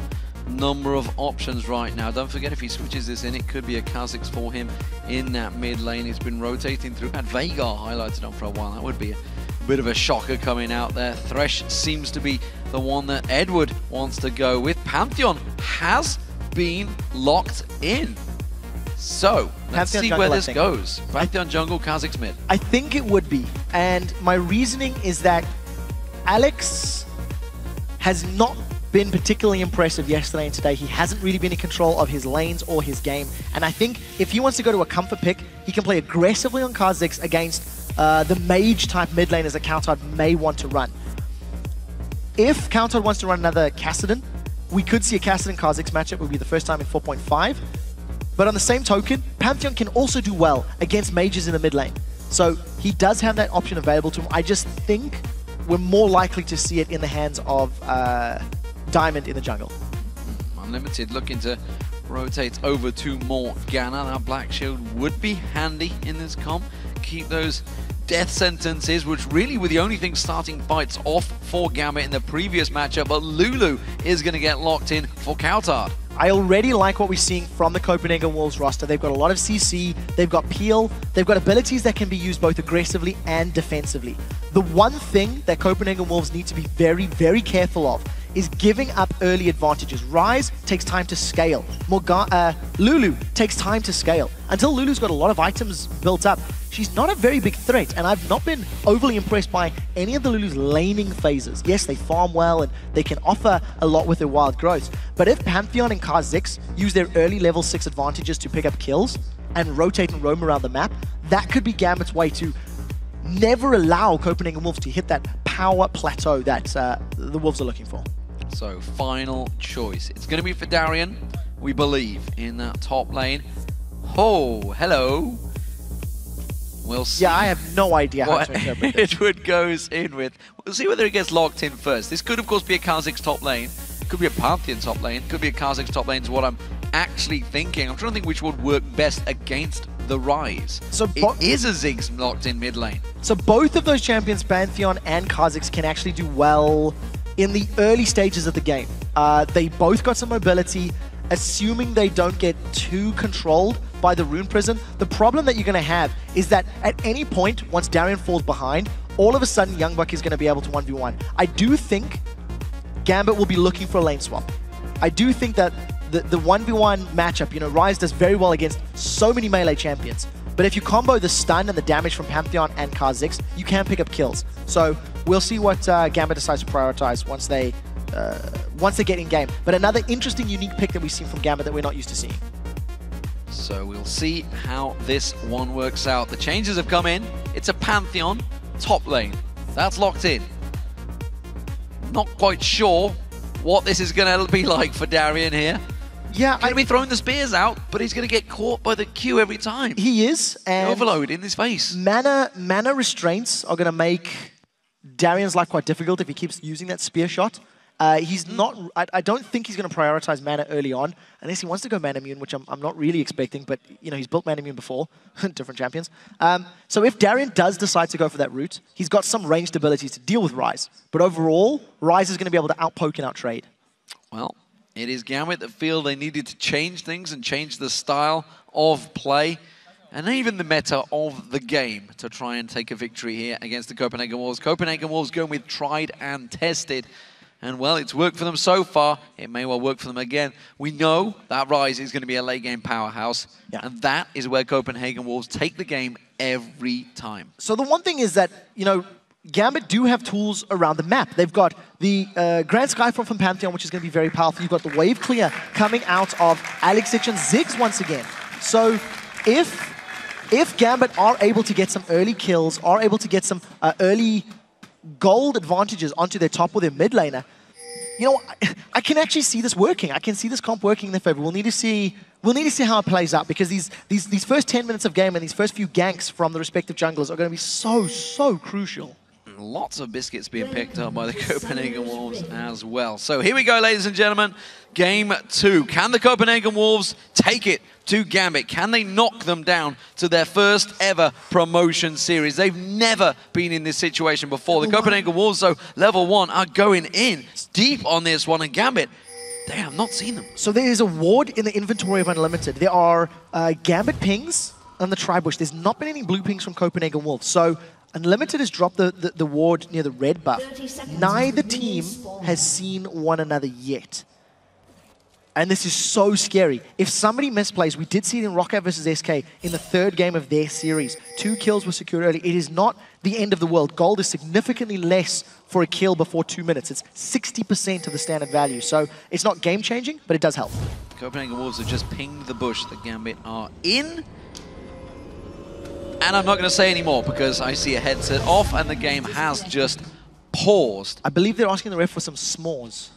Speaker 1: number of options right now. Don't forget, if he switches this in, it could be a Kha'Zix for him in that mid lane. He's been rotating through. Had Veigar highlighted on for a while. That would be a bit of a shocker coming out there. Thresh seems to be the one that Edward wants to go with. Pantheon has been locked in. So, let's see where this goes. Pantheon jungle, Kha'Zix mid.
Speaker 6: I think it would be. And my reasoning is that Alex has not been particularly impressive yesterday and today. He hasn't really been in control of his lanes or his game. And I think if he wants to go to a comfort pick, he can play aggressively on Kha'Zix against the mage-type mid laners that Counterhard may want to run. If Counterhard wants to run another Kassadin, we could see a Kassadin-Kha'Zix matchup. It would be the first time in 4.5. But on the same token, Pantheon can also do well against mages in the mid lane. So he does have that option available to him. I just think we're more likely to see it in the hands of Diamond in the jungle.
Speaker 1: Unlimited looking to rotate over to Morgana. Now Black Shield would be handy in this comp. Keep those death sentences, which really were the only thing starting fights off for Gambit in the previous matchup, but Lulu is going to get locked in for Counterhard.
Speaker 6: I already like what we're seeing from the Copenhagen Wolves roster. They've got a lot of CC, they've got peel, they've got abilities that can be used both aggressively and defensively. The one thing that Copenhagen Wolves need to be very, very careful of is giving up early advantages. Ryze takes time to scale. Lulu takes time to scale. Until Lulu's got a lot of items built up, she's not a very big threat, and I've not been overly impressed by any of the Lulu's laning phases. Yes, they farm well, and they can offer a lot with their wild growth, but if Pantheon and Kha'Zix use their early level 6 advantages to pick up kills and rotate and roam around the map, that could be Gambit's way to never allow Copenhagen Wolves to hit that power plateau that the Wolves are looking for.
Speaker 1: So, final choice. It's going to be for Darian, we believe, in that top lane. Oh, hello. We'll see.
Speaker 6: Yeah, I have no idea how to interpret this.
Speaker 1: Edward goes in with. We'll see whether it gets locked in first. This could, of course, be a Kha'Zix top lane. Could be a Pantheon top lane. Could be a Kha'Zix top lane is what I'm actually thinking. I'm trying to think which would work best against the Ryze. So it is a Ziggs locked in mid lane.
Speaker 6: So both of those champions, Pantheon and Kha'Zix, can actually do well in the early stages of the game. They both got some mobility, assuming they don't get too controlled by the Rune Prison. The problem that you're going to have is that at any point, once Darian falls behind, all of a sudden Youngbuck is going to be able to 1v1. I do think Gambit will be looking for a lane swap. I do think that the 1v1 matchup, you know, Ryze does very well against so many melee champions. But if you combo the stun and the damage from Pantheon and Kha'Zix, you can pick up kills. So we'll see what Gambit decides to prioritize once they get in game. But another interesting, unique pick that we've seen from Gambit that we're not used to seeing.
Speaker 1: So we'll see how this one works out. The changes have come in. It's a Pantheon top lane. That's locked in. Not quite sure what this is going to be like for Darian here.
Speaker 6: Yeah,
Speaker 1: he's going to be throwing the spears out, but he's going to get caught by the Q every time.
Speaker 6: He is. And
Speaker 1: overload in his face.
Speaker 6: Mana restraints are going to make Darian's life quite difficult if he keeps using that spear shot. He's not. I don't think he's going to prioritize mana early on, unless he wants to go mana immune, which I'm not really expecting. But you know, he's built mana immune before, different champions. So if Darian does decide to go for that route, he's got some ranged abilities to deal with Ryze. But overall, Ryze is going to be able to outpoke and outtrade.
Speaker 1: Well, it is Gambit that feel they needed to change things and change the style of play and even the meta of the game to try and take a victory here against the Copenhagen Wolves. Copenhagen Wolves going with tried and tested. And well, it's worked for them so far. It may well work for them again. We know that Ryze is going to be a late game powerhouse. Yeah. And that is where Copenhagen Wolves take the game every time.
Speaker 6: So the one thing is that, you know, Gambit do have tools around the map. They've got the Grand Skyfall from Pantheon, which is going to be very powerful. You've got the wave clear coming out of Alexic and Ziggs once again. So if Gambit are able to get some early kills, are able to get some early gold advantages onto their top or their mid laner, you know, I can actually see this working. I can see this comp working in their favor. We'll need to see how it plays out, because these first 10 minutes of game and these first few ganks from the respective junglers are going to be so crucial.
Speaker 1: Lots of biscuits being picked up by the Copenhagen Wolves as well. So here we go, ladies and gentlemen. Game 2. Can the Copenhagen Wolves take it to Gambit? Can they knock them down to their first ever promotion series? They've never been in this situation before. The Copenhagen Wolves, so level 1, are going in deep on this one. And Gambit, they have not seen them.
Speaker 6: So there is a ward in the inventory of Unlimited. There are Gambit pings on the tri-bush. There's not been any blue pings from Copenhagen Wolves. So Unlimited has dropped the ward near the red buff. Neither team has seen one another yet. And this is so scary. If somebody misplays, we did see it in Rocket versus SK in the 3rd game of their series. 2 kills were secured early. It is not the end of the world. Gold is significantly less for a kill before 2 minutes. It's 60% of the standard value. So it's not game-changing, but it does help.
Speaker 1: Copenhagen Wolves have just pinged the bush that Gambit are in. And I'm not going to say any more because I see a headset off and the game has just paused.
Speaker 6: I believe they're asking the ref for some s'mores.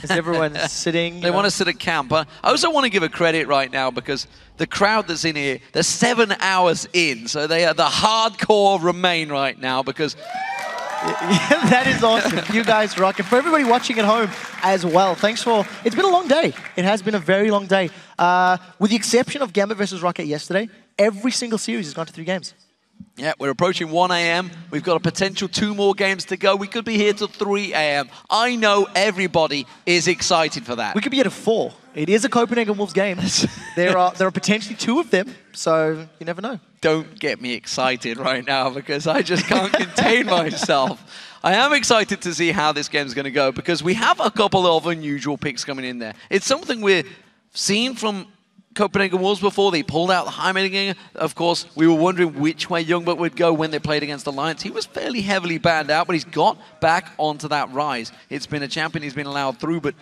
Speaker 6: Is everyone sitting?
Speaker 1: They want to sit at camp. But I also want to give a credit right now because the crowd that's in here, they're 7 hours in. So they are the hardcore remain right now because...
Speaker 6: Yeah, that is awesome. You guys rock. And for everybody watching at home as well, thanks for... It's been a long day. It has been a very long day. With the exception of Gambit versus Rocket yesterday, every single series has gone to 3 games.
Speaker 1: Yeah, we're approaching 1 a.m. We've got a potential 2 more games to go. We could be here till 3 a.m. I know everybody is excited for that.
Speaker 6: We could be here at 4. It is a Copenhagen Wolves game. There are potentially 2 of them, so you never know.
Speaker 1: Don't get me excited right now because I just can't contain myself. I am excited to see how this game's going to go because we have a couple of unusual picks coming in there. It's something we've seen from Copenhagen Wolves before. They pulled out the Heimerdinger. Of course, we were wondering which way Youngblood would go when they played against Alliance. He was fairly heavily banned out, but he's got back onto that rise. It's been a champion he's been allowed through, but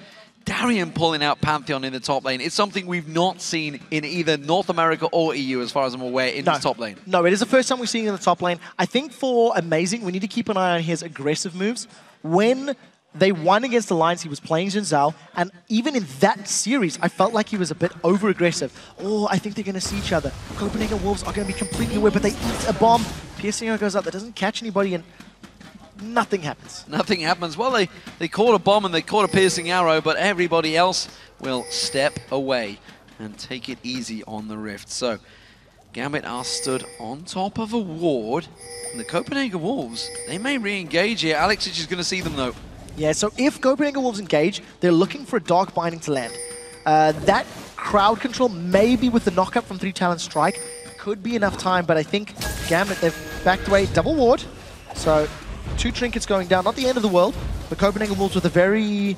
Speaker 1: Darien pulling out Pantheon in the top lane, it's something we've not seen in either North America or EU, as far as I'm aware, in this top lane.
Speaker 6: No, it is the first time we've seen it in the top lane. I think for Amazing, we need to keep an eye on his aggressive moves. When they won against Alliance, he was playing Jin Zhao, and even in that series, I felt like he was a bit over-aggressive. Oh, I think they're going to see each other. Copenhagen Wolves are going to be completely aware, but they eat a bomb. Piercing Arrow goes up, that doesn't catch anybody, and nothing happens.
Speaker 1: Nothing happens. Well, they caught a bomb and they caught a piercing arrow, but everybody else will step away and take it easy on the rift. So, Gambit are stood on top of a ward, and the Copenhagen Wolves, they may re-engage here. Alex is just going to see them, though.
Speaker 6: Yeah, so if Copenhagen Wolves engage, they're looking for a Dark Binding to land. That crowd control, maybe with the knockup from 3 Talon Strike, could be enough time, but I think Gambit, they've backed away. Double ward, so 2 trinkets going down. Not the end of the world, but Copenhagen Wolves with a very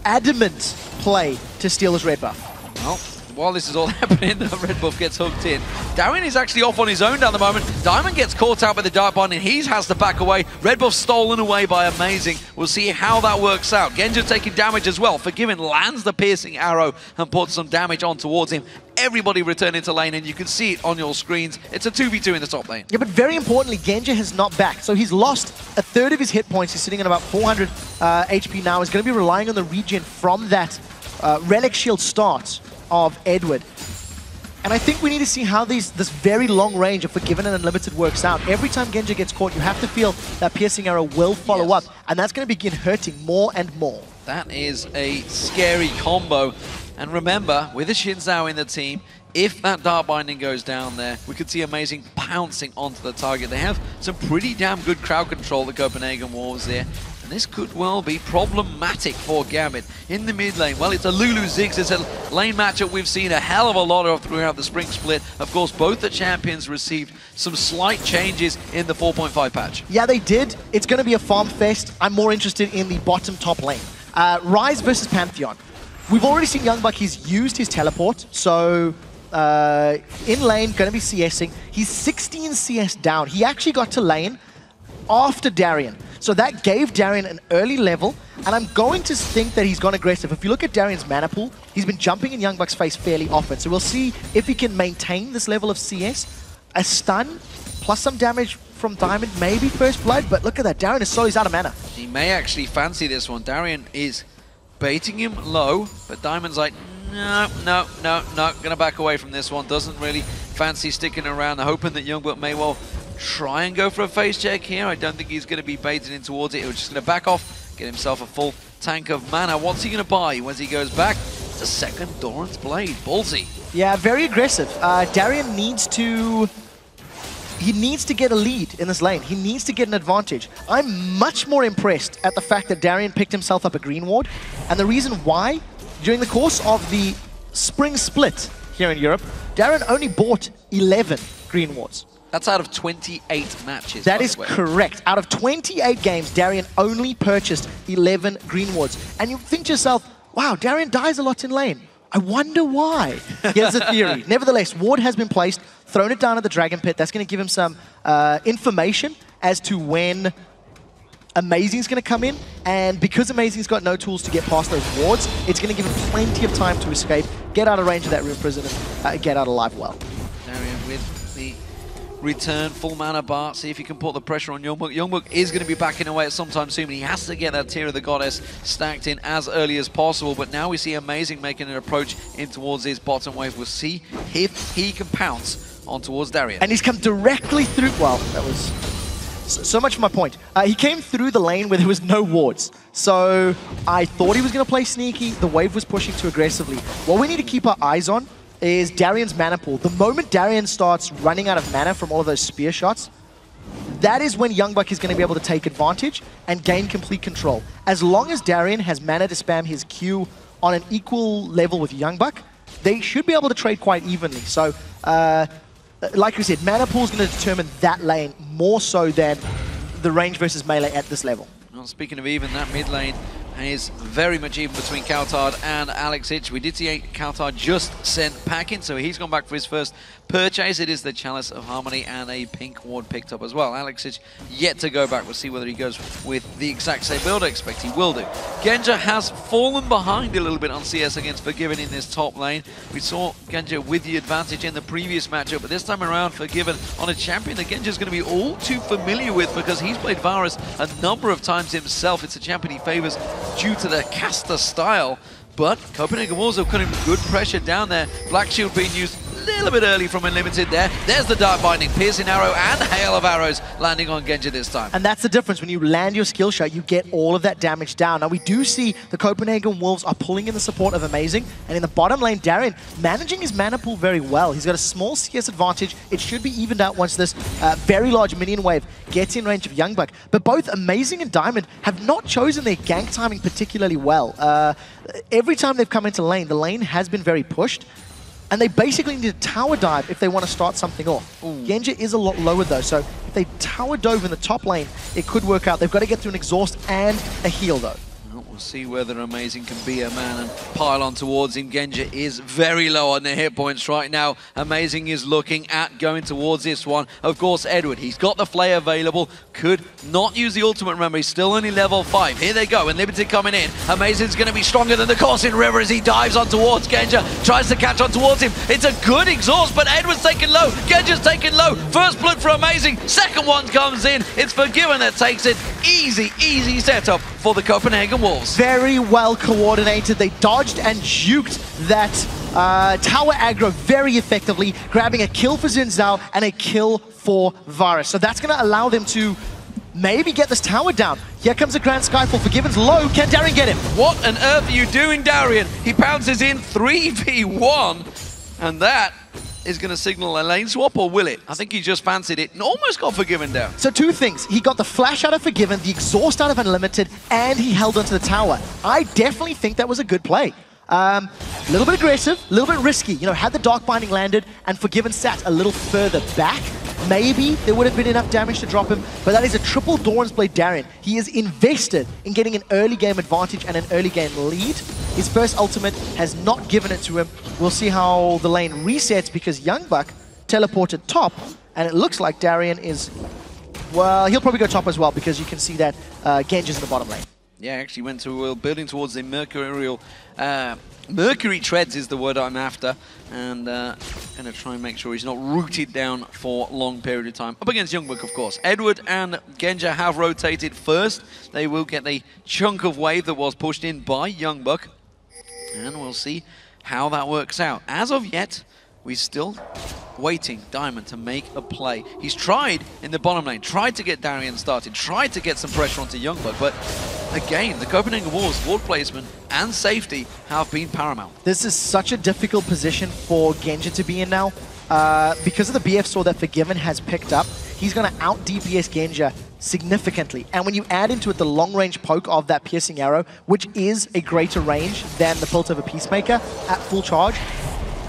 Speaker 6: adamant play to steal his red buff.
Speaker 1: Well, while this is all happening, the red buff gets hooked in. Darien is actually off on his own down the moment. Diamond gets caught out by the Dark Binding. He has to back away. Red buff stolen away by Amazing. We'll see how that works out. Genja taking damage as well. Forgiven lands the piercing arrow and puts some damage on towards him. Everybody returning to lane, and you can see it on your screens. It's a 2v2 in the top lane.
Speaker 6: Yeah, but very importantly, Genja has not backed. So he's lost a third of his hit points. He's sitting at about 400 HP now. He's going to be relying on the regen from that Relic Shield start of Edward. And I think we need to see how this very long range of Forgiven and Unlimited works out. Every time Genja gets caught, you have to feel that piercing arrow will follow up, and that's going to begin hurting more and more.
Speaker 1: That is a scary combo. And remember, with a Xin Zhao in the team, if that Dark Binding goes down there, we could see Amazing pouncing onto the target. They have some pretty damn good crowd control, the Copenhagen Wolves there. And this could well be problematic for Gambit in the mid lane. Well, it's a Lulu Ziggs. It's a lane matchup we've seen a hell of a lot of throughout the spring split. Of course, both the champions received some slight changes in the 4.5 patch.
Speaker 6: Yeah, they did. It's going to be a farm fest. I'm more interested in the bottom top lane. Rise versus Pantheon. We've already seen Youngbuck. He's used his teleport. So in lane, going to be CSing. He's 16 CS down. He actually got to lane after Darien. So that gave Darien an early level, and I'm going to think that he's gone aggressive. If you look at Darien's mana pool, he's been jumping in Youngbuck's face fairly often. So we'll see if he can maintain this level of CS. A stun, plus some damage from Diamond, maybe first blood, but look at that. Darien is so he's out of mana.
Speaker 1: He may actually fancy this one. Darien is baiting him low, but Diamond's like, no, gonna back away from this one. Doesn't really fancy sticking around, hoping that Youngblood may well try and go for a face check here. I don't think he's going to be baited in towards it. He's just going to back off, get himself a full tank of mana. What's he going to buy as he goes back? It's a second Doran's Blade. Ballsy.
Speaker 6: Yeah, very aggressive. Darien needs to... He needs to get a lead in this lane. He needs to get an advantage. I'm much more impressed at the fact that Darien picked himself up a green ward. And the reason why, during the course of the spring split here in Europe, Darien only bought 11 green wards.
Speaker 1: That's out of 28 matches.
Speaker 6: That is correct. Out of 28 games, Darien only purchased 11 green wards. And you think to yourself, wow, Darien dies a lot in lane. I wonder why. Here's the theory. Nevertheless, ward has been placed, thrown it down at the Dragon Pit. That's going to give him some information as to when Amazing's going to come in. And because Amazing's got no tools to get past those wards, it's going to give him plenty of time to escape, get out of range of that Rune Prison, and get out alive well.
Speaker 1: Darien with the return, full mana bar, see if he can put the pressure on Youngbuk. Youngbuk is going to be backing away at some time soon, but he has to get that Tear of the Goddess stacked in as early as possible. But now we see Amazing making an approach in towards his bottom wave. We'll see if he can pounce on towards Darien.
Speaker 6: And he's come directly through, well, that was so much for my point. He came through the lane where there was no wards. So I thought he was going to play sneaky. The wave was pushing too aggressively. What we need to keep our eyes on is Darien's mana pool. The moment Darien starts running out of mana from all of those spear shots, that is when Youngbuck is going to be able to take advantage and gain complete control. As long as Darien has mana to spam his Q on an equal level with Youngbuck, they should be able to trade quite evenly. So, like we said, mana pool is going to determine that lane more so than the range versus melee at this level.
Speaker 1: Well, speaking of even, that mid lane is very much even between Kaltard and Alex Hitch. We did see Kaltard just sent packing, so he's gone back for his first purchase. It is the Chalice of Harmony and a pink ward picked up as well. Alex Hitch yet to go back. We'll see whether he goes with the exact same build. I expect he will do. Genja has fallen behind a little bit on CS against Forgiven in this top lane. We saw Genja with the advantage in the previous matchup, but this time around Forgiven on a champion that Genja's going to be all too familiar with because he's played Varus a number of times himself. It's a champion he favors due to their caster style, but Copenhagen Wolves have put him good pressure down there. Black Shield being used a little bit early from Unlimited there. There's the Dark Binding, Piercing Arrow and Hail of Arrows landing on Genja this time.
Speaker 6: And that's the difference. When you land your skill shot, you get all of that damage down. Now we do see the Copenhagen Wolves are pulling in the support of Amazing, and in the bottom lane, Darien managing his mana pool very well. He's got a small CS advantage. It should be evened out once this very large minion wave gets in range of Youngbuck. But both Amazing and Diamond have not chosen their gank timing particularly well. Every time they've come into lane, the lane has been very pushed. And they basically need a tower dive if they want to start something off. Genja is a lot lower though, so if they tower dove in the top lane, it could work out. They've got to get through an exhaust and a heal though.
Speaker 1: We'll see whether Amazing can be a man and pile on towards him. Genja is very low on their hit points right now. Amazing is looking at going towards this one. Of course, Edward, he's got the Flay available. Could not use the ultimate, remember, he's still only level 5. Here they go, Unlimited coming in. Amazing's going to be stronger than the Coursing River as he dives on towards Genja. Tries to catch on towards him. It's a good exhaust, but Edward's taken low. Genja's taken low. First blood for Amazing. Second one comes in. It's Forgiven that takes it. Easy, easy setup for the Copenhagen Wolves.
Speaker 6: Very well coordinated. They dodged and juked that tower aggro very effectively, grabbing a kill for Xin Zhao and a kill for Varus. So that's going to allow them to maybe get this tower down. Here comes a Grand Skyfall. Forgiven's low. Can Darien get him?
Speaker 1: What on earth are you doing, Darien? He pounces in 3v1, and that is going to signal a lane swap, or will it? I think he just fancied it and almost got Forgiven down.
Speaker 6: So two things. He got the flash out of Forgiven, the exhaust out of Unlimited, and he held onto the tower. I definitely think that was a good play. A little bit aggressive, a little bit risky. You know, had the Dark Binding landed and Forgiven sat a little further back, maybe there would have been enough damage to drop him, but that is a triple Doran's Blade Darien. He is invested in getting an early game advantage and an early game lead. His first ultimate has not given it to him. We'll see how the lane resets because Youngbuck teleported top, and it looks like Darien is, well, he'll probably go top as well because you can see that Genja's in the bottom lane.
Speaker 1: Yeah, actually went to building towards the Mercurial. Mercury Treads is the word I'm after, and going to try and make sure he's not rooted down for a long period of time. Up against Youngbuck, of course. Edward and Genja have rotated first. They will get the chunk of wave that was pushed in by Youngbuck, and we'll see how that works out. As of yet, we're still waiting Diamond to make a play. He's tried in the bottom lane, tried to get Darien started, tried to get some pressure onto Youngblood, but again, the Copenhagen Wolves ward placement and safety have been paramount.
Speaker 6: This is such a difficult position for Genja to be in now. Because of the BF sword that Forgiven has picked up, he's going to out DPS Genja significantly. And when you add into it the long-range poke of that piercing arrow, which is a greater range than the Pult of a Peacemaker at full charge,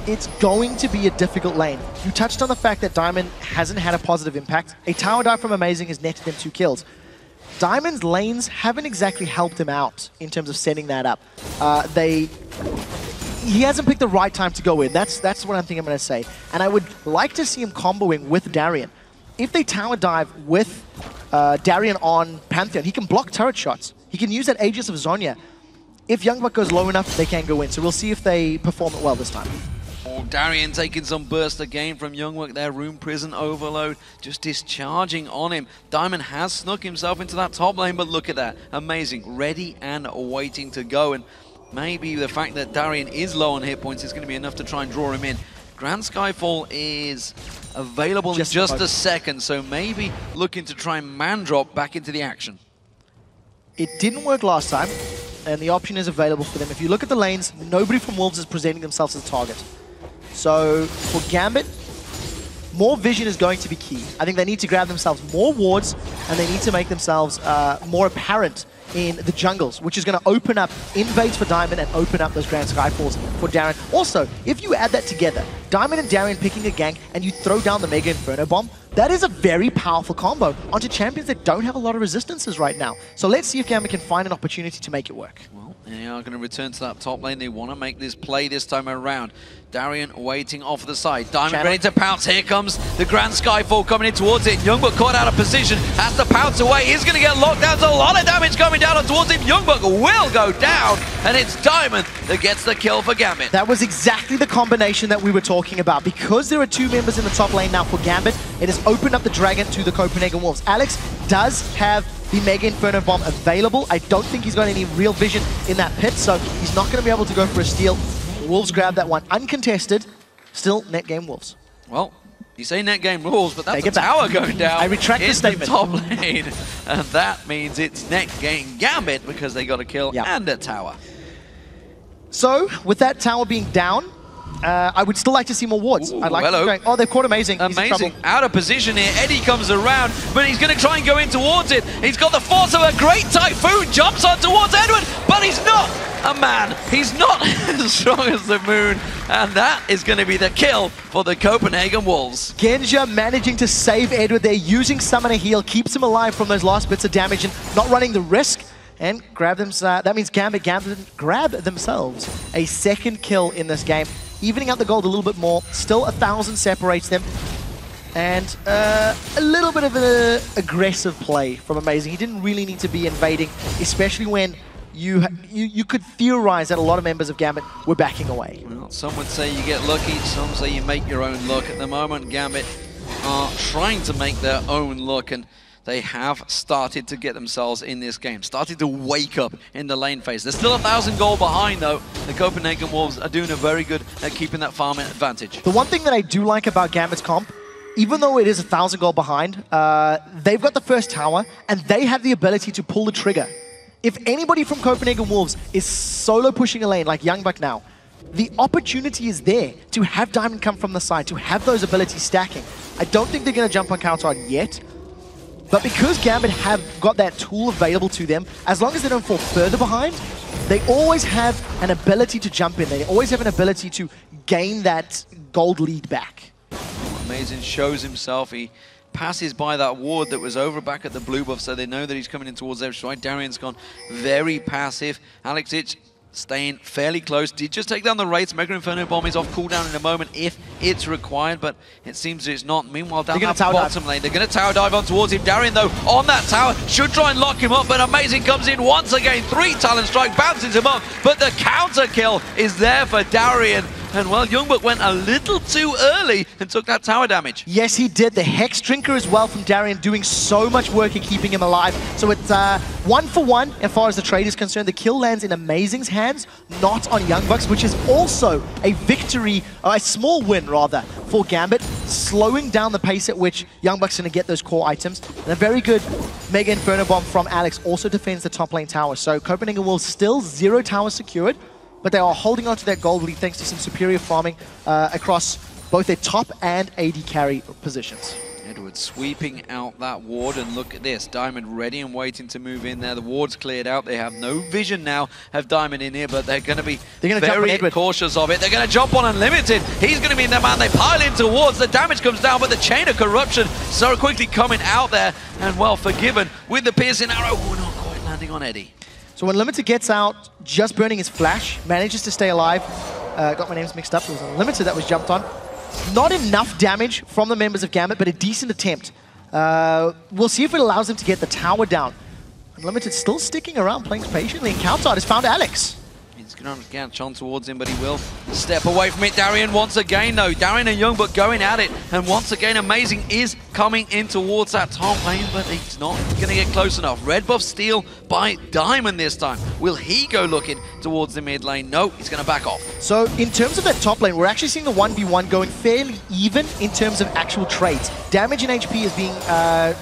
Speaker 6: it's going to be a difficult lane. You touched on the fact that Diamond hasn't had a positive impact. A tower dive from Amazing has netted them 2 kills. Diamond's lanes haven't exactly helped him out in terms of setting that up. He hasn't picked the right time to go in. That's what I'm going to say. And I would like to see him comboing with Darien. If they tower dive with Darien on Pantheon, he can block turret shots. He can use that Aegis of Zhonya. If Youngbuck goes low enough, they can go in. So we'll see if they perform it well this time.
Speaker 1: Oh, Darien taking some burst again from Youngbuck, their Rune Prison overload, just discharging on him. Diamond has snuck himself into that top lane, but look at that. Amazing. Ready and waiting to go. And maybe the fact that Darien is low on hit points is going to be enough to try and draw him in. Grand Skyfall is available in just a second, so maybe looking to try and man drop back into the action.
Speaker 6: It didn't work last time, and the option is available for them. If you look at the lanes, nobody from Wolves is presenting themselves as a target. So for Gambit, more vision is going to be key. I think they need to grab themselves more wards, and they need to make themselves more apparent in the jungles, which is going to open up invades for Diamond and open up those Grand Skyfalls for Darien. Also, if you add that together, Diamond and Darien picking a gank and you throw down the Mega Inferno Bomb, that is a very powerful combo onto champions that don't have a lot of resistances right now. So let's see if Gambit can find an opportunity to make it work.
Speaker 1: Well, they are going to return to that top lane. They want to make this play this time around. Darien waiting off the side. Diamond ready to pounce. Here comes the Grand Skyfall coming in towards it. Youngbuck caught out of position. Has to pounce away. He's going to get locked down. There's a lot of damage coming down towards him. Youngbuck will go down. And it's Diamond that gets the kill for Gambit.
Speaker 6: That was exactly the combination that we were talking about. Because there are 2 members in the top lane now for Gambit, it has opened up the Dragon to the Copenhagen Wolves. Alex does have the Mega Inferno Bomb available. I don't think he's got any real vision in that pit, so he's not going to be able to go for a steal. Wolves grab that one uncontested. Still net game Wolves.
Speaker 1: Well, you say net game rules, but that's a tower going down.
Speaker 6: I retract the statement.
Speaker 1: Top lane, and that means it's net game Gambit because they got a kill and a tower.
Speaker 6: So with that tower being down, I would still like to see more wards. I'd like to go. Oh, they've caught Amazing.
Speaker 1: Amazing. Out of position here. Eddie comes around, but he's going to try and go in towards it. He's got the force of a great Typhoon. Jumps on towards Edward, but he's not a man. He's not as strong as the moon. And that is going to be the kill for the Copenhagen Wolves.
Speaker 6: Genja managing to save Edward there, using Summoner Heal, keeps him alive from those last bits of damage and not running the risk. And grab them. That means Gambit grab themselves a second kill in this game, evening out the gold a little bit more. Still 1,000 separates them. And a little bit of an aggressive play from Amazing. He didn't really need to be invading, especially when you could theorize that a lot of members of Gambit were backing away.
Speaker 1: Well, some would say you get lucky, some say you make your own luck. At the moment, Gambit are trying to make their own luck, and they have started to get themselves in this game, started to wake up in the lane phase. They're still 1,000 gold behind, though. The Copenhagen Wolves are doing a very good at keeping that farming advantage.
Speaker 6: The one thing that I do like about Gambit's comp, even though it is 1,000 gold behind, they've got the first tower, and they have the ability to pull the trigger. If anybody from Copenhagen Wolves is solo pushing a lane like Youngbuck now, the opportunity is there to have Diamond come from the side, to have those abilities stacking. I don't think they're going to jump on counter yet, but because Gambit have got that tool available to them, as long as they don't fall further behind, they always have an ability to jump in. They always have an ability to gain that gold lead back.
Speaker 1: Amazing shows himself. He passes by that ward that was over back at the blue buff, so they know that he's coming in towards their strike. Darien's gone very passive. Alex Itch staying fairly close. Did just take down the Wraiths. Mega Inferno Bomb is off cooldown in a moment if it's required, but it seems it's not. Meanwhile, down that bottom lane, they're going to tower dive on towards him. Darien, though, on that tower, should try and lock him up, but Amazing comes in once again. 3 Talon Strike, bounces him up, but the counter kill is there for Darien. And well, Youngbuck went a little too early and took that tower damage.
Speaker 6: Yes, he did. The Hex Drinker as well from Darien doing so much work in keeping him alive. So it's 1 for 1 as far as the trade is concerned. The kill lands in Amazing's hands, not on Youngbucks, which is also a victory, a small win rather, for Gambit, slowing down the pace at which Youngbucks going to get those core items. And a very good Mega Inferno Bomb from Alex also defends the top lane tower. So Copenhagen Wolves still 0 towers secured, but they are holding on to that gold lead thanks to some superior farming across both their top and AD carry positions.
Speaker 1: Edward sweeping out that ward, and look at this. Diamond ready and waiting to move in there. The ward's cleared out. They have no vision now of Diamond in here, but they're going to be very cautious of it. They're going to jump on Unlimited. He's going to be in there, man. They pile in towards. The damage comes down, but the Chain of Corruption so quickly coming out there, and well, Forgiven with the piercing arrow. Oh, not quite landing on Eddie.
Speaker 6: So when Unlimited gets out, just burning his flash, manages to stay alive. Got my names mixed up. It was Unlimited that was jumped on. Not enough damage from the members of Gambit, but a decent attempt. We'll see if it allows them to get the tower down. Unlimited still sticking around, playing patiently, and Countard has found Alex.
Speaker 1: He's going to get on towards him, but he will step away from it. Darien once again, though. Darien and Youngbuck going at it, and once again, Amazing is coming in towards that top lane, but he's not going to get close enough. Red buff steal by Diamond this time. Will he go looking towards the mid lane? No, he's going to back off.
Speaker 6: So in terms of that top lane, we're actually seeing the 1v1 going fairly even in terms of actual trades. Damage and HP is being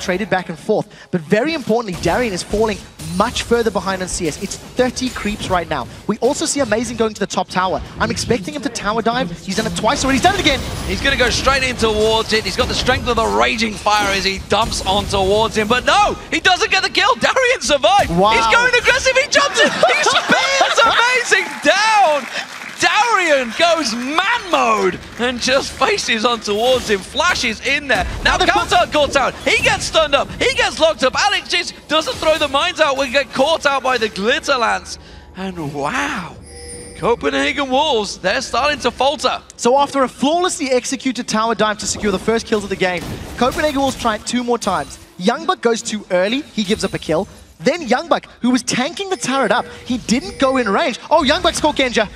Speaker 6: traded back and forth, but very importantly, Darien is falling much further behind on CS. It's 30 creeps right now. We also see Amazing going to the top tower. I'm expecting him to tower dive. He's done it twice already. He's done it again.
Speaker 1: He's going to go straight in towards it. He's got the strength of the Raging Fire as he dumps on towards him. But no, he doesn't get the kill. Darien survived.
Speaker 6: Wow.
Speaker 1: He's going aggressive. He jumps in. He spears Amazing down. Darien goes man mode and just faces on towards him, flashes in there. Now Countard caught out. He gets stunned up. He gets locked up. Alex just doesn't throw the mines out. We get caught out by the Glitter Lance. And wow, Copenhagen Wolves, they're starting to falter.
Speaker 6: So after a flawlessly executed tower dive to secure the first kills of the game, Copenhagen Wolves try it 2 more times. Youngbuck goes too early. He gives up a kill. Then Youngbuck, who was tanking the turret up, he didn't go in range. Oh, Youngbuck scored Genja.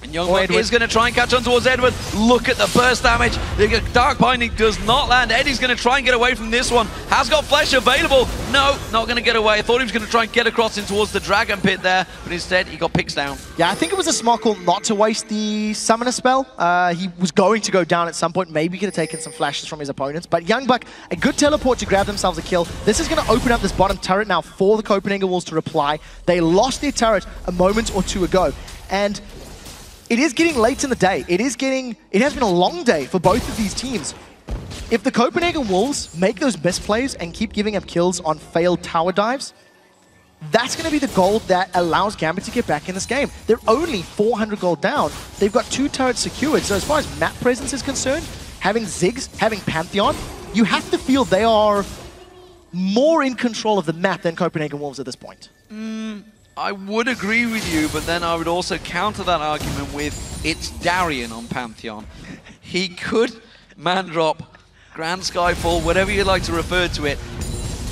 Speaker 1: And Youngbuck is going to try and catch on towards Edward. Look at the burst damage. The Dark Binding does not land. Eddie's going to try and get away from this one. Has got flesh available. No, not going to get away. I thought he was going to try and get across in towards the Dragon Pit there, but instead he got picks down.
Speaker 6: Yeah, I think it was a smart call not to waste the Summoner spell. He was going to go down at some point. Maybe he could have taken some flashes from his opponents. But Youngbuck, a good teleport to grab themselves a kill. This is going to open up this bottom turret now for the Copenhagen Wolves to reply. They lost their turret a moment or two ago. And it is getting late in the day. It has been a long day for both of these teams. If the Copenhagen Wolves make those misplays and keep giving up kills on failed tower dives, that's going to be the gold that allows Gambit to get back in this game. They're only 400 gold down. They've got 2 turrets secured. So as far as map presence is concerned, having Ziggs, having Pantheon, you have to feel they are more in control of the map than Copenhagen Wolves at this point.
Speaker 1: I would agree with you, but then I would also counter that argument with it's Darien on Pantheon. He could man drop, Grand Skyfall, whatever you like to refer to it,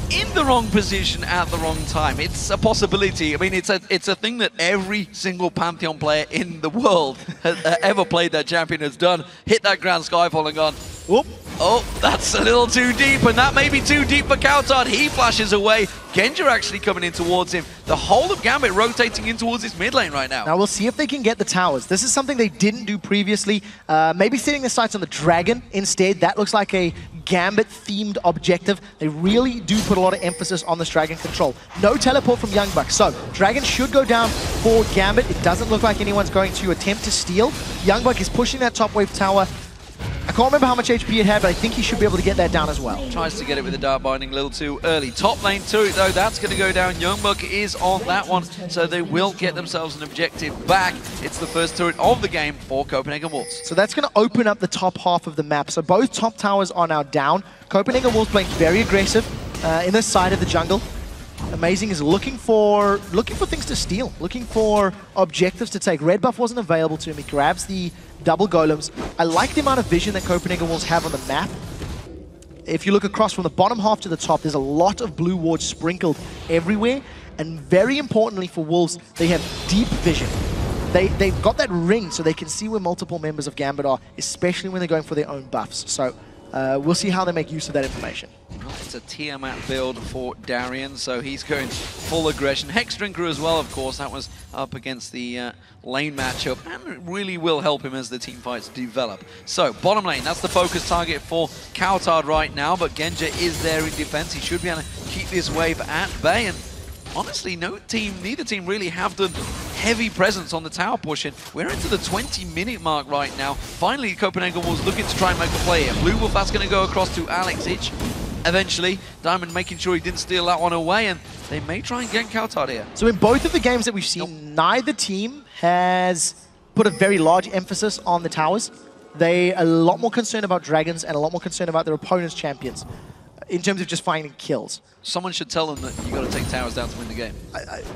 Speaker 1: in the wrong position at the wrong time. It's a possibility. I mean, it's a thing that every single Pantheon player in the world has ever played that champion has done. Hit that Grand Skyfall and gone, whoop. Oh, that's a little too deep, and that may be too deep for Countard. He flashes away. Genja actually coming in towards him. The whole of Gambit rotating in towards his mid lane right now.
Speaker 6: Now we'll see if they can get the towers. This is something they didn't do previously. Maybe setting their sights on the Dragon instead. That looks like a Gambit-themed objective. They really do put a lot of emphasis on this Dragon control. No teleport from Youngbuck. So, Dragon should go down for Gambit. It doesn't look like anyone's going to attempt to steal. Youngbuck is pushing that top wave tower. I can't remember how much HP it had, but I think he should be able to get that down as well.
Speaker 1: Tries to get it with the Dark Binding a little too early. Top lane turret, though, that's going to go down. Youngbuck is on that one, so they will get themselves an objective back. It's the first turret of the game for Copenhagen Wolves.
Speaker 6: So that's going to open up the top half of the map. So both top towers are now down. Copenhagen Wolves playing very aggressive in this side of the jungle. Amazing is looking for things to steal, looking for objectives to take. Red buff wasn't available to him. He grabs the double golems. I like the amount of vision that Copenhagen Wolves have on the map. If you look across from the bottom half to the top, there's a lot of blue wards sprinkled everywhere. And very importantly for Wolves, they have deep vision. they've got that ring so they can see where multiple members of Gambit are, especially when they're going for their own buffs. So we'll see how they make use of that information.
Speaker 1: It's a Tiamat build for Darien, so he's going full aggression. Hex Drinker as well, of course. That was up against the lane matchup, and it really will help him as the team fights develop. So, bottom lane, that's the focus target for Kautard right now, but Genja is there in defense. He should be able to keep this wave at bay, and honestly, neither team really have done heavy presence on the tower push, and we're into the 20-minute mark right now. Finally, Copenhagen was looking to try and make a play here. Blue Wolf, that's going to go across to Alex Ich. Eventually, Diamond making sure he didn't steal that one away, and they may try and get Kautard here.
Speaker 6: So in both of the games that we've seen, neither team has put a very large emphasis on the towers. They're a lot more concerned about dragons and a lot more concerned about their opponent's champions in terms of just finding kills.
Speaker 1: Someone should tell them that you got to take towers down to win the game.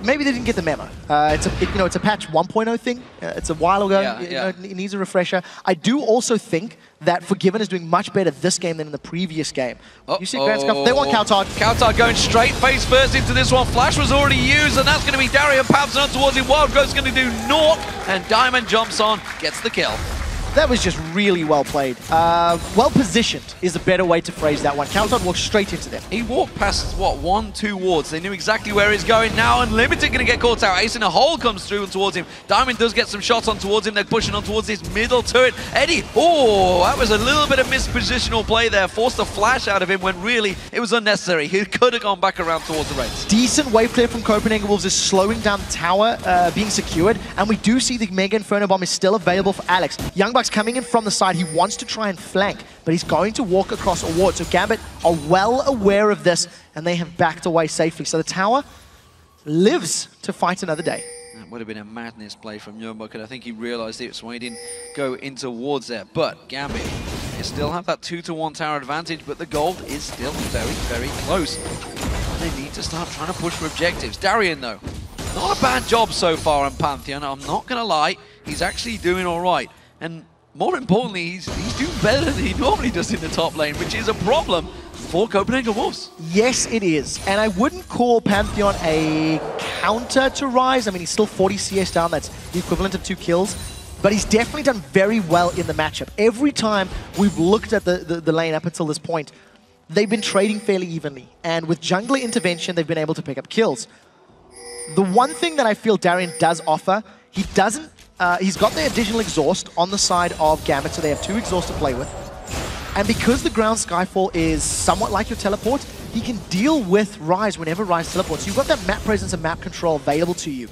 Speaker 6: Maybe they didn't get the memo. It's a patch 1.0 thing. It's a while ago. It needs a refresher. I do also think that Forgiven is doing much better this game than in the previous game. You see Grand Scuff? They want Kautard.
Speaker 1: Kautard going straight face first into this one. Flash was already used, and that's going to be Darien Papson towards him. Wild Growth's going to do naught, and Diamond jumps on, gets the kill.
Speaker 6: That was just really well played. Well positioned is a better way to phrase that one. Kautard walked straight into them.
Speaker 1: He walked past, what, 1-2 wards. They knew exactly where he's going now. Unlimited going to get caught out. Ace in a hole comes through and towards him. Diamond does get some shots on towards him. They're pushing on towards this middle turret. Eddie, oh, that was a little bit of mispositional play there. Forced a flash out of him when really it was unnecessary. He could have gone back around towards the Wraiths.
Speaker 6: Decent wave clear from Copenhagen Wolves is slowing down the tower being secured. And we do see the Mega Inferno Bomb is still available for Alex. Young Bucks coming in from the side. He wants to try and flank, but he's going to walk across a ward. So Gambit are well aware of this, and they have backed away safely. So the tower lives to fight another day.
Speaker 1: That would have been a madness play from Yeonbuk, and I think he realized it, so he didn't go into wards there. But Gambit, they still have that 2-to-1 tower advantage, but the gold is still very, very close. They need to start trying to push for objectives. Darien, though, not a bad job so far on Pantheon. I'm not going to lie, he's actually doing all right. And more importantly, he's doing better than he normally does in the top lane, which is a problem for Copenhagen Wolves.
Speaker 6: Yes, it is. And I wouldn't call Pantheon a counter to Rise. I mean, he's still 40 CS down. That's the equivalent of 2 kills. But he's definitely done very well in the matchup. Every time we've looked at the lane up until this point, they've been trading fairly evenly. And with jungler intervention, they've been able to pick up kills. The one thing that I feel Darien does offer, he doesn't he's got the additional exhaust on the side of Gambit, so they have 2 exhausts to play with. And because the ground Skyfall is somewhat like your teleport, he can deal with Rise whenever Rise teleports. So you've got that map presence and map control available to you.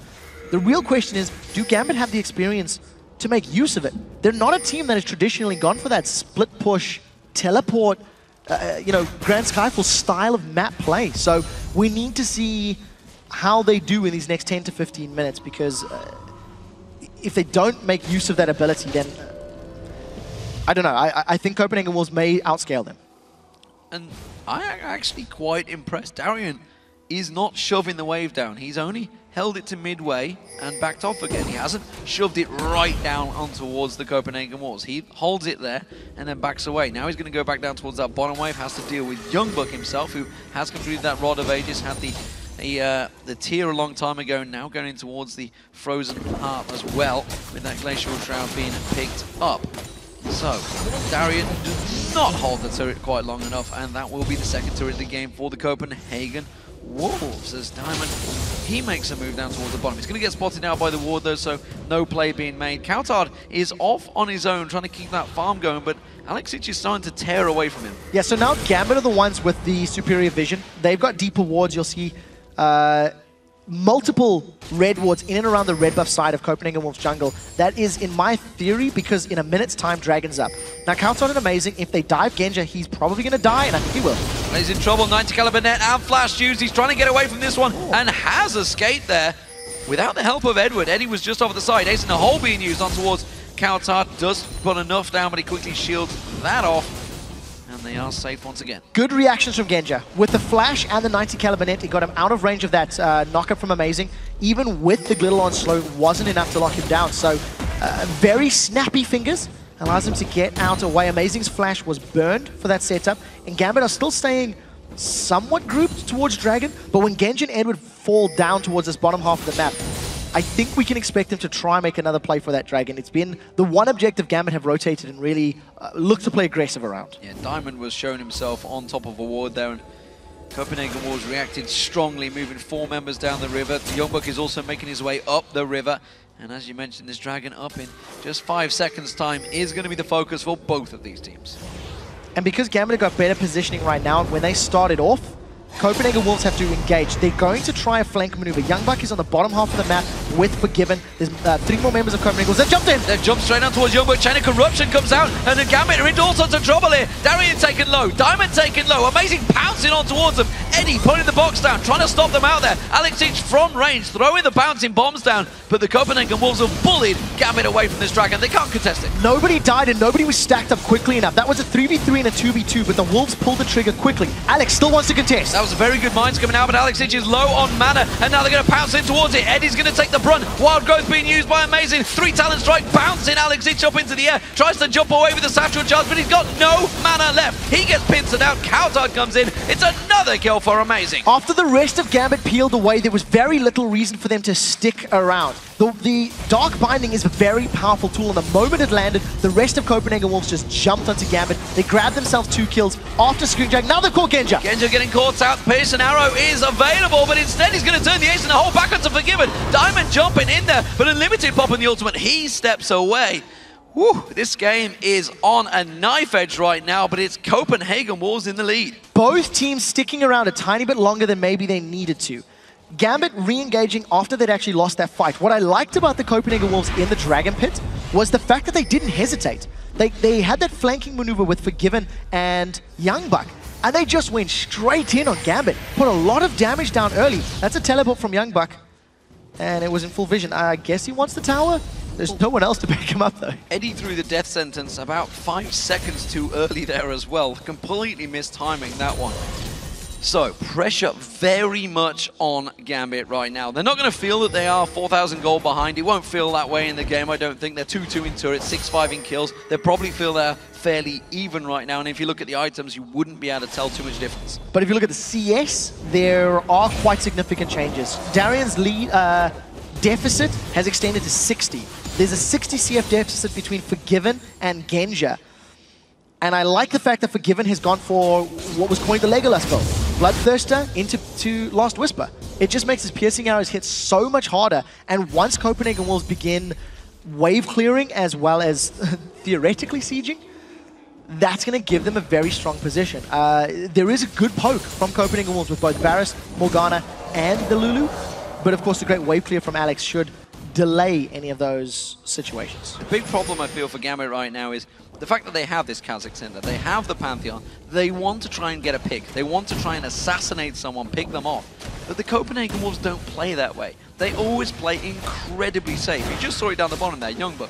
Speaker 6: The real question is, do Gambit have the experience to make use of it? They're not a team that has traditionally gone for that split push, teleport, Grand Skyfall style of map play. So we need to see how they do in these next 10 to 15 minutes, because if they don't make use of that ability, then I don't know. I think Copenhagen Wolves may outscale them.
Speaker 1: And I'm actually quite impressed. Darien is not shoving the wave down. He's only held it to midway and backed off again. He hasn't shoved it right down on towards the Copenhagen Wolves. He holds it there and then backs away. Now he's going to go back down towards that bottom wave, has to deal with Yeonbuk himself, who has completed that Rod of Ages, had the tier a long time ago, now going in towards the Frozen Heart as well, with that Glacial Shroud being picked up. So, Darien does not hold the turret quite long enough, and that will be the second turret of the game for the Copenhagen Wolves, as Diamond, he makes a move down towards the bottom. He's going to get spotted now by the ward, though, so no play being made. Kautard is off on his own, trying to keep that farm going, but Alex Ich is starting to tear away from him.
Speaker 6: Yeah, so now Gambit are the ones with the superior vision. They've got deeper wards. You'll see multiple red wards in and around the red buff side of Copenhagen Wolves jungle. That is, in my theory, because in a minute's time, Dragon's up. Now, Kautard is amazing. If they dive Genja, he's probably going to die, and I think he will.
Speaker 1: He's in trouble. 90 caliber net and flash used. He's trying to get away from this one and has escaped there without the help of Edward. Eddie was just off the side. Ace in the hole being used on towards Kautard. Does put enough down, but he quickly shields that off. And they are safe once again.
Speaker 6: Good reactions from Genja. With the flash and the 90 caliber net, it got him out of range of that knockup from Amazing. Even with the Glitter on slow, wasn't enough to lock him down. So very snappy fingers. Allows him to get out away. Amazing's flash was burned for that setup. And Gambit are still staying somewhat grouped towards Dragon. But when Genja and Edward fall down towards this bottom half of the map, I think we can expect them to try and make another play for that Dragon. It's been the one objective Gambit have rotated and really looked to play aggressive around.
Speaker 1: Yeah, Diamond was showing himself on top of a ward there, and Copenhagen Wolves reacted strongly, moving 4 members down the river. The Youngbuck is also making his way up the river. And as you mentioned, this Dragon up in just 5 seconds time is going to be the focus for both of these teams.
Speaker 6: And because Gambit have got better positioning right now, when they started off, Copenhagen Wolves have to engage. They're going to try a flank maneuver. Youngbuck is on the bottom half of the map with Forgiven. There's 3 more members of Copenhagen Wolves. They've jumped in!
Speaker 1: They've jumped straight on towards Youngbuck. Chain of Corruption comes out, and the Gambit are into all sorts of trouble here. Darien taken low, Diamond taken low. Amazing pouncing on towards them. Eddie putting the box down, trying to stop them out there. Alex Each from range, throwing the bouncing bombs down, but the Copenhagen Wolves have bullied Gambit away from this Dragon. They can't contest it.
Speaker 6: Nobody died and nobody was stacked up quickly enough. That was a 3v3 and a 2v2, but the Wolves pulled the trigger quickly. Alex still wants to contest.
Speaker 1: That was a very good minds coming out, but Alex Each is low on mana, and now they're going to pounce in towards it. Eddie's going to take the brunt. Wild Growth being used by Amazing. 3 talent strike, bouncing Alex Each up into the air. Tries to jump away with the satchel charge, but he's got no mana left. He gets pincered out. Counter comes in. It's another kill for Amazing.
Speaker 6: After the rest of Gambit peeled away, there was very little reason for them to stick around. The Dark Binding is a very powerful tool, and the moment it landed, the rest of Copenhagen Wolves just jumped onto Gambit. They grabbed themselves 2 kills after Screen Drag. Now they've caught Genja.
Speaker 1: Genja getting caught out. Pierce and Arrow is available, but instead he's going to turn the ace and the whole back onto Forgiven. Diamond jumping in there, but Unlimited popping the ultimate. He steps away. Whew, this game is on a knife edge right now, but it's Copenhagen Wolves in the lead.
Speaker 6: Both teams sticking around a tiny bit longer than maybe they needed to. Gambit re-engaging after they'd actually lost that fight. What I liked about the Copenhagen Wolves in the Dragon Pit was the fact that they didn't hesitate. They had that flanking maneuver with Forgiven and Youngbuck, and they just went straight in on Gambit. Put a lot of damage down early. That's a teleport from Youngbuck, and it was in full vision. I guess he wants the tower. There's no one else to back him up, though.
Speaker 1: Eddie threw the death sentence about 5 seconds too early there as well. Completely missed timing that one. So, pressure very much on Gambit right now. They're not going to feel that they are 4,000 gold behind. It won't feel that way in the game, I don't think. They're 2-2 in turrets, 6-5 in kills. They probably feel they're fairly even right now. And if you look at the items, you wouldn't be able to tell too much difference.
Speaker 6: But if you look at the CS, there are quite significant changes. Darian's lead deficit has extended to 60. There's a 60 CF deficit between Forgiven and Genja. And I like the fact that Forgiven has gone for what was coined the Legolas build. Bloodthirster into Last Whisper. It just makes his piercing arrows hit so much harder. And once Copenhagen Wolves begin wave clearing as well as theoretically sieging, that's going to give them a very strong position. There is a good poke from Copenhagen Wolves with both Varus, Morgana, and the Lulu. But of course, the great wave clear from Alex should delay any of those situations.
Speaker 1: The big problem I feel for Gambit right now is the fact that they have this Kazakh Center, they have the Pantheon, they want to try and get a pick. They want to try and assassinate someone, pick them off. But the Copenhagen Wolves don't play that way. They always play incredibly safe. You just saw it down the bottom there, Youngbuck.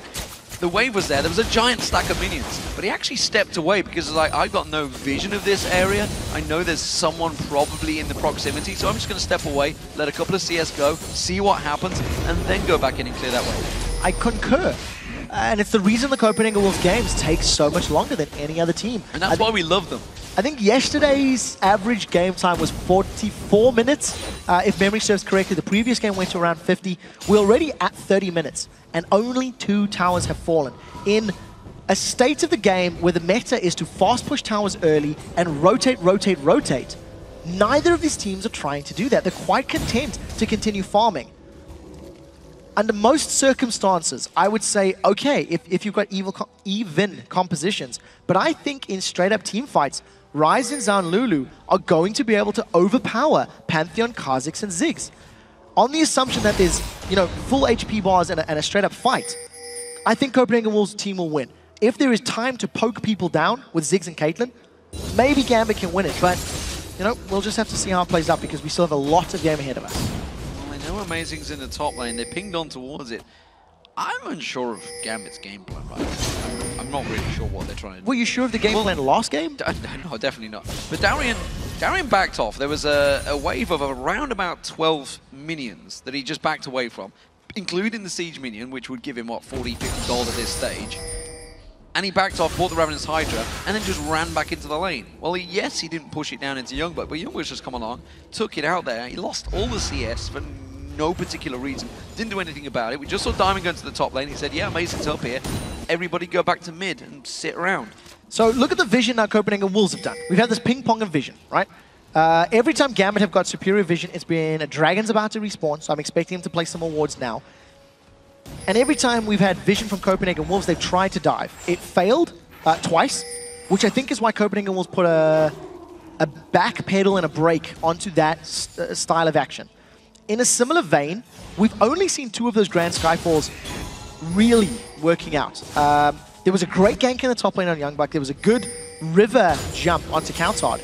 Speaker 1: The wave was there was a giant stack of minions, but he actually stepped away because it's like, I've got no vision of this area. I know there's someone probably in the proximity, so I'm just going to step away, let a couple of CS go, see what happens, and then go back in and clear that wave.
Speaker 6: I concur. And it's the reason the Copenhagen Wolves games take so much longer than any other team.
Speaker 1: And that's why we love them.
Speaker 6: I think yesterday's average game time was 44 minutes. If memory serves correctly, the previous game went to around 50. We're already at 30 minutes, and only 2 towers have fallen. In a state of the game where the meta is to fast push towers early and rotate, rotate, rotate, neither of these teams are trying to do that. They're quite content to continue farming. Under most circumstances, I would say, okay, if you've got even compositions, but I think in straight-up team fights, Ryze and Zhao and Lulu are going to be able to overpower Pantheon, Kha'Zix, and Ziggs. On the assumption that there's, full HP bars and a straight-up fight, I think Copenhagen Wolves' team will win. If there is time to poke people down with Ziggs and Caitlyn, maybe Gambit can win it, but, we'll just have to see how it plays out because we still have a lot of game ahead of us.
Speaker 1: No Amazing's in the top lane. They pinged on towards it. I'm unsure of Gambit's game plan right now. I'm not really sure what they're trying to do.
Speaker 6: Were you sure of the game plan last game?
Speaker 1: No, definitely not. But Darien backed off. There was a wave of around about 12 minions that he just backed away from, including the Siege minion, which would give him, what, 40, 50 gold at this stage. And he backed off, bought the Ravenous Hydra, and then just ran back into the lane. Well, he didn't push it down into Youngbuck, but Youngbuck's just come along, took it out there. He lost all the CS for no particular reason. Didn't do anything about it. We just saw Diamond go into the top lane. He said, yeah, Amazing's up here. Everybody go back to mid and sit around.
Speaker 6: So look at the vision now Copenhagen Wolves have done. We've had this ping-pong of vision, right? Every time Gambit have got superior vision, it's been a Dragon's about to respawn, so I'm expecting him to place some more wards now. And every time we've had vision from Copenhagen Wolves, they've tried to dive. It failed twice, which I think is why Copenhagen Wolves put a back pedal and a brake onto that style of action. In a similar vein, we've only seen 2 of those Grand Skyfalls really working out. There was a great gank in the top lane on Youngbuck. There was a good river jump onto Countard.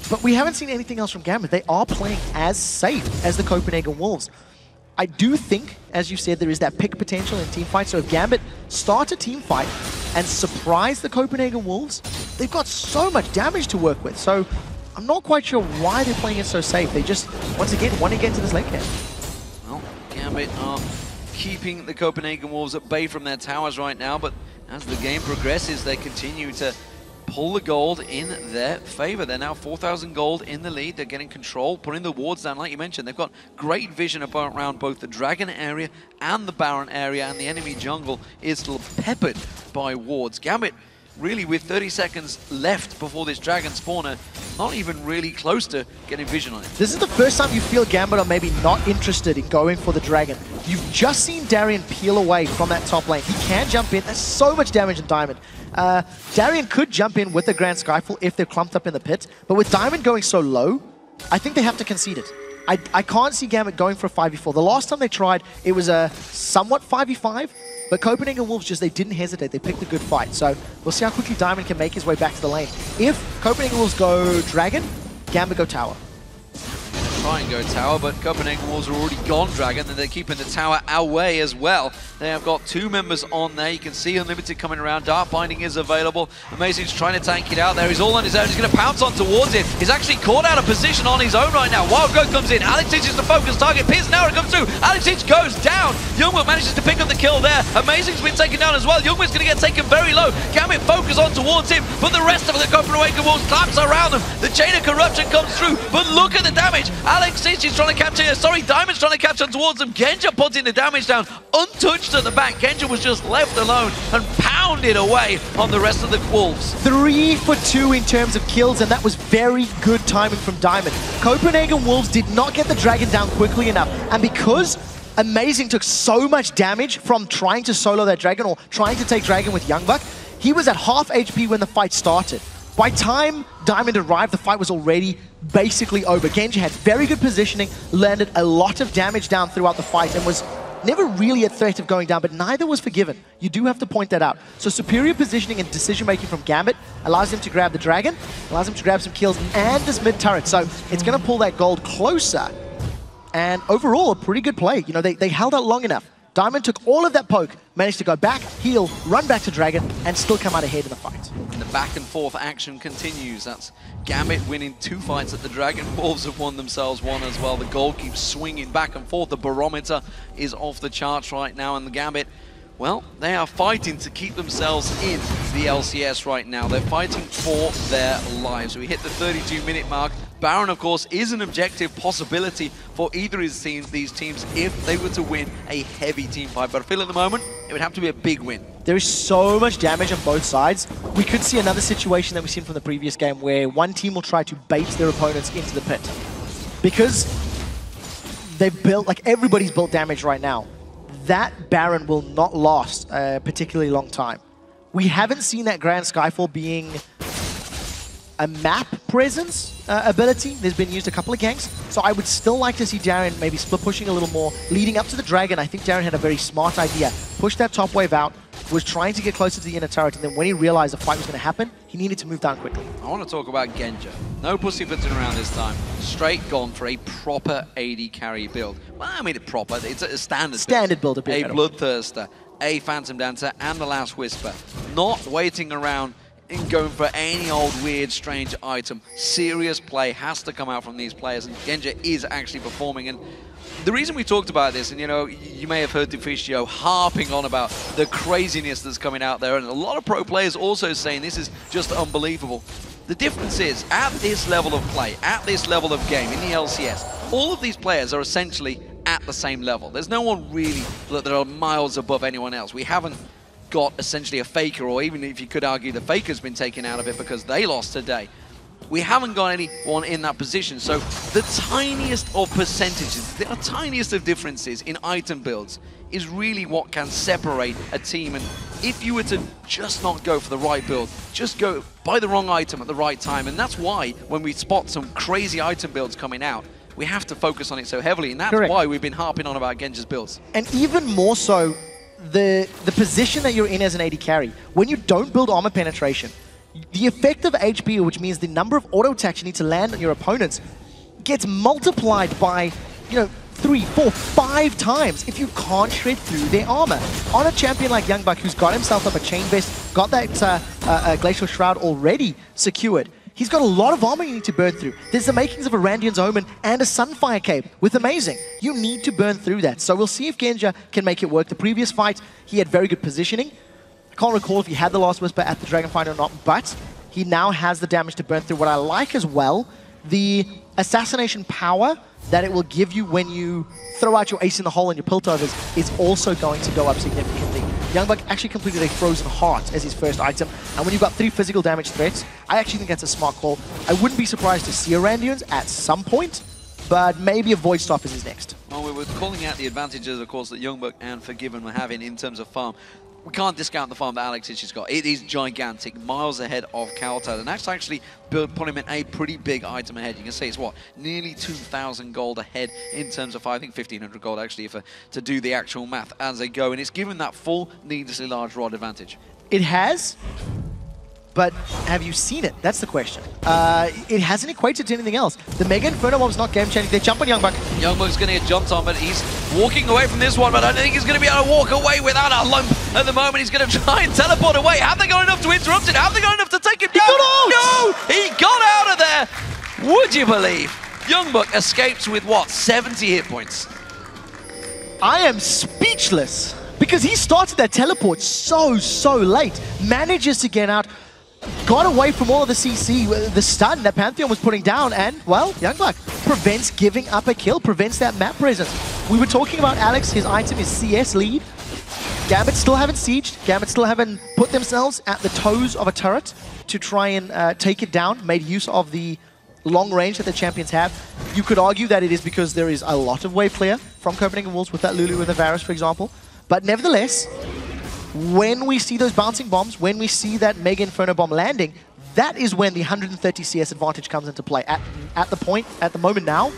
Speaker 6: But we haven't seen anything else from Gambit. They are playing as safe as the Copenhagen Wolves. I do think, as you said, there is that pick potential in teamfight. So if Gambit start a teamfight and surprise the Copenhagen Wolves, they've got so much damage to work with. So I'm not quite sure why they're playing it so safe. They just, once again, want to get into this late game.
Speaker 1: Well, Gambit are keeping the Copenhagen Wolves at bay from their towers right now, but as the game progresses, they continue to pull the gold in their favor. They're now 4,000 gold in the lead. They're getting control, putting the wards down. Like you mentioned, they've got great vision around both the Dragon area and the Baron area, and the enemy jungle is still peppered by wards. Gambit, really, with 30 seconds left before this Dragon spawner, not even really close to getting vision on it.
Speaker 6: This is the first time you feel Gambit are maybe not interested in going for the Dragon. You've just seen Darien peel away from that top lane. He can jump in. There's so much damage in Diamond. Darien could jump in with the Grand Skyfall if they're clumped up in the pit, but with Diamond going so low, I think they have to concede it. I can't see Gambit going for a 5v4. The last time they tried, it was a somewhat 5v5, but Copenhagen Wolves just, they didn't hesitate. They picked a good fight. So we'll see how quickly Diamond can make his way back to the lane. If Copenhagen Wolves go Dragon, Gambit go Tower.
Speaker 1: Try and go tower, but Copenhagen Wolves are already gone Dragon, and they're keeping the tower away as well. They have got 2 members on there. You can see Unlimited coming around. Dark Binding is available. Amazing's trying to tank it out there. He's all on his own. He's going to pounce on towards it. He's actually caught out of position on his own right now. Wild Growth comes in. Alex Hitch is the focus target. Pierce now comes through. Alex Hitch goes down. Youngwood manages to pick up the kill there. Amazing's been taken down as well. Youngwood's going to get taken very low. Gambit focus on towards him, but the rest of the Copenhagen Wolves collapse around them. The chain of corruption comes through, but look at the damage. Alex Hitch is trying to capture, Diamond's trying to capture towards them. Genja putting the damage down, untouched at the back. Genja was just left alone and pounded away on the rest of the Wolves.
Speaker 6: 3 for 2 in terms of kills, and that was very good timing from Diamond. Copenhagen Wolves did not get the Dragon down quickly enough, and because Amazing took so much damage from trying to solo that Dragon or trying to take Dragon with Youngbuck, he was at half HP when the fight started. By time Diamond arrived, the fight was already basically over. Genji had very good positioning, landed a lot of damage down throughout the fight, and was never really a threat of going down, but neither was forgiven. You do have to point that out. So superior positioning and decision-making from Gambit allows him to grab the Dragon, allows him to grab some kills and this mid-turret. So it's going to pull that gold closer. And overall, a pretty good play. You know, they held out long enough. Diamond took all of that poke, managed to go back, heal, run back to Dragon, and still come out ahead in the fight.
Speaker 1: And the back and forth action continues. That's Gambit winning 2 fights at the Dragon. Wolves have won themselves 1 as well. The gold keeps swinging back and forth. The barometer is off the charts right now, and the Gambit, well, they are fighting to keep themselves in the LCS right now. They're fighting for their lives. We hit the 32-minute mark. Baron, of course, is an objective possibility for either of these teams if they were to win a heavy team fight. But I feel at the moment, it would have to be a big win.
Speaker 6: There is so much damage on both sides. We could see another situation that we've seen from the previous game where one team will try to bait their opponents into the pit. Because they've built, like everybody's built damage right now. That Baron will not last a particularly long time. We haven't seen that Grand Skyfall being a map presence ability. There's been used a couple of ganks, so I would still like to see Darien maybe split pushing a little more. Leading up to the Dragon, I think Darien had a very smart idea. Pushed that top wave out, was trying to get closer to the inner turret, and then when he realized the fight was going to happen, he needed to move down quickly.
Speaker 1: I want to talk about Genja. No pussyfooting around this time. Straight gone for a proper AD carry build. Well, I mean it proper. It's a standard
Speaker 6: build.
Speaker 1: A Bloodthirster, a Phantom Dancer, and the Last Whisper. Not waiting around and going for any old weird strange item. Serious play has to come out from these players, and Genja is actually performing. And the reason we talked about this, and you know, you may have heard Deficio harping on about the craziness that's coming out there, and a lot of pro players also saying this is just unbelievable. The difference is, at this level of play, at this level of game in the LCS, all of these players are essentially at the same level. There's no one really that are miles above anyone else. We haven't got essentially a Faker, or even if you could argue the Faker's been taken out of it because they lost today. We haven't got anyone in that position, so the tiniest of percentages, the tiniest of differences in item builds is really what can separate a team. And if you were to just not go for the right build, just go buy the wrong item at the right time, and that's why when we spot some crazy item builds coming out, we have to focus on it so heavily, and that's why we've been harping on about Genji's builds.
Speaker 6: And even more so, the position that you're in as an AD carry, when you don't build armor penetration, the effective HP, which means the number of auto attacks you need to land on your opponents, gets multiplied by, 3, 4, 5 times if you can't shred through their armor. On a champion like Youngbuck, who's got himself up a chain vest, got that Glacial Shroud already secured, he's got a lot of armor you need to burn through. There's the makings of a Randian's Omen and a Sunfire Cape with Amazing. You need to burn through that. So we'll see if Genja can make it work. The previous fight, he had very good positioning. I can't recall if he had the Last Whisper at the Dragon Fight or not, but he now has the damage to burn through. What I like as well, the assassination power that it will give you when you throw out your ace in the hole and your Piltovers is also going to go up significantly. Youngbuck actually completed a Frozen Heart as his first item, and when you've got 3 physical damage threats, I actually think that's a smart call. I wouldn't be surprised to see a Randians at some point, but maybe a Void Stop is his next.
Speaker 1: Well, we were calling out the advantages, of course, that Youngbuck and Forgiven were having in terms of farm. We can't discount the farm that Alex has got. It is gigantic, miles ahead of Kaltad, and that's actually put him in a pretty big item ahead. You can see it's what, nearly 2,000 gold ahead in terms of, I think 1,500 gold actually to do the actual math as they go, and it's given that full needlessly large rod advantage.
Speaker 6: It has, but have you seen it? That's the question. It hasn't equated to anything else. The Mega Inferno Bomb's not game-changing. They jump on Youngbuck.
Speaker 1: Youngbuck's going to get jumped on, but he's walking away from this one, but I don't think he's going to be able to walk away without a lump at the moment. He's going to try and teleport away. Have they got enough to interrupt it? Have they got enough to take him down? He got out! No! He got out of there! Would you believe? Youngbuck escapes with, what, 70 hit points?
Speaker 6: I am speechless, because he started that teleport so late. Manages to get out, got away from all of the CC, the stun that Pantheon was putting down, and, well, Youngbuck prevents giving up a kill, prevents that map presence. We were talking about Alex, his item is CS lead. Gambit still haven't sieged, Gambit still haven't put themselves at the toes of a turret to try and take it down, made use of the long range that the champions have. You could argue that it is because there is a lot of wave clear from Copenhagen Wolves with that Lulu and the Varus, for example. But nevertheless, when we see those bouncing bombs, when we see that Mega Inferno Bomb landing, that is when the 130 CS advantage comes into play. At the moment now,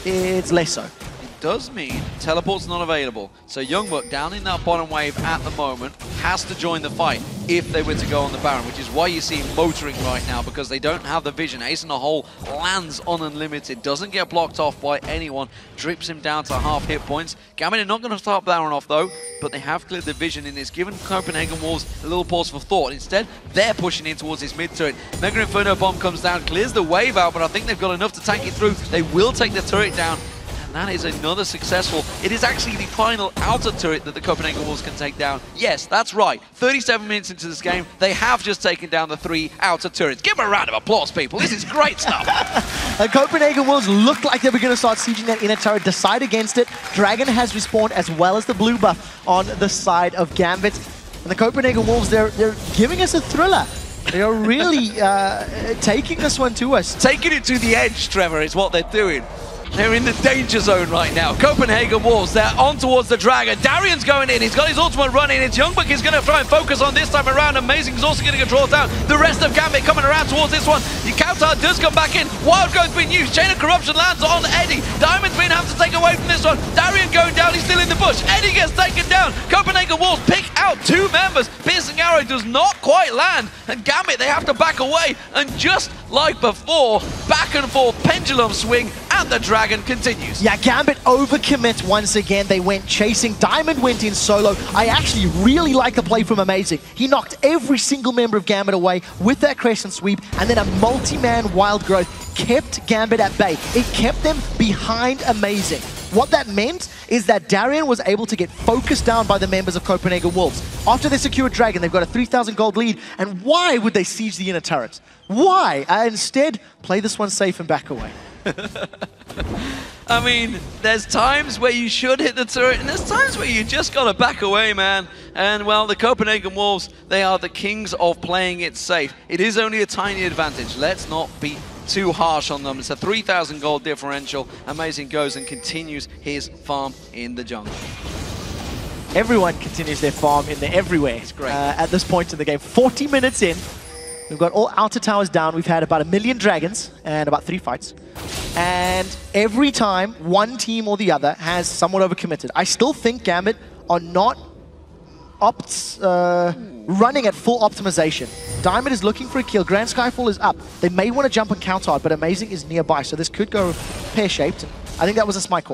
Speaker 6: it's less so.
Speaker 1: It does mean teleport's not available. So Youngbuck down in that bottom wave at the moment has to join the fight if they were to go on the Baron, which is why you see him motoring right now, because they don't have the vision. Ace in the hole lands on Unlimited, doesn't get blocked off by anyone, drips him down to half hit points. Gambit are not going to start Baron off though, but they have cleared the vision, and it's given Copenhagen Wolves a little pause for thought. Instead, they're pushing in towards this mid turret. Mega Inferno Bomb comes down, clears the wave out, but I think they've got enough to tank it through. They will take the turret down. That is another successful. It is actually the final outer turret that the Copenhagen Wolves can take down. Yes, that's right. 37 minutes into this game, they have just taken down the 3 outer turrets. Give them a round of applause, people. This is great stuff.
Speaker 6: The Copenhagen Wolves looked like they were going to start sieging that inner turret, decide against it. Dragon has respawned, as well as the blue buff on the side of Gambit. And the Copenhagen Wolves, they're giving us a thriller. They are really taking this one to us.
Speaker 1: Taking it to the edge, Trevor, is what they're doing. They're in the danger zone right now. Copenhagen Wolves, they're on towards the Dragon. Darian's going in. He's got his ultimate running. It's Youngbuck is going to try and focus on this time around. Amazing is also going to get drawn down. The rest of Gambit coming around towards this one. The counter does come back in. Wild Growth being used. Chain of Corruption lands on Eddie. Diamond's been having to take away from this one. Darian going down. He's still in the bush. Eddie gets taken down. Copenhagen Wolves pick out 2 members. Piercing Arrow does not quite land. And Gambit, they have to back away. And just like before, back and forth pendulum swing, and the Dragon continues.
Speaker 6: Yeah, Gambit overcommit once again. They went chasing. Diamond went in solo. I actually really like the play from Amazing. He knocked every single member of Gambit away with that Crescent Sweep, and then a multi-man Wild Growth kept Gambit at bay. It kept them behind Amazing. What that meant is that Darian was able to get focused down by the members of Copenhagen Wolves. After they secured Dragon, they've got a 3,000 gold lead, and why would they siege the inner turret? Why? Instead, play this one safe and back away.
Speaker 1: I mean, there's times where you should hit the turret, and there's times where you just gotta back away, man. And, well, the Copenhagen Wolves, they are the kings of playing it safe. It is only a tiny advantage. Let's not be too harsh on them. It's a 3,000 gold differential. Amazing goes and continues his farm in the jungle.
Speaker 6: Everyone continues their farm in the everywhere.
Speaker 1: It's great.
Speaker 6: At this point in the game. 40 minutes in. We've got all outer towers down. We've had about 1 million dragons and about 3 fights. And every time, one team or the other has somewhat overcommitted. I still think Gambit are not running at full optimization. Diamond is looking for a kill. Grand Skyfall is up. They may want to jump on counter art, but Amazing is nearby. So this could go pear-shaped. I think that was a smart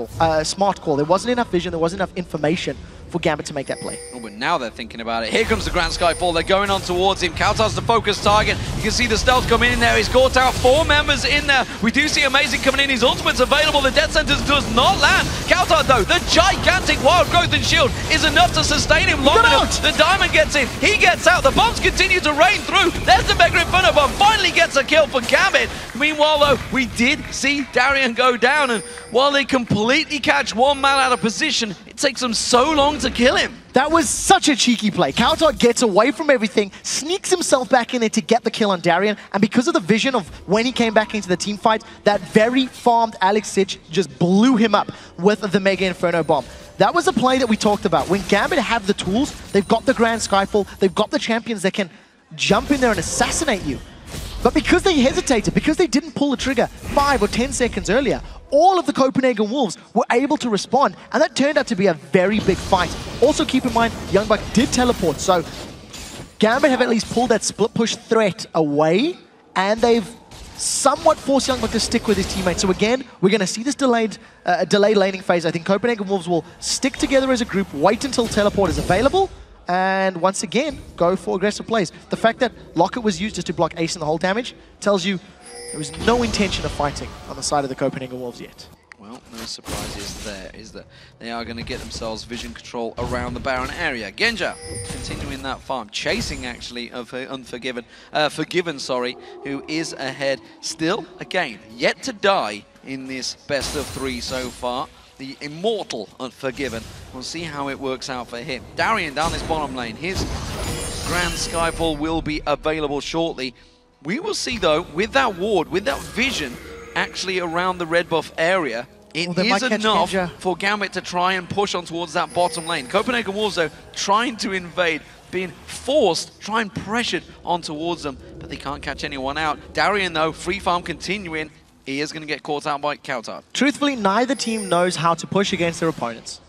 Speaker 6: call. There wasn't enough vision. There wasn't enough information for Gambit to make that play.
Speaker 1: Oh, but now they're thinking about it. Here comes the Grand Skyfall. They're going on towards him. Kautar's the focus target. You can see the stealth coming in there. He's caught out 4 members in there. We do see Amazing coming in. His ultimate's available. The Death Sentence does not land. Kautar, though, the gigantic Wild Growth and Shield is enough to sustain him long enough. The Diamond gets in. He gets out. The bombs continue to rain through. There's the Mega Inferno Bomb. Finally gets a kill for Gambit. Meanwhile, though, we did see Darian go down. And while they completely catch one man out of position, it takes them so long to kill him.
Speaker 6: That was such a cheeky play. Kautar gets away from everything, sneaks himself back in there to get the kill on Darian, and because of the vision of when he came back into the team fight, that very farmed Alex Sitch just blew him up with the Mega Inferno Bomb. That was a play that we talked about. When Gambit have the tools, they've got the Grand Skyfall, they've got the champions that can jump in there and assassinate you. But because they hesitated, because they didn't pull the trigger 5 or 10 seconds earlier, all of the Copenhagen Wolves were able to respond, and that turned out to be a very big fight. Also keep in mind, Youngbuck did teleport, so Gambit have at least pulled that split push threat away, and they've somewhat forced Youngbuck to stick with his teammates. So again, we're going to see this delayed laning phase. I think Copenhagen Wolves will stick together as a group, wait until teleport is available, and once again, go for aggressive plays. The fact that Locket was used just to block Ace and the whole damage tells you there was no intention of fighting on the side of the Copenhagen Wolves yet.
Speaker 1: Well, no surprises there, is that they are going to get themselves vision control around the Baron area. Genja continuing that farm, chasing actually of Forgiven, who is ahead. Still, again, yet to die in this best of 3 so far. The immortal Unforgiven. We'll see how it works out for him. Darian down this bottom lane. His Grand Skyfall will be available shortly. We will see, though, with that ward, with that vision actually around the red buff area, it is enough for Gambit to try and push on towards that bottom lane. Copenhagen Wolves, though, trying to invade, being forced, trying pressured on towards them, but they can't catch anyone out. Darian, though, free farm continuing. He is going to get caught out by Kautar.
Speaker 6: Truthfully, neither team knows how to push against their opponents.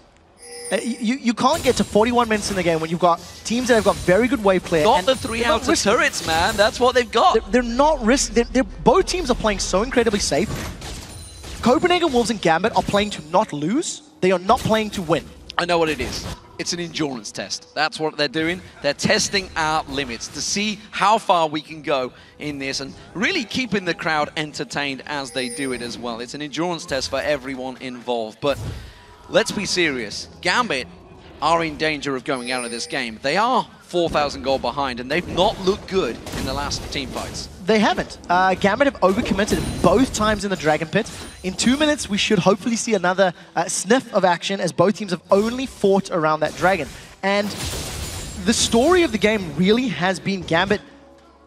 Speaker 6: You can't get to 41 minutes in the game when you've got teams that have got very good wave play.
Speaker 1: Got the 3 outer turrets, man. That's what they've got.
Speaker 6: They're not risky. Both teams are playing so incredibly safe. Copenhagen Wolves and Gambit are playing to not lose. They are not playing to win.
Speaker 1: I know what it is. It's an endurance test. That's what they're doing. They're testing our limits to see how far we can go in this and really keeping the crowd entertained as they do it as well. It's an endurance test for everyone involved. But let's be serious. Gambit are in danger of going out of this game. They are 4,000 gold behind, and they've not looked good in the last team fights.
Speaker 6: They haven't. Gambit have overcommitted both times in the Dragon Pit. In 2 minutes, we should hopefully see another sniff of action as both teams have only fought around that dragon. And the story of the game really has been Gambit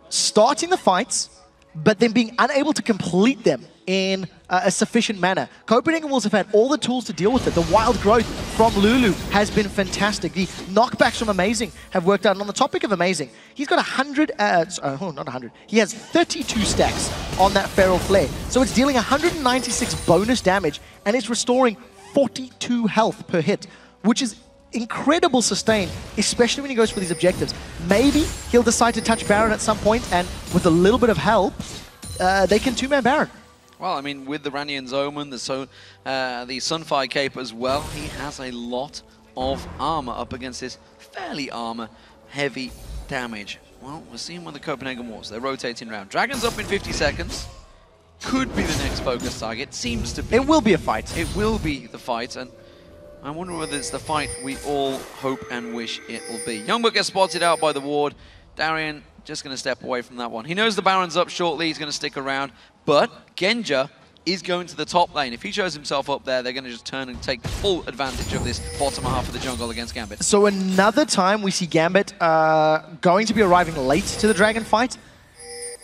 Speaker 6: starting the fights, but then being unable to complete them in a sufficient manner. Copenhagen Wolves have had all the tools to deal with it. The wild growth from Lulu has been fantastic. The knockbacks from Amazing have worked out. And on the topic of Amazing, he's got 100, not 100, he has 32 stacks on that Feral Flare. So it's dealing 196 bonus damage, and it's restoring 42 health per hit, which is incredible sustain, especially when he goes for these objectives. Maybe he'll decide to touch Baron at some point, and with a little bit of help, they can two-man Baron.
Speaker 1: Well, I mean, with the Ranian's Omen, the Sunfire Cape as well, he has a lot of armor up against this fairly armor-heavy damage. Well, we're seeing with the Copenhagen Wolves. They're rotating around. Dragon's up in 50 seconds. Could be the next focus target. Seems to be.
Speaker 6: It will be a fight.
Speaker 1: It will be the fight, and I wonder whether it's the fight we all hope and wish it will be. Youngbuck gets spotted out by the ward. Darian just going to step away from that one. He knows the Baron's up shortly. He's going to stick around. But Genja is going to the top lane. If he shows himself up there, they're going to just turn and take full advantage of this bottom half of the jungle against Gambit.
Speaker 6: So another time we see Gambit going to be arriving late to the Dragon fight.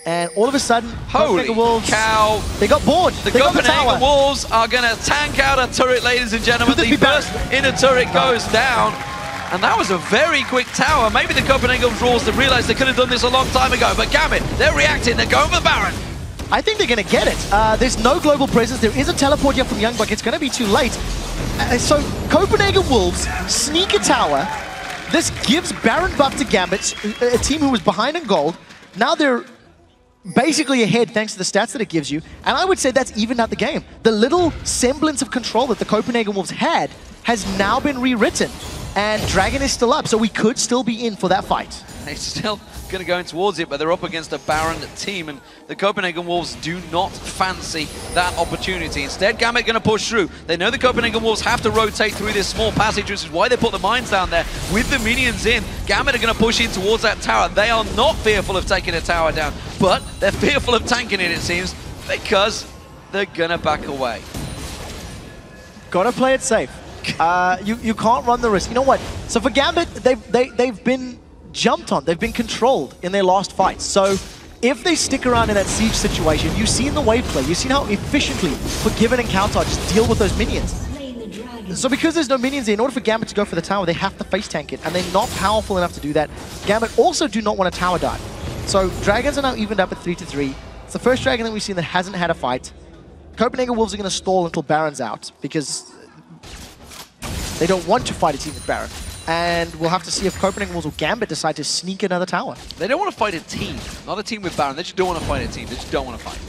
Speaker 6: And all of a sudden,
Speaker 1: holy
Speaker 6: Wolves,
Speaker 1: cow!
Speaker 6: They got bored.
Speaker 1: The
Speaker 6: They got the
Speaker 1: Copenhagen
Speaker 6: tower.
Speaker 1: Wolves are going to tank out a turret, ladies and gentlemen. The first inner turret goes down. And that was a very quick tower. Maybe the Copenhagen Wolves have realized they could have done this a long time ago. But Gambit, they're reacting. They're going for the Baron.
Speaker 6: I think they're going to get it. There's no global presence. There is a teleport yet from Youngbuck. It's going to be too late. So Copenhagen Wolves sneak a tower. This gives Baron buff to Gambit, a team who was behind in gold. Now they're basically ahead thanks to the stats that it gives you. And I would say that's evened out the game. The little semblance of control that the Copenhagen Wolves had has now been rewritten. And Dragon is still up, so we could still be in for that fight.
Speaker 1: They're still going to go in towards it, but they're up against a Baron team, and the Copenhagen Wolves do not fancy that opportunity. Instead, Gambit going to push through. They know the Copenhagen Wolves have to rotate through this small passage, which is why they put the mines down there with the minions in. Gambit are going to push in towards that tower. They are not fearful of taking a tower down, but they're fearful of tanking it seems, because they're going to back away.
Speaker 6: Gotta play it safe. You can't run the risk. You know what? So for Gambit, they've been jumped on. They've been controlled in their last fights. So if they stick around in that siege situation, you've seen the wave play. You've seen how efficiently Forgiven and Counter just deal with those minions. So because there's no minions there, in order for Gambit to go for the tower, they have to face tank it, and they're not powerful enough to do that. Gambit also do not want a tower dive. So Dragons are now evened up at 3-3. It's the first Dragon that we've seen that hasn't had a fight. Copenhagen Wolves are going to stall until Baron's out, because they don't want to fight a team with Baron. And we'll have to see if Copenhagen Wolves or Gambit decide to sneak another tower.
Speaker 1: They don't want to fight a team, not a team with Baron. They just don't want to fight a team. They just don't want to fight.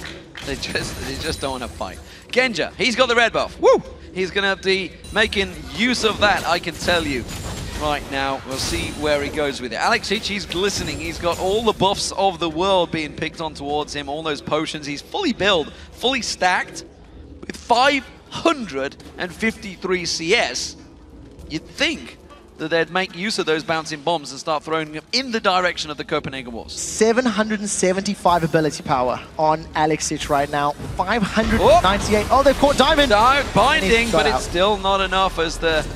Speaker 1: They just don't want to fight. Genja, he's got the red buff. Woo! He's going to be making use of that, I can tell you. Right now, we'll see where he goes with it. Alex Hitch, he's glistening. He's got all the buffs of the world being picked on towards him, all those potions. He's fully built, fully stacked, with 553 CS. You'd think that they'd make use of those bouncing bombs and start throwing them in the direction of the Copenhagen Wolves.
Speaker 6: 775 ability power on Alex Hitch right now. 598. Oh, they've caught Diamond.
Speaker 1: Binding, but it's still not enough as the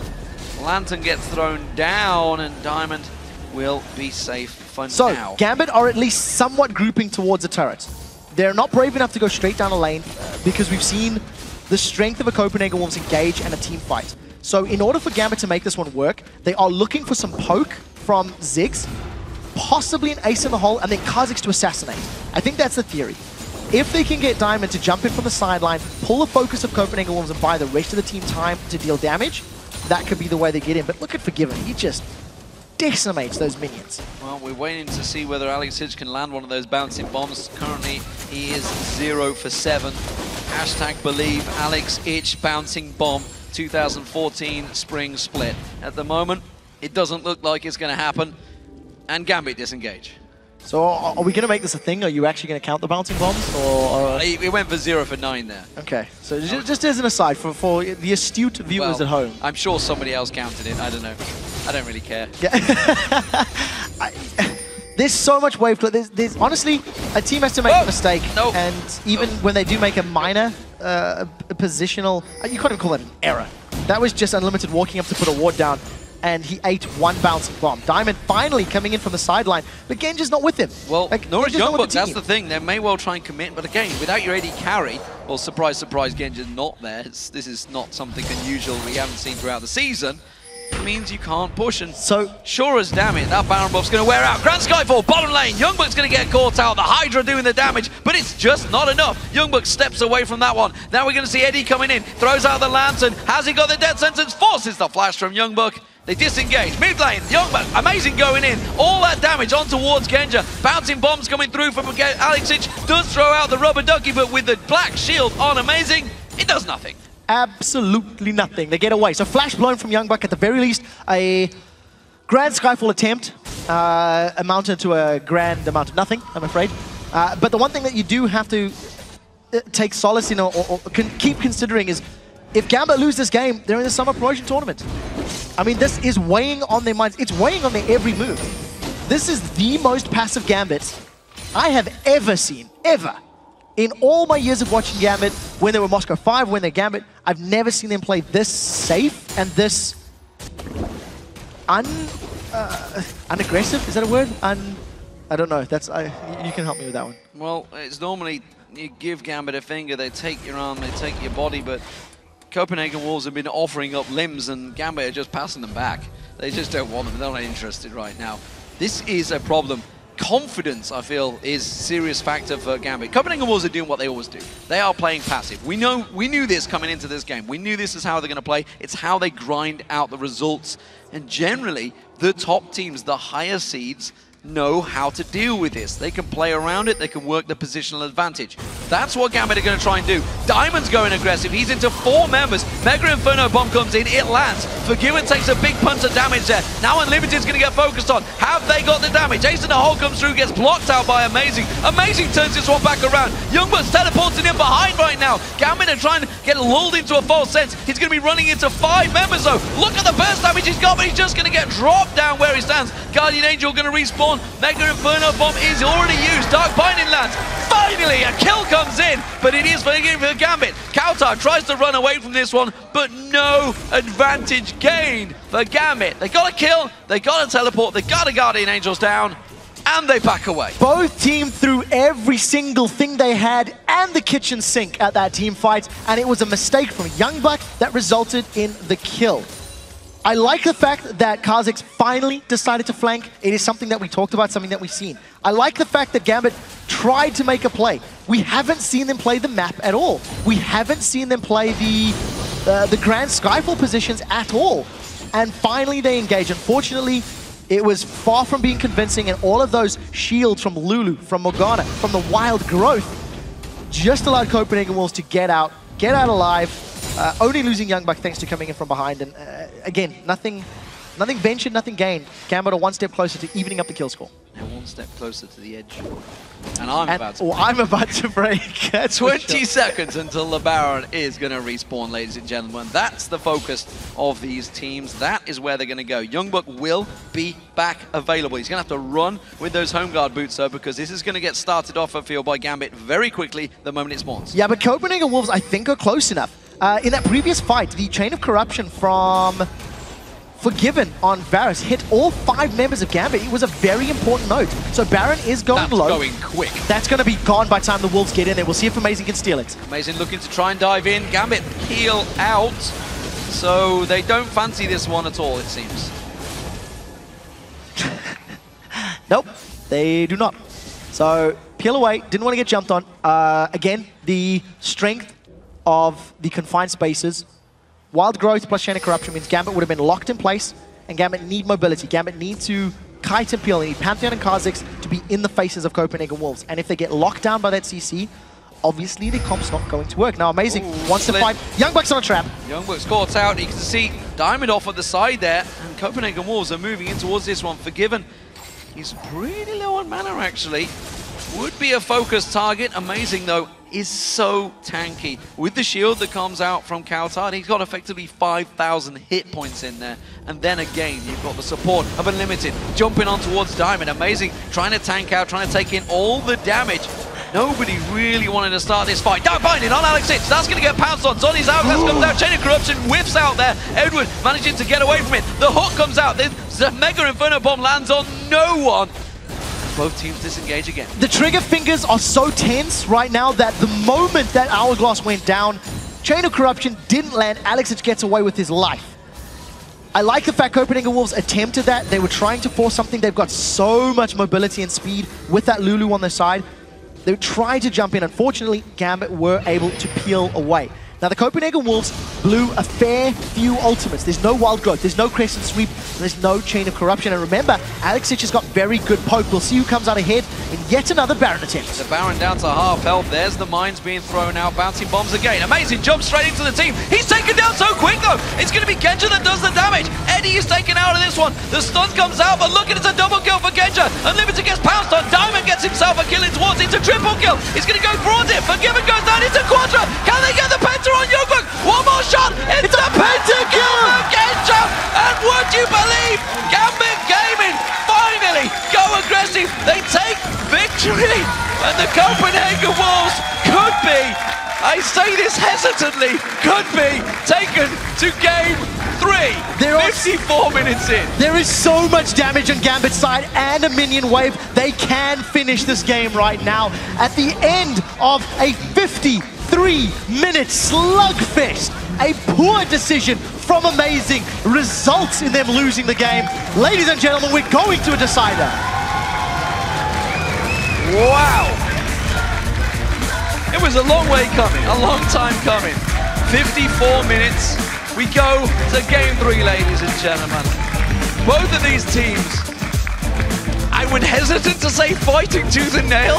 Speaker 1: Lantern gets thrown down, and Diamond will be safe for now.
Speaker 6: So, Gambit are at least somewhat grouping towards a turret. They're not brave enough to go straight down a lane because we've seen the strength of a Copenhagen Wolves engage and a team fight. So in order for Gambit to make this one work, they are looking for some poke from Ziggs, possibly an ace in the hole, and then Kha'Zix to assassinate. I think that's the theory. If they can get Diamond to jump in from the sideline, pull the focus of Copenhagen Wolves and buy the rest of the team time to deal damage, that could be the way they get in. But look at Forgiven, he just decimates those minions.
Speaker 1: Well, we're waiting to see whether Alex Hitch can land one of those bouncing bombs. Currently, he is 0 for 7. Hashtag believe Alex Hitch bouncing bomb. 2014 spring split. At the moment, it doesn't look like it's going to happen, and Gambit disengage.
Speaker 6: So are we going to make this a thing? Are you actually going to count the bouncing bombs? Or
Speaker 1: It went for 0 for 9 there.
Speaker 6: Okay, so just as an aside for the astute viewers at home.
Speaker 1: I'm sure somebody else counted it. I don't know. I don't really care.
Speaker 6: Yeah. There's so much wave play. There's honestly, a team has to make a mistake, and even when they do make a minor positional, you can't even call it an error. That was just Unlimited walking up to put a ward down, and he ate one bouncing bomb. Diamond finally coming in from the sideline, but Genja's not with him.
Speaker 1: Well, nor is Youngbuck, that's
Speaker 6: team.
Speaker 1: the thing. They may well try and commit, but again, without your AD carry, well, surprise, surprise, Genja's not there. This is not something unusual we haven't seen throughout the season. It means you can't push, and
Speaker 6: so
Speaker 1: sure as damn it, that Baron buff's going to wear out. Grand Skyfall, bottom lane, Youngbuck's going to get caught out, the Hydra doing the damage, but it's just not enough. Youngbuck steps away from that one. Now we're going to see Eddie coming in, throws out the Lantern, has he got the death sentence, forces the flash from Youngbuck. They disengage, mid lane, Youngbuck, amazing going in, all that damage on towards Genja, bouncing bombs coming through from Alex Hitch, does throw out the rubber ducky, but with the black shield on amazing, it does nothing.
Speaker 6: Absolutely nothing. They get away. So flash blown from Youngbuck, at the very least, a grand Skyfall attempt amounted to a grand amount of nothing, I'm afraid. But the one thing that you do have to take solace in or keep considering is if Gambit lose this game, they're in the summer promotion tournament. I mean, this is weighing on their minds. It's weighing on their every move. This is the most passive Gambit I have ever seen, ever. In all my years of watching Gambit, when they were Moscow 5, when they're Gambit, I've never seen them play this safe and this unaggressive. Is that a word? I don't know. That's you can help me with that one.
Speaker 1: Well, it's normally you give Gambit a finger, they take your arm, they take your body, but Copenhagen Wolves have been offering up limbs and Gambit are just passing them back. They just don't want them. They're not interested right now. This is a problem. Confidence, I feel, is a serious factor for Gambit. Copenhagen Wolves are doing what they always do. They are playing passive. We knew this coming into this game. We knew this is how they're going to play. It's how they grind out the results. And generally, the top teams, the higher seeds, know how to deal with this. They can play around it, they can work the positional advantage. That's what Gambit are going to try and do. Diamond's going aggressive, he's into 4 members. Mega Inferno Bomb comes in, it lands. Forgiven takes a big punch of damage there. Now Unlimited's going to get focused on. Have they got the damage? Ace in the hole comes through, gets blocked out by Amazing. Amazing turns this one back around. Youngbucks teleporting in behind right now. Gambit are trying to get lulled into a false sense. He's going to be running into 5 members though. Look at the burst damage he's got, but he's just going to get dropped down where he stands. Guardian Angel going to respawn. Mega Inferno Bomb is already used. Dark Binding lands. Finally, a kill comes in, but it is for Gambit. Kautar tries to run away from this one, but no advantage gained for Gambit. They got a kill, they got a teleport, they got a Guardian Angels down, and they back away.
Speaker 6: Both teams threw every single thing they had and the kitchen sink at that team fight, and it was a mistake from Youngbuck that resulted in the kill. I like the fact that Kha'Zix finally decided to flank. It is something that we talked about, something that we've seen. I like the fact that Gambit tried to make a play. We haven't seen them play the map at all. We haven't seen them play the Grand Skyfall positions at all. And finally they engage. Unfortunately, it was far from being convincing, and all of those shields from Lulu, from Morgana, from the Wild Growth just allowed Copenhagen Wolves to get out alive. Only losing Youngbuck thanks to coming in from behind. And again, nothing ventured, nothing gained. Gambit are one step closer to evening up the kill score.
Speaker 1: Now one step closer to the edge. And I'm
Speaker 6: about to break.
Speaker 1: 20 seconds until the Baron is going to respawn, ladies and gentlemen. That's the focus of these teams. That is where they're going to go. Youngbuck will be back available. He's going to have to run with those home guard boots, though, because this is going to get started off a field by Gambit very quickly the moment it spawns.
Speaker 6: Yeah, but Copenhagen Wolves, I think, are close enough. In that previous fight, the Chain of Corruption from Forgiven on Varus hit all 5 members of Gambit. It was a very important note. So Baron is going low.
Speaker 1: That's going quick.
Speaker 6: That's going to be gone by the time the Wolves get in there. We'll see if Amazing can steal it.
Speaker 1: Amazing looking to try and dive in. Gambit peel out. So they don't fancy this one at all, it seems.
Speaker 6: Nope, they do not. So peel away. Didn't want to get jumped on. Again, the strength of the confined spaces. Wild Growth plus Chain of Corruption means Gambit would have been locked in place, and Gambit need mobility. Gambit need to kite and peel. They need Pantheon and Kha'Zix to be in the faces of Copenhagen Wolves. And if they get locked down by that CC, obviously the comp's not going to work. Now Amazing wants to fight. Youngbuck's on a trap.
Speaker 1: Youngbuck's caught out. You can see Diamond off at the side there, and Copenhagen Wolves are moving in towards this one. Forgiven. He's pretty low on mana, actually. Would be a focused target. Amazing, though, is so tanky. With the shield that comes out from Kautar, he's got effectively 5,000 hit points in there. And then again, you've got the support of Unlimited jumping on towards Diamond. Amazing, trying to tank out, trying to take in all the damage. Nobody really wanted to start this fight. Dark Binding on Alex Hitch. That's going to get pounced on. Zoni's Hourglass comes out. Chain of Corruption whiffs out there. Edward managing to get away from it. The hook comes out. The Mega Inferno Bomb lands on no one. Both teams disengage again.
Speaker 6: The trigger fingers are so tense right now that the moment that Hourglass went down, Chain of Corruption didn't land. Alexic gets away with his life. I like the fact Copenhagen Wolves attempted that. They were trying to force something. They've got so much mobility and speed with that Lulu on their side. They tried to jump in. Unfortunately, Gambit were able to peel away. Now, the Copenhagen Wolves blew a fair few ultimates. There's no Wild Growth, there's no Crescent Sweep, there's no Chain of Corruption. And remember, Alexic has got very good poke. We'll see who comes out ahead in yet another Baron attempt.
Speaker 1: The Baron down to half health. There's the mines being thrown out, bouncing bombs again. Amazing jump straight into the team. He's taken down so quick, though. It's going to be Genja that does the damage. Eddie is taken out of this one. The stun comes out, but look at it, it's a double kill for Genja. Unlimited gets pounced on. Diamond gets himself a kill in towards. It's a triple kill. He's going to go towards it. Forgiven goes down into Quadra. Can they get the Penta on Youngbuck? One more shot. It's a pentakill for Genja. And would you believe Gambit Gaming finally go aggressive. They take victory. And the Copenhagen Wolves say this hesitantly, could be taken to game 3. 54 minutes in.
Speaker 6: There is so much damage on Gambit's side and a minion wave. They can finish this game right now. At the end of a 53-minute slugfest, a poor decision from Amazing results in them losing the game. Ladies and gentlemen, we're going to a decider.
Speaker 1: Wow. It was a long way coming, a long time coming. 54 minutes. We go to game 3, ladies and gentlemen. Both of these teams, I would hesitate to say fighting tooth and nail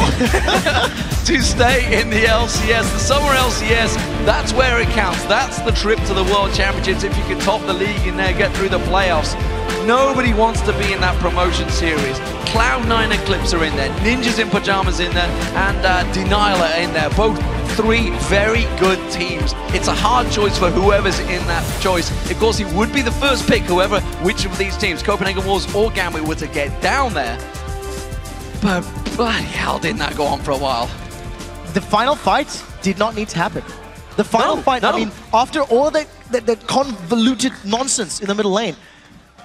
Speaker 1: to stay in the LCS. The Summer LCS, that's where it counts. That's the trip to the World Championships. If you can top the league in there, get through the playoffs. Nobody wants to be in that promotion series. Cloud9 and Eclipse are in there, Ninjas in Pajamas in there, and Denial are in there. Both 3 very good teams. It's a hard choice for whoever's in that choice. Of course, it would be the first pick, which of these teams, Copenhagen Wolves or Gambit, were to get down there. But bloody hell, didn't that go on for a while?
Speaker 6: The final fight did not need to happen. The final fight, I mean, after all that convoluted nonsense in the middle lane,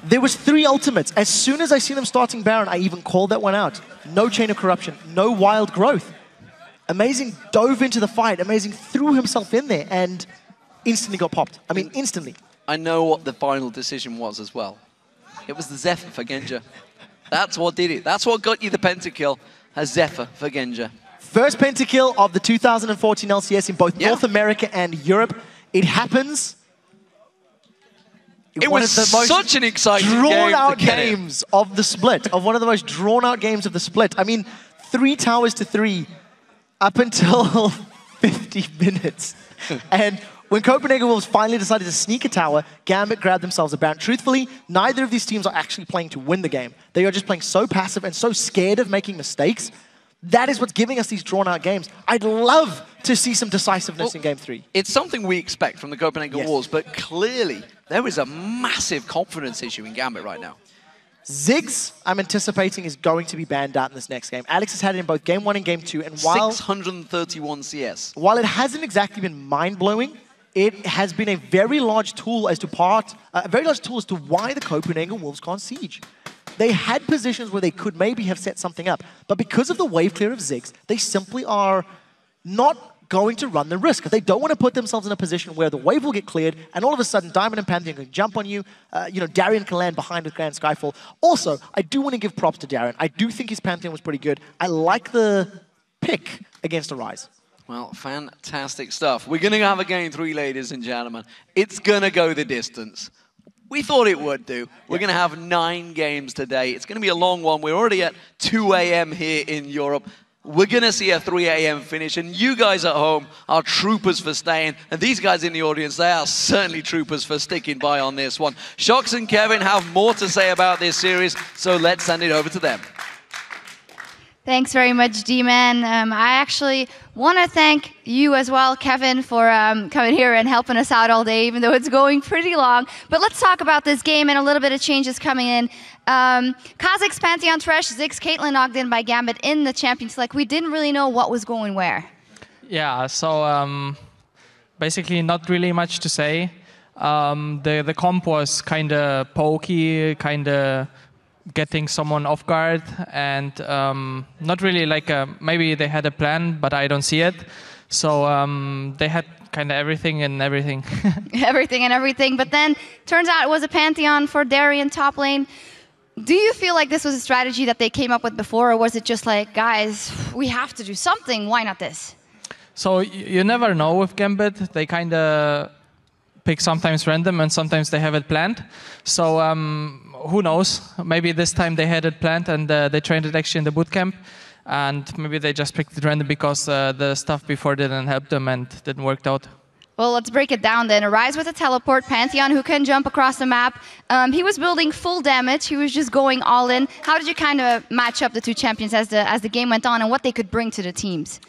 Speaker 6: there was 3 ultimates. As soon as I seen them starting Baron, I even called that one out. No Chain of Corruption, no Wild Growth. Amazing dove into the fight. Amazing threw himself in there and instantly got popped. I mean, instantly.
Speaker 1: I know what the final decision was as well. It was the Zephyr for Genja. That's what did it. That's what got you the pentakill, a Zephyr for Genja.
Speaker 6: First pentakill of the 2014 LCS in both North America and Europe. It happens.
Speaker 1: It was such an exciting
Speaker 6: drawn-out games of the split, of one of the most drawn-out games of the split. I mean, 3 towers to 3 up until 50 minutes. And when Copenhagen Wolves finally decided to sneak a tower, Gambit grabbed themselves a Baron. Truthfully, neither of these teams are actually playing to win the game. They are just playing so passive and so scared of making mistakes. That is what's giving us these drawn-out games. I'd love to see some decisiveness in Game 3.
Speaker 1: It's something we expect from the Copenhagen Wolves, but clearly there is a massive confidence issue in Gambit right now.
Speaker 6: Ziggs, I'm anticipating, is going to be banned out in this next game. Alex has had it in both Game 1 and Game 2, and while
Speaker 1: 631 CS.
Speaker 6: While it hasn't exactly been mind-blowing, it has been a very large tool as to why the Copenhagen Wolves can't siege. They had positions where they could maybe have set something up, but because of the wave clear of Ziggs, they simply are not going to run the risk. They don't want to put themselves in a position where the wave will get cleared, and all of a sudden Diamond and Pantheon can jump on you. Darien can land behind with Grand Skyfall. Also, I do want to give props to Darien. I do think his Pantheon was pretty good. I like the pick against Arise.
Speaker 1: Well, fantastic stuff. We're going to have a Game 3, ladies and gentlemen. It's going to go the distance. We thought it would do. We're going to have 9 games today. It's going to be a long one. We're already at 2 a.m. here in Europe. We're going to see a 3 a.m. finish, and you guys at home are troopers for staying, and these guys in the audience, they are certainly troopers for sticking by on this one. Shox and Kevin have more to say about this series, so let's send it over to them.
Speaker 7: Thanks very much, D-Man. I actually want to thank you as well, Kevin, for coming here and helping us out all day, even though it's going pretty long. But let's talk about this game and a little bit of changes coming in. Kha'Zix, Pantheon, Thresh, Ziggs, Caitlyn knocked in by Gambit in the Champions League. We didn't really know what was going where.
Speaker 4: Yeah, so basically not really much to say. The comp was kind of pokey, kind of getting someone off guard, and not really like maybe they had a plan, but I don't see it. So they had kind of everything and everything.
Speaker 7: Everything and everything, but then turns out it was a Pantheon for Darien top lane. Do you feel like this was a strategy that they came up with before, or was it just like, guys, we have to do something, why not this?
Speaker 4: So you never know with Gambit. They kind of pick sometimes random and sometimes they have it planned. So who knows? Maybe this time they had it planned and they trained it actually in the bootcamp. And maybe they just picked it random because the stuff before didn't help them and didn't work out.
Speaker 7: Well, let's break it down then. Arise with a teleport, Pantheon who can jump across the map. He was building full damage. He was just going all in. How did you kind of match up the two champions as the game went on and what they could bring to the teams?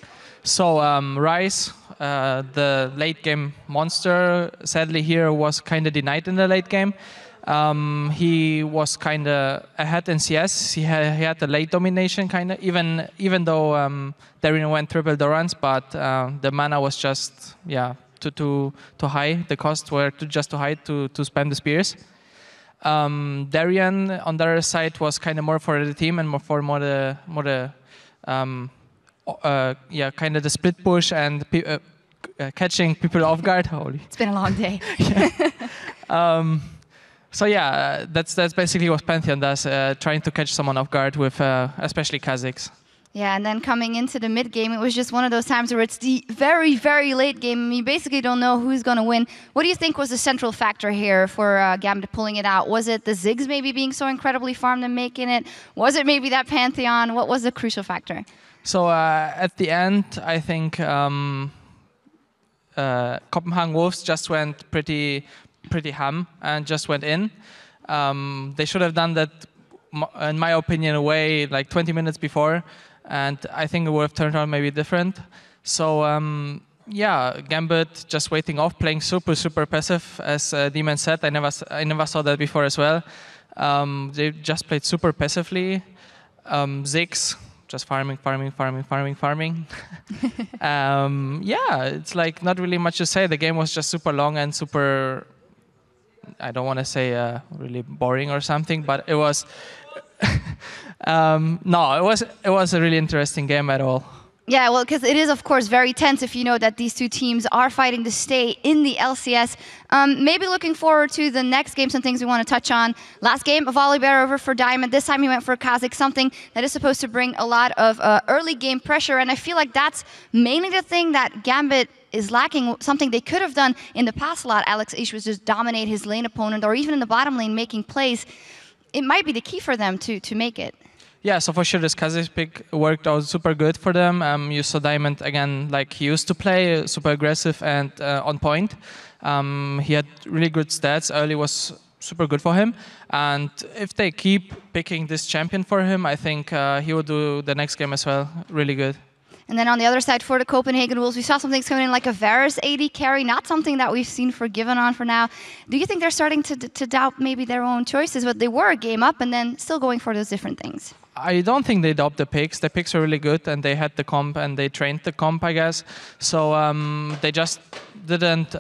Speaker 4: So Rise, the late game monster, sadly here was kind of denied in the late game. He was kind of ahead in CS. He had the late domination, kind of, even though Darien went triple the runs, but the mana was just too high. The costs were just too high to spam the spears. Darien on the other side was kind of more for the team and more the kind of the split push and catching people off guard. Holy.
Speaker 7: It's been a long day.
Speaker 4: So yeah, that's basically what Pantheon does, trying to catch someone off guard with especially Kha'Zix.
Speaker 7: Yeah, and then coming into the mid game, it was just one of those times where it's the very, very late game, and you basically don't know who's going to win. What do you think was the central factor here for Gambit pulling it out? Was it the Ziggs maybe being so incredibly farmed and making it? Was it maybe that Pantheon? What was the crucial factor?
Speaker 4: So at the end, I think Copenhagen Wolves just went pretty ham and just went in. They should have done that, in my opinion, away like 20 minutes before. And I think it would have turned out maybe different. So yeah, Gambit just waiting off, playing super, super passive, as Demon said. I never saw that before as well. They just played super passively. Ziggs just farming. Yeah, it's like not really much to say. The game was just super long and super, I don't want to say really boring or something, but it was. No, it was a really interesting game at all.
Speaker 7: Yeah, well, because it is, of course, very tense if you know that these two teams are fighting to stay in the LCS. Maybe looking forward to the next game, some things we want to touch on. Last game, a volley bear over for Diamond. This time he went for Kha'Zix, something that is supposed to bring a lot of early game pressure. And I feel like that's mainly the thing that Gambit is lacking, something they could have done in the past a lot. Alex Ish was just dominate his lane opponent, or even in the bottom lane making plays. It might be the key for them to make it.
Speaker 4: Yeah, so for sure this Kha'Zix pick worked out super good for them. You saw Diamond again like he used to play, super aggressive and on point. He had really good stats. Early was super good for him. And if they keep picking this champion for him, I think he will do the next game as well really good.
Speaker 7: And then on the other side for the Copenhagen Wolves, we saw some things coming in like a Varus AD carry, not something that we've seen forgiven on for now. Do you think they're starting to doubt maybe their own choices? But they were a game up and then still going for those different things.
Speaker 4: I don't think they doubt the picks. The picks are really good and they had the comp and they trained the comp, I guess. So they just didn't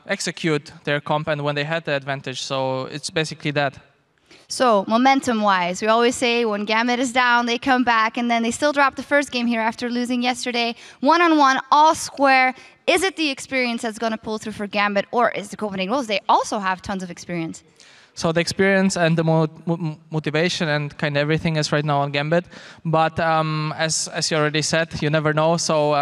Speaker 4: execute their comp and when they had the advantage. So it's basically that.
Speaker 7: So, momentum-wise, we always say when Gambit is down, they come back, and then they still drop the first game here after losing yesterday. One-on-one, all square. Is it the experience that's going to pull through for Gambit, or is the Copenhagen Wolves? They also have tons of experience.
Speaker 4: So the experience and the motivation and kind of everything is right now on Gambit. But as you already said, you never know. So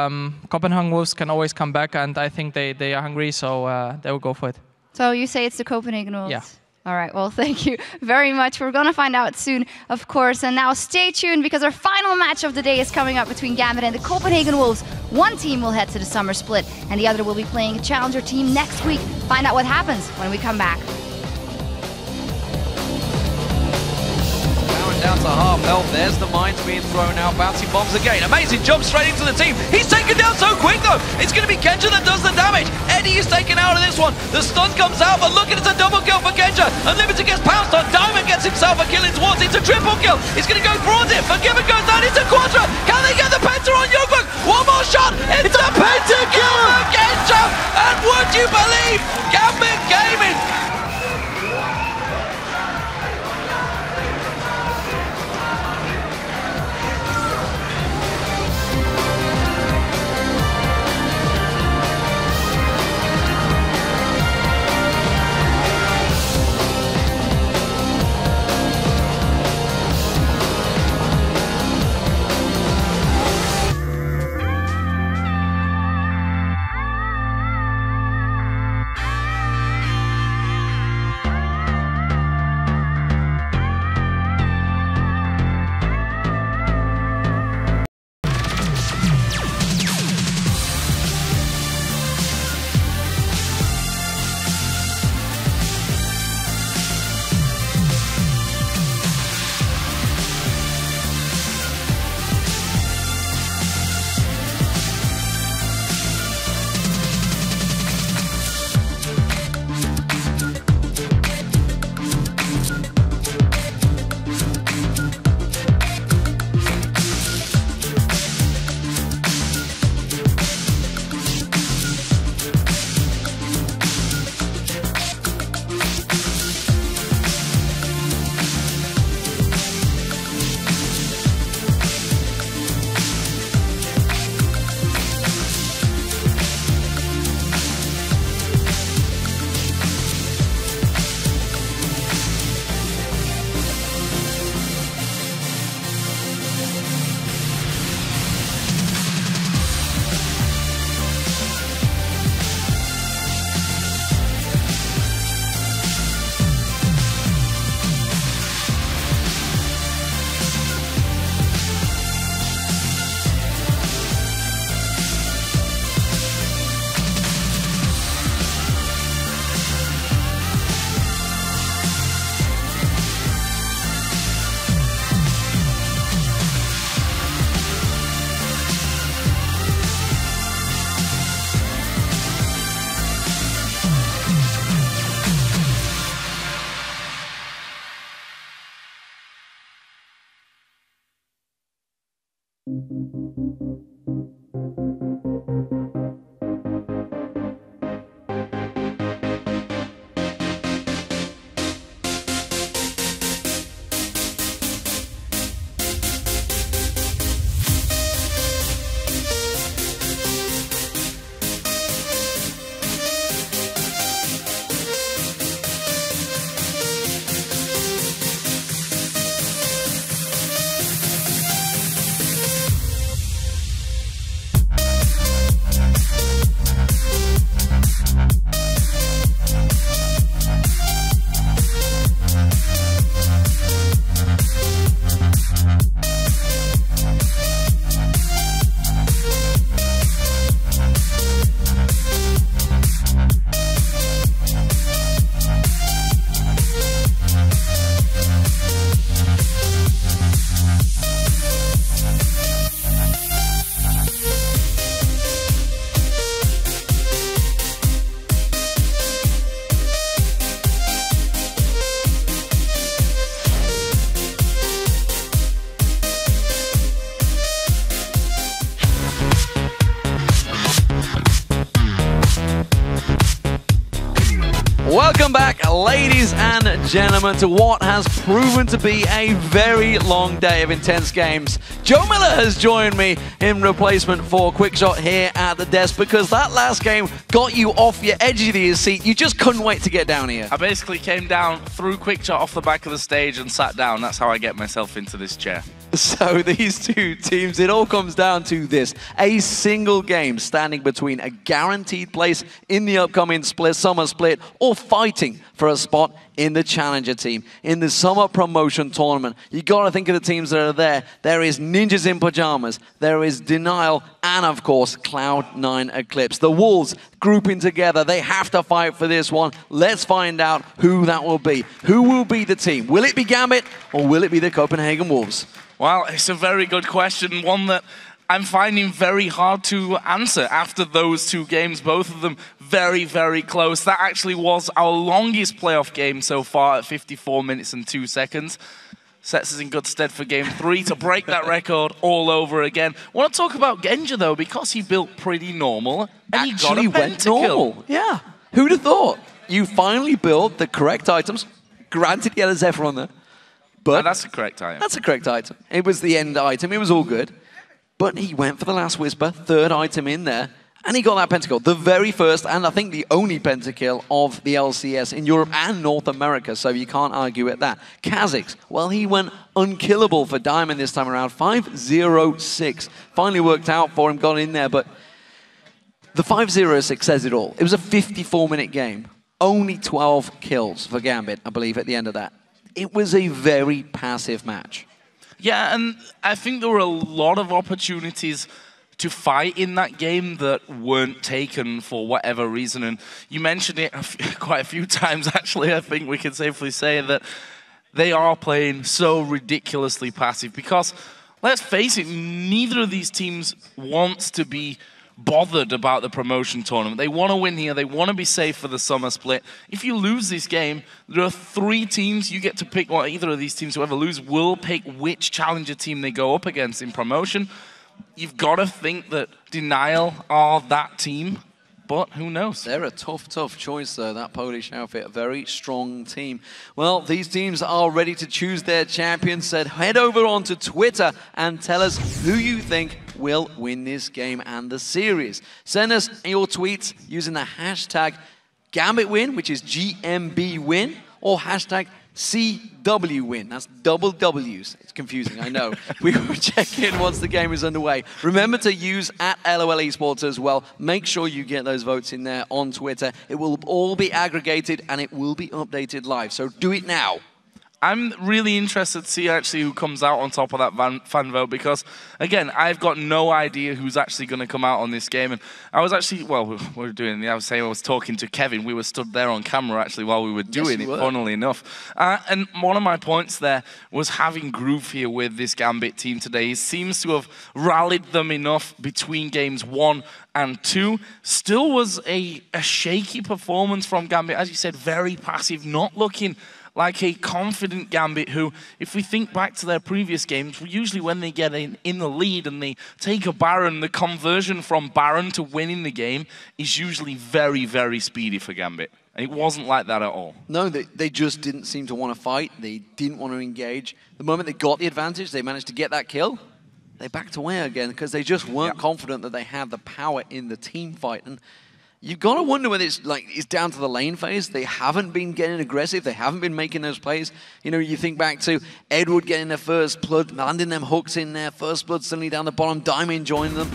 Speaker 4: Copenhagen Wolves can always come back, and I think they are hungry, so they will go for it.
Speaker 7: So you say it's the Copenhagen Wolves?
Speaker 4: Yeah.
Speaker 7: All right, well, thank you very much. We're going to find out soon, of course. And now stay tuned because our final match of the day is coming up between Gambit and the Copenhagen Wolves. One team will head to the summer split and the other will be playing a challenger team next week. Find out what happens when we come back.
Speaker 1: Down to half health, there's the mines being thrown out, bouncing bombs again, amazing jump straight into the team, he's taken down so quick though, it's going to be Kenja that does the damage, Eddie is taken out of this one, the stun comes out, but look at it's a double kill for Kenja, Unlimited gets pounced on, Diamond gets himself a kill in towards, it's a triple kill, he's going to go for it, Forgiven goes down, it's a Quadra, can they get the Penta on Yogbuk, one more shot, it's a Penta kill for Kenja, and would you believe, Gambit Gaming Welcome back, ladies and gentlemen, to what has proven to be a very long day of intense games. Joe Miller has joined me in replacement for Quickshot here at the desk because that last game got you off your edge of your seat. You just couldn't wait to get down here.
Speaker 2: I basically came down, threw Quickshot off the back of the stage and sat down. That's how I get myself into this chair.
Speaker 1: So these two teams, it all comes down to this. A single game standing between a guaranteed place in the upcoming summer split or fighting for a spot in the challenger team. In the summer promotion tournament, you got to think of the teams that are there. There is Ninjas in Pajamas, there is Denial, and of course, Cloud9 Eclipse. The Wolves grouping together. They have to fight for this one. Let's find out who that will be. Who will be the team? Will it be Gambit or will it be the Copenhagen Wolves?
Speaker 2: Well, it's a very good question, one that I'm finding very hard to answer after those two games, both of them very, very close. That actually was our longest playoff game so far at 54 minutes and 2 seconds. Sets us in good stead for game 3 to break that record all over again. I want to talk about Genja, though, because he built pretty normal. And
Speaker 1: Actually
Speaker 2: he got a
Speaker 1: went normal. Yeah. Who'd have thought? You finally built the correct items. Granted, he had a Zephyr on there. But
Speaker 2: that's the correct item.
Speaker 1: That's the correct item. It was the end item. It was all good. But he went for the last Whisper, third item in there, and he got that pentakill. The very first, and I think the only pentakill of the LCS in Europe and North America, so you can't argue at that. Kha'Zix, well, he went unkillable for Diamond this time around. 5-0-6. Finally worked out for him, got in there, but the 5-0-6 says it all. It was a 54-minute game. Only 12 kills for Gambit, I believe, at the end of that. It was a very passive match.
Speaker 2: Yeah, and I think there were a lot of opportunities to fight in that game that weren't taken for whatever reason. And you mentioned it quite a few times, actually. I think we can safely say that they are playing so ridiculously passive because, let's face it, neither of these teams wants to be bothered about the promotion tournament. They want to win here. They want to be safe for the summer split. If you lose this game, there are 3 teams you get to pick. Well, either of these teams, whoever lose, will pick which challenger team they go up against in promotion. You've got to think that Denial are that team, but who knows?
Speaker 1: They're a tough, tough choice, though, that Polish outfit. A very strong team. Well, these teams are ready to choose their champions. So head over onto Twitter and tell us who you think will win this game and the series. Send us your tweets using the hashtag GambitWin, which is GMBWin, or hashtag CWWin. That's double W's. It's confusing, I know. We will check in once the game is underway. Remember to use @LOL Esports as well. Make sure you get those votes in there on Twitter. It will all be aggregated and it will be updated live. So do it now.
Speaker 2: I'm really interested to see actually who comes out on top of that fan vote because, again, I've got no idea who's actually going to come out on this game. And I was actually, well, we were doing, I was talking to Kevin. We were stood there on camera actually while we were doing it, funnily enough. And one of my points there was having Groove here with this Gambit team today. He seems to have rallied them enough between games 1 and 2. Still was a shaky performance from Gambit. As you said, very passive, not looking like a confident Gambit who, if we think back to their previous games, usually when they get in the lead and they take a Baron, the conversion from Baron to winning the game is usually very, very speedy for Gambit. And it wasn't like that at all.
Speaker 1: No, they just didn't seem to want to fight. They didn't want to engage. The moment they got the advantage, they managed to get that kill. They backed away again because they just weren't confident that they had the power in the team fight. And you've got to wonder whether it's down to the lane phase. They haven't been getting aggressive. They haven't been making those plays. You know, you think back to Edward getting their first blood, landing them hooks in there, first blood suddenly down the bottom, Diamond joining them.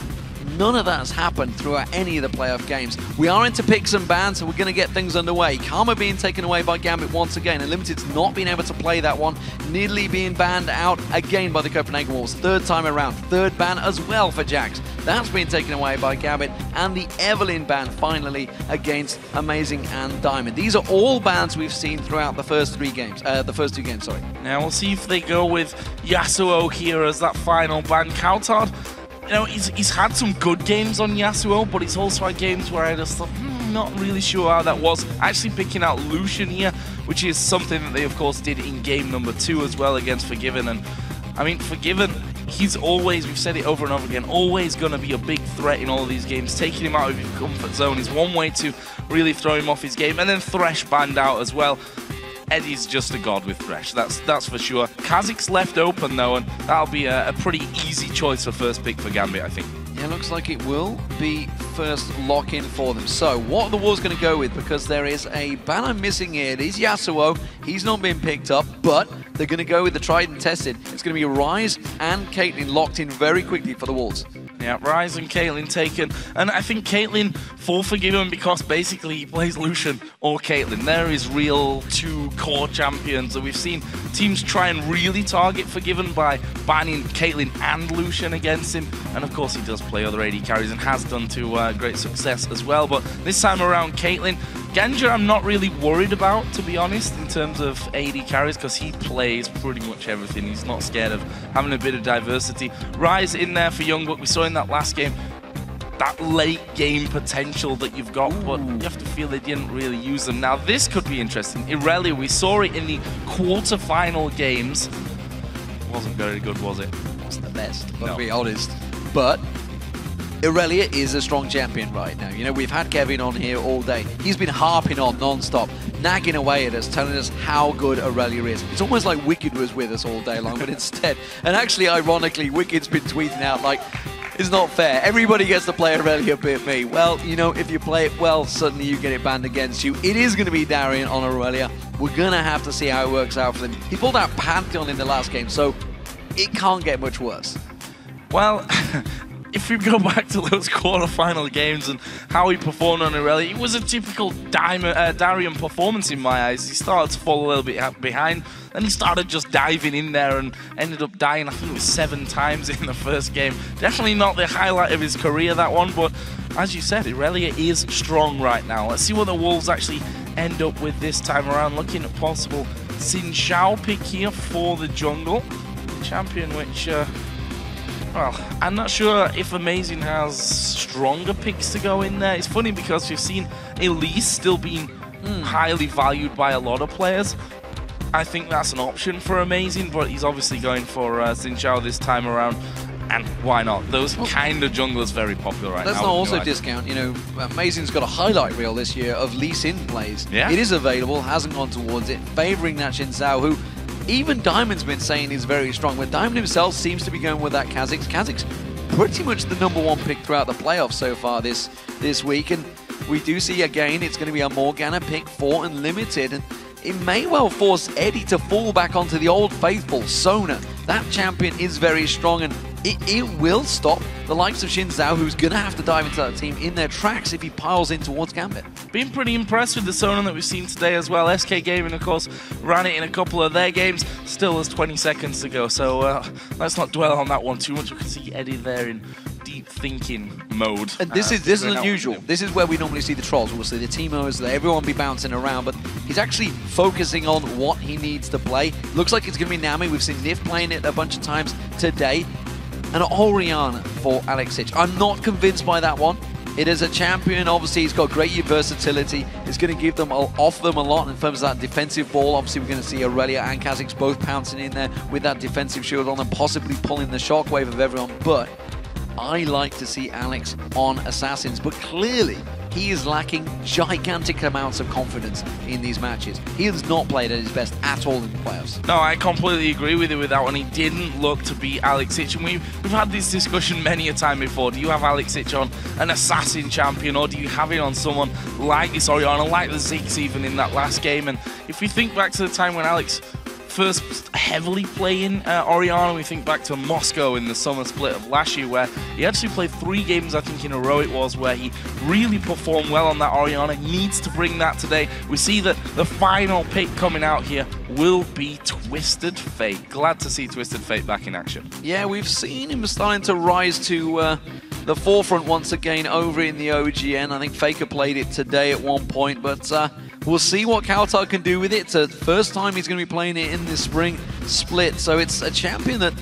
Speaker 1: None of that has happened throughout any of the playoff games. We are into picks and bans, so we're going to get things underway. Karma being taken away by Gambit once again, and Limited's not being able to play that one. Nearly being banned out again by the Copenhagen Wolves. Third time around. Third ban as well for Jax. That's been taken away by Gambit. And the Evelyn ban finally against Amazing and Diamond. These are all bans we've seen throughout the first two games, sorry.
Speaker 2: Now we'll see if they go with Yasuo here as that final ban. Coutard, you know, he's had some good games on Yasuo, but it's also had games where I just thought, not really sure how that was. Actually picking out Lucian here, which is something that they, of course, did in game number 2 as well against Forgiven. And, I mean, Forgiven, he's always, we've said it over and over again, always going to be a big threat in all of these games. Taking him out of his comfort zone is one way to really throw him off his game. And then Thresh banned out as well. Eddie's just a god with Thresh, that's for sure. Kha'Zix's left open though, and that'll be a pretty easy choice for first pick for Gambit, I think.
Speaker 1: Yeah, looks like it will be first lock-in for them. So, what are the Wolves going to go with? Because there is a banner missing here. It is Yasuo. He's not been picked up, but they're going to go with the tried and tested. It's going to be Ryze and Caitlyn locked in very quickly for the Wolves.
Speaker 2: Yeah, Ryze and Caitlyn taken. And I think Caitlyn for Forgiven because basically he plays Lucian or Caitlyn. They're his real two core champions that we've seen teams try and really target Forgiven by banning Caitlyn and Lucian against him. And of course he does play other AD carries and has done to great success as well. But this time around Caitlyn, Genja I'm not really worried about, to be honest, in terms of AD carries, because he plays pretty much everything. He's not scared of having a bit of diversity. Ryze in there for Youngbuck. We saw in that last game that late game potential that you've got, but you have to feel they didn't really use them. Now this could be interesting. Irelia, we saw it in the quarter-final games. Wasn't very good, was it?
Speaker 1: Wasn't the best, to be honest. But Irelia is a strong champion right now. You know, we've had Kevin on here all day. He's been harping on non-stop, nagging away at us, telling us how good Irelia is. It's almost like Wicked was with us all day long, but instead, and actually, ironically, Wicked's been tweeting out like, it's not fair. Everybody gets to play Irelia, but me. Well, you know, if you play it well, suddenly you get it banned against you. It is going to be Darian on Irelia. We're going to have to see how it works out for them. He pulled out Pantheon in the last game, so it can't get much worse.
Speaker 2: Well, if we go back to those quarter-final games and how he performed on Irelia, it was a typical Darian performance in my eyes. He started to fall a little bit behind, then he started just diving in there and ended up dying, I think it was 7 times in the first game. Definitely not the highlight of his career, that one, but as you said, Irelia is strong right now. Let's see what the Wolves actually end up with this time around. Looking at possible Xin Zhao pick here for the jungle. Champion which... well, I'm not sure if Amazing has stronger picks to go in there. It's funny because we've seen Elise still being highly valued by a lot of players. I think that's an option for Amazing, but he's obviously going for Xin Zhao this time around. And why not? Those kind of junglers very popular right now.
Speaker 1: Let's not also discount, you know, Amazing's got a highlight reel this year of Lee Sin plays.
Speaker 2: Yeah.
Speaker 1: It is available, hasn't gone towards it, favouring that Xin Zhao, who even Diamond's been saying is very strong, but Diamond himself seems to be going with that Kha'Zix. Kha'Zix pretty much the #1 pick throughout the playoffs so far this week, and we do see again it's going to be a Morgana pick for Unlimited, and it may well force Eddie to fall back onto the old faithful Sona. That champion is very strong, and it will stop the likes of Xin Zhao, who's going to have to dive into that team in their tracks if he piles in towards Gambit.
Speaker 2: Been pretty impressed with the Sona that we've seen today as well. SK Gaming, of course, ran it in a couple of their games. Still has 20 seconds to go, so let's not dwell on that one too much. We can see Eddie there in deep thinking mode.
Speaker 1: And this is unusual. This is where we normally see the trolls. We'll see the teamos, everyone be bouncing around, but he's actually focusing on what he needs to play. Looks like it's going to be Nami. We've seen Nif playing it a bunch of times today. And Orianna for Alex Sitch. I'm not convinced by that one. It is a champion. Obviously, he's got great versatility. It's going to give them off them a lot in terms of that defensive ball. Obviously, we're going to see Aurelia and Kha'Zix both pouncing in there with that defensive shield on them, possibly pulling the shockwave of everyone. But I like to see Alex on Assassins, but clearly he is lacking gigantic amounts of confidence in these matches. He has not played at his best at all in the playoffs.
Speaker 2: No, I completely agree with you with that one. He didn't look to beat Alexic, and we've had this discussion many a time before. Do you have Alexic on an Assassin champion, or do you have it on someone like this Orianna, like the Ziggs even in that last game? And if we think back to the time when Alex first heavily playing Orianna, we think back to Moscow in the summer split of last year, where he actually played 3 games, I think in a row it was, where he really performed well on that Orianna. He needs to bring that today. We see that the final pick coming out here will be Twisted Fate. Glad to see Twisted Fate back in action.
Speaker 1: Yeah, we've seen him starting to rise to the forefront once again over in the OGN. I think Faker played it today at one point, but we'll see what Kautar can do with it. It's the first time he's going to be playing it in this spring split, so it's a champion that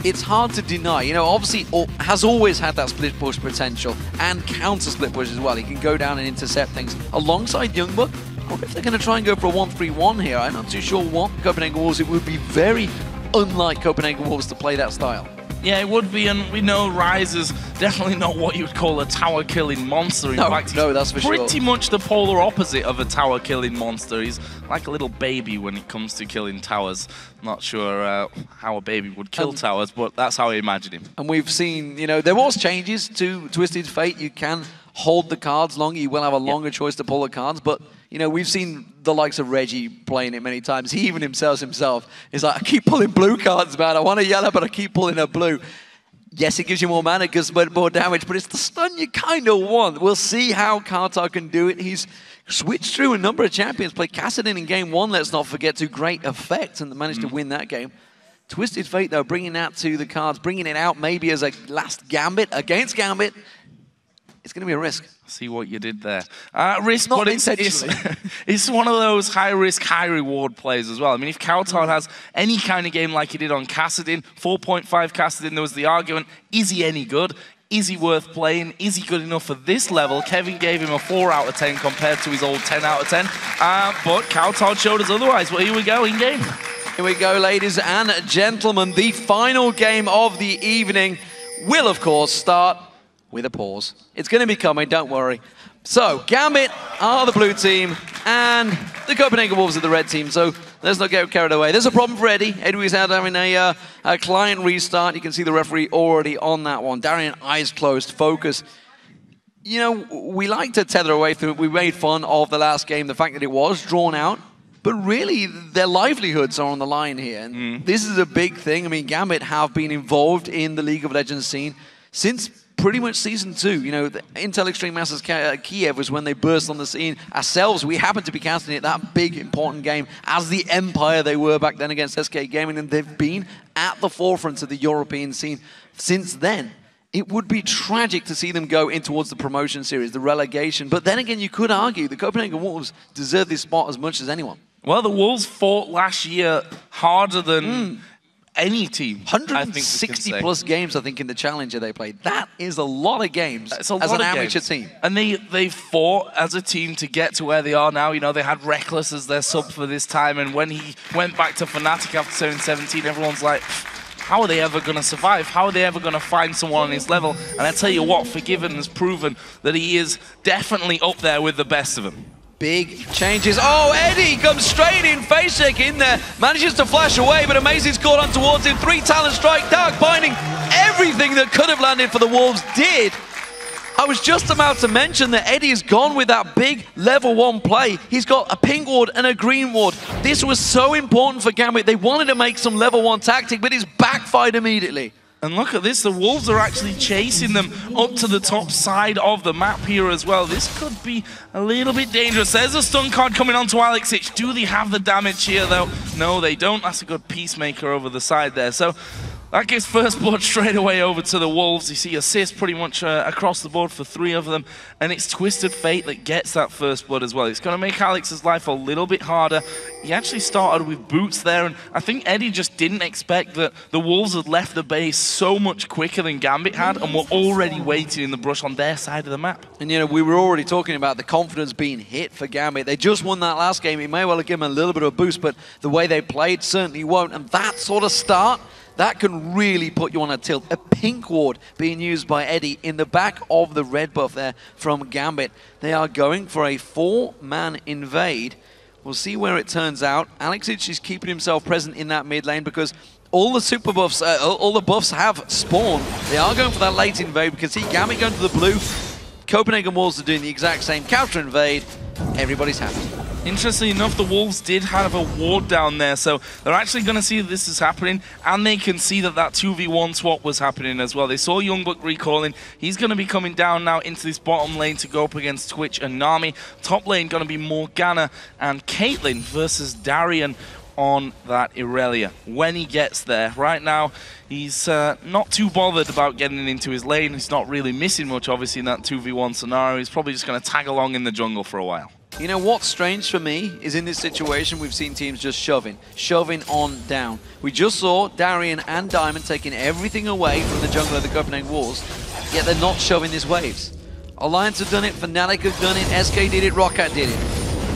Speaker 1: it's hard to deny. You know, obviously has always had that split push potential and counter split push as well. He can go down and intercept things alongside Youngbuck. I wonder if they're going to try and go for a 1-3-1 here. I'm not too sure what Copenhagen Wolves. It would be very unlike Copenhagen Wolves to play that style.
Speaker 2: Yeah, it would be, and we know Ryze is definitely not what you would call a tower-killing monster. In fact,
Speaker 1: no, that's for sure.
Speaker 2: Pretty much the polar opposite of a tower-killing monster. He's like a little baby when it comes to killing towers. Not sure how a baby would kill towers, but that's how I imagine him.
Speaker 1: And we've seen, you know, there was changes to Twisted Fate. You can hold the cards longer. You will have a longer choice to pull the cards, but you know, we've seen the likes of Reggie playing it many times. He even himself is like, I keep pulling blue cards, man. I want a yellow, but I keep pulling a blue. Yes, it gives you more mana, gives more damage, but it's the stun you kind of want. We'll see how Kautar can do it. He's switched through a number of champions, played Kassadin in game 1, let's not forget, to great effect, and managed to win that game. Twisted Fate, though, bringing that to the cards, bringing it out maybe as a last Gambit against Gambit. It's going to be a risk.
Speaker 2: See what you did there. Risk,
Speaker 1: not
Speaker 2: but it's one of those high-risk, high-reward plays as well. I mean, if Kautar has any kind of game like he did on Kassadin, 4.5 Kassadin, there was the argument, is he any good? Is he worth playing? Is he good enough for this level? Kevin gave him a 4 out of 10 compared to his old 10 out of 10. But Kautar showed us otherwise. Well, here we go, in-game.
Speaker 1: Here we go, ladies and gentlemen. The final game of the evening will, of course, start with a pause. It's going to be coming, don't worry. So, Gambit are the blue team, and the Copenhagen Wolves are the red team, so let's not get carried away. There's a problem for Eddie. Eddie was out having a client restart. You can see the referee already on that one. Darian, eyes closed, focus. You know, we like to tether away through it. We made fun of the last game, the fact that it was drawn out, but really, their livelihoods are on the line here, and this is a big thing. I mean, Gambit have been involved in the League of Legends scene since pretty much Season 2. You know, the Intel Extreme Masters Kiev was when they burst on the scene. Ourselves, we happened to be casting it, that big, important game, as the empire they were back then against SK Gaming, and they've been at the forefront of the European scene since then. It would be tragic to see them go in towards the promotion series, the relegation. But then again, you could argue the Copenhagen Wolves deserve this spot as much as anyone.
Speaker 2: Well, the Wolves fought last year harder than any team.
Speaker 1: 160 plus games, I think, in the Challenger they played. That is a lot of games as an amateur team.
Speaker 2: And they fought as a team to get to where they are now. You know, they had Reckless as their sub for this time, and when he went back to Fnatic after 7-17, everyone's like, how are they ever going to survive? How are they ever going to find someone on his level? And I tell you what, Forgiven has proven that he is definitely up there with the best of them.
Speaker 1: Big changes. Oh, Eddie comes straight in, face check in there, manages to flash away, but Amazing's caught on towards him. 3 talent strike, Dark Binding, everything that could have landed for the Wolves did. I was just about to mention that Eddie has gone with that big level 1 play. He's got a pink ward and a green ward. This was so important for Gambit. They wanted to make some level 1 tactic, but it's backfired immediately.
Speaker 2: And look at this, the Wolves are actually chasing them up to the top side of the map here as well. This could be a little bit dangerous. There's a stun card coming onto Alexic. Do they have the damage here though? No, they don't. That's a good Peacemaker over the side there. So That gives first blood straight away over to the Wolves. You see assists pretty much across the board for 3 of them, and it's Twisted Fate that gets that first blood as well. It's going to make Alex's life a little bit harder. He actually started with boots there, and I think Eddie just didn't expect that the Wolves had left the base so much quicker than Gambit had, and were already waiting in the brush on their side of the map.
Speaker 1: And you know, we were already talking about the confidence being hit for Gambit. They just won that last game. It may well have given them a little bit of a boost, but the way they played certainly won't. And that sort of start, that can really put you on a tilt. A pink ward being used by Eddie in the back of the red buff there from Gambit. They are going for a 4-man invade. We'll see where it turns out. Alexic is keeping himself present in that mid lane because all the super buffs, all the buffs have spawned. They are going for that late invade because see Gambit going to the blue. Copenhagen Wolves are doing the exact same counter invade. Everybody's happy.
Speaker 2: Interestingly enough, the Wolves did have a ward down there, so they're actually going to see that this is happening, and they can see that that 2v1 swap was happening as well. They saw Youngbuck recalling. He's going to be coming down now into this bottom lane to go up against Twitch and Nami. Top lane going to be Morgana and Caitlyn versus Darian on that Irelia when he gets there. Right now, he's not too bothered about getting into his lane. He's not really missing much, obviously, in that 2v1 scenario. He's probably just going to tag along in the jungle for a while.
Speaker 1: You know what's strange for me is in this situation we've seen teams just shoving on down. We just saw Darian and Diamond taking everything away from the jungle of the Copenhagen Wolves, yet they're not shoving these waves. Alliance have done it, Fnatic have done it, SK did it, Roccat did it.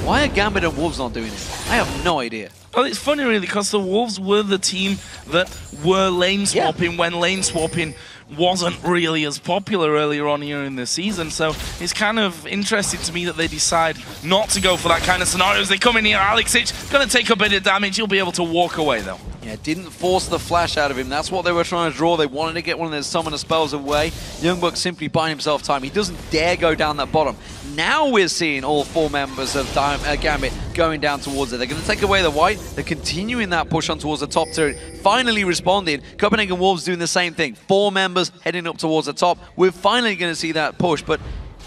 Speaker 1: Why are Gambit and Wolves not doing it? I have no idea.
Speaker 2: Well, it's funny really because the Wolves were the team that were lane swapping when lane swapping wasn't really as popular earlier on here in the season. So it's kind of interesting to me that they decide not to go for that kind of scenarios. They come in here, Alexic, going to take a bit of damage. He'll be able to walk away though.
Speaker 1: Yeah, didn't force the flash out of him. That's what they were trying to draw. They wanted to get one of their summoner spells away. Youngbuck simply buying himself time. He doesn't dare go down that bottom. Now we're seeing all 4 members of Gambit going down towards it. They're going to take away the white. They're continuing that push on towards the top turret. Finally responding. Copenhagen Wolves doing the same thing. 4 members heading up towards the top. We're finally going to see that push, but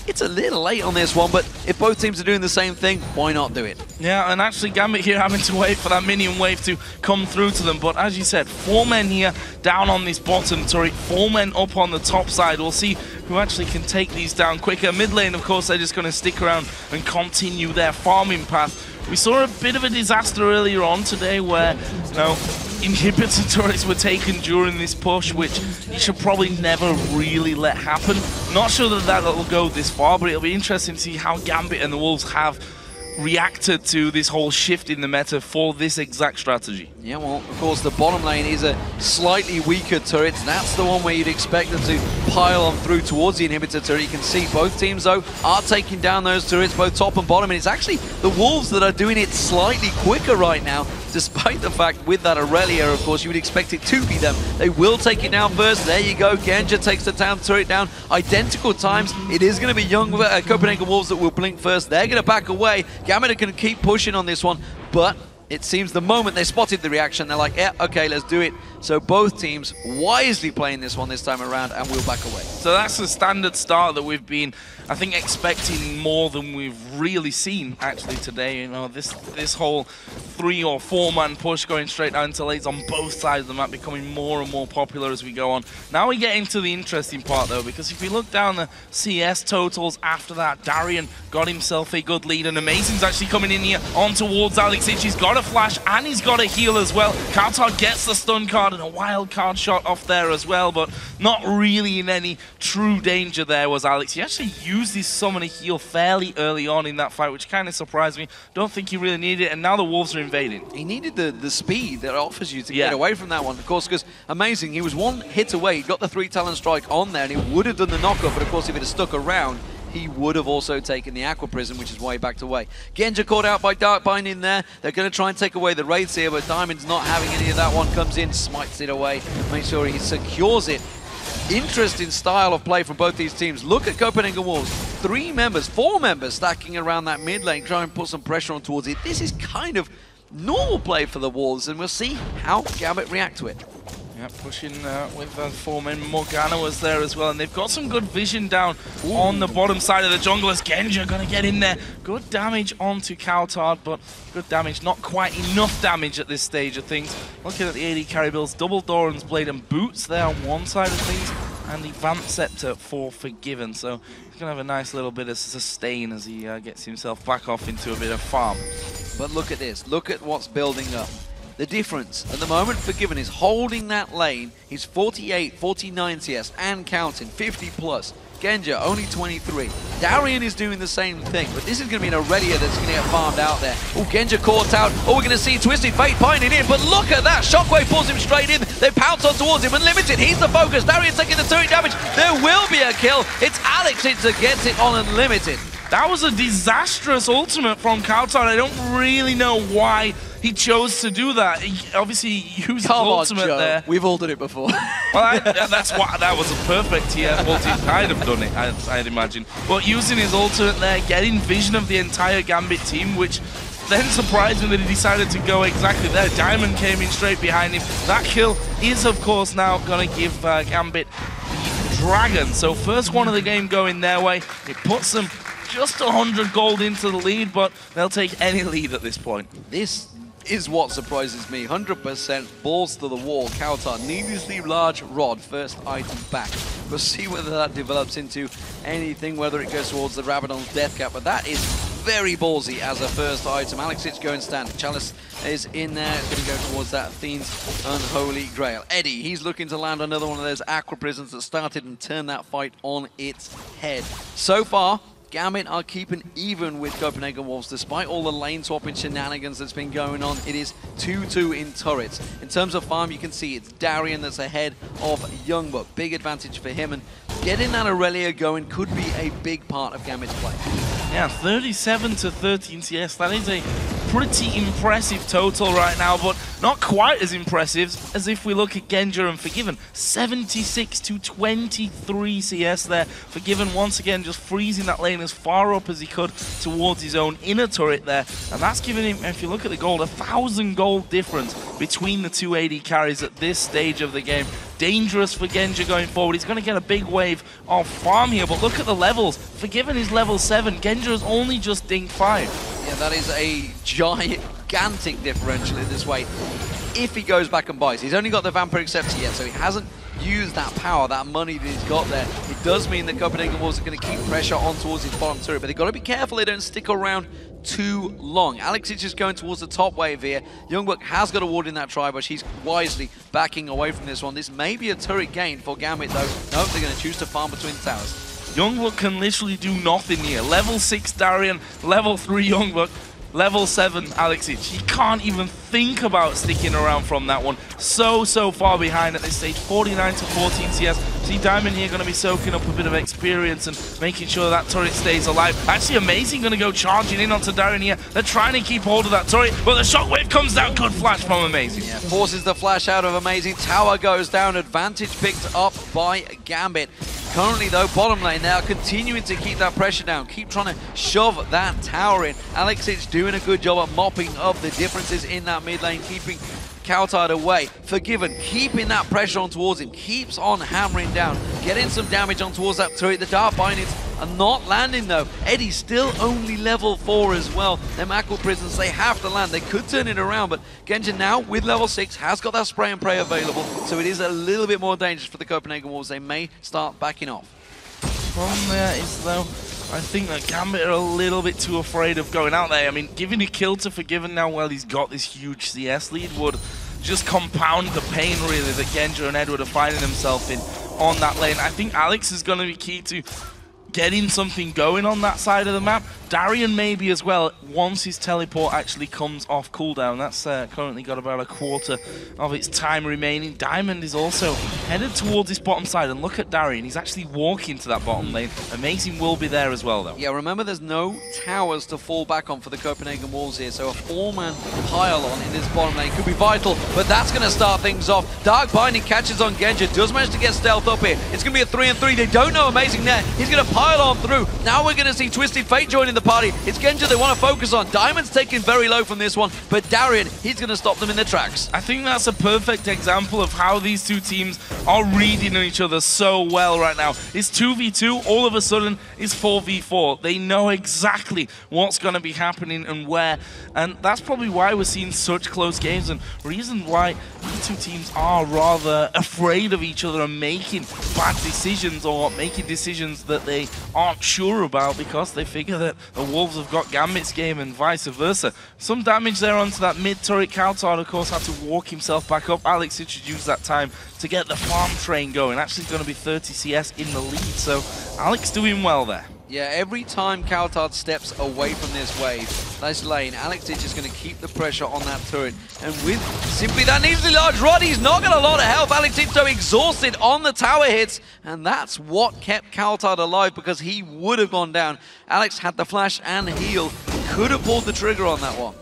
Speaker 1: it's a little late on this one, but if both teams are doing the same thing, why not do it?
Speaker 2: Yeah, and actually Gambit here having to wait for that minion wave to come through to them. But as you said, 4 men here down on this bottom turret, 4 men up on the top side. We'll see who actually can take these down quicker. Mid lane, of course, they're just going to stick around and continue their farming path. We saw a bit of a disaster earlier on today where, you know, inhibitor turrets were taken during this push, which you should probably never really let happen. Not sure that that'll go this far, but it'll be interesting to see how Gambit and the Wolves have reacted to this whole shift in the meta for this exact strategy.
Speaker 1: Yeah, well, of course, the bottom lane is a slightly weaker turret. That's the one where you'd expect them to pile on through towards the inhibitor turret. You can see both teams, though, are taking down those turrets, both top and bottom, and it's actually the Wolves that are doing it slightly quicker right now, despite the fact with that Aurelia, of course, you would expect it to be them. They will take it down first. There you go. Genja takes the town turret down. Identical times. It is going to be young Copenhagen Wolves that will blink first. They're going to back away. Gambit are going to keep pushing on this one, but it seems the moment they spotted the reaction, they're like, yeah, okay, let's do it. So both teams wisely playing this one this time around, and we'll back away.
Speaker 2: So that's the standard start that we've been, I think, expecting more than we've really seen actually today. You know, this whole 3 or 4 man push going straight down to lanes on both sides of the map, becoming more and more popular as we go on. Now we get into the interesting part though, because if we look down the CS totals after that, Darian got himself a good lead, and Amazing's actually coming in here on towards Alexic. He's got a flash and he's got a heal as well. Kautar gets the stun card and a wild card shot off there as well, but not really in any true danger there was Alex. He actually used his summoner heal fairly early on in that fight, which kind of surprised me. Don't think he really needed it, and now the Wolves are invading.
Speaker 1: He needed the speed that it offers you to get away from that one, of course, because Amazing, he was 1 hit away. He got the 3 talent strike on there, and he would have done the knockup, but of course if it had stuck around, he would have also taken the Aqua Prism, which is why he backed away. Genja caught out by Dark Binding there. They're going to try and take away the Wraiths here, but Diamond's not having any of that one. Comes in, smites it away, makes sure he secures it. Interesting style of play from both these teams. Look at Copenhagen Wolves. 4 members stacking around that mid lane, trying to put some pressure on towards it. This is kind of normal play for the Wolves, and we'll see how Gambit react to it.
Speaker 2: Yeah, pushing with the 4-man. Morgana was there as well, and they've got some good vision down on the bottom side of the jungle as Genja gonna get in there. Good damage onto Kautard, but good damage, not quite enough damage at this stage of things. Looking at the AD carry builds, double Doran's Blade and Boots there on one side of things, and the Vamp Scepter for Forgiven. So he's gonna have a nice little bit of sustain as he gets himself back off into a bit of farm.
Speaker 1: But look at this, look at what's building up. The difference at the moment, Forgiven is holding that lane. He's 48, 49 CS and counting, 50 plus. Genja only 23. Darian is doing the same thing, but this is going to be an Aurelia that's going to get farmed out there. Oh, Genja caught out. Oh, we're going to see Twisted Fate binding in, but look at that. Shockwave pulls him straight in. They pounce on towards him. Unlimited, he's the focus. Darian taking the turret damage. There will be a kill. It's Alex that gets it on Unlimited.
Speaker 2: That was a disastrous ultimate from Kautard. I don't really know why he chose to do that. He obviously used his ultimate there.
Speaker 1: We've all done it before.
Speaker 2: Well, that's why that was a perfect TF ulti. I'd have done it, I'd imagine. But using his ultimate there, getting vision of the entire Gambit team, which then surprised him that he decided to go exactly there. Diamond came in straight behind him. That kill is, of course, now going to give Gambit the Dragon. So first one of the game going their way. It puts them just 100 gold into the lead, but they'll take any lead at this point.
Speaker 1: This is what surprises me. 100% balls to the wall. Kautard, needlessly large rod, first item back. We'll see whether that develops into anything, whether it goes towards the Rabadon's death cap, but that is very ballsy as a first item. Alex it's going standing. Chalice is in there. It's going to go towards that Fiend's Unholy Grail. Eddie, he's looking to land another one of those Aqua Prisons that started and turned that fight on its head. So far, Gambit are keeping even with Copenhagen Wolves despite all the lane swapping shenanigans that's been going on. It is 2-2 in turrets. In terms of farm, you can see it's Darian that's ahead of Youngbuck. Big advantage for him, and getting that Aurelia going could be a big part of Gambit's play.
Speaker 2: Yeah, 37 to 13 CS. That is a pretty impressive total right now, but not quite as impressive as if we look at Genja and Forgiven. 76 to 23 CS there. Forgiven once again just freezing that lane as far up as he could towards his own inner turret there. And that's given him, if you look at the gold, 1,000 gold difference between the two AD carries at this stage of the game. Dangerous for Genja going forward. He's going to get a big wave of farm here, but look at the levels. Forgiven is level 7. Genja is only just dinged 5.
Speaker 1: Yeah, that is a gigantic differential in this way. If he goes back and buys, he's only got the Vampire Acceptor yet, so he hasn't used that power, that money that he's got there. It does mean that Copenhagen Wolves are going to keep pressure on towards his bottom turret, but they've got to be careful they don't stick around too long. Alex is just going towards the top wave here. Youngbuck has got a ward in that tri-bush. He's wisely backing away from this one. This may be a turret gain for Gambit though. No, they're going to choose to farm between the towers.
Speaker 2: Youngbuck can literally do nothing here. Level 6 Darian, level 3 Youngbuck, level 7 Alexic. He can't even think about sticking around from that one. So far behind at this stage. 49 to 14 CS. See Diamond here going to be soaking up a bit of experience and making sure that turret stays alive. Actually Amazing going to go charging in onto Darian here. They're trying to keep hold of that turret, but the shockwave comes down. Good flash from Amazing.
Speaker 1: Yeah, forces the flash out of Amazing. Tower goes down. Advantage picked up by Gambit. Currently though, bottom lane now continuing to keep that pressure down, keep trying to shove that tower in. Alexic doing a good job at mopping up the differences in that mid lane, keeping Kautard away. Forgiven, keeping that pressure on towards him, keeps on hammering down, getting some damage on towards that turret. The Dark Bindings are not landing though. Eddie's still only level 4 as well. Them Aqua Prisons, they have to land. They could turn it around, but Genja now with level 6 has got that spray and pray available, so it is a little bit more dangerous for the Copenhagen Wolves. They may start backing off.
Speaker 2: Problem there is though, I think that Gambit are a little bit too afraid of going out there. I mean, giving a kill to Forgiven now while he's got this huge CS lead would just compound the pain really that Genja and Edward are finding themselves in on that lane. I think Alex is going to be key to getting something going on that side of the map. Darian maybe as well, once his teleport actually comes off cooldown. That's currently got about a quarter of its time remaining. Diamond is also headed towards this bottom side, and look at Darian, he's actually walking to that bottom lane. Amazing will be there as well though.
Speaker 1: Yeah, remember there's no towers to fall back on for the Copenhagen Wolves here, so a 4-man pile-on in this bottom lane could be vital, but that's going to start things off. Dark Binding catches on Genja, does manage to get stealth up here. It's going to be a 3-on-3, they don't know Amazing there. He's going to pile on through. Now we're going to see Twisted Fate joining the party. It's Genja they want to focus on. Diamond's taking very low from this one, but Darien, he's going to stop them in their tracks.
Speaker 2: I think that's a perfect example of how these two teams are reading each other so well right now. It's 2v2, all of a sudden it's 4v4. They know exactly what's going to be happening and where, and that's probably why we're seeing such close games, and reason why these two teams are rather afraid of each other and making bad decisions or making decisions that they aren't sure about because they figure that the Wolves have got Gambit's game and vice versa. Some damage there onto that mid turret. Coulthard, of course, had to walk himself back up. Alex should use that time to get the farm train going. Actually going to be 30 CS in the lead, so Alex doing well there.
Speaker 1: Yeah, every time Coulthard steps away from this wave, this lane, Alex is just going to keep the pressure on that turret. And with simply that needlessly large rod, he's not got a lot of health. Alex is so exhausted on the tower hits, and that's what kept Coulthard alive because he would have gone down. Alex had the flash and heal, could have pulled the trigger on that one.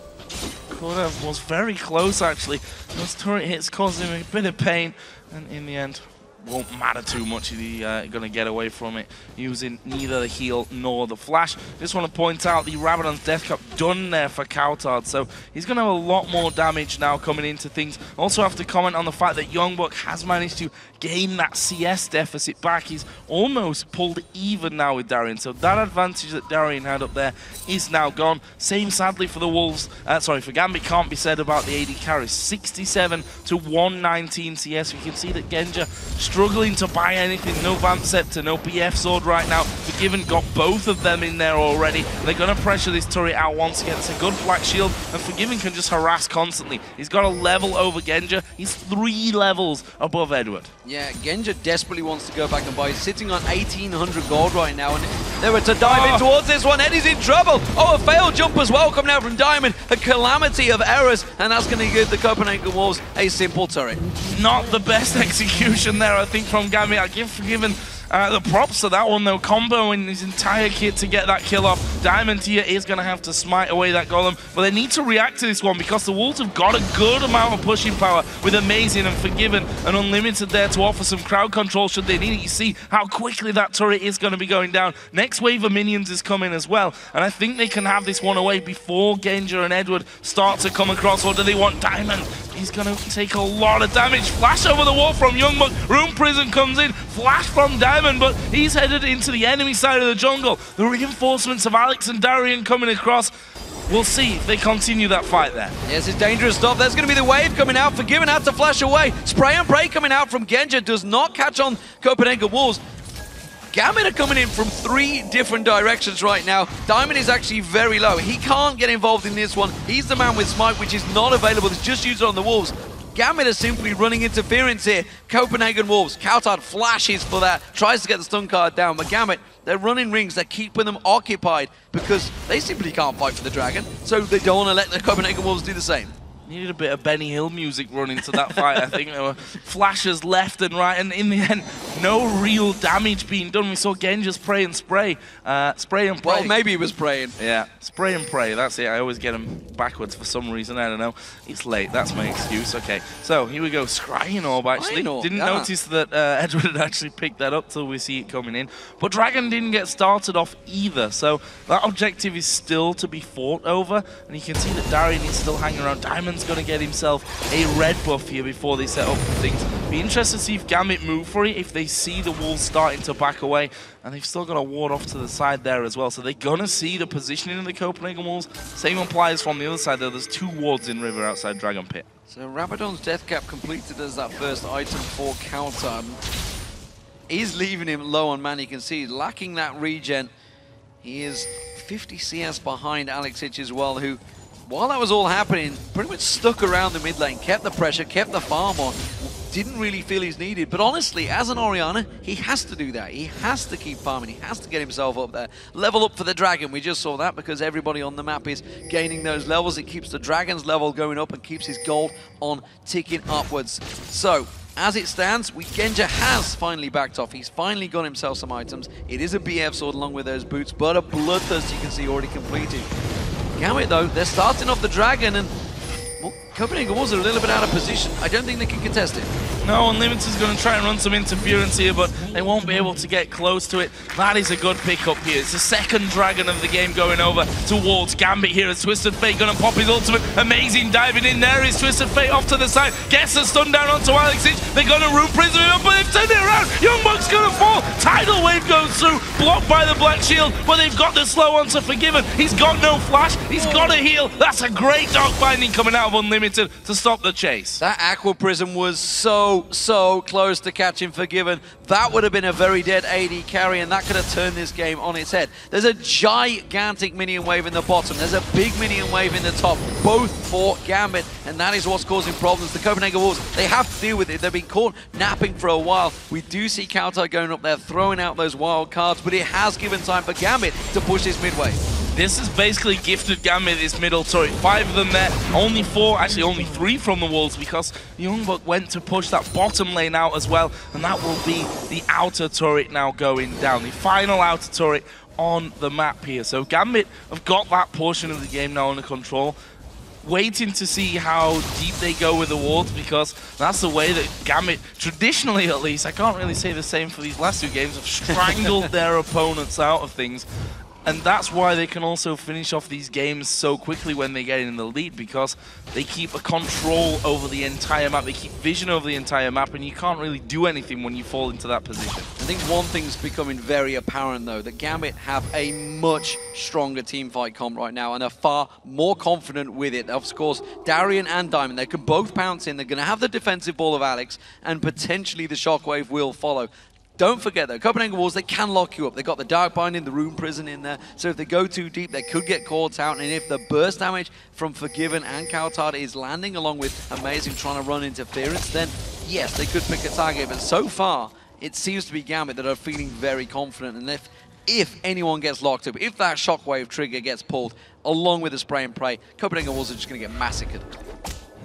Speaker 2: Could have, was very close actually. Those turret hits caused him a bit of pain, and in the end, won't matter too much if he's going to get away from it using neither the heal nor the flash. Just want to point out the Rabadon's Death Cup done there for Coulthard, so he's going to have a lot more damage now coming into things. Also have to comment on the fact that Youngbuck has managed to gain that CS deficit back. He's almost pulled even now with Darien, so that advantage that Darien had up there is now gone. Same sadly for the Wolves, for Gambit can't be said about the AD carries. 67 to 119 CS. We can see that Genja struggling to buy anything. No Vamp Scepter, no BF Sword right now. Forgiven got both of them in there already. They're going to pressure this turret out once again. It's a good Black Shield, and Forgiven can just harass constantly. He's got a level over Genja. He's 3 levels above Edward.
Speaker 1: Yeah, Genja desperately wants to go back and buy. He's sitting on 1,800 gold right now, and they were to dive in towards this one. Eddie's in trouble. Oh, a failed jump as well coming out from Diamond. A calamity of errors, and that's going to give the Copenhagen Wolves a simple turret.
Speaker 2: Not the best execution there, I think, from Gambit. I give Forgiven the props to that one, though. Comboing his entire kit to get that kill off. Diamond here is going to have to smite away that golem, but they need to react to this one because the Wolves have got a good amount of pushing power with Amazing and Forgiven and Unlimited there to offer some crowd control should they need it. You see how quickly that turret is going to be going down. Next wave of minions is coming as well, and I think they can have this one away before Genja and Edward start to come across. Or do they want Diamond? He's going to take a lot of damage. Flash over the wall from Youngbuck. Room Prison comes in. Flash from Diamond, but he's headed into the enemy side of the jungle. The reinforcements of Alex and Darien coming across. We'll see if they continue that fight there.
Speaker 1: Yes, it's dangerous stuff. There's going to be the wave coming out. Forgiven had to flash away. Spray and pray coming out from Genja. Does not catch on Copenhagen Wolves. Gambit are coming in from 3 different directions right now. Diamond is actually very low. He can't get involved in this one. He's the man with Smite, which is not available. It's just used on the Wolves. Gambit are simply running interference here. Copenhagen Wolves. Coulthard flashes for that. Tries to get the stun card down. But Gambit, they're running rings. They're keeping them occupied because they simply can't fight for the dragon. So they don't want to let the Copenhagen Wolves do the same.
Speaker 2: Needed a bit of Benny Hill music running to that fight. I think there were flashes left and right, and in the end, no real damage being done. We saw Genja spray and spray. Spray and pray.
Speaker 1: Well, maybe he was praying.
Speaker 2: Yeah, spray and pray. That's it. I always get him backwards for some reason. I don't know. It's late. That's my excuse. Okay, so here we go. Scrying Orb, actually. Didn't notice that Edward had actually picked that up till we see it coming in. But Dragon didn't get started off either, so that objective is still to be fought over. And you can see that Darien is still hanging around. Diamond's going to get himself a red buff here before they set up for things. Be interested to see if Gambit move for it, if they see the Wolves starting to back away. And they've still got a ward off to the side there as well. So they're going to see the positioning of the Copenhagen Wolves. Same applies from the other side though. There's 2 wards in River outside Dragon Pit.
Speaker 1: So Rabadon's Death Cap completed as that first item for Coulthard. He's leaving him low on mana. You can see he's lacking that regen. He is 50 CS behind Alex Hitch as well, who, while that was all happening, pretty much stuck around the mid lane, kept the pressure, kept the farm on, didn't really feel he's needed. But honestly, as an Orianna, he has to do that. He has to keep farming. He has to get himself up there. Level up for the Dragon. We just saw that because everybody on the map is gaining those levels. It keeps the Dragon's level going up and keeps his gold on ticking upwards. So, as it stands, Genja has finally backed off. He's finally got himself some items. It is a BF sword along with those boots, but a Bloodthirst you can see already completed. Gambit though, they're starting off the Dragon, and well, Copenhagen Wolves are a little bit out of position. I don't think they can contest it.
Speaker 2: No, Unlimited is going to try and run some interference here, but they won't be able to get close to it. That is a good pickup here. It's the second Dragon of the game going over towards Gambit here as Twisted Fate going to pop his ultimate. Amazing diving in there is Twisted Fate off to the side. Gets a stun down onto Alex. They're going to root Prison up, but they've turned it around. Youngbuck's going to fall. Tidal Wave goes through, blocked by the Black Shield, but they've got the slow onto Forgiven. He's got no flash. He's got a heal. That's a great Dark Binding coming out of Unlimited to stop the chase.
Speaker 1: That Aqua Prism was so close to catching Forgiven. That would have been a very dead AD carry, and that could have turned this game on its head. There's a gigantic minion wave in the bottom. There's a big minion wave in the top, both for Gambit, and that is what's causing problems. The Copenhagen Wolves, they have to deal with it. They've been caught napping for a while. We do see Kautai going up there, throwing out those wild cards, but it has given time for Gambit to push this mid wave.
Speaker 2: This has basically gifted Gambit this middle turret. 5 of them there, only 4, actually only 3 from the Wolves because Youngbuck went to push that bottom lane out as well, and that will be the outer turret now going down. The final outer turret on the map here. So Gambit have got that portion of the game now under control. Waiting to see how deep they go with the wards, because that's the way that Gambit, traditionally at least, I can't really say the same for these last 2 games, have strangled their opponents out of things. And that's why they can also finish off these games so quickly when they get in the lead, because they keep a control over the entire map, they keep vision over the entire map, and you can't really do anything when you fall into that position.
Speaker 1: I think one thing's becoming very apparent though, that Gambit have a much stronger teamfight comp right now and are far more confident with it. Of course, Darian and Diamond, they can both pounce in, they're going to have the defensive ball of Alex, and potentially the shockwave will follow. Don't forget though, Copenhagen Wolves, they can lock you up. They've got the Dark Binding, the Rune Prison in there, so if they go too deep, they could get caught out, and if the burst damage from Forgiven and Kautard is landing, along with Amazing trying to run interference, then yes, they could pick a target, but so far, it seems to be Gambit that are feeling very confident, and if anyone gets locked up, if that shockwave trigger gets pulled, along with the spray and pray, Copenhagen Wolves are just going to get massacred.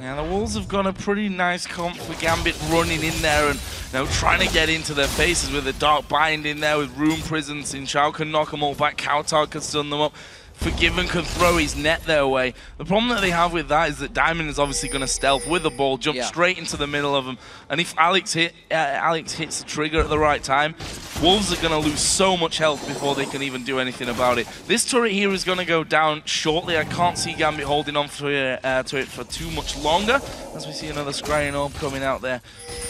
Speaker 2: Yeah, the Wolves have got a pretty nice comp for Gambit running in there and trying to get into their faces with a Dark Bind in there with Rune Prisons. Xin Chao can knock them all back, Kautar can stun them up. Forgiven can throw his net their way. The problem that they have with that is that Diamond is obviously going to stealth with the ball, jump straight into the middle of them. And if Alex hits the trigger at the right time, Wolves are going to lose so much health before they can even do anything about it. This turret here is going to go down shortly. I can't see Gambit holding on to it for too much longer, as we see another Scrying Orb coming out there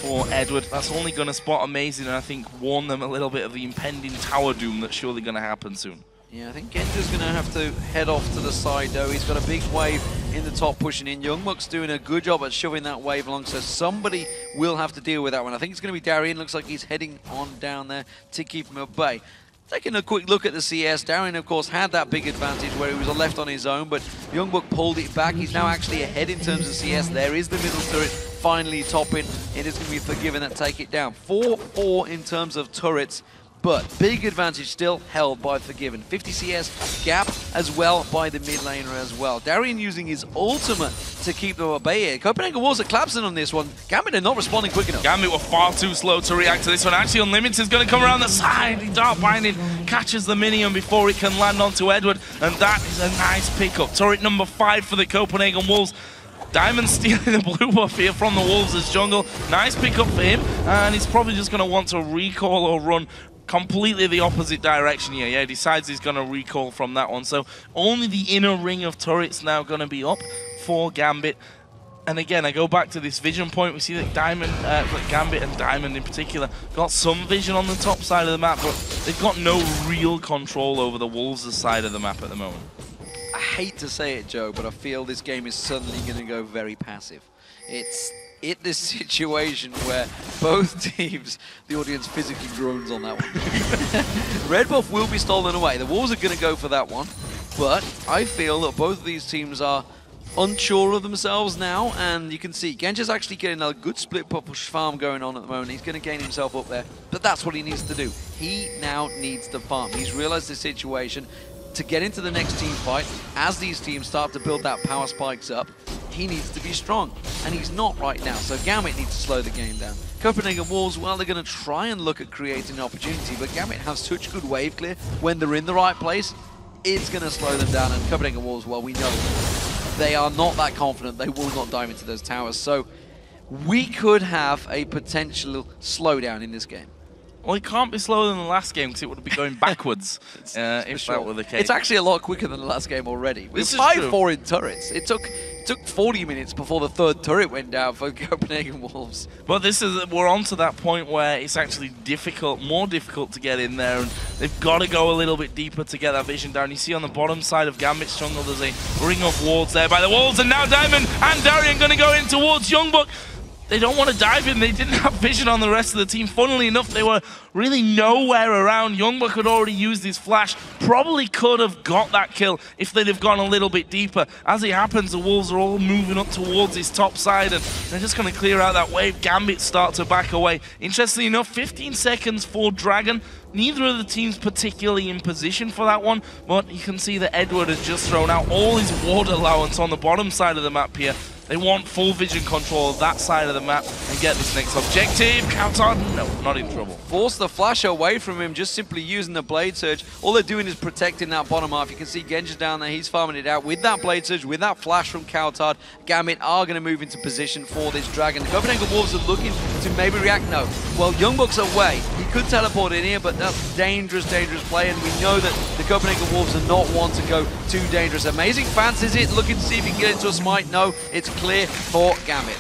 Speaker 2: for Edward. That's only going to spot Amazing and I think warn them a little bit of the impending tower doom that's surely going to happen soon.
Speaker 1: Yeah, I think Genja's going to have to head off to the side, though. He's got a big wave in the top pushing in. Youngbuck's doing a good job at shoving that wave along, so somebody will have to deal with that one. I think it's going to be Darian. Looks like he's heading on down there to keep him at bay. Taking a quick look at the CS, Darian, of course, had that big advantage where he was left on his own, but Youngbuck pulled it back. He's now actually ahead in terms of CS. There is the middle turret finally topping. It is going to be Forgiven that take it down. 4-4 in terms of turrets. But big advantage still held by Forgiven. 50 CS gap as well by the mid laner as well. Darian using his ultimate to keep them at bay here. Copenhagen Wolves are collapsing on this one. Gambit are not responding quick enough.
Speaker 2: Gambit were far too slow to react to this one. Actually, Unlimited is going to come around the side. The Dark Binding catches the minion before it can land onto Edward. And that is a nice pickup. Turret number 5 for the Copenhagen Wolves. Diamond stealing the blue buff here from the Wolves as jungle. Nice pickup for him. And he's probably just going to want to recall or run completely the opposite direction here. Yeah, decides he's going to recall from that one. So only the inner ring of turrets now going to be up for Gambit. And again, I go back to this vision point. We see that Gambit and Diamond in particular got some vision on the top side of the map, but they've got no real control over the Wolves' side of the map at the moment.
Speaker 1: I hate to say it, Joe, but I feel this game is suddenly going to go very passive. It's this situation where both teams, the audience physically groans on that one. Red buff will be stolen away. The Wolves are going to go for that one, but I feel that both of these teams are unsure of themselves now, and you can see Genja's actually getting a good split push farm going on at the moment. He's going to gain himself up there, but that's what he needs to do. He now needs to farm. He's realized the situation. To get into the next team fight, as these teams start to build that power spikes up, he needs to be strong, and he's not right now, so Gambit needs to slow the game down. Copenhagen Wolves, well, they're going to try and look at creating an opportunity, but Gambit has such good wave clear when they're in the right place, it's going to slow them down, and Copenhagen Wolves, well, we know they are not that confident. They will not dive into those towers. So we could have a potential slowdown in this game.
Speaker 2: Well, it can't be slower than the last game because it would be going backwards if that were the case.
Speaker 1: It's actually a lot quicker than the last game already. We're
Speaker 2: This is
Speaker 1: 5-4 in turrets. It took 40 minutes before the third turret went down for Copenhagen Wolves.
Speaker 2: But we're on to that point where it's actually more difficult to get in there, and they've got to go a little bit deeper to get that vision down. You see on the bottom side of Gambit's jungle, there's a ring of wards there by the walls, and now Diamond and Darian going to go in towards Youngbuck. They don't want to dive in. They didn't have vision on the rest of the team. Funnily enough, they were really nowhere around. Youngbuck had already used his flash. Probably could have got that kill if they'd have gone a little bit deeper. As it happens, the Wolves are all moving up towards his top side, and they're just going to clear out that wave. Gambit start to back away. Interestingly enough, 15 seconds for Dragon. Neither of the teams particularly in position for that one, but you can see that Edward has just thrown out all his ward allowance on the bottom side of the map here. They want full vision control of that side of the map and get this next objective. Counter, no, not in trouble.
Speaker 1: Force the flash away from him, just simply using the Blade Surge. All they're doing is protecting that bottom half. You can see Genja down there, he's farming it out with that Blade Surge, with that flash from Coutard. Gambit are going to move into position for this Dragon. The Copenhagen Wolves are looking to maybe react. No. Well, Youngbuck's away. He could teleport in here, but that's dangerous, dangerous play, and we know that the Copenhagen Wolves are not one to go too dangerous. Amazing fancies it, looking to see if he can get into a smite. No, it's clear for Gambit.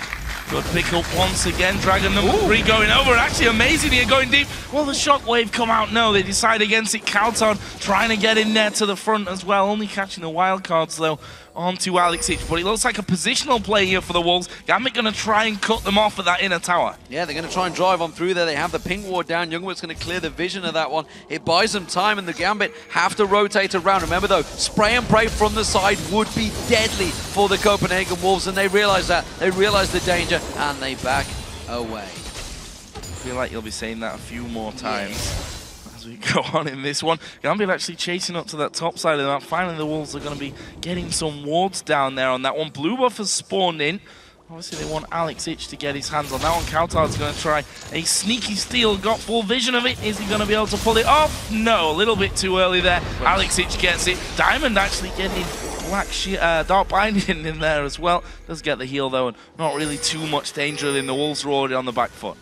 Speaker 2: Good pick up once again. Dragon number 3 going over. Actually amazing here, going deep. Will the shockwave come out? No, they decide against it. Counter trying to get in there to the front as well. Only catching the wild cards though onto Alexic. But it looks like a positional play here for the Wolves. Gambit going to try and cut them off at that inner tower.
Speaker 1: Yeah, they're going to try and drive on through there. They have the pink ward down. Youngbuck's going to clear the vision of that one. It buys them time, and the Gambit have to rotate around. Remember though, spray and pray from the side would be deadly for the Copenhagen Wolves, and they realize that. They realize the danger, and they back away.
Speaker 2: I feel like you'll be saying that a few more times as we go on in this one. Gambit actually chasing up to that top side of that. Finally, the Wolves are going to be getting some wards down there on that one. Blue buff has spawned in. Obviously, they want Alex Ich to get his hands on that one. Coutard's going to try a sneaky steal. Got full vision of it. Is he going to be able to pull it off? No, a little bit too early there. Alex Ich gets it. Diamond actually getting Dark Binding in there as well. Does get the heal though, and not really too much danger in the Wolves are already on the back foot.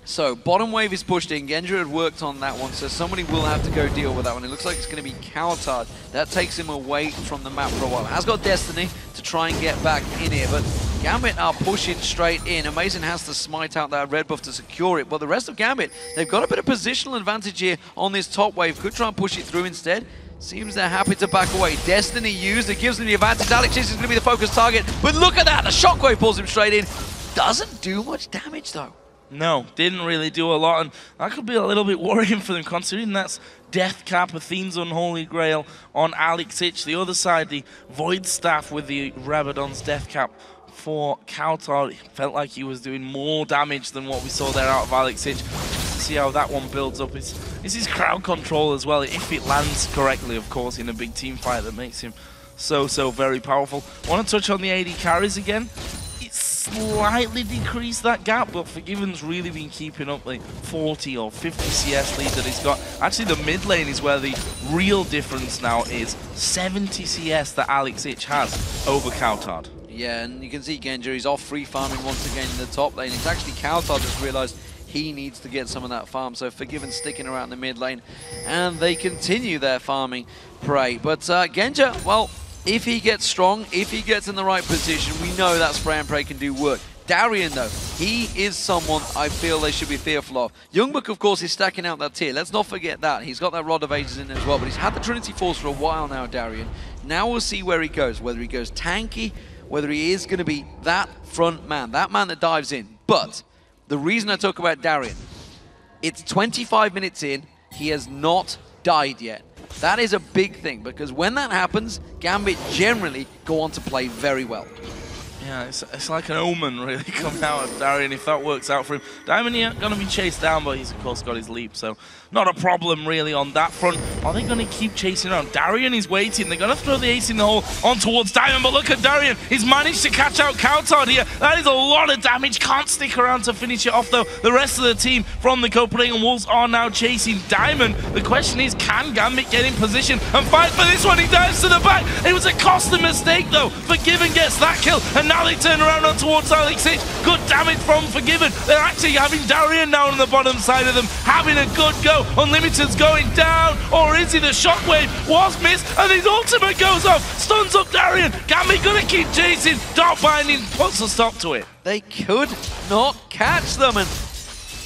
Speaker 1: So, bottom wave is pushed in. Genja had worked on that one, so somebody will have to go deal with that one. It looks like it's going to be Coutard. That takes him away from the map for a while. Has got Destiny to try and get back in here, but Gambit are pushing straight in. Amazing has to smite out that red buff to secure it, but the rest of Gambit, they've got a bit of positional advantage here on this top wave. Could try and push it through instead. Seems they're happy to back away. Destiny used, it gives them the advantage. Alex is going to be the focus target, but look at that, the shockwave pulls him straight in. Doesn't do much damage though.
Speaker 2: No, didn't really do a lot, and that could be a little bit worrying for them, considering that's Death Cap, Athene's Unholy Grail on Alex Ich. The other side, the Void Staff with the Rabadon's Death Cap for Coutard. It felt like he was doing more damage than what we saw there out of Alex Ich. Just to see how that one builds up. It's his crowd control as well, if it lands correctly, of course, in a big team fight that makes him so very powerful. Want to touch on the AD carries again. Slightly decreased that gap, but Forgiven's really been keeping up like 40 or 50 CS lead that he's got. Actually, the mid lane is where the real difference now is. 70 CS that Alex Ich has over Coutard.
Speaker 1: Yeah, and you can see Genja, he's off free farming once again in the top lane. It's actually Coutard just realized he needs to get some of that farm, so Forgiven sticking around the mid lane, and they continue their farming prey. But Genja, well, if he gets strong, if he gets in the right position, we know that spray and pray can do work. Darian, though, he is someone I feel they should be fearful of. Youngbuck, of course, is stacking out that tier. Let's not forget that. He's got that Rod of Ages in as well, but he's had the Trinity Force for a while now, Darian. Now we'll see where he goes, whether he goes tanky, whether he is going to be that front man, that man that dives in. But the reason I talk about Darian, it's 25 minutes in, he has not died yet. That is a big thing, because when that happens, Gambit generally go on to play very well.
Speaker 2: Yeah, it's like an omen really coming out of Darien if that works out for him. Diamond here going to be chased down, but he's of course got his leap, so not a problem really on that front. Are they going to keep chasing around? Darien is waiting. They're going to throw the ace in the hole on towards Diamond, but look at Darien. He's managed to catch out Coutard here. That is a lot of damage. Can't stick around to finish it off though. The rest of the team from the Copenhagen Wolves are now chasing Diamond. The question is, can Gambit get in position and fight for this one? He dives to the back. It was a costly mistake though. Forgiven gets that kill, and now they turn around on towards Alex H. Good damage from Forgiven. They're actually having Darien now on the bottom side of them, having a good go. Unlimited's going down, or is he? The shockwave was missed, and his ultimate goes off. Stuns up Darien. Gambit gonna keep chasing. Dark Binding puts a stop to it.
Speaker 1: They could not catch them, and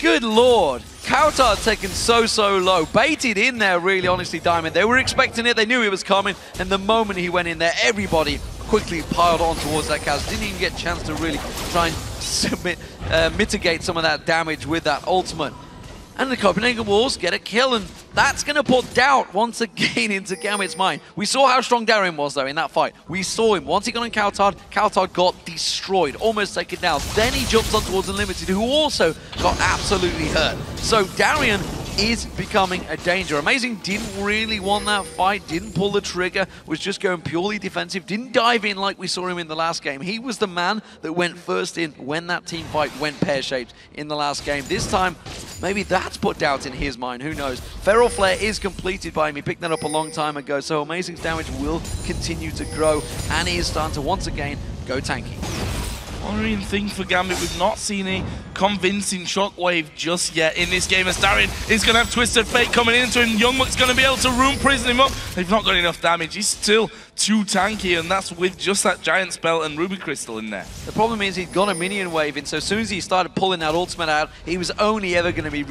Speaker 1: good lord. Coutard taken so low. Baited in there, really, honestly, Diamond. They were expecting it. They knew it was coming, and the moment he went in there, everybody quickly piled on towards that Kaz. Didn't even get a chance to really try and mitigate some of that damage with that ultimate. And the Copenhagen Wolves get a kill, and that's going to put doubt once again into Gambit's mind. We saw how strong Darien was, though, in that fight. We saw him. Once he got on Coutard, Coutard got destroyed, almost taken down. Then he jumps on towards Unlimited, who also got absolutely hurt. So Darien is becoming a danger. Amazing didn't really want that fight, didn't pull the trigger, was just going purely defensive, didn't dive in like we saw him in the last game. He was the man that went first in when that team fight went pear-shaped in the last game. This time, maybe that's put doubt in his mind, who knows. Feral Flare is completed by him. He picked that up a long time ago, so Amazing's damage will continue to grow, and he is starting to once again go tanky.
Speaker 2: Worrying thing for Gambit, we've not seen a convincing shockwave just yet in this game, as Darien is going to have Twisted Fate coming into him. Youngbuck's going to be able to room prison him up. They've not got enough damage. He's still too tanky, and that's with just that Giant Spell and Ruby Crystal in there.
Speaker 1: The problem is he'd got a minion wave in, so as soon as he started pulling that ultimate out, he was only ever going to be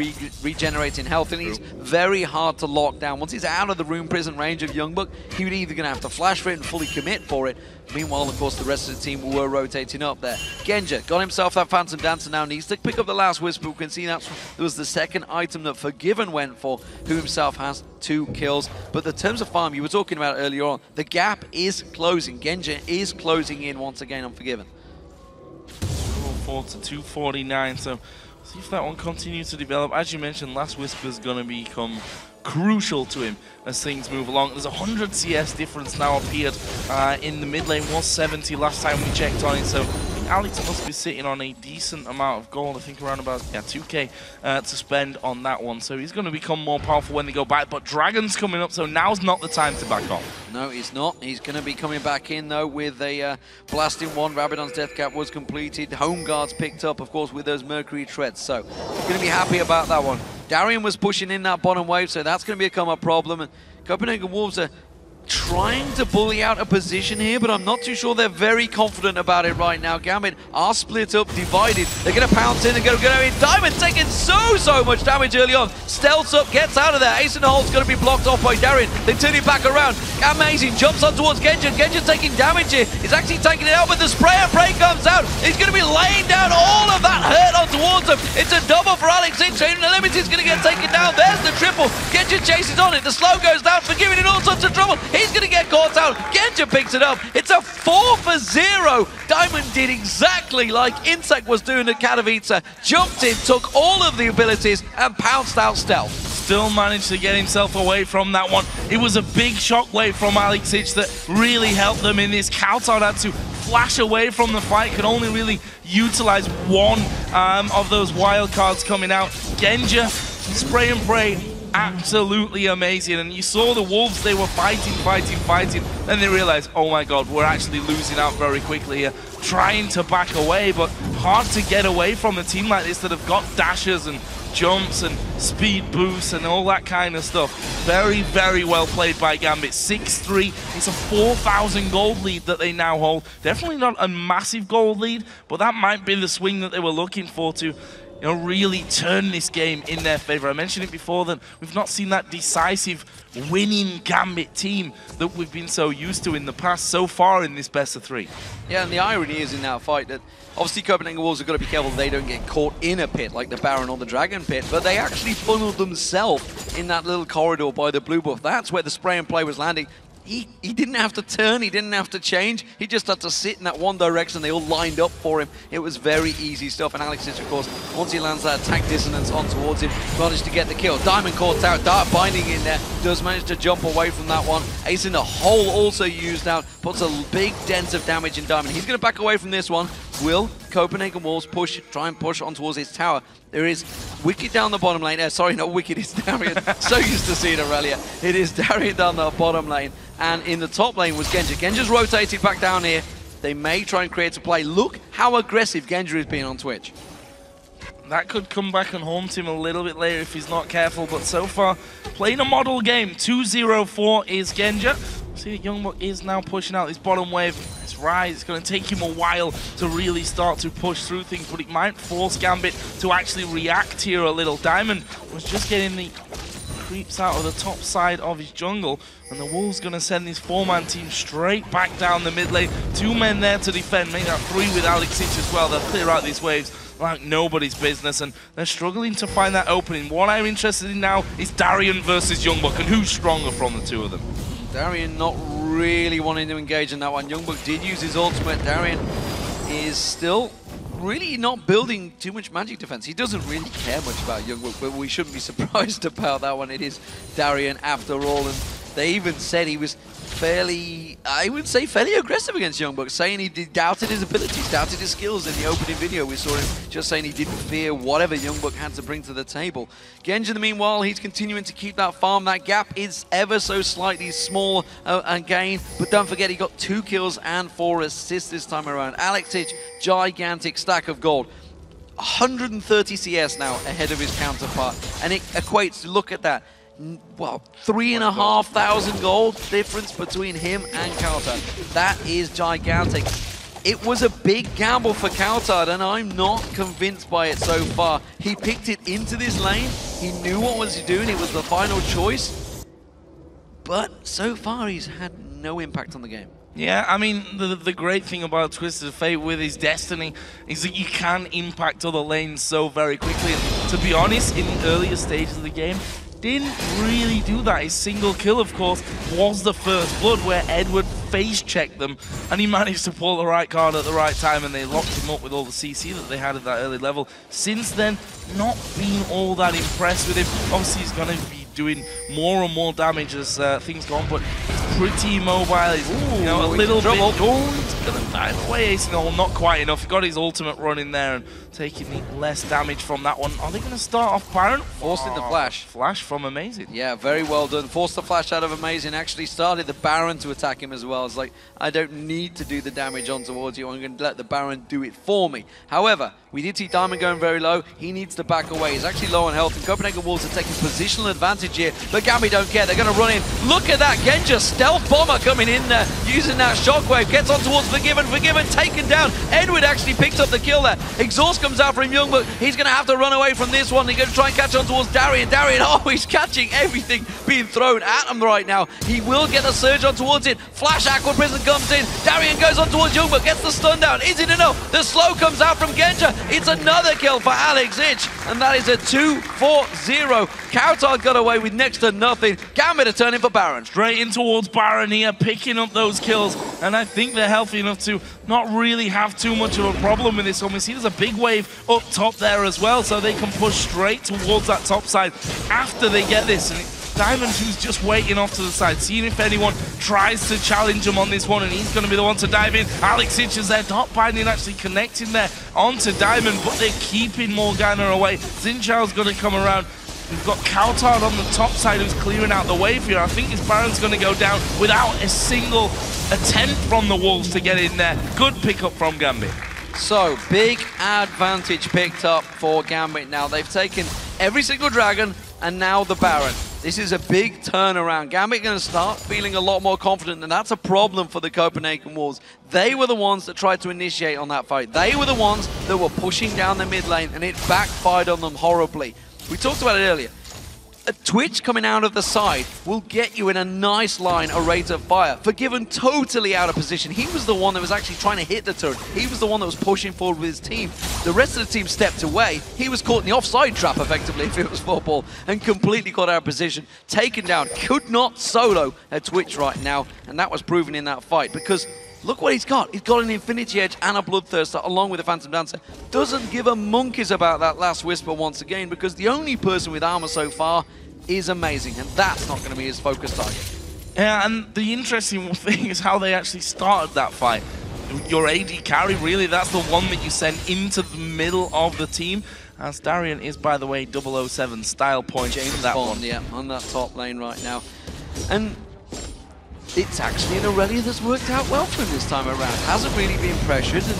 Speaker 1: regenerating health, and he's very hard to lock down. Once he's out of the room prison range of Youngbuck, he would either going to have to flash for it and fully commit for it. Meanwhile, of course, the rest of the team were rotating up there. Genja got himself that Phantom Dancer now, needs to pick up the last Whisper. We can see that was the second item that Forgiven went for, who himself has 2 kills. But the terms of farm you were talking about earlier on, the gap is closing. Genja is closing in once again on Forgiven.
Speaker 2: 4 to 249, so see if that one continues to develop. As you mentioned, Last Whisper is going to become crucial to him as things move along. There's 100 CS difference now appeared in the mid lane, was 70 last time we checked on it, so I think Alex must be sitting on a decent amount of gold. I think around about 2k to spend on that one, so he's going to become more powerful when they go back. But Dragon's coming up, so now's not the time to back off.
Speaker 1: No, he's not. He's going to be coming back in though with a blasting one. Rabadon's death cap was completed. Home guards picked up, of course, with those Mercury treads, so going to be happy about that one. Darien was pushing in that bottom wave, so that's going to become a problem. And Copenhagen Wolves are trying to bully out a position here, but I'm not too sure they're very confident about it right now. Gambit are split up, divided. They're going to pounce in and go in. Diamond taking so much damage early on. Stealths up, gets out of there. Ace in the hole's going to be blocked off by Darien. They turn it back around. Amazing jumps on towards Genja. Genja taking damage here. He's actually taking it out, but the spray and pray comes out. He's going to be laying down all of that hurt on towards him. It's a double for Alex Inch. Unlimited is going to get taken down. There's the triple. Genja chases on it. The slow goes down, Forgiving in all sorts of trouble. He's going to get caught out. Genja picks it up. It's a 4-for-0. Diamond did exactly like Insect was doing to Katowice. Jumped in, took all of the abilities, and pounced out stealth.
Speaker 2: Still managed to get himself away from that one. It was a big shockwave from Alex Hitch that really helped them in this. Coutard had to flash away from the fight, could only really utilize one of those wild cards coming out. Genja, spray and pray, absolutely amazing. And you saw the Wolves, they were fighting. Then they realized, oh my god, we're actually losing out very quickly here. Trying to back away, but hard to get away from a team like this that have got dashes and jumps and speed boosts and all that kind of stuff. Very well played by Gambit. 6-3. It's a 4,000 gold lead that they now hold. Definitely not a massive gold lead, but that might be the swing that they were looking for to really turn this game in their favor. I mentioned it before that we've not seen that decisive winning Gambit team that we've been so used to in the past so far in this best of 3.
Speaker 1: Yeah, and the irony is in that fight that obviously Copenhagen Wolves have got to be careful they don't get caught in a pit like the Baron or the Dragon pit, but they actually funneled themselves in that little corridor by the blue buff. That's where the spray and play was landing. he didn't have to turn, he didn't have to change, he just had to sit in that one direction. They all lined up for him. It was very easy stuff, and Alexic, of course, once he lands that attack dissonance on towards him, managed to get the kill. Diamond caught out, Dart binding in there, does manage to jump away from that one. Ace in the hole also used out, puts a big dent of damage in Diamond. He's going to back away from this one. Will Copenhagen Wolves try and push on towards his tower? There is Wicked down the bottom lane. Sorry, not Wicked, it's Darian. So used to seeing Aurelia. It is Darian down the bottom lane. And in the top lane was Genja. Genja's rotated back down here. They may try and create a play. Look how aggressive Genja has been on Twitch.
Speaker 2: That could come back and haunt him a little bit later if he's not careful, but so far, playing a model game. 2-0-4 is Genja. See that Youngbuck is now pushing out this bottom wave. It's right, it's going to take him a while to really start to push through things, but it might force Gambit to actually react here a little. Diamond was just getting the creeps out of the top side of his jungle, and the Wolves going to send this 4-man team straight back down the mid lane. 2 men there to defend, make that 3 with Alexic as well. They'll clear out these waves like nobody's business, and they're struggling to find that opening. What I'm interested in now is Darian versus Youngbuck, and who's stronger from the 2 of them?
Speaker 1: Darian not really wanting to engage in that one. Youngbuck did use his ultimate. Darian is still really not building too much magic defense. He doesn't really care much about Youngbuck, but we shouldn't be surprised about that one. It is Darian after all, and they even said he was fairly, I would say, fairly aggressive against Youngbuck, saying he doubted his abilities, doubted his skills. In the opening video, we saw him just saying he didn't fear whatever Youngbuck had to bring to the table. Genja, in the meanwhile, he's continuing to keep that farm. That gap is ever so slightly small again, but don't forget he got 2 kills and 4 assists this time around. Alexic, gigantic stack of gold. 130 CS now ahead of his counterpart, and it equates to, look at that, well, 3,500 gold difference between him and Kautard. That is gigantic. It was a big gamble for Kautard, and I'm not convinced by it so far. He picked it into this lane. He knew what was he doing. It was the final choice. But so far, he's had no impact on the game.
Speaker 2: Yeah, I mean, the great thing about Twisted Fate with his Destiny is that you can impact other lanes so very quickly. And to be honest, in the earlier stages of the game, didn't really do that. His single kill, of course, was the first blood where Edward face-checked them, and he managed to pull the right card at the right time, and they locked him up with all the CC that they had at that early level. Since then, not been all that impressed with him. Obviously, he's going to be doing more and more damage as things go on, but he's pretty mobile. He's, you know, a little bit. Oh, he's going to dive away. Ace in the hole, not quite enough. He got his ultimate run in there and taking less damage from that one. Are they going to start off Baron?
Speaker 1: Forced in the flash.
Speaker 2: Flash from Amazing.
Speaker 1: Yeah, very well done. Forced the flash out of Amazing. Actually started the Baron to attack him as well. It's like, I don't need to do the damage on towards you. I'm going to let the Baron do it for me. However, we did see Diamond going very low. He needs to back away. He's actually low on health, and Copenhagen Wolves are taking positional advantage here. But Gambit don't care. They're going to run in. Look at that. Genja, stealth bomber coming in there, using that shockwave. Gets on towards Forgiven. Forgiven taken down. Edward actually picks up the kill there. Exhaust comes out from Youngbuck. He's going to have to run away from this one. He's going to try and catch on towards Darian. Darian, oh, he's catching everything being thrown at him right now. He will get a surge on towards it. Flash Aqua Prison comes in. Darian goes on towards Youngbuck, gets the stun down. Is it enough? The slow comes out from Genja. It's another kill for Alexic, and that is a 2-4-0. Kautard got away with next to nothing. Gambit are turning for Baron.
Speaker 2: Straight in towards Baron here, picking up those kills, and I think they're healthy enough to not really have too much of a problem with this one. We see there's a big wave up top there as well, so they can push straight towards that top side after they get this. And Diamond, who's just waiting off to the side, seeing if anyone tries to challenge him on this one, and he's going to be the one to dive in. Alexic is there, dot binding actually connecting there onto Diamond, but they're keeping Morgana away. Xinchao's going to come around. We've got Kautard on the top side who's clearing out the wave here. I think his Baron's going to go down without a single attempt from the Wolves to get in there. Good pickup from Gambit.
Speaker 1: So, big advantage picked up for Gambit now. They've taken every single dragon and now the Baron. This is a big turnaround. Gambit going to start feeling a lot more confident, and that's a problem for the Copenhagen Wolves. They were the ones that tried to initiate on that fight. They were the ones that were pushing down the mid lane, and it backfired on them horribly. We talked about it earlier. A Twitch coming out of the side will get you in a nice line, a rate of fire. Forgiven totally out of position. He was the one that was actually trying to hit the turret. He was the one that was pushing forward with his team. The rest of the team stepped away. He was caught in the offside trap, effectively, if it was football, and completely got out of position. Taken down. Could not solo a Twitch right now, and that was proven in that fight because look what he's got. He's got an Infinity Edge and a Bloodthirster along with a Phantom Dancer. Doesn't give a monkeys about that last Whisper once again because the only person with armor so far is amazing, and that's not going to be his focus target.
Speaker 2: Yeah, and the interesting thing is how they actually started that fight. Your AD carry, really, that's the one that you send into the middle of the team. As Darian is, by the way, 007 style point.
Speaker 1: James
Speaker 2: that
Speaker 1: Bond,
Speaker 2: one.
Speaker 1: yeah, on that top lane right now. And it's actually an Aurelia that's worked out well for him this time around. Hasn't really been pressured and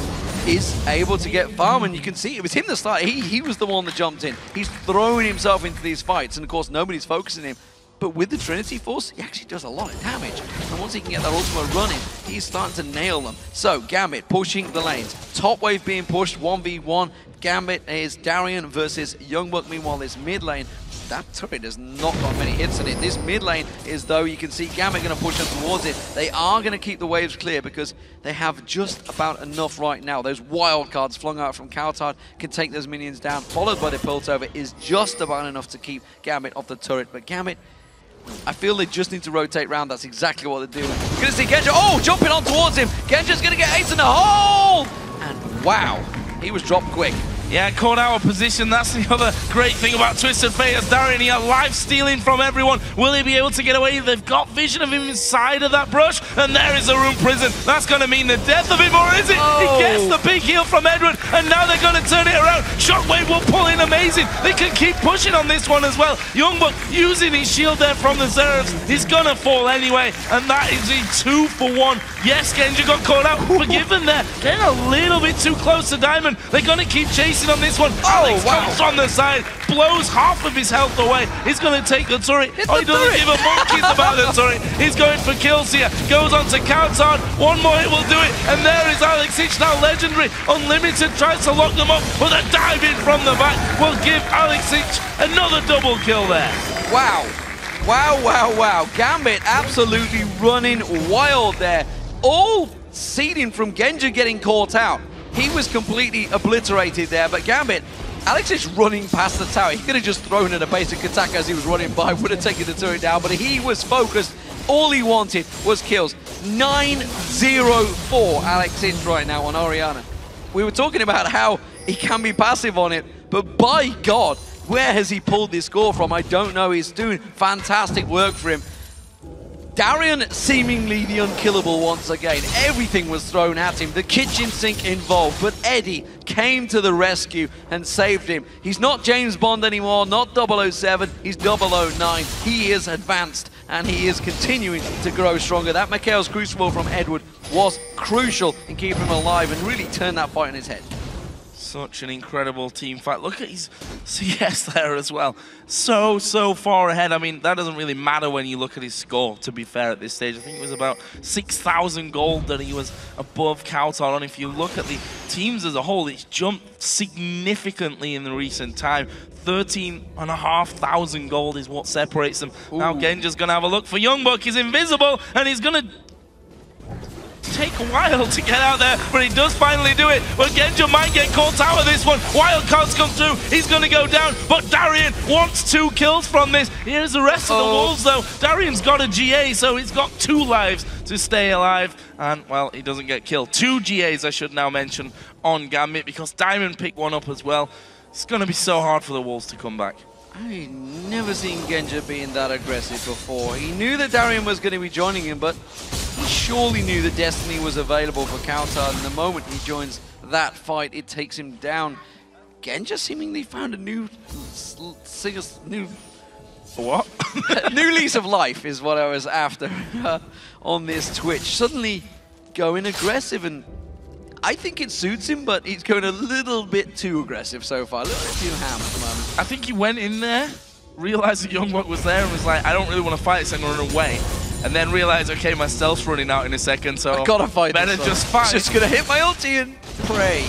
Speaker 1: is able to get farm, and you can see it was him that started. He was the one that jumped in. He's throwing himself into these fights, and of course nobody's focusing him. But with the Trinity Force, he actually does a lot of damage. And once he can get that ultimate running, he's starting to nail them. So, Gambit pushing the lanes. Top wave being pushed, 1v1. Gambit is Darian versus Youngbuck. Meanwhile, this mid lane, that turret has not got many hits in it. This mid lane is, though, you can see Gambit going to push them towards it. They are going to keep the waves clear because they have just about enough right now. Those wild cards flung out from Kautard can take those minions down, followed by the Piltover is just about enough to keep Gambit off the turret. But Gambit, I feel they just need to rotate round. That's exactly what they're doing. You're going to see Genja, oh, jumping on towards him. Genja's going to get ace in the hole. And wow, he was dropped quick.
Speaker 2: Yeah, caught out of position. That's the other great thing about Twisted Fate as Darian here, life stealing from everyone. Will he be able to get away? They've got vision of him inside of that brush, and there is a room prison. That's going to mean the death of him, or is it?
Speaker 1: Oh.
Speaker 2: He gets the big heal from Edward, and now they're going to turn it around. Shockwave will pull in amazing. They can keep pushing on this one as well. Youngbuck using his shield there from the Zerefs. He's going to fall anyway, and that is a 2-for-1. Yes, Genja got caught out. Forgiven there. Getting a little bit too close to Diamond. They're going to keep chasing on this one. Alex comes on the side, blows half of his health away. He's going to take the turret. He doesn't give a monkeys about the turret. He's going for kills here. Goes on to Kautard. One more hit will do it. And there is Alex Ich, now legendary. Unlimited tries to lock them up, but a dive in from the back will give Alex Ich another double kill there.
Speaker 1: Wow. Wow, wow, wow. Gambit absolutely running wild there. All seeding from Genja getting caught out. He was completely obliterated there, but Gambit, Alex is running past the tower. He could have just thrown in a basic attack as he was running by, would have taken the turret down, but he was focused. All he wanted was kills. 9-0-4 Alex Ich right now on Orianna. We were talking about how he can be passive on it, but by God, where has he pulled this score from? I don't know. He's doing fantastic work for him. Darian seemingly the unkillable once again. Everything was thrown at him, the kitchen sink involved, but Eddie came to the rescue and saved him. He's not James Bond anymore, not 007, he's 009. He is advanced and he is continuing to grow stronger. That Mikhail's Crucible from Edward was crucial in keeping him alive and really turned that fight on his head.
Speaker 2: Such an incredible team fight. Look at his CS there as well. So far ahead. I mean, that doesn't really matter when you look at his score, to be fair, at this stage. I think it was about 6,000 gold that he was above Kautard on. If you look at the teams as a whole, it's jumped significantly in the recent time. 13,500 gold is what separates them. Ooh. Now Genja's going to have a look for Youngbuck. He's invisible, and he's going to take a while to get out there, but he does finally do it. But Genja might get caught out of this one. Wild cards come through. He's going to go down, but Darian wants 2 kills from this. Here's the rest of the Wolves, though. Darian's got a GA, so he's got 2 lives to stay alive. And, well, he doesn't get killed. 2 GAs, I should now mention, on Gambit, because Diamond picked one up as well. It's going to be so hard for the Wolves to come back.
Speaker 1: I've never seen Genja being that aggressive before. He knew that Darian was going to be joining him, but he surely knew that Destiny was available for Kautard, and the moment he joins that fight, it takes him down. Genja seemingly found a new
Speaker 2: what?
Speaker 1: new lease of life is what I was after on this Twitch. Suddenly going aggressive, and I think it suits him, but he's going a little bit too aggressive so far. A little bit too ham at the moment.
Speaker 2: I think he went in there, realized that Youngbuck was there, and was like, I don't really want to fight this, I'm going to run away. And then realized, okay, my stealth's running out in a second, so
Speaker 1: I gotta fight
Speaker 2: better
Speaker 1: this
Speaker 2: just fight.
Speaker 1: Just gonna hit my ulti and pray.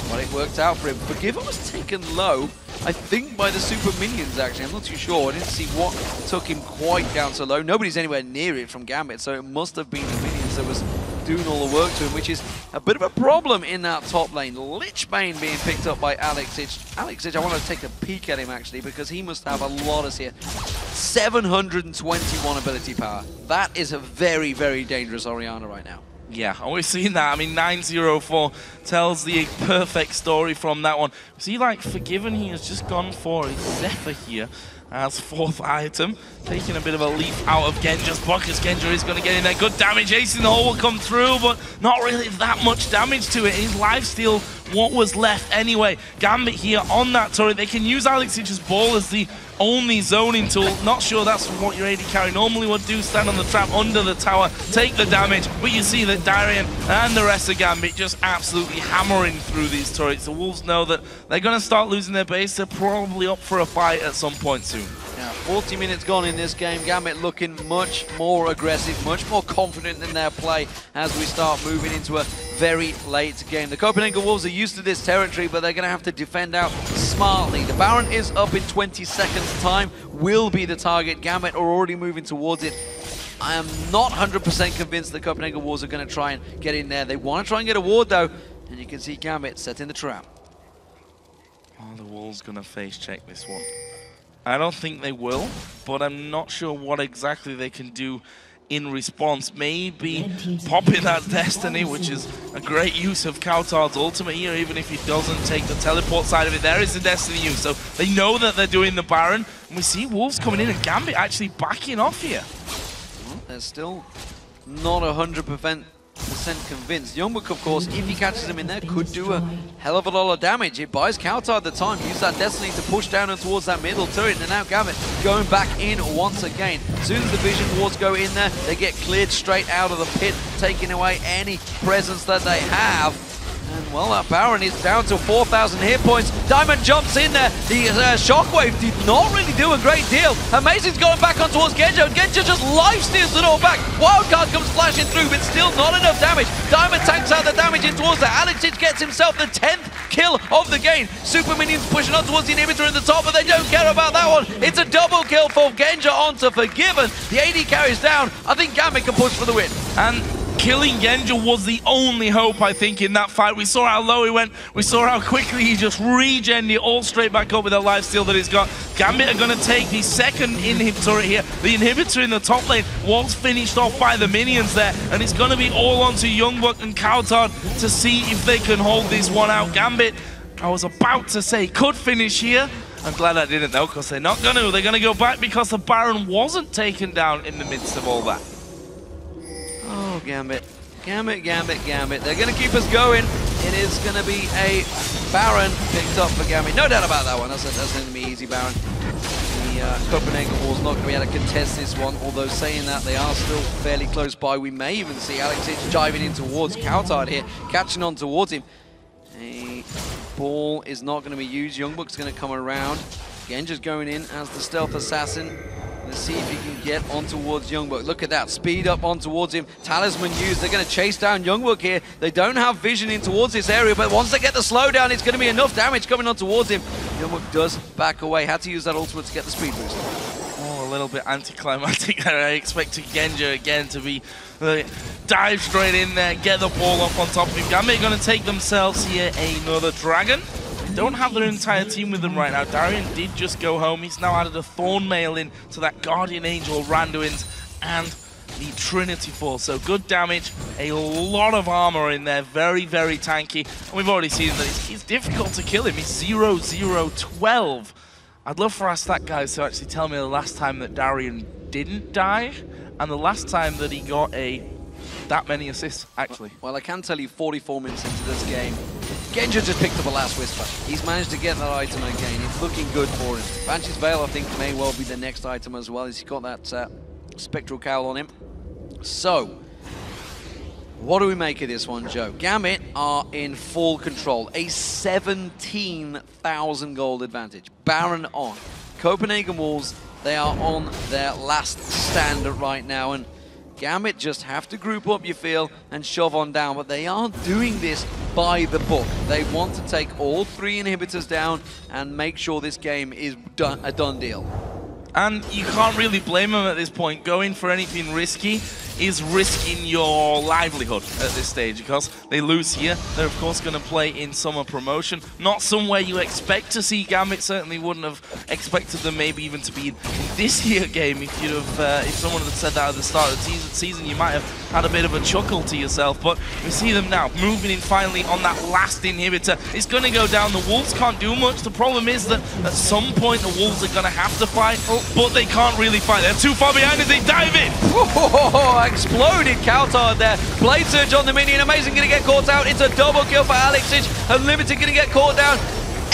Speaker 1: But it worked out for him. Forgiven was taken low. I think by the super minions, actually. I'm not too sure. I didn't see what took him quite down so low. Nobody's anywhere near it from Gambit, so it must have been the minions that was doing all the work to him, which is a bit of a problem in that top lane. Lichbane being picked up by Alexich. Alexich, I want to take a peek at him, actually, because he must have a lot of here. 721 ability power. That is a very, very dangerous Orianna right now.
Speaker 2: Yeah, and we've seen that. I mean, 904 tells the perfect story from that one. See, like, Forgiven, he has just gone for a Zephyr here as 4th item, taking a bit of a leaf out of Genja's block, as Genja is going to get in there. Good damage, Ace in the hole will come through, but not really that much damage to it. His lifesteal, what was left anyway. Gambit here on that turret. They can use Alexich's ball as the only zoning tool. Not sure that's what your AD carry normally would do. Stand on the trap under the tower, take the damage. But you see that Darien and the rest of Gambit just absolutely hammering through these turrets. The Wolves know that they're going to start losing their base. They're probably up for a fight at some point soon.
Speaker 1: Yeah, 40 minutes gone in this game. Gambit looking much more aggressive, much more confident in their play as we start moving into a very late game. The Copenhagen Wolves are used to this territory, but they're going to have to defend out smartly. The Baron is up in 20 seconds time, will be the target. Gambit are already moving towards it. I am not 100% convinced the Copenhagen Wolves are going to try and get in there. They want to try and get a ward though, and you can see Gambit setting the trap.
Speaker 2: Oh, the Wolves going to face check this one. I don't think they will, but I'm not sure what exactly they can do in response. Maybe popping that Destiny, which is a great use of Kautar's ultimate here, even if he doesn't take the teleport side of it. There is the Destiny use, so they know that they're doing the Baron. And we see Wolves coming in and Gambit actually backing off here.
Speaker 1: Well, they're still not 100% convinced. Youngbook, of course, if he catches him in there, could do a hell of a lot of damage. It buys Kautar the time. Use that Destiny to push down and towards that middle turret. And now Gambit going back in once again. As soon as the Vision Wards go in there, they get cleared straight out of the pit, taking away any presence that they have. And, well, that Baron is down to 4,000 hit points. Diamond jumps in there. The Shockwave did not really do a great deal. Amazing's going back on towards Genja. Genja just lifesteals it all back. Wildcard comes flashing through, but still not enough damage. Diamond tanks out the damage in towards that. Alexich gets himself the 10th kill of the game. Super minions pushing on towards the inhibitor in the top, but they don't care about that one. It's a double kill for Genja onto Forgiven. The AD carries down. I think Gambit can push for the win.
Speaker 2: And killing Genja was the only hope, I think, in that fight. We saw how low he went. We saw how quickly he just regened it all straight back up with the lifesteal that he's got. Gambit are going to take the second inhibitor here. The inhibitor in the top lane was finished off by the minions there, and it's going to be all onto Youngbuck and Kautar to see if they can hold this one out. Gambit, I was about to say, could finish here. I'm glad I didn't, though, because they're not going to. They're going to go back because the Baron wasn't taken down in the midst of all that.
Speaker 1: Oh, Gambit. Gambit, Gambit, Gambit. They're going to keep us going. It is going to be a Baron picked up for Gambit. No doubt about that one. That's going to be easy, Baron. The Copenhagen Wolves not going to be able to contest this one, although saying that, they are still fairly close by. We may even see Alexich diving in towards Kautar here, catching on towards him. A ball is not going to be used. Youngbuck's going to come around. Genja's going in as the stealth assassin. Let's see if he can get on towards Youngbuck. Look at that, speed up on towards him. Talisman used, they're going to chase down Youngbuck here. They don't have vision in towards this area, but once they get the slowdown, it's going to be enough damage coming on towards him. Youngbuck does back away, had to use that ultimate to get the speed boost.
Speaker 2: Oh, a little bit anticlimactic there. I expected Genja again to be dive straight in there, get the ball up on top of him. Gambit going to take themselves here another dragon. Don't have their entire team with them right now. Darien did just go home. He's now added a Thornmail in to that Guardian Angel, Randuin's, and the Trinity Force. So good damage, a lot of armor in there, very, very tanky. And we've already seen that it's difficult to kill him. He's 0-0-12. I'd love for our stat guys to actually tell me the last time that Darien didn't die, and the last time that he got that many assists, actually.
Speaker 1: Well, I can tell you 44 minutes into this game, Genja just picked up a last Whisper. He's managed to get that item again. It's looking good for him. Banshee's Veil, I think, may well be the next item as well. He's got that Spectral Cowl on him. So, what do we make of this one, Joe? Gambit are in full control. A 17,000 gold advantage. Baron on. Copenhagen Wolves, they are on their last stand right now. And Gambit just have to group up, you feel, and shove on down, but they aren't doing this by the book. They want to take all 3 inhibitors down and make sure this game is a done deal.
Speaker 2: And you can't really blame them at this point. Going for anything risky is risking your livelihood at this stage, because they lose here. They're of course going to play in summer promotion. Not somewhere you expect to see Gambit. Certainly wouldn't have expected them maybe even to be in this year game. If you'd have, if someone had said that at the start of the season, you might have had a bit of a chuckle to yourself. But we see them now moving in finally on that last inhibitor. It's going to go down. The Wolves can't do much. The problem is that at some point the Wolves are going to have to fight, but they can't really fight. They're too far behind as they dive in.
Speaker 1: Exploded Kaltar there. Blade Surge on the minion. Amazing going to get caught out. It's a double kill for Alexic. Unlimited going to get caught down.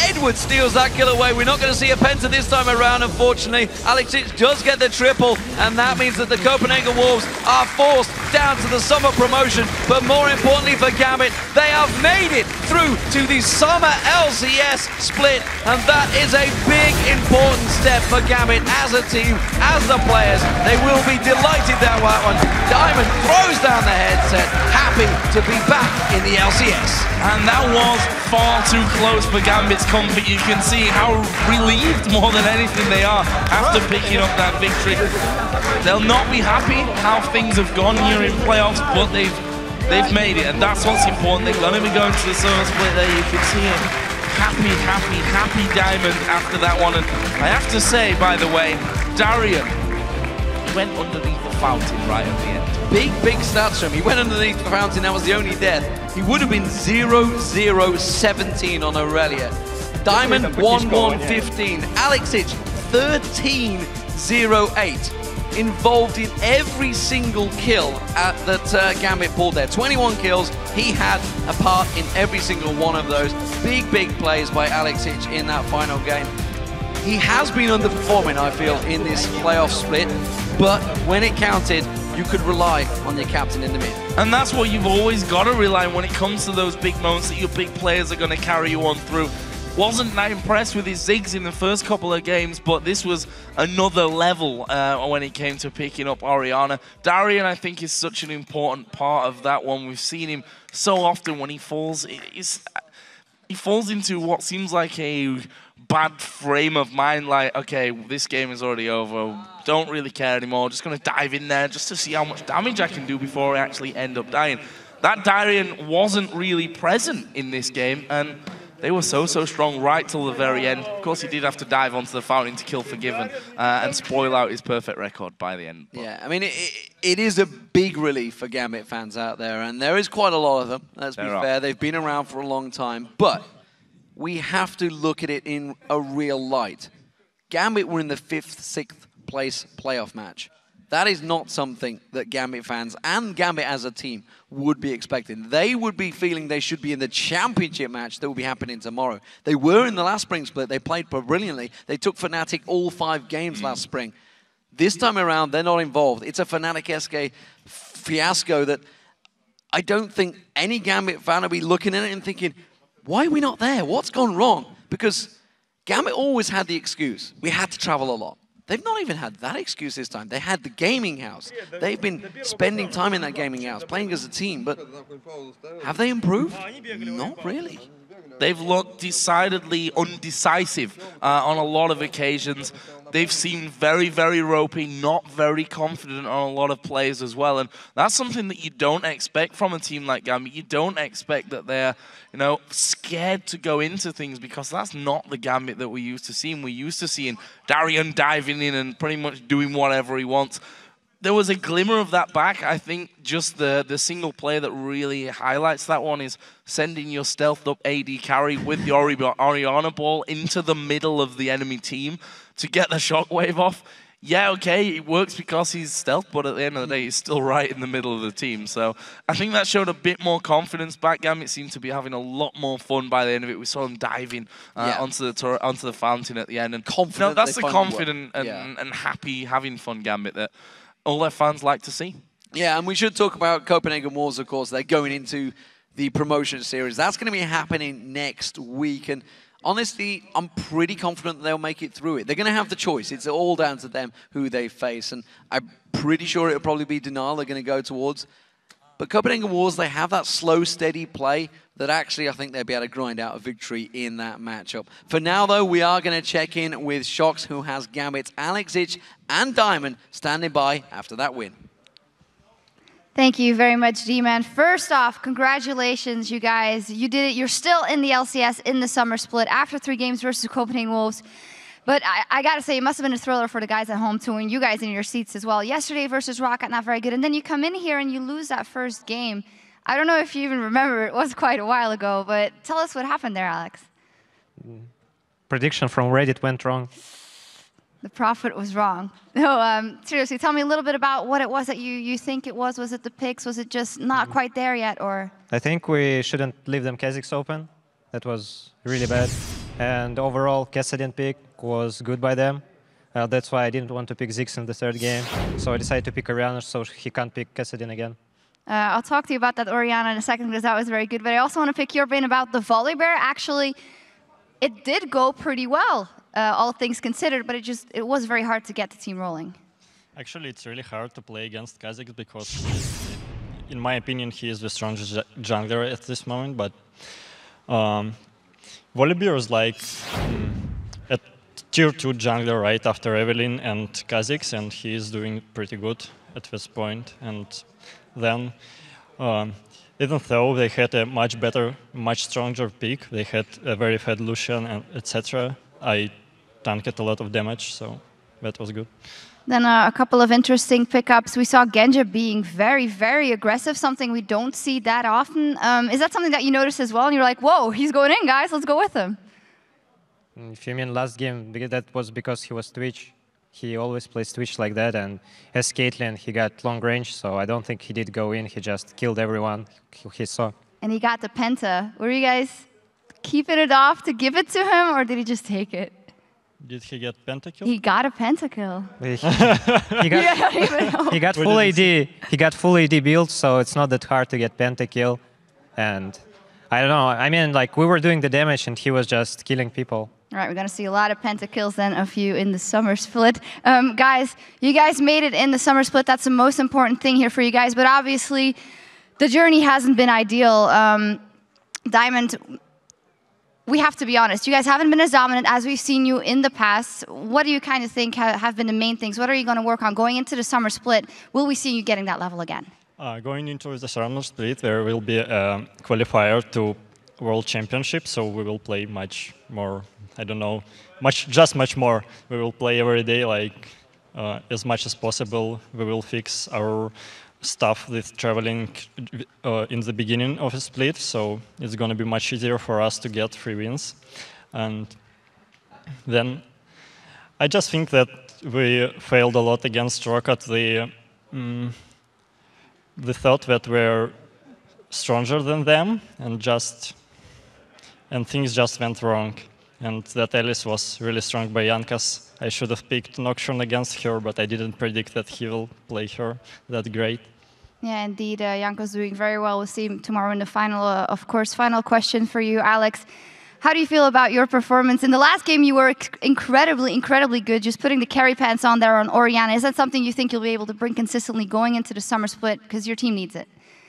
Speaker 1: Edward steals that kill away. We're not going to see a Penta this time around, unfortunately. Alexic does get the triple, and that means that the Copenhagen Wolves are forced down to the summer promotion. But more importantly for Gambit, they have made it through to the summer LCS split, and that is a big, important step for Gambit as a team, as the players. They will be delighted that one. Diamond throws down the headset, happy to be back in the LCS.
Speaker 2: And that was far too close for Gambit's comfort. You can see how relieved more than anything they are after picking up that victory. They'll not be happy how things have gone here in playoffs, but they've made it, and that's what's important. They're going to be going to the summer split there. You can see it. Happy Diamond after that one. And I have to say, by the way, Darian went underneath the fountain right at the end.
Speaker 1: Big stats from him. He went underneath the fountain. That was the only death. He would have been 0-0-17 on Aurelia. Diamond 1-1-15. Alexic 13-0-8. Involved in every single kill that Gambit pulled there. 21 kills. He had a part in every single one of those. Big plays by Alexic in that final game. He has been underperforming, I feel, in this playoff split, but when it counted, you could rely on your captain in the mid.
Speaker 2: And that's what you've always got to rely on when it comes to those big moments that your big players are going to carry you on through. Wasn't that impressed with his zigs in the first couple of games, but this was another level when it came to picking up Orianna. Darian, I think, is such an important part of that one. We've seen him so often when he falls. He falls into what seems like a bad frame of mind, like, okay, this game is already over, don't really care anymore, just going to dive in there just to see how much damage I can do before I actually end up dying. That Darian wasn't really present in this game, and they were so strong right till the very end. Of course, he did have to dive onto the fountain to kill Forgiven and spoil out his perfect record by the end. But
Speaker 1: yeah, I mean, it is a big relief for Gambit fans out there, and there is quite a lot of them, let's be fair. They've been around for a long time, but we have to look at it in a real light. Gambit were in the 5th, 6th place playoff match. That is not something that Gambit fans and Gambit as a team would be expecting. They would be feeling they should be in the championship match that will be happening tomorrow. They were in the last spring split. They played brilliantly. They took Fnatic all 5 games last spring. This time around, they're not involved. It's a Fnatic SK fiasco that I don't think any Gambit fan will be looking at it and thinking, why are we not there? What's gone wrong? Because Gambit always had the excuse. We had to travel a lot. They've not even had that excuse this time. They had the gaming house. They've been spending time in that gaming house, playing as a team, but have they improved? Not really.
Speaker 2: They've looked decidedly undecisive on a lot of occasions. They've seemed very ropey, not very confident on a lot of plays as well. And that's something that you don't expect from a team like Gambit. You don't expect that they're, scared to go into things, because that's not the Gambit that we're used to seeing. We're used to seeing Darian diving in and pretty much doing whatever he wants. There was a glimmer of that back. I think just the single play that really highlights that one is sending your stealthed up AD carry with the Orianna ball into the middle of the enemy team to get the shockwave off. Yeah, okay, it works because he's stealth, but at the end of the day, he's still right in the middle of the team. So I think that showed a bit more confidence back. Gambit seemed to be having a lot more fun by the end of it. We saw him diving onto the fountain at the end. And
Speaker 1: confident,
Speaker 2: that's the confident and happy, having fun Gambit that all their fans like to see.
Speaker 1: Yeah, and we should talk about Copenhagen Wolves, of course. They're going into the promotion series. That's going to be happening next week. And honestly, I'm pretty confident they'll make it through it. They're going to have the choice. It's all down to them who they face. And I'm pretty sure it'll probably be Denial they're going to go towards. But Copenhagen Wars, they have that slow, steady play that actually I think they'll be able to grind out a victory in that matchup. For now, though, we are going to check in with Shox, who has Gambit, Alexic, and Diamond standing by after that win.
Speaker 7: Thank you very much, D-Man. First off, congratulations, you guys. You did it. You're still in the LCS in the summer split after 3 games versus Copenhagen Wolves. But I got to say, it must have been a thriller for the guys at home, too, and you guys in your seats as well. Yesterday versus Rocket, not very good. And then you come in here and you lose that first game. I don't know if you even remember. It was quite a while ago. But tell us what happened there, Alex.
Speaker 5: Prediction from Reddit went wrong.
Speaker 7: The prophet was wrong. No, seriously, tell me a little bit about what it was that you think it was. Was it the picks? Was it just not quite there yet? Or
Speaker 5: I think we shouldn't leave them Kha'Zix open. That was really bad. And overall, Kassadin pick was good by them. That's why I didn't want to pick Ziggs in the 3rd game. So I decided to pick Orianna so he can't pick Kassadin again.
Speaker 7: I'll talk to you about that Orianna in a second because that was very good. But I also want to pick your brain about the Volibear. Actually, it did go pretty well, all things considered, but it was very hard to get the team rolling.
Speaker 22: Actually, it's really hard to play against Kha'Zix because, in my opinion, he is the strongest jungler at this moment. But Volibear is like a tier 2 jungler right after Evelynn and Kha'Zix, and he is doing pretty good at this point. And then, even though they had a much better, much stronger pick, they had a very fed Lucian and etc. I tanked a lot of damage, so that was good.
Speaker 7: Then a couple of interesting pickups. We saw Genja being very, very aggressive, something we don't see that often. Is that something that you noticed as well? And you're like, whoa, he's going in, guys, let's go with him.
Speaker 5: If you mean last game, that was because he was Twitch. He always plays Twitch like that, and as Caitlyn, he got long range, so I don't think he did go in. He just killed everyone he saw.
Speaker 7: And he got the Penta. Were you guys keeping it off to give it to him, or did he just take it?
Speaker 22: Did he get pentakill?
Speaker 7: He got a pentakill.
Speaker 5: He got full AD. He got full AD build, so it's not that hard to get pentakill. And I don't know. I mean, like we were doing the damage, and he was just killing people.
Speaker 7: All right, we're going to see a lot of pentakills then, a few in the summer split. Guys, you guys made it in the summer split. That's the most important thing here for you guys. But obviously, the journey hasn't been ideal. Diamond, we have to be honest. You guys haven't been as dominant as we've seen you in the past. What do you kind of think have been the main things? What are you going to work on going into the summer split? Will we see you getting that level again?
Speaker 22: Going into the summer split, there will be a qualifier to World Championship, so we will play much more. I don't know, much more. We will play every day, like as much as possible. We will fix our stuff with traveling in the beginning of a split, so it's going to be much easier for us to get 3 wins. And then I just think that we failed a lot against Rocket. They thought that we're stronger than them, and things just went wrong. And that Alice was really strong by Jankas. I should have picked Nocturne against her, but I didn't predict that he will play her that great.
Speaker 7: Yeah, indeed. Janka's doing very well. We'll see him tomorrow in the final. Of course, final question for you, Alex. How do you feel about your performance? In the last game, you were incredibly good, just putting the carry pants on there on Orianna. Is that something you think you'll be able to bring consistently going into the summer split? Because your team needs it.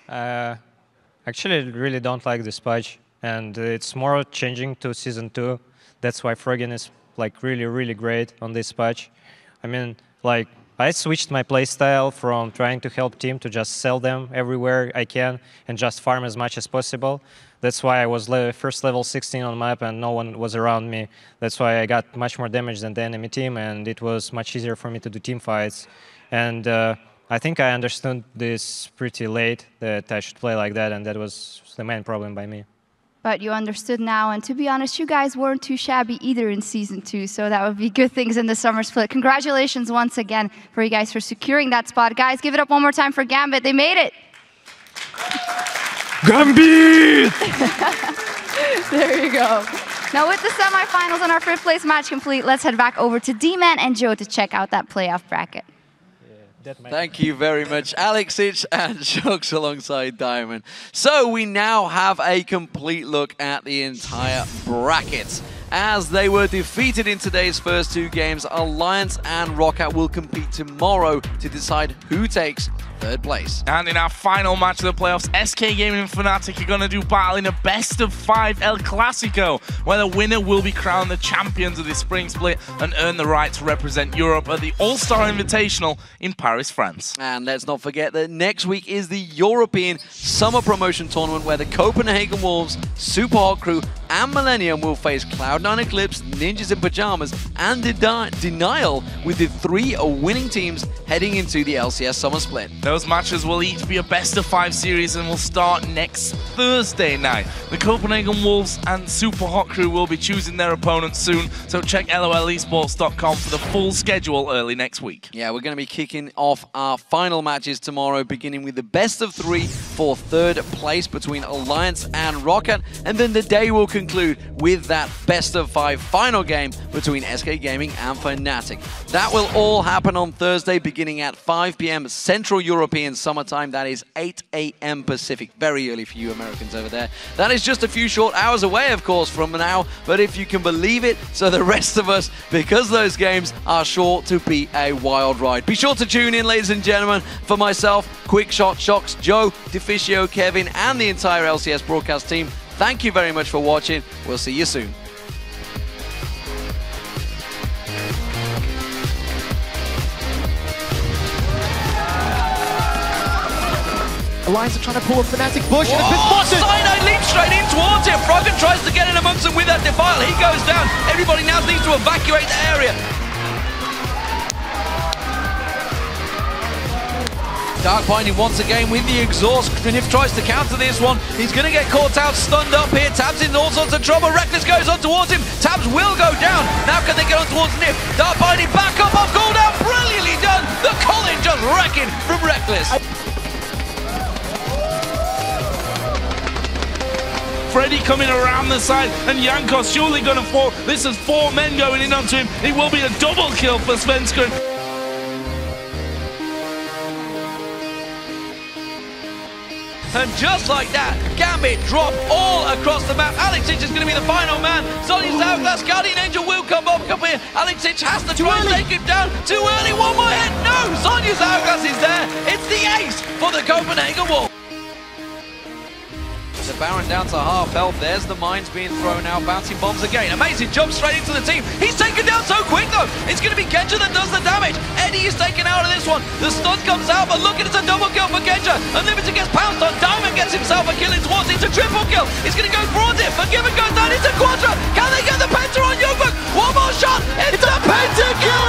Speaker 5: Actually, I really don't like this patch. And it's more changing to Season 2. That's why Froggen is like really great on this patch. I mean, like I switched my playstyle from trying to help team to just sell them everywhere I can and just farm as much as possible. That's why I was first level 16 on map and no one was around me. That's why I got much more damage than the enemy team, and it was much easier for me to do team fights. And I think I understood this pretty late, that I should play like that, and that was the main problem by me.
Speaker 7: But you understood now, and to be honest, you guys weren't too shabby either in Season 2, so that would be good things in the summer split. Congratulations once again for you guys for securing that spot. Guys, give it up one more time for Gambit. They made it.
Speaker 22: Gambit!
Speaker 7: There you go. Now with the semifinals and our 5th place match complete, let's head back over to D-Man and Joe to check out that playoff bracket.
Speaker 1: Thank you very much, Alexic and Shox alongside Diamond. So we now have a complete look at the entire bracket. as they were defeated in today's first two games. Alliance and Roccat will compete tomorrow to decide who takes third place.
Speaker 2: And in our final match of the playoffs, SK Gaming and Fnatic are going to do battle in a best-of-5 El Clasico, where the winner will be crowned the champions of this spring split and earn the right to represent Europe at the All-Star Invitational in Paris, France.
Speaker 1: And let's not forget that next week is the European Summer Promotion Tournament, where the Copenhagen Wolves, Super Hot Crew, and Millennium will face Cloud9 Eclipse, Ninjas in Pajamas, and Denial, with the three winning teams heading into the LCS Summer Split.
Speaker 2: Those matches will each be a best-of-5 series and will start next Thursday night. The Copenhagen Wolves and Super Hot Crew will be choosing their opponents soon, so check lolesports.com for the full schedule early next week.
Speaker 1: Yeah, we're going to be kicking off our final matches tomorrow, beginning with the best-of-3 for third place between Alliance and Roccat, and then the day will conclude with that best-of-5 final game between SK Gaming and Fnatic. That will all happen on Thursday, beginning at 5 p.m. Central European Summertime. That is 8 a.m. Pacific. Very early for you Americans over there. That is just a few short hours away, of course, from now, but if you can believe it, so the rest of us, because those games are sure to be a wild ride. Be sure to tune in, ladies and gentlemen. For myself, Quick Shot Shocks, Joe, Deficio, Kevin, and the entire LCS broadcast team, thank you very much for watching. We'll see you soon.
Speaker 6: Alliance are trying to pull a Fnatic bush, and it's been spotted!
Speaker 1: Cyanide leaps straight in towards him. Froggen tries to get in amongst them with that Defile. He goes down. Everybody now needs to evacuate the area. Dark Binding once again with the exhaust. Knif tries to counter this one. He's going to get caught out, stunned up here. Tabs in all sorts of trouble. Reckless goes on towards him. Tabs will go down. Now can they get on towards Knif? Dark Binding back up off cooldown. Brilliantly done. The Colin just wrecking from Reckless.
Speaker 2: Freddy coming around the side, and Jankos surely going to fall. This is 4 men going in onto him. It will be a double kill for Svenskeren.
Speaker 1: And just like that, Gambit drop all across the map. Alex Hitch is going to be the final man. Sonya's out, that's Guardian Angel will come up here. Alex Hitch has to try and take him down. Too early, one more hit. No, Sonya's Hourglass is there. It's the ace for the Copenhagen Wolves. The Baron down to half health. There's the mines being thrown out. Bouncing bombs again. Amazing jump straight into the team. He's taken down so quick though. It's going to be Genja that does the damage. Eddie is taken out of this one. The stun comes out, but look at it, it's a double kill for Genja. Unlimited gets pounced on. Diamond gets himself a kill in towards it. It's a triple kill. He's going to go towards it. Forgiven goes down into Quadra. Can they get the Penta on Youngbook? One more shot. It's a Penta kill